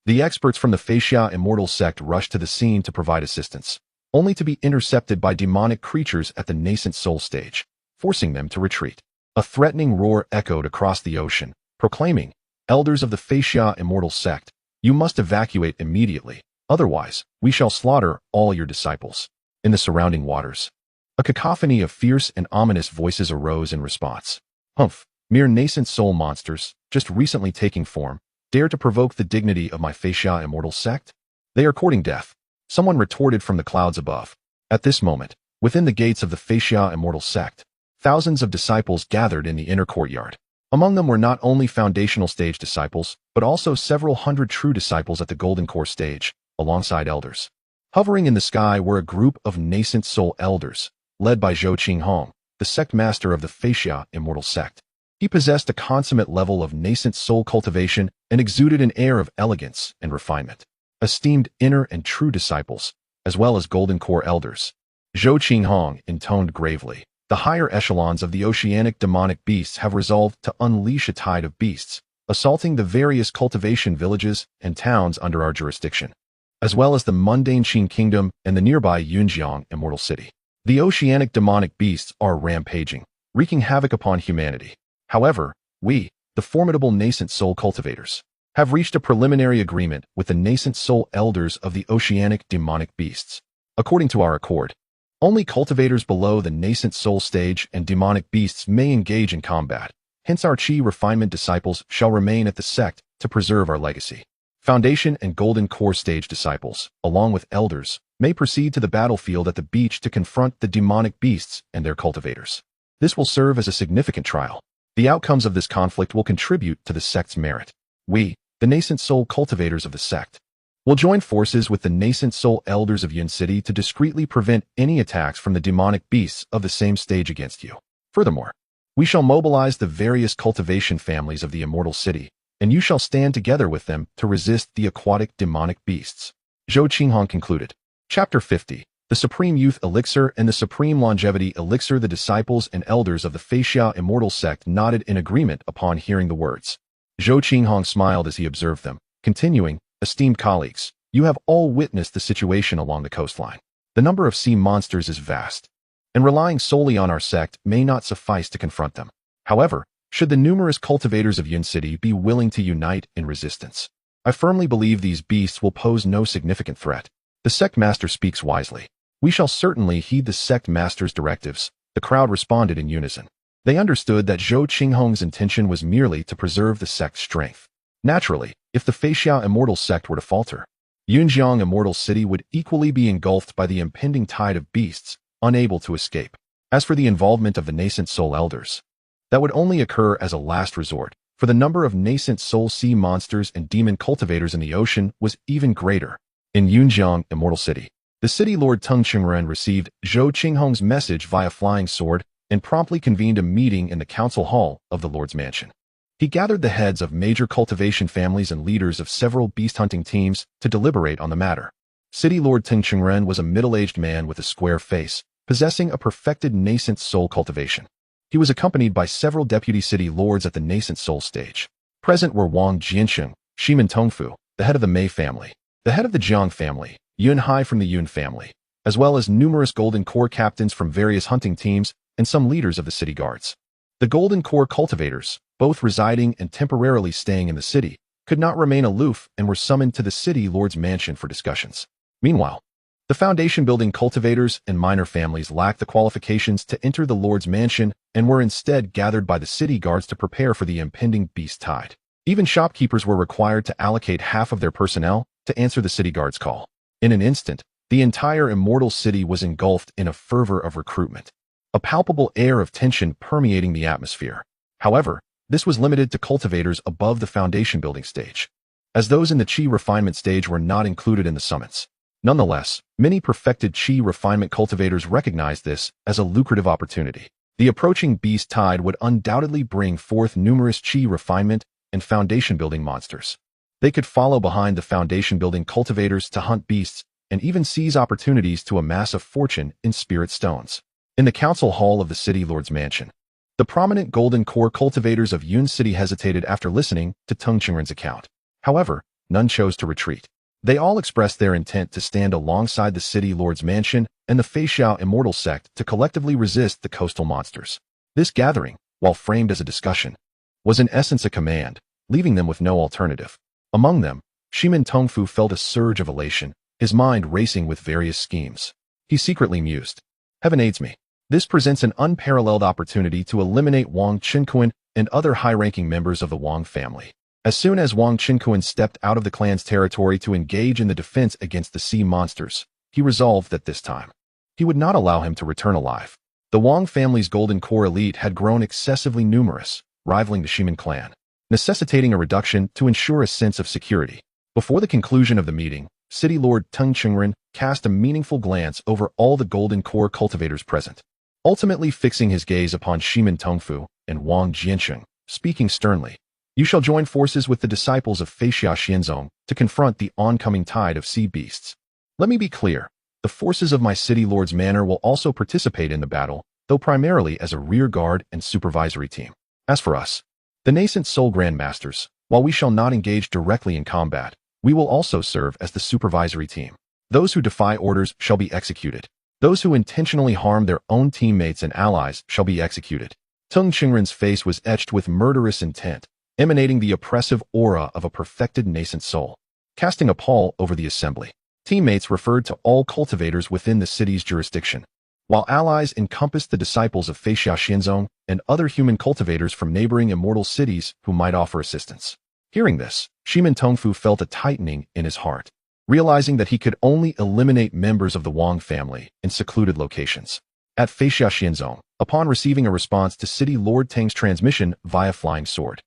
The experts from the Feixia Immortal Sect rushed to the scene to provide assistance, only to be intercepted by demonic creatures at the nascent soul stage, forcing them to retreat. A threatening roar echoed across the ocean, proclaiming, "Elders of the Feixia Immortal Sect, you must evacuate immediately, otherwise we shall slaughter all your disciples." In the surrounding waters, a cacophony of fierce and ominous voices arose in response. "Humph, mere nascent soul monsters, just recently taking form, dare to provoke the dignity of my Feixia Immortal Sect? They are courting death," someone retorted from the clouds above. At this moment, within the gates of the Feixia Immortal Sect, thousands of disciples gathered in the inner courtyard. Among them were not only foundational stage disciples, but also several hundred true disciples at the Golden Core stage, alongside elders. Hovering in the sky were a group of nascent soul elders, led by Zhou Qinghong, the sect master of the Feixia Immortal Sect. He possessed a consummate level of nascent soul cultivation and exuded an air of elegance and refinement. Esteemed inner and true disciples, as well as Golden Core elders, Zhou Qinghong intoned gravely. The higher echelons of the oceanic demonic beasts have resolved to unleash a tide of beasts, assaulting the various cultivation villages and towns under our jurisdiction, as well as the mundane Qin Kingdom and the nearby Yunjiang Immortal City. The oceanic demonic beasts are rampaging, wreaking havoc upon humanity. However, we, the formidable nascent soul cultivators, have reached a preliminary agreement with the nascent soul elders of the oceanic demonic beasts. According to our accord, only cultivators below the nascent soul stage and demonic beasts may engage in combat. Hence our Qi refinement disciples shall remain at the sect to preserve our legacy. Foundation and Golden Core stage disciples, along with elders, may proceed to the battlefield at the beach to confront the demonic beasts and their cultivators. This will serve as a significant trial. The outcomes of this conflict will contribute to the sect's merit. We, the nascent soul cultivators of the sect, will join forces with the nascent soul elders of Yun City to discreetly prevent any attacks from the demonic beasts of the same stage against you. Furthermore, we shall mobilize the various cultivation families of the Immortal City, and you shall stand together with them to resist the aquatic demonic beasts. Zhou Qinghong concluded. Chapter 50. The Supreme Youth Elixir and the Supreme Longevity Elixir. The disciples and elders of the Feixia Immortal Sect nodded in agreement upon hearing the words. Zhou Qinghong smiled as he observed them, continuing, "Esteemed colleagues, you have all witnessed the situation along the coastline. The number of sea monsters is vast, and relying solely on our sect may not suffice to confront them. However, should the numerous cultivators of Yun City be willing to unite in resistance, I firmly believe these beasts will pose no significant threat. The sect master speaks wisely. We shall certainly heed the sect master's directives." The crowd responded in unison. They understood that Zhou Qinghong's intention was merely to preserve the sect's strength. Naturally, if the Feixia Immortal Sect were to falter, Yunjiang Immortal City would equally be engulfed by the impending tide of beasts, unable to escape. As for the involvement of the nascent soul elders, that would only occur as a last resort, for the number of nascent soul sea monsters and demon cultivators in the ocean was even greater. In Yunjiang Immortal City, the city lord Teng Qingren received Zhou Qinghong's message via flying sword and promptly convened a meeting in the council hall of the lord's mansion. He gathered the heads of major cultivation families and leaders of several beast-hunting teams to deliberate on the matter. City Lord Teng Qingren was a middle-aged man with a square face, possessing a perfected nascent soul cultivation. He was accompanied by several deputy city lords at the nascent soul stage. Present were Wang Jiansheng, Shimen Tongfu, the head of the Mei family, the head of the Jiang family, Yun Hai from the Yun family, as well as numerous Golden Core captains from various hunting teams and some leaders of the city guards. The Golden Core cultivators, both residing and temporarily staying in the city, could not remain aloof and were summoned to the city lord's mansion for discussions. Meanwhile, the foundation-building cultivators and minor families lacked the qualifications to enter the lord's mansion and were instead gathered by the city guards to prepare for the impending beast tide. Even shopkeepers were required to allocate half of their personnel to answer the city guard's call. In an instant, the entire immortal city was engulfed in a fervor of recruitment, a palpable air of tension permeating the atmosphere. However, this was limited to cultivators above the foundation building stage, as those in the Qi refinement stage were not included in the summons. Nonetheless, many perfected Qi refinement cultivators recognize this as a lucrative opportunity. The approaching beast tide would undoubtedly bring forth numerous Qi refinement and foundation-building monsters. They could follow behind the foundation-building cultivators to hunt beasts and even seize opportunities to amass a fortune in spirit stones. In the council hall of the city lord's mansion, the prominent golden core cultivators of Yun City hesitated after listening to Tung Qingren's account. However, none chose to retreat. They all expressed their intent to stand alongside the city lord's mansion and the Feixiao immortal sect to collectively resist the coastal monsters. This gathering, while framed as a discussion, was in essence a command, leaving them with no alternative. Among them, Shimin Tongfu felt a surge of elation, his mind racing with various schemes. He secretly mused, "Heaven aids me. This presents an unparalleled opportunity to eliminate Wang Qinkuan and other high-ranking members of the Wang family." As soon as Wang Qinkuan stepped out of the clan's territory to engage in the defense against the sea monsters, he resolved that this time, he would not allow him to return alive. The Wang family's golden core elite had grown excessively numerous, rivaling the Shimin clan, necessitating a reduction to ensure a sense of security. Before the conclusion of the meeting, City Lord Tung Qingren cast a meaningful glance over all the golden core cultivators present, ultimately fixing his gaze upon Shimin Tongfu and Wang Jiansheng, speaking sternly. "You shall join forces with the disciples of Feixiao Xianzong to confront the oncoming tide of sea beasts. Let me be clear, the forces of my city lord's manor will also participate in the battle, though primarily as a rear guard and supervisory team. As for us, the nascent soul grandmasters, while we shall not engage directly in combat, we will also serve as the supervisory team. Those who defy orders shall be executed. Those who intentionally harm their own teammates and allies shall be executed." Tung Qingren's face was etched with murderous intent, emanating the oppressive aura of a perfected nascent soul. Casting a pall over the assembly, teammates referred to all cultivators within the city's jurisdiction, while allies encompassed the disciples of Feixiao Xianzong and other human cultivators from neighboring immortal cities who might offer assistance. Hearing this, Shimin Tongfu felt a tightening in his heart, realizing that he could only eliminate members of the Wang family in secluded locations. At Feixiao Xianzong, upon receiving a response to City Lord Tang's transmission via flying sword,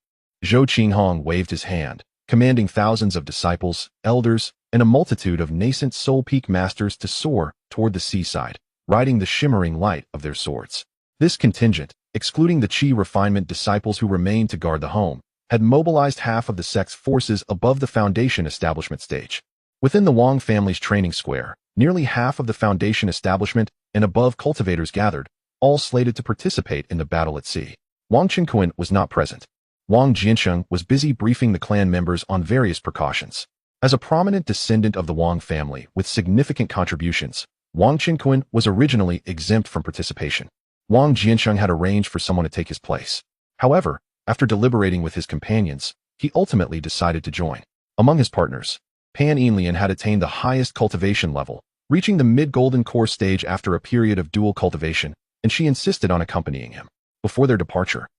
Zhou Qinghong waved his hand, commanding thousands of disciples, elders, and a multitude of nascent soul peak masters to soar toward the seaside, riding the shimmering light of their swords. This contingent, excluding the Qi refinement disciples who remained to guard the home, had mobilized half of the sect's forces above the foundation establishment stage. Within the Wang family's training square, nearly half of the foundation establishment and above cultivators gathered, all slated to participate in the battle at sea. Wang Qinkuan was not present. Wang Jiansheng was busy briefing the clan members on various precautions. As a prominent descendant of the Wang family with significant contributions, Wang Qinkuan was originally exempt from participation. Wang Jiansheng had arranged for someone to take his place. However, after deliberating with his companions, he ultimately decided to join. Among his partners, Pan Yinlian had attained the highest cultivation level, reaching the mid-golden core stage after a period of dual cultivation, and she insisted on accompanying him. Before their departure,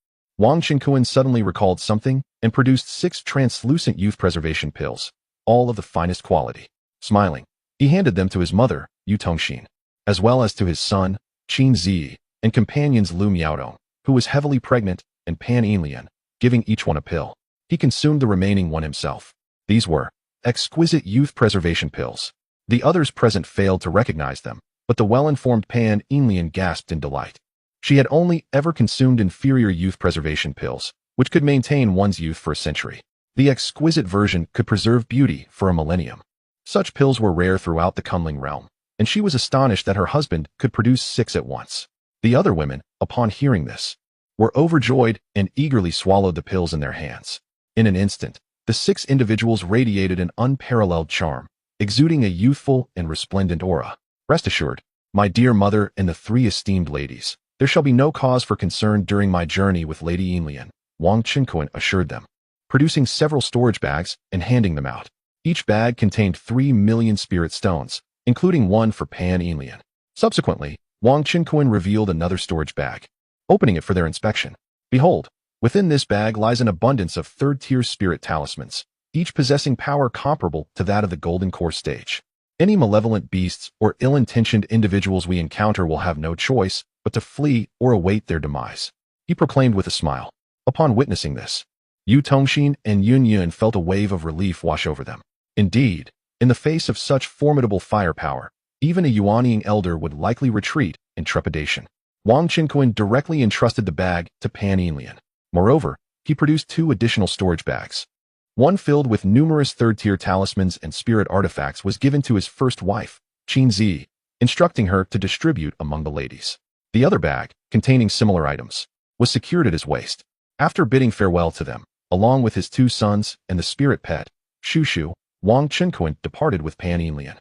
Wang Qinkuan suddenly recalled something and produced 6 translucent youth preservation pills, all of the finest quality. Smiling, he handed them to his mother, Yu Tongxin, as well as to his son, Qin Zi, and companions Lu Miaodong, who was heavily pregnant, and Pan Yinlian, giving each one a pill. He consumed the remaining one himself. These were exquisite youth preservation pills. The others present failed to recognize them, but the well-informed Pan Yinlian gasped in delight. She had only ever consumed inferior youth preservation pills, which could maintain one's youth for a century. The exquisite version could preserve beauty for a millennium. Such pills were rare throughout the Kunling realm, and she was astonished that her husband could produce 6 at once. The other women, upon hearing this, were overjoyed and eagerly swallowed the pills in their hands. In an instant, the 6 individuals radiated an unparalleled charm, exuding a youthful and resplendent aura. "Rest assured, my dear mother and the 3 esteemed ladies, there shall be no cause for concern during my journey with Lady Yinlian," Wang Qinkuan assured them, producing several storage bags and handing them out. Each bag contained 3 million spirit stones, including one for Pan Yinlian. Subsequently, Wang Qinkuan revealed another storage bag. Opening it for their inspection, behold, within this bag lies an abundance of 3rd-tier spirit talismans, each possessing power comparable to that of the golden core stage. Any malevolent beasts or ill-intentioned individuals we encounter will have no choice but to flee or await their demise, he proclaimed with a smile. Upon witnessing this, Yu Tongxin and Yun Yun felt a wave of relief wash over them. Indeed, In the face of such formidable firepower, even a Yuanying elder would likely retreat in trepidation. Wang Qinquan directly entrusted the bag to Pan Yinlian. Moreover, he produced 2 additional storage bags. One filled with numerous third-tier talismans and spirit artifacts was given to his first wife, Qin Zi, instructing her to distribute among the ladies. The other bag, containing similar items, was secured at his waist. After bidding farewell to them, along with his 2 sons and the spirit pet, Shushu, Wang Qinquan departed with Pan Yinlian.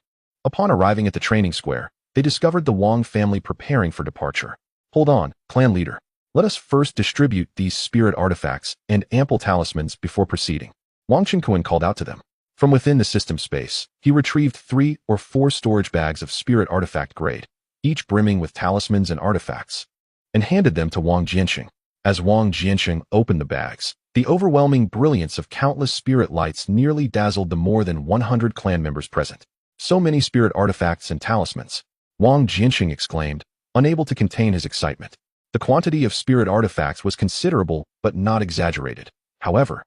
Upon arriving at the training square, they discovered the Wang family preparing for departure. Hold on, clan leader. Let us first distribute these spirit artifacts and ample talismans before proceeding. Wang Qinquan called out to them. From within the system space, he retrieved 3 or 4 storage bags of spirit artifact grade, each brimming with talismans and artifacts, and handed them to Wang Jianxing. As Wang Jianxing opened the bags, the overwhelming brilliance of countless spirit lights nearly dazzled the more than 100 clan members present. So many spirit artifacts and talismans, Wang Jianxing exclaimed, unable to contain his excitement. The quantity of spirit artifacts was considerable but not exaggerated. However,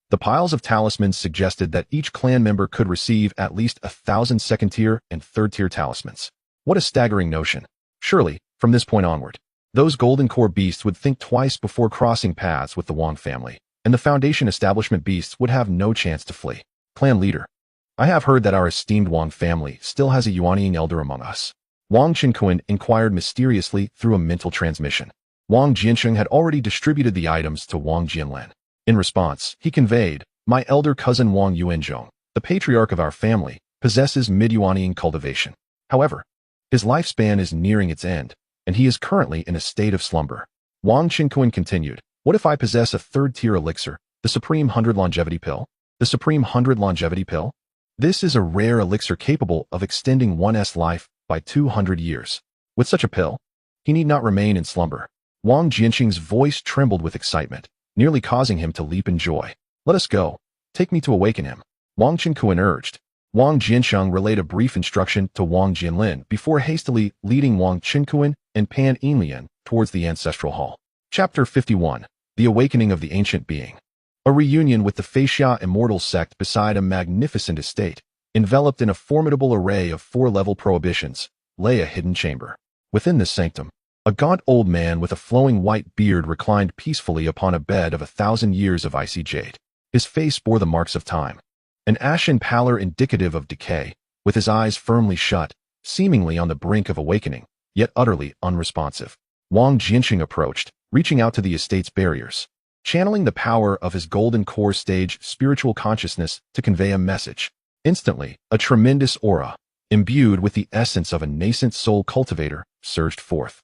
the piles of talismans suggested that each clan member could receive at least 1,000 second-tier and third-tier talismans. What a staggering notion. Surely, from this point onward, those golden core beasts would think twice before crossing paths with the Wang family, and the Foundation establishment beasts would have no chance to flee. Clan leader, I have heard that our esteemed Wang family still has a Yuanying elder among us. Wang Qinquan inquired mysteriously through a mental transmission. Wang Jianxing had already distributed the items to Wang Jianlan. In response, he conveyed, my elder cousin Wang Yuanzhong, the patriarch of our family, possesses mid-Yuanying cultivation. However, his lifespan is nearing its end, and he is currently in a state of slumber. Wang Qinquan continued, what if I possess a third-tier elixir, the Supreme 100 Longevity Pill? The Supreme 100 Longevity Pill? This is a rare elixir capable of extending one's life by 200 years. With such a pill, he need not remain in slumber. Wang Jianxing's voice trembled with excitement, nearly causing him to leap in joy. Let us go. Take me to awaken him. Wang Qinquan urged. Wang Jianxiang relayed a brief instruction to Wang Jianlin before hastily leading Wang Qinquan and Pan Yinlian towards the ancestral hall. Chapter 51. The Awakening of the Ancient Being. A reunion with the Feixia immortal sect beside a magnificent estate, enveloped in a formidable array of 4-level prohibitions, lay a hidden chamber. Within this sanctum, a gaunt old man with a flowing white beard reclined peacefully upon a bed of 1,000 years of icy jade. His face bore the marks of time, an ashen pallor indicative of decay, with his eyes firmly shut, seemingly on the brink of awakening, yet utterly unresponsive. Wang Jianxing approached, reaching out to the estate's barriers, channeling the power of his golden core stage spiritual consciousness to convey a message. Instantly, a tremendous aura, imbued with the essence of a nascent soul cultivator, surged forth.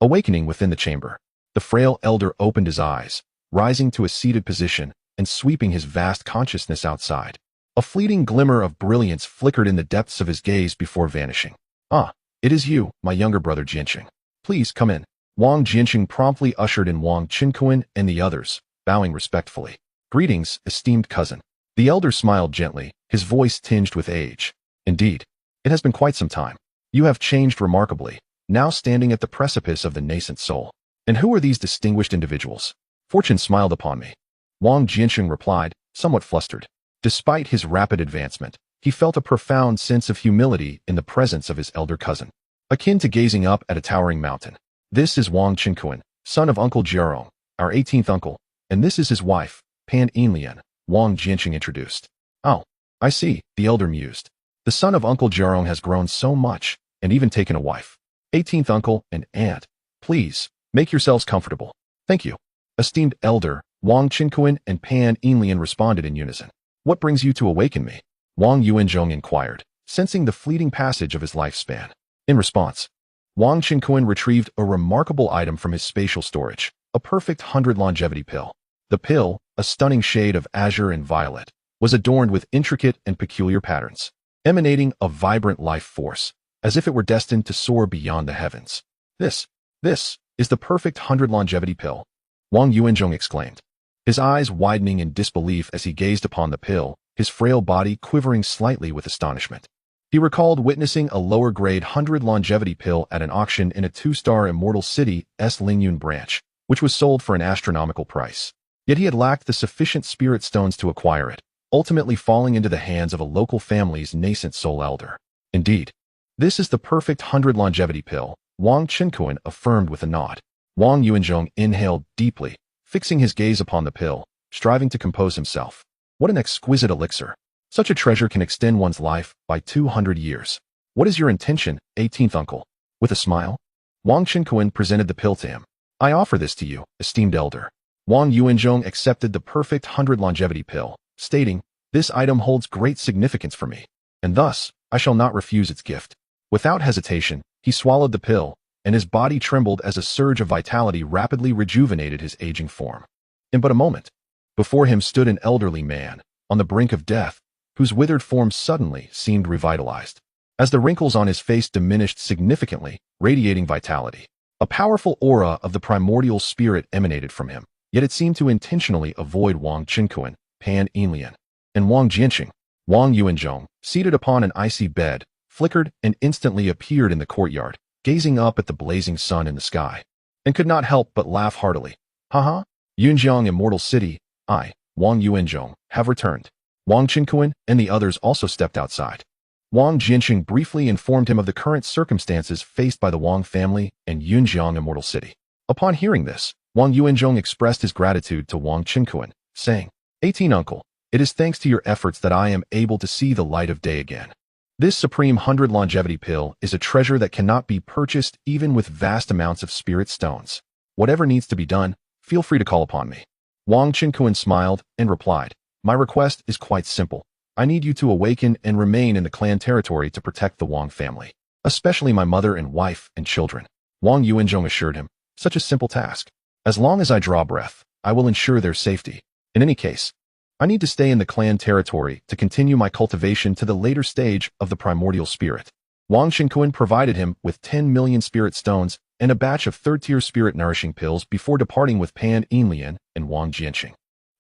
Awakening within the chamber, the frail elder opened his eyes, rising to a seated position and sweeping his vast consciousness outside. A fleeting glimmer of brilliance flickered in the depths of his gaze before vanishing. Ah, it is you, my younger brother Jianxing. Please come in. Wang Jianxing promptly ushered in Wang Qinquan and the others, bowing respectfully. Greetings, esteemed cousin. The elder smiled gently, his voice tinged with age. Indeed, it has been quite some time. You have changed remarkably, now standing at the precipice of the nascent soul. And who are these distinguished individuals? Fortune smiled upon me. Wang Jianxing replied, somewhat flustered. Despite his rapid advancement, he felt a profound sense of humility in the presence of his elder cousin, akin to gazing up at a towering mountain. This is Wang Qinquan, son of Uncle Jiarong, our 18th uncle, and this is his wife, Pan Yinlian, Wang Jianxing introduced. Oh, I see, the elder mused. The son of Uncle Jiarong has grown so much, and even taken a wife. 18th uncle and aunt, please, make yourselves comfortable. Thank you. Esteemed elder, Wang Qinquan and Pan Yinlian responded in unison. What brings you to awaken me? Wang Yuanzhong inquired, sensing the fleeting passage of his lifespan. In response, Wang Qinquan retrieved a remarkable item from his spatial storage, a perfect 100 longevity pill. The pill, a stunning shade of azure and violet, was adorned with intricate and peculiar patterns, emanating a vibrant life force, as if it were destined to soar beyond the heavens. This is the perfect 100 longevity pill, Wang Yuanzhong exclaimed, his eyes widening in disbelief as he gazed upon the pill, his frail body quivering slightly with astonishment. He recalled witnessing a lower-grade 100 longevity pill at an auction in a 2-star Immortal City's Lingyun branch, which was sold for an astronomical price. Yet he had lacked the sufficient spirit stones to acquire it, ultimately falling into the hands of a local family's nascent soul elder. Indeed, this is the perfect 100 longevity pill, Wang Chenkuan affirmed with a nod. Wang Yuanzhong inhaled deeply, fixing his gaze upon the pill, striving to compose himself. What an exquisite elixir. Such a treasure can extend one's life by 200 years. What is your intention, 18th uncle? With a smile, Wang Chenkuan presented the pill to him. I offer this to you, esteemed elder. Wang Yuanzhong accepted the perfect 100 longevity pill, stating, this item holds great significance for me, and thus, I shall not refuse its gift. Without hesitation, he swallowed the pill, and his body trembled as a surge of vitality rapidly rejuvenated his aging form. In but a moment, before him stood an elderly man, on the brink of death, whose withered form suddenly seemed revitalized, as the wrinkles on his face diminished significantly, radiating vitality. A powerful aura of the primordial spirit emanated from him, yet it seemed to intentionally avoid Wang Chenkuan, Pan Enlian, and Wang Jianqing. Wang Yuanzhong, seated upon an icy bed, flickered and instantly appeared in the courtyard, gazing up at the blazing sun in the sky, and could not help but laugh heartily. Haha, Yunjiang Immortal City, I, Wang Yuanzhong, have returned. Wang Chenkuan and the others also stepped outside. Wang Jianqing briefly informed him of the current circumstances faced by the Wang family and Yunjiang Immortal City. Upon hearing this, Wang Yuanzhong expressed his gratitude to Wang Chenkuan, saying, 18 uncle, it is thanks to your efforts that I am able to see the light of day again. This supreme 100 longevity pill is a treasure that cannot be purchased even with vast amounts of spirit stones. Whatever needs to be done, feel free to call upon me. Wang Chenkuan smiled and replied, my request is quite simple. I need you to awaken and remain in the clan territory to protect the Wang family, especially my mother and wife and children. Wang Yuanzhong assured him, such a simple task. As long as I draw breath, I will ensure their safety. In any case, I need to stay in the clan territory to continue my cultivation to the later stage of the primordial spirit. Wang Chenkuan provided him with 10 million spirit stones and a batch of third-tier spirit nourishing pills before departing with Pan Enlian and Wang Jianqing.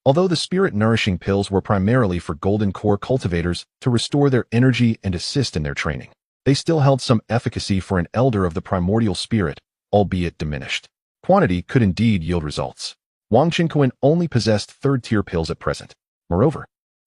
Although the spirit nourishing pills were primarily for golden core cultivators to restore their energy and assist in their training, they still held some efficacy for an elder of the primordial spirit, albeit diminished. Quantity could indeed yield results. Wang Chenkuan only possessed third-tier pills at present. Moreover,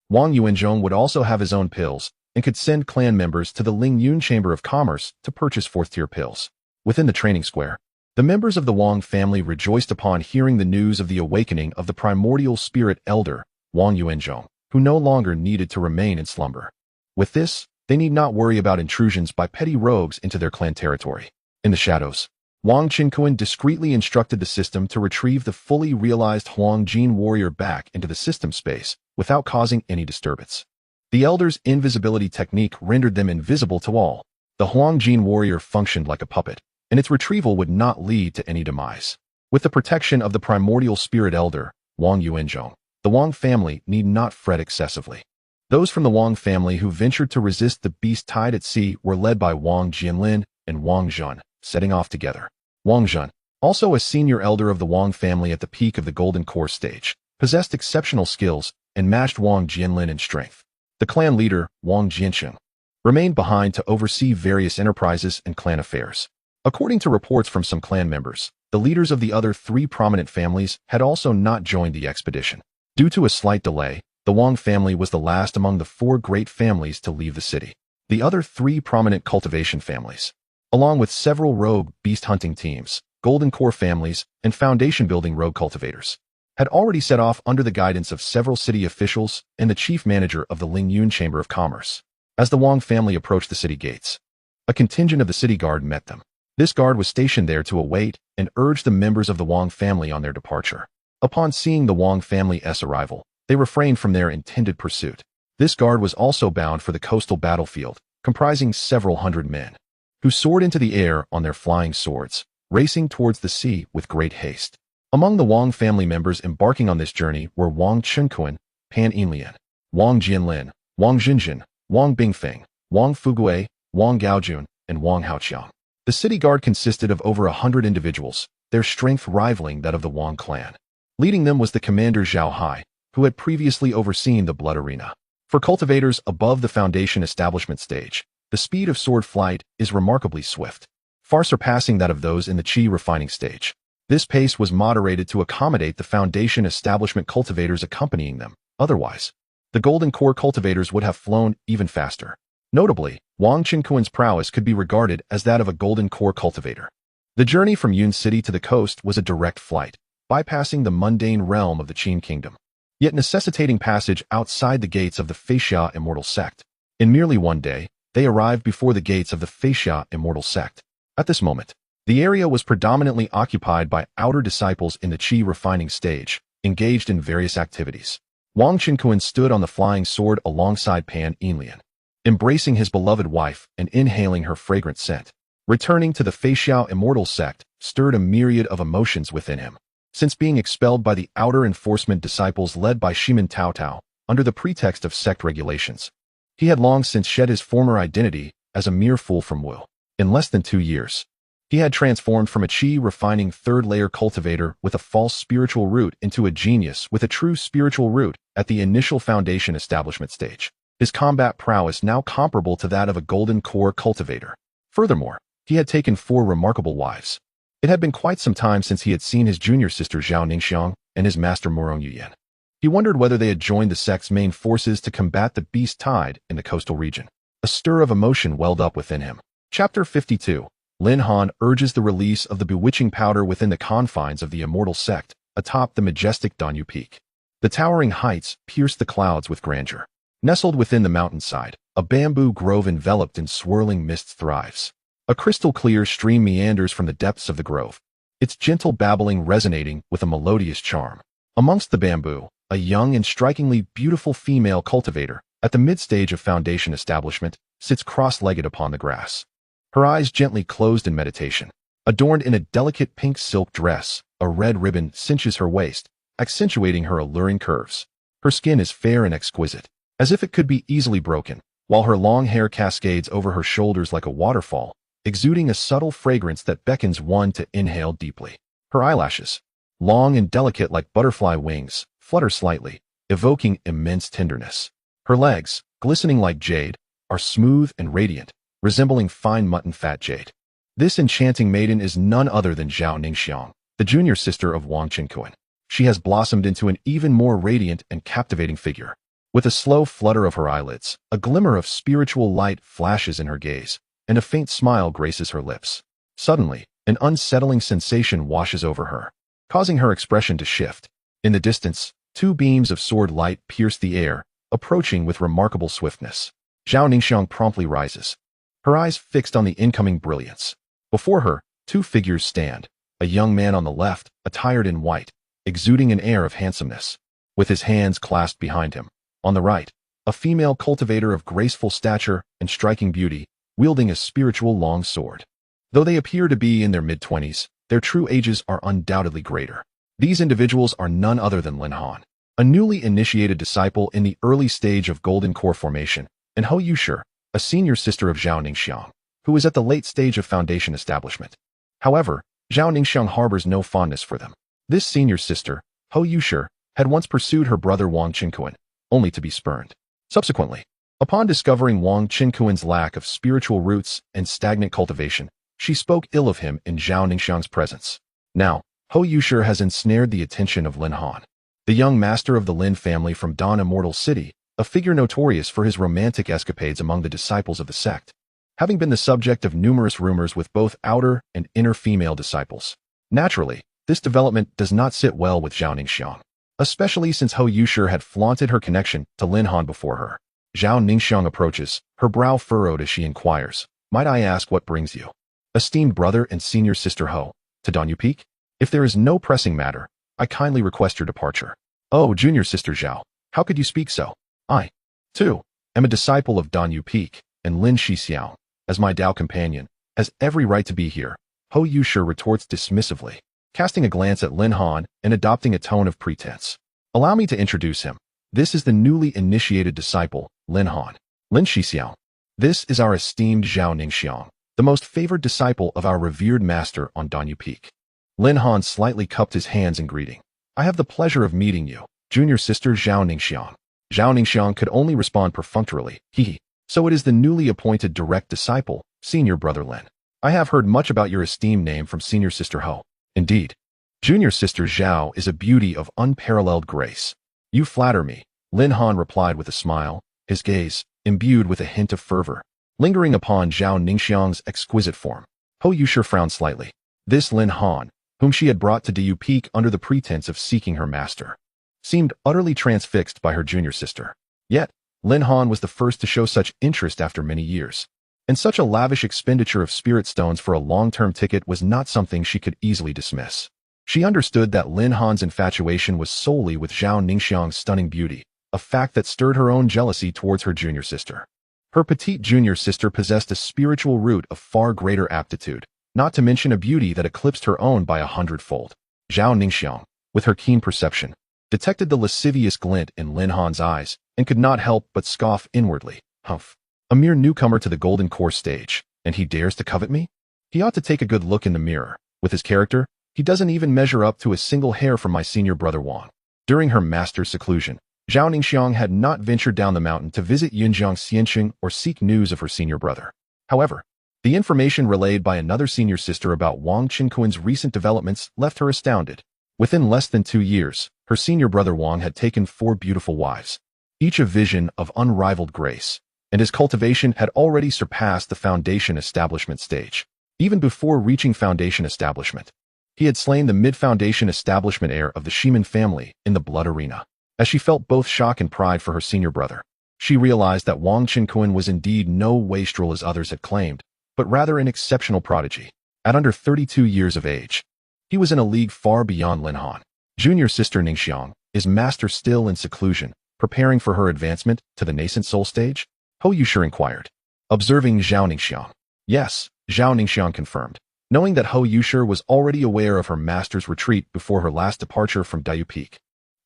Wang Yuanzhong would also have his own pills and could send clan members to the Lingyun Chamber of Commerce to purchase fourth-tier pills. Within the training square, the members of the Wang family rejoiced upon hearing the news of the awakening of the primordial spirit elder, Wang Yuanzhong, who no longer needed to remain in slumber. With this, they need not worry about intrusions by petty rogues into their clan territory. In the shadows, Wang Chenkuan discreetly instructed the system to retrieve the fully realized Huangjin warrior back into the system space without causing any disturbance. The elder's invisibility technique rendered them invisible to all. The Huangjin warrior functioned like a puppet, and its retrieval would not lead to any demise. With the protection of the primordial spirit elder, Wang Yuanzhong, the Wang family need not fret excessively. Those from the Wang family who ventured to resist the beast tide at sea were led by Wang Jianlin and Wang Zhun, setting off together. Wang Zhun, also a senior elder of the Wang family at the peak of the Golden Core stage, possessed exceptional skills and matched Wang Jianlin in strength. The clan leader, Wang Jianqing, remained behind to oversee various enterprises and clan affairs. According to reports from some clan members, the leaders of the other three prominent families had also not joined the expedition. Due to a slight delay, the Wang family was the last among the four great families to leave the city. The other three prominent cultivation families, along with several rogue beast hunting teams, Golden Core families, and foundation-building rogue cultivators, had already set off under the guidance of several city officials and the chief manager of the Lingyun Chamber of Commerce. As the Wang family approached the city gates, a contingent of the city guard met them. This guard was stationed there to await and urge the members of the Wang family on their departure. Upon seeing the Wang family's arrival, they refrained from their intended pursuit. This guard was also bound for the coastal battlefield, comprising several hundred men, who soared into the air on their flying swords, racing towards the sea with great haste. Among the Wang family members embarking on this journey were Wang Chenkuan, Pan Enlian, Wang Jianlin, Wang Jinjin, Wang Bingfeng, Wang Fugui, Wang Gaojun, and Wang Haoqiang. The city guard consisted of over 100 individuals, their strength rivaling that of the Wang clan. Leading them was the commander Zhao Hai, who had previously overseen the blood arena. For cultivators above the foundation establishment stage, the speed of sword flight is remarkably swift, far surpassing that of those in the qi refining stage. This pace was moderated to accommodate the foundation establishment cultivators accompanying them. Otherwise, the golden core cultivators would have flown even faster. Notably, Wang Qinkuan's prowess could be regarded as that of a golden core cultivator. The journey from Yun City to the coast was a direct flight, bypassing the mundane realm of the Qin kingdom, yet necessitating passage outside the gates of the Feixia immortal sect. In merely one day, they arrived before the gates of the Feixia immortal sect. At this moment, the area was predominantly occupied by outer disciples in the Qi refining stage, engaged in various activities. Wang Qinkuan stood on the flying sword alongside Pan Yinlian, embracing his beloved wife and inhaling her fragrant scent. Returning to the Feixiao immortal sect stirred a myriad of emotions within him. Since being expelled by the outer enforcement disciples led by Shimin Tao Tao, under the pretext of sect regulations, he had long since shed his former identity as a mere fool from Wu. In less than 2 years, he had transformed from a Qi refining third-layer cultivator with a false spiritual root into a genius with a true spiritual root at the initial foundation establishment stage. His combat prowess now comparable to that of a golden core cultivator. Furthermore, he had taken 4 remarkable wives. It had been quite some time since he had seen his junior sister Zhao Ningxiang and his master Murong Yuyan. He wondered whether they had joined the sect's main forces to combat the beast tide in the coastal region. A stir of emotion welled up within him. Chapter 52. Lin Han urges the release of the bewitching powder within the confines of the immortal sect, atop the majestic Danyu Peak. The towering heights pierced the clouds with grandeur. Nestled within the mountainside, a bamboo grove enveloped in swirling mists thrives. A crystal-clear stream meanders from the depths of the grove, its gentle babbling resonating with a melodious charm. Amongst the bamboo, a young and strikingly beautiful female cultivator, at the mid-stage of foundation establishment, sits cross-legged upon the grass. Her eyes gently closed in meditation. Adorned in a delicate pink silk dress, a red ribbon cinches her waist, accentuating her alluring curves. Her skin is fair and exquisite, as if it could be easily broken, while her long hair cascades over her shoulders like a waterfall, exuding a subtle fragrance that beckons one to inhale deeply. Her eyelashes, long and delicate like butterfly wings, flutter slightly, evoking immense tenderness. Her legs, glistening like jade, are smooth and radiant, resembling fine mutton fat jade. This enchanting maiden is none other than Zhao Ningxiang, the junior sister of Wang Qinkuan. She has blossomed into an even more radiant and captivating figure. With a slow flutter of her eyelids, a glimmer of spiritual light flashes in her gaze, and a faint smile graces her lips. Suddenly, an unsettling sensation washes over her, causing her expression to shift. In the distance, 2 beams of sword light pierce the air, approaching with remarkable swiftness. Zhao Ningxiang promptly rises, her eyes fixed on the incoming brilliance. Before her, 2 figures stand, a young man on the left, attired in white, exuding an air of handsomeness, with his hands clasped behind him. On the right, a female cultivator of graceful stature and striking beauty, wielding a spiritual long sword. Though they appear to be in their mid-20s, their true ages are undoubtedly greater. These individuals are none other than Lin Han, a newly initiated disciple in the early stage of Golden Core formation, and Hou Yushi, a senior sister of Zhao Ningxiang, who is at the late stage of foundation establishment. However, Zhao Ningxiang harbors no fondness for them. This senior sister, Hou Yushi, had once pursued her brother Wang Qinkuan, only to be spurned. Subsequently, upon discovering Wang Qinkuan's lack of spiritual roots and stagnant cultivation, she spoke ill of him in Zhao Ningxiang's presence. Now, Hou Yushi has ensnared the attention of Lin Han, the young master of the Lin family from Dawn Immortal City, a figure notorious for his romantic escapades among the disciples of the sect, having been the subject of numerous rumors with both outer and inner female disciples. Naturally, this development does not sit well with Zhao Ningxiang, especially since Hou Yushi had flaunted her connection to Lin Han before her. Zhao Ningxiang approaches, her brow furrowed as she inquires, "Might I ask what brings you, esteemed brother and senior sister Hou, to Danyu Peak? If there is no pressing matter, I kindly request your departure." "Oh, junior sister Zhao, how could you speak so? I, too, am a disciple of Danyu Peak, and Lin Shixiao, as my Dao companion, has every right to be here," Hou Yushi retorts dismissively, casting a glance at Lin Han and adopting a tone of pretense. "Allow me to introduce him. This is the newly initiated disciple, Lin Han. Lin Shixiao. This is our esteemed Zhao Ningxiang, the most favored disciple of our revered master on Danyu Peak." Lin Han slightly cupped his hands in greeting. "I have the pleasure of meeting you, junior sister Zhao Ningxiang." Zhao Ningxiang could only respond perfunctorily. He. "So it is the newly appointed direct disciple, senior brother Lin. I have heard much about your esteemed name from senior sister Hou. Indeed, junior sister Zhao is a beauty of unparalleled grace. You flatter me, Lin Han replied with a smile, his gaze, imbued with a hint of fervor, lingering upon Zhao Ningxiang's exquisite form. Hou Yushi frowned slightly. This Lin Han, whom she had brought to Diyu Peak under the pretense of seeking her master, seemed utterly transfixed by her junior sister. Yet, Lin Han was the first to show such interest after many years, and such a lavish expenditure of spirit stones for a long-term ticket was not something she could easily dismiss. She understood that Lin Han's infatuation was solely with Zhao Ningxiang's stunning beauty, a fact that stirred her own jealousy towards her junior sister. Her petite junior sister possessed a spiritual root of far greater aptitude, not to mention a beauty that eclipsed her own by 100-fold. Zhao Ningxiang, with her keen perception, detected the lascivious glint in Lin Han's eyes and could not help but scoff inwardly. Humph. A mere newcomer to the Golden Core stage, and he dares to covet me? He ought to take a good look in the mirror. With his character, he doesn't even measure up to a single hair from my senior brother Wang. During her master's seclusion, Zhao Ningxiang had not ventured down the mountain to visit Yunjiang Xianqing or seek news of her senior brother. However, the information relayed by another senior sister about Wang Qinquan's recent developments left her astounded. Within less than 2 years, her senior brother Wang had taken 4 beautiful wives, each a vision of unrivaled grace, and his cultivation had already surpassed the foundation establishment stage. Even before reaching foundation establishment, he had slain the mid-foundation establishment heir of the Shiman family in the blood arena. As she felt both shock and pride for her senior brother, she realized that Wang Qinquan was indeed no wastrel as others had claimed, but rather an exceptional prodigy. At under 32 years of age, he was in a league far beyond Lin Han. Junior sister Ningxiang is master still in seclusion, preparing for her advancement to the nascent soul stage? Hou Yushi inquired, observing Zhao Ningxiang. Yes, Zhao Ningxiang confirmed, knowing that Hou Yushi was already aware of her master's retreat before her last departure from Diyu Peak.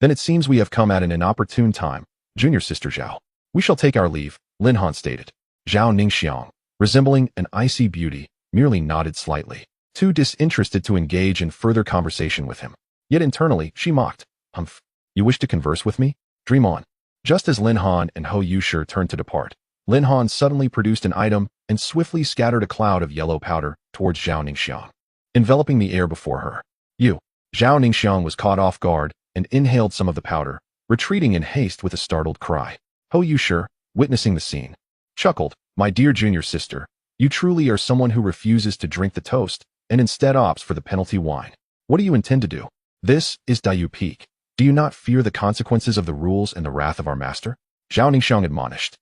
Then it seems we have come at an inopportune time, junior sister Zhao. We shall take our leave, Lin Han stated. Zhao Ningxiang, resembling an icy beauty, merely nodded slightly, too disinterested to engage in further conversation with him. Yet internally, she mocked. Humph. You wish to converse with me? Dream on. Just as Lin Han and Hou Yushi turned to depart, Lin Han suddenly produced an item and swiftly scattered a cloud of yellow powder towards Zhao Ningxiang, enveloping the air before her. Zhao Ningxiang was caught off guard and inhaled some of the powder, retreating in haste with a startled cry. Hou Yushi, witnessing the scene, chuckled. My dear junior sister, you truly are someone who refuses to drink the toast and instead opts for the penalty wine. What do you intend to do? This is Diyu Peak. Do you not fear the consequences of the rules and the wrath of our master? Zhao Ningxiang admonished.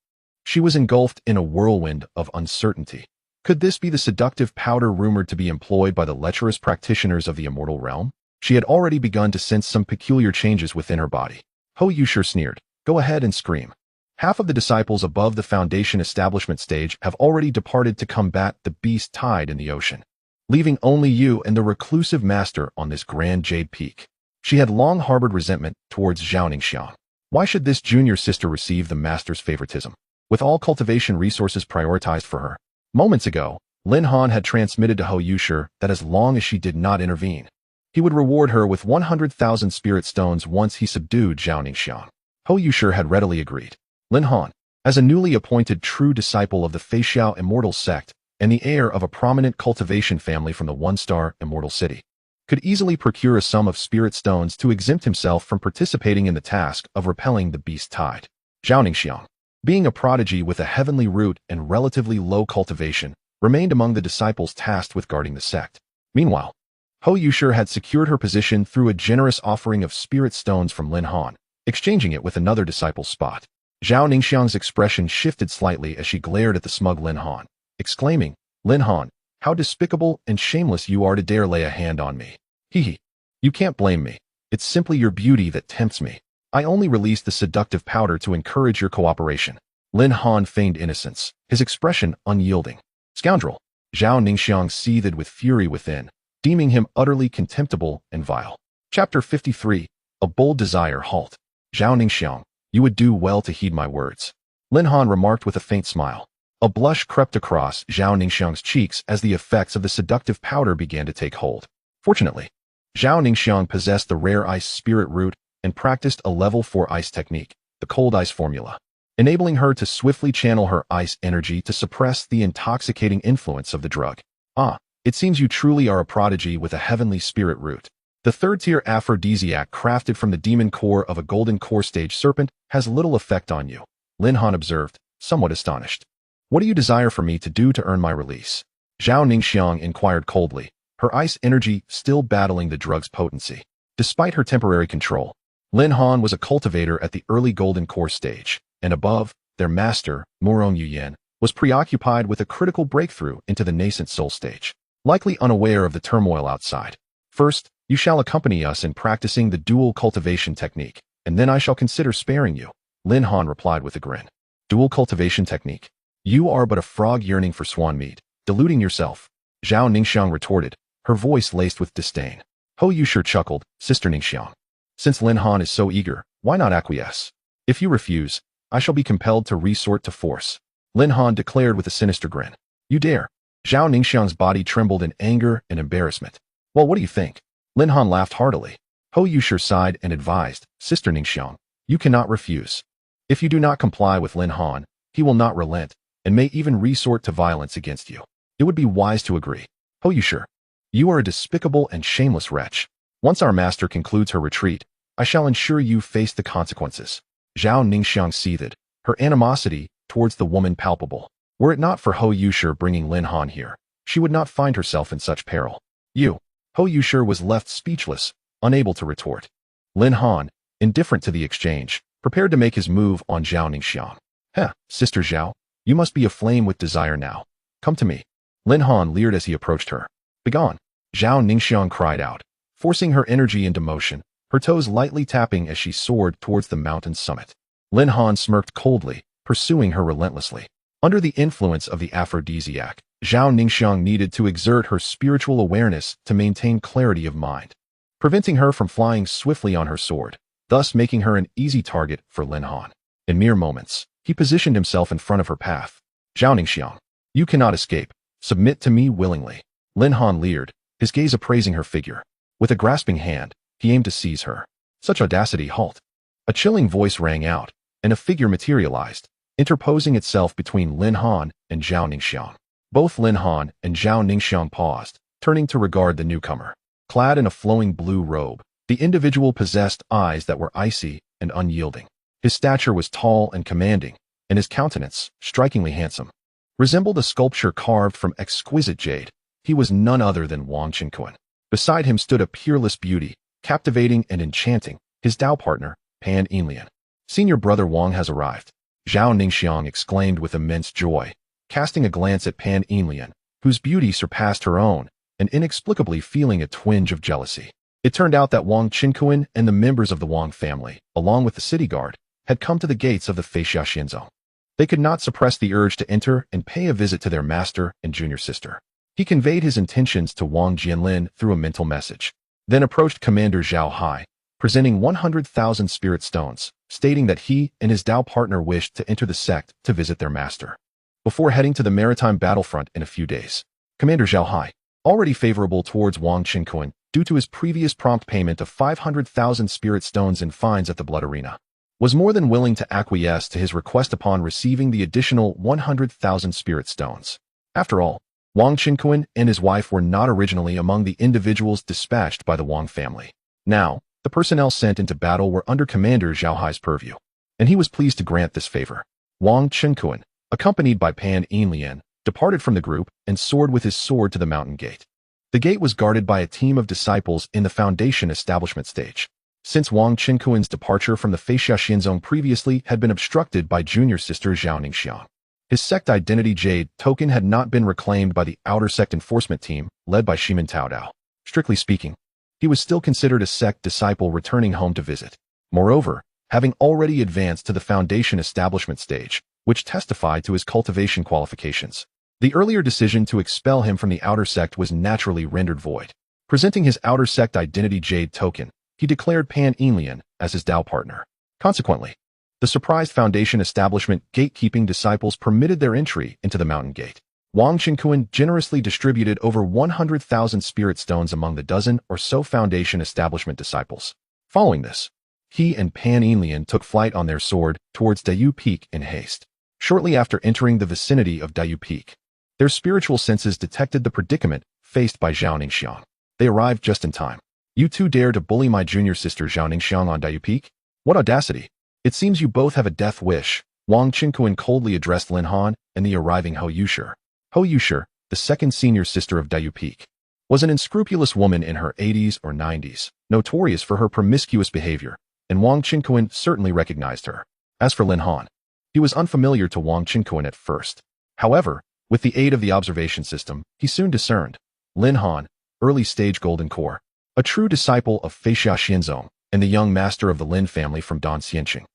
She was engulfed in a whirlwind of uncertainty. Could this be the seductive powder rumored to be employed by the lecherous practitioners of the immortal realm? She had already begun to sense some peculiar changes within her body. Hou Yushi sneered. Go ahead and scream. Half of the disciples above the foundation establishment stage have already departed to combat the beast tide in the ocean, leaving only you and the reclusive master on this grand jade peak. She had long harbored resentment towards Zhao Ningxiang. Why should this junior sister receive the master's favoritism, with all cultivation resources prioritized for her? Moments ago, Lin Han had transmitted to Hou Yushi that as long as she did not intervene, he would reward her with 100,000 spirit stones once he subdued Zhao Ningxiang. Hou Yushi had readily agreed. Lin Han, as a newly appointed true disciple of the Feixiao Immortal Sect and the heir of a prominent cultivation family from the one-star Immortal City, could easily procure a sum of spirit stones to exempt himself from participating in the task of repelling the beast tide. Zhao Ningxiang, being a prodigy with a heavenly root and relatively low cultivation, remained among the disciples tasked with guarding the sect. Meanwhile, Hou Yushi had secured her position through a generous offering of spirit stones from Lin Han, exchanging it with another disciple's spot. Zhao Ningxiang's expression shifted slightly as she glared at the smug Lin Han, exclaiming, Lin Han, how despicable and shameless you are to dare lay a hand on me. Hee. You can't blame me. It's simply your beauty that tempts me. I only released the seductive powder to encourage your cooperation. Lin Han feigned innocence, his expression unyielding. Scoundrel. Zhao Ningxiang seethed with fury within, deeming him utterly contemptible and vile. Chapter 53. A bold desire. Halt. Zhao Ningxiang, you would do well to heed my words. Lin Han remarked with a faint smile. A blush crept across Zhao Ningxiang's cheeks as the effects of the seductive powder began to take hold. Fortunately, Zhao Ningxiang possessed the rare ice spirit root and practiced a level 4 ice technique, the cold ice formula, enabling her to swiftly channel her ice energy to suppress the intoxicating influence of the drug. Ah, it seems you truly are a prodigy with a heavenly spirit root. The third-tier aphrodisiac crafted from the demon core of a golden core stage serpent has little effect on you, Lin Han observed, somewhat astonished. What do you desire for me to do to earn my release? Zhao Ningxiang inquired coldly, her ice energy still battling the drug's potency. Despite her temporary control, Lin Han was a cultivator at the early golden core stage, and above, their master, Murong Yuyan, was preoccupied with a critical breakthrough into the nascent soul stage, likely unaware of the turmoil outside. First, you shall accompany us in practicing the dual cultivation technique, and then I shall consider sparing you, Lin Han replied with a grin. Dual cultivation technique? You are but a frog yearning for swan meat, deluding yourself, Zhao Ningxiang retorted, her voice laced with disdain. Hou Yushi chuckled, Sister Ningxiang. Since Lin Han is so eager, why not acquiesce? If you refuse, I shall be compelled to resort to force, Lin Han declared with a sinister grin. You dare? Zhao Ningxiang's body trembled in anger and embarrassment. Well, what do you think? Lin Han laughed heartily. Hou Yushi sighed and advised, Sister Ningxiang, you cannot refuse. If you do not comply with Lin Han, he will not relent, and may even resort to violence against you. It would be wise to agree. Hou Yushi, you are a despicable and shameless wretch. Once our master concludes her retreat, I shall ensure you face the consequences. Zhao Ningxiang seethed, her animosity towards the woman palpable. Were it not for Hou Yushi bringing Lin Han here, she would not find herself in such peril. Hou Yushi was left speechless, unable to retort. Lin Han, indifferent to the exchange, prepared to make his move on Zhao Ningxiang. Sister Zhao, you must be aflame with desire now. Come to me. Lin Han leered as he approached her. Begone. Zhao Ningxiang cried out, forcing her energy into motion, her toes lightly tapping as she soared towards the mountain's summit. Lin Han smirked coldly, pursuing her relentlessly. Under the influence of the aphrodisiac, Zhao Ningxiang needed to exert her spiritual awareness to maintain clarity of mind, preventing her from flying swiftly on her sword, thus making her an easy target for Lin Han. In mere moments, he positioned himself in front of her path. Zhao Ningxiang, you cannot escape. Submit to me willingly. Lin Han leered, his gaze appraising her figure. With a grasping hand, he aimed to seize her. Such audacity, halt. A chilling voice rang out, and a figure materialized, interposing itself between Lin Han and Zhao Ningxiang. Both Lin Han and Zhao Ningxiang paused, turning to regard the newcomer. Clad in a flowing blue robe, the individual possessed eyes that were icy and unyielding. His stature was tall and commanding, and his countenance, strikingly handsome, resembled a sculpture carved from exquisite jade. He was none other than Wang Qinkuan. Beside him stood a peerless beauty, captivating and enchanting, his Dao partner, Pan Yinlian. Senior brother Wang has arrived, Zhao Ningxiang exclaimed with immense joy, casting a glance at Pan Yinlian, whose beauty surpassed her own, and inexplicably feeling a twinge of jealousy. It turned out that Wang Qinkuan and the members of the Wang family, along with the city guard, had come to the gates of the Feixiaxianzong. They could not suppress the urge to enter and pay a visit to their master and junior sister. He conveyed his intentions to Wang Jianlin through a mental message, then approached Commander Zhao Hai, presenting 100,000 spirit stones, stating that he and his Dao partner wished to enter the sect to visit their master, before heading to the maritime battlefront in a few days. Commander Zhao Hai, already favorable towards Wang Qinkuan due to his previous prompt payment of 500,000 spirit stones in fines at the Blood Arena, was more than willing to acquiesce to his request upon receiving the additional 100,000 spirit stones. After all, Wang Qinkuan and his wife were not originally among the individuals dispatched by the Wang family. Now, the personnel sent into battle were under Commander Zhao Hai's purview, and he was pleased to grant this favor. Wang Qinkuan, accompanied by Pan Yinlian, departed from the group and soared with his sword to the mountain gate. The gate was guarded by a team of disciples in the foundation establishment stage, since Wang Qinkuan's departure from the Feixiaxianzong previously had been obstructed by junior sister Zhao Ningxiang. His sect identity jade token had not been reclaimed by the outer sect enforcement team, led by Shimin Taodao. Strictly speaking, he was still considered a sect disciple returning home to visit. Moreover, having already advanced to the foundation establishment stage, which testified to his cultivation qualifications, the earlier decision to expel him from the outer sect was naturally rendered void. Presenting his outer sect identity jade token, he declared Pan Yinlian as his Dao partner. Consequently, the surprised foundation establishment gatekeeping disciples permitted their entry into the mountain gate. Wang Qinkuan generously distributed over 100,000 spirit stones among the dozen or so foundation establishment disciples. Following this, he and Pan Yinlian took flight on their sword towards Dayu Peak in haste. Shortly after entering the vicinity of Dayu Peak, their spiritual senses detected the predicament faced by Zhao Ningxiang. They arrived just in time. You two dare to bully my junior sister Zhao Ningxiang on Diyu Peak? What audacity! It seems you both have a death wish. Wang Qinquan coldly addressed Lin Han and the arriving Hou Yushi. Hou Yushi, the second senior sister of Diyu Peak, was an unscrupulous woman in her 80s or 90s, notorious for her promiscuous behavior, and Wang Qinquan certainly recognized her. As for Lin Han, he was unfamiliar to Wang Qinquan at first. However, with the aid of the observation system, he soon discerned Lin Han, early-stage golden core, a true disciple of Feixia Xianzong, and the young master of the Lin family from Dan Xianqing.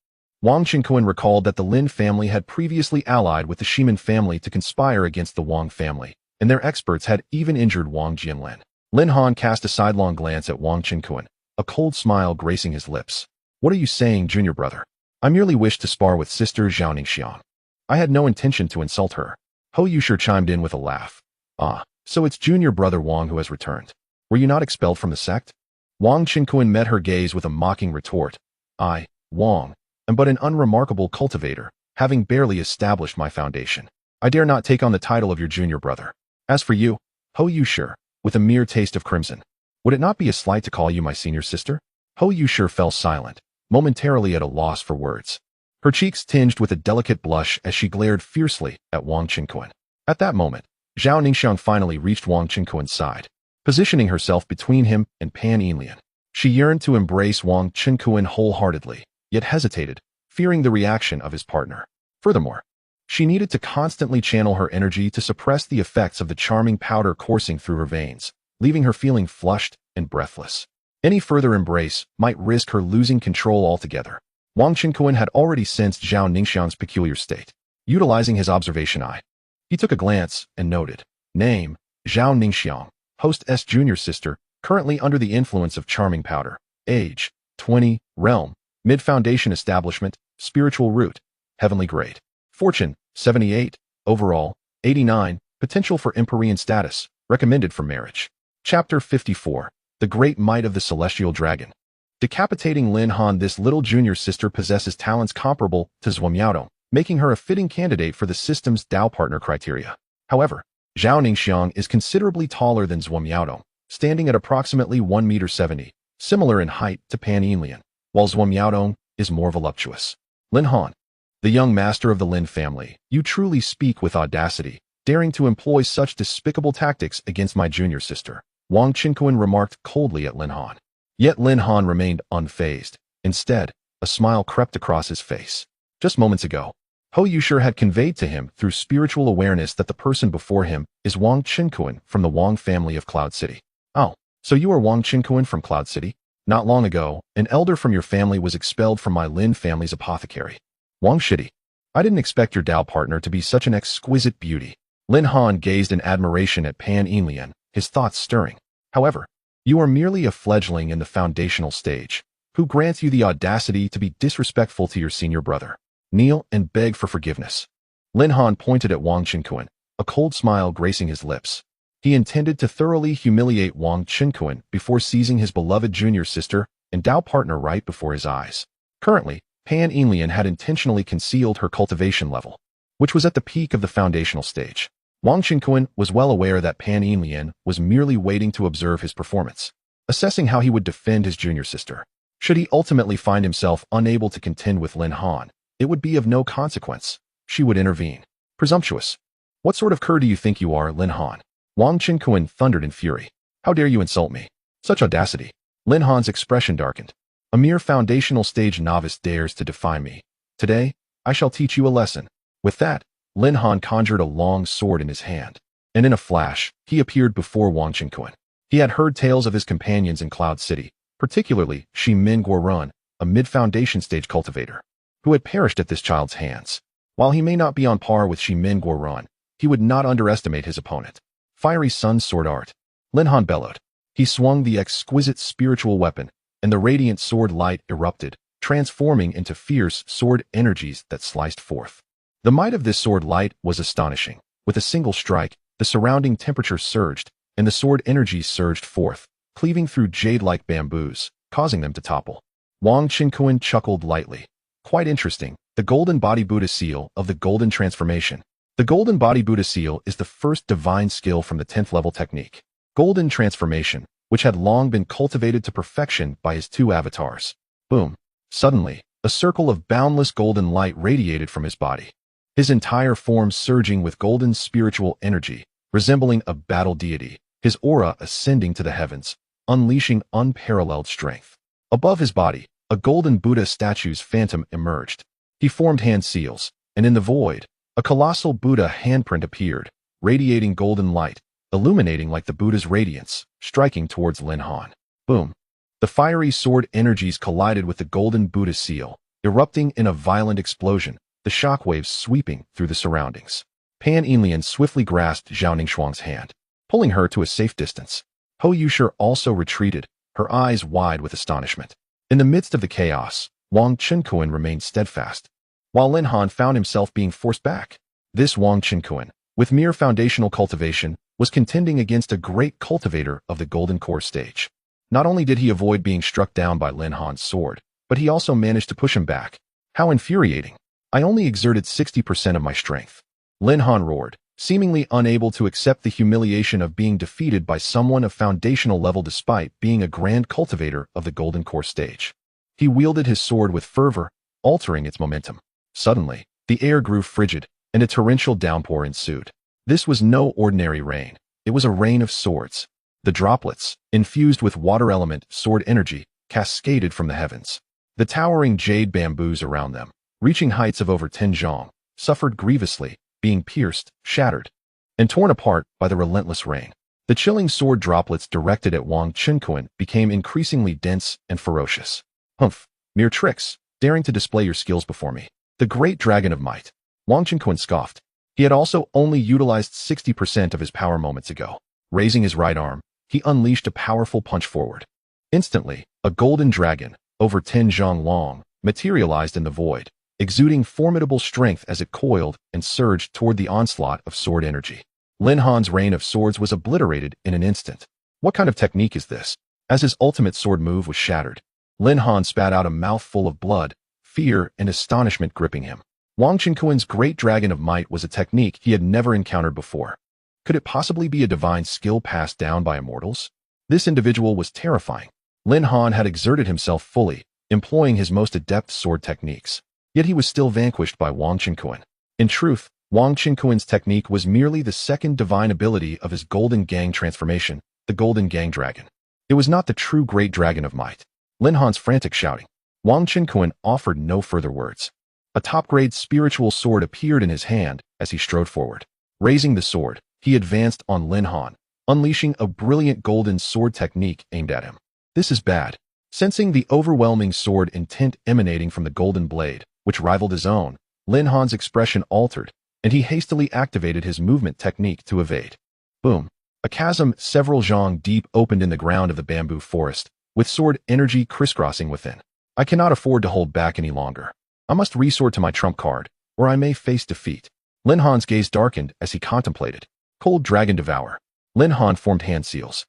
Wang Qinquan recalled that the Lin family had previously allied with the Shimin family to conspire against the Wang family, and their experts had even injured Wang Jianlin. Lin Han cast a sidelong glance at Wang Qinquan, a cold smile gracing his lips. What are you saying, junior brother? I merely wished to spar with sister Zhao Ningxiang. I had no intention to insult her. Hou Yushi chimed in with a laugh. Ah, so it's junior brother Wang who has returned. Were you not expelled from the sect? Wang Qinquan met her gaze with a mocking retort. I, Wang, am but an unremarkable cultivator, having barely established my foundation. I dare not take on the title of your junior brother. As for you, Hou Yushi, with a mere taste of crimson, would it not be a slight to call you my senior sister? Hou Yushi fell silent, momentarily at a loss for words. Her cheeks tinged with a delicate blush as she glared fiercely at Wang Qinquan. At that moment, Zhao Ningxiang finally reached Wang Qinquan's side, positioning herself between him and Pan Yinlian. She yearned to embrace Wang Qinquan wholeheartedly, yet hesitated, fearing the reaction of his partner. Furthermore, she needed to constantly channel her energy to suppress the effects of the charming powder coursing through her veins, leaving her feeling flushed and breathless. Any further embrace might risk her losing control altogether. Wang Qinquan had already sensed Zhao Ningxiang's peculiar state. Utilizing his observation eye, he took a glance and noted. Name, Zhao Ningxiang, host's junior sister, currently under the influence of charming powder. Age, 20, realm, mid-foundation establishment, spiritual root, heavenly grade. Fortune, 78, overall, 89, potential for empyrean status, recommended for marriage. Chapter 54, The Great Might of the Celestial Dragon. Decapitating Lin Han, this little junior sister possesses talents comparable to Zhuo Miaodong, making her a fitting candidate for the system's Dao partner criteria. However, Zhao Ningxiang is considerably taller than Zhuo Miaodong, standing at approximately 1.70 m, similar in height to Pan Yinlian, while Zhuo Miaodong is more voluptuous. Lin Han, the young master of the Lin family, you truly speak with audacity, daring to employ such despicable tactics against my junior sister, Wang Qinquan remarked coldly at Lin Han. Yet Lin Han remained unfazed. Instead, a smile crept across his face. Just moments ago, Hou Yushi had conveyed to him through spiritual awareness that the person before him is Wang Qinquan from the Wang family of Cloud City. Oh, so you are Wang Qinquan from Cloud City? Not long ago, an elder from your family was expelled from my Lin family's apothecary. Wang Shidi, I didn't expect your Dao partner to be such an exquisite beauty. Lin Han gazed in admiration at Pan Yinlian, his thoughts stirring. However, you are merely a fledgling in the foundational stage. Who grants you the audacity to be disrespectful to your senior brother? Kneel and beg for forgiveness. Lin Han pointed at Wang Qinquan, a cold smile gracing his lips. He intended to thoroughly humiliate Wang Qinquan before seizing his beloved junior sister and Dao partner right before his eyes. Currently, Pan Yinlian had intentionally concealed her cultivation level, which was at the peak of the foundational stage. Wang Qinquan was well aware that Pan Yinlian was merely waiting to observe his performance, assessing how he would defend his junior sister. Should he ultimately find himself unable to contend with Lin Han, it would be of no consequence. She would intervene. Presumptuous. What sort of cur do you think you are, Lin Han? Wang Qinquan thundered in fury. How dare you insult me? Such audacity. Lin Han's expression darkened. A mere foundational stage novice dares to defy me. Today, I shall teach you a lesson. With that, Lin Han conjured a long sword in his hand, and in a flash, he appeared before Wang Qinquan. He had heard tales of his companions in Cloud City, particularly Shi Min Guorun, a mid-foundation stage cultivator, who had perished at this child's hands. While he may not be on par with Shi Min Guorun, he would not underestimate his opponent. Fiery Sun Sword Art. Lin Han bellowed. He swung the exquisite spiritual weapon, and the radiant sword light erupted, transforming into fierce sword energies that sliced forth. The might of this sword light was astonishing. With a single strike, the surrounding temperature surged, and the sword energies surged forth, cleaving through jade-like bamboos, causing them to topple. Wang Qinquan chuckled lightly. Quite interesting. The Golden Body Buddha Seal of the Golden Transformation. The Golden Body Buddha Seal is the first divine skill from the 10th level technique. Golden Transformation which had long been cultivated to perfection by his two avatars. Boom. Suddenly, a circle of boundless golden light radiated from his body, his entire form surging with golden spiritual energy, resembling a battle deity, his aura ascending to the heavens, unleashing unparalleled strength. Above his body, a golden Buddha statue's phantom emerged. He formed hand seals, and in the void, a colossal Buddha handprint appeared, radiating golden light, illuminating like the Buddha's radiance, striking towards Lin Han. Boom. The fiery sword energies collided with the golden Buddha seal, erupting in a violent explosion, the shockwaves sweeping through the surroundings. Pan Enlian swiftly grasped Zhao Ningxuang's hand, pulling her to a safe distance. Ho Yushi also retreated, her eyes wide with astonishment. In the midst of the chaos, Wang Chenkuan remained steadfast, while Lin Han found himself being forced back. This Wang Chenkuan, with mere foundational cultivation, was contending against a great cultivator of the Golden Core stage. Not only did he avoid being struck down by Lin Han's sword, but he also managed to push him back. How infuriating! I only exerted 60% of my strength. Lin Han roared, seemingly unable to accept the humiliation of being defeated by someone of foundational level despite being a grand cultivator of the Golden Core stage. He wielded his sword with fervor, altering its momentum. Suddenly, the air grew frigid, and a torrential downpour ensued. This was no ordinary rain. It was a rain of swords. The droplets, infused with water element sword energy, cascaded from the heavens. The towering jade bamboos around them, reaching heights of over 10 zhang, suffered grievously, being pierced, shattered, and torn apart by the relentless rain. The chilling sword droplets directed at Wang Chenkuan became increasingly dense and ferocious. Humph, mere tricks, daring to display your skills before me. The great dragon of might. Wang Chenkuan scoffed. He had also only utilized 60% of his power moments ago. Raising his right arm, he unleashed a powerful punch forward. Instantly, a golden dragon, over 10 zhang long, materialized in the void, exuding formidable strength as it coiled and surged toward the onslaught of sword energy. Lin Han's rain of swords was obliterated in an instant. What kind of technique is this? As his ultimate sword move was shattered, Lin Han spat out a mouthful of blood, fear and astonishment gripping him. Wang Chenkuan's great dragon of might was a technique he had never encountered before. Could it possibly be a divine skill passed down by immortals? This individual was terrifying. Lin Han had exerted himself fully, employing his most adept sword techniques. Yet he was still vanquished by Wang Chenkuan. In truth, Wang Chenkuan's technique was merely the second divine ability of his Golden Gang transformation, the Golden Gang Dragon. It was not the true great dragon of might. Lin Han's frantic shouting. Wang Chenkuan offered no further words. A top-grade spiritual sword appeared in his hand as he strode forward. Raising the sword, he advanced on Lin Han, unleashing a brilliant golden sword technique aimed at him. This is bad. Sensing the overwhelming sword intent emanating from the golden blade, which rivaled his own, Lin Han's expression altered, and he hastily activated his movement technique to evade. Boom. A chasm several zhang deep opened in the ground of the bamboo forest, with sword energy crisscrossing within. I cannot afford to hold back any longer. I must resort to my trump card, or I may face defeat. Lin Han's gaze darkened as he contemplated. Cold Dragon Devour. Lin Han formed hand seals,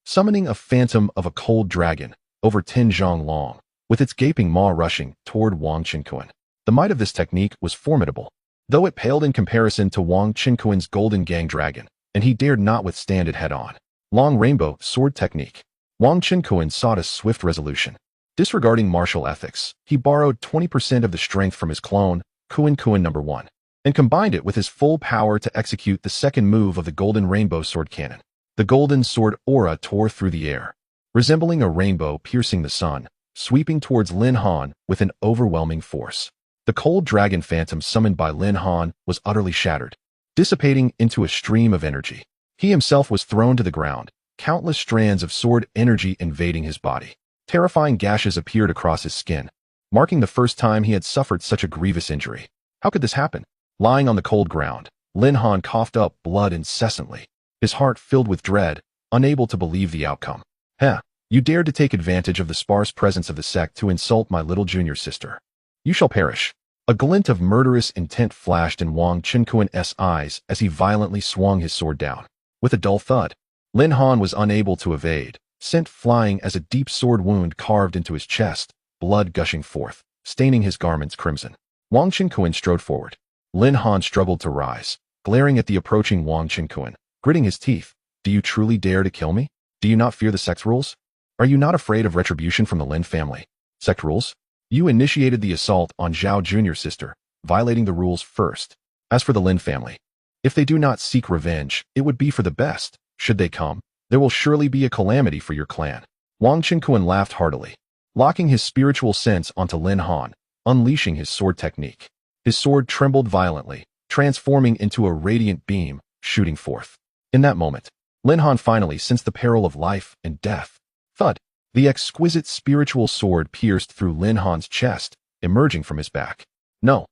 summoning a phantom of a cold dragon, over 10 zhang long, with its gaping maw rushing toward Wang Chenkuan. The might of this technique was formidable, though it paled in comparison to Wang Chenkuan's Golden Gang Dragon, and he dared not withstand it head-on. Long Rainbow Sword Technique. Wang Chenkuan sought a swift resolution. Disregarding martial ethics, he borrowed 20% of the strength from his clone, Kuan Kuan No. 1, and combined it with his full power to execute the second move of the Golden Rainbow Sword Cannon. The golden sword aura tore through the air, resembling a rainbow piercing the sun, sweeping towards Lin Han with an overwhelming force. The cold dragon phantom summoned by Lin Han was utterly shattered, dissipating into a stream of energy. He himself was thrown to the ground, countless strands of sword energy invading his body. Terrifying gashes appeared across his skin, marking the first time he had suffered such a grievous injury. How could this happen? Lying on the cold ground, Lin Han coughed up blood incessantly, his heart filled with dread, unable to believe the outcome. Heh, you dared to take advantage of the sparse presence of the sect to insult my little junior sister. You shall perish. A glint of murderous intent flashed in Wang Chenkuan's eyes as he violently swung his sword down. With a dull thud, Lin Han was unable to evade, sent flying as a deep sword wound carved into his chest, blood gushing forth, staining his garments crimson. Wang Chenkuan strode forward. Lin Han struggled to rise, glaring at the approaching Wang Chenkuan, gritting his teeth. Do you truly dare to kill me? Do you not fear the sect rules? Are you not afraid of retribution from the Lin family? Sect rules? You initiated the assault on Zhao Jr.'s sister, violating the rules first. As for the Lin family, if they do not seek revenge, it would be for the best. Should they come, there will surely be a calamity for your clan. Wang Qinquan laughed heartily, locking his spiritual sense onto Lin Han, unleashing his sword technique. His sword trembled violently, transforming into a radiant beam, shooting forth. In that moment, Lin Han finally sensed the peril of life and death. Thud! The exquisite spiritual sword pierced through Lin Han's chest, emerging from his back. No!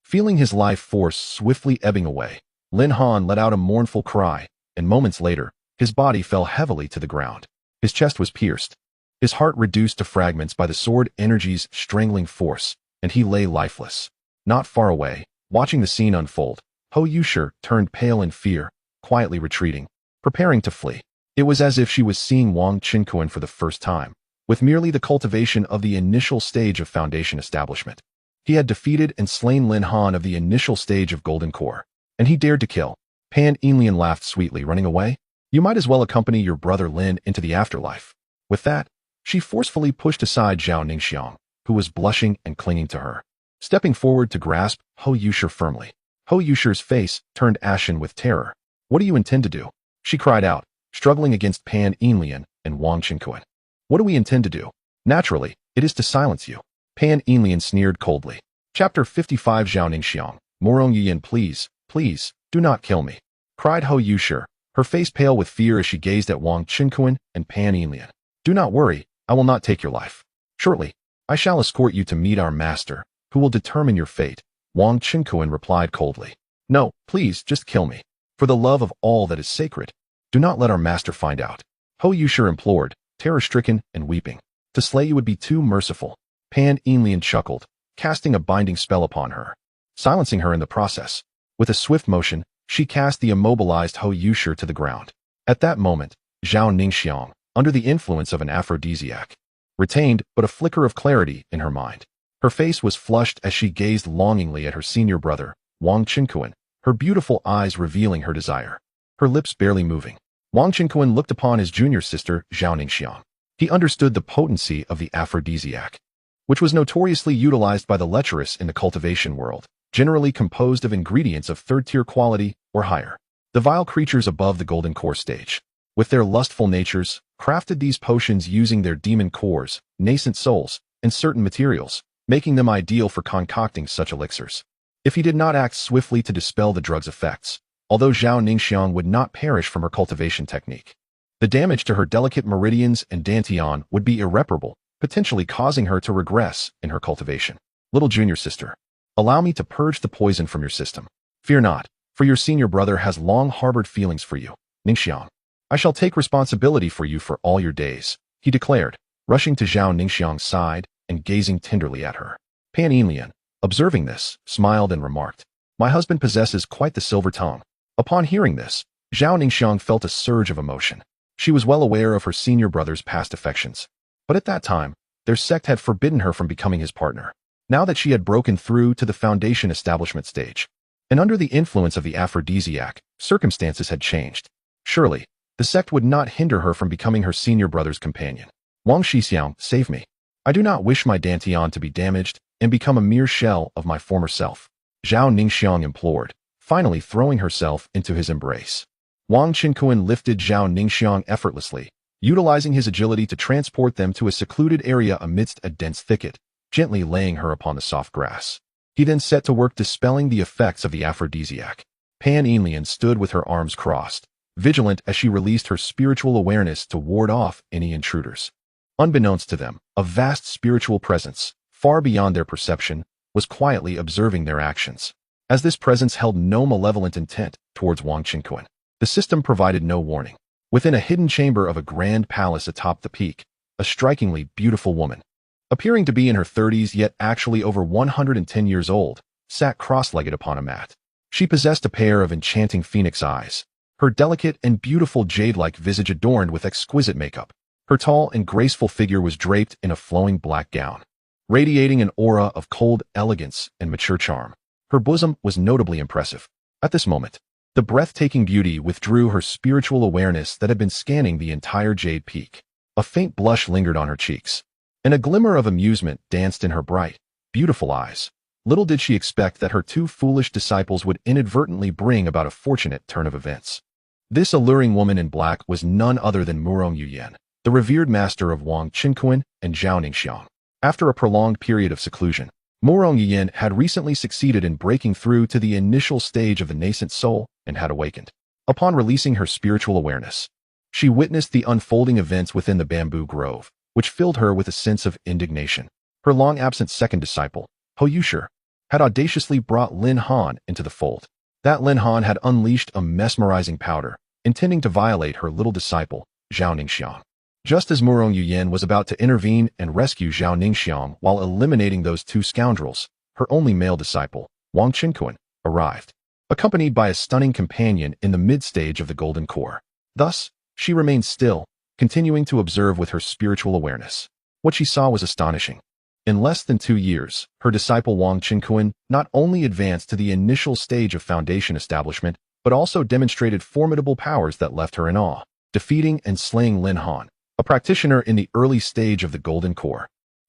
Feeling his life force swiftly ebbing away, Lin Han let out a mournful cry, and moments later, his body fell heavily to the ground. His chest was pierced, his heart reduced to fragments by the sword energy's strangling force, and he lay lifeless. Not far away, watching the scene unfold, Hou Yushi turned pale in fear, quietly retreating, preparing to flee. It was as if she was seeing Wang Qinquan for the first time, with merely the cultivation of the initial stage of foundation establishment. He had defeated and slain Lin Han of the initial stage of Golden Core, and he dared to kill. Pan Enlian laughed sweetly, running away. You might as well accompany your brother Lin into the afterlife. With that, she forcefully pushed aside Zhao Ningxiang, who was blushing and clinging to her. Stepping forward to grasp Hou Yushi firmly, Hou Yushi's face turned ashen with terror. What do you intend to do? She cried out, struggling against Pan Enlian and Wang Qinquan. What do we intend to do? Naturally, it is to silence you. Pan Enlian sneered coldly. Chapter 55 Zhao Ningxiang, Morong Yiyan, please, please, do not kill me, cried Hou Yushi, her face pale with fear as she gazed at Wang Qinquan and Pan Enlian. Do not worry, I will not take your life. Shortly, I shall escort you to meet our master, who will determine your fate, Wang Qinquan replied coldly. No, please, just kill me. For the love of all that is sacred, do not let our master find out. Hou Yushi implored, terror-stricken and weeping. To slay you would be too merciful. Pan Enlian chuckled, casting a binding spell upon her, silencing her in the process. With a swift motion, she cast the immobilized Hou Yushi to the ground. At that moment, Zhao Ningxiang, under the influence of an aphrodisiac, retained but a flicker of clarity in her mind. Her face was flushed as she gazed longingly at her senior brother, Wang Qinquan, her beautiful eyes revealing her desire, her lips barely moving. Wang Qinquan looked upon his junior sister, Zhao Ningxiang. He understood the potency of the aphrodisiac, which was notoriously utilized by the lecherous in the cultivation world, generally composed of ingredients of third-tier quality or higher. The vile creatures above the Golden Core stage, with their lustful natures, crafted these potions using their demon cores, nascent souls, and certain materials, making them ideal for concocting such elixirs. If he did not act swiftly to dispel the drug's effects, although Zhao Ningxiang would not perish from her cultivation technique, the damage to her delicate meridians and dantian would be irreparable, potentially causing her to regress in her cultivation. Little junior sister, allow me to purge the poison from your system. Fear not, for your senior brother has long harbored feelings for you, Ningxiang. I shall take responsibility for you for all your days, he declared, rushing to Zhao Ningxiang's side and gazing tenderly at her. Pan Enlian, observing this, smiled and remarked, my husband possesses quite the silver tongue. Upon hearing this, Zhao Ningxiang felt a surge of emotion. She was well aware of her senior brother's past affections, but at that time, their sect had forbidden her from becoming his partner. Now that she had broken through to the foundation establishment stage, and under the influence of the aphrodisiac, circumstances had changed. Surely, the sect would not hinder her from becoming her senior brother's companion. Wang Xixiang, save me. I do not wish my dantian to be damaged and become a mere shell of my former self, Zhao Ningxiang implored, finally throwing herself into his embrace. Wang Qinquan lifted Zhao Ningxiang effortlessly, utilizing his agility to transport them to a secluded area amidst a dense thicket, gently laying her upon the soft grass. He then set to work dispelling the effects of the aphrodisiac. Pan Enlian stood with her arms crossed, vigilant as she released her spiritual awareness to ward off any intruders. Unbeknownst to them, a vast spiritual presence, far beyond their perception, was quietly observing their actions. As this presence held no malevolent intent towards Wang Qinquan, the system provided no warning. Within a hidden chamber of a grand palace atop the peak, a strikingly beautiful woman, appearing to be in her 30s yet actually over 110 years old, sat cross-legged upon a mat. She possessed a pair of enchanting phoenix eyes, her delicate and beautiful jade-like visage adorned with exquisite makeup. Her tall and graceful figure was draped in a flowing black gown, radiating an aura of cold elegance and mature charm. Her bosom was notably impressive. At this moment, The breathtaking beauty withdrew her spiritual awareness that had been scanning the entire jade peak. A faint blush lingered on her cheeks, and a glimmer of amusement danced in her bright, beautiful eyes. Little did she expect that her two foolish disciples would inadvertently bring about a fortunate turn of events. This alluring woman in black was none other than Murong Yuyan, the revered master of Wang Qinquan and Zhao Ningxiang. After a prolonged period of seclusion, Murong Yuyan had recently succeeded in breaking through to the initial stage of the nascent soul and had awakened. Upon releasing her spiritual awareness, she witnessed the unfolding events within the bamboo grove, which filled her with a sense of indignation. Her long-absent second disciple, Ho Yushi, had audaciously brought Lin Han into the fold. That Lin Han had unleashed a mesmerizing powder, intending to violate her little disciple, Zhao Ningxiang. Just as Murong Yuyan was about to intervene and rescue Zhao Ningxiang while eliminating those two scoundrels, her only male disciple, Wang Qinquan, arrived, accompanied by a stunning companion in the mid-stage of the golden core. Thus, she remained still, continuing to observe with her spiritual awareness. What she saw was astonishing. In less than 2 years, her disciple Wang Qinquan not only advanced to the initial stage of foundation establishment, but also demonstrated formidable powers that left her in awe, defeating and slaying Lin Han, a practitioner in the early stage of the golden core.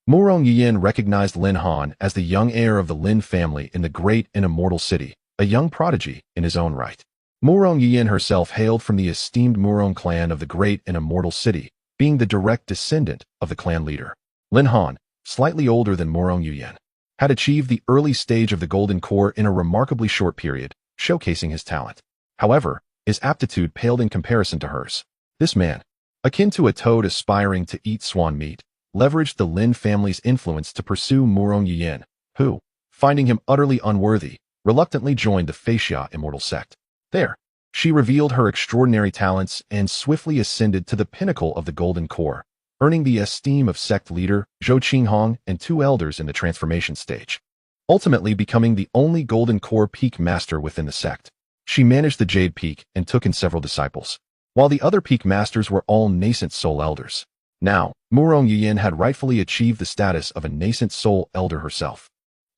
Murong Yuyan recognized Lin Han as the young heir of the Lin family in the great and immortal city, a young prodigy in his own right. Murong Yuyan herself hailed from the esteemed Murong clan of the great and immortal city, being the direct descendant of the clan leader. Lin Han, slightly older than Murong Yuyan, had achieved the early stage of the golden core in a remarkably short period, showcasing his talent. However, his aptitude paled in comparison to hers. This man, akin to a toad aspiring to eat swan meat, leveraged the Lin family's influence to pursue Murong Yuyan, who, finding him utterly unworthy, reluctantly joined the Feixia immortal sect. There, she revealed her extraordinary talents and swiftly ascended to the pinnacle of the golden core, earning the esteem of sect leader Zhou Qinghong and 2 elders in the transformation stage, ultimately becoming the only golden core peak master within the sect. She managed the Jade Peak and took in several disciples, while the other peak masters were all nascent soul elders. Now, Murong Yuyan had rightfully achieved the status of a nascent soul elder herself.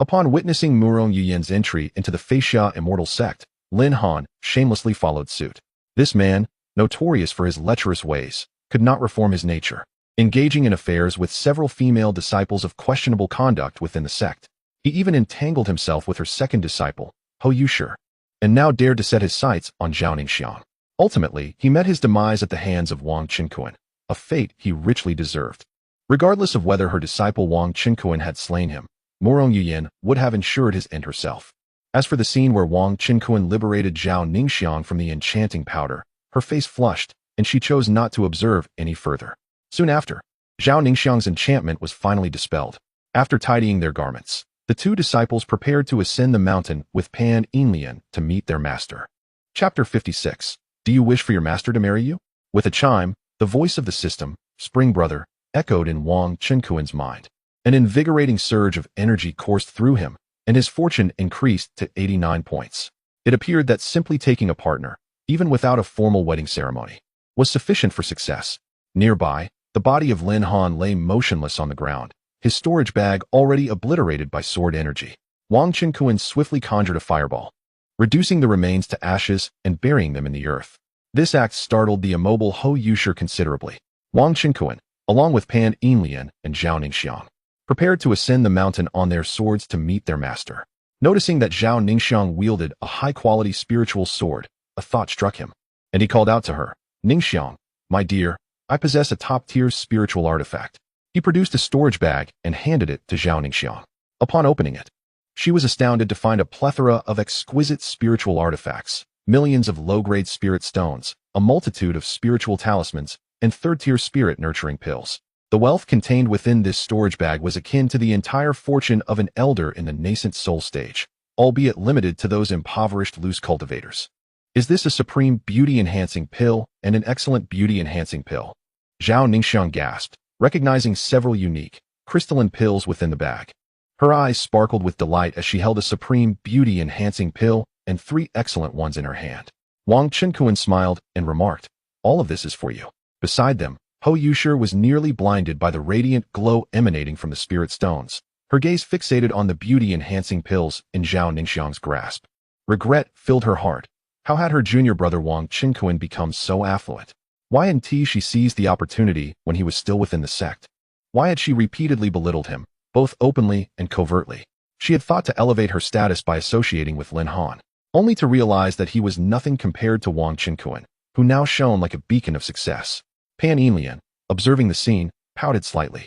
Upon witnessing Murong Yuyan's entry into the Feixia immortal sect, Lin Han shamelessly followed suit. This man, notorious for his lecherous ways, could not reform his nature, engaging in affairs with several female disciples of questionable conduct within the sect. He even entangled himself with her second disciple, Ho Yushi, and now dared to set his sights on Zhao Ningxiang. Ultimately, he met his demise at the hands of Wang Qinquan, a fate he richly deserved. Regardless of whether her disciple Wang Qinquan had slain him, Murong Yuyan would have ensured his end herself. As for the scene where Wang Qinquan liberated Zhao Ningxiang from the enchanting powder, her face flushed, and she chose not to observe any further. Soon after, Zhao Ningxiang's enchantment was finally dispelled. After tidying their garments, the 2 disciples prepared to ascend the mountain with Pan Yinlian to meet their master. Chapter 56. Do you wish for your master to marry you? With a chime, the voice of the system, Spring Brother, echoed in Wang Qinquan's mind. An invigorating surge of energy coursed through him, and his fortune increased to 89 points. It appeared that simply taking a partner, even without a formal wedding ceremony, was sufficient for success. Nearby, the body of Lin Han lay motionless on the ground, his storage bag already obliterated by sword energy. Wang Qinquan swiftly conjured a fireball, reducing the remains to ashes and burying them in the earth. This act startled the immobile Ho Yushi considerably. Wang Qinquan, along with Pan Yinlian and Zhao Ningxiang, prepared to ascend the mountain on their swords to meet their master. Noticing that Zhao Ningxiang wielded a high-quality spiritual sword, a thought struck him, and he called out to her, "Ningxiang, my dear, I possess a top-tier spiritual artifact." He produced a storage bag and handed it to Zhao Ningxiang. Upon opening it, she was astounded to find a plethora of exquisite spiritual artifacts, millions of low-grade spirit stones, a multitude of spiritual talismans, and third-tier spirit-nurturing pills. The wealth contained within this storage bag was akin to the entire fortune of an elder in the nascent soul stage, albeit limited to those impoverished loose cultivators. Is this a supreme beauty-enhancing pill and an excellent beauty-enhancing pill? Zhao Ningxiang gasped, recognizing several unique, crystalline pills within the bag. Her eyes sparkled with delight as she held a supreme beauty-enhancing pill and 3 excellent ones in her hand. Wang Qinquan smiled and remarked, "All of this is for you." Beside them, Ho Yushi was nearly blinded by the radiant glow emanating from the spirit stones, her gaze fixated on the beauty-enhancing pills in Zhao Ningxiang's grasp. Regret filled her heart, How had her junior brother Wang Qinquan become so affluent? Why hadn't she seized the opportunity when he was still within the sect? Why had she repeatedly belittled him, both openly and covertly? She had thought to elevate her status by associating with Lin Han, only to realize that he was nothing compared to Wang Qinquan, who now shone like a beacon of success. Pan Yinlian, observing the scene, pouted slightly.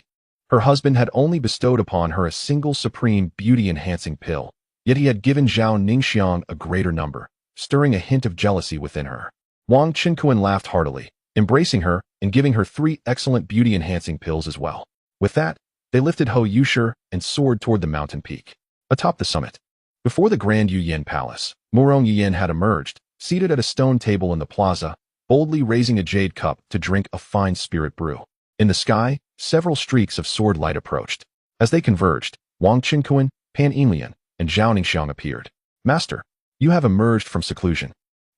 Her husband had only bestowed upon her a single supreme beauty-enhancing pill, yet he had given Zhao Ningxiang a greater number, stirring a hint of jealousy within her. Wang Qinquan laughed heartily, embracing her and giving her 3 excellent beauty-enhancing pills as well. With that, they lifted Hou Yushi and soared toward the mountain peak. Atop the summit, before the Grand Yuyan Palace, Murong Yuyan had emerged, seated at a stone table in the plaza, boldly raising a jade cup to drink a fine spirit brew. In the sky, several streaks of sword light approached. As they converged, Wang Qinquan, Pan Yinlian, and Zhao Ningxiang appeared. Master, you have emerged from seclusion.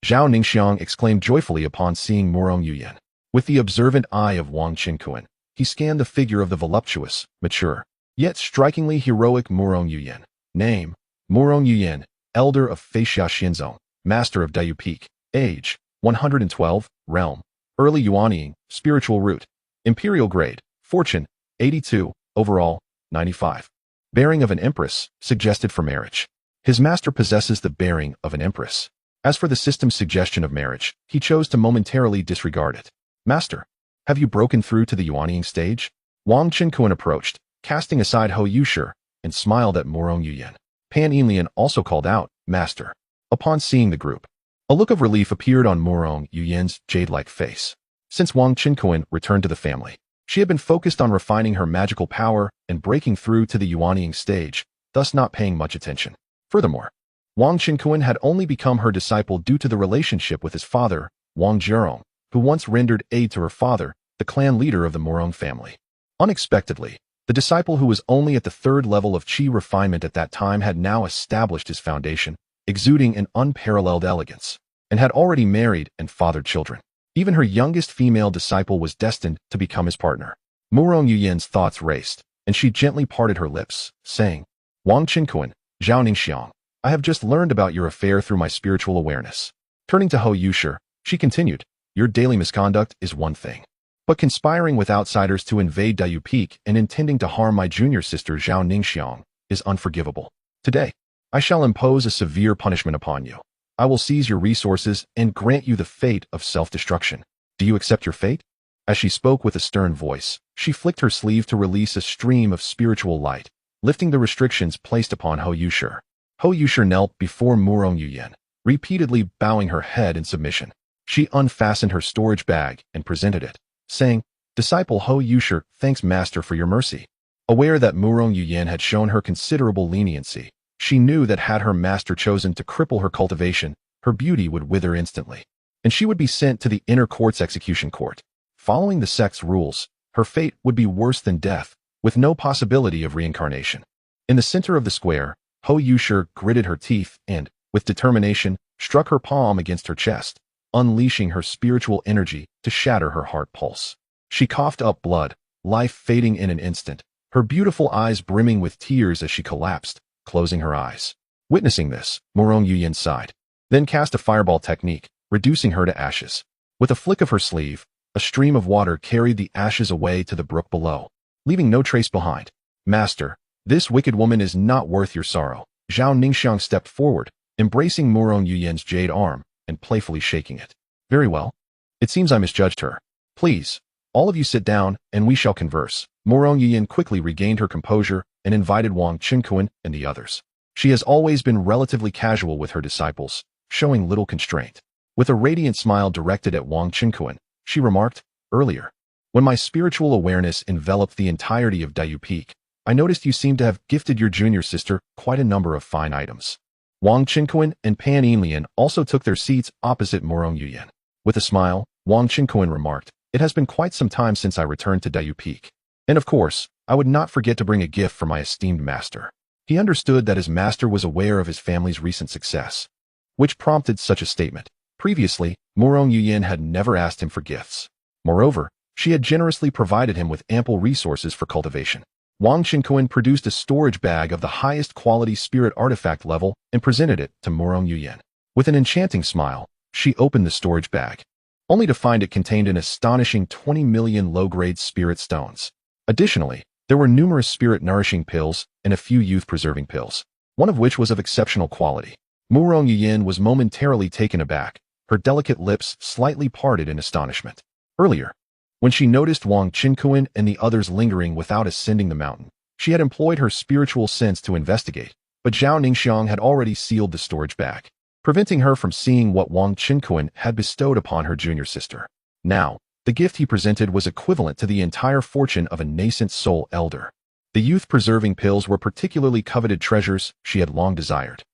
Zhao Ningxiang exclaimed joyfully upon seeing Murong Yuyan. With the observant eye of Wang Qinquan, he scanned the figure of the voluptuous, mature, yet strikingly heroic Murong Yuyan. Name, Murong Yuyan, elder of Feixia Xinzong, master of Dayu Peak. Age, 112, realm, early Yuanying, spiritual root. Imperial grade, fortune, 82, overall, 95. Bearing of an empress, suggested for marriage. His master possesses the bearing of an empress. As for the system's suggestion of marriage, he chose to momentarily disregard it. Master, have you broken through to the Yuanying stage? Wang Qinquan approached, casting aside Hou Yushi, and smiled at Murong Yuyan. Pan Yinlian also called out, Master. Upon seeing the group, a look of relief appeared on Murong Yuyan's jade-like face. Since Wang Qinquan returned to the family, she had been focused on refining her magical power and breaking through to the Yuanying stage, thus not paying much attention. Furthermore, Wang Qinquan had only become her disciple due to the relationship with his father, Wang Zhirong, who once rendered aid to her father, the clan leader of the Murong family. Unexpectedly, the disciple who was only at the 3rd level of qi refinement at that time had now established his foundation, exuding an unparalleled elegance, and had already married and fathered children. Even her youngest female disciple was destined to become his partner. Murong Yuyan's thoughts raced, and she gently parted her lips, saying, Wang Qinquan, Zhao Ningxiang, I have just learned about your affair through my spiritual awareness. Turning to Hou Yushi, she continued, your daily misconduct is one thing, but conspiring with outsiders to invade Dayu Peak and intending to harm my junior sister Zhao Ningxiang is unforgivable. Today, I shall impose a severe punishment upon you. I will seize your resources and grant you the fate of self-destruction. Do you accept your fate? As she spoke with a stern voice, she flicked her sleeve to release a stream of spiritual light, lifting the restrictions placed upon Hou Yushi. Hou Yushi knelt before Murong Yuyan, repeatedly bowing her head in submission. She unfastened her storage bag and presented it, saying, Disciple Hou Yushi, thanks Master for your mercy. Aware that Murong Yuyan had shown her considerable leniency, she knew that had her master chosen to cripple her cultivation, her beauty would wither instantly, and she would be sent to the inner court's execution court. Following the sect's rules, her fate would be worse than death, with no possibility of reincarnation. In the center of the square, Hou Yushi gritted her teeth and, with determination, struck her palm against her chest, unleashing her spiritual energy to shatter her heart pulse. She coughed up blood, life fading in an instant, her beautiful eyes brimming with tears as she collapsed, closing her eyes. Witnessing this, Murong Yuyan sighed, then cast a fireball technique, reducing her to ashes. With a flick of her sleeve, a stream of water carried the ashes away to the brook below, leaving no trace behind. Master, this wicked woman is not worth your sorrow. Zhao Ningxiang stepped forward, embracing Murong Yuyan's jade arm and playfully shaking it. Very well. It seems I misjudged her. Please, all of you sit down and we shall converse. Murong Yuyan quickly regained her composure and invited Wang Qinquan and the others. She has always been relatively casual with her disciples, showing little constraint. With a radiant smile directed at Wang Qinquan, she remarked, earlier, when my spiritual awareness enveloped the entirety of Dayu Peak, I noticed you seem to have gifted your junior sister quite a number of fine items. Wang Qinquan and Pan Yinlian also took their seats opposite Murong Yuyan. With a smile, Wang Qinquan remarked, it has been quite some time since I returned to Dayu Peak. And of course, I would not forget to bring a gift for my esteemed master. He understood that his master was aware of his family's recent success, which prompted such a statement. Previously, Murong Yuyan had never asked him for gifts. Moreover, she had generously provided him with ample resources for cultivation. Wang Qinquan produced a storage bag of the highest quality spirit artifact level and presented it to Murong Yuyan. With an enchanting smile, she opened the storage bag, only to find it contained an astonishing 20 million low-grade spirit stones. Additionally, there were numerous spirit-nourishing pills and a few youth-preserving pills, one of which was of exceptional quality. Murong Yin was momentarily taken aback, her delicate lips slightly parted in astonishment. Earlier, when she noticed Wang Qinkuan and the others lingering without ascending the mountain, she had employed her spiritual sense to investigate, but Zhao Ningxiang had already sealed the storage bag, preventing her from seeing what Wang Qinkuan had bestowed upon her junior sister. Now, the gift he presented was equivalent to the entire fortune of a nascent soul elder. The youth-preserving pills were particularly coveted treasures she had long desired.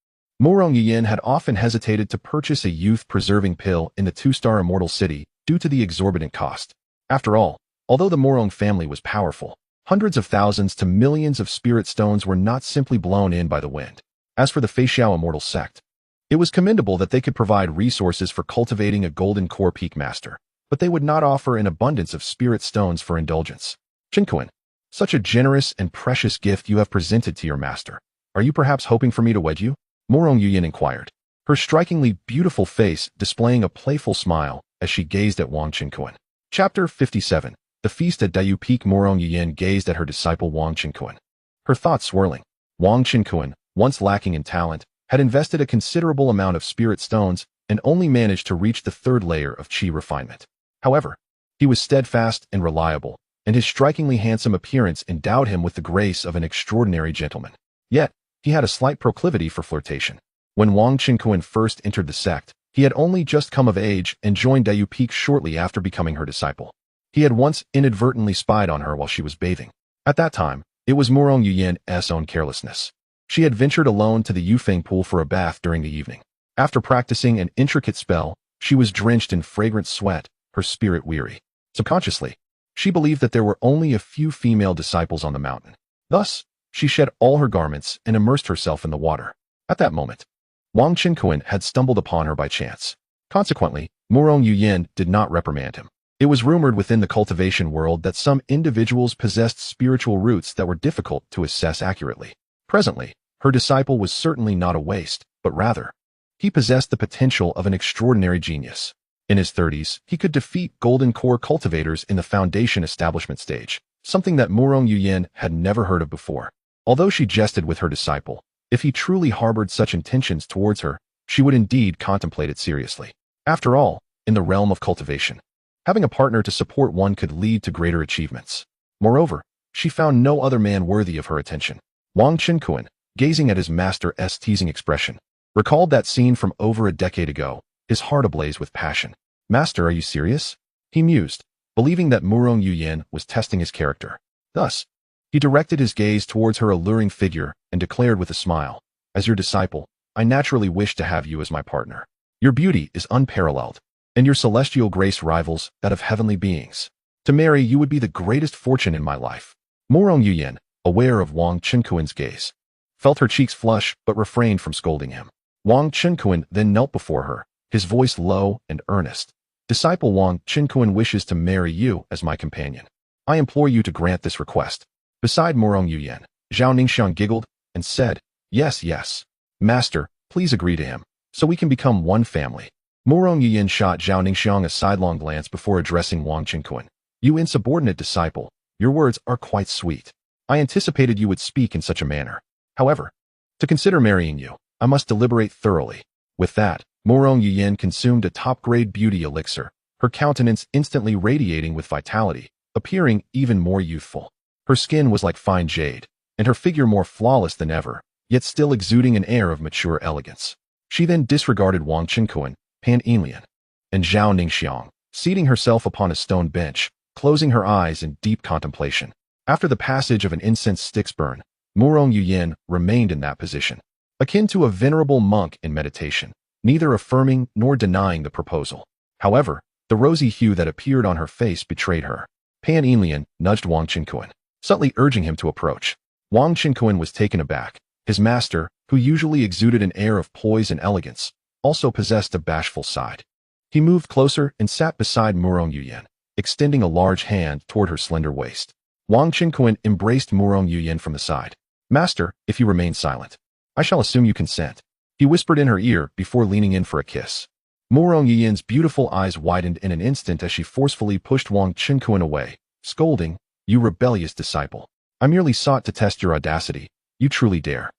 Murong Yin had often hesitated to purchase a youth-preserving pill in the two-star immortal city due to the exorbitant cost. After all, although the Murong family was powerful, hundreds of thousands to millions of spirit stones were not simply blown in by the wind. As for the Feixiao immortal sect, it was commendable that they could provide resources for cultivating a golden core peak master, but they would not offer an abundance of spirit stones for indulgence. Qinkuan, such a generous and precious gift you have presented to your master. Are you perhaps hoping for me to wed you? Murong Yin inquired, her strikingly beautiful face displaying a playful smile as she gazed at Wang Qinkuan. Chapter 57. The Feast at Dayu Peak. Murong Yin gazed at her disciple Wang Qinkuan, her thoughts swirling. Wang Qinkuan, once lacking in talent, had invested a considerable amount of spirit stones and only managed to reach the third layer of qi refinement. However, he was steadfast and reliable, and his strikingly handsome appearance endowed him with the grace of an extraordinary gentleman. Yet, he had a slight proclivity for flirtation. When Wang Qinkuan first entered the sect, he had only just come of age and joined Dayu Peak shortly after becoming her disciple. He had once inadvertently spied on her while she was bathing. At that time, it was Murong Yin's own carelessness. She had ventured alone to the Yufeng pool for a bath during the evening. After practicing an intricate spell, she was drenched in fragrant sweat, her spirit weary. Subconsciously, she believed that there were only a few female disciples on the mountain. Thus, she shed all her garments and immersed herself in the water. At that moment, Wang Qinkuan had stumbled upon her by chance. Consequently, Murong Yin did not reprimand him. It was rumored within the cultivation world that some individuals possessed spiritual roots that were difficult to assess accurately. Presently, her disciple was certainly not a waste, but rather, he possessed the potential of an extraordinary genius. In his 30s, he could defeat golden core cultivators in the foundation establishment stage, something that Murong Yin had never heard of before. Although she jested with her disciple, if he truly harbored such intentions towards her, she would indeed contemplate it seriously. After all, in the realm of cultivation, having a partner to support one could lead to greater achievements. Moreover, she found no other man worthy of her attention. Wang Qinkuan, gazing at his master's teasing expression, recalled that scene from over a decade ago, his heart ablaze with passion. "Master, are you serious?" he mused, believing that Murong Yin was testing his character. Thus, he directed his gaze towards her alluring figure and declared with a smile, "As your disciple, I naturally wish to have you as my partner. Your beauty is unparalleled, and your celestial grace rivals that of heavenly beings. To marry you would be the greatest fortune in my life." Murong Yin, aware of Wang Qinkuan's gaze, felt her cheeks flush but refrained from scolding him. Wang Qinkuan then knelt before her, his voice low and earnest. "Disciple Wang Qinkuan wishes to marry you as my companion. I implore you to grant this request." Beside Murong Yin, Zhao Ningxiang giggled and said, "Yes, yes. Master, please agree to him, so we can become one family." Murong Yin shot Zhao Ningxiang a sidelong glance before addressing Wang Qinkuan. "You insubordinate disciple, your words are quite sweet. I anticipated you would speak in such a manner. However, to consider marrying you, I must deliberate thoroughly." With that, Murong Yin consumed a top-grade beauty elixir, her countenance instantly radiating with vitality, appearing even more youthful. Her skin was like fine jade, and her figure more flawless than ever, yet still exuding an air of mature elegance. She then disregarded Wang Qinkuan, Pan Yinlian, and Zhao Ningxiang, seating herself upon a stone bench, closing her eyes in deep contemplation. After the passage of an incense stick's burn, Murong Yin remained in that position, akin to a venerable monk in meditation, neither affirming nor denying the proposal. However, the rosy hue that appeared on her face betrayed her. Pan Yinlian nudged Wang Qinkuan, subtly urging him to approach. Wang Qinkuan was taken aback. His master, who usually exuded an air of poise and elegance, also possessed a bashful side. He moved closer and sat beside Murong Yin, extending a large hand toward her slender waist. Wang Qinkuan embraced Murong Yin from the side. "Master, if you remain silent, I shall assume you consent." he whispered in her ear before leaning in for a kiss. Murong Yiyan's beautiful eyes widened in an instant as she forcefully pushed Wang Qinkuan away, scolding, "You rebellious disciple. I merely sought to test your audacity. You truly dare."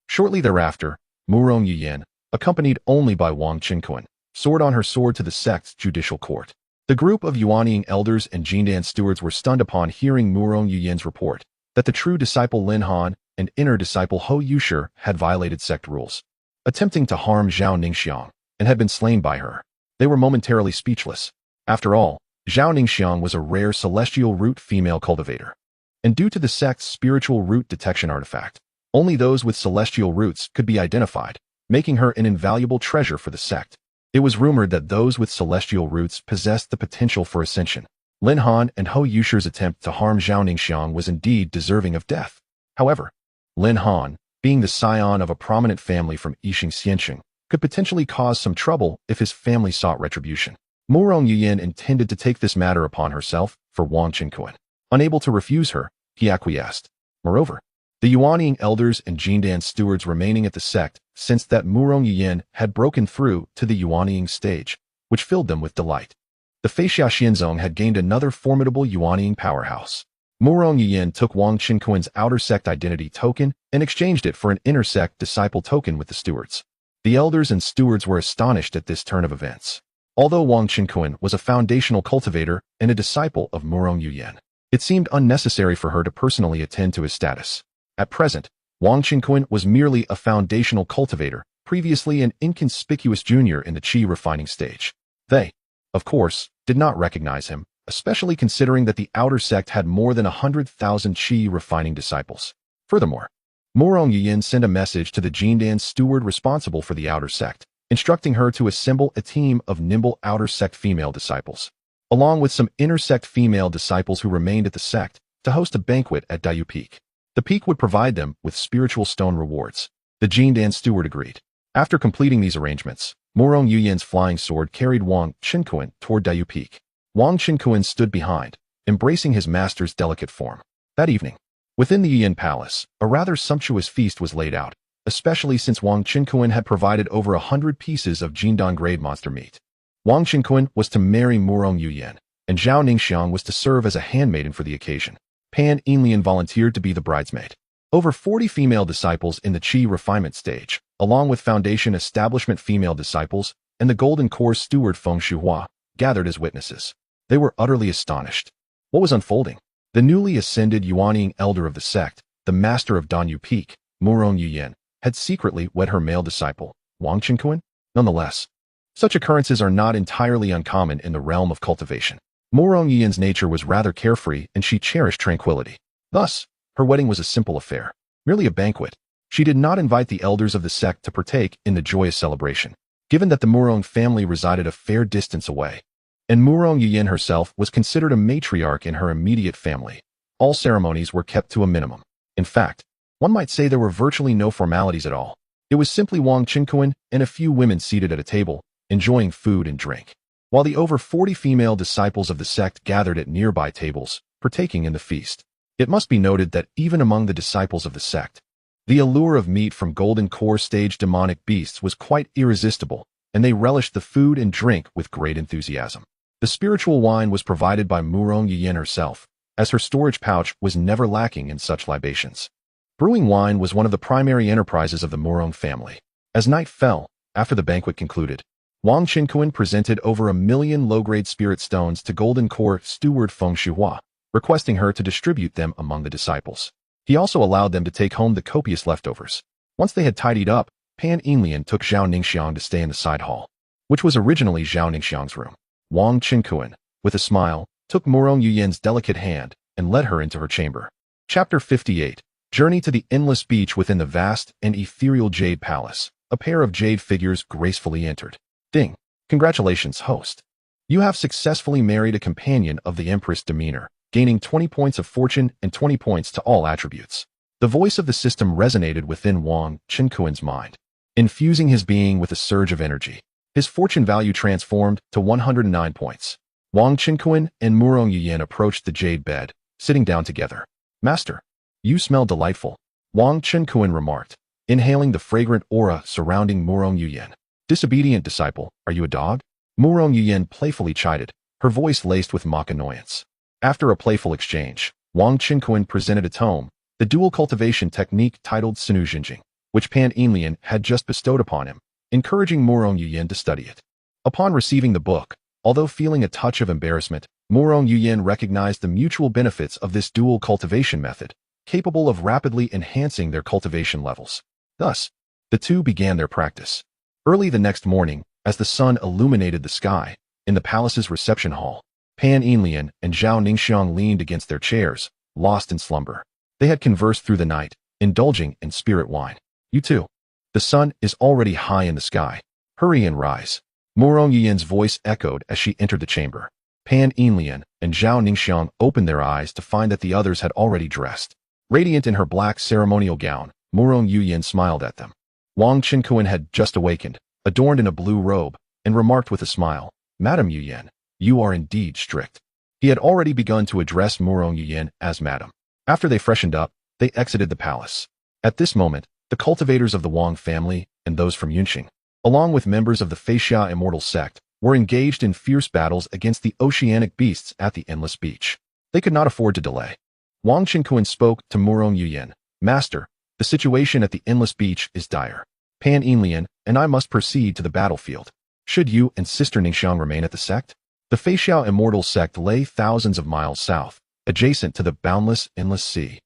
Shortly thereafter, Murong Yiyan, accompanied only by Wang Qinkuan, soared on her sword to the sect's judicial court. The group of Yuanying elders and Jindan stewards were stunned upon hearing Murong Yiyan's report that the true disciple Lin Han and inner disciple Hou Yushi had violated sect rules, attempting to harm Zhao Ningxiang, and had been slain by her. They were momentarily speechless. After all, Zhao Ningxiang was a rare celestial root female cultivator. And due to the sect's spiritual root detection artifact, only those with celestial roots could be identified, making her an invaluable treasure for the sect. It was rumored that those with celestial roots possessed the potential for ascension. Lin Han and Hou Yushi's attempt to harm Zhao Ningxiang was indeed deserving of death. However, Lin Han, being the scion of a prominent family from Yixing Xianxing, could potentially cause some trouble if his family sought retribution. Murong Yiyan intended to take this matter upon herself for Wang Qinkuan. Unable to refuse her, he acquiesced. Moreover, the Yuanying elders and Jindan stewards remaining at the sect sensed that Murong Yiyan had broken through to the Yuanying stage, which filled them with delight. The Feixia Xianzong had gained another formidable Yuanying powerhouse. Murong Yiyan took Wang Qinkuan's outer sect identity token and exchanged it for an inner sect disciple token with the stewards. The elders and stewards were astonished at this turn of events. Although Wang Qinkuan was a foundational cultivator and a disciple of Murong Yiyan, it seemed unnecessary for her to personally attend to his status. At present, Wang Qinkuan was merely a foundational cultivator, previously an inconspicuous junior in the qi refining stage. They, of course, did not recognize him, especially considering that the outer sect had more than 100,000 qi refining disciples. Furthermore, Murong Yiyan sent a message to the Jindan steward responsible for the outer sect, instructing her to assemble a team of nimble outer sect female disciples, along with some inner sect female disciples who remained at the sect, to host a banquet at Dayu Peak. The peak would provide them with spiritual stone rewards. The Jindan steward agreed. After completing these arrangements, Murong Yiyan's flying sword carried Wang Qinkuan toward Dayu Peak. Wang Qinkuan stood behind, embracing his master's delicate form. That evening, within the Yiyan Palace, a rather sumptuous feast was laid out, especially since Wang Qinkuan had provided over 100 pieces of Jindan-grade monster meat. Wang Qinkuan was to marry Murong Yiyan, and Zhao Ningxiang was to serve as a handmaiden for the occasion. Pan Yinlian volunteered to be the bridesmaid. Over 40 female disciples in the qi refinement stage, along with foundation establishment female disciples, and the Golden Core steward Feng Shuhua, gathered as witnesses. They were utterly astonished. What was unfolding? The newly ascended Yuanying elder of the sect, the master of Danyu Peak, Murong Yiyan, had secretly wed her male disciple, Wang Qinkuan? Nonetheless, such occurrences are not entirely uncommon in the realm of cultivation. Murong Yiyan's nature was rather carefree and she cherished tranquility. Thus, her wedding was a simple affair, merely a banquet. She did not invite the elders of the sect to partake in the joyous celebration, given that the Murong family resided a fair distance away, and Murong Yiyan herself was considered a matriarch in her immediate family. All ceremonies were kept to a minimum. In fact, one might say there were virtually no formalities at all. It was simply Wang Qinkuan and a few women seated at a table, enjoying food and drink, while the over 40 female disciples of the sect gathered at nearby tables, partaking in the feast. It must be noted that even among the disciples of the sect, the allure of meat from Golden Core stage demonic beasts was quite irresistible, and they relished the food and drink with great enthusiasm. The spiritual wine was provided by Murong Yiyan herself, as her storage pouch was never lacking in such libations. Brewing wine was one of the primary enterprises of the Murong family. As night fell, after the banquet concluded, Wang Qinkuan presented over 1 million low-grade spirit stones to Golden Core steward Feng Shuhua, requesting her to distribute them among the disciples. He also allowed them to take home the copious leftovers. Once they had tidied up, Pan Yinlian took Zhao Ningxiang to stay in the side hall, which was originally Zhao Ningxiang's room. Wang Qinkuan, with a smile, took Murong Yiyan's delicate hand and led her into her chamber. Chapter 58. Journey to the endless beach within the vast and ethereal Jade Palace. A pair of jade figures gracefully entered. Ding. Congratulations, host. You have successfully married a companion of the empress demeanor, gaining 20 points of fortune and 20 points to all attributes. The voice of the system resonated within Wang Qinkuan's mind, infusing his being with a surge of energy. His fortune value transformed to 109 points. Wang Qinkuan and Murong Yiyan approached the jade bed, sitting down together. Master, you smell delightful, Wang Qinkuan remarked. inhaling the fragrant aura surrounding Murong Yuyen. Disobedient disciple, are you a dog? Murong Yuyen playfully chided, her voice laced with mock annoyance. After a playful exchange, Wang Qinkuan presented a tome, the dual cultivation technique titled Sinu Jinjing, which Pan Enlian had just bestowed upon him, encouraging Murong Yuyen to study it. Upon receiving the book, although feeling a touch of embarrassment, Murong Yuyen recognized the mutual benefits of this dual cultivation method, capable of rapidly enhancing their cultivation levels. Thus, the two began their practice. Early the next morning, as the sun illuminated the sky, in the palace's reception hall, Pan Enlian and Zhao Ningxiang leaned against their chairs, lost in slumber. They had conversed through the night, indulging in spirit wine. You too. The sun is already high in the sky. Hurry and rise. Murong Yuyen's voice echoed as she entered the chamber. Pan Enlian and Zhao Ningxiang opened their eyes to find that the others had already dressed. Radiant in her black ceremonial gown, Murong Yuyen smiled at them. Wang Qinkuan had just awakened, adorned in a blue robe, and remarked with a smile, Madam Yuyen, you are indeed strict. He had already begun to address Murong Yuyen as Madam. After they freshened up, they exited the palace. At this moment, the cultivators of the Wang family and those from Yunqing, along with members of the Feixia immortal sect, were engaged in fierce battles against the oceanic beasts at the endless beach. They could not afford to delay. Wang Qinkuan spoke to Murong Yuyen, Master, the situation at the endless beach is dire. Pan Enlian and I must proceed to the battlefield. Should you and Sister Ningxiang remain at the sect? The Feixia immortal sect lay thousands of miles south, adjacent to the boundless, endless sea.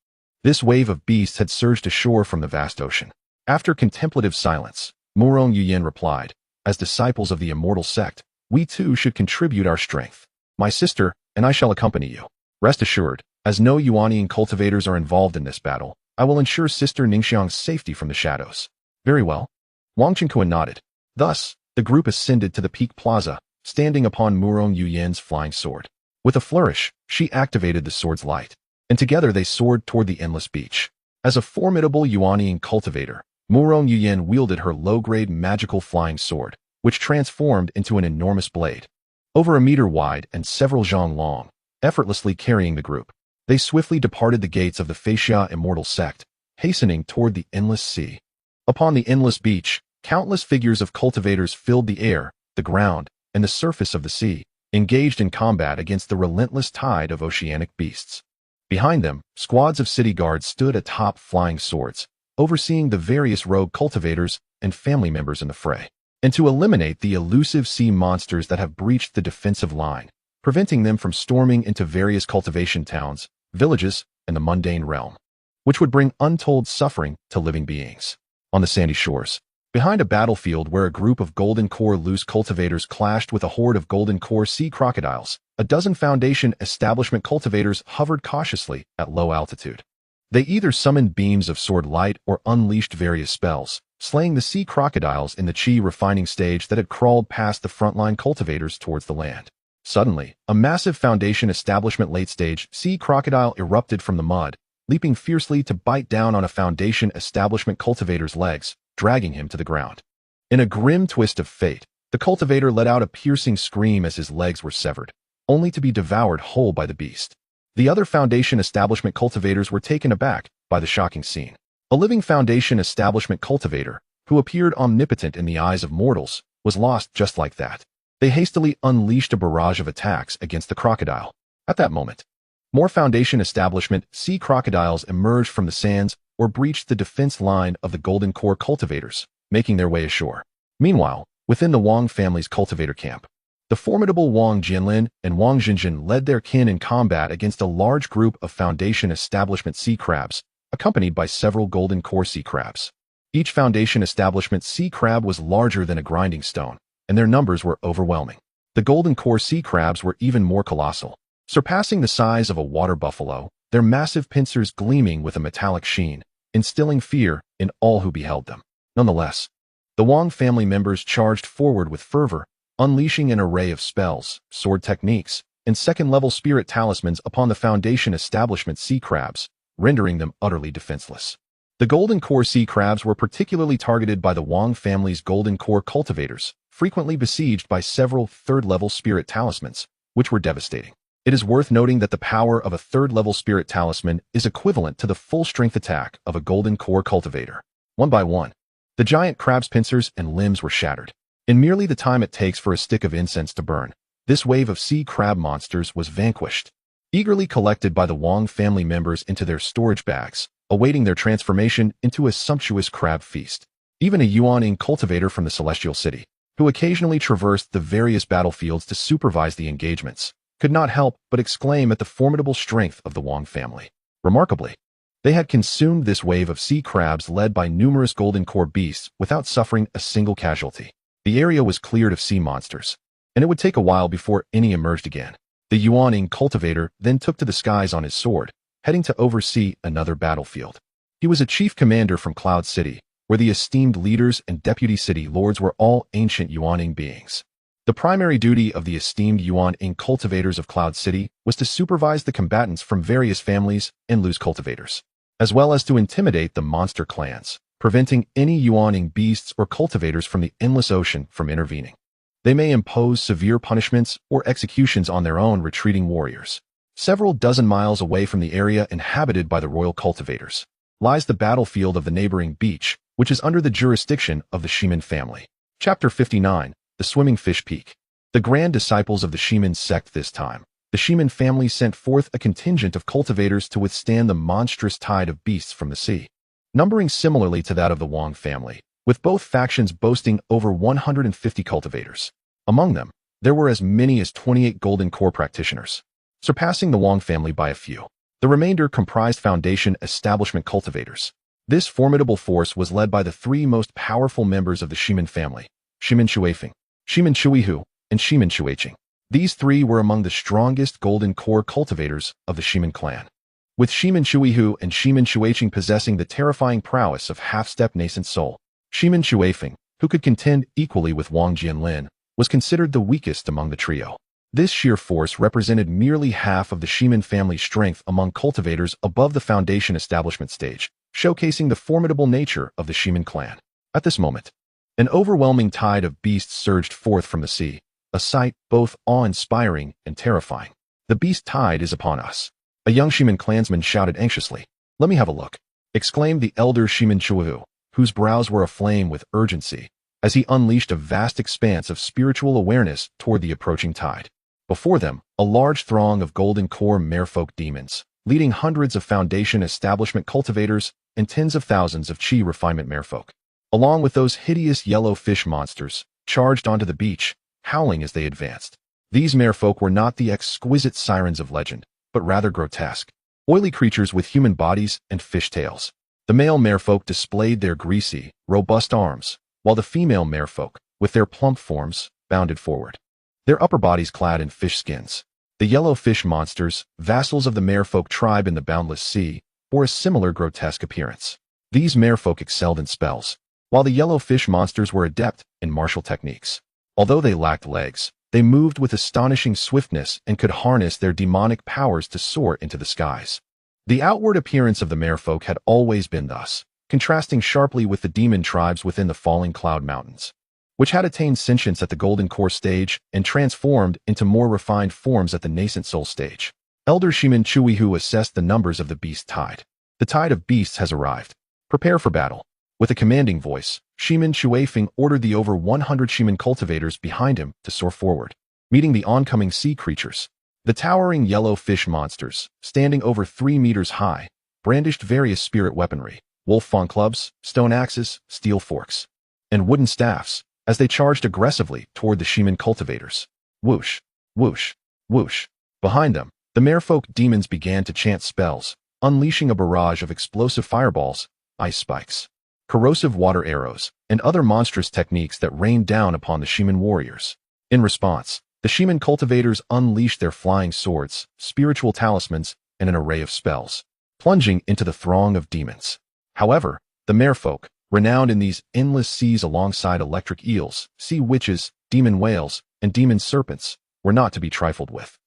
This wave of beasts had surged ashore from the vast ocean. After contemplative silence, Murong Yuyen replied, as disciples of the immortal sect, we too should contribute our strength. My sister and I shall accompany you. Rest assured, as no Yuanian cultivators are involved in this battle, I will ensure Sister Ningxiang's safety from the shadows. Very well. Wang Qinkuan nodded. Thus, the group ascended to the peak plaza, standing upon Murong Yuyen's flying sword. With a flourish, she activated the sword's light, and together they soared toward the endless beach. As a formidable Yuanian cultivator, Murong Yuyen wielded her low-grade magical flying sword, which transformed into an enormous blade, over a meter wide and several zhang long, effortlessly carrying the group. They swiftly departed the gates of the Feixia immortal sect, hastening toward the endless sea. Upon the endless beach, countless figures of cultivators filled the air, the ground, and the surface of the sea, engaged in combat against the relentless tide of oceanic beasts. Behind them, squads of city guards stood atop flying swords, overseeing the various rogue cultivators and family members in the fray, and to eliminate the elusive sea monsters that have breached the defensive line, preventing them from storming into various cultivation towns, villages, and the mundane realm, which would bring untold suffering to living beings. On the sandy shores, behind a battlefield where a group of golden core loose cultivators clashed with a horde of golden core sea crocodiles, a dozen Foundation establishment cultivators hovered cautiously at low altitude. They either summoned beams of sword light or unleashed various spells, slaying the sea crocodiles in the chi refining stage that had crawled past the frontline cultivators towards the land. Suddenly, a massive Foundation establishment late-stage sea crocodile erupted from the mud, leaping fiercely to bite down on a Foundation establishment cultivator's legs, dragging him to the ground. In a grim twist of fate, the cultivator let out a piercing scream as his legs were severed, only to be devoured whole by the beast. The other Foundation establishment cultivators were taken aback by the shocking scene. A living Foundation establishment cultivator, who appeared omnipotent in the eyes of mortals, was lost just like that. They hastily unleashed a barrage of attacks against the crocodile. At that moment, more Foundation establishment sea crocodiles emerged from the sands or breached the defense line of the Golden Core cultivators, making their way ashore. Meanwhile, within the Wang family's cultivator camp, the formidable Wang Jianlin and Wang Jinjin led their kin in combat against a large group of Foundation establishment sea crabs, accompanied by several Golden Core sea crabs. Each Foundation establishment sea crab was larger than a grinding stone, and their numbers were overwhelming. The Golden Core sea crabs were even more colossal, surpassing the size of a water buffalo, their massive pincers gleaming with a metallic sheen, instilling fear in all who beheld them. Nonetheless, the Wang family members charged forward with fervor, unleashing an array of spells, sword techniques, and second-level spirit talismans upon the Foundation establishment sea crabs, rendering them utterly defenseless. The Golden Core sea crabs were particularly targeted by the Wang family's Golden Core cultivators, frequently besieged by several third-level spirit talismans, which were devastating. It is worth noting that the power of a third-level spirit talisman is equivalent to the full-strength attack of a Golden Core cultivator. One by one, the giant crab's pincers and limbs were shattered. In merely the time it takes for a stick of incense to burn, this wave of sea crab monsters was vanquished, eagerly collected by the Wong family members into their storage bags, awaiting their transformation into a sumptuous crab feast. Even a Yuan cultivator from the Celestial City, who occasionally traversed the various battlefields to supervise the engagements, could not help but exclaim at the formidable strength of the Wong family. Remarkably, they had consumed this wave of sea crabs led by numerous golden core beasts without suffering a single casualty. The area was cleared of sea monsters, and it would take a while before any emerged again. The Yuan cultivator then took to the skies on his sword, heading to oversee another battlefield. He was a chief commander from Cloud City, where the esteemed leaders and deputy city lords were all ancient Yuan beings. The primary duty of the esteemed Yuan cultivators of Cloud City was to supervise the combatants from various families and loose cultivators, as well as to intimidate the monster clans, preventing any Yuan beasts or cultivators from the endless ocean from intervening. They may impose severe punishments or executions on their own retreating warriors. Several dozen miles away from the area inhabited by the royal cultivators lies the battlefield of the neighboring beach, which is under the jurisdiction of the Shimin family. Chapter 59, The Swimming Fish Peak. The grand disciples of the Shimin sect this time, the Shimin family sent forth a contingent of cultivators to withstand the monstrous tide of beasts from the sea, numbering similarly to that of the Wong family, with both factions boasting over 150 cultivators. Among them, there were as many as 28 golden core practitioners, surpassing the Wong family by a few. The remainder comprised foundation establishment cultivators. This formidable force was led by the three most powerful members of the Shimin family, Shimin Shuifeng, Shimin Shuihu, and Shimin Shuiqing. These three were among the strongest golden core cultivators of the Shimin clan, with Shimin Shuihu and Shimin Shuiqing possessing the terrifying prowess of half-step nascent soul. Shimin Shuifeng, who could contend equally with Wang Jianlin, was considered the weakest among the trio. This sheer force represented merely half of the Shimin family's strength among cultivators above the foundation establishment stage, showcasing the formidable nature of the Shimin clan. At this moment, an overwhelming tide of beasts surged forth from the sea, a sight both awe-inspiring and terrifying. The beast tide is upon us. A young Shimin clansman shouted anxiously. Let me have a look, exclaimed the elder Shimin Chuahu, whose brows were aflame with urgency, as he unleashed a vast expanse of spiritual awareness toward the approaching tide. Before them, a large throng of golden core merfolk demons, leading hundreds of foundation establishment cultivators and tens of thousands of chi refinement merfolk, along with those hideous yellow fish monsters, charged onto the beach, howling as they advanced. These merfolk were not the exquisite sirens of legend, but rather grotesque, oily creatures with human bodies and fish tails. The male merfolk displayed their greasy, robust arms, while the female merfolk, with their plump forms, bounded forward, their upper bodies clad in fish skins. The yellow fish monsters, vassals of the merfolk tribe in the boundless sea, bore a similar grotesque appearance. These merfolk excelled in spells, while the yellow fish monsters were adept in martial techniques. Although they lacked legs, they moved with astonishing swiftness and could harness their demonic powers to soar into the skies. The outward appearance of the merfolk had always been thus, contrasting sharply with the demon tribes within the falling cloud mountains, which had attained sentience at the golden core stage and transformed into more refined forms at the nascent soul stage. Elder Shimin Chuihu assessed the numbers of the beast tide. The tide of beasts has arrived. Prepare for battle. With a commanding voice, Shimin Shuifeng ordered the over 100 Shimin cultivators behind him to soar forward, meeting the oncoming sea creatures. The towering yellow fish monsters, standing over 3 meters high, brandished various spirit weaponry, wolf fawn clubs, stone axes, steel forks, and wooden staffs, as they charged aggressively toward the Shimin cultivators. Whoosh, whoosh, whoosh. Behind them, the merfolk demons began to chant spells, unleashing a barrage of explosive fireballs, ice spikes, corrosive water arrows, and other monstrous techniques that rained down upon the Shimin warriors. In response, the Shimin cultivators unleashed their flying swords, spiritual talismans, and an array of spells, plunging into the throng of demons. However, the merfolk, renowned in these endless seas alongside electric eels, sea witches, demon whales, and demon serpents, were not to be trifled with.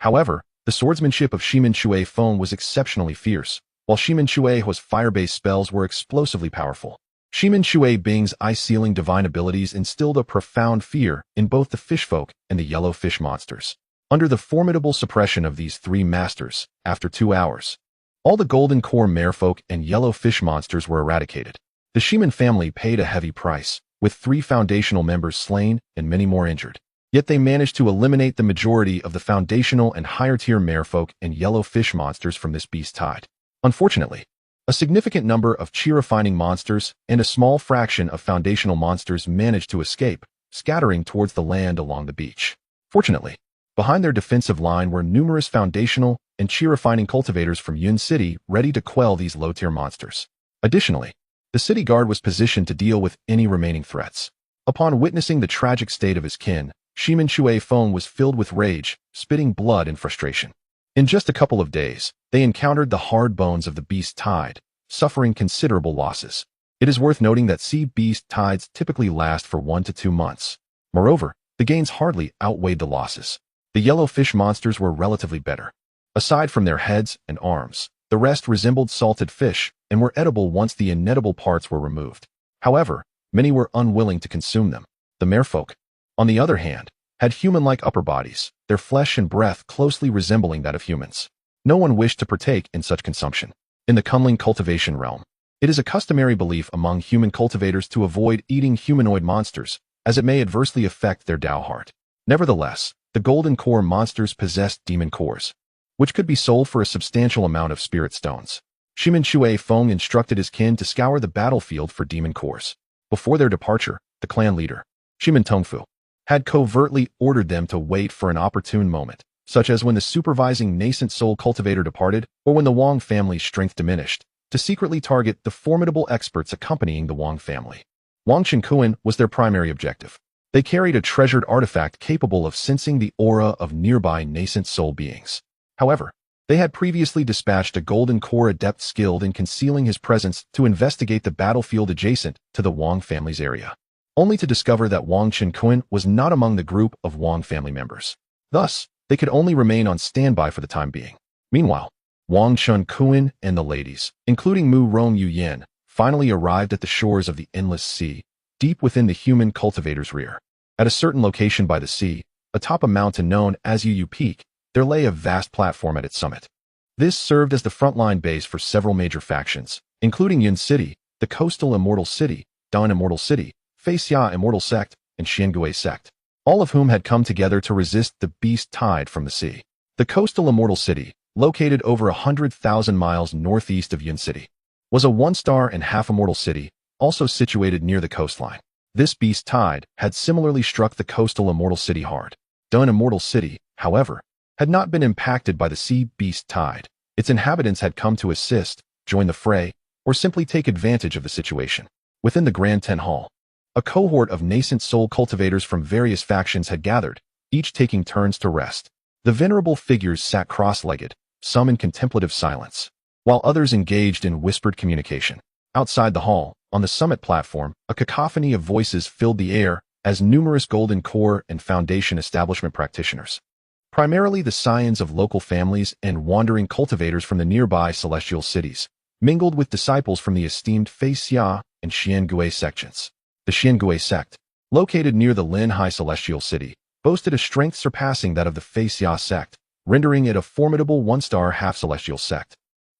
However, the swordsmanship of Shimin Shui Feng was exceptionally fierce, while Shimin Shui's fire-based spells were explosively powerful. Shimin Shui Bing's ice-sealing divine abilities instilled a profound fear in both the fishfolk and the yellow fish monsters. Under the formidable suppression of these three masters, after 2 hours, all the golden core merfolk and yellow fish monsters were eradicated. The Shiman family paid a heavy price, with 3 foundational members slain and many more injured. Yet they managed to eliminate the majority of the foundational and higher-tier merfolk and yellow fish monsters from this beast tide. Unfortunately, a significant number of chi-refining monsters and a small fraction of foundational monsters managed to escape, scattering towards the land along the beach. Fortunately, behind their defensive line were numerous foundational and chi-refining cultivators from Yun City ready to quell these low-tier monsters. Additionally, the city guard was positioned to deal with any remaining threats. Upon witnessing the tragic state of his kin, Shiman Shui Feng was filled with rage, spitting blood and frustration. In just a couple of days, they encountered the hard bones of the beast tide, suffering considerable losses. It is worth noting that sea beast tides typically last for 1 to 2 months. Moreover, the gains hardly outweighed the losses. The yellow fish monsters were relatively better. Aside from their heads and arms, the rest resembled salted fish and were edible once the inedible parts were removed. However, many were unwilling to consume them. The merfolk, on the other hand, had human-like upper bodies, their flesh and breath closely resembling that of humans. No one wished to partake in such consumption. In the Kunling cultivation realm, it is a customary belief among human cultivators to avoid eating humanoid monsters, as it may adversely affect their Dao heart. Nevertheless, the golden core monsters possessed demon cores, which could be sold for a substantial amount of spirit stones. Shiman Shui Feng instructed his kin to scour the battlefield for demon cores. Before their departure, the clan leader, Shiman Tongfu, had covertly ordered them to wait for an opportune moment, such as when the supervising nascent soul cultivator departed or when the Wang family's strength diminished, to secretly target the formidable experts accompanying the Wang family. Wang Chenkuan was their primary objective. They carried a treasured artifact capable of sensing the aura of nearby nascent soul beings. However, they had previously dispatched a golden core adept skilled in concealing his presence to investigate the battlefield adjacent to the Wang family's area, only to discover that Wang Chenkuan was not among the group of Wang family members. Thus, they could only remain on standby for the time being. Meanwhile, Wang Chenkuan and the ladies, including Mu Rong Yuyan, finally arrived at the shores of the endless sea, deep within the human cultivator's rear. At a certain location by the sea, atop a mountain known as Yu Peak, there lay a vast platform at its summit. This served as the frontline base for several major factions, including Yun City, the Coastal Immortal City, Dan Immortal City, Feixia Immortal Sect, and Xiangui Sect, all of whom had come together to resist the beast tide from the sea. The Coastal Immortal City, located over 100,000 miles northeast of Yun City, was a 1-star and half-immortal city, also situated near the coastline. This beast tide had similarly struck the Coastal Immortal City hard. Dan Immortal City, however, had not been impacted by the sea beast tide. Its inhabitants had come to assist, join the fray, or simply take advantage of the situation. Within the Grand Ten Hall, a cohort of nascent soul cultivators from various factions had gathered, each taking turns to rest. The venerable figures sat cross-legged, some in contemplative silence, while others engaged in whispered communication. Outside the hall, on the summit platform, a cacophony of voices filled the air as numerous Golden Core and Foundation establishment practitioners, primarily the scions of local families and wandering cultivators from the nearby celestial cities, mingled with disciples from the esteemed Feixia and Xiangui sections. The Xiangui sect, located near the Linhai celestial city, boasted a strength surpassing that of the Feixia sect, rendering it a formidable 1-star half-celestial sect.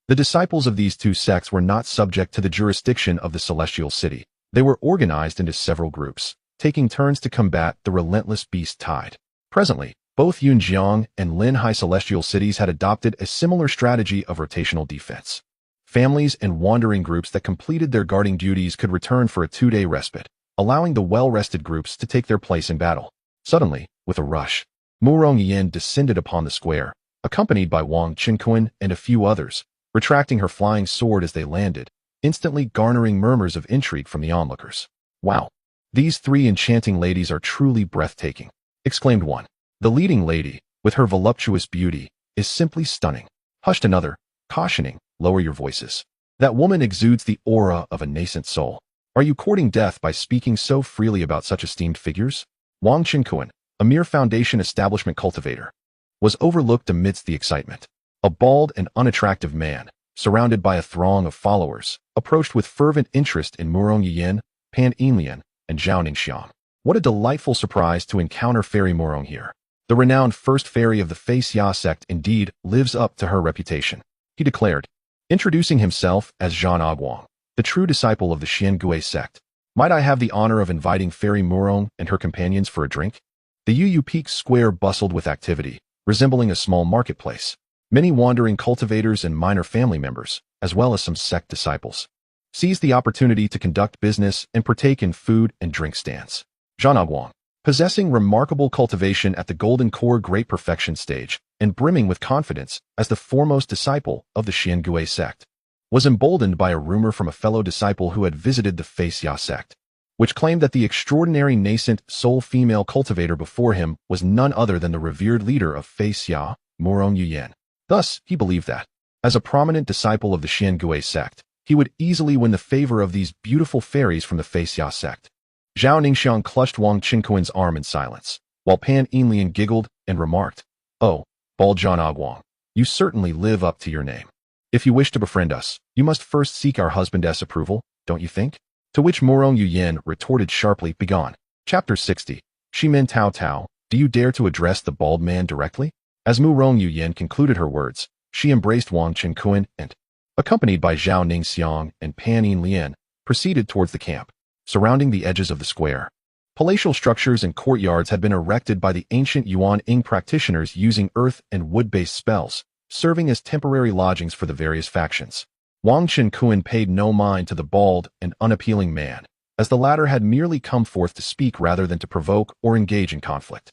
The disciples of these two sects were not subject to the jurisdiction of the celestial city. They were organized into several groups, taking turns to combat the relentless beast tide. Presently, both Yunjiang and Linhai celestial cities had adopted a similar strategy of rotational defense. Families and wandering groups that completed their guarding duties could return for a 2-day respite, allowing the well-rested groups to take their place in battle. Suddenly, with a rush, Murong Yin descended upon the square, accompanied by Wang Chenkuan and a few others, retracting her flying sword as they landed, instantly garnering murmurs of intrigue from the onlookers. "Wow, these 3 enchanting ladies are truly breathtaking," exclaimed one. "The leading lady, with her voluptuous beauty, is simply stunning," hushed another, cautioning, "Lower your voices. That woman exudes the aura of a nascent soul. Are you courting death by speaking so freely about such esteemed figures?" Wang Chenkuan, a mere Foundation establishment cultivator, was overlooked amidst the excitement. A bald and unattractive man, surrounded by a throng of followers, approached with fervent interest in Murong Yin, Pan Yinlian, and Zhao Ningxiang. What a delightful surprise to encounter Fairy Murong here. The renowned first fairy of the Feixia sect indeed lives up to her reputation, he declared, introducing himself as Zhan Aguang. the true disciple of the Xiangui sect. Might I have the honor of inviting Fairy Murong and her companions for a drink? The Yu Peak Square bustled with activity, resembling a small marketplace. Many wandering cultivators and minor family members, as well as some sect disciples, seized the opportunity to conduct business and partake in food and drink stands. Zhan Aguang, possessing remarkable cultivation at the Golden Core Great Perfection stage and brimming with confidence as the foremost disciple of the Xiangui sect, was emboldened by a rumor from a fellow disciple who had visited the Faixia sect, which claimed that the extraordinary nascent sole female cultivator before him was none other than the revered leader of Faixia, Murong Yuyan. Thus, he believed that, as a prominent disciple of the Xiangui sect, he would easily win the favor of these beautiful fairies from the Faixia sect. Zhao Ningxiang clutched Wang Qinkuan's arm in silence, while Pan Yinlian giggled and remarked, "Oh, Bald Zhan Aguang, you certainly live up to your name. If you wish to befriend us, you must first seek our husband's approval, don't you think?" To which Murong Yuyan retorted sharply, "Begone." Chapter 60. Shimin Tao Tao, do you dare to address the bald man directly? As Murong Yuyan concluded her words, she embraced Wang Qinkuan and, accompanied by Zhao Ningxiang and Pan Yinlian, proceeded towards the camp. Surrounding the edges of the square, palatial structures and courtyards had been erected by the ancient Yuan Ing practitioners using earth and wood-based spells, serving as temporary lodgings for the various factions. Wang Qinkuan paid no mind to the bald and unappealing man, as the latter had merely come forth to speak rather than to provoke or engage in conflict.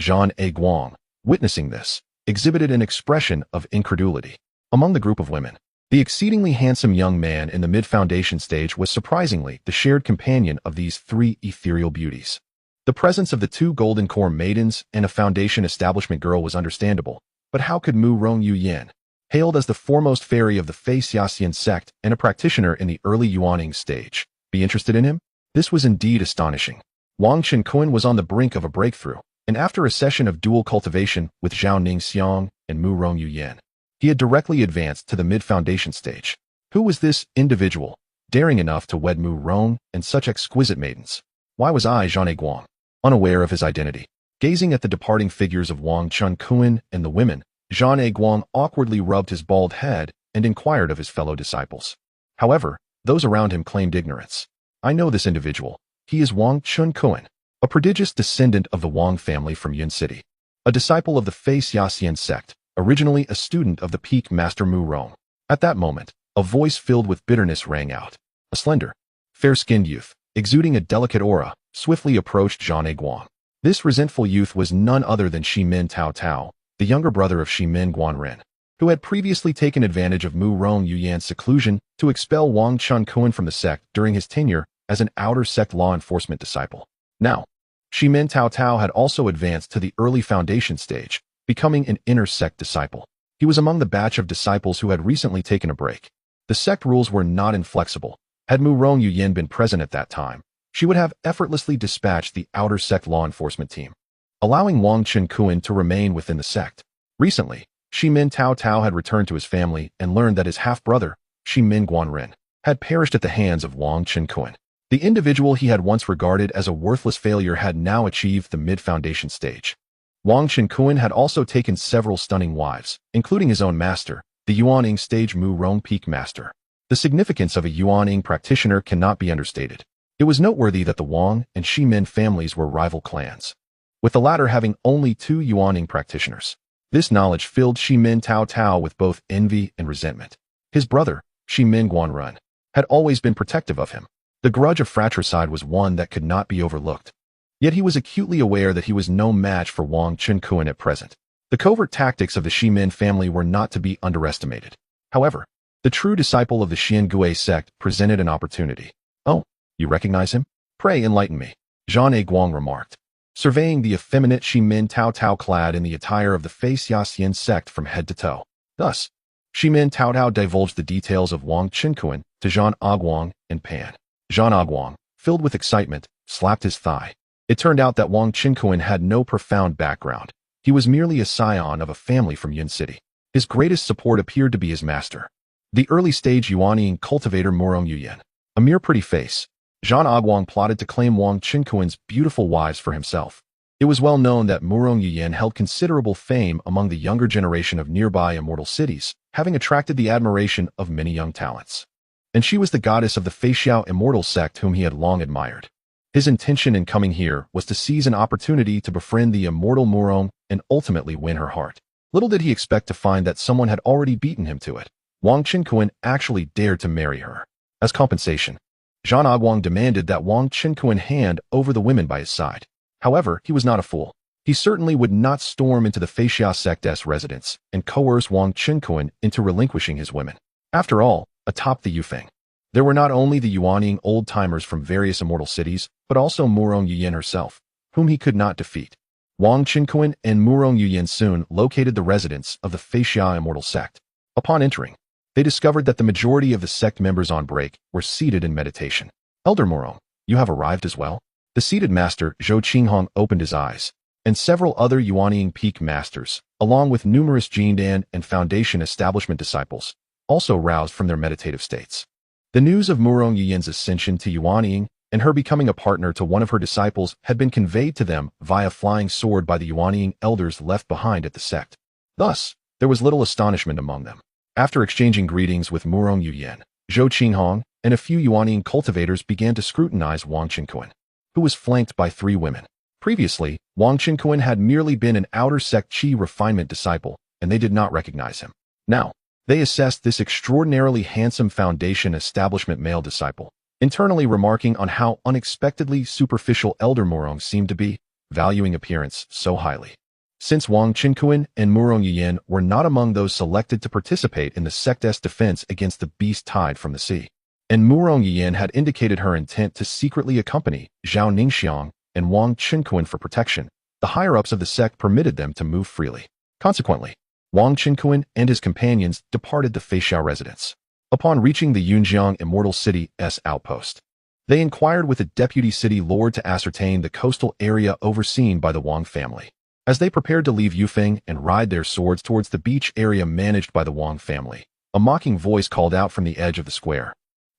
Zhan Aguang, witnessing this, exhibited an expression of incredulity. Among the group of women, the exceedingly handsome young man in the mid-foundation stage was surprisingly the shared companion of these three ethereal beauties. The presence of the two Golden Core maidens and a foundation establishment girl was understandable, but how could Murong Yuyan, hailed as the foremost fairy of the Faixia sect and a practitioner in the early Yuaning stage, be interested in him? This was indeed astonishing. Wang Qinkuan was on the brink of a breakthrough, and after a session of dual cultivation with Zhao Ningxiang and Murong Yuyan, he had directly advanced to the mid-foundation stage. Who was this individual, daring enough to wed Murong and such exquisite maidens? Why was I, Zhan Aguang, unaware of his identity? Gazing at the departing figures of Wang Qinkuan and the women, Zhan Aguang awkwardly rubbed his bald head and inquired of his fellow disciples. However, those around him claimed ignorance. I know this individual. He is Wang Qinkuan, a prodigious descendant of the Wang family from Yun City, a disciple of the Faixia sect, originally a student of the Peak Master Murong. At that moment, a voice filled with bitterness rang out. A slender, fair-skinned youth, exuding a delicate aura, swiftly approached Zhan Aguang. This resentful youth was none other than Shimin Tao Tao, the younger brother of Shimin Guanren, who had previously taken advantage of Murong Yuyan's seclusion to expel Wang Qinkuan from the sect during his tenure as an outer sect law enforcement disciple. Now, Shimin Tao Tao had also advanced to the early foundation stage, becoming an inner sect disciple. He was among the batch of disciples who had recently taken a break. The sect rules were not inflexible. Had Murong Yuyan been present at that time, she would have effortlessly dispatched the outer sect law enforcement team, allowing Wang Qinkuan to remain within the sect. Recently, Shimin Tao Tao had returned to his family and learned that his half-brother, Shimin Guanren, had perished at the hands of Wang Qinkuan. The individual he had once regarded as a worthless failure had now achieved the mid-foundation stage. Wang Qinkuan had also taken several stunning wives, including his own master, the Yuaning stage Murong Peak Master. The significance of a Yuaning practitioner cannot be understated. It was noteworthy that the Wang and Shimin families were rival clans, with the latter having only two Yuaning practitioners. This knowledge filled Shimin Tao Tao with both envy and resentment. His brother, Shimin Guanren, had always been protective of him. The grudge of fratricide was one that could not be overlooked. Yet he was acutely aware that he was no match for Wang Qinkuan at present. The covert tactics of the Shimin family were not to be underestimated. However, the true disciple of the Xiangui sect presented an opportunity. "Oh, you recognize him? Pray enlighten me," Zhan Aguang remarked, surveying the effeminate Shimin Tao Tao clad in the attire of the Faixia sect from head to toe. Thus, Shimin Tao Tao divulged the details of Wang Qinkuan to Zhan Aguang and Pan. Zhan Aguang, filled with excitement, slapped his thigh. It turned out that Wang Qinkuan had no profound background. He was merely a scion of a family from Yun City. His greatest support appeared to be his master, the early-stage Yuanian cultivator Murong Yuyan. A mere pretty face, Zhan Aguang plotted to claim Wang Qinkuan's beautiful wives for himself. It was well known that Murong Yuyan held considerable fame among the younger generation of nearby immortal cities, having attracted the admiration of many young talents. and she was the goddess of the Feixiao immortal sect whom he had long admired. His intention in coming here was to seize an opportunity to befriend the immortal Murong and ultimately win her heart. Little did he expect to find that someone had already beaten him to it. Wang Qinquan actually dared to marry her. As compensation, Zhang Aguang demanded that Wang Qinquan hand over the women by his side. However, he was not a fool. He certainly would not storm into the Feixiao sect's residence and coerce Wang Qinquan into relinquishing his women. After all, atop the Yufeng, there were not only the Yuanying old-timers from various immortal cities, but also Murong Yuyan herself, whom he could not defeat. Wang Qinquan and Murong Yuyan soon located the residence of the Feixiao immortal sect. Upon entering, they discovered that the majority of the sect members on break were seated in meditation. Elder Murong, you have arrived as well? The seated master, Zhou Qinghong, opened his eyes, and several other Yuanying peak masters, along with numerous Jindan and Foundation establishment disciples, also roused from their meditative states. The news of Murong Yuyan's ascension to Yuanying and her becoming a partner to one of her disciples had been conveyed to them via flying sword by the Yuanying elders left behind at the sect. Thus, there was little astonishment among them. After exchanging greetings with Murong Yuyan, Zhou Qinghong and a few Yuanying cultivators began to scrutinize Wang Qinquan, who was flanked by 3 women. Previously, Wang Qinquan had merely been an outer sect Qi refinement disciple, and they did not recognize him. Now, they assessed this extraordinarily handsome Foundation establishment male disciple, internally remarking on how unexpectedly superficial Elder Murong seemed to be, valuing appearance so highly. Since Wang Qinquan and Murong Yuyan were not among those selected to participate in the sect's defense against the beast tide from the sea, and Murong Yuyan had indicated her intent to secretly accompany Zhao Ningxiang and Wang Qinquan for protection, the higher-ups of the sect permitted them to move freely. Consequently, Wang Qinquan and his companions departed the Feixiao residence. Upon reaching the Yunjiang Immortal City's outpost, they inquired with the deputy city lord to ascertain the coastal area overseen by the Wang family. As they prepared to leave Yufeng and ride their swords towards the beach area managed by the Wang family, a mocking voice called out from the edge of the square.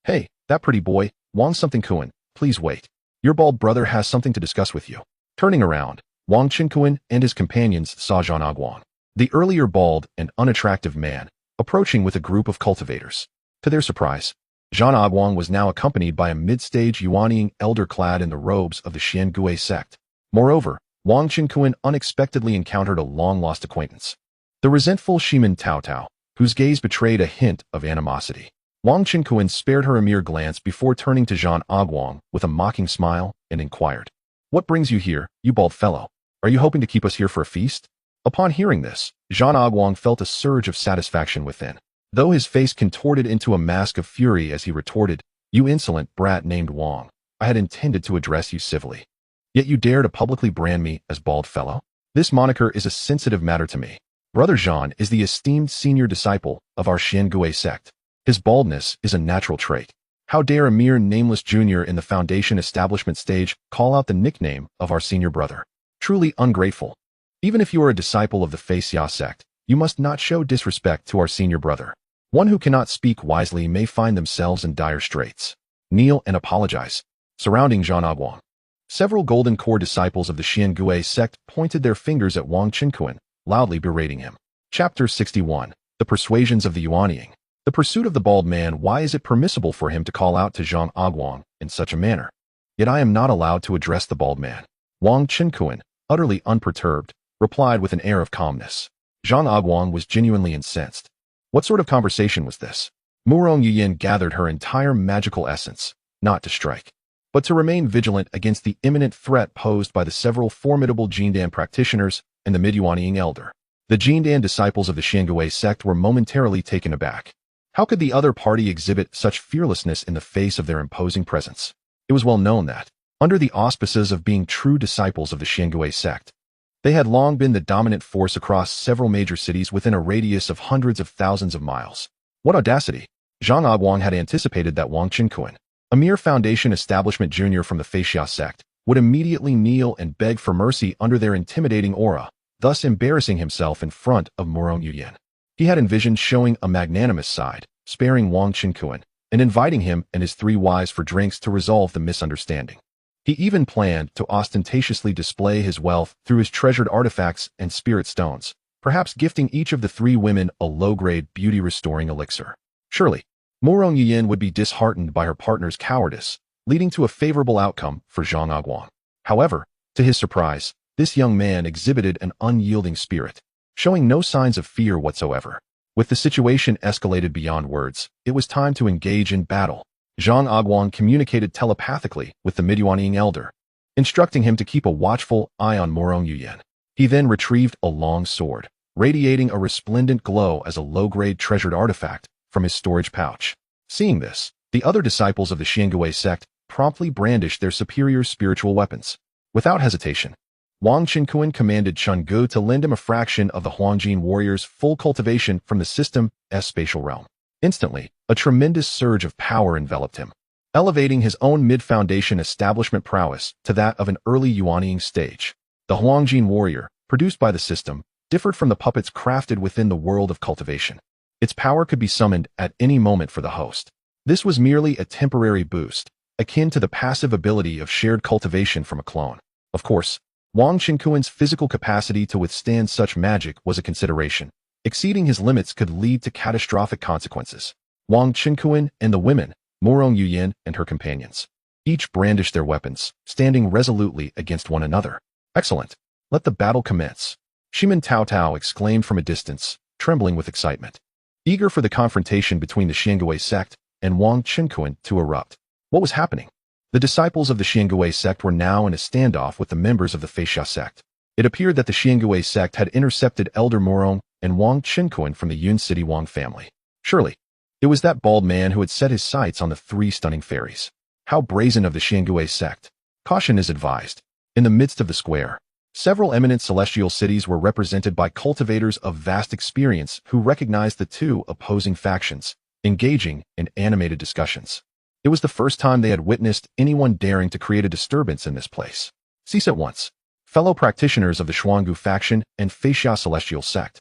"Hey, that pretty boy, Wang something Kuan, please wait. Your bald brother has something to discuss with you." Turning around, Wang Qinquan and his companions saw Zhang Aguang, the earlier bald and unattractive man, approaching with a group of cultivators. To their surprise, Zhang Aguang was now accompanied by a mid-stage Yuanying elder clad in the robes of the Xiangui sect. Moreover, Wang Qinquan unexpectedly encountered a long-lost acquaintance, the resentful Shimin Tao Tao, whose gaze betrayed a hint of animosity. Wang Qinquan spared her a mere glance before turning to Zhang Aguang with a mocking smile and inquired, "What brings you here, you bald fellow? Are you hoping to keep us here for a feast?" Upon hearing this, Zhang Aguang felt a surge of satisfaction within, though his face contorted into a mask of fury as he retorted, "You insolent brat named Wang, I had intended to address you civilly. Yet you dare to publicly brand me as bald fellow? This moniker is a sensitive matter to me. Brother Zhan is the esteemed senior disciple of our Xiangui sect. His baldness is a natural trait. How dare a mere nameless junior in the Foundation establishment stage call out the nickname of our senior brother? Truly ungrateful. Even if you are a disciple of the Feixiao sect, you must not show disrespect to our senior brother. One who cannot speak wisely may find themselves in dire straits. Kneel and apologize." Surrounding Zhang Aguang, several Golden Core disciples of the Xiangui sect pointed their fingers at Wang Qinquan, loudly berating him. Chapter 61. The Persuasions of the Yuanying. The pursuit of the bald man. Why is it permissible for him to call out to Zhang Aguang in such a manner? Yet I am not allowed to address the bald man. Wang Qinquan, utterly unperturbed, replied with an air of calmness. Zhang Aguang was genuinely incensed. What sort of conversation was this? Murong Yuyan gathered her entire magical essence, not to strike, but to remain vigilant against the imminent threat posed by the several formidable Jindan practitioners and the Midyuanying elder. The Jindan disciples of the Xiangui sect were momentarily taken aback. How could the other party exhibit such fearlessness in the face of their imposing presence? It was well known that, under the auspices of being true disciples of the Xiangui sect, they had long been the dominant force across several major cities within a radius of hundreds of thousands of miles. What audacity! Zhang Aguang had anticipated that Wang Qinquan, a mere Foundation establishment junior from the Feixiao sect, would immediately kneel and beg for mercy under their intimidating aura, thus embarrassing himself in front of Murong Yuyan. He had envisioned showing a magnanimous side, sparing Wang Qinquan, and inviting him and his 3 wives for drinks to resolve the misunderstanding. He even planned to ostentatiously display his wealth through his treasured artifacts and spirit stones, perhaps gifting each of the 3 women a low-grade beauty-restoring elixir. Surely, Murong Yuyin would be disheartened by her partner's cowardice, leading to a favorable outcome for Zhang Aguang. However, to his surprise, this young man exhibited an unyielding spirit, showing no signs of fear whatsoever. With the situation escalated beyond words, it was time to engage in battle. Zhang Aguang communicated telepathically with the Midyuanying elder, instructing him to keep a watchful eye on Murong Yuyin. He then retrieved a long sword, radiating a resplendent glow as a low-grade treasured artifact from his storage pouch. Seeing this, the other disciples of the Xiangui sect promptly brandished their superior spiritual weapons. Without hesitation, Wang Qinkuan commanded Chun Gu to lend him a fraction of the Huangjin warriors' full cultivation from the system's spatial realm. Instantly, a tremendous surge of power enveloped him, elevating his own mid-foundation establishment prowess to that of an early Yuanying stage. The Huangjin warrior, produced by the system, differed from the puppets crafted within the world of cultivation. Its power could be summoned at any moment for the host. This was merely a temporary boost, akin to the passive ability of shared cultivation from a clone. Of course, Wang Qinkuan's physical capacity to withstand such magic was a consideration. Exceeding his limits could lead to catastrophic consequences. Wang Qinkuan and the women, Murong Yuyin and her companions, each brandished their weapons, standing resolutely against one another. Excellent. Let the battle commence. Shimen Tao Tao exclaimed from a distance, trembling with excitement, eager for the confrontation between the Xiangui sect and Wang Qinkuan to erupt. What was happening? The disciples of the Xiangui sect were now in a standoff with the members of the Feixia sect. It appeared that the Xiangui sect had intercepted Elder Murong and Wang Qinkuan from the Yun City Wang family. Surely, it was that bald man who had set his sights on the three stunning fairies. How brazen of the Xiangui sect. Caution is advised. In the midst of the square, several eminent celestial cities were represented by cultivators of vast experience who recognized the two opposing factions, engaging in animated discussions. It was the first time they had witnessed anyone daring to create a disturbance in this place. Cease at once. Fellow practitioners of the Xuangu faction and Feixia celestial sect,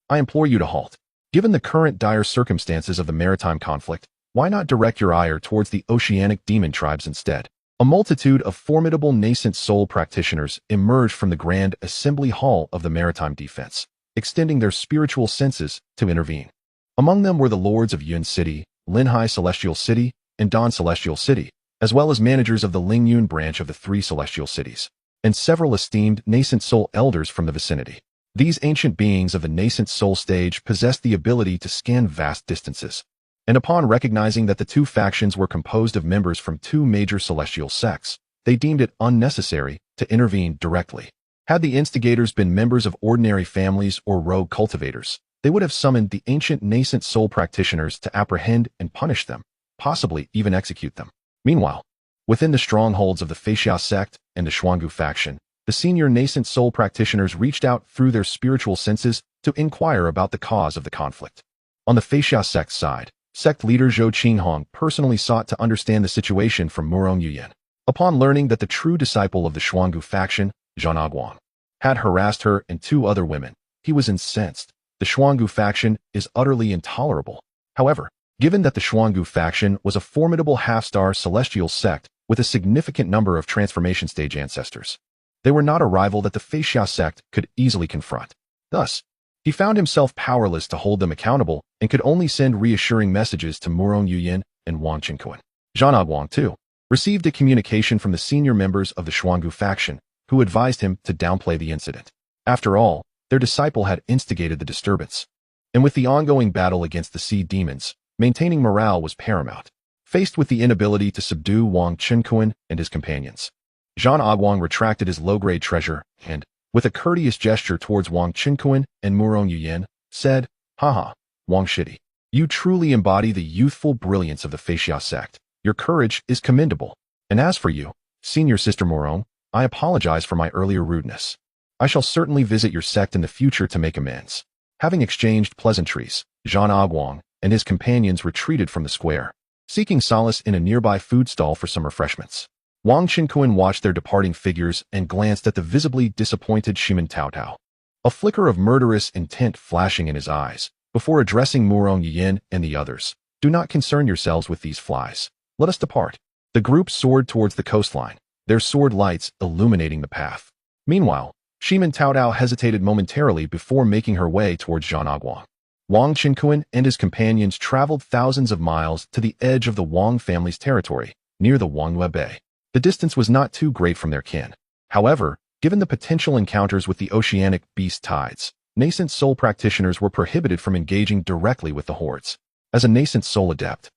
I implore you to halt. Given the current dire circumstances of the maritime conflict, why not direct your ire towards the oceanic demon tribes instead? A multitude of formidable nascent soul practitioners emerged from the grand assembly hall of the maritime defense, extending their spiritual senses to intervene. Among them were the lords of Yun City, Linhai Celestial City, and Dan Celestial City, as well as managers of the Lingyun branch of the three celestial cities, and several esteemed nascent soul elders from the vicinity. These ancient beings of the nascent soul stage possessed the ability to scan vast distances, and upon recognizing that the two factions were composed of members from two major celestial sects, they deemed it unnecessary to intervene directly. Had the instigators been members of ordinary families or rogue cultivators, they would have summoned the ancient nascent soul practitioners to apprehend and punish them, possibly even execute them. Meanwhile, within the strongholds of the Feixia sect and the Xuangu faction, the senior nascent soul practitioners reached out through their spiritual senses to inquire about the cause of the conflict. On the Feixia sect side, sect leader Zhou Qinghong personally sought to understand the situation from Murong Yuyin. Upon learning that the true disciple of the Xuangu faction, Zhang Aguang, had harassed her and two other women, he was incensed. The Xuangu faction is utterly intolerable. However, given that the Xuangu faction was a formidable half-star celestial sect with a significant number of transformation stage ancestors, they were not a rival that the Feixia sect could easily confront. Thus, he found himself powerless to hold them accountable and could only send reassuring messages to Murong Yuyin and Wang Qinkuan. Zhang Aguang, too, received a communication from the senior members of the Xuangu faction, who advised him to downplay the incident. After all, their disciple had instigated the disturbance, and with the ongoing battle against the sea demons, maintaining morale was paramount. Faced with the inability to subdue Wang Qinkuan and his companions, Zhang Aguang retracted his low-grade treasure and, with a courteous gesture towards Wang Qinkuan and Murong Yuyin, said, "Haha, Wang Shidi, you truly embody the youthful brilliance of the Feixia sect. Your courage is commendable. And as for you, senior sister Murong, I apologize for my earlier rudeness. I shall certainly visit your sect in the future to make amends." Having exchanged pleasantries, Zhang Aguang and his companions retreated from the square, seeking solace in a nearby food stall for some refreshments. Wang Qinkuan watched their departing figures and glanced at the visibly disappointed Shimen Tao Tao, a flicker of murderous intent flashing in his eyes, before addressing Murong Yuyin and the others. "Do not concern yourselves with these flies. Let us depart." The group soared towards the coastline, their sword lights illuminating the path. Meanwhile, Shimen Tao Tao hesitated momentarily before making her way towards Zhang Aguang. Wang Qinkuan and his companions traveled thousands of miles to the edge of the Wang family's territory, near the Manhwa Bay. The distance was not too great from their kin. However, given the potential encounters with the oceanic beast tides, nascent soul practitioners were prohibited from engaging directly with the hordes. As a nascent soul adept,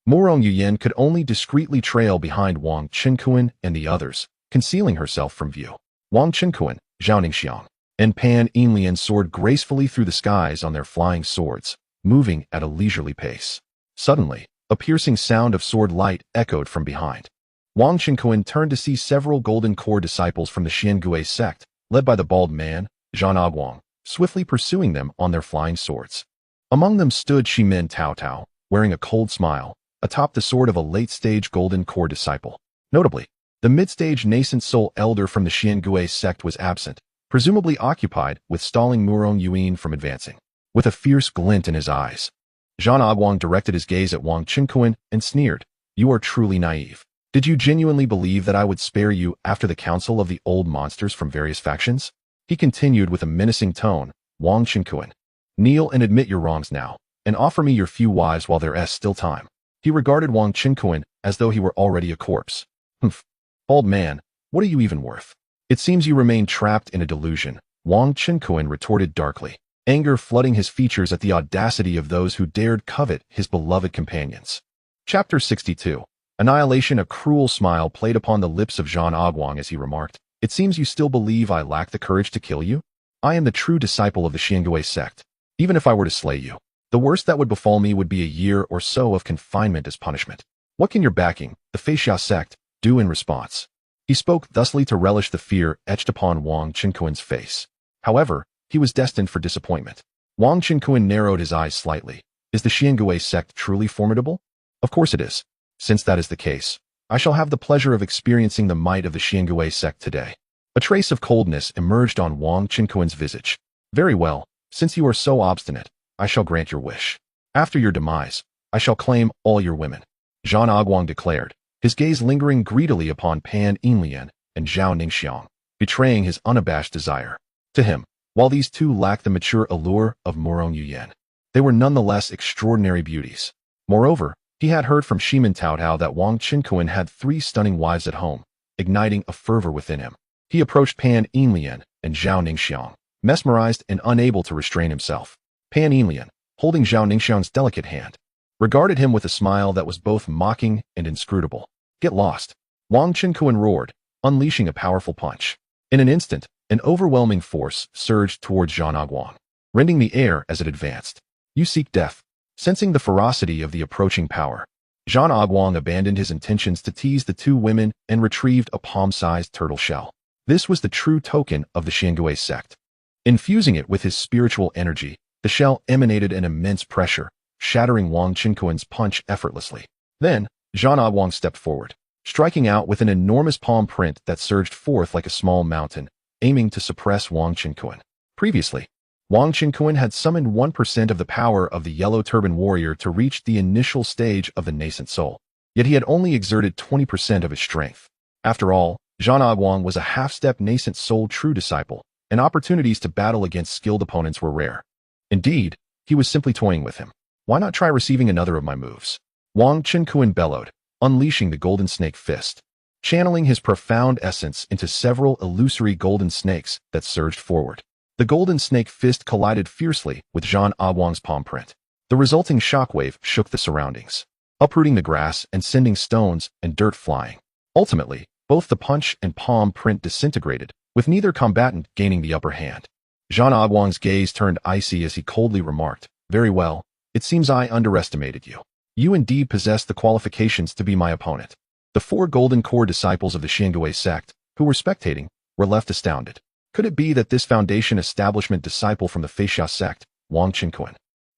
Murong Yuyan could only discreetly trail behind Wang Qinkuan and the others, concealing herself from view. Wang Qinkuan, Zhao Ningxiang, and Pan Yinlian soared gracefully through the skies on their flying swords, moving at a leisurely pace. Suddenly, a piercing sound of sword light echoed from behind. Wang Qinkuan turned to see several golden core disciples from the Xiangui sect, led by the bald man, Zhan Aguang, swiftly pursuing them on their flying swords. Among them stood Shimin Tao Tao, wearing a cold smile, atop the sword of a late-stage golden core disciple. Notably, the mid-stage nascent soul elder from the Xiangui sect was absent, presumably occupied with stalling Murong Yuan from advancing. With a fierce glint in his eyes, Zhan Aguang directed his gaze at Wang Qinkuan and sneered, "You are truly naive. Did you genuinely believe that I would spare you after the council of the old monsters from various factions?" He continued with a menacing tone, "Wang Qinkuan, kneel and admit your wrongs now, and offer me your few wives while there is still time." He regarded Wang Qinkuan as though he were already a corpse. "Humph. Old man, what are you even worth? It seems you remain trapped in a delusion," Wang Qinkuan retorted darkly, anger flooding his features at the audacity of those who dared covet his beloved companions. Chapter 62. Annihilation. A cruel smile played upon the lips of Zhan Aguang as he remarked, "It seems you still believe I lack the courage to kill you? I am the true disciple of the Xiangui sect. Even if I were to slay you, the worst that would befall me would be a year or so of confinement as punishment. What can your backing, the Feixia sect, do in response?" He spoke thusly to relish the fear etched upon Wang Qinkuan's face. However, he was destined for disappointment. Wang Qinkuan narrowed his eyes slightly. "Is the Xiangui sect truly formidable?" "Of course it is. Since that is the case, I shall have the pleasure of experiencing the might of the Xiangui sect today." A trace of coldness emerged on Wang Qinkuan's visage. "Very well, since you are so obstinate, I shall grant your wish. After your demise, I shall claim all your women," Zhan Aguang declared, his gaze lingering greedily upon Pan Yinlian and Zhao Ningxiang, betraying his unabashed desire. To him, while these two lacked the mature allure of Murong Yuyan, they were nonetheless extraordinary beauties. Moreover, he had heard from Shimin Tao Tao that Wang Qinkuan had 3 stunning wives at home, igniting a fervor within him. He approached Pan Yinlian and Zhao Ningxiang, mesmerized and unable to restrain himself. Pan Yinlian, holding Zhao Ningxiang's delicate hand, regarded him with a smile that was both mocking and inscrutable. "Get lost," Wang Qinkuan roared, unleashing a powerful punch. In an instant, an overwhelming force surged towards Zhan Aguang, rending the air as it advanced. "You seek death." Sensing the ferocity of the approaching power, Zhan Aguang abandoned his intentions to tease the 2 women and retrieved a palm-sized turtle shell. This was the true token of the Xiangui sect. Infusing it with his spiritual energy, the shell emanated an immense pressure, shattering Wang Qinkuan's punch effortlessly. Then, Zhan Aguang stepped forward, striking out with an enormous palm print that surged forth like a small mountain, aiming to suppress Wang Qinkuan. Previously, Wang Qinkuan had summoned 1% of the power of the Yellow Turban Warrior to reach the initial stage of the nascent soul, yet he had only exerted 20% of his strength. After all, Zhan Aguang was a half-step nascent soul true disciple, and opportunities to battle against skilled opponents were rare. Indeed, he was simply toying with him. "Why not try receiving another of my moves?" Wang Qinkuan bellowed, unleashing the golden snake fist, channeling his profound essence into several illusory golden snakes that surged forward. The golden snake fist collided fiercely with Zhan Aguang's palm print. The resulting shockwave shook the surroundings, uprooting the grass and sending stones and dirt flying. Ultimately, both the punch and palm print disintegrated, with neither combatant gaining the upper hand. Zhan Aguang's gaze turned icy as he coldly remarked, "Very well, it seems I underestimated you. You indeed possess the qualifications to be my opponent." The 4 golden core disciples of the Xiangui sect, who were spectating, were left astounded. Could it be that this foundation establishment disciple from the Feixia sect, Wang Qinkuan,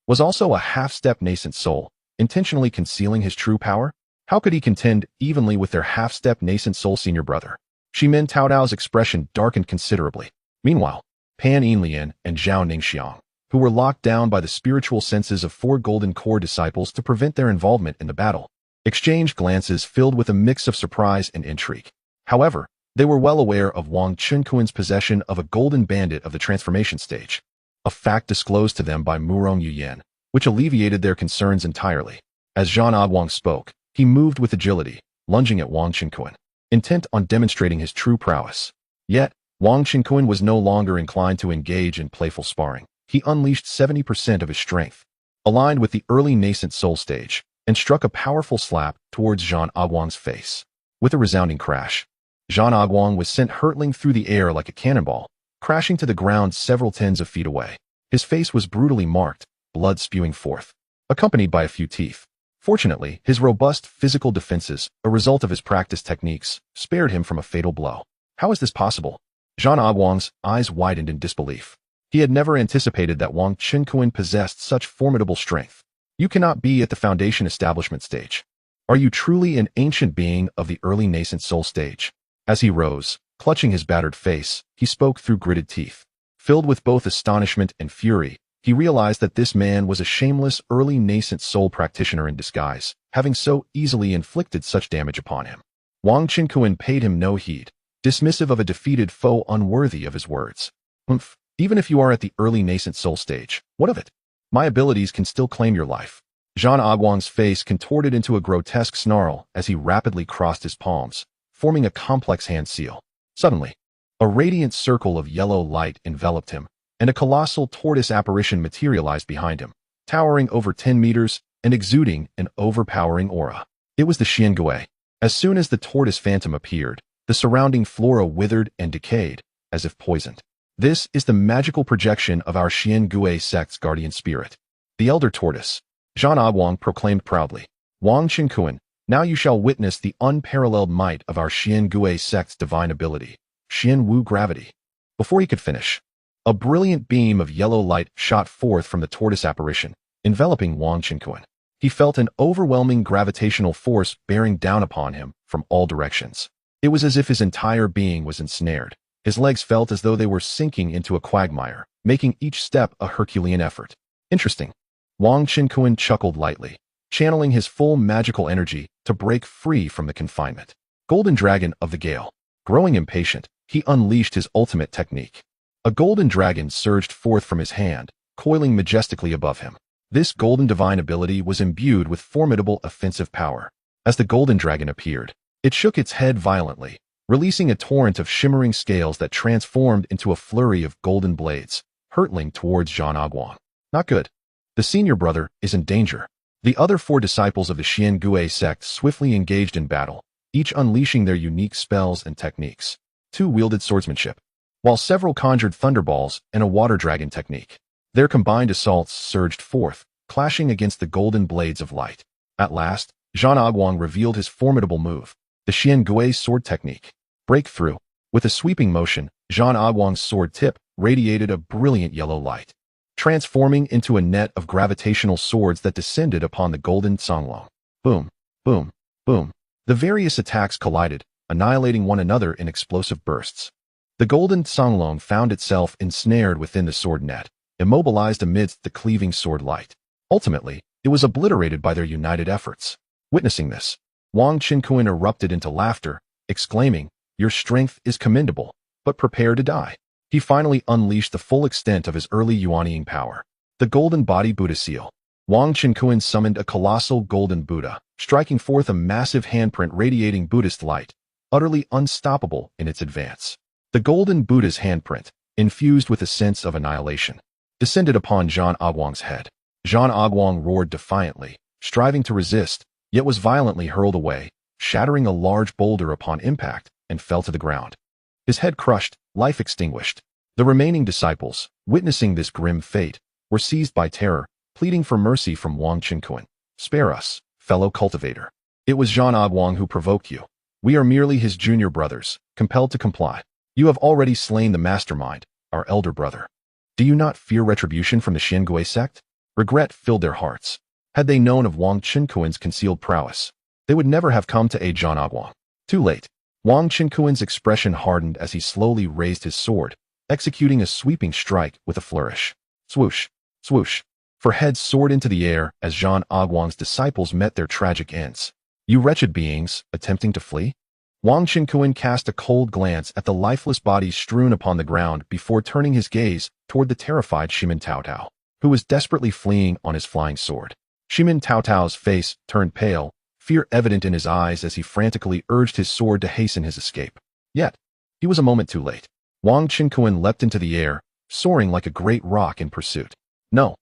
was also a half-step nascent soul, intentionally concealing his true power? How could he contend evenly with their half-step nascent soul senior brother? Shimin Tao Tao's expression darkened considerably. Meanwhile, Pan Yinlian and Zhao Ningxiang, who were locked down by the spiritual senses of 4 golden core disciples to prevent their involvement in the battle, exchanged glances filled with a mix of surprise and intrigue. However, they were well aware of Wang Qinkuan's possession of a golden bandit of the transformation stage. a fact disclosed to them by Murong Yuyan, which alleviated their concerns entirely. As Zhan Aguang spoke, he moved with agility, lunging at Wang Qinkuan, intent on demonstrating his true prowess. Yet, Wang Qinkuan was no longer inclined to engage in playful sparring. He unleashed 70% of his strength, aligned with the early nascent soul stage, and struck a powerful slap towards Zhan Aguang's face. With a resounding crash, Zhan Aguang was sent hurtling through the air like a cannonball, crashing to the ground several tens of feet away. His face was brutally marked, blood spewing forth, accompanied by a few teeth. Fortunately, his robust physical defenses, a result of his practiced techniques, spared him from a fatal blow. How is this possible? Zhan Aguang's eyes widened in disbelief. He had never anticipated that Wang Qinkuan possessed such formidable strength. You cannot be at the foundation establishment stage. Are you truly an ancient being of the early nascent soul stage? As he rose, clutching his battered face, he spoke through gritted teeth. Filled with both astonishment and fury, he realized that this man was a shameless early nascent soul practitioner in disguise, having so easily inflicted such damage upon him. Wang Qinkuan paid him no heed, dismissive of a defeated foe unworthy of his words. Even if you are at the early nascent soul stage, what of it? My abilities can still claim your life. Zhan Aguang's face contorted into a grotesque snarl as he rapidly crossed his palms, forming a complex hand seal. Suddenly, a radiant circle of yellow light enveloped him, and a colossal tortoise apparition materialized behind him, towering over 10 meters and exuding an overpowering aura. It was the Xiangui. As soon as the tortoise phantom appeared, the surrounding flora withered and decayed, as if poisoned. This is the magical projection of our Xiangui sect's guardian spirit, the Elder Tortoise. Zhan Aguang proclaimed proudly. Wang Qinkuan, now you shall witness the unparalleled might of our Xiangui sect's divine ability, Xianwu gravity. Before he could finish, a brilliant beam of yellow light shot forth from the tortoise apparition, enveloping Wang Qinkuan. He felt an overwhelming gravitational force bearing down upon him from all directions. It was as if his entire being was ensnared. His legs felt as though they were sinking into a quagmire, making each step a Herculean effort. Interesting. Wang Qinkuan chuckled lightly, channeling his full magical energy to break free from the confinement. Golden Dragon of the Gale. Growing impatient, he unleashed his ultimate technique. A golden dragon surged forth from his hand, coiling majestically above him. This golden divine ability was imbued with formidable offensive power. As the golden dragon appeared, it shook its head violently, releasing a torrent of shimmering scales that transformed into a flurry of golden blades, hurtling towards Zhan Aguang. Not good. The senior brother is in danger. The other 4 disciples of the Xiangui sect swiftly engaged in battle, each unleashing their unique spells and techniques. 2 wielded swordsmanship, while several conjured thunderballs and a water dragon technique. Their combined assaults surged forth, clashing against the golden blades of light. At last, Zhan Aguang revealed his formidable move, the Xiangui sword technique. Breakthrough. With a sweeping motion, Zhan Aguang's sword tip radiated a brilliant yellow light, transforming into a net of gravitational swords that descended upon the golden Songlong. Boom, boom, boom. The various attacks collided, annihilating one another in explosive bursts. The golden Songlong found itself ensnared within the sword net, immobilized amidst the cleaving sword light. Ultimately, it was obliterated by their united efforts. Witnessing this, Wang Qinkuan erupted into laughter, exclaiming, "Your strength is commendable, but prepare to die." He finally unleashed the full extent of his early Yuanying power. The golden body Buddha seal. Wang Qinkuan summoned a colossal golden Buddha, striking forth a massive handprint radiating Buddhist light, utterly unstoppable in its advance. The golden Buddha's handprint, infused with a sense of annihilation, descended upon Zhan Aguang's head. Zhan Aguang roared defiantly, striving to resist, yet was violently hurled away, shattering a large boulder upon impact, and fell to the ground. His head crushed, life extinguished. The remaining disciples, witnessing this grim fate, were seized by terror, pleading for mercy from Wang Qinkuan. "Spare us, fellow cultivator. It was Zhan Aguang who provoked you. We are merely his junior brothers, compelled to comply. You have already slain the mastermind, our elder brother. Do you not fear retribution from the Xiangui sect?" Regret filled their hearts. Had they known of Wang Qinkuan's concealed prowess, they would never have come to aid Zhan Aguang. Too late. Wang Qinkuan's expression hardened as he slowly raised his sword, executing a sweeping strike with a flourish. Swoosh, swoosh. For heads soared into the air as Zhan Aguang's disciples met their tragic ends. "You wretched beings, attempting to flee? Wang Qinkuan cast a cold glance at the lifeless bodies strewn upon the ground before turning his gaze toward the terrified Shimin Taotao, who was desperately fleeing on his flying sword. Shimin Taotao's face turned pale, fear evident in his eyes as he frantically urged his sword to hasten his escape. Yet, he was a moment too late. Wang Qinkuan leapt into the air, soaring like a great rock in pursuit. No.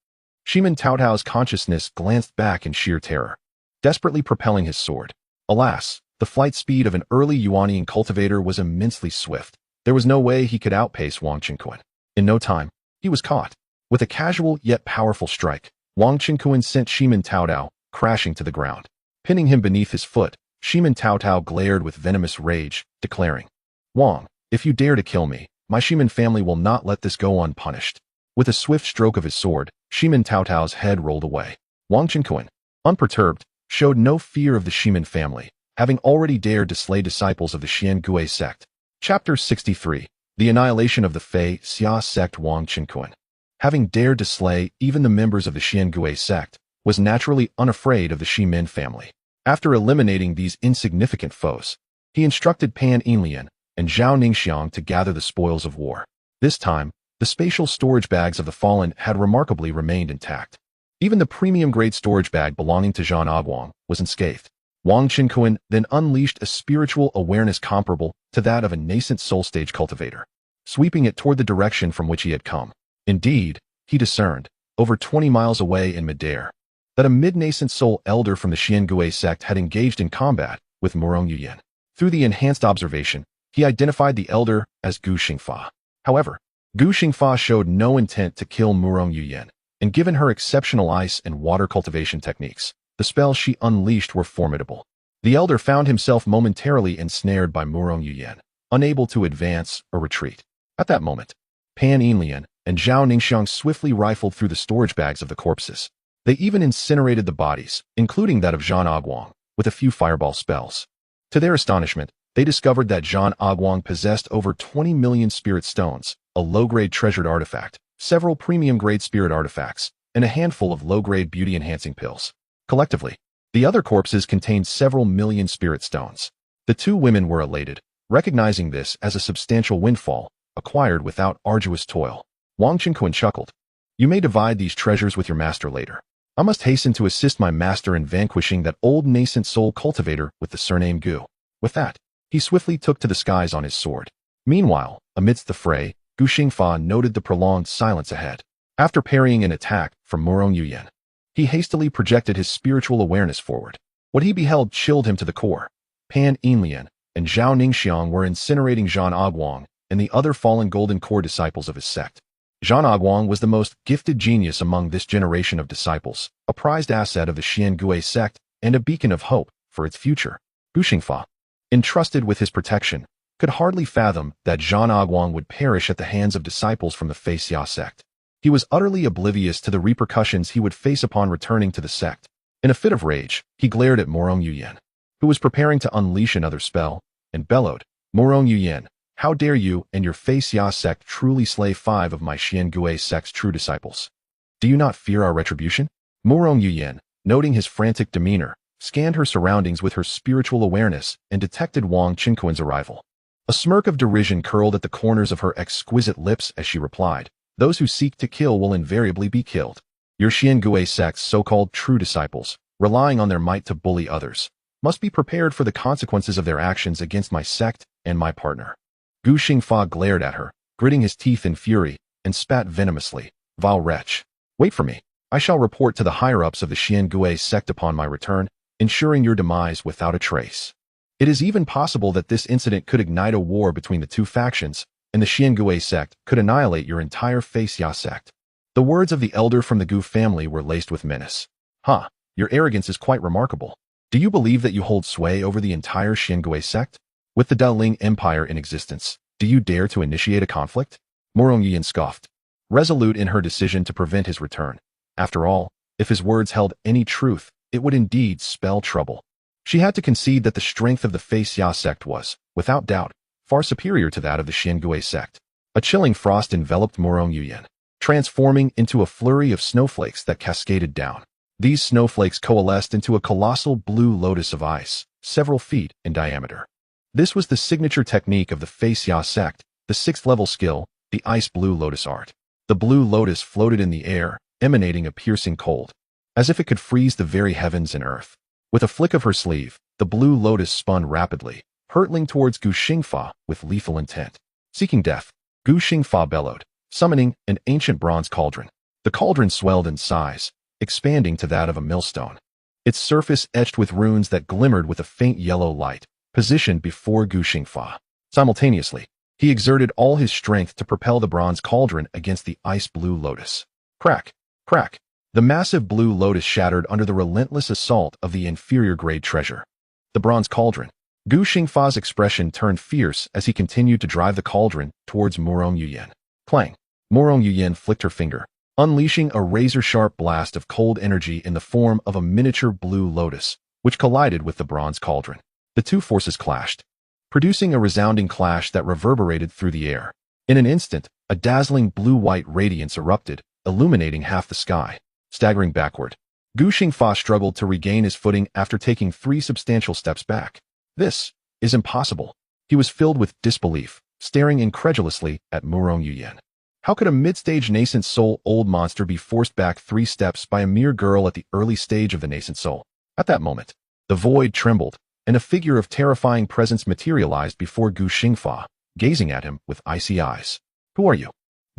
Shimin Taotao's consciousness glanced back in sheer terror, desperately propelling his sword. Alas, the flight speed of an early Yuanian cultivator was immensely swift. There was no way he could outpace Wang Qinkuan. In no time, he was caught. With a casual yet powerful strike, Wang Qinkuan sent Shimin Taotao crashing to the ground. Pinning him beneath his foot, Shimin Taotao glared with venomous rage, declaring, "Wang, if you dare to kill me, my Shimin family will not let this go unpunished." With a swift stroke of his sword, Shimin Taotao's head rolled away. Wang Qinkuan, unperturbed, showed no fear of the Shimin family, having already dared to slay disciples of the Xiangui sect. Chapter 63. The Annihilation of the Fei Xia sect. Wang Qinkuan, having dared to slay even the members of the Xiangui sect, was naturally unafraid of the Shimin family. After eliminating these insignificant foes, he instructed Pan Yinlian and Zhao Ningxiang to gather the spoils of war. This time, the spatial storage bags of the fallen had remarkably remained intact. Even the premium-grade storage bag belonging to Zhan Aguang was unscathed. Wang Qinkuan then unleashed a spiritual awareness comparable to that of a nascent soul-stage cultivator, sweeping it toward the direction from which he had come. Indeed, he discerned, over 20 miles away in midair, that a mid-nascent soul elder from the Xiangui sect had engaged in combat with Murong Yuyan. Through the enhanced observation, he identified the elder as Gu Xingfa. However, Gu Xingfa showed no intent to kill Murong Yuyan, and given her exceptional ice and water cultivation techniques, the spells she unleashed were formidable. The elder found himself momentarily ensnared by Murong Yuyan, unable to advance or retreat. At that moment, Pan Yinlian and Zhao Ningxiang swiftly rifled through the storage bags of the corpses. They even incinerated the bodies, including that of Zhan Aguang, with a few fireball spells. To their astonishment, they discovered that Zhan Aguang possessed over 20 million spirit stones, a low-grade treasured artifact, several premium-grade spirit artifacts, and a handful of low-grade beauty-enhancing pills. Collectively, the other corpses contained several million spirit stones. The two women were elated, recognizing this as a substantial windfall, acquired without arduous toil. Wang Qinkuan chuckled. "You may divide these treasures with your master later. I must hasten to assist my master in vanquishing that old nascent soul cultivator with the surname Gu." With that, he swiftly took to the skies on his sword. Meanwhile, amidst the fray, Gu Xingfa noted the prolonged silence ahead. After parrying an attack from Murong Yuyan, he hastily projected his spiritual awareness forward. What he beheld chilled him to the core. Pan Yinlian and Zhao Ningxiang were incinerating Zhan Aguang and the other fallen golden core disciples of his sect. Zhan Aguang was the most gifted genius among this generation of disciples, a prized asset of the Xiangui sect and a beacon of hope for its future. Gu Xingfa, entrusted with his protection, could hardly fathom that Zhan Aguang would perish at the hands of disciples from the Fei Xia sect. He was utterly oblivious to the repercussions he would face upon returning to the sect. In a fit of rage, he glared at Murong Yuyan, who was preparing to unleash another spell, and bellowed, "Murong Yuyan, how dare you and your Fei Xia sect truly slay 5 of my Xiangui sect's true disciples? Do you not fear our retribution?" Murong Yuyan, noting his frantic demeanor, scanned her surroundings with her spiritual awareness and detected Wang Qinkuan's arrival. A smirk of derision curled at the corners of her exquisite lips as she replied, "Those who seek to kill will invariably be killed. Your Xiangui sect's so-called true disciples, relying on their might to bully others, must be prepared for the consequences of their actions against my sect and my partner." Gu Xingfa glared at her, gritting his teeth in fury, and spat venomously, "Vile wretch. Wait for me. I shall report to the higher-ups of the Xiangui sect upon my return, ensuring your demise without a trace." It is even possible that this incident could ignite a war between the two factions, and the Xiangui sect could annihilate your entire Fei Xia sect. The words of the elder from the Gu family were laced with menace. "Huh, your arrogance is quite remarkable. Do you believe that you hold sway over the entire Xiangui sect? With the Daoling Empire in existence, do you dare to initiate a conflict?" Murong Yuyan scoffed, resolute in her decision to prevent his return. After all, if his words held any truth, it would indeed spell trouble. She had to concede that the strength of the Fei Xia sect was, without doubt, far superior to that of the Xiangui sect. A chilling frost enveloped Murong Yuyan, transforming into a flurry of snowflakes that cascaded down. These snowflakes coalesced into a colossal blue lotus of ice, several feet in diameter. This was the signature technique of the Faixia sect, the 6th level skill, the Ice Blue Lotus art. The blue lotus floated in the air, emanating a piercing cold, as if it could freeze the very heavens and earth. With a flick of her sleeve, the blue lotus spun rapidly, hurtling towards Gu Xingfa with lethal intent. Seeking death, Gu Xingfa bellowed, summoning an ancient bronze cauldron. The cauldron swelled in size, expanding to that of a millstone. Its surface etched with runes that glimmered with a faint yellow light, positioned before Gu Xingfa. Simultaneously, he exerted all his strength to propel the bronze cauldron against the ice blue lotus. Crack! Crack! The massive blue lotus shattered under the relentless assault of the inferior grade treasure. The bronze cauldron. Gu Xingfa's expression turned fierce as he continued to drive the cauldron towards Murong Yuyan. Clang! Murong Yuyan flicked her finger, unleashing a razor-sharp blast of cold energy in the form of a miniature blue lotus, which collided with the bronze cauldron. The two forces clashed, producing a resounding clash that reverberated through the air. In an instant, a dazzling blue-white radiance erupted, illuminating half the sky. Staggering backward, Gu Xingfa struggled to regain his footing after taking 3 substantial steps back. This is impossible. He was filled with disbelief, staring incredulously at Murong Yuyan. How could a mid-stage nascent soul old monster be forced back 3 steps by a mere girl at the early stage of the nascent soul? At that moment, the void trembled, and a figure of terrifying presence materialized before Gu Xingfa, gazing at him with icy eyes. Who are you?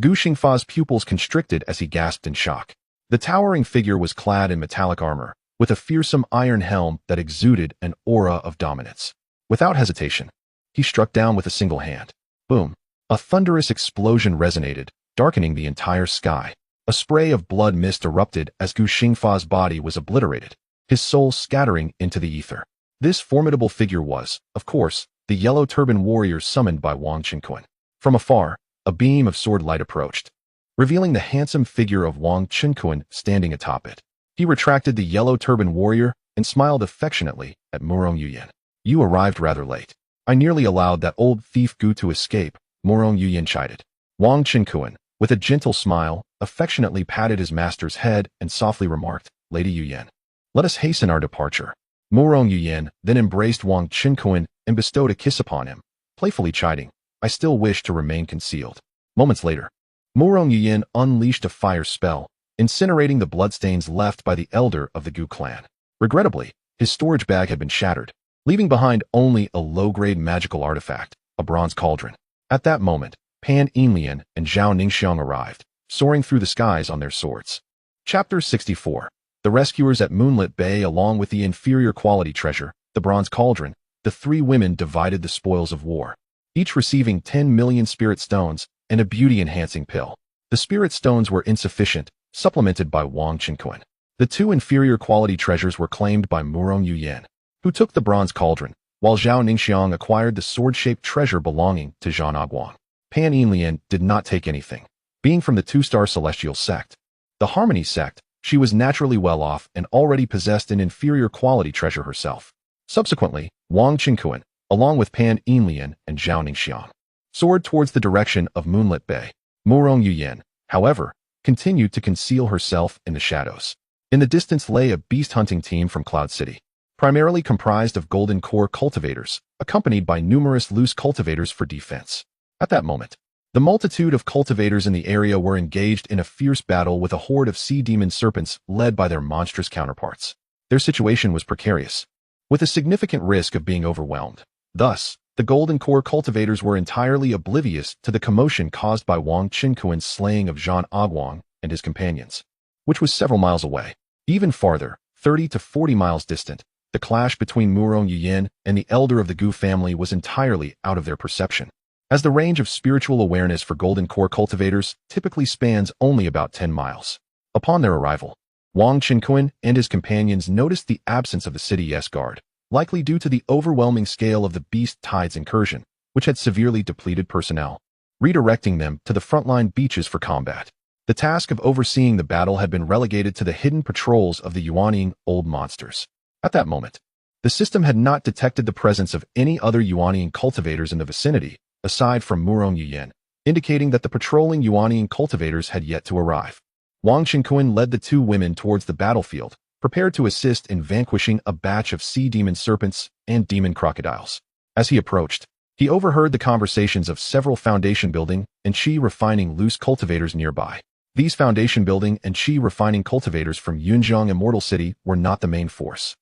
Gu Xingfa's pupils constricted as he gasped in shock. The towering figure was clad in metallic armor, with a fearsome iron helm that exuded an aura of dominance. Without hesitation, he struck down with a single hand. Boom! A thunderous explosion resonated, darkening the entire sky. A spray of blood mist erupted as Gu Xingfa's body was obliterated, his soul scattering into the ether. This formidable figure was, of course, the yellow turban warrior summoned by Wang Qinquan. From afar, a beam of sword light approached, revealing the handsome figure of Wang Qinquan standing atop it. He retracted the yellow turban warrior and smiled affectionately at Murong Yuyan. You arrived rather late. I nearly allowed that old thief Gu to escape, Murong Yuyan chided. Wang Qinquan, with a gentle smile, affectionately patted his master's head and softly remarked, Lady Yuyan, let us hasten our departure. Murong Yuyan then embraced Wang Qinquan and bestowed a kiss upon him, playfully chiding, I still wish to remain concealed. Moments later, Murong Yuyan unleashed a fire spell, incinerating the bloodstains left by the elder of the Gu clan. Regrettably, his storage bag had been shattered, leaving behind only a low-grade magical artifact, a bronze cauldron. At that moment, Pan Yinlian and Zhao Ningxiang arrived, soaring through the skies on their swords. Chapter 64. The rescuers at Moonlit Bay along with the inferior quality treasure, the bronze cauldron, the 3 women divided the spoils of war, each receiving 10 million spirit stones and a beauty-enhancing pill. The spirit stones were insufficient, supplemented by Wang Qinquan. The 2 inferior quality treasures were claimed by Murong Yuyan, who took the bronze cauldron, while Zhao Ningxiang acquired the sword-shaped treasure belonging to Zhan Aguang. Pan Yinlian did not take anything. Being from the 2-star celestial sect, the Harmony sect, she was naturally well off and already possessed an inferior quality treasure herself. Subsequently, Wang Qinquan, along with Pan Yinlian and Zhao Ningxiang, soared towards the direction of Moonlit Bay. Murong Yuyan, however, continued to conceal herself in the shadows. In the distance lay a beast-hunting team from Cloud City, primarily comprised of golden core cultivators, accompanied by numerous loose cultivators for defense. At that moment, the multitude of cultivators in the area were engaged in a fierce battle with a horde of sea demon serpents led by their monstrous counterparts. Their situation was precarious, with a significant risk of being overwhelmed. Thus, the golden core cultivators were entirely oblivious to the commotion caused by Wang Qinquan's slaying of Zhan Aguang and his companions, which was several miles away. Even farther, 30 to 40 miles distant, the clash between Murong Yuyan and the elder of the Gu family was entirely out of their perception, as the range of spiritual awareness for golden core cultivators typically spans only about 10 miles. Upon their arrival, Wang Qinquan and his companions noticed the absence of the city's guard, likely due to the overwhelming scale of the Beast Tide's incursion, which had severely depleted personnel, redirecting them to the frontline beaches for combat. The task of overseeing the battle had been relegated to the hidden patrols of the Yuanying old monsters. At that moment, the system had not detected the presence of any other Yuanying cultivators in the vicinity, aside from Murong Yuyan, indicating that the patrolling Yuanying cultivators had yet to arrive. Wang Qinquan led the 2 women towards the battlefield, prepared to assist in vanquishing a batch of sea demon serpents and demon crocodiles. As he approached, he overheard the conversations of several foundation building and chi refining loose cultivators nearby. These foundation building and chi refining cultivators from Yunjiang Immortal City were not the main force.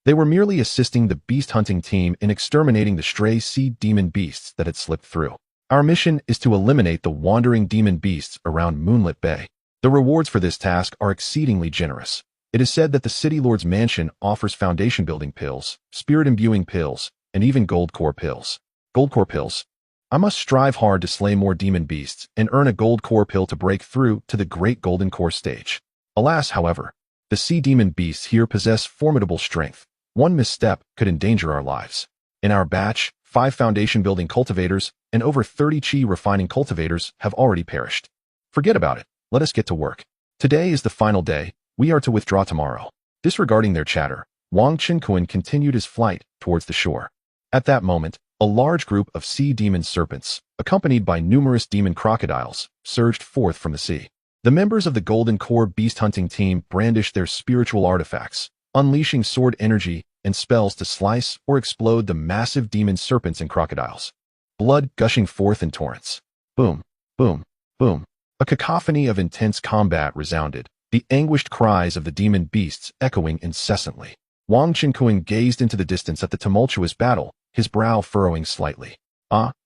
They were merely assisting the beast hunting team in exterminating the stray sea demon beasts that had slipped through. Our mission is to eliminate the wandering demon beasts around Moonlit Bay. The rewards for this task are exceedingly generous. It is said that the City Lord's mansion offers foundation building pills, spirit imbuing pills, and even gold core pills. Gold core pills. I must strive hard to slay more demon beasts and earn a gold core pill to break through to the great golden core stage. Alas, however, the sea demon beasts here possess formidable strength. One misstep could endanger our lives. In our batch, 5 foundation building cultivators and over 30 chi refining cultivators have already perished. Forget about it. Let us get to work. Today is the final day. We are to withdraw tomorrow. Disregarding their chatter, Wang Qinkuan continued his flight towards the shore. At that moment, a large group of sea demon serpents, accompanied by numerous demon crocodiles, surged forth from the sea. The members of the Golden Core beast hunting team brandished their spiritual artifacts, unleashing sword energy and spells to slice or explode the massive demon serpents and crocodiles. Blood gushing forth in torrents. Boom, boom, boom. A cacophony of intense combat resounded, the anguished cries of the demon beasts echoing incessantly. Wang Qinkuan gazed into the distance at the tumultuous battle, his brow furrowing slightly.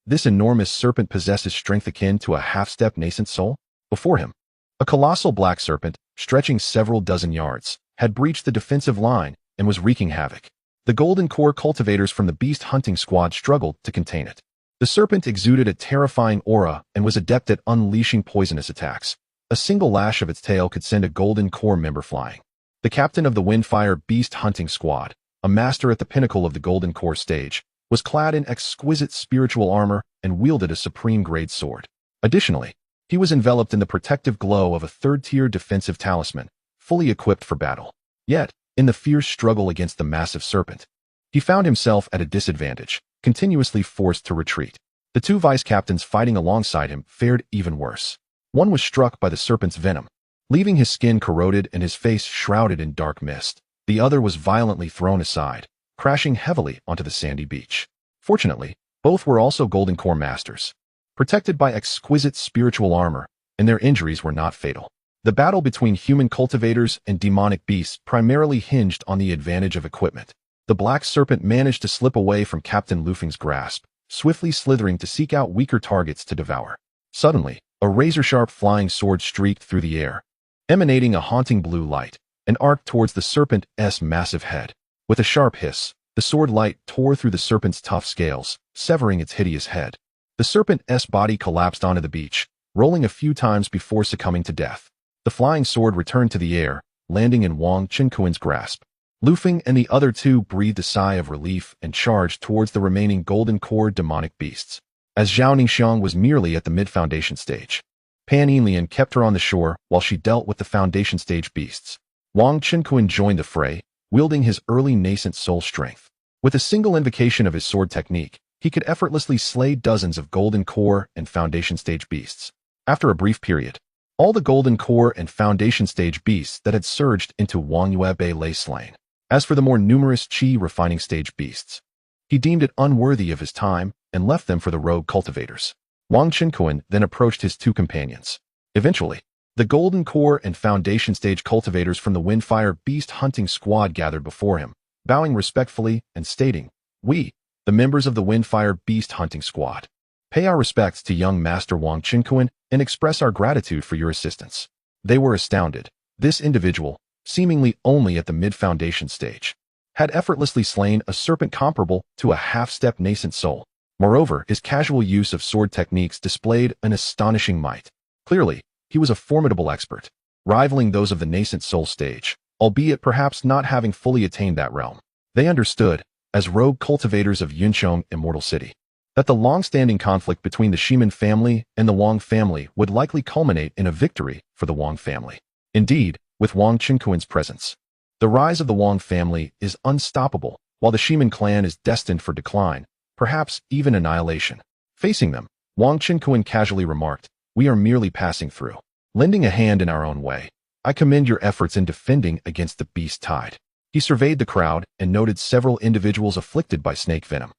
This enormous serpent possesses strength akin to a half-step nascent soul? Before him, a colossal black serpent, stretching several dozen yards, had breached the defensive line and was wreaking havoc. The Golden Core cultivators from the beast hunting squad struggled to contain it. The serpent exuded a terrifying aura and was adept at unleashing poisonous attacks. A single lash of its tail could send a Golden Core member flying. The captain of the Windfire beast hunting squad, a master at the pinnacle of the Golden Core stage, was clad in exquisite spiritual armor and wielded a supreme-grade sword. Additionally, he was enveloped in the protective glow of a third-tier defensive talisman, fully equipped for battle. Yet, in the fierce struggle against the massive serpent, he found himself at a disadvantage, continuously forced to retreat. The 2 vice captains fighting alongside him fared even worse. One was struck by the serpent's venom, leaving his skin corroded and his face shrouded in dark mist. The other was violently thrown aside, crashing heavily onto the sandy beach. Fortunately, both were also Golden Core masters, protected by exquisite spiritual armor, and their injuries were not fatal. The battle between human cultivators and demonic beasts primarily hinged on the advantage of equipment. The black serpent managed to slip away from Captain Lufing's grasp, swiftly slithering to seek out weaker targets to devour. Suddenly, a razor-sharp flying sword streaked through the air, emanating a haunting blue light, and arced towards the serpent's massive head. With a sharp hiss, the sword light tore through the serpent's tough scales, severing its hideous head. The serpent's body collapsed onto the beach, rolling a few times before succumbing to death. The flying sword returned to the air, landing in Wang Qinkuan's grasp. Lufing and the other 2 breathed a sigh of relief and charged towards the remaining Golden Core demonic beasts. As Zhao Ningxiang was merely at the mid-foundation stage, Pan Yinlian kept her on the shore while she dealt with the foundation stage beasts. Wang Qinkuan joined the fray, wielding his early nascent soul strength. With a single invocation of his sword technique, he could effortlessly slay dozens of Golden Core and foundation stage beasts. After a brief period, all the Golden Core and foundation stage beasts that had surged into Wangyue Bay lay slain. As for the more numerous chi refining stage beasts, he deemed it unworthy of his time and left them for the rogue cultivators. Wang Qinkuan then approached his 2 companions. Eventually, the Golden Core and foundation stage cultivators from the Windfire beast hunting squad gathered before him, bowing respectfully and stating, "We, the members of the Windfire beast hunting squad, pay our respects to young Master Wang Qinkuan and express our gratitude for your assistance." They were astounded. This individual, seemingly only at the mid-foundation stage, had effortlessly slain a serpent comparable to a half-step nascent soul. Moreover, his casual use of sword techniques displayed an astonishing might. Clearly, he was a formidable expert, rivaling those of the nascent soul stage, albeit perhaps not having fully attained that realm. They understood, as rogue cultivators of Yunqiang Immortal City, that the long-standing conflict between the Shiman family and the Wang family would likely culminate in a victory for the Wang family. Indeed, with Wang Qinkuan's presence, the rise of the Wang family is unstoppable, while the Shiman clan is destined for decline, perhaps even annihilation. Facing them, Wang Qinkuan casually remarked, "We are merely passing through, lending a hand in our own way. I commend your efforts in defending against the beast tide." He surveyed the crowd and noted several individuals afflicted by snake venom.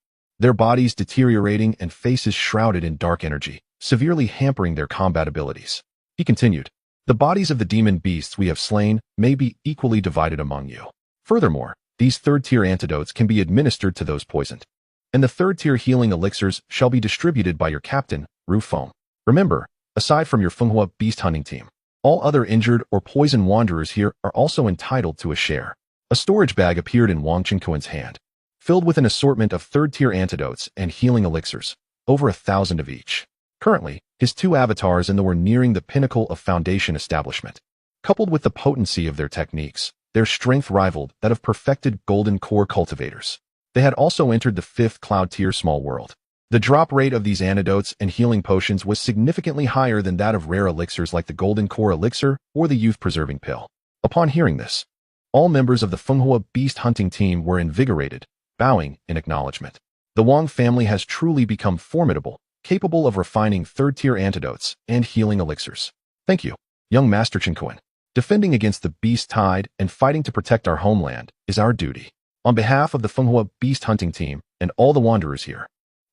their bodies deteriorating and faces shrouded in dark energy, severely hampering their combat abilities. He continued, "The bodies of the demon beasts we have slain may be equally divided among you. Furthermore, these third-tier antidotes can be administered to those poisoned. And the third-tier healing elixirs shall be distributed by your captain, Rufeng. Remember, aside from your Manhwa beast hunting team, all other injured or poisoned wanderers here are also entitled to a share." A storage bag appeared in Wang Chenkuan's hand, filled with an assortment of third-tier antidotes and healing elixirs, over 1,000 of each. Currently, his two avatars and they were nearing the pinnacle of Foundation establishment. Coupled with the potency of their techniques, their strength rivaled that of perfected golden core cultivators. They had also entered the 5th cloud-tier small world. The drop rate of these antidotes and healing potions was significantly higher than that of rare elixirs like the golden core elixir or the youth-preserving pill. Upon hearing this, all members of the Manhwa beast hunting team were invigorated, bowing in acknowledgement. The Wang family has truly become formidable, capable of refining third-tier antidotes and healing elixirs. Thank you, young Master Chenkuan. Defending against the beast tide and fighting to protect our homeland is our duty. On behalf of the Manhwa beast hunting team and all the wanderers here,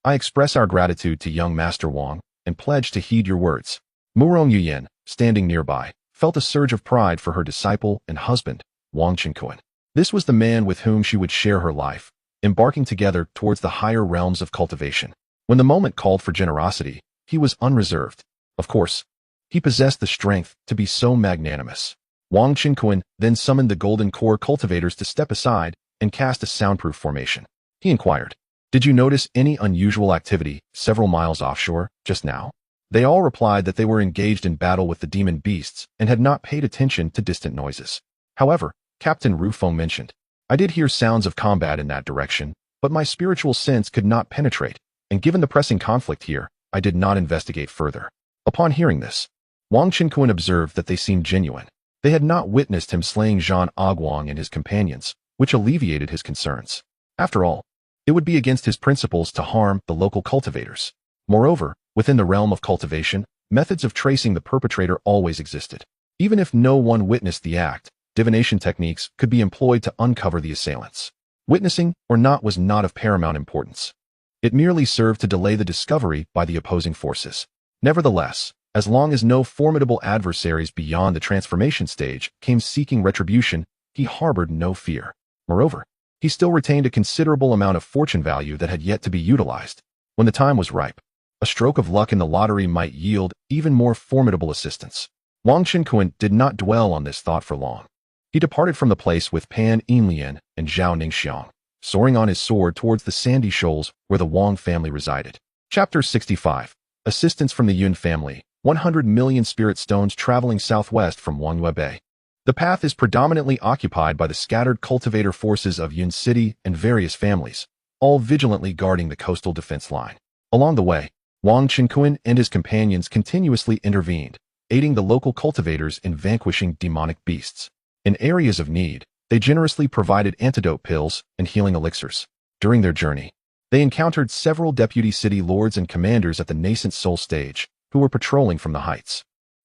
I express our gratitude to young Master Wang and pledge to heed your words. Murong Yuyan, standing nearby, felt a surge of pride for her disciple and husband, Wang Chenkuan. This was the man with whom she would share her life, embarking together towards the higher realms of cultivation. When the moment called for generosity, he was unreserved. Of course, he possessed the strength to be so magnanimous. Wang Chenkuan then summoned the golden core cultivators to step aside and cast a soundproof formation. He inquired, "Did you notice any unusual activity several miles offshore just now?" They all replied that they were engaged in battle with the demon beasts and had not paid attention to distant noises. However, Captain Rufeng mentioned, "I did hear sounds of combat in that direction, but my spiritual sense could not penetrate, and given the pressing conflict here, I did not investigate further." Upon hearing this, Wang Chenkuan observed that they seemed genuine. They had not witnessed him slaying Zhan Aguang and his companions, which alleviated his concerns. After all, it would be against his principles to harm the local cultivators. Moreover, within the realm of cultivation, methods of tracing the perpetrator always existed. Even if no one witnessed the act, divination techniques could be employed to uncover the assailants. Witnessing or not was not of paramount importance. It merely served to delay the discovery by the opposing forces. Nevertheless, as long as no formidable adversaries beyond the transformation stage came seeking retribution, he harbored no fear. Moreover, he still retained a considerable amount of fortune value that had yet to be utilized. When the time was ripe, a stroke of luck in the lottery might yield even more formidable assistance. Wang Chenkuan did not dwell on this thought for long. He departed from the place with Pan Yinlian and Zhao Ningxiang, soaring on his sword towards the sandy shoals where the Wang family resided. Chapter 65. Assistance from the Yun family. 100 million spirit stones traveling southwest from Wangyue Bay. The path is predominantly occupied by the scattered cultivator forces of Yun City and various families, all vigilantly guarding the coastal defense line. Along the way, Wang Chenkuan and his companions continuously intervened, aiding the local cultivators in vanquishing demonic beasts. In areas of need, they generously provided antidote pills and healing elixirs. During their journey, they encountered several deputy city lords and commanders at the nascent soul stage, who were patrolling from the heights.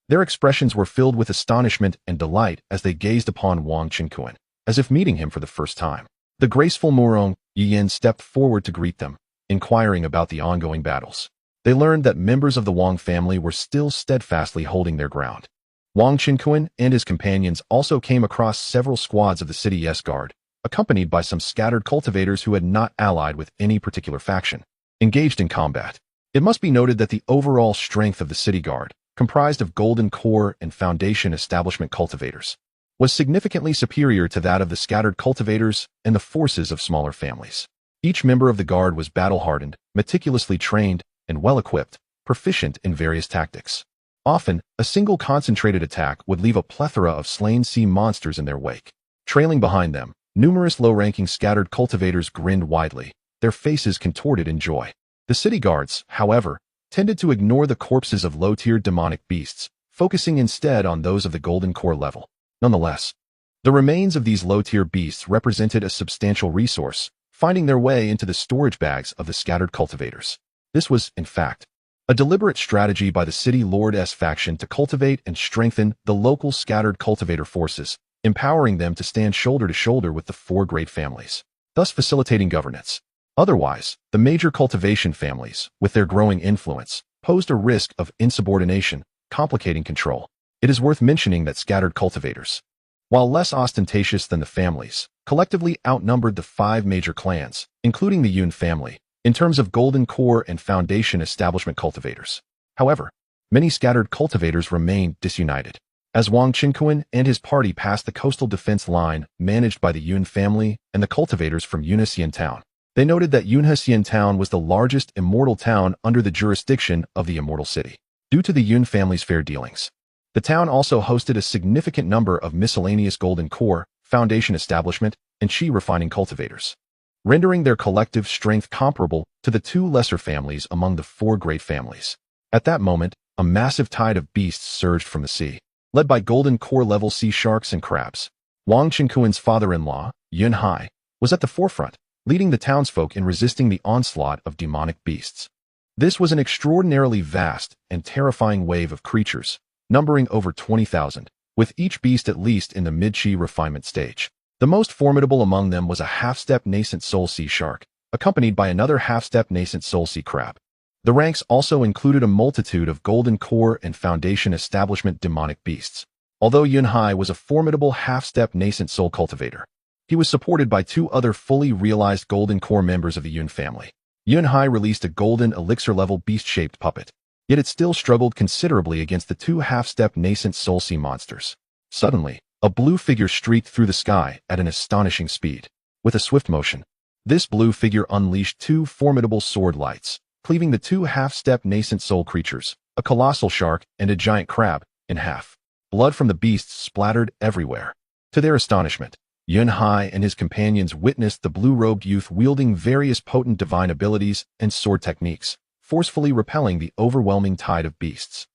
Their expressions were filled with astonishment and delight as they gazed upon Wang Chenkuan, as if meeting him for the first time. The graceful Murong Yuyan stepped forward to greet them, inquiring about the ongoing battles. They learned that members of the Wang family were still steadfastly holding their ground. Wang Chenkuan and his companions also came across several squads of the city S-Guard, accompanied by some scattered cultivators who had not allied with any particular faction, engaged in combat. It must be noted that the overall strength of the city guard, comprised of golden core and foundation establishment cultivators, was significantly superior to that of the scattered cultivators and the forces of smaller families. Each member of the guard was battle-hardened, meticulously trained, and well-equipped, proficient in various tactics. Often, a single concentrated attack would leave a plethora of slain sea monsters in their wake. Trailing behind them, numerous low-ranking scattered cultivators grinned widely, their faces contorted in joy. The city guards, however, tended to ignore the corpses of low-tier demonic beasts, focusing instead on those of the golden core level. Nonetheless, the remains of these low-tier beasts represented a substantial resource, finding their way into the storage bags of the scattered cultivators. This was, in fact, a deliberate strategy by the City Lord-S faction to cultivate and strengthen the local scattered cultivator forces, empowering them to stand shoulder to shoulder with the four great families, thus facilitating governance. Otherwise, the major cultivation families, with their growing influence, posed a risk of insubordination, complicating control. It is worth mentioning that scattered cultivators, while less ostentatious than the families, collectively outnumbered the 5 major clans, including the Yun family, in terms of golden core and foundation establishment cultivators. However, many scattered cultivators remained disunited. As Wang Qinquan and his party passed the coastal defense line managed by the Yun family and the cultivators from Yunhesian town, they noted that Yunhesian town was the largest immortal town under the jurisdiction of the immortal city. Due to the Yun family's fair dealings, the town also hosted a significant number of miscellaneous golden core, foundation establishment, and qi refining cultivators, rendering their collective strength comparable to the 2 lesser families among the 4 great families. At that moment, a massive tide of beasts surged from the sea, led by golden core level sea sharks and crabs. Wang Qinquan's father-in-law, Yun Hai, was at the forefront, leading the townsfolk in resisting the onslaught of demonic beasts. This was an extraordinarily vast and terrifying wave of creatures, numbering over 20,000, with each beast at least in the mid-qi refinement stage. The most formidable among them was a half-step nascent soul sea shark, accompanied by another half-step nascent soul sea crab. The ranks also included a multitude of golden core and foundation establishment demonic beasts. Although Yun Hai was a formidable half-step nascent soul cultivator, he was supported by 2 other fully realized golden core members of the Yun family. Yun Hai released a golden elixir-level beast-shaped puppet, yet it still struggled considerably against the 2 half-step nascent soul sea monsters. Suddenly, a blue figure streaked through the sky at an astonishing speed. With a swift motion, this blue figure unleashed 2 formidable sword lights, cleaving the 2 half-step nascent soul creatures, a colossal shark and a giant crab, in half. Blood from the beasts splattered everywhere. To their astonishment, Yun Hai and his companions witnessed the blue-robed youth wielding various potent divine abilities and sword techniques, forcefully repelling the overwhelming tide of beasts.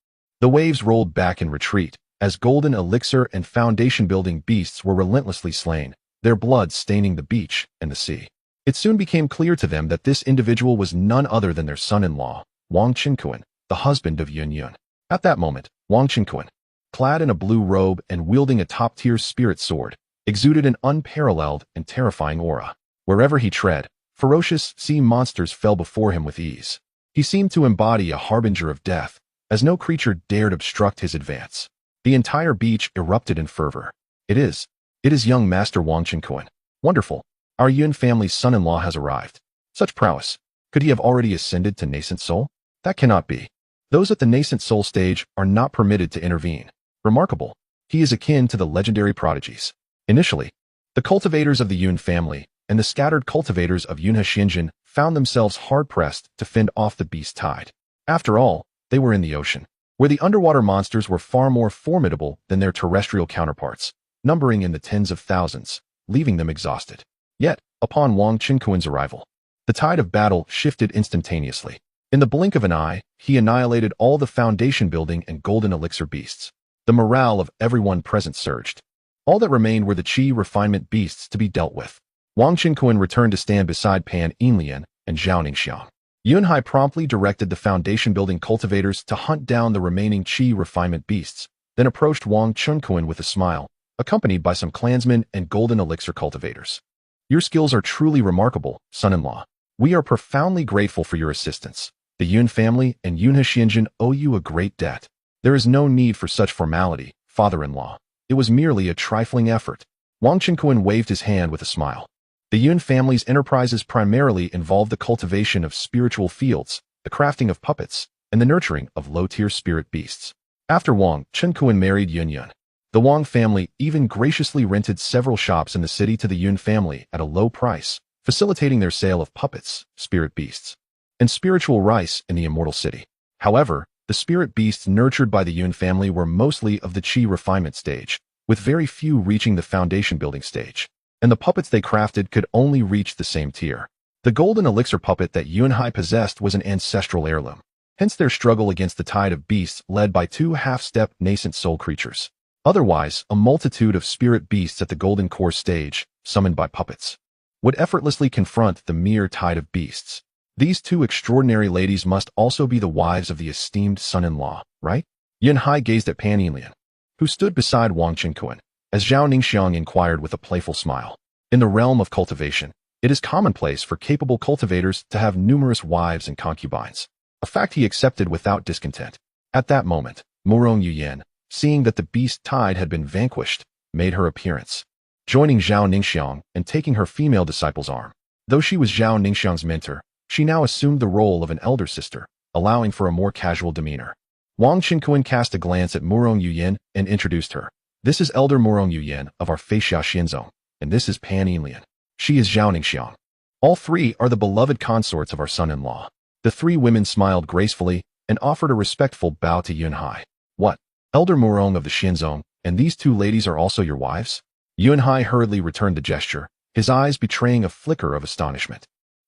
The waves rolled back in retreat, as golden elixir and foundation-building beasts were relentlessly slain, their blood staining the beach and the sea. It soon became clear to them that this individual was none other than their son-in-law, Wang Qinquan, the husband of Yun Yun. At that moment, Wang Qinquan, clad in a blue robe and wielding a top-tier spirit sword, exuded an unparalleled and terrifying aura. Wherever he tread, ferocious sea monsters fell before him with ease. He seemed to embody a harbinger of death, as no creature dared obstruct his advance. The entire beach erupted in fervor. It is young Master Wang Qinquan. Wonderful. Our Yun family's son-in-law has arrived. Such prowess. Could he have already ascended to nascent soul? That cannot be. Those at the nascent soul stage are not permitted to intervene. Remarkable. He is akin to the legendary prodigies. Initially, the cultivators of the Yun family and the scattered cultivators of Yunhesian found themselves hard-pressed to fend off the beast tide. After all, they were in the ocean, where the underwater monsters were far more formidable than their terrestrial counterparts, numbering in the tens of thousands, leaving them exhausted. Yet, upon Wang Qinquan's arrival, the tide of battle shifted instantaneously. In the blink of an eye, he annihilated all the foundation-building and golden elixir beasts. The morale of everyone present surged. All that remained were the qi refinement beasts to be dealt with. Wang Qinquan returned to stand beside Pan Yinlian and Zhao Ningxiang. Yun Hai promptly directed the foundation-building cultivators to hunt down the remaining qi refinement beasts, then approached Wang Qinquan with a smile, accompanied by some clansmen and golden elixir cultivators. Your skills are truly remarkable, son-in-law. We are profoundly grateful for your assistance. The Yun family and Yunhesian owe you a great debt. There is no need for such formality, father-in-law. It was merely a trifling effort. Wang Qinquan waved his hand with a smile. The Yun family's enterprises primarily involved the cultivation of spiritual fields, the crafting of puppets, and the nurturing of low-tier spirit beasts. After Wang Qinquan married Yun Yun, the Wang family even graciously rented several shops in the city to the Yun family at a low price, facilitating their sale of puppets, spirit beasts, and spiritual rice in the immortal city. However, the spirit beasts nurtured by the Yun family were mostly of the qi refinement stage, with very few reaching the foundation building stage, and the puppets they crafted could only reach the same tier. The golden elixir puppet that Yun Hai possessed was an ancestral heirloom, hence their struggle against the tide of beasts led by 2 half-step nascent soul creatures. Otherwise, a multitude of spirit beasts at the golden core stage, summoned by puppets, would effortlessly confront the mere tide of beasts. These 2 extraordinary ladies must also be the wives of the esteemed son-in-law, right? Yun Hai gazed at Pan Yinlian, who stood beside Wang Qinquan, as Zhao Ningxiang inquired with a playful smile. In the realm of cultivation, It is commonplace for capable cultivators to have numerous wives and concubines, a fact he accepted without discontent. At that moment, Murong Yuyan, seeing that the beast tide had been vanquished, made her appearance, joining Zhao Ningxiang and taking her female disciple's arm. Though she was Zhao Ningxiang's mentor, she now assumed the role of an elder sister, allowing for a more casual demeanor. Wang Qinkuan cast a glance at Murong Yuyan and introduced her. This is Elder Murong Yuyan of our Feixia Xinzong, and this is Pan Yinlian. She is Zhao Ningxiang. All three are the beloved consorts of our son-in-law. The three women smiled gracefully and offered a respectful bow to Yunhai. What? Elder Murong of the Xinzong, and these two ladies are also your wives? Yunhai hurriedly returned the gesture, his eyes betraying a flicker of astonishment.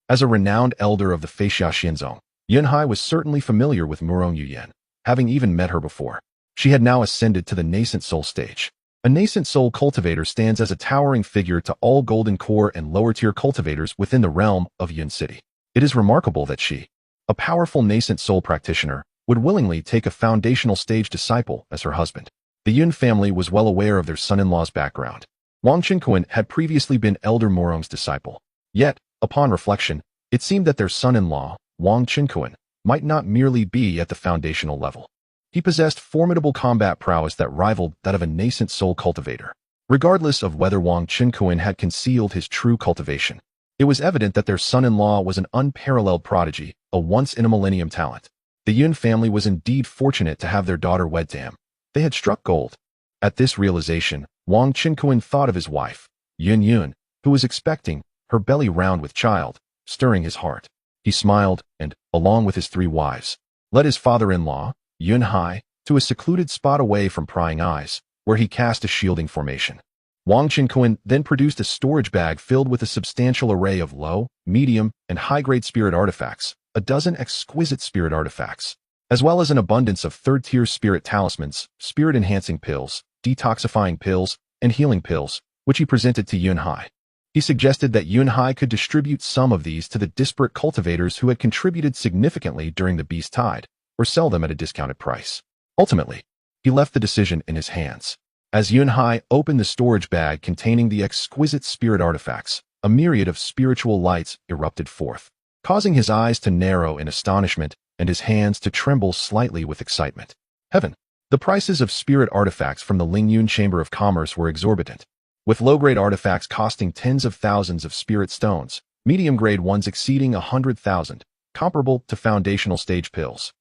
As a renowned elder of the Feixia Xinzong, Yunhai was certainly familiar with Murong Yuyan, having even met her before. She had now ascended to the nascent soul stage. A nascent soul cultivator stands as a towering figure to all golden core and lower-tier cultivators within the realm of Yun City. It is remarkable that she, a powerful nascent soul practitioner, would willingly take a foundational stage disciple as her husband. The Yun family was well aware of their son-in-law's background. Wang Qinkuan had previously been Elder Murong's disciple. Yet, upon reflection, it seemed that their son-in-law, Wang Qinkuan, might not merely be at the foundational level. He possessed formidable combat prowess that rivaled that of a nascent soul cultivator. Regardless of whether Wang Qinkuan had concealed his true cultivation, it was evident that their son-in-law was an unparalleled prodigy, a once-in-a-millennium talent. The Yun family was indeed fortunate to have their daughter wed to him. They had struck gold. At this realization, Wang Qinkuan thought of his wife, Yun Yun, who was expecting, her belly round with child, stirring his heart. He smiled and, along with his three wives, led his father-in-law, Yunhai, to a secluded spot away from prying eyes, where he cast a shielding formation. Wang Qinkuan then produced a storage bag filled with a substantial array of low, medium, and high-grade spirit artifacts, a dozen exquisite spirit artifacts, as well as an abundance of third-tier spirit talismans, spirit-enhancing pills, detoxifying pills, and healing pills, which he presented to Yunhai. He suggested that Yunhai could distribute some of these to the disparate cultivators who had contributed significantly during the beast tide, or sell them at a discounted price. Ultimately, he left the decision in his hands. As Yunhai opened the storage bag containing the exquisite spirit artifacts, a myriad of spiritual lights erupted forth, causing his eyes to narrow in astonishment and his hands to tremble slightly with excitement. Heaven! The prices of spirit artifacts from the Lingyun Chamber of Commerce were exorbitant, with low-grade artifacts costing tens of thousands of spirit stones, medium-grade ones exceeding 100,000, comparable to foundational stage pills.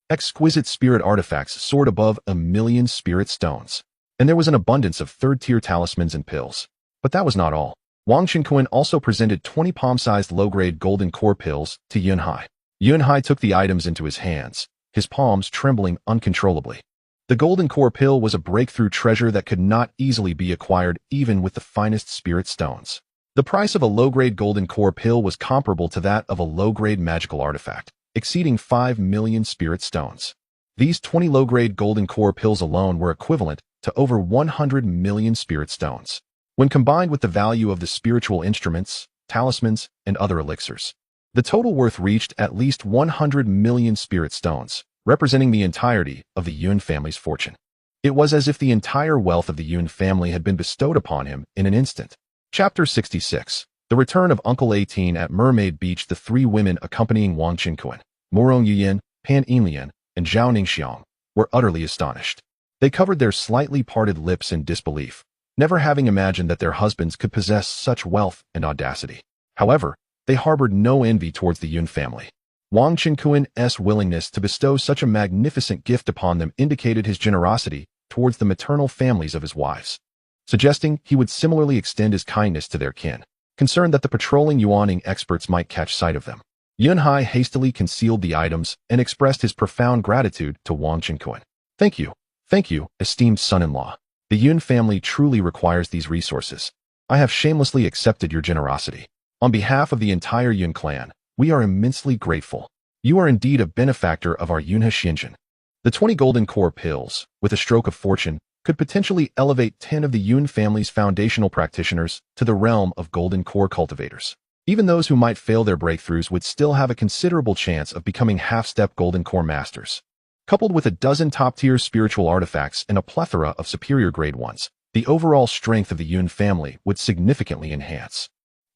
Exquisite spirit artifacts soared above 1,000,000 spirit stones, and there was an abundance of third-tier talismans and pills. But that was not all. Wang Qinkuan also presented 20 palm-sized low-grade golden core pills to Yunhai. Yunhai took the items into his hands, his palms trembling uncontrollably. The golden core pill was a breakthrough treasure that could not easily be acquired even with the finest spirit stones. The price of a low-grade golden core pill was comparable to that of a low-grade magical artifact, exceeding 5,000,000 spirit stones. These 20 low-grade golden core pills alone were equivalent to over 100,000,000 spirit stones. When combined with the value of the spiritual instruments, talismans, and other elixirs, the total worth reached at least 100,000,000 spirit stones, representing the entirety of the Yun family's fortune. It was as if the entire wealth of the Yun family had been bestowed upon him in an instant. Chapter 66. The return of Uncle 18 at Mermaid Beach. The three women accompanying Wang Qinkuan, Murong Yuyan, Pan Yinlian, and Zhao Ningxiang, were utterly astonished. They covered their slightly parted lips in disbelief, never having imagined that their husbands could possess such wealth and audacity. However, they harbored no envy towards the Yun family. Wang Qinkuan's willingness to bestow such a magnificent gift upon them indicated his generosity towards the maternal families of his wives, suggesting he would similarly extend his kindness to their kin, concerned that the patrolling Yuaning experts might catch sight of them. Yunhai hastily concealed the items and expressed his profound gratitude to Wang Qinkuan. Thank you, esteemed son-in-law. The Yun family truly requires these resources. I have shamelessly accepted your generosity. On behalf of the entire Yun clan, we are immensely grateful. You are indeed a benefactor of our Yunhe Xinjin. The 20 golden core pills, with a stroke of fortune, could potentially elevate 10 of the Yun family's foundational practitioners to the realm of golden core cultivators. Even those who might fail their breakthroughs would still have a considerable chance of becoming half-step golden core masters. Coupled with a dozen top-tier spiritual artifacts and a plethora of superior grade ones, the overall strength of the Yun family would significantly enhance.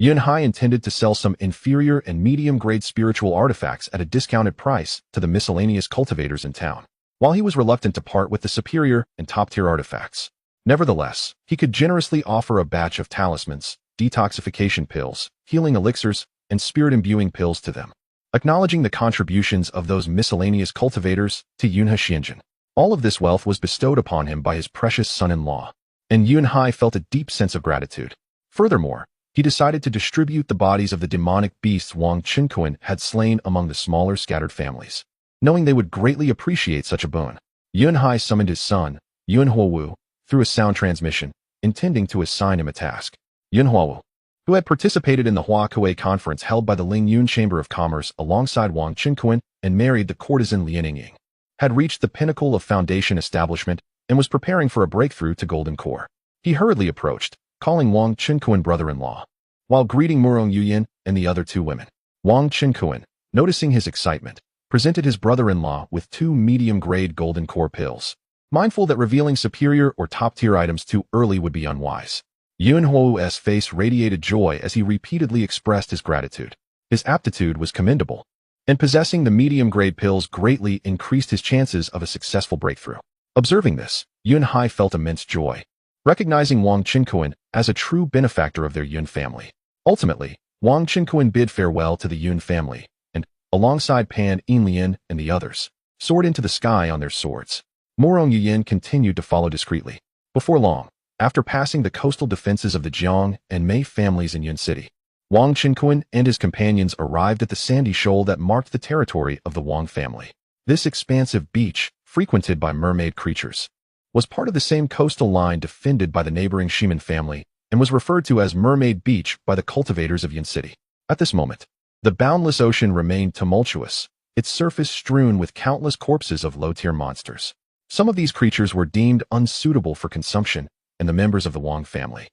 Yun Hai intended to sell some inferior and medium-grade spiritual artifacts at a discounted price to the miscellaneous cultivators in town, while he was reluctant to part with the superior and top-tier artifacts. Nevertheless, he could generously offer a batch of talismans, detoxification pills, healing elixirs, and spirit-imbuing pills to them, acknowledging the contributions of those miscellaneous cultivators to Yunhe Xianjin. All of this wealth was bestowed upon him by his precious son-in-law, and Yun Hai felt a deep sense of gratitude. Furthermore, he decided to distribute the bodies of the demonic beasts Wang Qinkuan had slain among the smaller scattered families. Knowing they would greatly appreciate such a boon, Yun Hai summoned his son, Yun Huowu, through a sound transmission, intending to assign him a task. Yun Huowu, who had participated in the Huakuei conference held by the Lingyun Chamber of Commerce alongside Wang Qinkuan and married the courtesan Lian Ying, had reached the pinnacle of foundation establishment and was preparing for a breakthrough to Golden Core. He hurriedly approached, calling Wang Qinkuan brother-in-law, while greeting Murong Yuyin and the other two women. Wang Qinkuan, noticing his excitement, presented his brother-in-law with 2 medium-grade Golden Core pills, mindful that revealing superior or top-tier items too early would be unwise. Yun Huo's face radiated joy as he repeatedly expressed his gratitude. His aptitude was commendable, and possessing the medium-grade pills greatly increased his chances of a successful breakthrough. Observing this, Yun Hai felt immense joy, recognizing Wang Qinkuan as a true benefactor of their Yun family. Ultimately, Wang Qinkuan bid farewell to the Yun family, and, alongside Pan Yinlian and the others, soared into the sky on their swords. Murong Yuyin continued to follow discreetly. Before long, after passing the coastal defenses of the Jiang and Mei families in Yun City, Wang Qinkuan and his companions arrived at the sandy shoal that marked the territory of the Wang family. This expansive beach, frequented by mermaid creatures, was part of the same coastal line defended by the neighboring Shiman family and was referred to as Mermaid Beach by the cultivators of Yun City. At this moment, the boundless ocean remained tumultuous, its surface strewn with countless corpses of low-tier monsters. Some of these creatures were deemed unsuitable for consumption, and the members of the Wang family,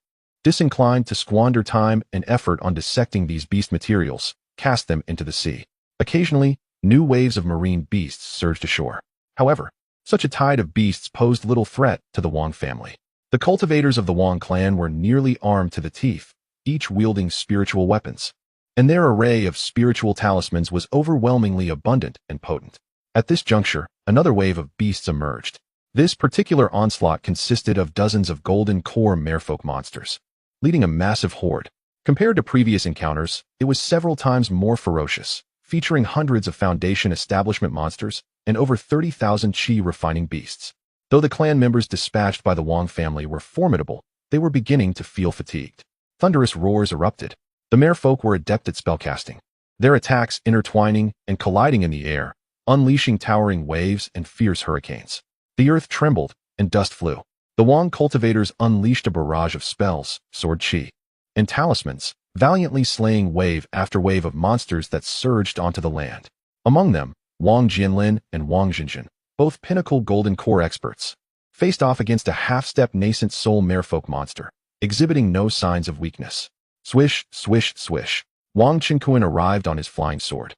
disinclined to squander time and effort on dissecting these beast materials, cast them into the sea. Occasionally, new waves of marine beasts surged ashore. However, such a tide of beasts posed little threat to the Wang family. The cultivators of the Wang clan were nearly armed to the teeth, each wielding spiritual weapons, and their array of spiritual talismans was overwhelmingly abundant and potent. At this juncture, another wave of beasts emerged. This particular onslaught consisted of dozens of Golden Core merfolk monsters, leading a massive horde. Compared to previous encounters, it was several times more ferocious, featuring hundreds of Foundation establishment monsters and over 30,000 chi refining beasts. Though the clan members dispatched by the Wang family were formidable, they were beginning to feel fatigued. Thunderous roars erupted. The merfolk were adept at spellcasting, their attacks intertwining and colliding in the air, unleashing towering waves and fierce hurricanes. The earth trembled, and dust flew. The Wang cultivators unleashed a barrage of spells, sword chi, and talismans, valiantly slaying wave after wave of monsters that surged onto the land. Among them, Wang Jianlin and Wang Jinjin, both pinnacle Golden Core experts, faced off against a half-step nascent soul merfolk monster, exhibiting no signs of weakness. Swish, swish, swish. Wang Qinkuan arrived on his flying sword.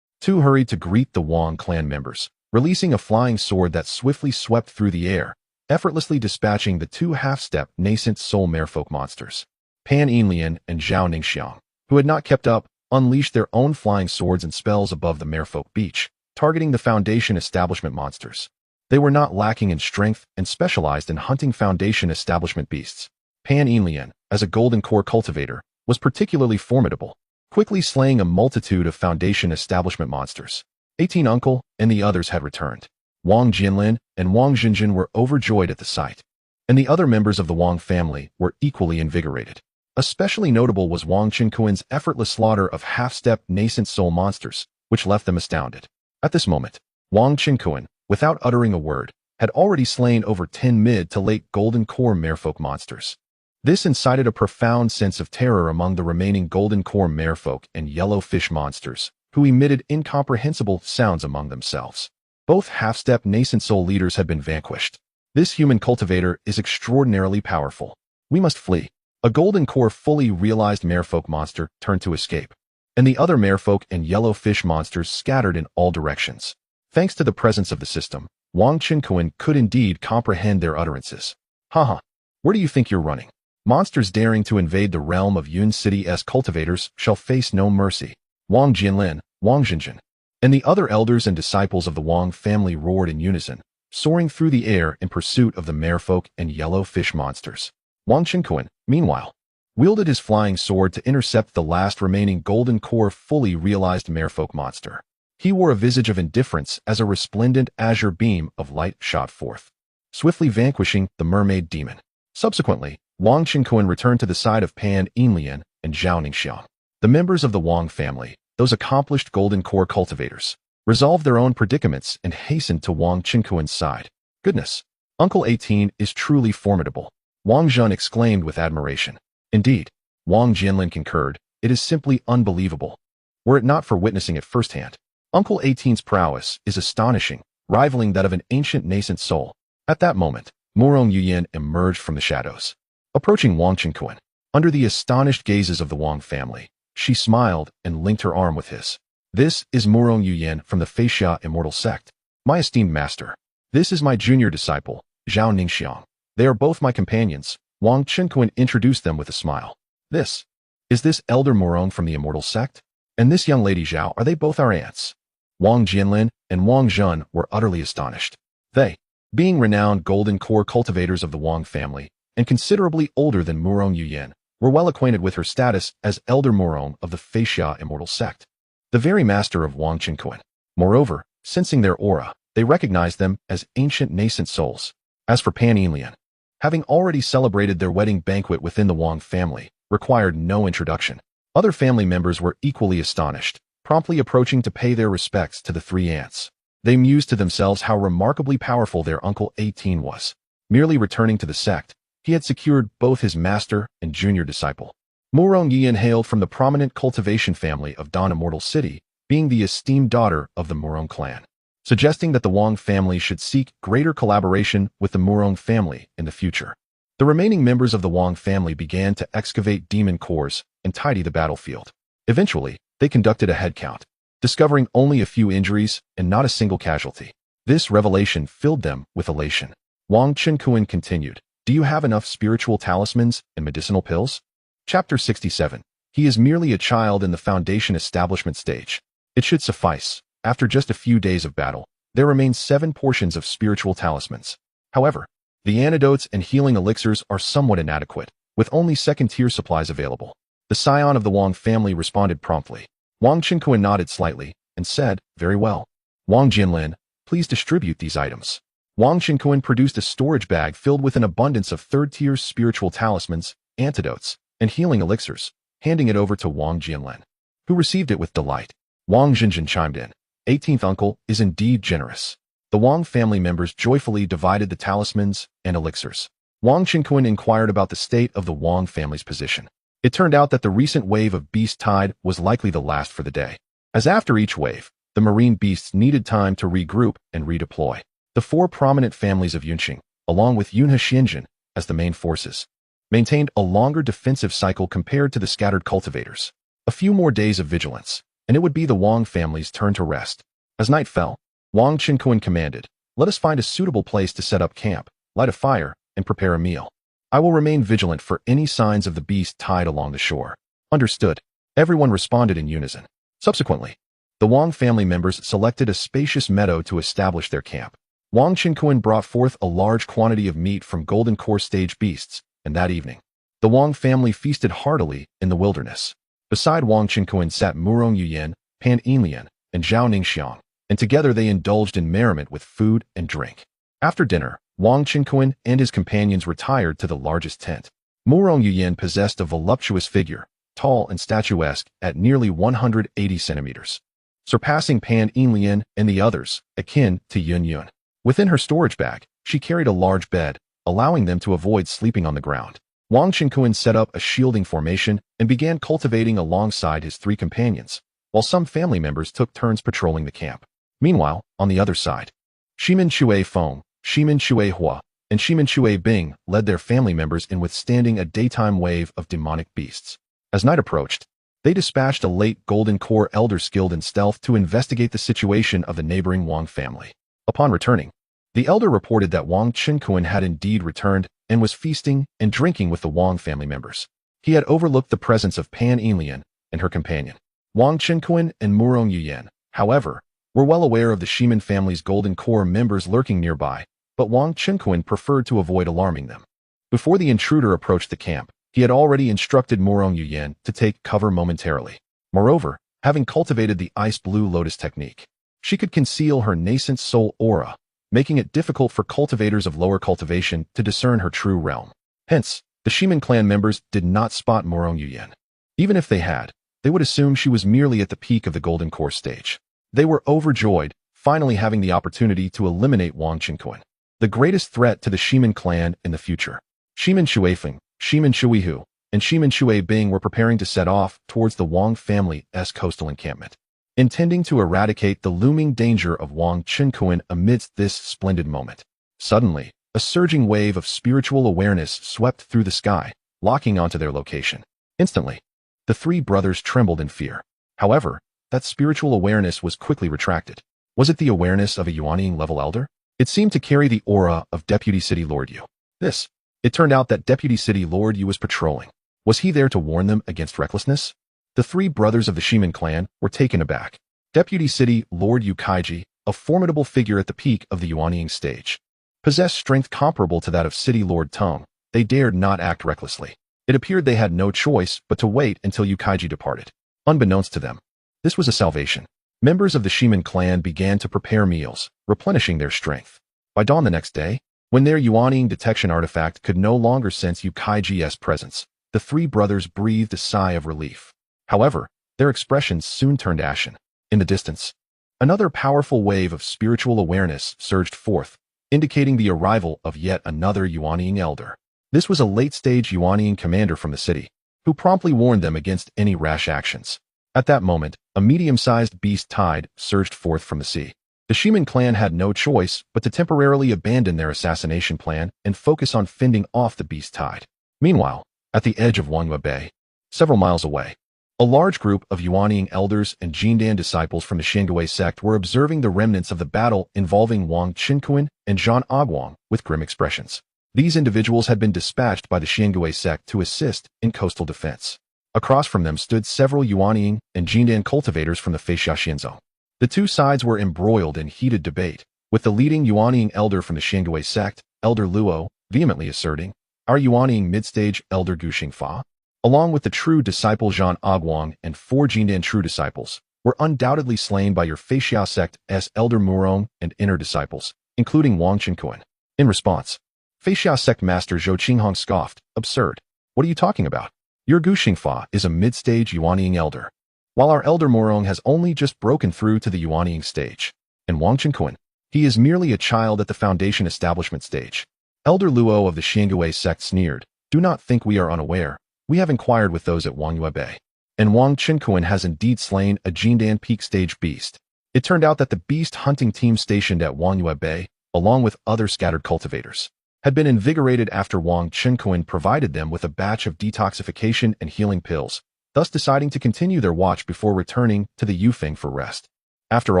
Tu hurried to greet the Wang clan members, releasing a flying sword that swiftly swept through the air, effortlessly dispatching the 2 half-step nascent soul merfolk monsters. Pan Yinlian and Zhao Ningxiang, who had not kept up, unleashed their own flying swords and spells above the merfolk beach, targeting the Foundation establishment monsters. They were not lacking in strength and specialized in hunting Foundation establishment beasts. Pan Yinlian, as a Golden Core cultivator, was particularly formidable, quickly slaying a multitude of Foundation establishment monsters. 18 Uncle and the others had returned. Wang Jianlin and Wang Jinjin were overjoyed at the sight, and the other members of the Wang family were equally invigorated. Especially notable was Wang Qinkuan's effortless slaughter of half-step nascent soul monsters, which left them astounded. At this moment, Wang Qinkuan, without uttering a word, had already slain over 10 mid to late Golden Core merfolk monsters. This incited a profound sense of terror among the remaining Golden Core merfolk and yellow fish monsters, who emitted incomprehensible sounds among themselves. Both half-step nascent soul leaders had been vanquished. This human cultivator is extraordinarily powerful. We must flee. A Golden Core fully realized merfolk monster turned to escape, and the other merfolk and yellow fish monsters scattered in all directions. Thanks to the presence of the system, Wang Qinkuan could indeed comprehend their utterances. Haha, where do you think you're running? Monsters daring to invade the realm of Yun City's cultivators shall face no mercy. Wang Jianlin, Wang Jinjin, and the other elders and disciples of the Wang family roared in unison, soaring through the air in pursuit of the merfolk and yellow fish monsters. Wang Qinquan, meanwhile, wielded his flying sword to intercept the last remaining golden core fully realized merfolk monster. He wore a visage of indifference as a resplendent azure beam of light shot forth, swiftly vanquishing the mermaid demon. Subsequently, Wang Qinquan returned to the side of Pan Yinlian and Zhao Ningxiang. The members of the Wang family, those accomplished golden core cultivators, resolved their own predicaments and hastened to Wang Qinquan's side. Goodness, Uncle 18 is truly formidable, Wang Zhun exclaimed with admiration. Indeed, Wang Jianlin concurred, it is simply unbelievable. Were it not for witnessing it firsthand, Uncle 18's prowess is astonishing, rivaling that of an ancient nascent soul. At that moment, Murong Yuyan emerged from the shadows. Approaching Wang Qinquan, under the astonished gazes of the Wang family, she smiled and linked her arm with his. This is Murong Yuyan from the Feixia immortal sect. My esteemed master. This is my junior disciple, Zhao Ningxiang. They are both my companions. Wang Qinquan introduced them with a smile. Is this Elder Murong from the immortal sect? And this young lady Zhao, are they both our aunts? Wang Jianlin and Wang Zhun were utterly astonished. They, being renowned golden core cultivators of the Wang family, and considerably older than Murong Yuyan, were well acquainted with her status as Elder Murong of the Feixia immortal sect, the very master of Wang Qinquan. Moreover, sensing their aura, they recognized them as ancient nascent souls. As for Pan Yinlian, having already celebrated their wedding banquet within the Wang family, required no introduction. Other family members were equally astonished, promptly approaching to pay their respects to the three aunts. They mused to themselves how remarkably powerful their Uncle 18 was. Merely returning to the sect, he had secured both his master and junior disciple. Murong Yian hailed from the prominent cultivation family of Dan Immortal City, being the esteemed daughter of the Murong clan, suggesting that the Wang family should seek greater collaboration with the Murong family in the future. The remaining members of the Wang family began to excavate demon cores and tidy the battlefield. Eventually, they conducted a head count, discovering only a few injuries and not a single casualty. This revelation filled them with elation. Wang Qinquan continued, do you have enough spiritual talismans and medicinal pills? Chapter 67. He is merely a child in the foundation establishment stage. It should suffice. After just a few days of battle, there remain 7 portions of spiritual talismans. However, the antidotes and healing elixirs are somewhat inadequate, with only second-tier supplies available. The scion of the Wang family responded promptly. Wang Qinquan nodded slightly and said, very well. Wang Jianlin, please distribute these items. Wang Qinquan produced a storage bag filled with an abundance of third-tier spiritual talismans, antidotes, and healing elixirs, handing it over to Wang Jianlin, who received it with delight. Wang Jinjin chimed in. 18th uncle is indeed generous. The Wang family members joyfully divided the talismans and elixirs. Wang Qinquan inquired about the state of the Wang family's position. It turned out that the recent wave of beast tide was likely the last for the day, as after each wave, the marine beasts needed time to regroup and redeploy. The 4 prominent families of Yunqing, along with Yunhe Xianjin as the main forces, maintained a longer defensive cycle compared to the scattered cultivators. A few more days of vigilance, and it would be the Wang family's turn to rest. As night fell, Wang Qinquan commanded, let us find a suitable place to set up camp, light a fire, and prepare a meal. I will remain vigilant for any signs of the beast tide along the shore. Understood. Everyone responded in unison. Subsequently, the Wang family members selected a spacious meadow to establish their camp. Wang Qinquan brought forth a large quantity of meat from golden core stage beasts, and that evening, the Wang family feasted heartily in the wilderness. Beside Wang Qinquan sat Murong Yuyan, Pan Yinlian, and Zhao Ningxiang, and together they indulged in merriment with food and drink. After dinner, Wang Qinquan and his companions retired to the largest tent. Murong Yuyan possessed a voluptuous figure, tall and statuesque at nearly 180 centimeters, surpassing Pan Yinlian and the others, akin to Yun Yun. Within her storage bag, she carried a large bed, allowing them to avoid sleeping on the ground. Wang Qinquan set up a shielding formation and began cultivating alongside his 3 companions, while some family members took turns patrolling the camp. Meanwhile, on the other side, Shimin Shui Feng, Shimin Shui Hua, and Shimin Shui Bing led their family members in withstanding a daytime wave of demonic beasts. As night approached, they dispatched a late golden core elder skilled in stealth to investigate the situation of the neighboring Wang family. Upon returning, the elder reported that Wang Qinquan had indeed returned and was feasting and drinking with the Wang family members. He had overlooked the presence of Pan Yinlian and her companion. Wang Qinquan and Murong Yuyan, however, were well aware of the Shimin family's Golden Core members lurking nearby, but Wang Qinquan preferred to avoid alarming them. Before the intruder approached the camp, he had already instructed Murong Yuyan to take cover momentarily. Moreover, having cultivated the ice blue lotus technique, she could conceal her nascent soul aura, making it difficult for cultivators of lower cultivation to discern her true realm. Hence, the Shimin clan members did not spot Murong Yuyan. Even if they had, they would assume she was merely at the peak of the Golden Core stage. They were overjoyed, finally having the opportunity to eliminate Wang Qinquan, the greatest threat to the Shimin clan in the future. Shimin Shuifeng, Shimin Shuihu, and Shimin Shuibing were preparing to set off towards the Wang family's coastal encampment, intending to eradicate the looming danger of Wang Qinquan amidst this splendid moment. Suddenly, a surging wave of spiritual awareness swept through the sky, locking onto their location. Instantly, the three brothers trembled in fear. However, that spiritual awareness was quickly retracted. Was it the awareness of a Yuanying-level elder? It seemed to carry the aura of Deputy City Lord Yu. It turned out that Deputy City Lord Yu was patrolling. Was he there to warn them against recklessness? The three brothers of the Shimin clan were taken aback. Deputy City Lord Yu Kaiji, a formidable figure at the peak of the Yuanying stage, possessed strength comparable to that of City Lord Tong. They dared not act recklessly. It appeared they had no choice but to wait until Yu Kaiji departed. Unbeknownst to them, this was a salvation. Members of the Shimin clan began to prepare meals, replenishing their strength. By dawn the next day, when their Yuanying detection artifact could no longer sense Yu Kaiji's presence, the three brothers breathed a sigh of relief. However, their expressions soon turned ashen. In the distance, another powerful wave of spiritual awareness surged forth, indicating the arrival of yet another Yuanying elder. This was a late-stage Yuanying commander from the city, who promptly warned them against any rash actions. At that moment, a medium-sized beast tide surged forth from the sea. The Shimin clan had no choice but to temporarily abandon their assassination plan and focus on fending off the beast tide. Meanwhile, at the edge of Wanhua Bay, several miles away, a large group of Yuanying elders and Jindan disciples from the Xiangui sect were observing the remnants of the battle involving Wang Qinquan and Zhan Aguang with grim expressions. These individuals had been dispatched by the Xiangui sect to assist in coastal defense. Across from them stood several Yuanying and Jindan cultivators from the Feixiaxian zone. The two sides were embroiled in heated debate, with the leading Yuanying elder from the Xiangui sect, Elder Luo, vehemently asserting, "Our Yuanying mid-stage elder Gu Xingfa, along with the true disciple Zhan Aguang and 4 Jindan true disciples, were undoubtedly slain by your Feixia sect's elder Murong and inner disciples, including Wang Qinquan." In response, Feixia sect master Zhou Qinghong scoffed, "Absurd. What are you talking about? Your Gu Xingfa is a mid-stage Yuanying elder, while our elder Murong has only just broken through to the Yuanying stage. And Wang Qinquan, he is merely a child at the foundation establishment stage." Elder Luo of the Xiangui sect sneered, "Do not think we are unaware. We have inquired with those at Wanhua Bay, and Wang Qinquan has indeed slain a Jindan peak stage beast." It turned out that the beast hunting team stationed at Wanhua Bay, along with other scattered cultivators, had been invigorated after Wang Qinquan provided them with a batch of detoxification and healing pills, thus deciding to continue their watch before returning to the Yufeng for rest. After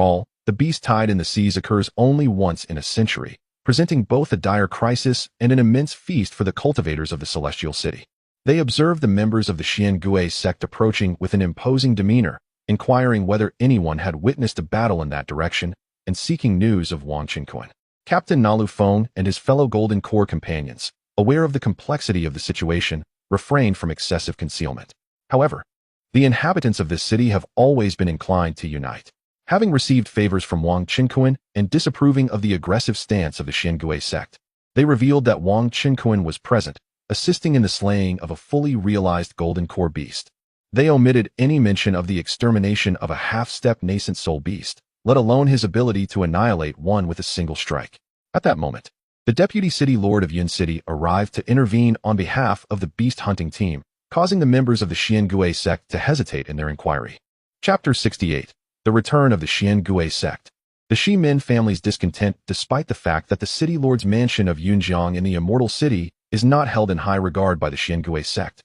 all, the beast tide in the seas occurs only once in a century, presenting both a dire crisis and an immense feast for the cultivators of the Celestial City. They observed the members of the Xiangui sect approaching with an imposing demeanor, inquiring whether anyone had witnessed a battle in that direction, and seeking news of Wang Qinquan. Captain Nalu Feng and his fellow Golden Core companions, aware of the complexity of the situation, refrained from excessive concealment. However, the inhabitants of this city have always been inclined to unite. Having received favors from Wang Qinquan and disapproving of the aggressive stance of the Xiangui sect, they revealed that Wang Qinquan was present, assisting in the slaying of a fully realized Golden Core beast. They omitted any mention of the extermination of a half-step nascent soul beast, let alone his ability to annihilate one with a single strike. At that moment, the Deputy City Lord of Yun City arrived to intervene on behalf of the beast hunting team, causing the members of the Xiangui sect to hesitate in their inquiry. Chapter 68. The Return of the Xiangui Sect. The Shi Min family's discontent, despite the fact that the City Lord's mansion of Yunjiang in the Immortal City is not held in high regard by the Xiangui sect.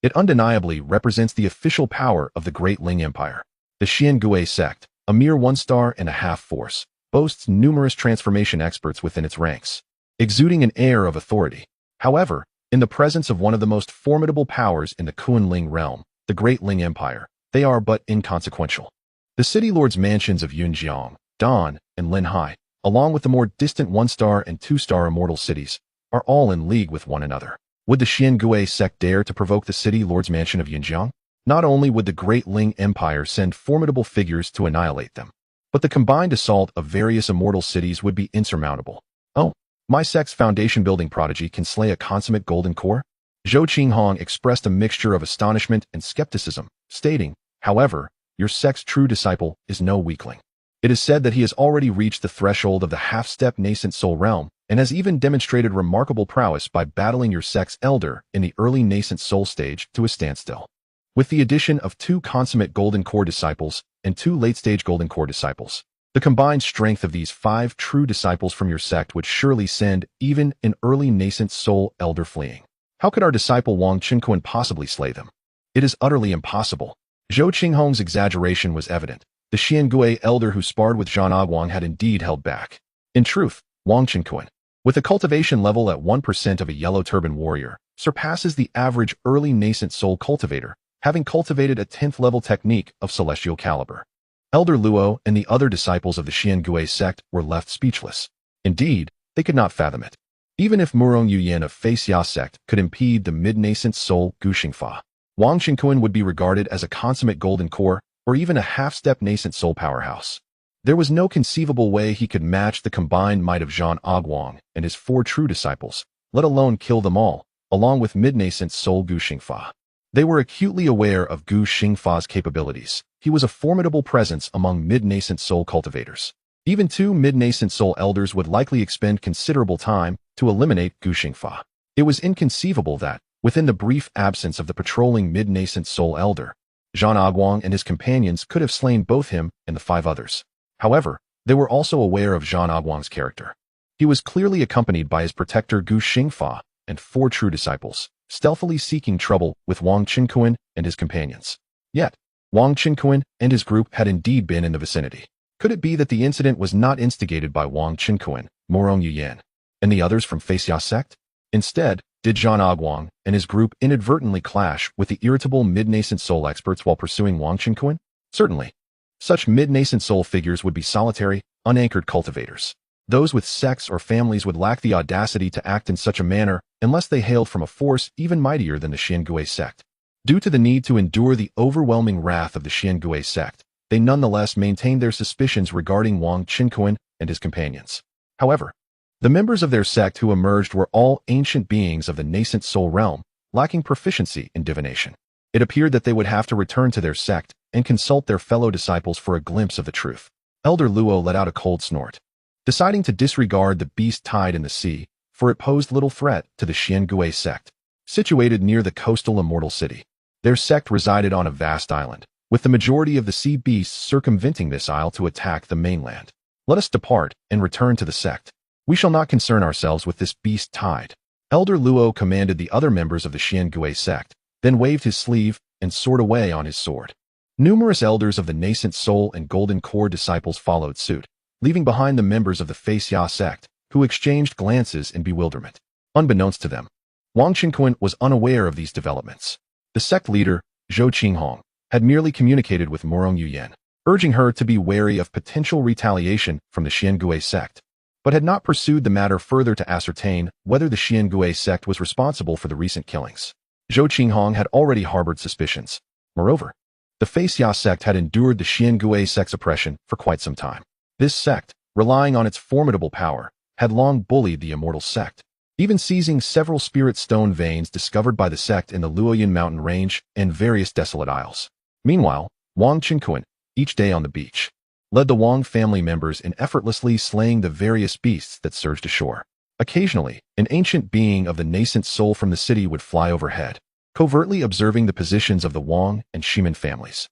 It undeniably represents the official power of the Great Ling Empire. The Xiangui sect, a mere 1.5-star force, boasts numerous transformation experts within its ranks, exuding an air of authority. However, in the presence of one of the most formidable powers in the Kunling realm, the Great Ling Empire, they are but inconsequential. The city lords' mansions of Yunjiang, Dan, and Linhai, along with the more distant 1-star and 2-star immortal cities, are all in league with one another. Would the Xiangui sect dare to provoke the city lord's mansion of Yunjiang? Not only would the Great Ling Empire send formidable figures to annihilate them, but the combined assault of various immortal cities would be insurmountable. Oh, my sect's foundation-building prodigy can slay a consummate golden core? Zhou Qinghong expressed a mixture of astonishment and skepticism, stating, however, your sect's true disciple is no weakling. It is said that he has already reached the threshold of the half-step nascent soul realm and has even demonstrated remarkable prowess by battling your sect's elder in the early nascent soul stage to a standstill. With the addition of 2 consummate golden core disciples and 2 late-stage golden core disciples, the combined strength of these 5 true disciples from your sect would surely send even an early nascent soul elder fleeing. How could our disciple Wang Qinquan possibly slay them? It is utterly impossible. Zhou Qinghong's exaggeration was evident. The Xiangui elder who sparred with Zhan Aguang had indeed held back. In truth, Wang Qinquan, with a cultivation level at 1% of a yellow turban warrior, surpasses the average early nascent soul cultivator, having cultivated a 10th level technique of celestial caliber. Elder Luo and the other disciples of the Xiangui sect were left speechless. Indeed, they could not fathom it. Even if Murong Yuyan of Feixia sect could impede the mid-nascent soul Gu Xingfa, Wang Qinquan would be regarded as a consummate golden core or even a half-step nascent soul powerhouse. There was no conceivable way he could match the combined might of Zhan Aguang and his 4 true disciples, let alone kill them all, along with mid-nascent soul Gu Xingfa. They were acutely aware of Gu Xingfa's capabilities. He was a formidable presence among mid-nascent soul cultivators. Even 2 mid-nascent soul elders would likely expend considerable time to eliminate Gu Xingfa. It was inconceivable that, within the brief absence of the patrolling mid-nascent soul elder, Zhan Aguang and his companions could have slain both him and the 5 others. However, they were also aware of Zhan Aguang's character. He was clearly accompanied by his protector Gu Xingfa and 4 true disciples, stealthily seeking trouble with Wang Qinquan and his companions. Yet, Wang Qinquan and his group had indeed been in the vicinity. Could it be that the incident was not instigated by Wang Qinquan, Murong Yuyan, and the others from Feixia sect? Instead, did Zhan Aguang and his group inadvertently clash with the irritable mid-nascent soul experts while pursuing Wang Qinquan? Certainly. Such mid-nascent soul figures would be solitary, unanchored cultivators. Those with sects or families would lack the audacity to act in such a manner unless they hailed from a force even mightier than the Xiangui sect. Due to the need to endure the overwhelming wrath of the Xiangui sect, they nonetheless maintained their suspicions regarding Wang Qinquan and his companions. However, the members of their sect who emerged were all ancient beings of the nascent soul realm, lacking proficiency in divination. It appeared that they would have to return to their sect and consult their fellow disciples for a glimpse of the truth. Elder Luo let out a cold snort. Deciding to disregard the beast tide in the sea, for it posed little threat to the Xiangui sect, situated near the coastal immortal city. Their sect resided on a vast island, with the majority of the sea beasts circumventing this isle to attack the mainland. Let us depart and return to the sect. We shall not concern ourselves with this beast tide. Elder Luo commanded the other members of the Xiangui sect, then waved his sleeve and soared away on his sword. Numerous elders of the nascent soul and golden core disciples followed suit, leaving behind the members of the Feixia sect, who exchanged glances in bewilderment. Unbeknownst to them, Wang Qinquan was unaware of these developments. The sect leader, Zhou Qinghong, had merely communicated with Murong Yuyan, urging her to be wary of potential retaliation from the Xiangui sect, but had not pursued the matter further to ascertain whether the Xiangui sect was responsible for the recent killings. Zhou Qinghong had already harbored suspicions. Moreover, the Feixia sect had endured the Xiangui sect's oppression for quite some time. This sect, relying on its formidable power, had long bullied the immortal sect, even seizing several spirit stone veins discovered by the sect in the Luoyan mountain range and various desolate isles. Meanwhile, Wang Qinquan, each day on the beach, led the Wang family members in effortlessly slaying the various beasts that surged ashore. Occasionally, an ancient being of the nascent soul from the city would fly overhead, covertly observing the positions of the Wang and Shiman families.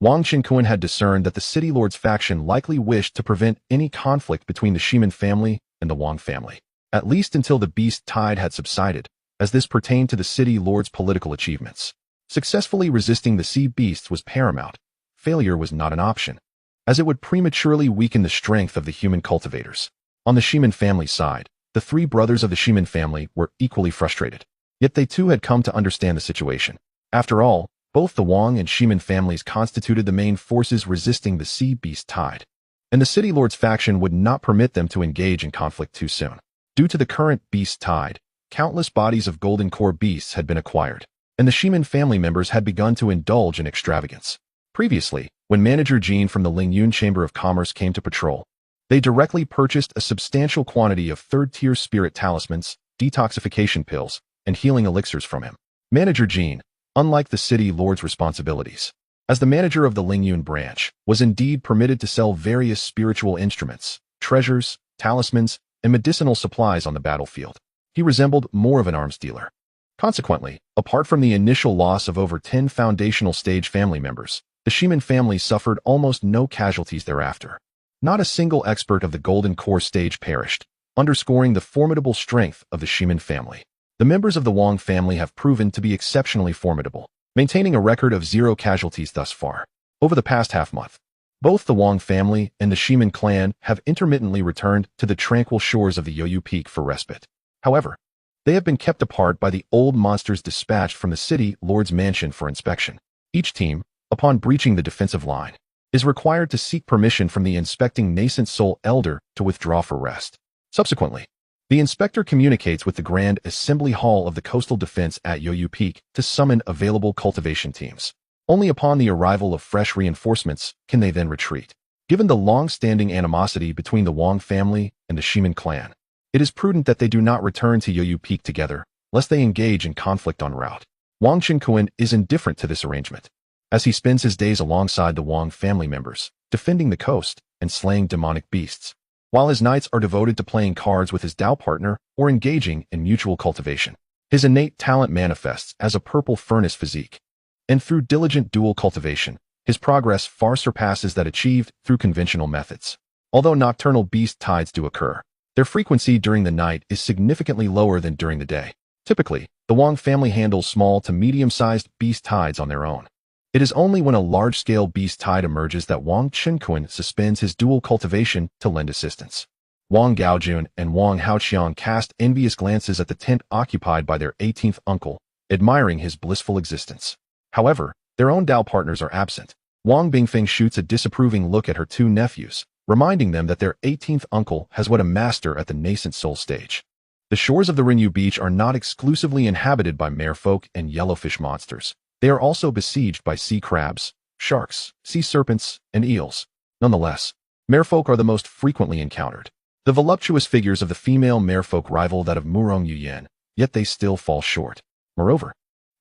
Wang Qinquan had discerned that the city lord's faction likely wished to prevent any conflict between the Shiman family and the Wang family, at least until the beast tide had subsided, as this pertained to the city lord's political achievements. Successfully resisting the sea beasts was paramount. Failure was not an option, as it would prematurely weaken the strength of the human cultivators. On the Shiman family side, The three brothers of the Shiman family were equally frustrated. Yet they too had come to understand the situation. After all, both the Wang and Shiman families constituted the main forces resisting the sea beast tide, and the city lord's faction would not permit them to engage in conflict too soon. Due to the current beast tide, countless bodies of golden core beasts had been acquired, and the Shiman family members had begun to indulge in extravagance. Previously, when manager Jean from the Lingyun Chamber of Commerce came to patrol, they directly purchased a substantial quantity of third-tier spirit talismans, detoxification pills, and healing elixirs from him. Manager Jean, unlike the city lord's responsibilities, as the manager of the Lingyun branch, was indeed permitted to sell various spiritual instruments, treasures, talismans, and medicinal supplies on the battlefield. He resembled more of an arms dealer. Consequently, apart from the initial loss of over 10 foundational stage family members, the Shiman family suffered almost no casualties thereafter. Not a single expert of the Golden Core stage perished, underscoring the formidable strength of the Shiman family. The members of the Wang family have proven to be exceptionally formidable, maintaining a record of 0 casualties thus far. Over the past half-month, both the Wang family and the Shiman clan have intermittently returned to the tranquil shores of the Yoyu Peak for respite. However, they have been kept apart by the old monsters dispatched from the city lord's mansion for inspection. Each team, upon breaching the defensive line, is required to seek permission from the inspecting nascent soul elder to withdraw for rest. Subsequently, the inspector communicates with the Grand Assembly Hall of the Coastal Defense at Yoyu Peak to summon available cultivation teams. Only upon the arrival of fresh reinforcements can they then retreat. Given the long-standing animosity between the Wang family and the Shiman clan, it is prudent that they do not return to Yoyu Peak together, lest they engage in conflict en route. Wang Qinkuan is indifferent to this arrangement, as he spends his days alongside the Wang family members, defending the coast and slaying demonic beasts, while his nights are devoted to playing cards with his Dao partner or engaging in mutual cultivation. His innate talent manifests as a purple furnace physique, and through diligent dual cultivation, his progress far surpasses that achieved through conventional methods. Although nocturnal beast tides do occur, their frequency during the night is significantly lower than during the day. Typically, the Wang family handles small to medium-sized beast tides on their own. It is only when a large-scale beast tide emerges that Wang Qinkuan suspends his dual cultivation to lend assistance. Wang Gaojun and Wang Haoqiang cast envious glances at the tent occupied by their 18th uncle, admiring his blissful existence. However, their own Dao partners are absent. Wang Bingfeng shoots a disapproving look at her two nephews, reminding them that their 18th uncle has what a master at the nascent soul stage. The shores of the Rinyu Beach are not exclusively inhabited by merfolk and yellowfish monsters. They are also besieged by sea crabs, sharks, sea serpents, and eels. Nonetheless, merfolk are the most frequently encountered. The voluptuous figures of the female merfolk rival that of Murong Yuyan, yet they still fall short. Moreover,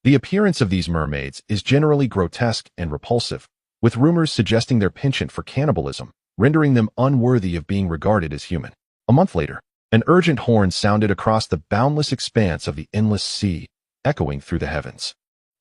the appearance of these mermaids is generally grotesque and repulsive, with rumors suggesting their penchant for cannibalism, rendering them unworthy of being regarded as human. A month later, an urgent horn sounded across the boundless expanse of the endless sea, echoing through the heavens.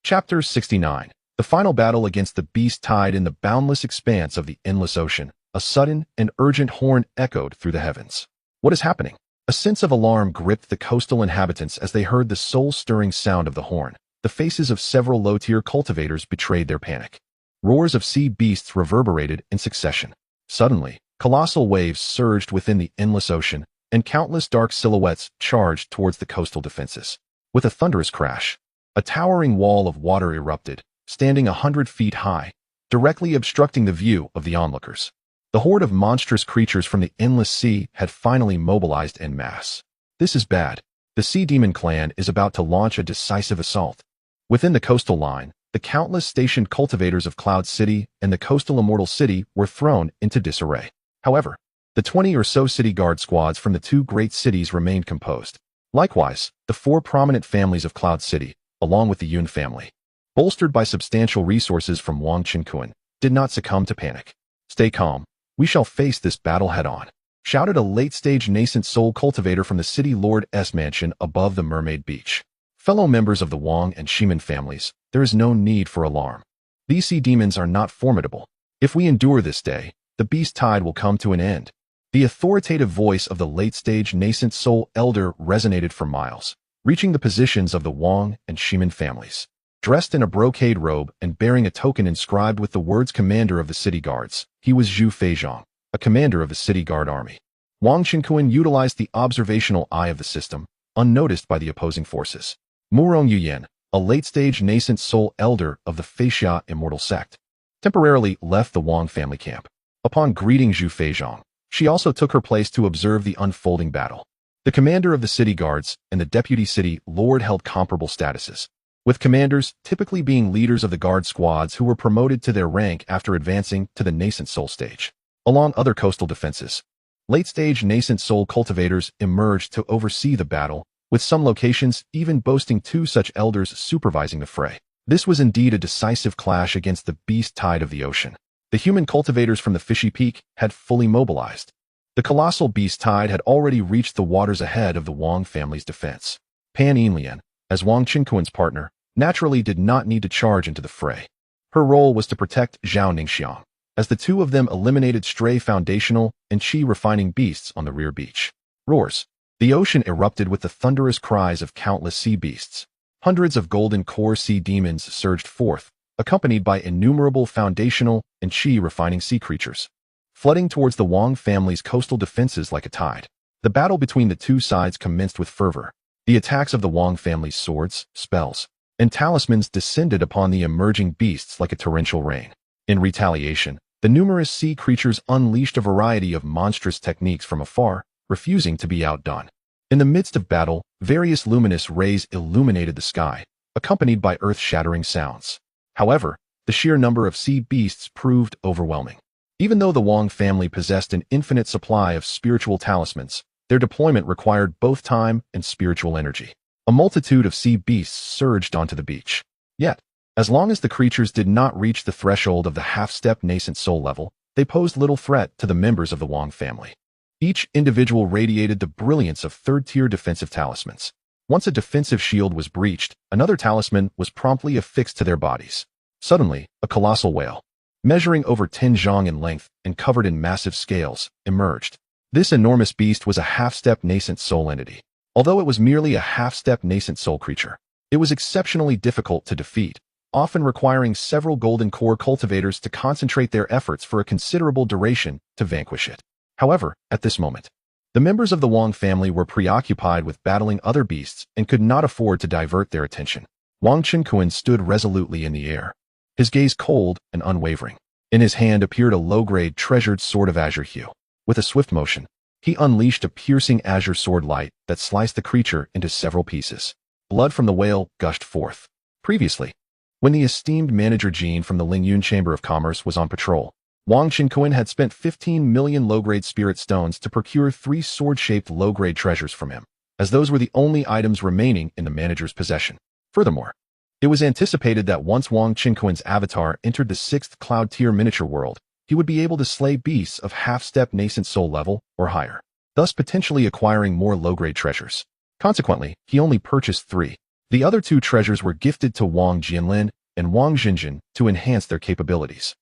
Chapter 69. The final battle against the beast tide in the boundless expanse of the endless ocean. A sudden and urgent horn echoed through the heavens. What is happening? A sense of alarm gripped the coastal inhabitants as they heard the soul-stirring sound of the horn. The faces of several low-tier cultivators betrayed their panic. Roars of sea beasts reverberated in succession. Suddenly, colossal waves surged within the endless ocean, and countless dark silhouettes charged towards the coastal defenses. With a thunderous crash, a towering wall of water erupted, standing 100 feet high, directly obstructing the view of the onlookers. The horde of monstrous creatures from the endless sea had finally mobilized en masse. This is bad. The Sea Demon clan is about to launch a decisive assault. Within the coastal line, the countless stationed cultivators of Cloud City and the coastal Immortal City were thrown into disarray. However, the 20 or so city guard squads from the two great cities remained composed. Likewise, the 4 prominent families of Cloud City, along with the Yun family, bolstered by substantial resources from Wang Qinkuan, did not succumb to panic. Stay calm. We shall face this battle head-on, shouted a late-stage nascent soul cultivator from the city lord's mansion above the Mermaid Beach. Fellow members of the Wang and Shiman families, there is no need for alarm. These sea demons are not formidable. If we endure this day, the beast tide will come to an end. The authoritative voice of the late-stage nascent soul elder resonated for miles, reaching the positions of the Wang and Shiman families. Dressed in a brocade robe and bearing a token inscribed with the words commander of the city guards, he was Zhu Feizhong, a commander of the city guard army. Wang Qinquan utilized the observational eye of the system, unnoticed by the opposing forces. Murong Yuyan, a late-stage nascent soul elder of the Feixia immortal sect, temporarily left the Wang family camp. Upon greeting Zhu Feizhong, she also took her place to observe the unfolding battle. The commander of the city guards and the deputy city lord held comparable statuses, with commanders typically being leaders of the guard squads who were promoted to their rank after advancing to the nascent soul stage. Along other coastal defenses, late-stage nascent soul cultivators emerged to oversee the battle, with some locations even boasting 2 such elders supervising the fray. This was indeed a decisive clash against the beast tide of the ocean. The human cultivators from the Fishy Peak had fully mobilized. The colossal beast tide had already reached the waters ahead of the Wang family's defense. Pan Yinlian, as Wang Qinquan's partner, naturally did not need to charge into the fray. Her role was to protect Zhao Ningxiang, as the two of them eliminated stray foundational and qi refining beasts on the rear beach. Roars. The ocean erupted with the thunderous cries of countless sea beasts. Hundreds of golden core sea demons surged forth, accompanied by innumerable foundational and qi refining sea creatures, flooding towards the Wang family's coastal defenses like a tide. The battle between the two sides commenced with fervor. The attacks of the Wang family's swords, spells, and talismans descended upon the emerging beasts like a torrential rain. In retaliation, the numerous sea creatures unleashed a variety of monstrous techniques from afar, refusing to be outdone. In the midst of battle, various luminous rays illuminated the sky, accompanied by earth-shattering sounds. However, the sheer number of sea beasts proved overwhelming. Even though the Wang family possessed an infinite supply of spiritual talismans, their deployment required both time and spiritual energy. A multitude of sea beasts surged onto the beach. Yet, as long as the creatures did not reach the threshold of the half-step nascent soul level, they posed little threat to the members of the Wang family. Each individual radiated the brilliance of third-tier defensive talismans. Once a defensive shield was breached, another talisman was promptly affixed to their bodies. Suddenly, a colossal whale, measuring over 10 zhang in length and covered in massive scales, emerged. This enormous beast was a half-step nascent soul entity. Although it was merely a half-step nascent soul creature, it was exceptionally difficult to defeat, often requiring several golden core cultivators to concentrate their efforts for a considerable duration to vanquish it. However, at this moment, the members of the Wang family were preoccupied with battling other beasts and could not afford to divert their attention. Wang Qinquan stood resolutely in the air, his gaze cold and unwavering. In his hand appeared a low-grade treasured sword of azure hue. With a swift motion, he unleashed a piercing azure sword light that sliced the creature into several pieces. Blood from the whale gushed forth. Previously, when the esteemed manager Jean from the Lingyun Chamber of Commerce was on patrol, Wang Qinquan had spent 15 million low-grade spirit stones to procure 3 sword-shaped low-grade treasures from him, as those were the only items remaining in the manager's possession. Furthermore, it was anticipated that once Wang Qinquan's avatar entered the 6th cloud-tier miniature world, he would be able to slay beasts of half-step nascent soul level or higher, thus potentially acquiring more low-grade treasures. Consequently, he only purchased 3. The other 2 treasures were gifted to Wang Jianlin and Wang Xinjin to enhance their capabilities.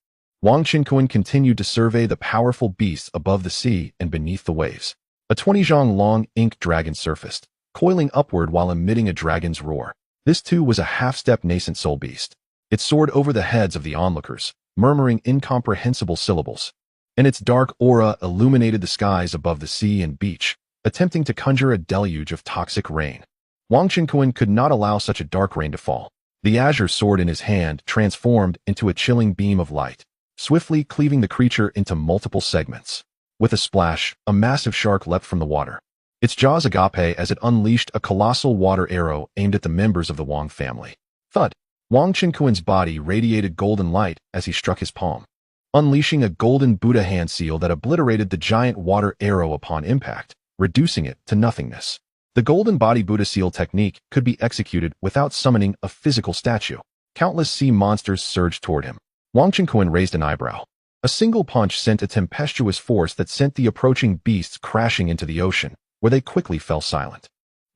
Wang Qinquan continued to survey the powerful beasts above the sea and beneath the waves. A 20 zhang long ink dragon surfaced, coiling upward while emitting a dragon's roar. This too was a half-step nascent soul beast. It soared over the heads of the onlookers, murmuring incomprehensible syllables, and its dark aura illuminated the skies above the sea and beach, attempting to conjure a deluge of toxic rain. Wang Qinquan could not allow such a dark rain to fall. The azure sword in his hand transformed into a chilling beam of light, swiftly cleaving the creature into multiple segments. With a splash, a massive shark leapt from the water, its jaws agape as it unleashed a colossal water arrow aimed at the members of the Wang family. Thud! Wang Qinquan's body radiated golden light as he struck his palm, unleashing a golden Buddha hand seal that obliterated the giant water arrow upon impact, reducing it to nothingness. The golden body Buddha seal technique could be executed without summoning a physical statue. Countless sea monsters surged toward him. Wang Qinquan raised an eyebrow. A single punch sent a tempestuous force that sent the approaching beasts crashing into the ocean, where they quickly fell silent.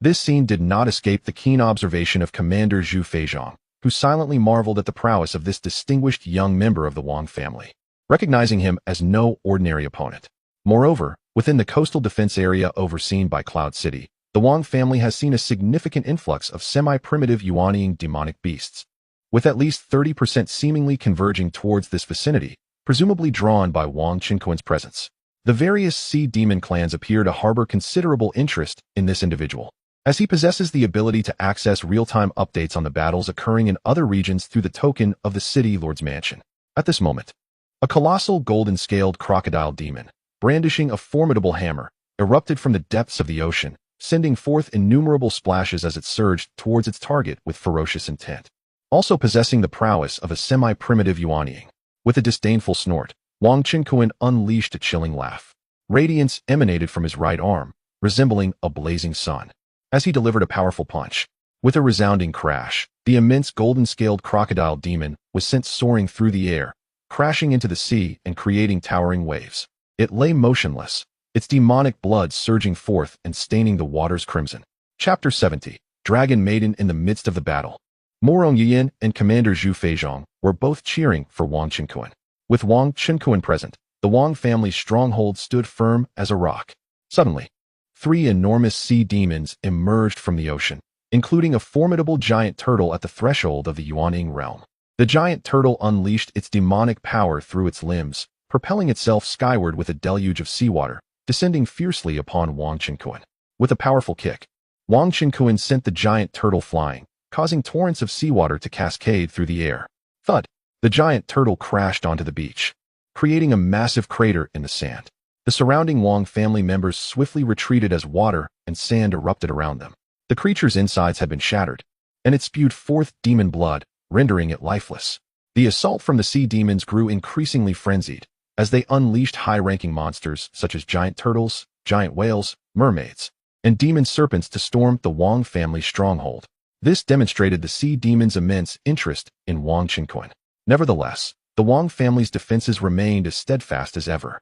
This scene did not escape the keen observation of Commander Zhu Feizhong, who silently marveled at the prowess of this distinguished young member of the Wang family, recognizing him as no ordinary opponent. Moreover, within the coastal defense area overseen by Cloud City, the Wang family has seen a significant influx of semi-primitive Yuanying demonic beasts, with at least 30% seemingly converging towards this vicinity, presumably drawn by Wang Qinquan's presence. The various sea demon clans appear to harbor considerable interest in this individual, as he possesses the ability to access real-time updates on the battles occurring in other regions through the token of the City Lord's Mansion. At this moment, a colossal golden-scaled crocodile demon, brandishing a formidable hammer, erupted from the depths of the ocean, sending forth innumerable splashes as it surged towards its target with ferocious intent. Also possessing the prowess of a semi-primitive Yuanying. With a disdainful snort, Wang Qinkuan unleashed a chilling laugh. Radiance emanated from his right arm, resembling a blazing sun, as he delivered a powerful punch. With a resounding crash, the immense golden-scaled crocodile demon was sent soaring through the air, crashing into the sea and creating towering waves. It lay motionless, its demonic blood surging forth and staining the waters crimson. Chapter 70. Dragon Maiden in the midst of the battle. Morong Yiyin and Commander Zhu Feizhong were both cheering for Wang Qinkuan. With Wang Qinkuan present, the Wang family's stronghold stood firm as a rock. Suddenly, 3 enormous sea demons emerged from the ocean, including a formidable giant turtle at the threshold of the Yuanying realm. The giant turtle unleashed its demonic power through its limbs, propelling itself skyward with a deluge of seawater, descending fiercely upon Wang Qinkuan. With a powerful kick, Wang Qinkuan sent the giant turtle flying, causing torrents of seawater to cascade through the air. Thud! The giant turtle crashed onto the beach, creating a massive crater in the sand. The surrounding Wang family members swiftly retreated as water and sand erupted around them. The creature's insides had been shattered, and it spewed forth demon blood, rendering it lifeless. The assault from the sea demons grew increasingly frenzied, as they unleashed high-ranking monsters such as giant turtles, giant whales, mermaids, and demon serpents to storm the Wang family stronghold. This demonstrated the sea demons' immense interest in Wang Qinkuan. Nevertheless, the Wang family's defenses remained as steadfast as ever.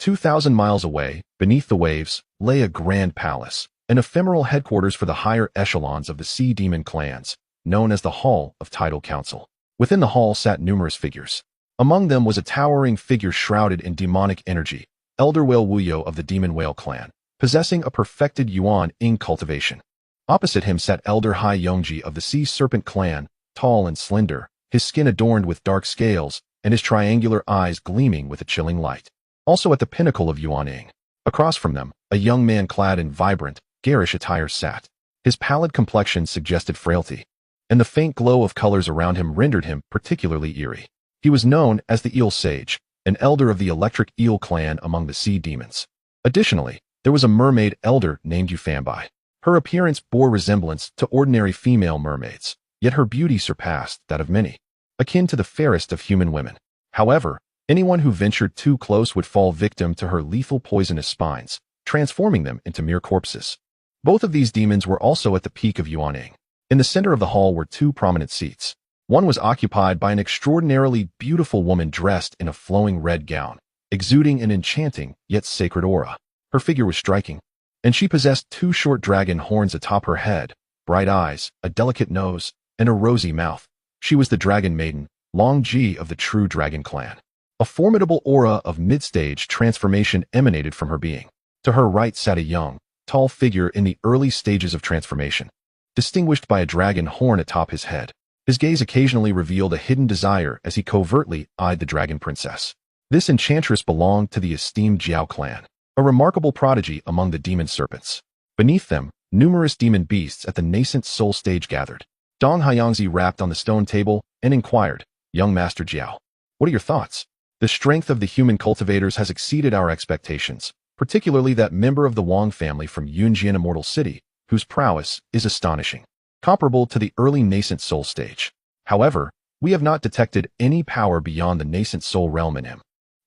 2,000 miles away, beneath the waves, lay a grand palace, an ephemeral headquarters for the higher echelons of the sea demon clans, known as the Hall of Tidal Council. Within the hall sat numerous figures. Among them was a towering figure shrouded in demonic energy, Elder Whale Wuyo of the Demon Whale clan, possessing a perfected Yuan-Ing cultivation. Opposite him sat Elder Hai Yongji of the Sea Serpent clan, tall and slender, his skin adorned with dark scales, and his triangular eyes gleaming with a chilling light. Also at the pinnacle of Yuan-Ing, across from them, a young man clad in vibrant, garish attire sat. His pallid complexion suggested frailty, and the faint glow of colors around him rendered him particularly eerie. He was known as the Eel Sage, an elder of the Electric Eel clan among the sea demons. Additionally, there was a mermaid elder named Yufanbai. Her appearance bore resemblance to ordinary female mermaids, yet her beauty surpassed that of many, akin to the fairest of human women. However, anyone who ventured too close would fall victim to her lethal poisonous spines, transforming them into mere corpses. Both of these demons were also at the peak of Yuanying. In the center of the hall were 2 prominent seats. One was occupied by an extraordinarily beautiful woman dressed in a flowing red gown, exuding an enchanting yet sacred aura. Her figure was striking, and she possessed 2 short dragon horns atop her head, bright eyes, a delicate nose, and a rosy mouth. She was the Dragon Maiden, Long Ji of the True Dragon Clan. A formidable aura of mid-stage transformation emanated from her being. To her right sat a young, tall figure in the early stages of transformation, distinguished by a dragon horn atop his head. His gaze occasionally revealed a hidden desire as he covertly eyed the dragon princess. This enchantress belonged to the esteemed Jiao clan, a remarkable prodigy among the demon serpents. Beneath them, numerous demon beasts at the nascent soul stage gathered. Dong Haiyangzi rapped on the stone table and inquired, "Young Master Jiao, what are your thoughts? The strength of the human cultivators has exceeded our expectations, particularly that member of the Wang family from Yunjian Immortal City, whose prowess is astonishing, comparable to the early nascent soul stage. However, we have not detected any power beyond the nascent soul realm in him."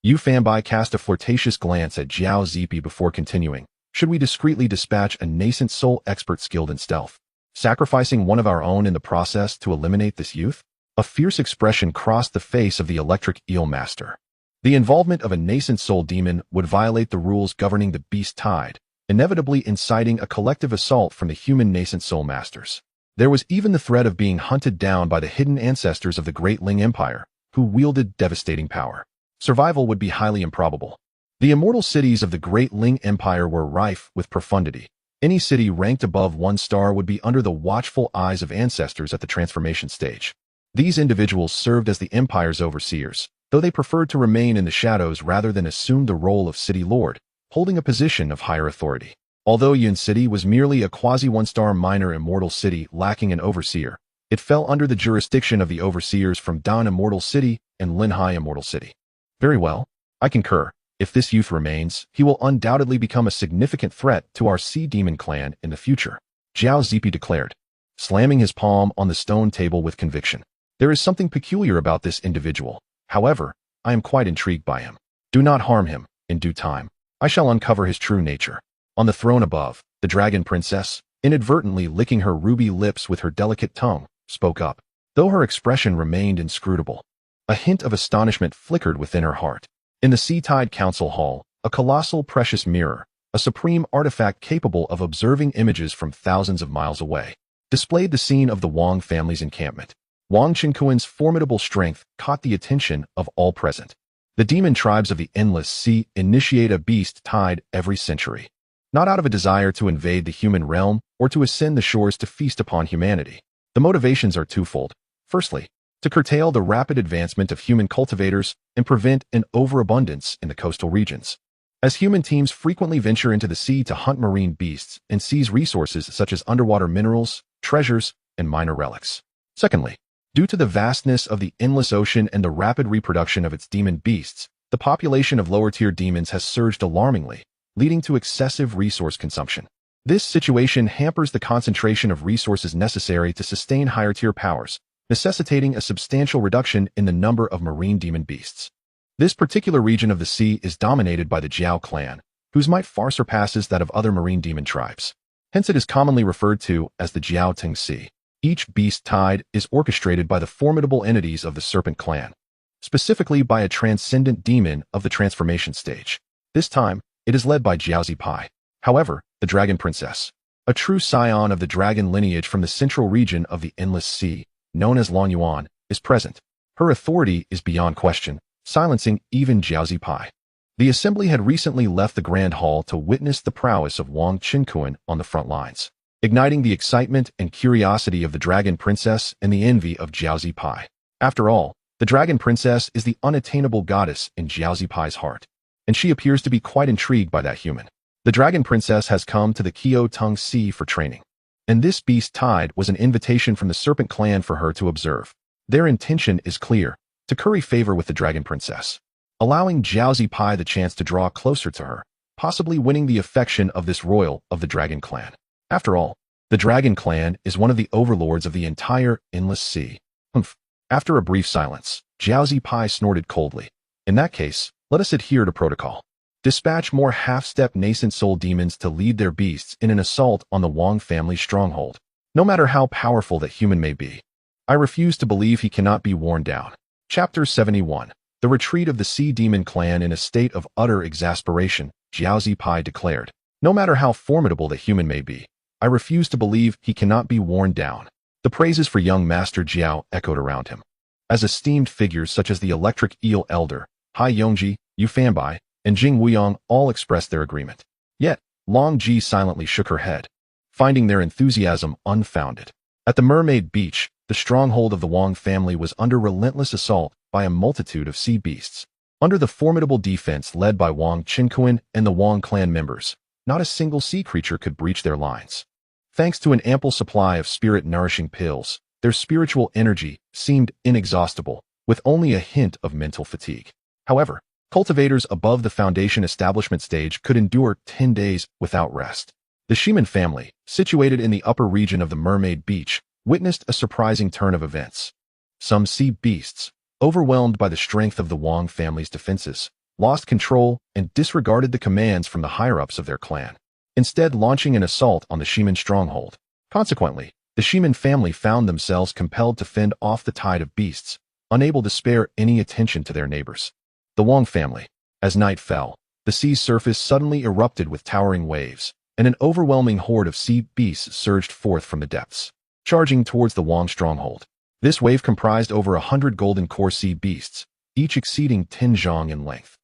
Yu Fanbai cast a flirtatious glance at Jiao Zipi before continuing, "Should we discreetly dispatch a nascent soul expert skilled in stealth, sacrificing one of our own in the process to eliminate this youth?" A fierce expression crossed the face of the Electric Eel Master. The involvement of a nascent soul demon would violate the rules governing the beast tide, inevitably inciting a collective assault from the human nascent soul masters. There was even the threat of being hunted down by the hidden ancestors of the Great Ling Empire, who wielded devastating power. Survival would be highly improbable. The immortal cities of the Great Ling Empire were rife with profundity. Any city ranked above 1 star would be under the watchful eyes of ancestors at the transformation stage. These individuals served as the empire's overseers, though they preferred to remain in the shadows rather than assume the role of city lord, holding a position of higher authority. Although Yun City was merely a quasi-one-star minor immortal city lacking an overseer, it fell under the jurisdiction of the overseers from Dan Immortal City and Linhai Immortal City. Very well, I concur. If this youth remains, he will undoubtedly become a significant threat to our Sea Demon clan in the future, Jiao Zipi declared, slamming his palm on the stone table with conviction. There is something peculiar about this individual. However, I am quite intrigued by him. Do not harm him. In due time, I shall uncover his true nature. On the throne above, the dragon princess, inadvertently licking her ruby lips with her delicate tongue, spoke up, though her expression remained inscrutable. A hint of astonishment flickered within her heart. In the Sea Tide Council Hall, a colossal precious mirror, a supreme artifact capable of observing images from thousands of miles away, displayed the scene of the Wang family's encampment. Wang Qinkuan's formidable strength caught the attention of all present. The demon tribes of the Endless Sea initiate a beast tide every century, not out of a desire to invade the human realm or to ascend the shores to feast upon humanity. The motivations are twofold. Firstly, to curtail the rapid advancement of human cultivators and prevent an overabundance in the coastal regions, as human teams frequently venture into the sea to hunt marine beasts and seize resources such as underwater minerals, treasures, and minor relics. Secondly, due to the vastness of the endless ocean and the rapid reproduction of its demon beasts, the population of lower-tier demons has surged alarmingly, leading to excessive resource consumption. This situation hampers the concentration of resources necessary to sustain higher-tier powers, necessitating a substantial reduction in the number of marine demon beasts. This particular region of the sea is dominated by the Jiao clan, whose might far surpasses that of other marine demon tribes. Hence it is commonly referred to as the Jiao Ting Sea. Each beast tide is orchestrated by the formidable entities of the Serpent clan, specifically by a transcendent demon of the transformation stage. This time, it is led by Jiao Zipai. However, the Dragon Princess, a true scion of the dragon lineage from the central region of the Endless Sea, known as Lan Yuan, is present. Her authority is beyond question, silencing even Jiao Zipai. The assembly had recently left the Grand Hall to witness the prowess of Wang Qinkuan on the front lines, igniting the excitement and curiosity of the Dragon Princess and the envy of Jiao Zipai. After all, the Dragon Princess is the unattainable goddess in Jiao Zipai's heart, and she appears to be quite intrigued by that human. The Dragon Princess has come to the Kio Tung Sea for training, and this beast tide was an invitation from the Serpent clan for her to observe. Their intention is clear, to curry favor with the Dragon Princess, allowing Jiao Zipai the chance to draw closer to her, possibly winning the affection of this royal of the Dragon clan. After all, the Dragon clan is one of the overlords of the entire Endless Sea. Humph. After a brief silence, Jiao Zipai snorted coldly. In that case, let us adhere to protocol. Dispatch more half-step nascent soul demons to lead their beasts in an assault on the Wang family stronghold. No matter how powerful that human may be, I refuse to believe he cannot be worn down. Chapter 71. The retreat of the Sea Demon clan. In a state of utter exasperation, Jiao Zipai declared, no matter how formidable the human may be, I refuse to believe he cannot be worn down. The praises for young Master Jiao echoed around him, as esteemed figures such as the Electric Eel Elder, Hai Yongji, Yu Fanbai, and Jing Wuyang all expressed their agreement. Yet, Long Ji silently shook her head, finding their enthusiasm unfounded. At the Mermaid Beach, the stronghold of the Wang family was under relentless assault by a multitude of sea beasts. Under the formidable defense led by Wang Qinkuan and the Wang clan members, not a single sea creature could breach their lines. Thanks to an ample supply of spirit-nourishing pills, their spiritual energy seemed inexhaustible, with only a hint of mental fatigue. However, cultivators above the foundation establishment stage could endure 10 days without rest. The Shiman family, situated in the upper region of the Mermaid Beach, witnessed a surprising turn of events. Some sea beasts, overwhelmed by the strength of the Wang family's defenses, lost control and disregarded the commands from the higher-ups of their clan, instead launching an assault on the Shiman stronghold. Consequently, the Shiman family found themselves compelled to fend off the tide of beasts, unable to spare any attention to their neighbors. The Wang family. As night fell, the sea's surface suddenly erupted with towering waves, and an overwhelming horde of sea beasts surged forth from the depths, charging towards the Wang stronghold. This wave comprised over 100 golden core sea beasts, each exceeding 10 zhang in length,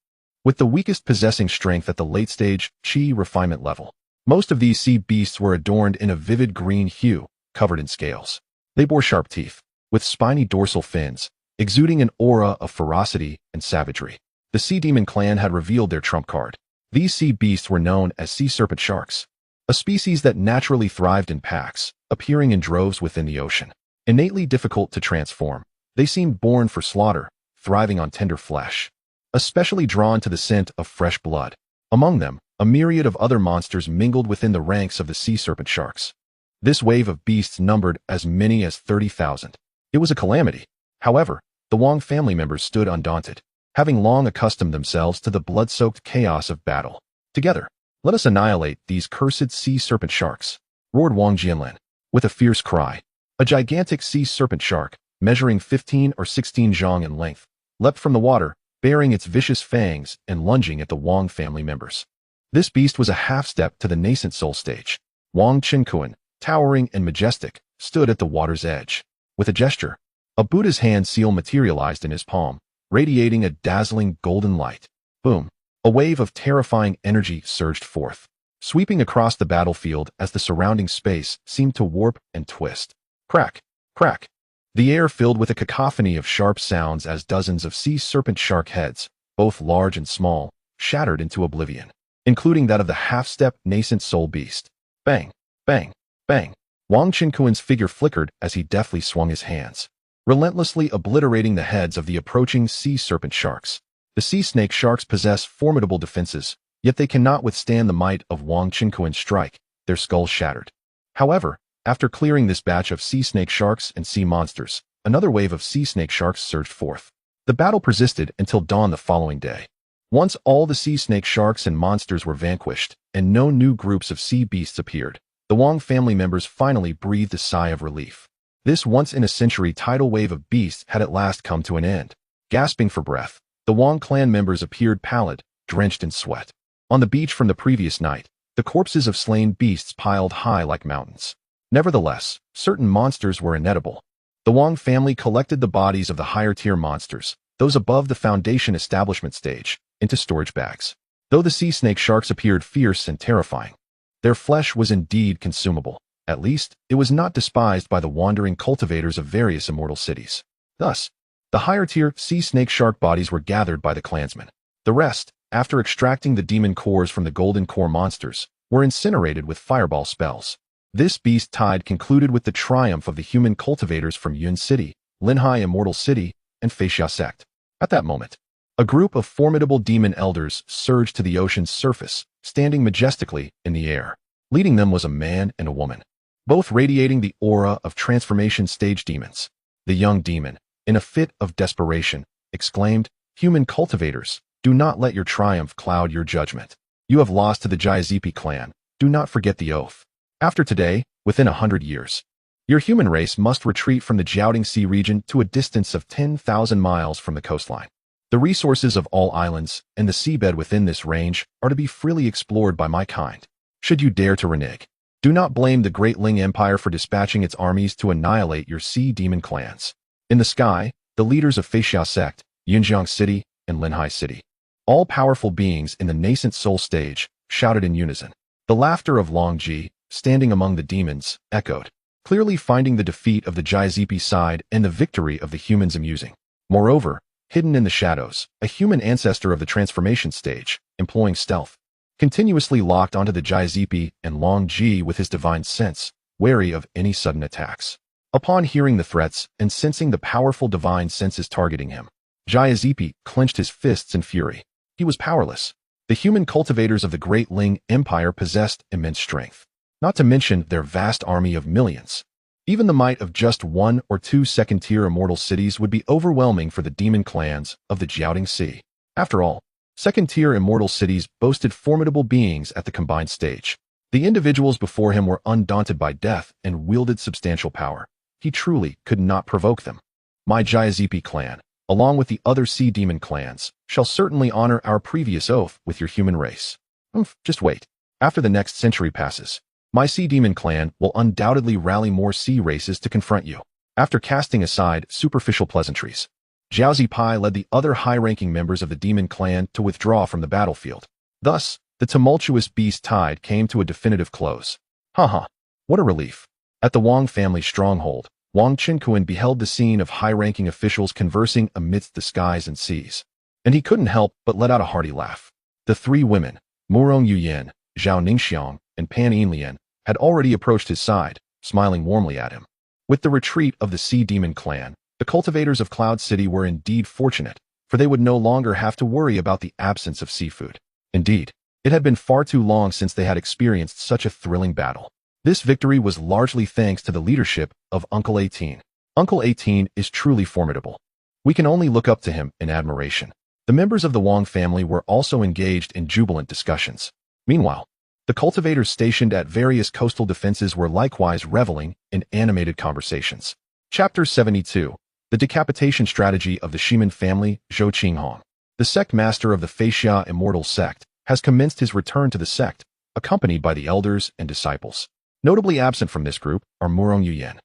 with the weakest possessing strength at the late-stage qi refinement level. Most of these sea beasts were adorned in a vivid green hue, covered in scales. They bore sharp teeth, with spiny dorsal fins, exuding an aura of ferocity and savagery. The sea demon clan had revealed their trump card. These sea beasts were known as sea serpent sharks, a species that naturally thrived in packs, appearing in droves within the ocean. Innately difficult to transform, they seemed born for slaughter, thriving on tender flesh, especially drawn to the scent of fresh blood. Among them, a myriad of other monsters mingled within the ranks of the sea serpent sharks. This wave of beasts numbered as many as 30,000. It was a calamity. However, the Wong family members stood undaunted, having long accustomed themselves to the blood-soaked chaos of battle. Together, let us annihilate these cursed sea serpent sharks, roared Wang Jianlin, with a fierce cry. A gigantic sea serpent shark, measuring 15 or 16 zhang in length, leapt from the water, baring its vicious fangs and lunging at the Wang family members. This beast was a half-step to the nascent soul stage. Wang Qinkuan, towering and majestic, stood at the water's edge. With a gesture, a Buddha's hand seal materialized in his palm, radiating a dazzling golden light. Boom! A wave of terrifying energy surged forth, sweeping across the battlefield as the surrounding space seemed to warp and twist. Crack! Crack! The air filled with a cacophony of sharp sounds as dozens of sea serpent shark heads, both large and small, shattered into oblivion, including that of the half-step nascent soul beast. Bang! Bang! Bang! Wang Qinkuan's figure flickered as he deftly swung his hands, relentlessly obliterating the heads of the approaching sea serpent sharks. The sea snake sharks possess formidable defenses, yet they cannot withstand the might of Wang Qinkuan's strike, their skulls shattered. However, after clearing this batch of sea snake sharks and sea monsters, another wave of sea snake sharks surged forth. The battle persisted until dawn the following day. Once all the sea snake sharks and monsters were vanquished, and no new groups of sea beasts appeared, the Wang family members finally breathed a sigh of relief. This once-in-a-century tidal wave of beasts had at last come to an end. Gasping for breath, the Wang clan members appeared pallid, drenched in sweat. On the beach from the previous night, the corpses of slain beasts piled high like mountains. Nevertheless, certain monsters were inedible. The Wang family collected the bodies of the higher-tier monsters, those above the foundation establishment stage, into storage bags. Though the sea snake sharks appeared fierce and terrifying, their flesh was indeed consumable. At least, it was not despised by the wandering cultivators of various immortal cities. Thus, the higher-tier sea snake shark bodies were gathered by the clansmen. The rest, after extracting the demon cores from the golden core monsters, were incinerated with fireball spells. This beast tide concluded with the triumph of the human cultivators from Yun City, Linhai Immortal City, and Feixia Sect. At that moment, a group of formidable demon elders surged to the ocean's surface, standing majestically in the air. Leading them was a man and a woman, both radiating the aura of transformation stage demons. The young demon, in a fit of desperation, exclaimed, "Human cultivators, do not let your triumph cloud your judgment. You have lost to the Jiazipi clan. Do not forget the oath. After today, within 100 years, your human race must retreat from the Jiaoding Sea region to a distance of 10,000 miles from the coastline. The resources of all islands and the seabed within this range are to be freely explored by my kind. Should you dare to renege, do not blame the Great Ling Empire for dispatching its armies to annihilate your sea demon clans." In the sky, the leaders of Feixia Sect, Yunjiang City, and Linhai City, all powerful beings in the nascent soul stage, shouted in unison. The laughter of Long Ji, standing among the demons, echoed, clearly finding the defeat of the Jiazipi side and the victory of the humans amusing. Moreover, hidden in the shadows, a human ancestor of the transformation stage, employing stealth, continuously locked onto the Jiazipi and Long Ji with his divine sense, wary of any sudden attacks. Upon hearing the threats and sensing the powerful divine senses targeting him, Jiazipi clenched his fists in fury. He was powerless. The human cultivators of the Great Ling Empire possessed immense strength, not to mention their vast army of millions. Even the might of just 1 or 2 second-tier immortal cities would be overwhelming for the demon clans of the Jiaoding Sea. After all, second-tier immortal cities boasted formidable beings at the combined stage. The individuals before him were undaunted by death and wielded substantial power. He truly could not provoke them. My Jiazipi clan, along with the other sea demon clans, shall certainly honor our previous oath with your human race. Just wait. After the next century passes, my sea demon clan will undoubtedly rally more sea races to confront you. After casting aside superficial pleasantries, Zhao Zipai led the other high-ranking members of the demon clan to withdraw from the battlefield. Thus, the tumultuous beast tide came to a definitive close. Haha, what a relief. At the Wang family stronghold, Wang Qinquan beheld the scene of high-ranking officials conversing amidst the skies and seas, and he couldn't help but let out a hearty laugh. The three women, Murong Yuyan, Zhao Ningxiang, and Pan Yinlian, had already approached his side, smiling warmly at him. With the retreat of the Sea Demon clan, the cultivators of Cloud City were indeed fortunate, for they would no longer have to worry about the absence of seafood. Indeed, it had been far too long since they had experienced such a thrilling battle. This victory was largely thanks to the leadership of Uncle 18. Uncle 18 is truly formidable. We can only look up to him in admiration. The members of the Wang family were also engaged in jubilant discussions. Meanwhile, the cultivators stationed at various coastal defenses were likewise reveling in animated conversations. Chapter 72. The Decapitation Strategy of the Shimin Family, Zhou Qinghong. The sect master of the Feixia Immortal Sect has commenced his return to the sect, accompanied by the elders and disciples. Notably absent from this group are Murong Yuyan,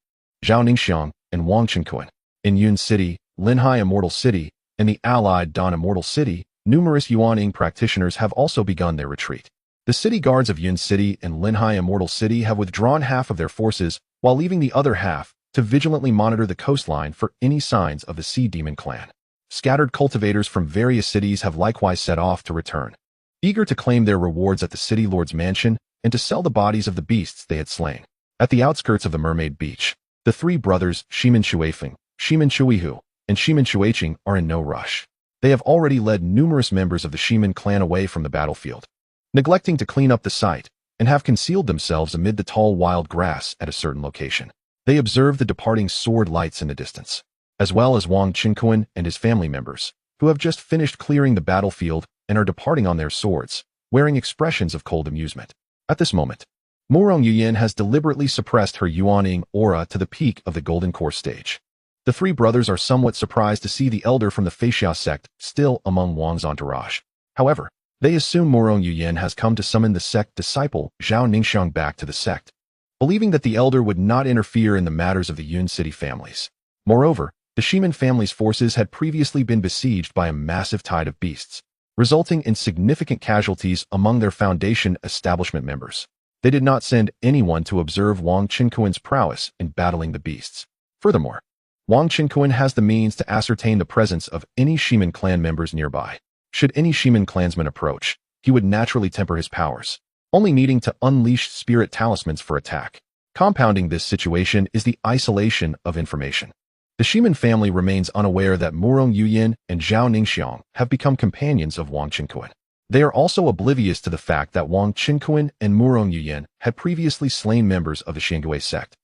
Zhao Ningxiang, and Wang Qinquan. In Yun City, Linhai Immortal City, and the allied Dan Immortal City, numerous Yuaning practitioners have also begun their retreat. The city guards of Yun City and Linhai Immortal City have withdrawn half of their forces, while leaving the other half to vigilantly monitor the coastline for any signs of the Sea Demon clan. Scattered cultivators from various cities have likewise set off to return, eager to claim their rewards at the city lord's mansion and to sell the bodies of the beasts they had slain. At the outskirts of the Mermaid Beach, the three brothers Shimin Shuifeng, Shimin Shuihu, and Shimin Shuiqing are in no rush. They have already led numerous members of the Shimin clan away from the battlefield, neglecting to clean up the site, and have concealed themselves amid the tall wild grass at a certain location. They observe the departing sword lights in the distance, as well as Wang Qinquan and his family members, who have just finished clearing the battlefield and are departing on their swords, wearing expressions of cold amusement. At this moment, Murong Yuyan has deliberately suppressed her Yuaning aura to the peak of the Golden Core stage. The three brothers are somewhat surprised to see the elder from the Feixia sect still among Wang's entourage. However, they assume Murong Yuyan has come to summon the sect disciple Zhao Ningxiang back to the sect, believing that the elder would not interfere in the matters of the Yun City families. Moreover, the Shimin family's forces had previously been besieged by a massive tide of beasts, resulting in significant casualties among their foundation establishment members. They did not send anyone to observe Wang Qinquan's prowess in battling the beasts. Furthermore, Wang Qinquan has the means to ascertain the presence of any Shimin clan members nearby. Should any Shimin clansman approach, he would naturally temper his powers, only needing to unleash spirit talismans for attack. Compounding this situation is the isolation of information. The Shimin family remains unaware that Murong Yuyan and Zhao Ningxiang have become companions of Wang Qinquan. They are also oblivious to the fact that Wang Qinquan and Murong Yuyan had previously slain members of the Xiangui sect.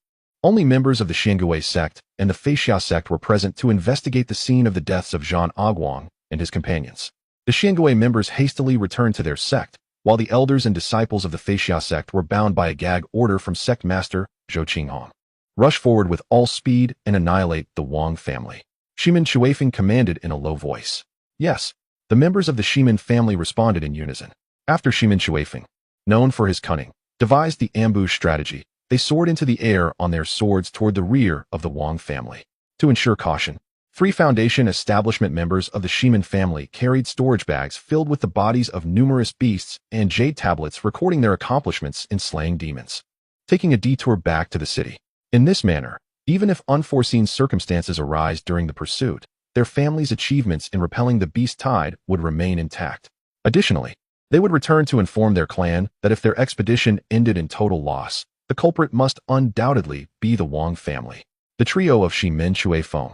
Only members of the Xiangui sect and the Feixia sect were present to investigate the scene of the deaths of Zhan Aguang and his companions. The Xiangui members hastily returned to their sect, while the elders and disciples of the Feixia sect were bound by a gag order from sect master Zhou Qinghong. Rush forward with all speed and annihilate the Wang family. Shimin Shuifeng commanded in a low voice. Yes, the members of the Shimin family responded in unison. After Shimin Shuifeng, known for his cunning, devised the ambush strategy, they soared into the air on their swords toward the rear of the Wang family. To ensure caution, 3 foundation establishment members of the Shimin family carried storage bags filled with the bodies of numerous beasts and jade tablets recording their accomplishments in slaying demons, taking a detour back to the city. In this manner, even if unforeseen circumstances arise during the pursuit, their family's achievements in repelling the beast tide would remain intact. Additionally, they would return to inform their clan that if their expedition ended in total loss, the culprit must undoubtedly be the Wang family. The trio of Shimin Shuifeng,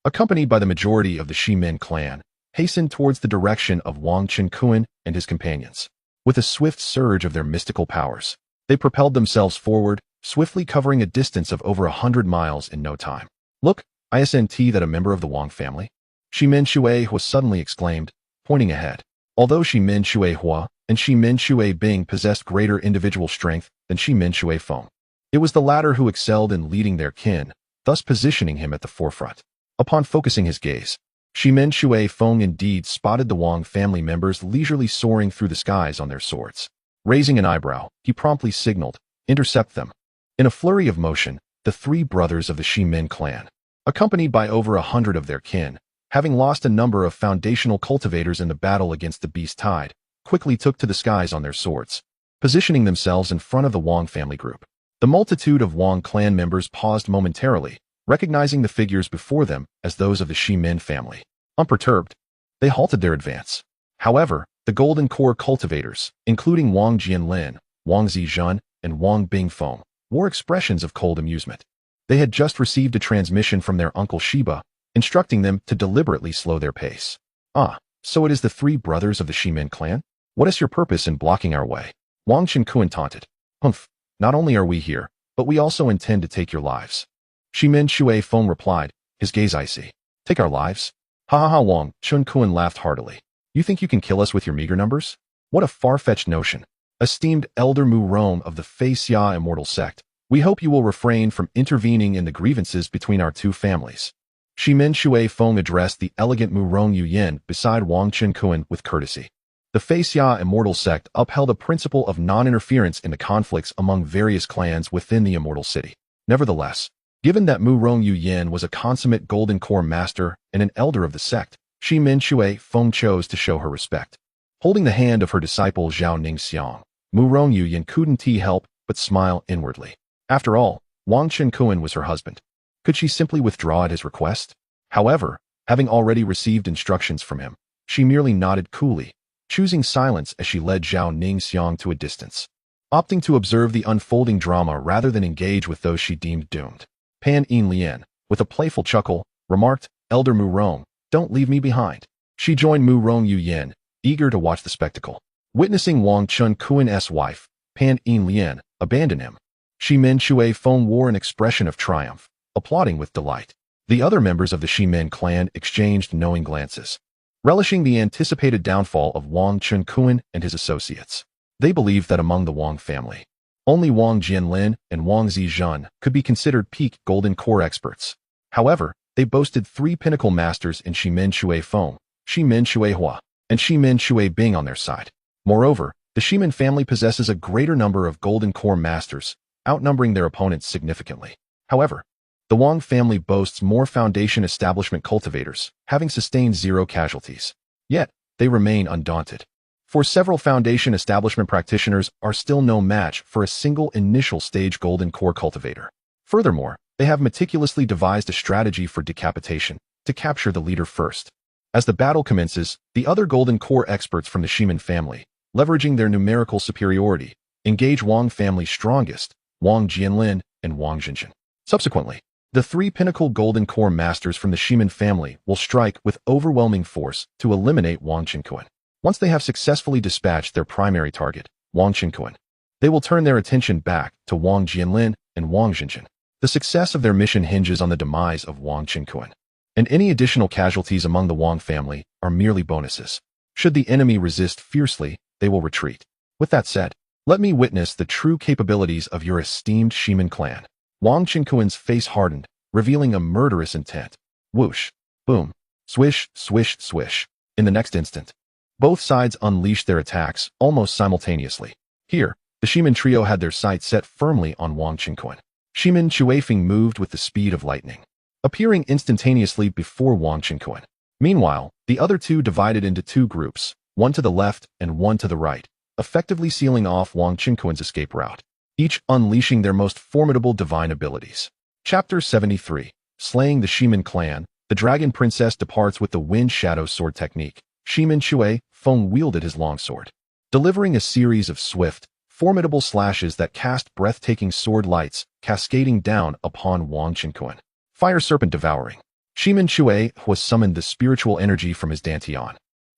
accompanied by the majority of the Shimin clan, hastened towards the direction of Wang Qinquan and his companions. With a swift surge of their mystical powers, they propelled themselves forward, swiftly covering a distance of over 100 miles in no time. Look, isn't that a member of the Wang family? Shimin Shuihua suddenly exclaimed, pointing ahead. Although Shimin Shuihua and Shimin Shui Bing possessed greater individual strength than Shimin Shuifeng, it was the latter who excelled in leading their kin, thus positioning him at the forefront. Upon focusing his gaze, Shimin Shuifeng indeed spotted the Wang family members leisurely soaring through the skies on their swords. Raising an eyebrow, he promptly signaled, "Intercept them." In a flurry of motion, the 3 brothers of the Shimin clan, accompanied by over 100 of their kin, having lost a number of foundational cultivators in the battle against the beast tide, quickly took to the skies on their swords, positioning themselves in front of the Wang family group. The multitude of Wang clan members paused momentarily, recognizing the figures before them as those of the Shimin family. Unperturbed, they halted their advance. However, the Golden Core cultivators, including Wang Jianlin, Wang Zijun, and Wang Bingfeng, wore expressions of cold amusement. They had just received a transmission from their uncle Shiba, instructing them to deliberately slow their pace. Ah, so it is the three brothers of the Shimin clan? What is your purpose in blocking our way? Wang Chenkuan taunted. Humph, not only are we here, but we also intend to take your lives. Shimin Shui Feng replied, his gaze icy. Take our lives? Ha ha ha. Wang Chenkuan laughed heartily. You think you can kill us with your meager numbers? What a far-fetched notion. Esteemed Elder Mu Rong of the Fei Xia Immortal Sect, we hope you will refrain from intervening in the grievances between our two families. Shimin Shui Feng addressed the elegant Mu Rong Yu Yin beside Wang Chenkuan with courtesy. The Fei Xia Immortal Sect upheld a principle of non-interference in the conflicts among various clans within the Immortal City. Nevertheless, given that Mu Rong Yu Yin was a consummate Golden Core master and an elder of the sect, Shimin Shui Feng chose to show her respect. Holding the hand of her disciple Zhao Ningxiang, Mu Rong Yu Yin couldn't help but smile inwardly. After all, Wang Chenkuan was her husband. Could she simply withdraw at his request? However, having already received instructions from him, she merely nodded coolly, choosing silence as she led Zhao Ningxiang to a distance, opting to observe the unfolding drama rather than engage with those she deemed doomed. Pan Yin Lian, with a playful chuckle, remarked, Elder Mu Rong, don't leave me behind. She joined Mu Rong Yu Yin, eager to watch the spectacle. Witnessing Wang Chenkuan's wife, Pan Yin Lian, abandon him, Shimin Shui Feng wore an expression of triumph, applauding with delight. The other members of the Shimin clan exchanged knowing glances, relishing the anticipated downfall of Wang Chenkuan and his associates. They believed that among the Wang family, only Wang Jianlin and Wang Zijun could be considered peak Golden Core experts. However, they boasted three pinnacle masters in Shimin Shui Feng, Shimin Shui Hua, and Shimin Shui Bing on their side. Moreover, the Shimin family possesses a greater number of Golden Core masters, outnumbering their opponents significantly. However, the Wang family boasts more foundation establishment cultivators, having sustained 0 casualties. Yet, they remain undaunted. For several foundation establishment practitioners are still no match for a single initial stage Golden Core cultivator. Furthermore, they have meticulously devised a strategy for decapitation, to capture the leader first. As the battle commences, the other Golden Core experts from the Shimin family, leveraging their numerical superiority, engage Wang family's strongest, Wang Jianlin and Wang Jinjin. Subsequently, the three pinnacle Golden Core masters from the Shimin family will strike with overwhelming force to eliminate Wang Chenkuan. Once they have successfully dispatched their primary target, Wang Chenkuan, they will turn their attention back to Wang Jianlin and Wang Jinjin. The success of their mission hinges on the demise of Wang Chenkuan, and any additional casualties among the Wang family are merely bonuses. Should the enemy resist fiercely, they will retreat. With that said, let me witness the true capabilities of your esteemed Shimin clan. Wang Chenkuan's face hardened, revealing a murderous intent. Whoosh, boom, swish, swish, swish. In the next instant, both sides unleashed their attacks almost simultaneously. Here, the Shimin trio had their sights set firmly on Wang Chenkuan. Shimin Shuifeng moved with the speed of lightning, appearing instantaneously before Wang Chenkuan. Meanwhile, the other two divided into two groups, one to the left and one to the right, effectively sealing off Wang Chenkuan's escape route, each unleashing their most formidable divine abilities. Chapter 73. Slaying the Shimin clan, the Dragon Princess departs with the Wind Shadow Sword technique. Shimin Shui Feng wielded his longsword, delivering a series of swift, formidable slashes that cast breathtaking sword lights cascading down upon Wang Chenkuan. Fire Serpent Devouring. Shimin Shui was summoned the spiritual energy from his dantian,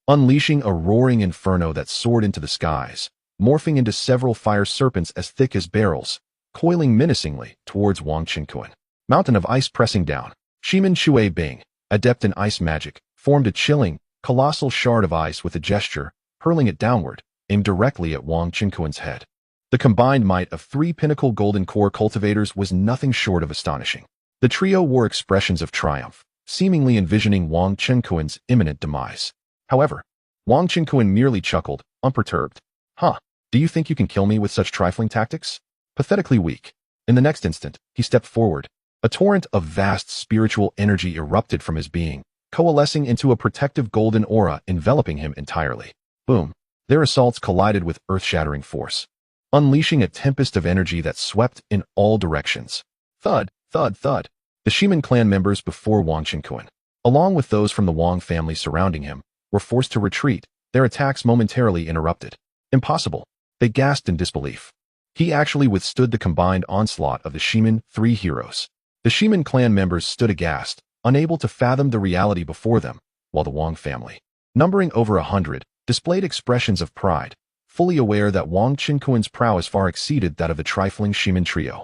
unleashing a roaring inferno that soared into the skies, morphing into several fire serpents as thick as barrels, coiling menacingly towards Wang Chenkuan. Mountain of Ice pressing down. Shimin Shui Bing, adept in ice magic, formed a chilling, colossal shard of ice with a gesture, hurling it downward, aimed directly at Wang Chenkuan's head. The combined might of three pinnacle Golden Core cultivators was nothing short of astonishing. The trio wore expressions of triumph, seemingly envisioning Wang Chenkuan's imminent demise. However, Wang Chenkuan merely chuckled, unperturbed. Huh, do you think you can kill me with such trifling tactics? Pathetically weak. In the next instant, he stepped forward. A torrent of vast spiritual energy erupted from his being, coalescing into a protective golden aura enveloping him entirely. Boom. Their assaults collided with earth-shattering force, unleashing a tempest of energy that swept in all directions. Thud, thud, thud. The Shimin clan members before Wang Qinkuan, along with those from the Wang family surrounding him, were forced to retreat, their attacks momentarily interrupted. Impossible. They gasped in disbelief. He actually withstood the combined onslaught of the Shimin, three heroes. The Shimin clan members stood aghast, unable to fathom the reality before them, while the Wang family, numbering over 100, displayed expressions of pride, fully aware that Wang Qinkuan's prowess far exceeded that of the trifling Shimin trio.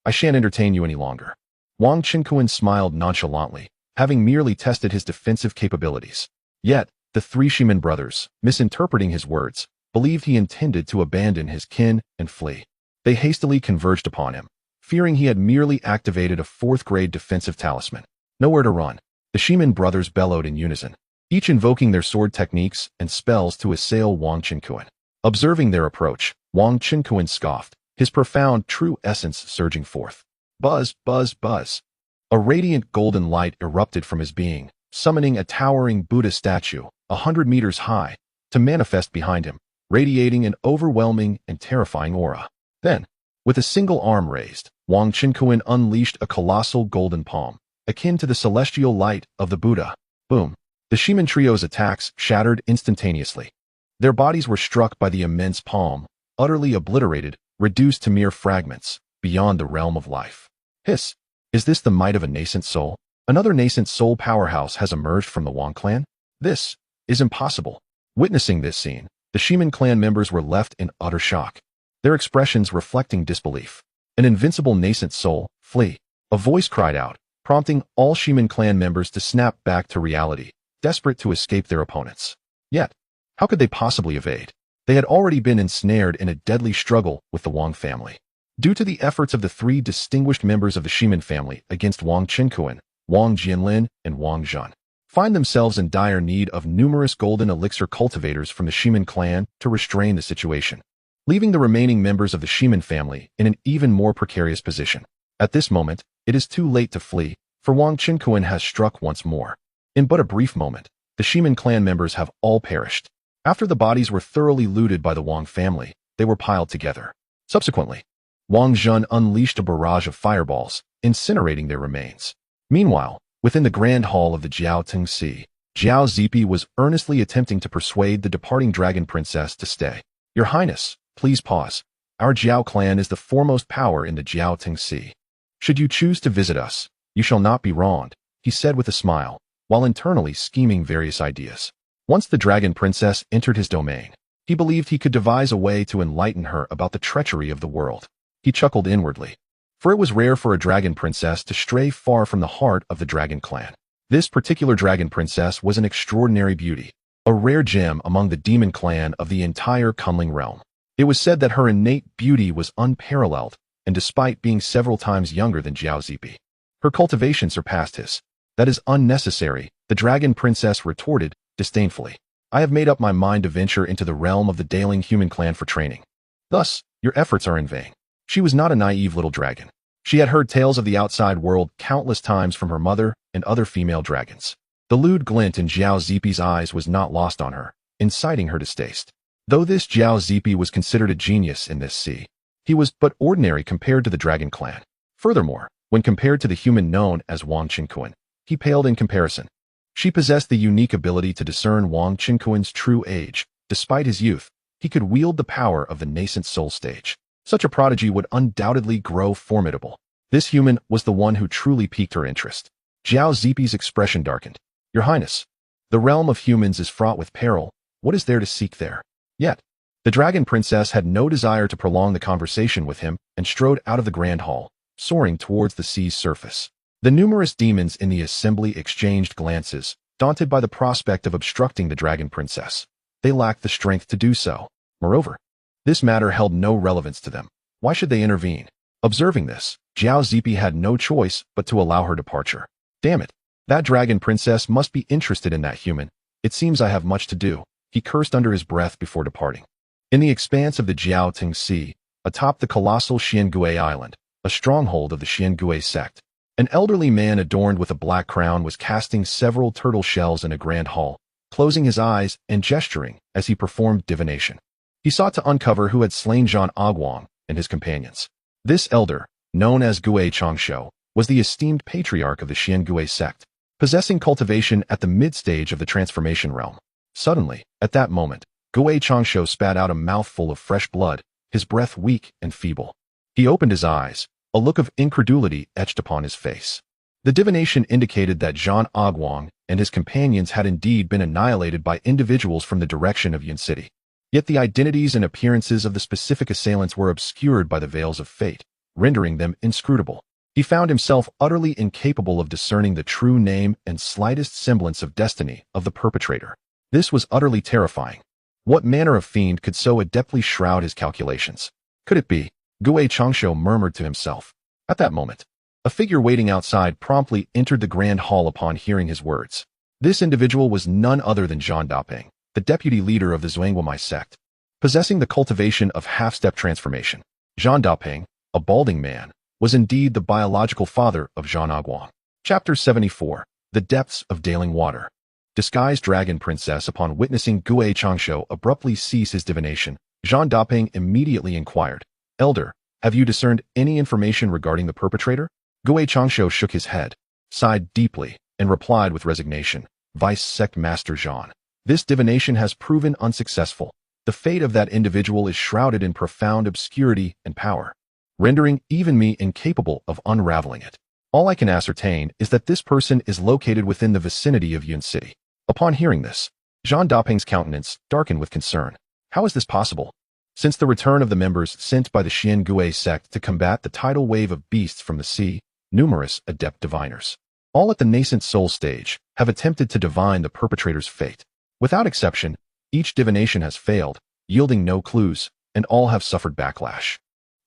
I shan't entertain you any longer. Wang Qinkuan smiled nonchalantly, having merely tested his defensive capabilities. Yet, the three Shimin brothers, misinterpreting his words, believed he intended to abandon his kin and flee. They hastily converged upon him, fearing he had merely activated a fourth-grade defensive talisman. Nowhere to run. The Shimin brothers bellowed in unison, each invoking their sword techniques and spells to assail Wang Qinkuan. Observing their approach, Wang Qinkuan scoffed, his profound true essence surging forth. Buzz, buzz, buzz. A radiant golden light erupted from his being, summoning a towering Buddha statue, 100 meters high, to manifest behind him, radiating an overwhelming and terrifying aura. Then, with a single arm raised, Wang Qinkuan unleashed a colossal golden palm, akin to the celestial light of the Buddha. Boom. The Shimin trio's attacks shattered instantaneously. Their bodies were struck by the immense palm, utterly obliterated, reduced to mere fragments, beyond the realm of life. Hiss. Is this the might of a nascent soul? Another nascent soul powerhouse has emerged from the Wang clan? This is impossible. Witnessing this scene, the Shimin clan members were left in utter shock, their expressions reflecting disbelief. An invincible nascent soul, flee. A voice cried out, prompting all Shimin clan members to snap back to reality, desperate to escape their opponents. Yet, how could they possibly evade? They had already been ensnared in a deadly struggle with the Wang family. Due to the efforts of the three distinguished members of the Shimin family against Wang Qinkuan, Wang Jianlin, and Wang Zhun, find themselves in dire need of numerous golden elixir cultivators from the Shimin clan to restrain the situation, leaving the remaining members of the Shimin family in an even more precarious position. At this moment, it is too late to flee, for Wang Qinkuan has struck once more. In but a brief moment, the Shimin clan members have all perished. After the bodies were thoroughly looted by the Wang family, they were piled together. Subsequently, Wang Zhun unleashed a barrage of fireballs, incinerating their remains. Meanwhile, within the grand hall of the Jiao Tengxi, Jiao Zipi was earnestly attempting to persuade the departing dragon princess to stay. Your Highness, please pause. Our Jiao clan is the foremost power in the Jiao Tengxi. Should you choose to visit us, you shall not be wronged, he said with a smile, while internally scheming various ideas. Once the dragon princess entered his domain, he believed he could devise a way to enlighten her about the treachery of the world. He chuckled inwardly, for it was rare for a dragon princess to stray far from the heart of the dragon clan. This particular dragon princess was an extraordinary beauty, a rare gem among the demon clan of the entire Kunling realm. It was said that her innate beauty was unparalleled, and despite being several times younger than Jiao Zipi, her cultivation surpassed his. That is unnecessary, the dragon princess retorted disdainfully. I have made up my mind to venture into the realm of the Daling human clan for training. Thus, your efforts are in vain. She was not a naive little dragon. She had heard tales of the outside world countless times from her mother and other female dragons. The lewd glint in Jiao Zipi's eyes was not lost on her, inciting her distaste. Though this Jiao Zipi was considered a genius in this sea, he was but ordinary compared to the dragon clan. Furthermore, when compared to the human known as Wang Qinkuan, he paled in comparison. She possessed the unique ability to discern Wang Qinkuan's true age. Despite his youth, he could wield the power of the nascent soul stage. Such a prodigy would undoubtedly grow formidable. This human was the one who truly piqued her interest. Jiao Zipi's expression darkened. Your Highness, the realm of humans is fraught with peril. What is there to seek there? Yet, the dragon princess had no desire to prolong the conversation with him and strode out of the grand hall, soaring towards the sea's surface. The numerous demons in the assembly exchanged glances, daunted by the prospect of obstructing the dragon princess. They lacked the strength to do so. Moreover, this matter held no relevance to them. Why should they intervene? Observing this, Jiao Zipi had no choice but to allow her departure. Damn it, that dragon princess must be interested in that human. It seems I have much to do, he cursed under his breath before departing. In the expanse of the Jiao Tengxi, atop the colossal Xiangui Island, a stronghold of the Xiangui sect, an elderly man adorned with a black crown was casting several turtle shells in a grand hall, closing his eyes and gesturing as he performed divination. He sought to uncover who had slain Zhan Aguang and his companions. This elder, known as Gui Changsho, was the esteemed patriarch of the Xiangui sect, possessing cultivation at the mid-stage of the transformation realm. Suddenly, at that moment, Gui Changshu spat out a mouthful of fresh blood, his breath weak and feeble. He opened his eyes, a look of incredulity etched upon his face. The divination indicated that Zhang Aguang and his companions had indeed been annihilated by individuals from the direction of Yun City. Yet the identities and appearances of the specific assailants were obscured by the veils of fate, rendering them inscrutable. He found himself utterly incapable of discerning the true name and slightest semblance of destiny of the perpetrator. This was utterly terrifying. What manner of fiend could so adeptly shroud his calculations? Could it be? Gui Changshu murmured to himself. At that moment, a figure waiting outside promptly entered the grand hall upon hearing his words. This individual was none other than Zhang Dapeng, the deputy leader of the Zhuangguomai sect. Possessing the cultivation of half-step transformation, Zhang Dapeng, a balding man, was indeed the biological father of Zhang Aguang. Chapter 74. The Depths of Daling Water. Disguised dragon princess upon witnessing Gui Changshu abruptly cease his divination, Zhang Dapeng immediately inquired, "Elder, have you discerned any information regarding the perpetrator?" Gui Changshu shook his head, sighed deeply, and replied with resignation, "Vice Sect Master Zhang, this divination has proven unsuccessful. The fate of that individual is shrouded in profound obscurity and power, rendering even me incapable of unraveling it. All I can ascertain is that this person is located within the vicinity of Yun City." Upon hearing this, Zhang Dapeng's countenance darkened with concern. How is this possible? Since the return of the members sent by the Xiangui sect to combat the tidal wave of beasts from the sea, numerous adept diviners, all at the nascent soul stage, have attempted to divine the perpetrator's fate. Without exception, each divination has failed, yielding no clues, and all have suffered backlash,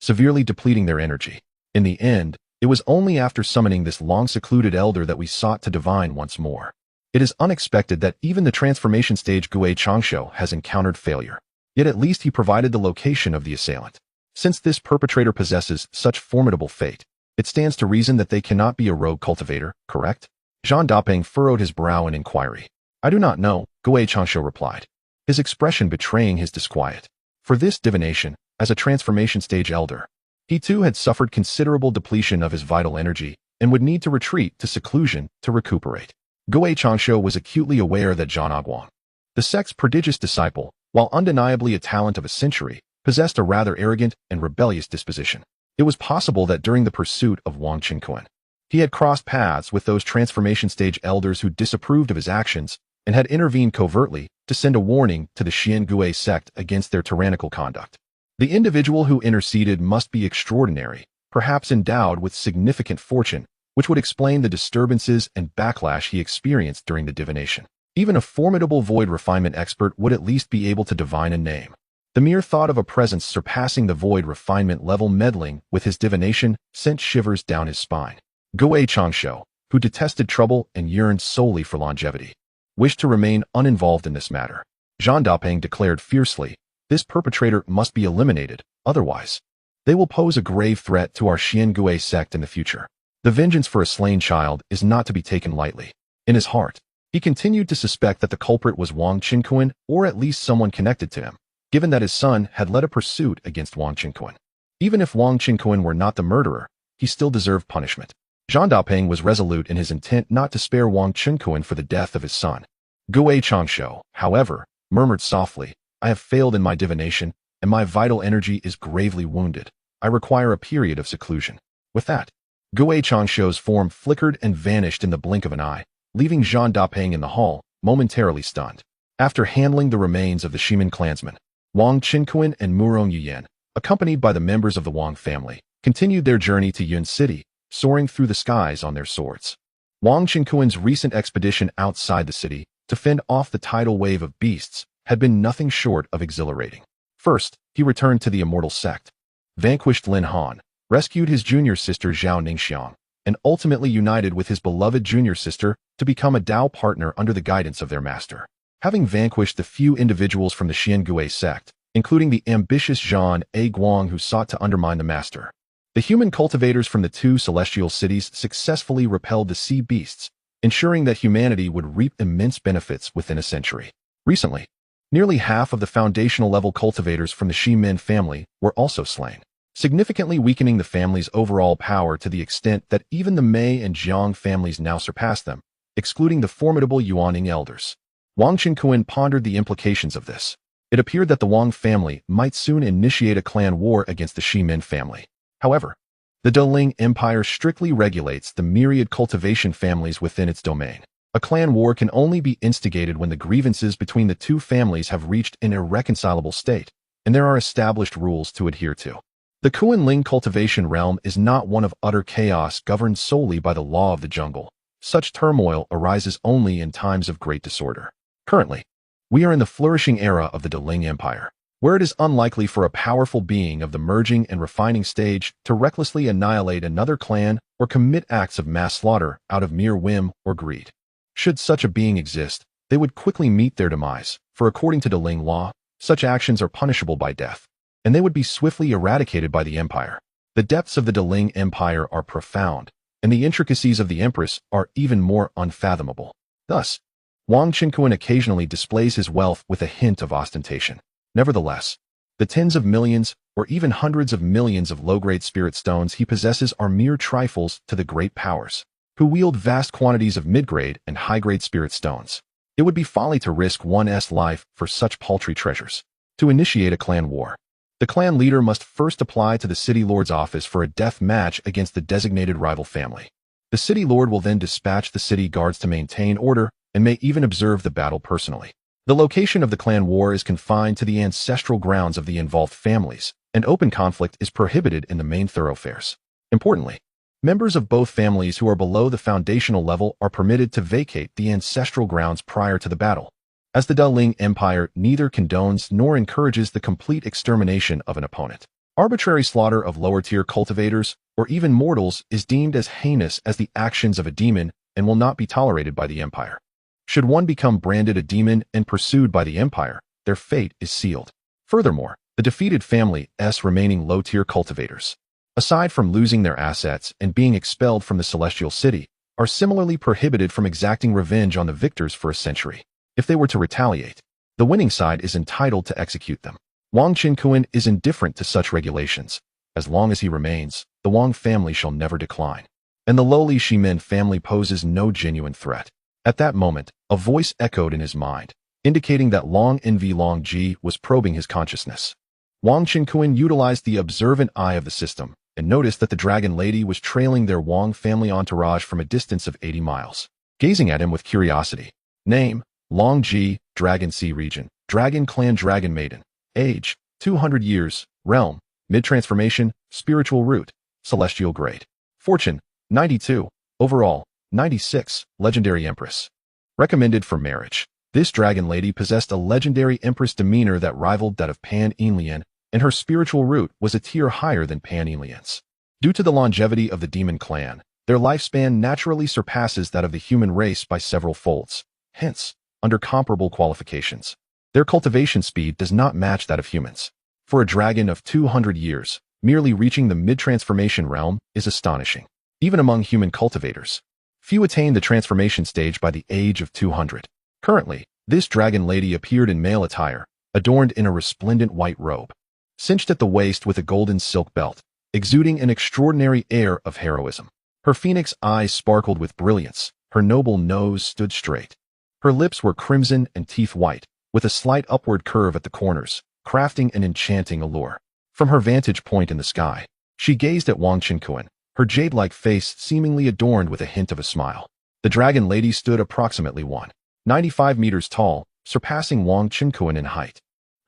severely depleting their energy. In the end, it was only after summoning this long-secluded elder that we sought to divine once more. It is unexpected that even the transformation stage Gui Changshu has encountered failure. Yet at least he provided the location of the assailant. Since this perpetrator possesses such formidable fate, it stands to reason that they cannot be a rogue cultivator, correct? Zhang Dapeng furrowed his brow in inquiry. "I do not know," Gui Changshu replied, his expression betraying his disquiet. For this divination, as a transformation stage elder, he too had suffered considerable depletion of his vital energy and would need to retreat to seclusion to recuperate. Gui Changshu was acutely aware that Zhang Aguang, the sect's prodigious disciple, while undeniably a talent of a century, possessed a rather arrogant and rebellious disposition. It was possible that during the pursuit of Wang Qingquan, he had crossed paths with those transformation stage elders who disapproved of his actions and had intervened covertly to send a warning to the Xiangui sect against their tyrannical conduct. The individual who interceded must be extraordinary, perhaps endowed with significant fortune, which would explain the disturbances and backlash he experienced during the divination. Even a formidable void refinement expert would at least be able to divine a name. The mere thought of a presence surpassing the void refinement level meddling with his divination sent shivers down his spine. Gui Changshu, who detested trouble and yearned solely for longevity, wished to remain uninvolved in this matter. Zhang Dapeng declared fiercely, "This perpetrator must be eliminated, otherwise they will pose a grave threat to our Xiangui sect in the future." The vengeance for a slain child is not to be taken lightly. In his heart, he continued to suspect that the culprit was Wang Qingquan or at least someone connected to him, given that his son had led a pursuit against Wang Qingquan. Even if Wang Qingquan were not the murderer, he still deserved punishment. Zhang Dapeng was resolute in his intent not to spare Wang Qingquan for the death of his son. Gui Changshu, however, murmured softly, "I have failed in my divination, and my vital energy is gravely wounded. I require a period of seclusion." With that, Gui Changshu's form flickered and vanished in the blink of an eye, leaving Zhang Dapeng in the hall, momentarily stunned. After handling the remains of the Shimin clansmen, Wang Qingquan and Murong Yuyan, accompanied by the members of the Wang family, continued their journey to Yun City, soaring through the skies on their swords. Wang Qingquan's recent expedition outside the city to fend off the tidal wave of beasts had been nothing short of exhilarating. First, he returned to the immortal sect, vanquished Lin Han, rescued his junior sister Zhao Ningxiang, and ultimately united with his beloved junior sister to become a Dao partner under the guidance of their master. Having vanquished the few individuals from the Xiangui sect, including the ambitious Zhang A Guang who sought to undermine the master, the human cultivators from the two celestial cities successfully repelled the sea beasts, ensuring that humanity would reap immense benefits within a century. Recently, nearly half of the foundational level cultivators from the Shimin family were also slain. significantly weakening the family's overall power to the extent that even the Mei and Jiang families now surpass them, excluding the formidable Yuaning elders. Wang Qinkuan pondered the implications of this. It appeared that the Wang family might soon initiate a clan war against the Shimin family. However, the Deling Empire strictly regulates the myriad cultivation families within its domain. A clan war can only be instigated when the grievances between the two families have reached an irreconcilable state, and there are established rules to adhere to. The Kuan-Ling cultivation realm is not one of utter chaos governed solely by the law of the jungle. Such turmoil arises only in times of great disorder. Currently, we are in the flourishing era of the Deling Empire, where it is unlikely for a powerful being of the merging and refining stage to recklessly annihilate another clan or commit acts of mass slaughter out of mere whim or greed. Should such a being exist, they would quickly meet their demise, for according to Deling law, such actions are punishable by death, and they would be swiftly eradicated by the empire. The depths of the Deling Empire are profound, and the intricacies of the empress are even more unfathomable. Thus, Wang Qinkuan occasionally displays his wealth with a hint of ostentation. Nevertheless, the tens of millions or even hundreds of millions of low-grade spirit stones he possesses are mere trifles to the great powers, who wield vast quantities of mid-grade and high-grade spirit stones. It would be folly to risk one's life for such paltry treasures. To initiate a clan war, the clan leader must first apply to the city lord's office for a death match against the designated rival family. The city lord will then dispatch the city guards to maintain order and may even observe the battle personally. The location of the clan war is confined to the ancestral grounds of the involved families, and open conflict is prohibited in the main thoroughfares. Importantly, members of both families who are below the foundational level are permitted to vacate the ancestral grounds prior to the battle, as the Deling Empire neither condones nor encourages the complete extermination of an opponent. Arbitrary slaughter of lower-tier cultivators, or even mortals, is deemed as heinous as the actions of a demon and will not be tolerated by the empire. Should one become branded a demon and pursued by the empire, their fate is sealed. Furthermore, the defeated family's remaining low-tier cultivators, aside from losing their assets and being expelled from the celestial city, are similarly prohibited from exacting revenge on the victors for a century. If they were to retaliate, the winning side is entitled to execute them. Wang Qinkuan is indifferent to such regulations. As long as he remains, the Wang family shall never decline, and the lowly Shimin family poses no genuine threat. At that moment, a voice echoed in his mind, indicating that Long Envy Long Ji was probing his consciousness. Wang Qinkuan utilized the observant eye of the system and noticed that the dragon lady was trailing their Wang family entourage from a distance of 80 miles. Gazing at him with curiosity. Name, Long Ji, Dragon Sea Region, Dragon Clan Dragon Maiden. Age, 200 years. Realm, Mid-Transformation, Spiritual Root, Celestial Grade. Fortune, 92. Overall, 96. Legendary Empress. Recommended for marriage. This dragon lady possessed a legendary empress demeanor that rivaled that of Pan Enlil, and her spiritual root was a tier higher than Pan Enlil's. Due to the longevity of the demon clan, their lifespan naturally surpasses that of the human race by several folds. Hence, under comparable qualifications, their cultivation speed does not match that of humans. For a dragon of 200 years, merely reaching the mid-transformation realm is astonishing. Even among human cultivators, few attain the transformation stage by the age of 200. Currently, this dragon lady appeared in male attire, adorned in a resplendent white robe, cinched at the waist with a golden silk belt, exuding an extraordinary air of heroism. Her phoenix eyes sparkled with brilliance, her noble nose stood straight. Her lips were crimson and teeth white, with a slight upward curve at the corners, crafting an enchanting allure. From her vantage point in the sky, she gazed at Wang Qinkuan, her jade-like face seemingly adorned with a hint of a smile. The dragon lady stood approximately 195 meters tall, surpassing Wang Qinkuan in height.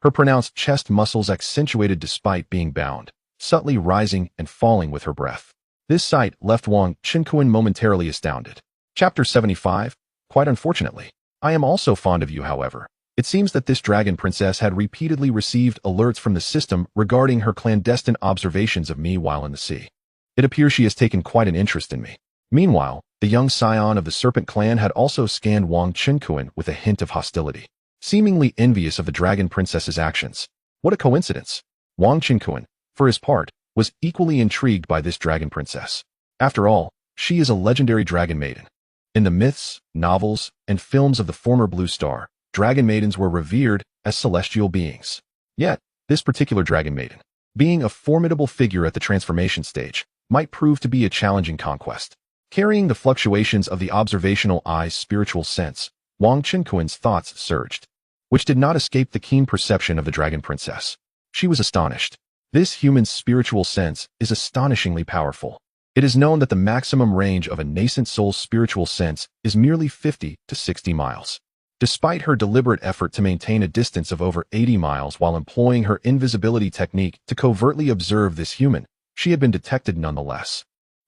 Her pronounced chest muscles accentuated despite being bound, subtly rising and falling with her breath. This sight left Wang Qinkuan momentarily astounded. Chapter 75. Quite unfortunately, I am also fond of you, however. It seems that this dragon princess had repeatedly received alerts from the system regarding her clandestine observations of me while in the sea. It appears she has taken quite an interest in me. Meanwhile, the young scion of the serpent clan had also scanned Wang Qinkuan with a hint of hostility, seemingly envious of the dragon princess's actions. What a coincidence! Wang Qinkuan, for his part, was equally intrigued by this dragon princess. After all, she is a legendary dragon maiden. In the myths, novels, and films of the former Blue Star, dragon maidens were revered as celestial beings. Yet, this particular dragon maiden, Being a formidable figure at the transformation stage might prove to be a challenging conquest. Carrying the fluctuations of the observational eye's spiritual sense, Wang Qinquan's thoughts surged, which did not escape the keen perception of the dragon princess. She was astonished. This human's spiritual sense is astonishingly powerful. It is known that the maximum range of a nascent soul's spiritual sense is merely 50 to 60 miles. Despite her deliberate effort to maintain a distance of over 80 miles while employing her invisibility technique to covertly observe this human, she had been detected nonetheless.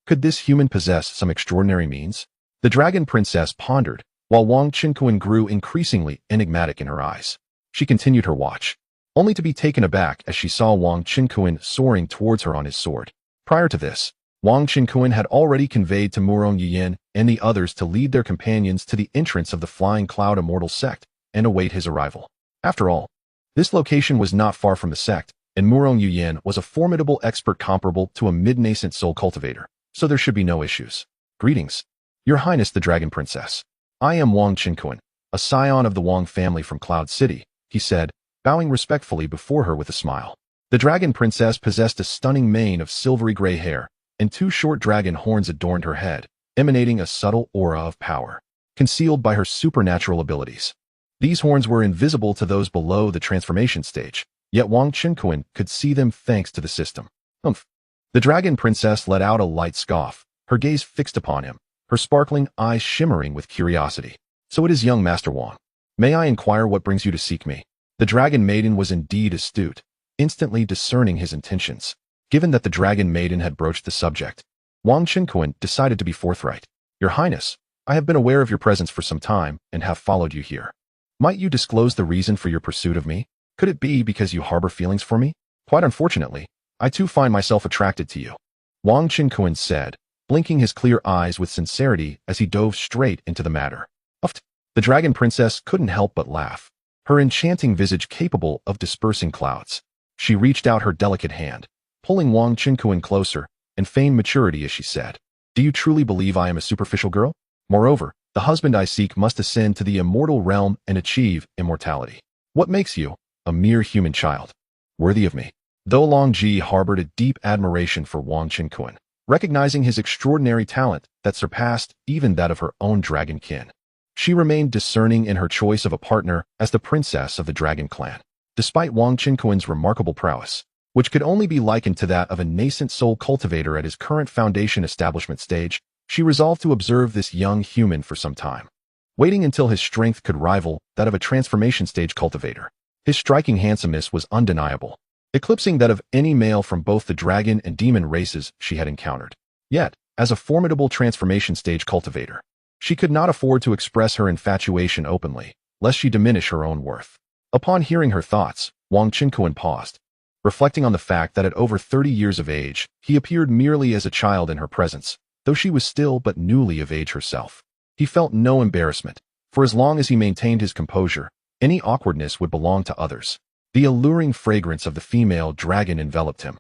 Could this human possess some extraordinary means? The dragon princess pondered, while Wang Qinquan grew increasingly enigmatic in her eyes. She continued her watch, only to be taken aback as she saw Wang Qinquan soaring towards her on his sword. Prior to this, Wang Qinquan had already conveyed to Murong Yiyan and the others to lead their companions to the entrance of the Flying Cloud Immortal sect and await his arrival. After all, this location was not far from the sect, and Murong Yiyan was a formidable expert comparable to a mid-nascent soul cultivator, so there should be no issues. Greetings, Your Highness the Dragon Princess. I am Wang Qinquan, a scion of the Wang family from Cloud City, he said, bowing respectfully before her with a smile. The dragon princess possessed a stunning mane of silvery gray hair, and two short dragon horns adorned her head, emanating a subtle aura of power, concealed by her supernatural abilities. These horns were invisible to those below the transformation stage, yet Wang Qinquan could see them thanks to the system. Humph. The dragon princess let out a light scoff, her gaze fixed upon him, her sparkling eyes shimmering with curiosity. So it is young Master Wang. May I inquire what brings you to seek me? The dragon maiden was indeed astute, instantly discerning his intentions. Given that the dragon maiden had broached the subject, Wang Qinquan decided to be forthright. Your Highness, I have been aware of your presence for some time and have followed you here. Might you disclose the reason for your pursuit of me? Could it be because you harbor feelings for me? Quite unfortunately, I too find myself attracted to you, Wang Qinquan said, blinking his clear eyes with sincerity as he dove straight into the matter. Uft. The dragon princess couldn't help but laugh, her enchanting visage capable of dispersing clouds. She reached out her delicate hand, pulling Wang Qinquan closer, and feigned maturity as she said, Do you truly believe I am a superficial girl? Moreover, the husband I seek must ascend to the immortal realm and achieve immortality. What makes you, a mere human child, worthy of me? Though Long Ji harbored a deep admiration for Wang Qinquan, recognizing his extraordinary talent that surpassed even that of her own dragon kin, she remained discerning in her choice of a partner as the princess of the dragon clan. Despite Wang Qinquan's remarkable prowess, which could only be likened to that of a nascent soul cultivator at his current foundation establishment stage, she resolved to observe this young human for some time, waiting until his strength could rival that of a transformation stage cultivator. His striking handsomeness was undeniable, eclipsing that of any male from both the dragon and demon races she had encountered. Yet, as a formidable transformation stage cultivator, she could not afford to express her infatuation openly, lest she diminish her own worth. Upon hearing her thoughts, Wang Qinquan paused, reflecting on the fact that at over 30 years of age, he appeared merely as a child in her presence, though she was still but newly of age herself. He felt no embarrassment, for as long as he maintained his composure, any awkwardness would belong to others. The alluring fragrance of the female dragon enveloped him,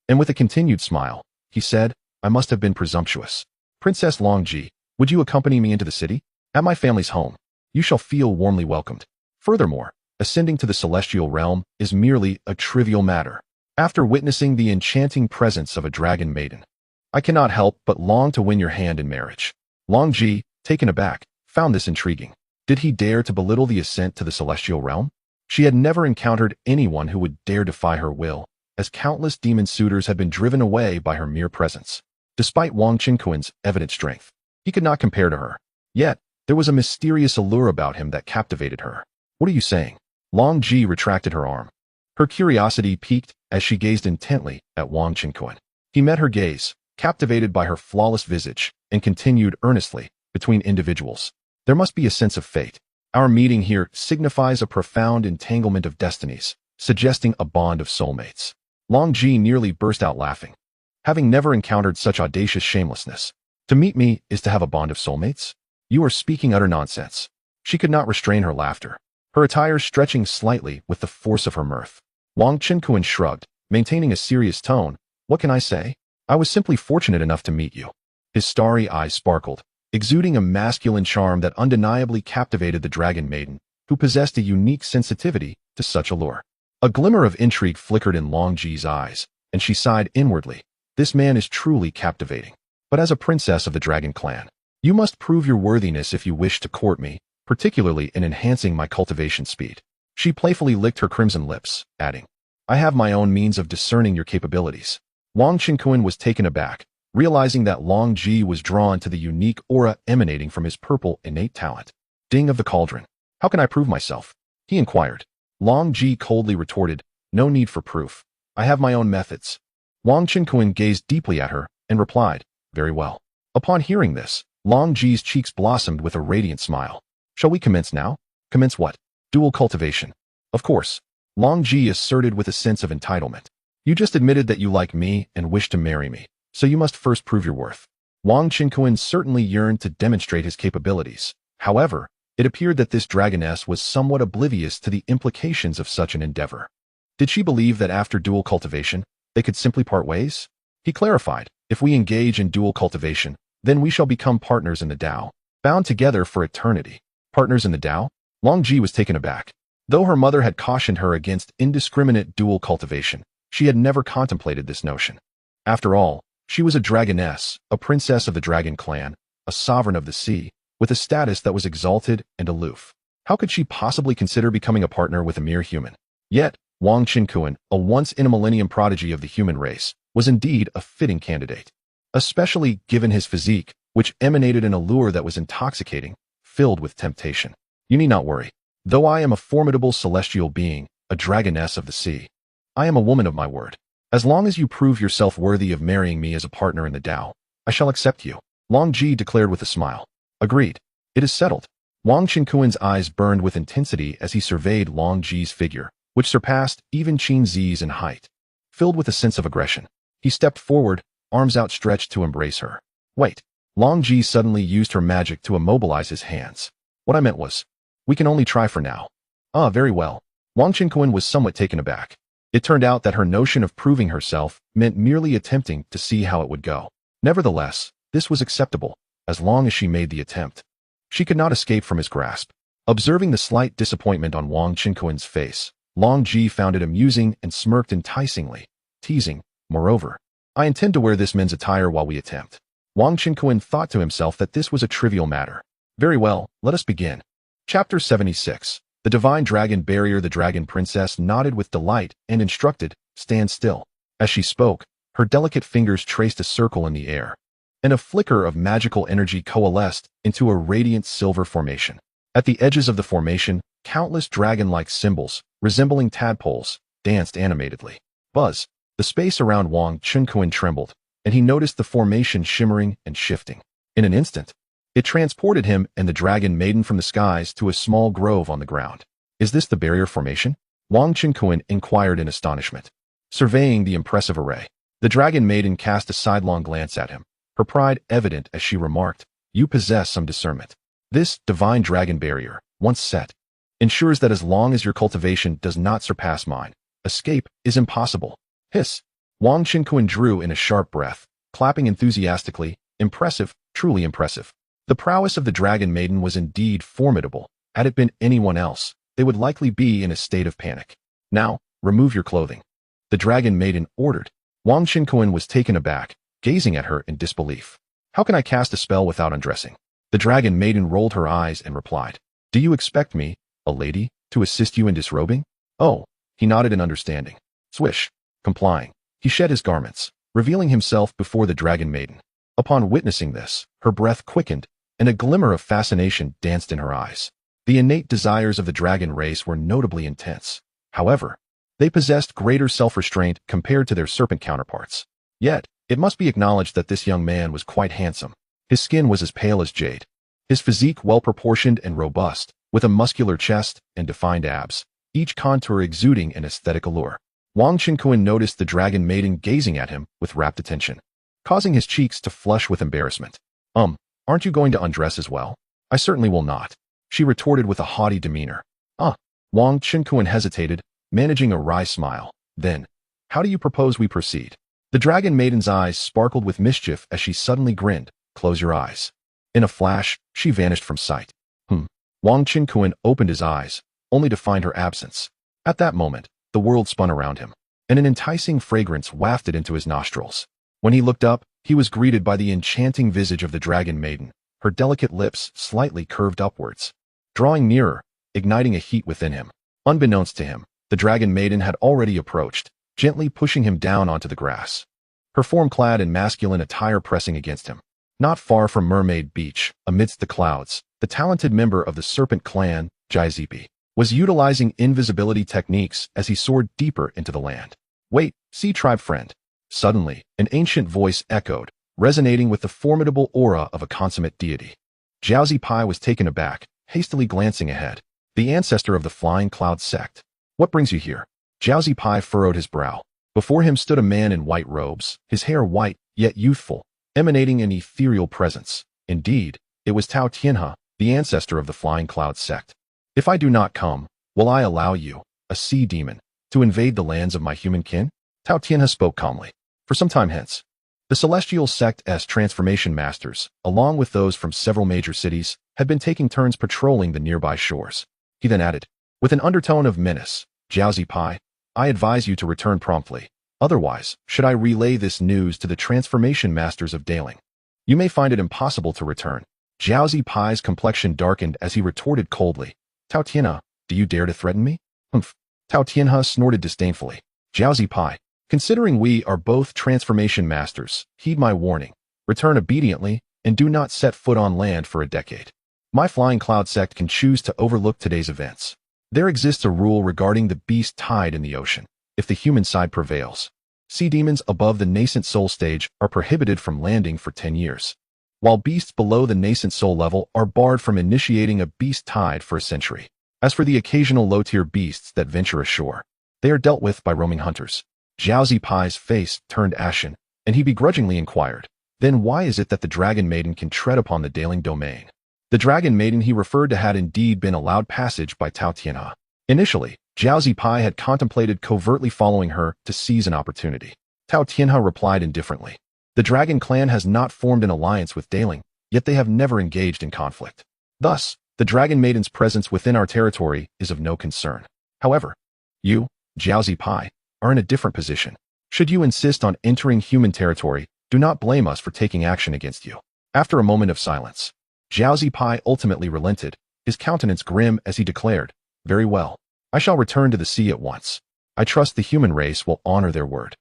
and with a continued smile, he said, I must have been presumptuous. Princess Longji, would you accompany me into the city? At my family's home, you shall feel warmly welcomed. Furthermore, ascending to the celestial realm is merely a trivial matter. After witnessing the enchanting presence of a dragon maiden, I cannot help but long to win your hand in marriage. Longji, taken aback, found this intriguing. Did he dare to belittle the ascent to the celestial realm? She had never encountered anyone who would dare defy her will, as countless demon suitors had been driven away by her mere presence. Despite Wang Qinquan's evident strength, he could not compare to her. Yet, there was a mysterious allure about him that captivated her. What are you saying? Long Ji retracted her arm. Her curiosity piqued as she gazed intently at Wang Qinquan. He met her gaze, captivated by her flawless visage, and continued earnestly, between individuals, there must be a sense of fate. Our meeting here signifies a profound entanglement of destinies, suggesting a bond of soulmates. Long Ji nearly burst out laughing, having never encountered such audacious shamelessness. To meet me is to have a bond of soulmates? You are speaking utter nonsense. She could not restrain her laughter, her attire stretching slightly with the force of her mirth. Wang Qinquan shrugged, maintaining a serious tone. What can I say? I was simply fortunate enough to meet you. His starry eyes sparkled, exuding a masculine charm that undeniably captivated the dragon maiden, who possessed a unique sensitivity to such allure. A glimmer of intrigue flickered in Long Ji's eyes, and she sighed inwardly. This man is truly captivating. But as a princess of the dragon clan, you must prove your worthiness if you wish to court me, particularly in enhancing my cultivation speed. She playfully licked her crimson lips, adding, I have my own means of discerning your capabilities. Wang Qinquan was taken aback, realizing that Long Ji was drawn to the unique aura emanating from his purple innate talent. Ding of the cauldron. How can I prove myself? He inquired. Long Ji coldly retorted, no need for proof. I have my own methods. Wang Qinquan gazed deeply at her and replied, very well. Upon hearing this, Long Ji's cheeks blossomed with a radiant smile. Shall we commence now? Commence what? Dual cultivation. Of course. Long Ji asserted with a sense of entitlement. You just admitted that you like me and wish to marry me, so you must first prove your worth. Wang Qinquan certainly yearned to demonstrate his capabilities. However, it appeared that this dragoness was somewhat oblivious to the implications of such an endeavor. Did she believe that after dual cultivation, they could simply part ways? He clarified, if we engage in dual cultivation, then we shall become partners in the Tao, bound together for eternity. Partners in the Tao? Long Ji was taken aback. Though her mother had cautioned her against indiscriminate dual cultivation, she had never contemplated this notion. After all, she was a dragoness, a princess of the dragon clan, a sovereign of the sea, with a status that was exalted and aloof. How could she possibly consider becoming a partner with a mere human? Yet, Wang Qinquan, a once-in-a-millennium prodigy of the human race, was indeed a fitting candidate. Especially given his physique, which emanated an allure that was intoxicating, filled with temptation. You need not worry. Though I am a formidable celestial being, a dragoness of the sea, I am a woman of my word. As long as you prove yourself worthy of marrying me as a partner in the Tao, I shall accept you. Long Ji declared with a smile. Agreed. It is settled. Wang Qinquan's eyes burned with intensity as he surveyed Long Ji's figure, which surpassed even Qin Zi's in height. Filled with a sense of aggression, he stepped forward, arms outstretched to embrace her. Wait. Long Ji suddenly used her magic to immobilize his hands. What I meant was, we can only try for now. Ah, very well. Wang Qinquan was somewhat taken aback. It turned out that her notion of proving herself meant merely attempting to see how it would go. Nevertheless, this was acceptable, as long as she made the attempt. She could not escape from his grasp. Observing the slight disappointment on Wang Qinquan's face, Long Ji found it amusing and smirked enticingly, teasing, moreover, I intend to wear this men's attire while we attempt. Wang Qinquan thought to himself that this was a trivial matter. Very well, let us begin. Chapter 76. The Divine Dragon Barrier. The Dragon Princess nodded with delight and instructed, stand still. As she spoke, her delicate fingers traced a circle in the air, and a flicker of magical energy coalesced into a radiant silver formation. At the edges of the formation, countless dragon-like symbols, resembling tadpoles, danced animatedly. Buzz. The space around Wang Qinquan trembled, and he noticed the formation shimmering and shifting. In an instant, it transported him and the dragon maiden from the skies to a small grove on the ground. Is this the barrier formation? Wang Qinquan inquired in astonishment. Surveying the impressive array, the dragon maiden cast a sidelong glance at him, her pride evident as she remarked, you possess some discernment. This divine dragon barrier, once set, ensures that as long as your cultivation does not surpass mine, escape is impossible. Hiss. Wang Qinquan drew in a sharp breath, clapping enthusiastically, impressive, truly impressive. The prowess of the dragon maiden was indeed formidable. Had it been anyone else, they would likely be in a state of panic. Now, remove your clothing. The dragon maiden ordered. Wang Qinquan was taken aback, gazing at her in disbelief. How can I cast a spell without undressing? The dragon maiden rolled her eyes and replied, do you expect me, a lady, to assist you in disrobing? Oh, he nodded in understanding. Swish. Complying, he shed his garments, revealing himself before the dragon maiden. Upon witnessing this, her breath quickened, and a glimmer of fascination danced in her eyes. The innate desires of the dragon race were notably intense. However, they possessed greater self-restraint compared to their serpent counterparts. Yet, it must be acknowledged that this young man was quite handsome. His skin was as pale as jade. His physique well-proportioned and robust, with a muscular chest and defined abs, each contour exuding an aesthetic allure. Wang Qinquan noticed the dragon maiden gazing at him with rapt attention, causing his cheeks to flush with embarrassment. Aren't you going to undress as well? I certainly will not, she retorted with a haughty demeanor. Wang Qinquan hesitated, managing a wry smile. Then, how do you propose we proceed? The dragon maiden's eyes sparkled with mischief as she suddenly grinned. Close your eyes. In a flash, she vanished from sight. Wang Qinquan opened his eyes, only to find her absence. At that moment, the world spun around him. and an enticing fragrance wafted into his nostrils. When he looked up, he was greeted by the enchanting visage of the dragon maiden, her delicate lips slightly curved upwards. Drawing nearer, igniting a heat within him. Unbeknownst to him, the dragon maiden had already approached, gently pushing him down onto the grass. Her form clad in masculine attire pressing against him. Not far from Mermaid Beach, amidst the clouds, the talented member of the Serpent Clan, Jaizipi, was utilizing invisibility techniques as he soared deeper into the land. Wait, Sea Tribe friend. Suddenly, an ancient voice echoed, resonating with the formidable aura of a consummate deity. Jaizipi was taken aback, hastily glancing ahead. The ancestor of the Flying Cloud sect. What brings you here? Jaizipi furrowed his brow. Before him stood a man in white robes, his hair white, yet youthful, emanating an ethereal presence. Indeed, it was Tao Tianhe, the ancestor of the Flying Cloud sect. If I do not come, will I allow you, a sea demon, to invade the lands of my human kin? Tao Tianhe spoke calmly. For some time hence, the celestial sect's transformation masters, along with those from several major cities, had been taking turns patrolling the nearby shores. He then added, with an undertone of menace, Jaizipi, I advise you to return promptly. Otherwise, should I relay this news to the transformation masters of Daling, you may find it impossible to return. Jaizipi's complexion darkened as he retorted coldly, Tao Tianhe, do you dare to threaten me? Humph. Tao Tianhe snorted disdainfully. Jaizipi, considering we are both transformation masters, heed my warning. Return obediently, and do not set foot on land for a decade. My Flying Cloud sect can choose to overlook today's events. There exists a rule regarding the beast tide in the ocean. If the human side prevails, sea demons above the nascent soul stage are prohibited from landing for 10 years, while beasts below the nascent soul level are barred from initiating a beast tide for a century. As for the occasional low-tier beasts that venture ashore, they are dealt with by roaming hunters. Jaizipi's face turned ashen, and he begrudgingly inquired, then why is it that the Dragon Maiden can tread upon the Daling domain? The Dragon Maiden he referred to had indeed been allowed passage by Tao Tianhe. Initially, Jaizipi had contemplated covertly following her to seize an opportunity. Tao Tianhe replied indifferently. The Dragon Clan has not formed an alliance with Daling, yet they have never engaged in conflict. Thus, the Dragon Maiden's presence within our territory is of no concern. However, you, Jaizipi, are in a different position. Should you insist on entering human territory, do not blame us for taking action against you. After a moment of silence, Jaizipi ultimately relented, his countenance grim as he declared, very well. I shall return to the sea at once. I trust the human race will honor their word.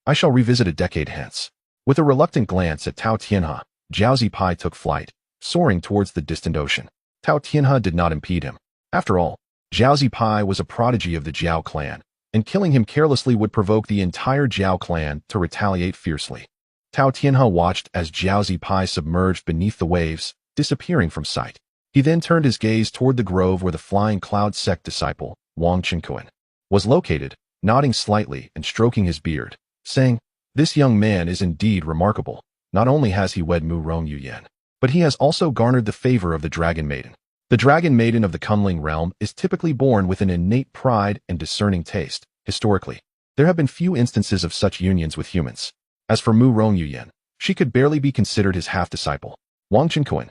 I shall revisit a decade hence. With a reluctant glance at Tao Tianhe, Jaizipi took flight, soaring towards the distant ocean. Tao Tianhe did not impede him. After all, Jaizipi was a prodigy of the Jiao clan, and killing him carelessly would provoke the entire Jiao clan to retaliate fiercely. Tao Tianhe watched as Jaizipi submerged beneath the waves, disappearing from sight. He then turned his gaze toward the grove where the Flying Cloud sect disciple, Wang Qinkuan, was located, nodding slightly and stroking his beard, saying, this young man is indeed remarkable. Not only has he wed Mu Rong Yuyan, but he has also garnered the favor of the Dragon Maiden. The Dragon Maiden of the Kunling realm is typically born with an innate pride and discerning taste. Historically, there have been few instances of such unions with humans. As for Mu Rong Yuyan, she could barely be considered his half-disciple. Wang Qinkuan,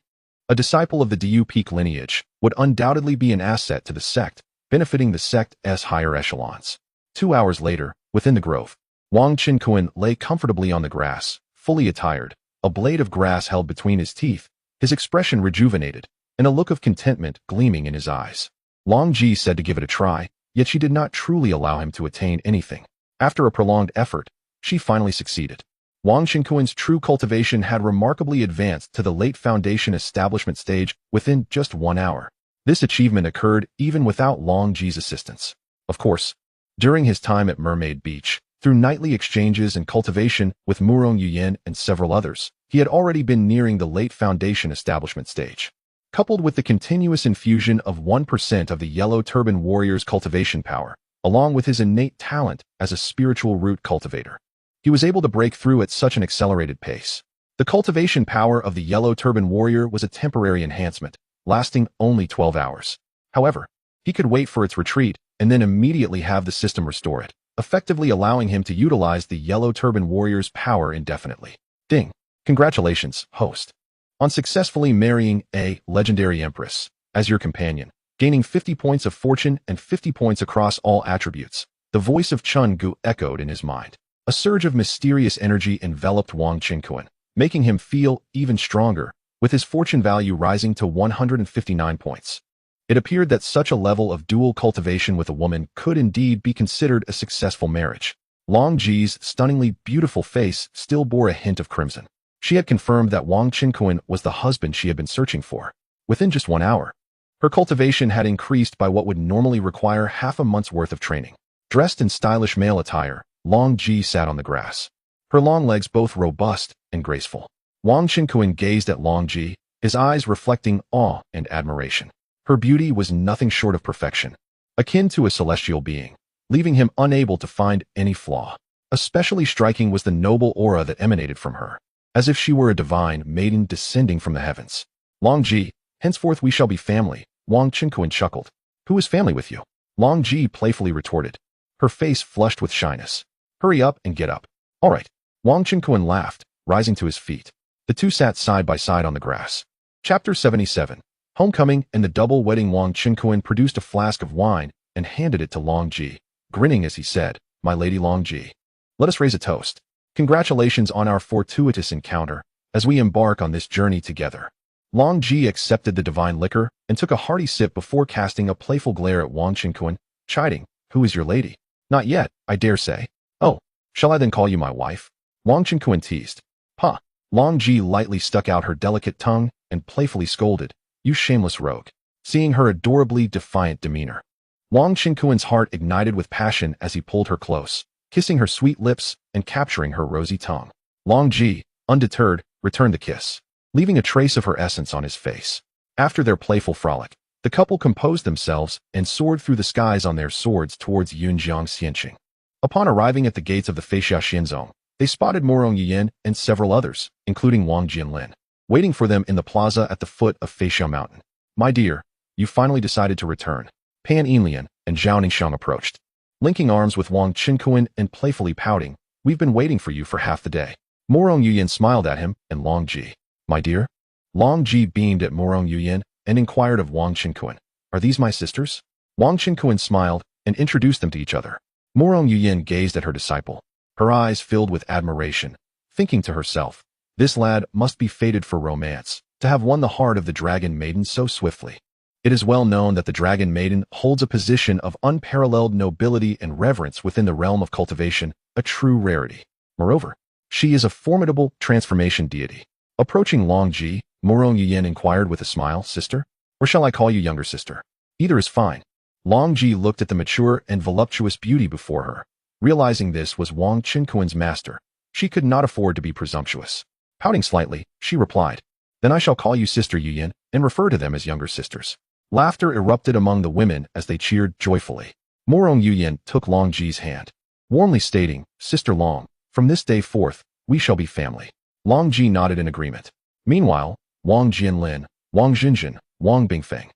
a disciple of the Diu Peak lineage, would undoubtedly be an asset to the sect, benefiting the sect's higher echelons. 2 hours later, within the grove, Wang Qinkuan lay comfortably on the grass, fully attired, a blade of grass held between his teeth, his expression rejuvenated, and a look of contentment gleaming in his eyes. Long Ji said to give it a try, yet she did not truly allow him to attain anything. After a prolonged effort, she finally succeeded. Wang Qinkuan's true cultivation had remarkably advanced to the late foundation establishment stage within just 1 hour. This achievement occurred even without Long Ji's assistance. Of course, during his time at Mermaid Beach, through nightly exchanges and cultivation with Murong Yuyan and several others, he had already been nearing the late foundation establishment stage. Coupled with the continuous infusion of 1% of the Yellow Turban Warrior's cultivation power, along with his innate talent as a spiritual root cultivator, he was able to break through at such an accelerated pace. The cultivation power of the Yellow Turban Warrior was a temporary enhancement, lasting only 12 hours. However, he could wait for its retreat and then immediately have the system restore it, effectively allowing him to utilize the Yellow Turban Warrior's power indefinitely. Ding! Congratulations, host, on successfully marrying a legendary empress as your companion, gaining 50 points of fortune and 50 points across all attributes. The voice of Chun Gu echoed in his mind. A surge of mysterious energy enveloped Wang Qinkuan, making him feel even stronger, with his fortune value rising to 159 points. It appeared that such a level of dual cultivation with a woman could indeed be considered a successful marriage. Long Ji's stunningly beautiful face still bore a hint of crimson. She had confirmed that Wang Qinkuan was the husband she had been searching for. Within just 1 hour, her cultivation had increased by what would normally require half a month's worth of training. Dressed in stylish male attire, Long Ji sat on the grass, her long legs both robust and graceful. Wang Qinkuan gazed at Long Ji, his eyes reflecting awe and admiration. Her beauty was nothing short of perfection, akin to a celestial being, leaving him unable to find any flaw. Especially striking was the noble aura that emanated from her, as if she were a divine maiden descending from the heavens. Long Ji, henceforth we shall be family, Wang Qinkuan chuckled. Who is family with you? Long Ji playfully retorted, her face flushed with shyness. Hurry up and get up. All right. Wang Qinkuan laughed, rising to his feet. The two sat side by side on the grass. Chapter 77. Homecoming and the double wedding. Wang Qinkuan produced a flask of wine and handed it to Long Ji, grinning as he said, My lady Long Ji, let us raise a toast. Congratulations on our fortuitous encounter as we embark on this journey together. Long Ji accepted the divine liquor and took a hearty sip before casting a playful glare at Wang Qinkuan, chiding, Who is your lady? Not yet, I dare say. Oh, shall I then call you my wife? Wang Qinkuan teased. Huh. Long Ji lightly stuck out her delicate tongue and playfully scolded, You shameless rogue. Seeing her adorably defiant demeanor, Wang Qinkuan's heart ignited with passion as he pulled her close, kissing her sweet lips and capturing her rosy tongue. Long Ji, undeterred, returned the kiss, leaving a trace of her essence on his face. After their playful frolic, the couple composed themselves and soared through the skies on their swords towards Yunjiang Xianqing. Upon arriving at the gates of the Feixia Xinzong, they spotted Morong Yuyan and several others, including Wang Jianlin, waiting for them in the plaza at the foot of Feixia Mountain. My dear, you finally decided to return. Pan Yinlian and Zhao Ningxiang approached, linking arms with Wang Qinkuan and playfully pouting, We've been waiting for you for half the day. Morong Yuyan smiled at him and Long Ji. My dear? Long Ji beamed at Morong Yuyan and inquired of Wang Qinkuan, Are these my sisters? Wang Qinkuan smiled and introduced them to each other. Morong Yuyan gazed at her disciple, her eyes filled with admiration, thinking to herself, This lad must be fated for romance, to have won the heart of the dragon maiden so swiftly. It is well known that the dragon maiden holds a position of unparalleled nobility and reverence within the realm of cultivation, a true rarity. Moreover, she is a formidable transformation deity. Approaching Long Ji, Morong Yuyan inquired with a smile, Sister? Or shall I call you younger sister? Either is fine. Long Ji looked at the mature and voluptuous beauty before her. Realizing this was Wang Qinkuan's master, she could not afford to be presumptuous. Pouting slightly, she replied, Then I shall call you Sister Yuyan and refer to them as younger sisters. Laughter erupted among the women as they cheered joyfully. Morong Yuyan took Long Ji's hand, warmly stating, Sister Long, from this day forth, we shall be family. Long Ji nodded in agreement. Meanwhile, Wang Jianlin, Wang Xinjin, Wang Bingfeng,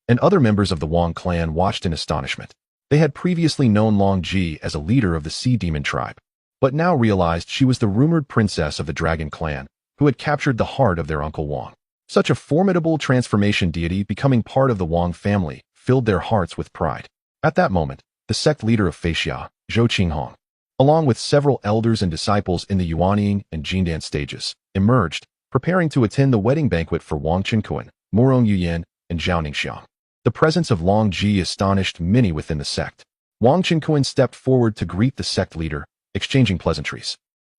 and other members of the Wang clan watched in astonishment. They had previously known Long Ji as a leader of the Sea Demon tribe, but now realized she was the rumored princess of the Dragon clan, who had captured the heart of their uncle Wang. Such a formidable transformation deity becoming part of the Wang family filled their hearts with pride. At that moment, the sect leader of Feixia, Zhou Qinghong, along with several elders and disciples in the Yuanying and Jindan stages, emerged, preparing to attend the wedding banquet for Wang Qinkuan, Morong Yuyan, and Zhao Ningxiang. The presence of Long Ji astonished many within the sect. Wang Qinkuan stepped forward to greet the sect leader, exchanging pleasantries.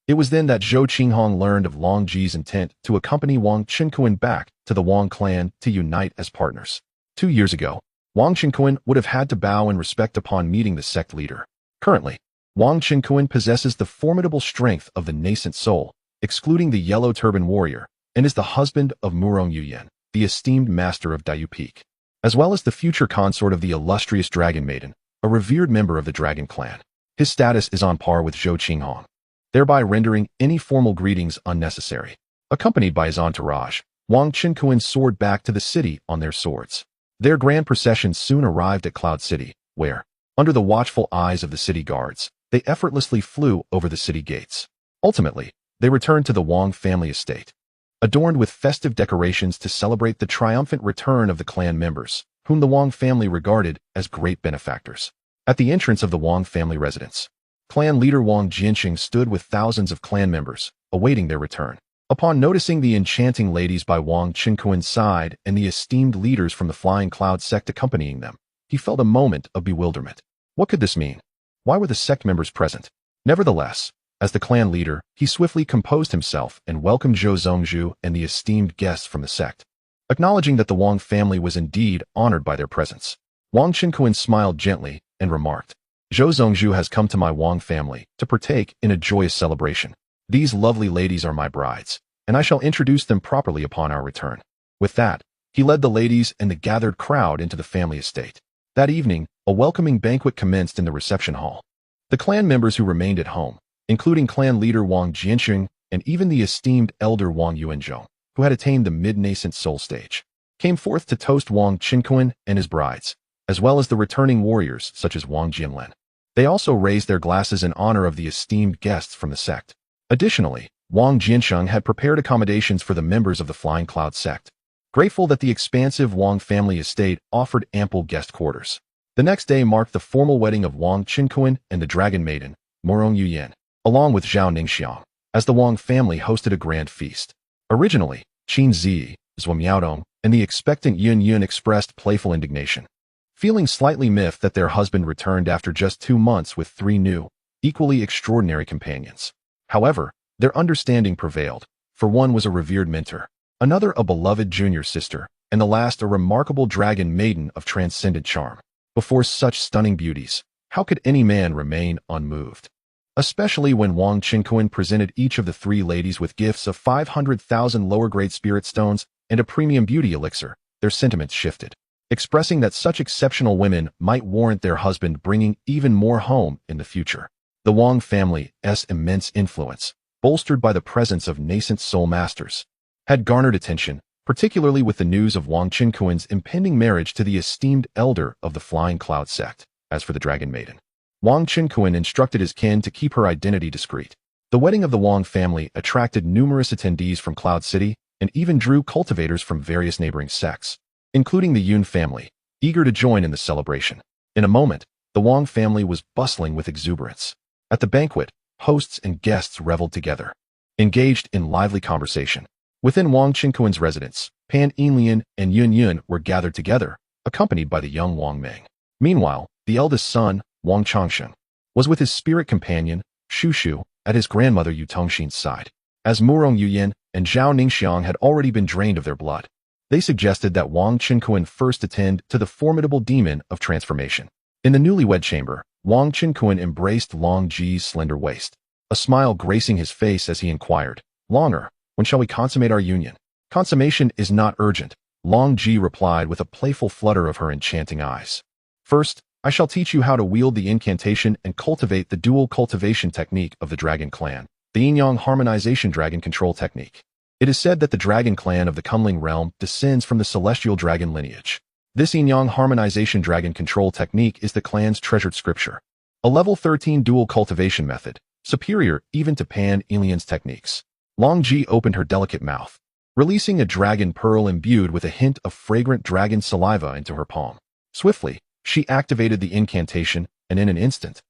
It was then that Zhou Qinghong learned of Long Ji's intent to accompany Wang Qinkuan back to the Wang clan to unite as partners. 2 years ago, Wang Qinkuan would have had to bow in respect upon meeting the sect leader. Currently, Wang Qinkuan possesses the formidable strength of the nascent soul, excluding the yellow turban warrior, and is the husband of Morong Yuyan, the esteemed master of Dayu Peak, as well as the future consort of the illustrious Dragon Maiden, a revered member of the Dragon clan. His status is on par with Zhou Qinghong, thereby rendering any formal greetings unnecessary. Accompanied by his entourage, Wang Qinkuan soared back to the city on their swords. Their grand procession soon arrived at Cloud City, where, under the watchful eyes of the city guards, they effortlessly flew over the city gates. Ultimately, they returned to the Wang family estate, adorned with festive decorations to celebrate the triumphant return of the clan members, whom the Wang family regarded as great benefactors. At the entrance of the Wang family residence, clan leader Wang Jianqing stood with thousands of clan members, awaiting their return. Upon noticing the enchanting ladies by Wang Qinquan's side and the esteemed leaders from the Flying Cloud sect accompanying them, he felt a moment of bewilderment. What could this mean? Why were the sect members present? Nevertheless, as the clan leader, he swiftly composed himself and welcomed Zhou Zongzhu and the esteemed guests from the sect, acknowledging that the Wang family was indeed honored by their presence. Wang Qinquan smiled gently and remarked, Zhou Zongzhu has come to my Wang family to partake in a joyous celebration. These lovely ladies are my brides, and I shall introduce them properly upon our return. With that, he led the ladies and the gathered crowd into the family estate. That evening, a welcoming banquet commenced in the reception hall. The clan members who remained at home, including clan leader Wang Jianqing and even the esteemed elder Wang Yuanzhong, who had attained the mid-nascent soul stage, came forth to toast Wang Qinquan and his brides, as well as the returning warriors such as Wang Jianlen. They also raised their glasses in honor of the esteemed guests from the sect. Additionally, Wang Jiansheng had prepared accommodations for the members of the Flying Cloud sect, grateful that the expansive Wang family estate offered ample guest quarters. The next day marked the formal wedding of Wang Qinquan and the dragon maiden, Morong Yuyan, along with Zhao Ningxiang, as the Wang family hosted a grand feast. Originally, Qin Zi, Zhuo Miaodong, and the expectant Yun Yun expressed playful indignation, feeling slightly miffed that their husband returned after just 2 months with 3 new, equally extraordinary companions. However, their understanding prevailed, for one was a revered mentor, another a beloved junior sister, and the last a remarkable dragon maiden of transcendent charm. Before such stunning beauties, how could any man remain unmoved? Especially when Wang Qinquan presented each of the 3 ladies with gifts of 500,000 lower-grade spirit stones and a premium beauty elixir, their sentiments shifted, expressing that such exceptional women might warrant their husband bringing even more home in the future. The Wang family's immense influence, bolstered by the presence of nascent soul masters, had garnered attention, particularly with the news of Wang Qinquan's impending marriage to the esteemed elder of the Flying Cloud sect. As for the dragon maiden, Wang Qinquan instructed his kin to keep her identity discreet. The wedding of the Wang family attracted numerous attendees from Cloud City and even drew cultivators from various neighboring sects, including the Yun family, eager to join in the celebration. In a moment, the Wang family was bustling with exuberance. At the banquet, hosts and guests reveled together, engaged in lively conversation. Within Wang Qinquan's residence, Pan Yinlian and Yun Yun were gathered together, accompanied by the young Wang Meng. Meanwhile, the eldest son, Wang Changsheng, was with his spirit companion, Shu Shu, at his grandmother Yu Tongxin's side. As Murong Yuyan and Zhao Ningxiang had already been drained of their blood, they suggested that Wang Qinquan first attend to the formidable demon of transformation. In the newlywed chamber, Wang Qinquan embraced Long Ji's slender waist, a smile gracing his face as he inquired, Longer, when shall we consummate our union? Consummation is not urgent, Long Ji replied with a playful flutter of her enchanting eyes. First, I shall teach you how to wield the incantation and cultivate the dual cultivation technique of the Dragon Clan, the Yin-Yang Harmonization Dragon Control Technique. It is said that the Dragon Clan of the Kunling realm descends from the celestial dragon lineage. This Yin-Yang Harmonization Dragon Control Technique is the clan's treasured scripture, a level 13 dual cultivation method, superior even to Pan Yinlian's techniques. Long Ji opened her delicate mouth, releasing a dragon pearl imbued with a hint of fragrant dragon saliva into her palm. Swiftly, she activated the incantation, and in an instant,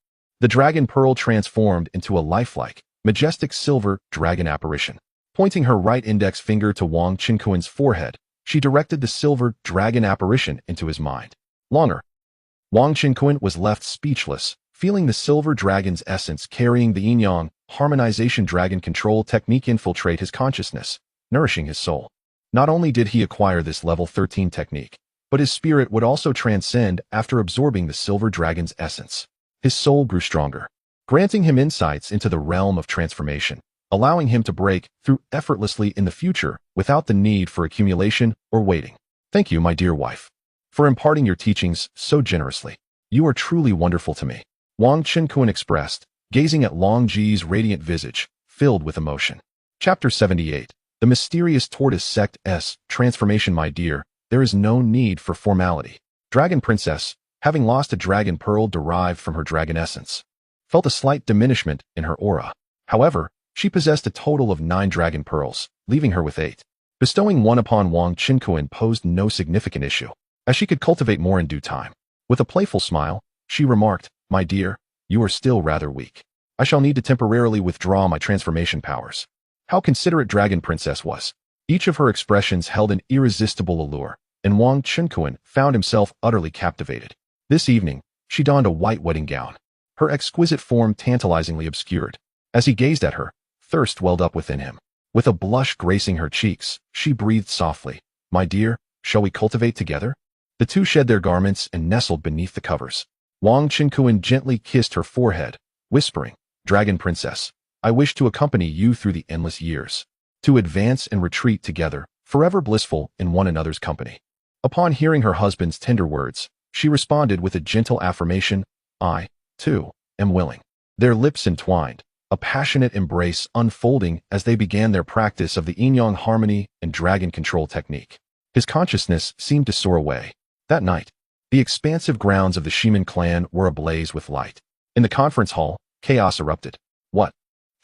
the dragon pearl transformed into a lifelike, majestic silver dragon apparition. Pointing her right index finger to Wang Qinquan's forehead, she directed the silver dragon apparition into his mind. Longer. Wang Qinquan was left speechless, feeling the silver dragon's essence carrying the yin-yang harmonization dragon control technique infiltrate his consciousness, nourishing his soul. Not only did he acquire this level 13 technique, but his spirit would also transcend after absorbing the silver dragon's essence. His soul grew stronger, granting him insights into the realm of transformation, allowing him to break through effortlessly in the future without the need for accumulation or waiting. Thank you, my dear wife, for imparting your teachings so generously. You are truly wonderful to me, Wang Qinquan expressed, gazing at Long Ji's radiant visage, filled with emotion. Chapter 78. The Mysterious Tortoise Sect's Transformation. My dear, there is no need for formality. Dragon Princess, having lost a dragon pearl derived from her dragon essence, felt a slight diminishment in her aura. However, she possessed a total of 9 dragon pearls, leaving her with 8. Bestowing one upon Wang Qinquan posed no significant issue, as she could cultivate more in due time. With a playful smile, she remarked, My dear, you are still rather weak. I shall need to temporarily withdraw my transformation powers. How considerate Dragon Princess was. Each of her expressions held an irresistible allure, and Wang Chenkuan found himself utterly captivated. This evening, she donned a white wedding gown, her exquisite form tantalizingly obscured. As he gazed at her, thirst welled up within him. With a blush gracing her cheeks, she breathed softly, "My dear, shall we cultivate together?" The two shed their garments and nestled beneath the covers. Wang Chenkuan gently kissed her forehead, whispering, "Dragon Princess, I wish to accompany you through the endless years, to advance and retreat together, forever blissful in one another's company." Upon hearing her husband's tender words, she responded with a gentle affirmation, "I, too, am willing." Their lips entwined, a passionate embrace unfolding as they began their practice of the yin-yang harmony and dragon control technique. His consciousness seemed to soar away. That night, the expansive grounds of the Shimin clan were ablaze with light. In the conference hall, chaos erupted. "What?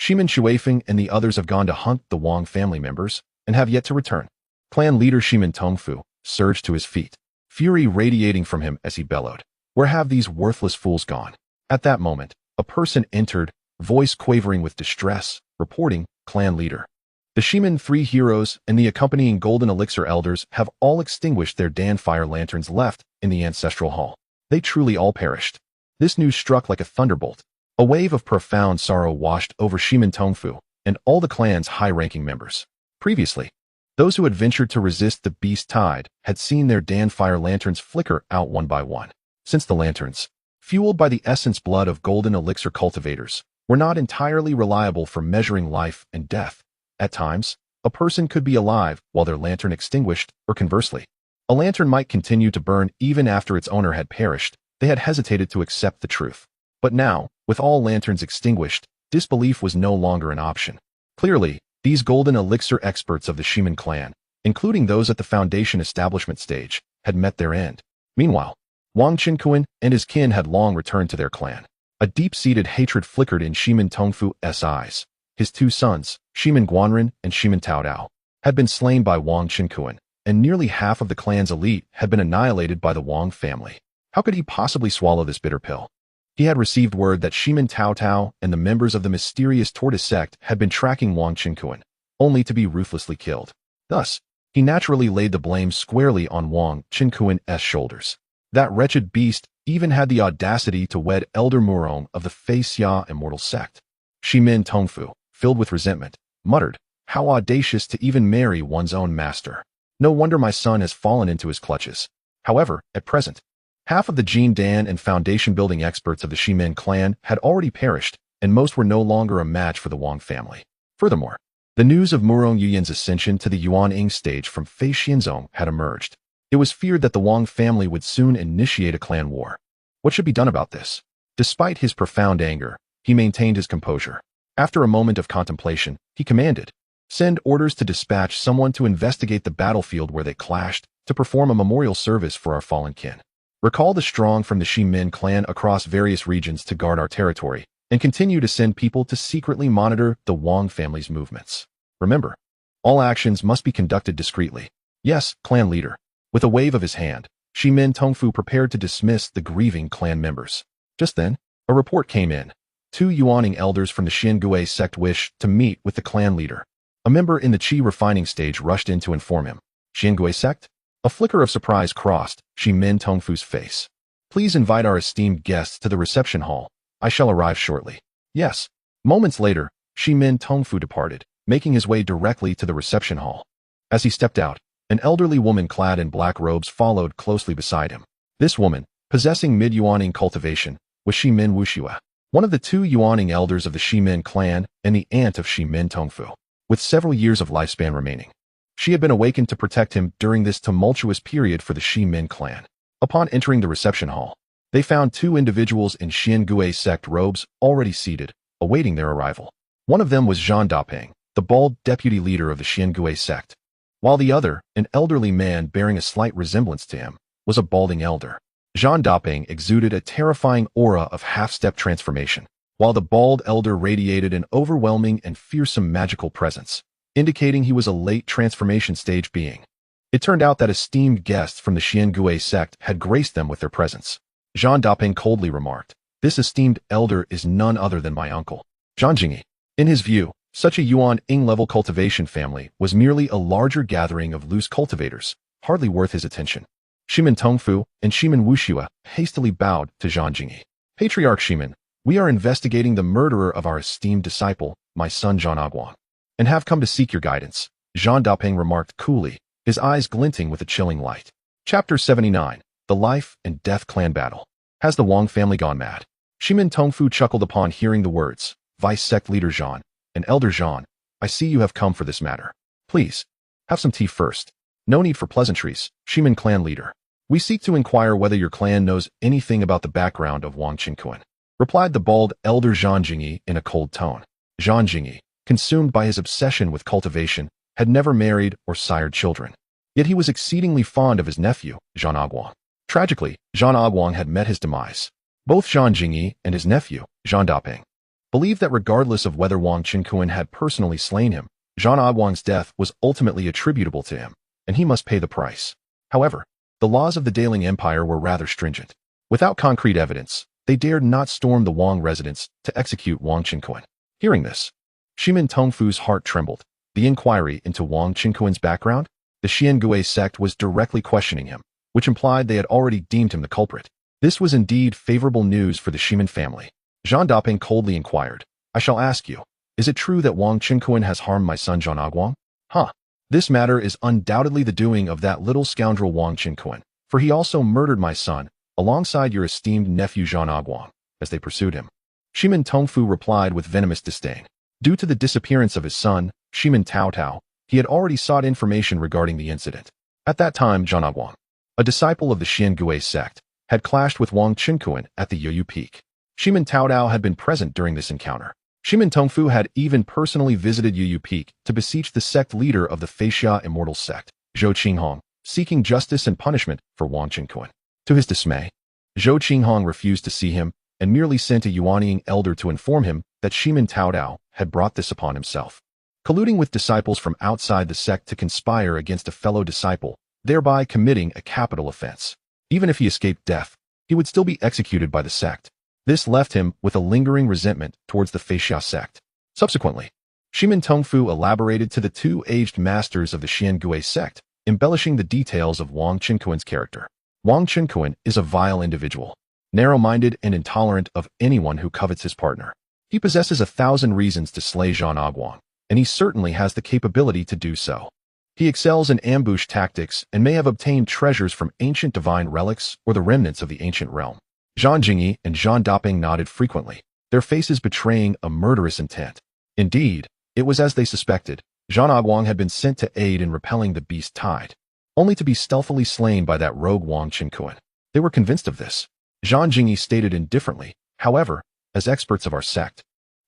Shimin Shuifeng and the others have gone to hunt the Wang family members and have yet to return." Clan leader Shimin Tongfu surged to his feet, fury radiating from him as he bellowed, "Where have these worthless fools gone?" At that moment, a person entered, voice quavering with distress, reporting, "Clan leader. The Shimin three heroes and the accompanying golden elixir elders have all extinguished their danfire lanterns left in the ancestral hall. They truly all perished." This news struck like a thunderbolt. A wave of profound sorrow washed over Shimin Tongfu and all the clan's high-ranking members. Previously, those who had ventured to resist the beast tide had seen their danfire lanterns flicker out one by one. Since the lanterns, fueled by the essence blood of golden elixir cultivators, were not entirely reliable for measuring life and death. At times, a person could be alive while their lantern extinguished, or conversely. A lantern might continue to burn even after its owner had perished. They had hesitated to accept the truth. But now, with all lanterns extinguished, disbelief was no longer an option. Clearly, these golden elixir experts of the Shimin clan, including those at the foundation establishment stage, had met their end. Meanwhile, Wang Chenkuan and his kin had long returned to their clan. A deep-seated hatred flickered in Shimin Tongfu's eyes. His two sons, Shimin Guanren and Shimin Taodao, had been slain by Wang Chenkuan, and nearly half of the clan's elite had been annihilated by the Wang family. How could he possibly swallow this bitter pill? He had received word that Shimin Taotao and the members of the mysterious tortoise sect had been tracking Wang Chenkuan, only to be ruthlessly killed. Thus, he naturally laid the blame squarely on Wang Chenkuan's shoulders. That wretched beast even had the audacity to wed Elder Murong of the Fei Xia immortal sect. Shimin Tongfu, filled with resentment, muttered, "How audacious to even marry one's own master. No wonder my son has fallen into his clutches." However, at present, half of the Jin Dan and foundation-building experts of the Shimin clan had already perished, and most were no longer a match for the Wang family. Furthermore, the news of Murong Yuyan's ascension to the Yuan-Ing stage from Fei Xianzong had emerged. It was feared that the Wang family would soon initiate a clan war. What should be done about this? Despite his profound anger, he maintained his composure. After a moment of contemplation, he commanded, "Send orders to dispatch someone to investigate the battlefield where they clashed, to perform a memorial service for our fallen kin. Recall the strong from the Shimin clan across various regions to guard our territory, and continue to send people to secretly monitor the Wang family's movements. Remember, all actions must be conducted discreetly." "Yes, clan leader." With a wave of his hand, Shimin Tongfu prepared to dismiss the grieving clan members. Just then, a report came in. Two Yuaning elders from the Xiangui sect wished to meet with the clan leader. A member in the Qi refining stage rushed in to inform him. "Xiangui sect?" A flicker of surprise crossed Shimin Tongfu's face. "Please invite our esteemed guests to the reception hall. I shall arrive shortly." "Yes." Moments later, Shimin Tongfu departed, making his way directly to the reception hall. As he stepped out, an elderly woman clad in black robes followed closely beside him. This woman, possessing mid-Yuaning cultivation, was Shimin Wuxue, one of the two Yuaning elders of the Shimin clan and the aunt of Shimin Tongfu, with several years of lifespan remaining. She had been awakened to protect him during this tumultuous period for the Shimin clan. Upon entering the reception hall, they found two individuals in Xiangui sect robes already seated, awaiting their arrival. One of them was Zhang Dapeng, the bald deputy leader of the Xiangui sect, while the other, an elderly man bearing a slight resemblance to him, was a balding elder. Zhang Dapeng exuded a terrifying aura of half-step transformation, while the bald elder radiated an overwhelming and fearsome magical presence, indicating he was a late transformation stage being. It turned out that esteemed guests from the Xiangui sect had graced them with their presence. Zhang Dapeng coldly remarked, This esteemed elder is none other than my uncle, Zhang Jingyi. In his view, such a Yuan-Ing level cultivation family was merely a larger gathering of loose cultivators, hardly worth his attention. Shimin Tongfu and Shimin Wuxue hastily bowed to Zhang Jingyi. Patriarch Shimin, we are investigating the murderer of our esteemed disciple, my son Zhang Aguang, and have come to seek your guidance, Zhang Daping remarked coolly, his eyes glinting with a chilling light. Chapter 79, The Life and Death Clan Battle. Has the Wang family gone mad? Shimin Tongfu chuckled upon hearing the words, Vice Sect Leader Zhang, and Elder Zhang, I see you have come for this matter. Please, have some tea first. No need for pleasantries, Shimin clan leader. We seek to inquire whether your clan knows anything about the background of Wang Qingquan, replied the bald Elder Zhang Jingyi in a cold tone. Zhang Jingyi, consumed by his obsession with cultivation, had never married or sired children. Yet he was exceedingly fond of his nephew, Zhang Aguang. Tragically, Zhang Aguang had met his demise. Both Zhang Jingyi and his nephew, Zhang Daping, believed that regardless of whether Wang Qingquan had personally slain him, Zhang Aguang's death was ultimately attributable to him, and he must pay the price. However, the laws of the Daling Empire were rather stringent. Without concrete evidence, they dared not storm the Wang residence to execute Wang Qingquan. Hearing this, Shimin Tongfu's heart trembled. The inquiry into Wang Qingquan's background? The Xiangui sect was directly questioning him, which implied they had already deemed him the culprit. This was indeed favorable news for the Shimin family. Zhang Daping coldly inquired, I shall ask you, is it true that Wang Qingquan has harmed my son Zhang Aguang? Huh. This matter is undoubtedly the doing of that little scoundrel Wang Qingquan, for he also murdered my son, alongside your esteemed nephew Zhang Aguang, as they pursued him. Shimin Tongfu replied with venomous disdain. Due to the disappearance of his son, Shimin Taotao, he had already sought information regarding the incident. At that time, Zhang Aguang, a disciple of the Xiangui sect, had clashed with Wang Qingquan at the Yoyu Peak. Shimin Taodao had been present during this encounter. Shimin Tongfu had even personally visited Yoyu Peak to beseech the sect leader of the Feixia Immortal sect, Zhou Qinghong, seeking justice and punishment for Wang Qingquan. To his dismay, Zhou Qinghong refused to see him and merely sent a Yuanying elder to inform him that Shimin Taodao had brought this upon himself. Colluding with disciples from outside the sect to conspire against a fellow disciple, thereby committing a capital offense. Even if he escaped death, he would still be executed by the sect. This left him with a lingering resentment towards the Feixia sect. Subsequently, Shimin Tongfu elaborated to the two aged masters of the Xiangui sect, embellishing the details of Wang Qingquan's character. Wang Qingquan is a vile individual, narrow-minded and intolerant of anyone who covets his partner. He possesses 1,000 reasons to slay Zhang Aguang, and he certainly has the capability to do so. He excels in ambush tactics and may have obtained treasures from ancient divine relics or the remnants of the ancient realm. Zhang Jingyi and Zhang Daping nodded frequently, their faces betraying a murderous intent. Indeed, it was as they suspected. Zhang Aguang had been sent to aid in repelling the beast tide, only to be stealthily slain by that rogue Wang Qingquan. They were convinced of this. Zhang Jingyi stated indifferently, however, as experts of our sect,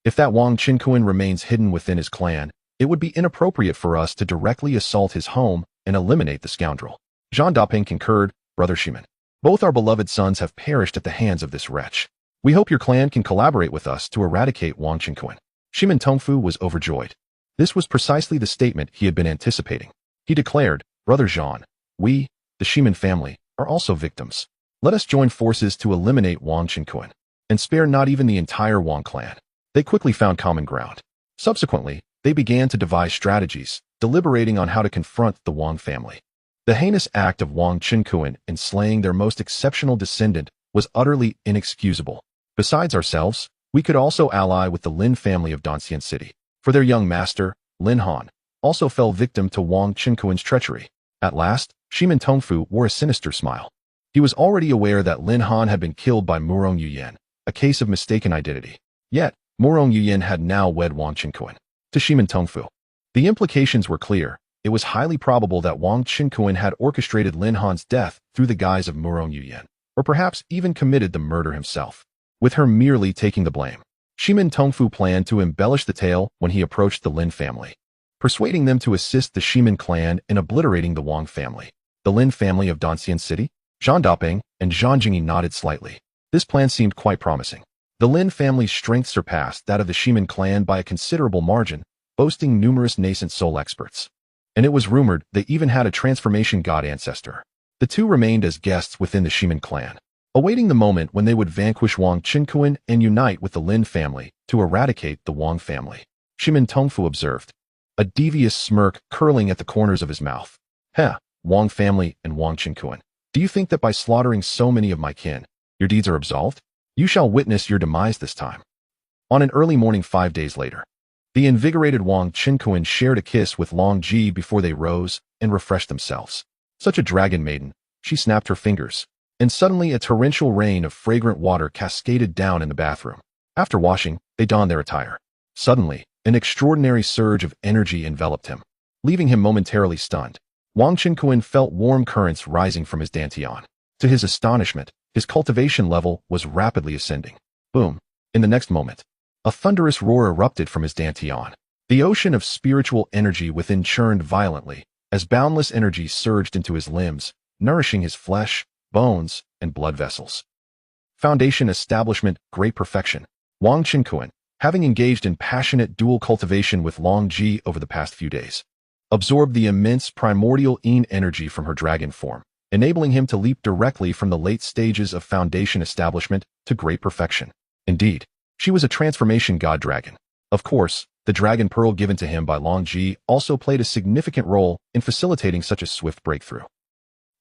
if that Wang Qingquan remains hidden within his clan, it would be inappropriate for us to directly assault his home and eliminate the scoundrel. Zhang Daping concurred, Brother Shimin. Both our beloved sons have perished at the hands of this wretch. We hope your clan can collaborate with us to eradicate Wang Qingquan. Shimin Tongfu was overjoyed. This was precisely the statement he had been anticipating. He declared, Brother Zhang, we, the Shimin family, are also victims. Let us join forces to eliminate Wang Qingquan, and spare not even the entire Wang clan. They quickly found common ground. Subsequently, they began to devise strategies, deliberating on how to confront the Wang family. The heinous act of Wang Qingquan in slaying their most exceptional descendant was utterly inexcusable. Besides ourselves, we could also ally with the Lin family of Donxian City, for their young master, Lin Han, also fell victim to Wang Qingquan's treachery. At last, Shimin Tongfu wore a sinister smile. He was already aware that Lin Han had been killed by Murong Yuyan, a case of mistaken identity. Yet, Murong Yuyan had now wed Wang Qingquan. To Shimin Tongfu, the implications were clear. It was highly probable that Wang Qingquan had orchestrated Lin Han's death through the guise of Murong Yuyan, or perhaps even committed the murder himself, with her merely taking the blame. Shimin Tongfu planned to embellish the tale when he approached the Lin family, persuading them to assist the Shimin clan in obliterating the Wang family. The Lin family of Donxian City, Zhang Daping, and Zhang Jingyi nodded slightly. This plan seemed quite promising. The Lin family's strength surpassed that of the Shimin clan by a considerable margin, boasting numerous nascent soul experts. And it was rumored they even had a transformation god ancestor. The two remained as guests within the Shimin clan. awaiting the moment when they would vanquish Wang Qinkuan and unite with the Lin family to eradicate the Wang family. Shimin Tongfu observed, a devious smirk curling at the corners of his mouth. Heh, Wang family and Wang Qinkuan. Do you think that by slaughtering so many of my kin, your deeds are absolved? You shall witness your demise this time. On an early morning 5 days later, the invigorated Wang Qinkuan shared a kiss with Long Ji before they rose and refreshed themselves. Such a dragon maiden, she snapped her fingers, and suddenly a torrential rain of fragrant water cascaded down in the bathroom. After washing, they donned their attire. Suddenly, an extraordinary surge of energy enveloped him, leaving him momentarily stunned. Wang Qinkuan felt warm currents rising from his dantian. To his astonishment, his cultivation level was rapidly ascending. Boom! In the next moment, a thunderous roar erupted from his dantian. The ocean of spiritual energy within churned violently, as boundless energy surged into his limbs, nourishing his flesh, bones, and blood vessels. Foundation establishment, great perfection. Wang Qinkuan, having engaged in passionate dual cultivation with Long Ji over the past few days, absorbed the immense primordial yin energy from her dragon form, enabling him to leap directly from the late stages of foundation establishment to great perfection. Indeed, she was a transformation god dragon. Of course, the dragon pearl given to him by Long Ji also played a significant role in facilitating such a swift breakthrough.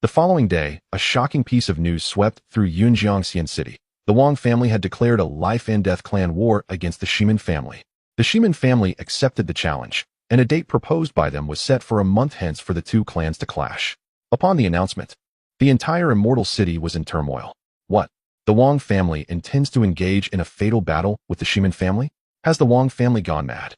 The following day, a shocking piece of news swept through Yunjiangxian City. The Wang family had declared a life-and-death clan war against the Shimin family. The Shimin family accepted the challenge, and a date proposed by them was set for a month hence for the two clans to clash. Upon the announcement, the entire immortal city was in turmoil. What? The Wang family intends to engage in a fatal battle with the Shimin family? Has the Wang family gone mad?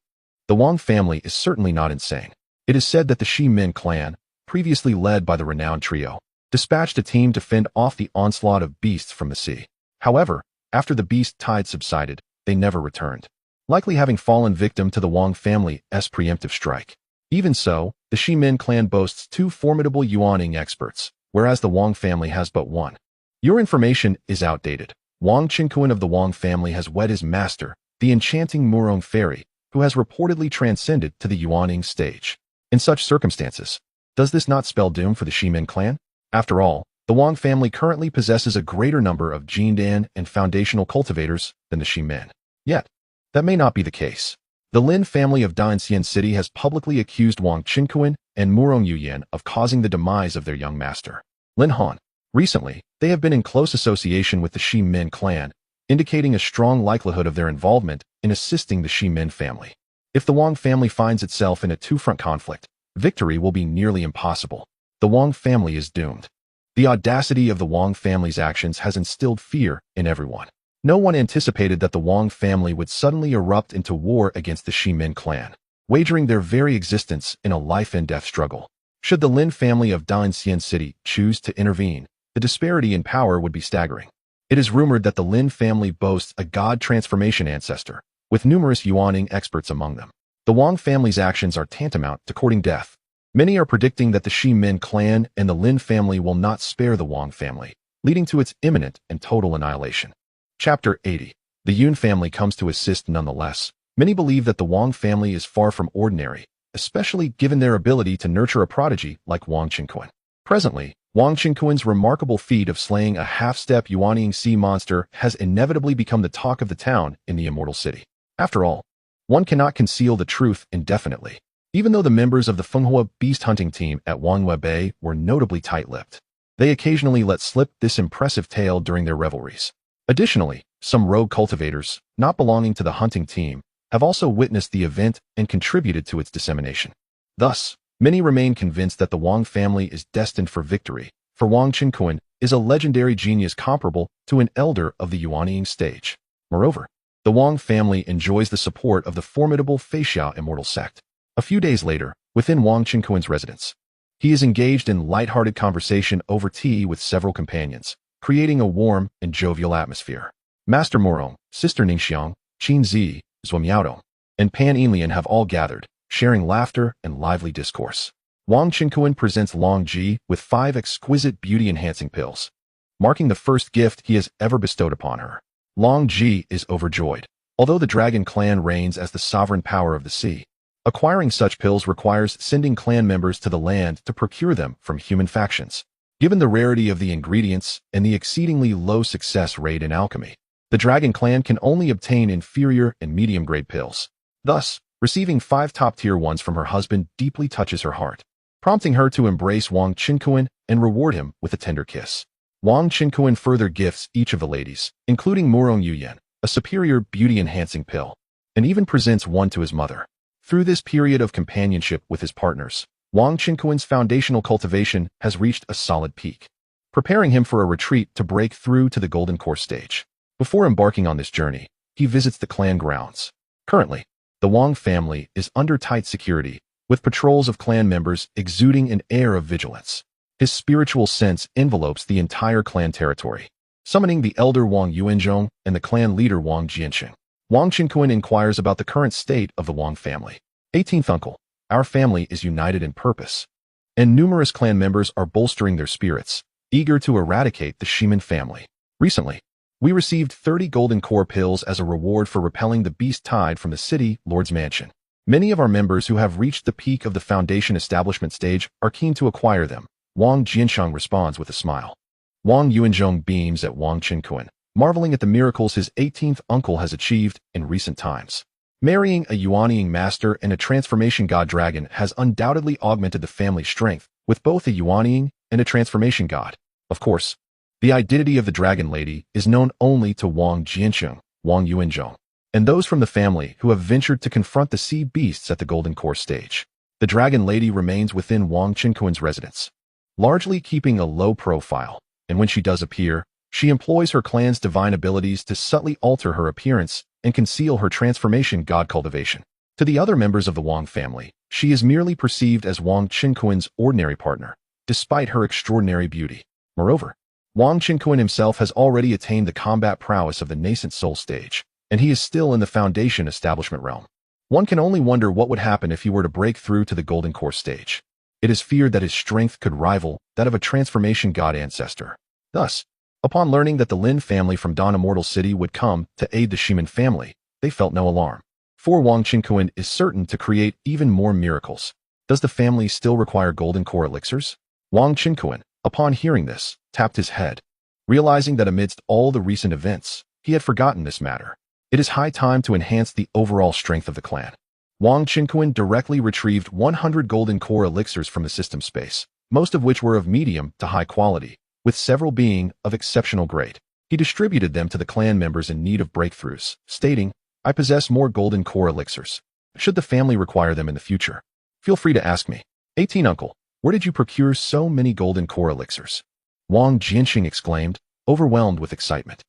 The Wang family is certainly not insane. It is said that the Shimin clan, previously led by the renowned trio, dispatched a team to fend off the onslaught of beasts from the sea. However, after the beast tide subsided, they never returned, likely having fallen victim to the Wang family's preemptive strike. Even so, the Shimin clan boasts 2 formidable Yuaning experts, whereas the Wang family has but 1. Your information is outdated. Wang Qinkuan of the Wang family has wed his master, the enchanting Murong fairy, who has reportedly transcended to the Yuaning stage. In such circumstances, does this not spell doom for the Shimin clan? After all, the Wang family currently possesses a greater number of Jindan and foundational cultivators than the Shimin. Yet, that may not be the case. The Lin family of Dainxian City has publicly accused Wang Qinkuan and Murong Yuyan of causing the demise of their young master, Lin Han. Recently, they have been in close association with the Shimin clan, indicating a strong likelihood of their involvement in assisting the Shimin family. If the Wang family finds itself in a two-front conflict, victory will be nearly impossible. The Wang family is doomed. The audacity of the Wang family's actions has instilled fear in everyone. No one anticipated that the Wang family would suddenly erupt into war against the Shimin clan, wagering their very existence in a life-and-death struggle. Should the Lin family of Dainxian City choose to intervene, the disparity in power would be staggering. It is rumored that the Lin family boasts a god transformation ancestor, with numerous Yuaning experts among them. The Wang family's actions are tantamount to courting death. Many are predicting that the Shimin clan and the Lin family will not spare the Wang family, leading to its imminent and total annihilation. Chapter 80. The Yun family comes to assist nonetheless. Many believe that the Wang family is far from ordinary, especially given their ability to nurture a prodigy like Wang Qinkuan. Presently, Wang Qinkuan's remarkable feat of slaying a half-step Yuaning sea monster has inevitably become the talk of the town in the immortal city. After all, one cannot conceal the truth indefinitely. Even though the members of the Fenghua beast hunting team at Wanghua Bay were notably tight-lipped, they occasionally let slip this impressive tale during their revelries. Additionally, some rogue cultivators, not belonging to the hunting team, have also witnessed the event and contributed to its dissemination. Thus, many remain convinced that the Wang family is destined for victory, for Wang Qinkuan is a legendary genius comparable to an elder of the Yuaning stage. Moreover, the Wang family enjoys the support of the formidable Feixia immortal sect. A few days later, within Wang Qinkuan's residence, he is engaged in light-hearted conversation over tea with several companions, creating a warm and jovial atmosphere. Master Murong, Sister Ningxiang, Qin Zi, Zuomiaodong, and Pan Yinlian have all gathered, sharing laughter and lively discourse. Wang Qinkuan presents Long Ji with 5 exquisite beauty-enhancing pills, marking the first gift he has ever bestowed upon her. Long Ji is overjoyed. Although the Dragon clan reigns as the sovereign power of the sea, acquiring such pills requires sending clan members to the land to procure them from human factions. Given the rarity of the ingredients and the exceedingly low success rate in alchemy, the dragon clan can only obtain inferior and medium-grade pills. Thus, receiving 5 top-tier ones from her husband deeply touches her heart, prompting her to embrace Wang Qinkuan and reward him with a tender kiss. Wang Qinkuan further gifts each of the ladies, including Murong Yuyan, a superior beauty-enhancing pill, and even presents one to his mother. Through this period of companionship with his partners, Wang Qinkuan's foundational cultivation has reached a solid peak, preparing him for a retreat to break through to the Golden Core stage. Before embarking on this journey, he visits the clan grounds. Currently, the Wang family is under tight security, with patrols of clan members exuding an air of vigilance. His spiritual sense envelopes the entire clan territory, summoning the elder Wang Yuanzhong and the clan leader Wang Jianqing. Wang Qinkuan inquires about the current state of the Wang family. 18th uncle, our family is united in purpose, and numerous clan members are bolstering their spirits, eager to eradicate the Shiman family. Recently, we received 30 golden core pills as a reward for repelling the beast tide from the city lord's mansion. Many of our members who have reached the peak of the foundation establishment stage are keen to acquire them. Wang Jiansheng responds with a smile. Wang Yuanzhong beams at Wang Qinkuan, marveling at the miracles his 18th uncle has achieved in recent times. Marrying a Yuanying master and a transformation god dragon has undoubtedly augmented the family's strength, with both a Yuanying and a transformation god. Of course, the identity of the dragon lady is known only to Wang Jiansheng, Wang Yuanzhong, and those from the family who have ventured to confront the sea beasts at the Golden Core stage. The dragon lady remains within Wang Qinkuan's residence, largely keeping a low profile, and when she does appear, she employs her clan's divine abilities to subtly alter her appearance and conceal her transformation god cultivation. To the other members of the Wang family, she is merely perceived as Wang Qinkuan's ordinary partner, despite her extraordinary beauty. Moreover, Wang Qinkuan himself has already attained the combat prowess of the nascent soul stage, and he is still in the foundation establishment realm. One can only wonder what would happen if he were to break through to the Golden Core stage. It is feared that his strength could rival that of a transformation god ancestor. Thus, upon learning that the Lin family from Dawn Immortal City would come to aid the Shiman family, they felt no alarm. For Wang Qinkuan is certain to create even more miracles. Does the family still require Golden Core elixirs? Wang Qinkuan, upon hearing this, tapped his head, realizing that amidst all the recent events, he had forgotten this matter. It is high time to enhance the overall strength of the clan. Wang Qinkuan directly retrieved 100 Golden Core elixirs from the system space, most of which were of medium to high quality, with several being of exceptional grade. He distributed them to the clan members in need of breakthroughs, stating, "I possess more Golden Core elixirs. Should the family require them in the future, feel free to ask me." 18 uncle, where did you procure so many Golden Core elixirs? Wang Jianqing exclaimed, overwhelmed with excitement.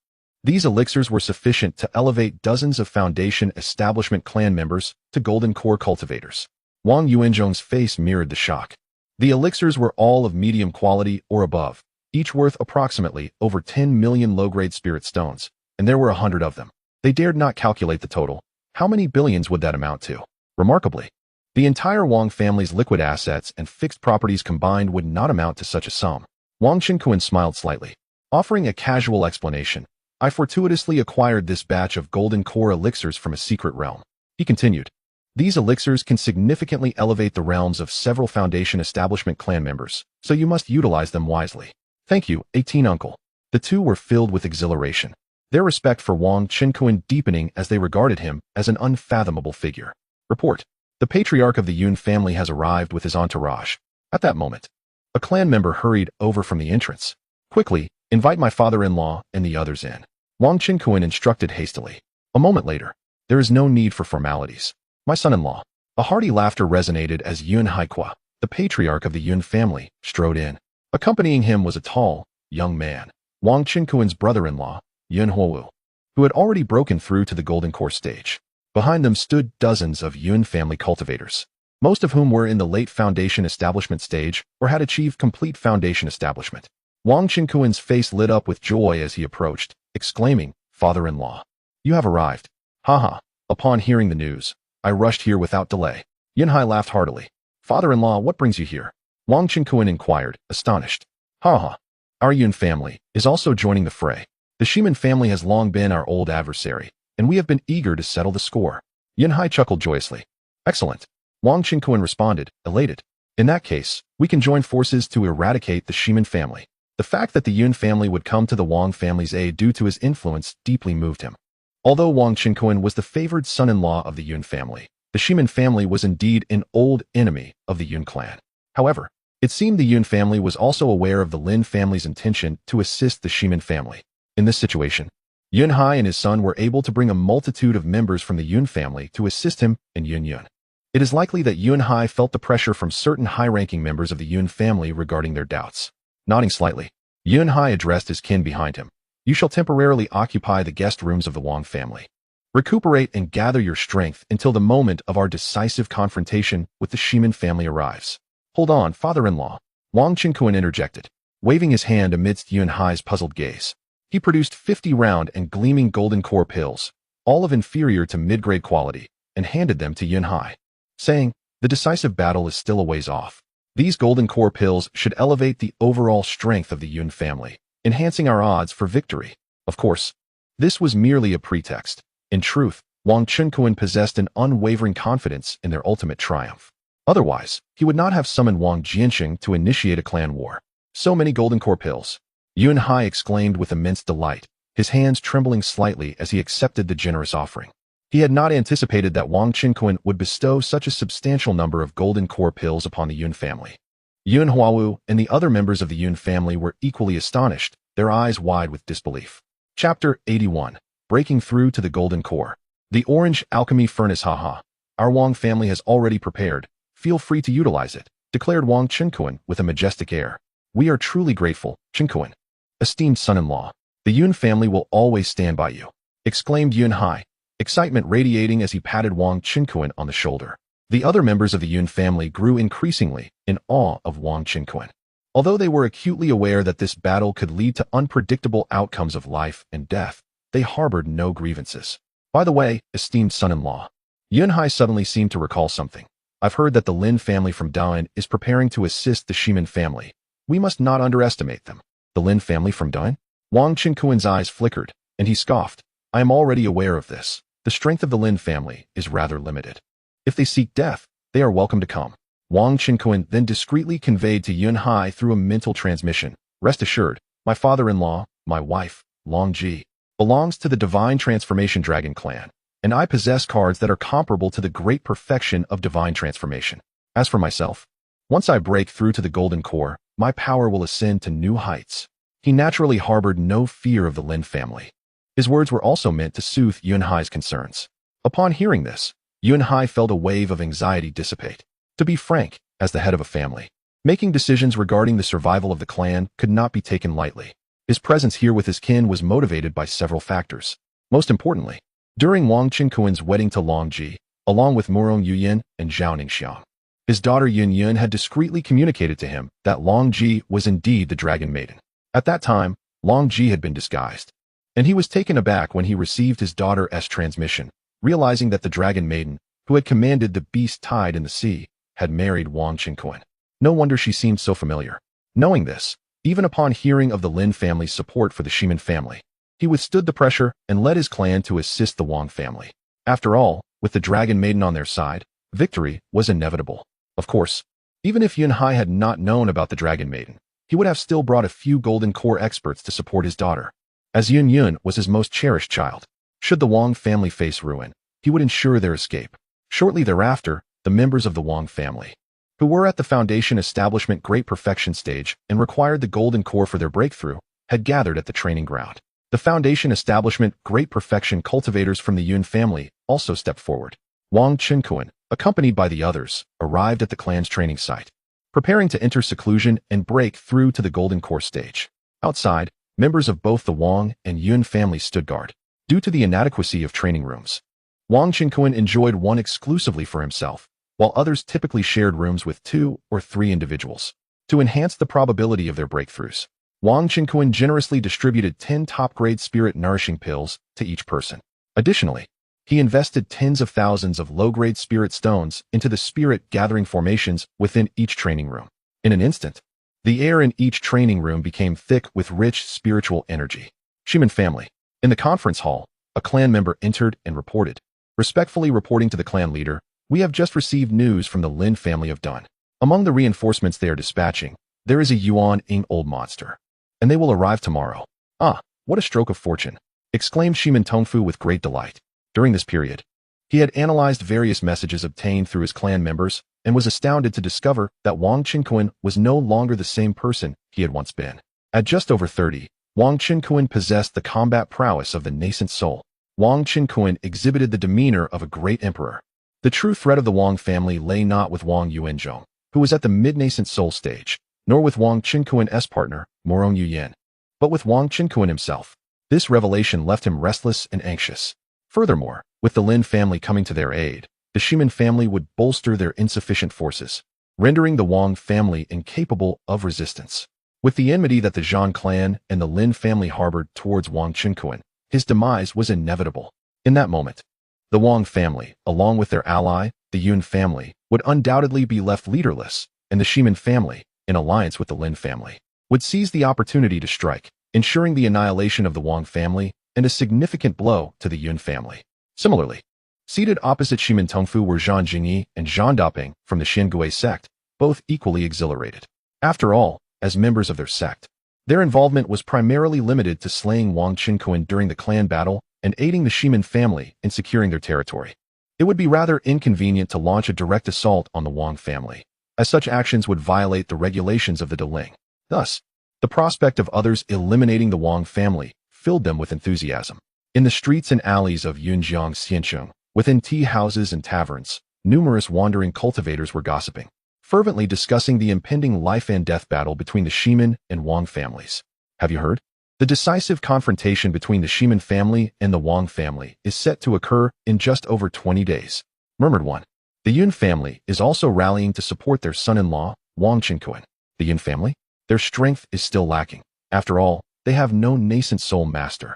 These elixirs were sufficient to elevate dozens of Foundation Establishment clan members to Golden Core cultivators. Wang Yuanzhong's face mirrored the shock. The elixirs were all of medium quality or above, each worth approximately over 10 million low-grade spirit stones, and there were 100 of them. They dared not calculate the total. How many billions would that amount to? Remarkably, the entire Wang family's liquid assets and fixed properties combined would not amount to such a sum. Wang Qinkuan smiled slightly, offering a casual explanation. I fortuitously acquired this batch of Golden Core elixirs from a secret realm. He continued, these elixirs can significantly elevate the realms of several Foundation Establishment clan members, so you must utilize them wisely. Thank you, 18 uncle. The two were filled with exhilaration, their respect for Wang Qinkuan deepening as they regarded him as an unfathomable figure. Report. The patriarch of the Yun family has arrived with his entourage. At that moment, a clan member hurried over from the entrance. Quickly, invite my father-in-law and the others in. Wang Qinkuan instructed hastily. A moment later, there is no need for formalities. My son-in-law. A hearty laughter resonated as Yun Haikua, the patriarch of the Yun family, strode in. Accompanying him was a tall, young man, Wang Qinkuan's brother-in-law, Yun Huowu, who had already broken through to the Golden Core stage. Behind them stood dozens of Yun family cultivators, most of whom were in the late Foundation Establishment stage or had achieved complete Foundation Establishment. Wang Qinkuan's face lit up with joy as he approached, exclaiming, "Father-in-law, you have arrived." Haha. Upon hearing the news, I rushed here without delay. Yunhai laughed heartily. Father-in-law, what brings you here? Wang Qinkuan inquired, astonished. Haha. Our Yun family is also joining the fray. The Shiman family has long been our old adversary, and we have been eager to settle the score. Yunhai chuckled joyously. Excellent. Wang Qinkuan responded, elated. In that case, we can join forces to eradicate the Shiman family. The fact that the Yun family would come to the Wang family's aid due to his influence deeply moved him. Although Wang Qinquan was the favored son-in-law of the Yun family, the Shiman family was indeed an old enemy of the Yun clan. However, it seemed the Yun family was also aware of the Lin family's intention to assist the Shiman family. In this situation, Yun Hai and his son were able to bring a multitude of members from the Yun family to assist him in Yun. It is likely that Yun Hai felt the pressure from certain high-ranking members of the Yun family regarding their doubts. Nodding slightly, Yun Hai addressed his kin behind him. You shall temporarily occupy the guest rooms of the Wang family. Recuperate and gather your strength until the moment of our decisive confrontation with the Shiman family arrives. Hold on, father-in-law, Wang Qinquan interjected, waving his hand amidst Yun Hai's puzzled gaze. He produced 50 round and gleaming golden core pills, all of inferior to mid-grade quality, and handed them to Yun Hai, saying, the decisive battle is still a ways off. These golden core pills should elevate the overall strength of the Yun family, enhancing our odds for victory. Of course, this was merely a pretext. In truth, Wang Qinquan possessed an unwavering confidence in their ultimate triumph. Otherwise, he would not have summoned Wang Jianxing to initiate a clan war. So many golden core pills. Yun Hai exclaimed with immense delight, his hands trembling slightly as he accepted the generous offering. He had not anticipated that Wang Qinquan would bestow such a substantial number of golden core pills upon the Yun family. Yun Huawu and the other members of the Yun family were equally astonished, their eyes wide with disbelief. Chapter 81. Breaking through to the golden core. The orange alchemy furnace, haha. Our Wang family has already prepared. Feel free to utilize it, declared Wang Qinquan with a majestic air. We are truly grateful, Qinquan. Esteemed son-in-law, the Yun family will always stand by you, exclaimed Yun Hai, excitement radiating as he patted Wang Qinquan on the shoulder. The other members of the Yun family grew increasingly in awe of Wang Qinquan. Although they were acutely aware that this battle could lead to unpredictable outcomes of life and death, they harbored no grievances. By the way, esteemed son-in-law, Yun Hai suddenly seemed to recall something. I've heard that the Lin family from Dain is preparing to assist the Shiman family. We must not underestimate them. The Lin family from Dain? Wang Qinquan's eyes flickered, and he scoffed. I am already aware of this. The strength of the Lin family is rather limited. If they seek death, they are welcome to come. Wang Qinquan then discreetly conveyed to Yun Hai through a mental transmission. Rest assured, my father-in-law, my wife, Long Ji, belongs to the Divine Transformation Dragon clan, and I possess cards that are comparable to the great perfection of divine transformation. As for myself, once I break through to the golden core, my power will ascend to new heights. He naturally harbored no fear of the Lin family. His words were also meant to soothe Yun Hai's concerns. Upon hearing this, Yun Hai felt a wave of anxiety dissipate. To be frank, as the head of a family, making decisions regarding the survival of the clan could not be taken lightly. His presence here with his kin was motivated by several factors. Most importantly, during Wang Qinquan's wedding to Long Ji, along with Murong Yuyin and Zhao Ningxiang, his daughter Yun Yun had discreetly communicated to him that Long Ji was indeed the Dragon Maiden. At that time, Long Ji had been disguised, and he was taken aback when he received his daughter's transmission, realizing that the Dragon Maiden, who had commanded the beast tide in the sea, had married Wang Qinquan. No wonder she seemed so familiar. Knowing this, even upon hearing of the Lin family's support for the Shiman family, he withstood the pressure and led his clan to assist the Wang family. After all, with the Dragon Maiden on their side, victory was inevitable. Of course, even if Yun Hai had not known about the Dragon Maiden, he would have still brought a few golden core experts to support his daughter, as Yun Yun was his most cherished child. Should the Wang family face ruin, he would ensure their escape. Shortly thereafter, the members of the Wang family, who were at the Foundation Establishment Great Perfection stage and required the golden core for their breakthrough, had gathered at the training ground. The Foundation Establishment Great Perfection cultivators from the Yun family also stepped forward. Wang Qinquan, accompanied by the others, arrived at the clan's training site, preparing to enter seclusion and break through to the golden core stage. Outside, members of both the Wang and Yun families stood guard. Due to the inadequacy of training rooms, Wang Qinquan enjoyed one exclusively for himself, while others typically shared rooms with 2 or 3 individuals. To enhance the probability of their breakthroughs, Wang Qinquan generously distributed 10 top-grade spirit-nourishing pills to each person. Additionally, he invested tens of thousands of low-grade spirit stones into the spirit-gathering formations within each training room. In an instant, the air in each training room became thick with rich spiritual energy. Shiman family. In the conference hall, a clan member entered and reported. Respectfully reporting to the clan leader, we have just received news from the Lin family of Dun. Among the reinforcements they are dispatching, there is a Yuan-ing old monster, and they will arrive tomorrow. Ah, what a stroke of fortune, exclaimed Shimin Tongfu with great delight. During this period, he had analyzed various messages obtained through his clan members and was astounded to discover that Wang Qinkuan was no longer the same person he had once been. At just over 30, Wang Qinkuan possessed the combat prowess of the nascent soul. Wang Qinkuan exhibited the demeanor of a great emperor. The true threat of the Wang family lay not with Wang Yuanzhong, who was at the mid-nascent soul stage, nor with Wang Qinkuan's partner, Morong Yuyan, but with Wang Qinkuan himself. This revelation left him restless and anxious. Furthermore, with the Lin family coming to their aid, the Shimin family would bolster their insufficient forces, rendering the Wang family incapable of resistance. With the enmity that the Zhang clan and the Lin family harbored towards Wang Qinkuan, his demise was inevitable. In that moment, the Wang family, along with their ally, the Yun family, would undoubtedly be left leaderless, and the Shimin family, in alliance with the Lin family, would seize the opportunity to strike, ensuring the annihilation of the Wang family and a significant blow to the Yun family. Similarly, seated opposite Shimin Tongfu were Zhan Jingyi and Zhan Daping from the Xingui sect, both equally exhilarated. After all, as members of their sect, their involvement was primarily limited to slaying Wang Qinkuan during the clan battle and aiding the Shimin family in securing their territory. It would be rather inconvenient to launch a direct assault on the Wang family, as such actions would violate the regulations of the Deling. Thus, the prospect of others eliminating the Wang family filled them with enthusiasm. In the streets and alleys of Yunjiang Xiancheng, within tea houses and taverns, numerous wandering cultivators were gossiping, fervently discussing the impending life and death battle between the Shimin and Wang families. Have you heard? The decisive confrontation between the Shimin family and the Wang family is set to occur in just over 20 days, murmured one. The Yun family is also rallying to support their son-in-law, Wang Qinkuan. The Yun family? Their strength is still lacking. After all, they have no nascent soul master.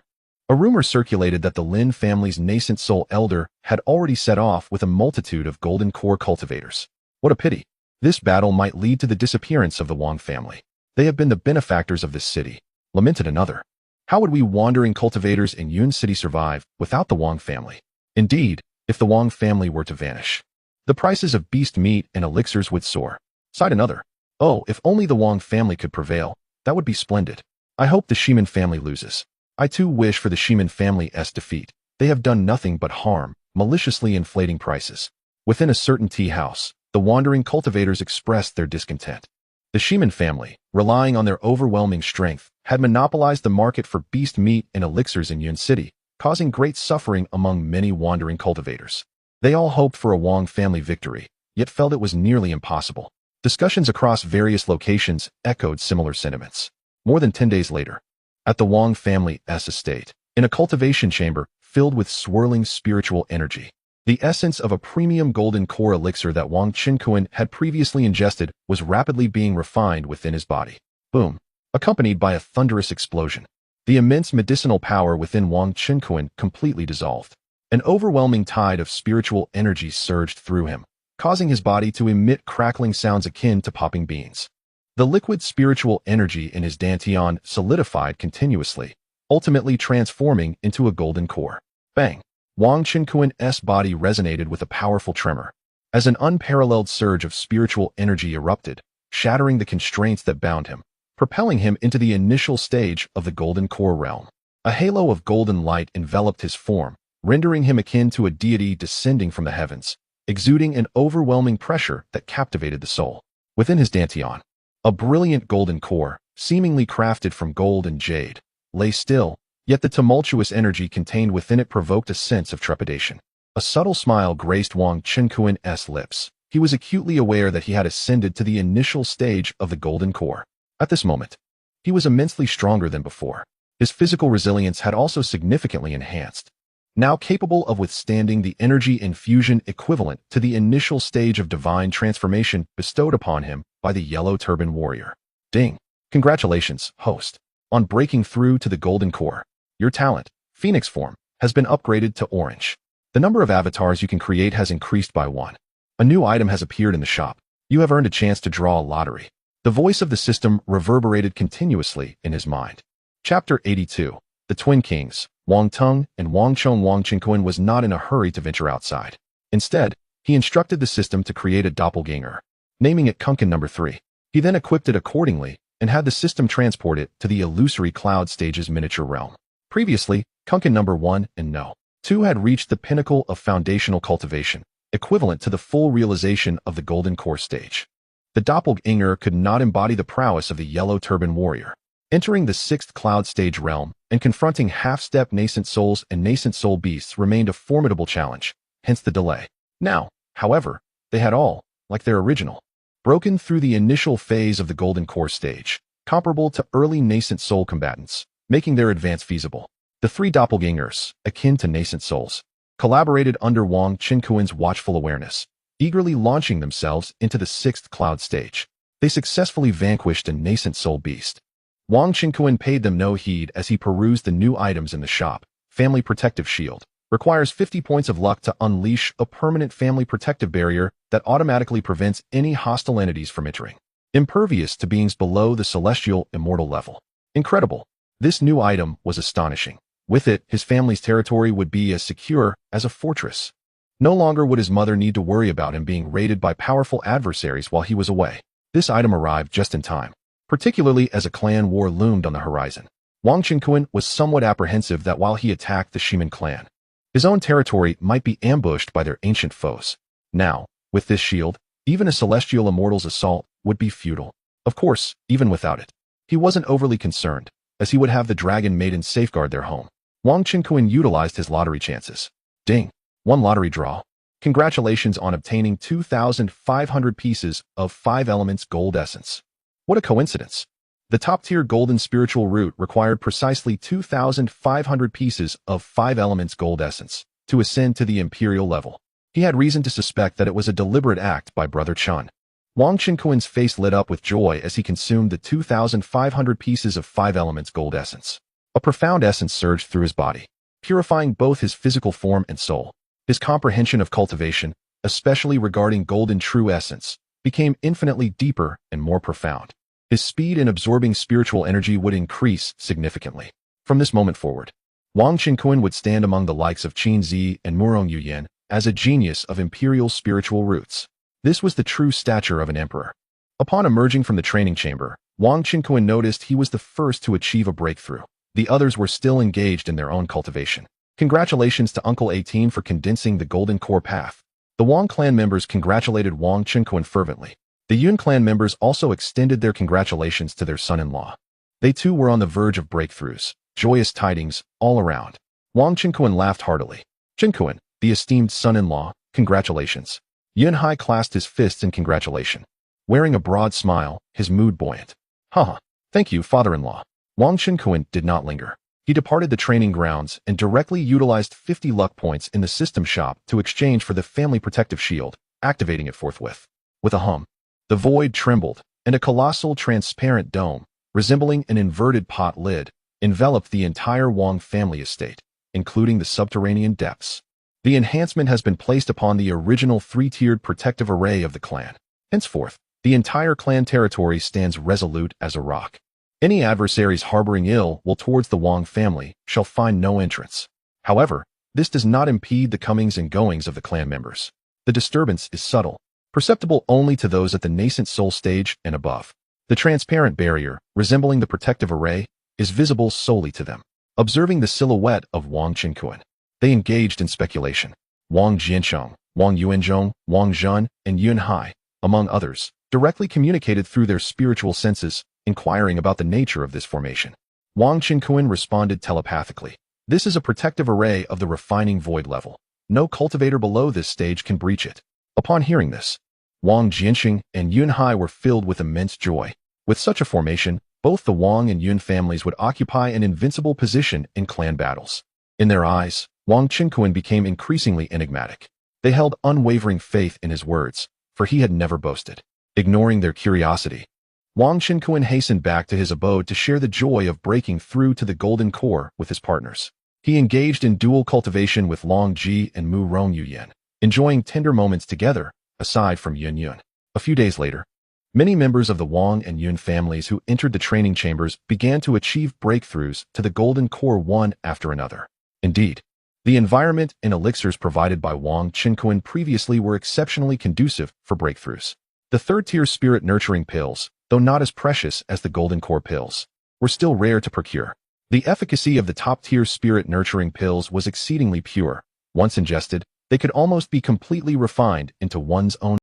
A rumor circulated that the Lin family's nascent soul elder had already set off with a multitude of golden core cultivators. What a pity. This battle might lead to the disappearance of the Wang family. They have been the benefactors of this city, lamented another. How would we wandering cultivators in Yun City survive without the Wang family? Indeed, if the Wang family were to vanish, the prices of beast meat and elixirs would soar, sighed another. Oh, if only the Wang family could prevail, that would be splendid. I hope the Shimin family loses. I too wish for the Shimin family's defeat. They have done nothing but harm, maliciously inflating prices. Within a certain tea house, the wandering cultivators expressed their discontent. The Shimin family, relying on their overwhelming strength, had monopolized the market for beast meat and elixirs in Yun City, causing great suffering among many wandering cultivators. They all hoped for a Wang family victory, yet felt it was nearly impossible. Discussions across various locations echoed similar sentiments. More than 10 days later, at the Wang family's estate, in a cultivation chamber filled with swirling spiritual energy, the essence of a premium golden core elixir that Wang Qinkuan had previously ingested was rapidly being refined within his body. Boom! Accompanied by a thunderous explosion. The immense medicinal power within Wang Qinkuan completely dissolved. An overwhelming tide of spiritual energy surged through him, causing his body to emit crackling sounds akin to popping beans. The liquid spiritual energy in his dantian solidified continuously, ultimately transforming into a golden core. Bang! Wang Qinkuan's body resonated with a powerful tremor, as an unparalleled surge of spiritual energy erupted, shattering the constraints that bound him, propelling him into the initial stage of the golden core realm. A halo of golden light enveloped his form, rendering him akin to a deity descending from the heavens, exuding an overwhelming pressure that captivated the soul. Within his dantian, a brilliant golden core, seemingly crafted from gold and jade, lay still, yet the tumultuous energy contained within it provoked a sense of trepidation. A subtle smile graced Wang Qinkuan's lips. He was acutely aware that he had ascended to the initial stage of the golden core. At this moment, he was immensely stronger than before. His physical resilience had also significantly enhanced, now capable of withstanding the energy infusion equivalent to the initial stage of divine transformation bestowed upon him by the Yellow Turban Warrior. Ding! Congratulations, host, on breaking through to the golden core. Your talent, Phoenix form, has been upgraded to orange. The number of avatars you can create has increased by 1. A new item has appeared in the shop. You have earned a chance to draw a lottery. The voice of the system reverberated continuously in his mind. Chapter 82. The Twin Kings, Wang Tung and Wang Chong. Wang Qinkuan was not in a hurry to venture outside. Instead, he instructed the system to create a doppelganger. naming it Kunkin number 3. He then equipped it accordingly and had the system transport it to the illusory cloud stage's miniature realm. Previously, Kunkin number 1 and No. 2 had reached the pinnacle of foundational cultivation, equivalent to the full realization of the Golden Core stage. The doppelganger could not embody the prowess of the Yellow Turban Warrior. Entering the 6th cloud stage realm and confronting half-step nascent souls and nascent soul beasts remained a formidable challenge, hence the delay. Now, however, they had all, like their original, broken through the initial phase of the Golden Core stage, comparable to early nascent soul combatants, making their advance feasible. The 3 doppelgangers, akin to nascent souls, collaborated under Wang Qinkuan's watchful awareness, eagerly launching themselves into the 6th cloud stage. They successfully vanquished a nascent soul beast. Wang Qinkuan paid them no heed as he perused the new items in the shop. Family Protective Shield. Requires 50 points of luck to unleash a permanent family protective barrier that automatically prevents any hostile entities from entering. Impervious to beings below the celestial immortal level. Incredible. This new item was astonishing. With it, his family's territory would be as secure as a fortress. No longer would his mother need to worry about him being raided by powerful adversaries while he was away. This item arrived just in time, particularly as a clan war loomed on the horizon. Wang Qinkuan was somewhat apprehensive that while he attacked the Shiman clan, his own territory might be ambushed by their ancient foes. Now, with this shield, even a celestial immortal's assault would be futile. Of course, even without it, he wasn't overly concerned, as he would have the dragon maiden safeguard their home. Wang Qinkuan utilized his lottery chances. Ding! 1 lottery draw. Congratulations on obtaining 2,500 pieces of 5 elements gold essence. What a coincidence. The top-tier golden spiritual root required precisely 2,500 pieces of 5 elements gold essence to ascend to the imperial level. He had reason to suspect that it was a deliberate act by Brother Chun. Wang Qinkuan's face lit up with joy as he consumed the 2,500 pieces of 5 elements gold essence. A profound essence surged through his body, purifying both his physical form and soul. His comprehension of cultivation, especially regarding golden true essence, became infinitely deeper and more profound. His speed in absorbing spiritual energy would increase significantly. From this moment forward, Wang Qinkuan would stand among the likes of Qin Zi and Murong Yuyan as a genius of imperial spiritual roots. This was the true stature of an emperor. Upon emerging from the training chamber, Wang Qinkuan noticed he was the first to achieve a breakthrough. The others were still engaged in their own cultivation. Congratulations to Uncle 18 for condensing the Golden Core path. The Wang clan members congratulated Wang Qinkuan fervently. The Yun clan members also extended their congratulations to their son-in-law. They too were on the verge of breakthroughs, joyous tidings all around. Wang Qinkuan laughed heartily. Qinkuan, the esteemed son-in-law, congratulations. Yun Hai clasped his fists in congratulation. Wearing a broad smile, his mood buoyant. Haha, thank you, father-in-law. Wang Qinkuan did not linger. He departed the training grounds and directly utilized 50 luck points in the system shop to exchange for the family protective shield, activating it forthwith. With a hum, the void trembled, and a colossal transparent dome, resembling an inverted pot lid, enveloped the entire Wang family estate, including the subterranean depths. The enhancement has been placed upon the original 3-tiered protective array of the clan. Henceforth, the entire clan territory stands resolute as a rock. Any adversaries harboring ill will towards the Wang family shall find no entrance. However, this does not impede the comings and goings of the clan members. The disturbance is subtle, perceptible only to those at the nascent soul stage and above. The transparent barrier, resembling the protective array, is visible solely to them. Observing the silhouette of Wang Qinkuan, they engaged in speculation. Wang Jiancheng, Wang Yuanzhong, Wang Zhen, and Yun Hai, among others, directly communicated through their spiritual senses, inquiring about the nature of this formation. Wang Qinkuan responded telepathically. This is a protective array of the refining void level. No cultivator below this stage can breach it. Upon hearing this, Wang Jianxing and Yun Hai were filled with immense joy. With such a formation, both the Wang and Yun families would occupy an invincible position in clan battles. In their eyes, Wang Qinkuan became increasingly enigmatic. They held unwavering faith in his words, for he had never boasted. Ignoring their curiosity, Wang Qinkuan hastened back to his abode to share the joy of breaking through to the Golden Core with his partners. He engaged in dual cultivation with Long Ji and Mu Rong Yuyan, enjoying tender moments together, aside from Yun Yun. A few days later, many members of the Wang and Yun families who entered the training chambers began to achieve breakthroughs to the Golden Core one after another. Indeed, the environment and elixirs provided by Wang Qinkuan previously were exceptionally conducive for breakthroughs. The third-tier spirit-nurturing pills, though not as precious as the golden core pills, were still rare to procure. The efficacy of the top-tier spirit-nurturing pills was exceedingly pure. Once ingested, they could almost be completely refined into one's own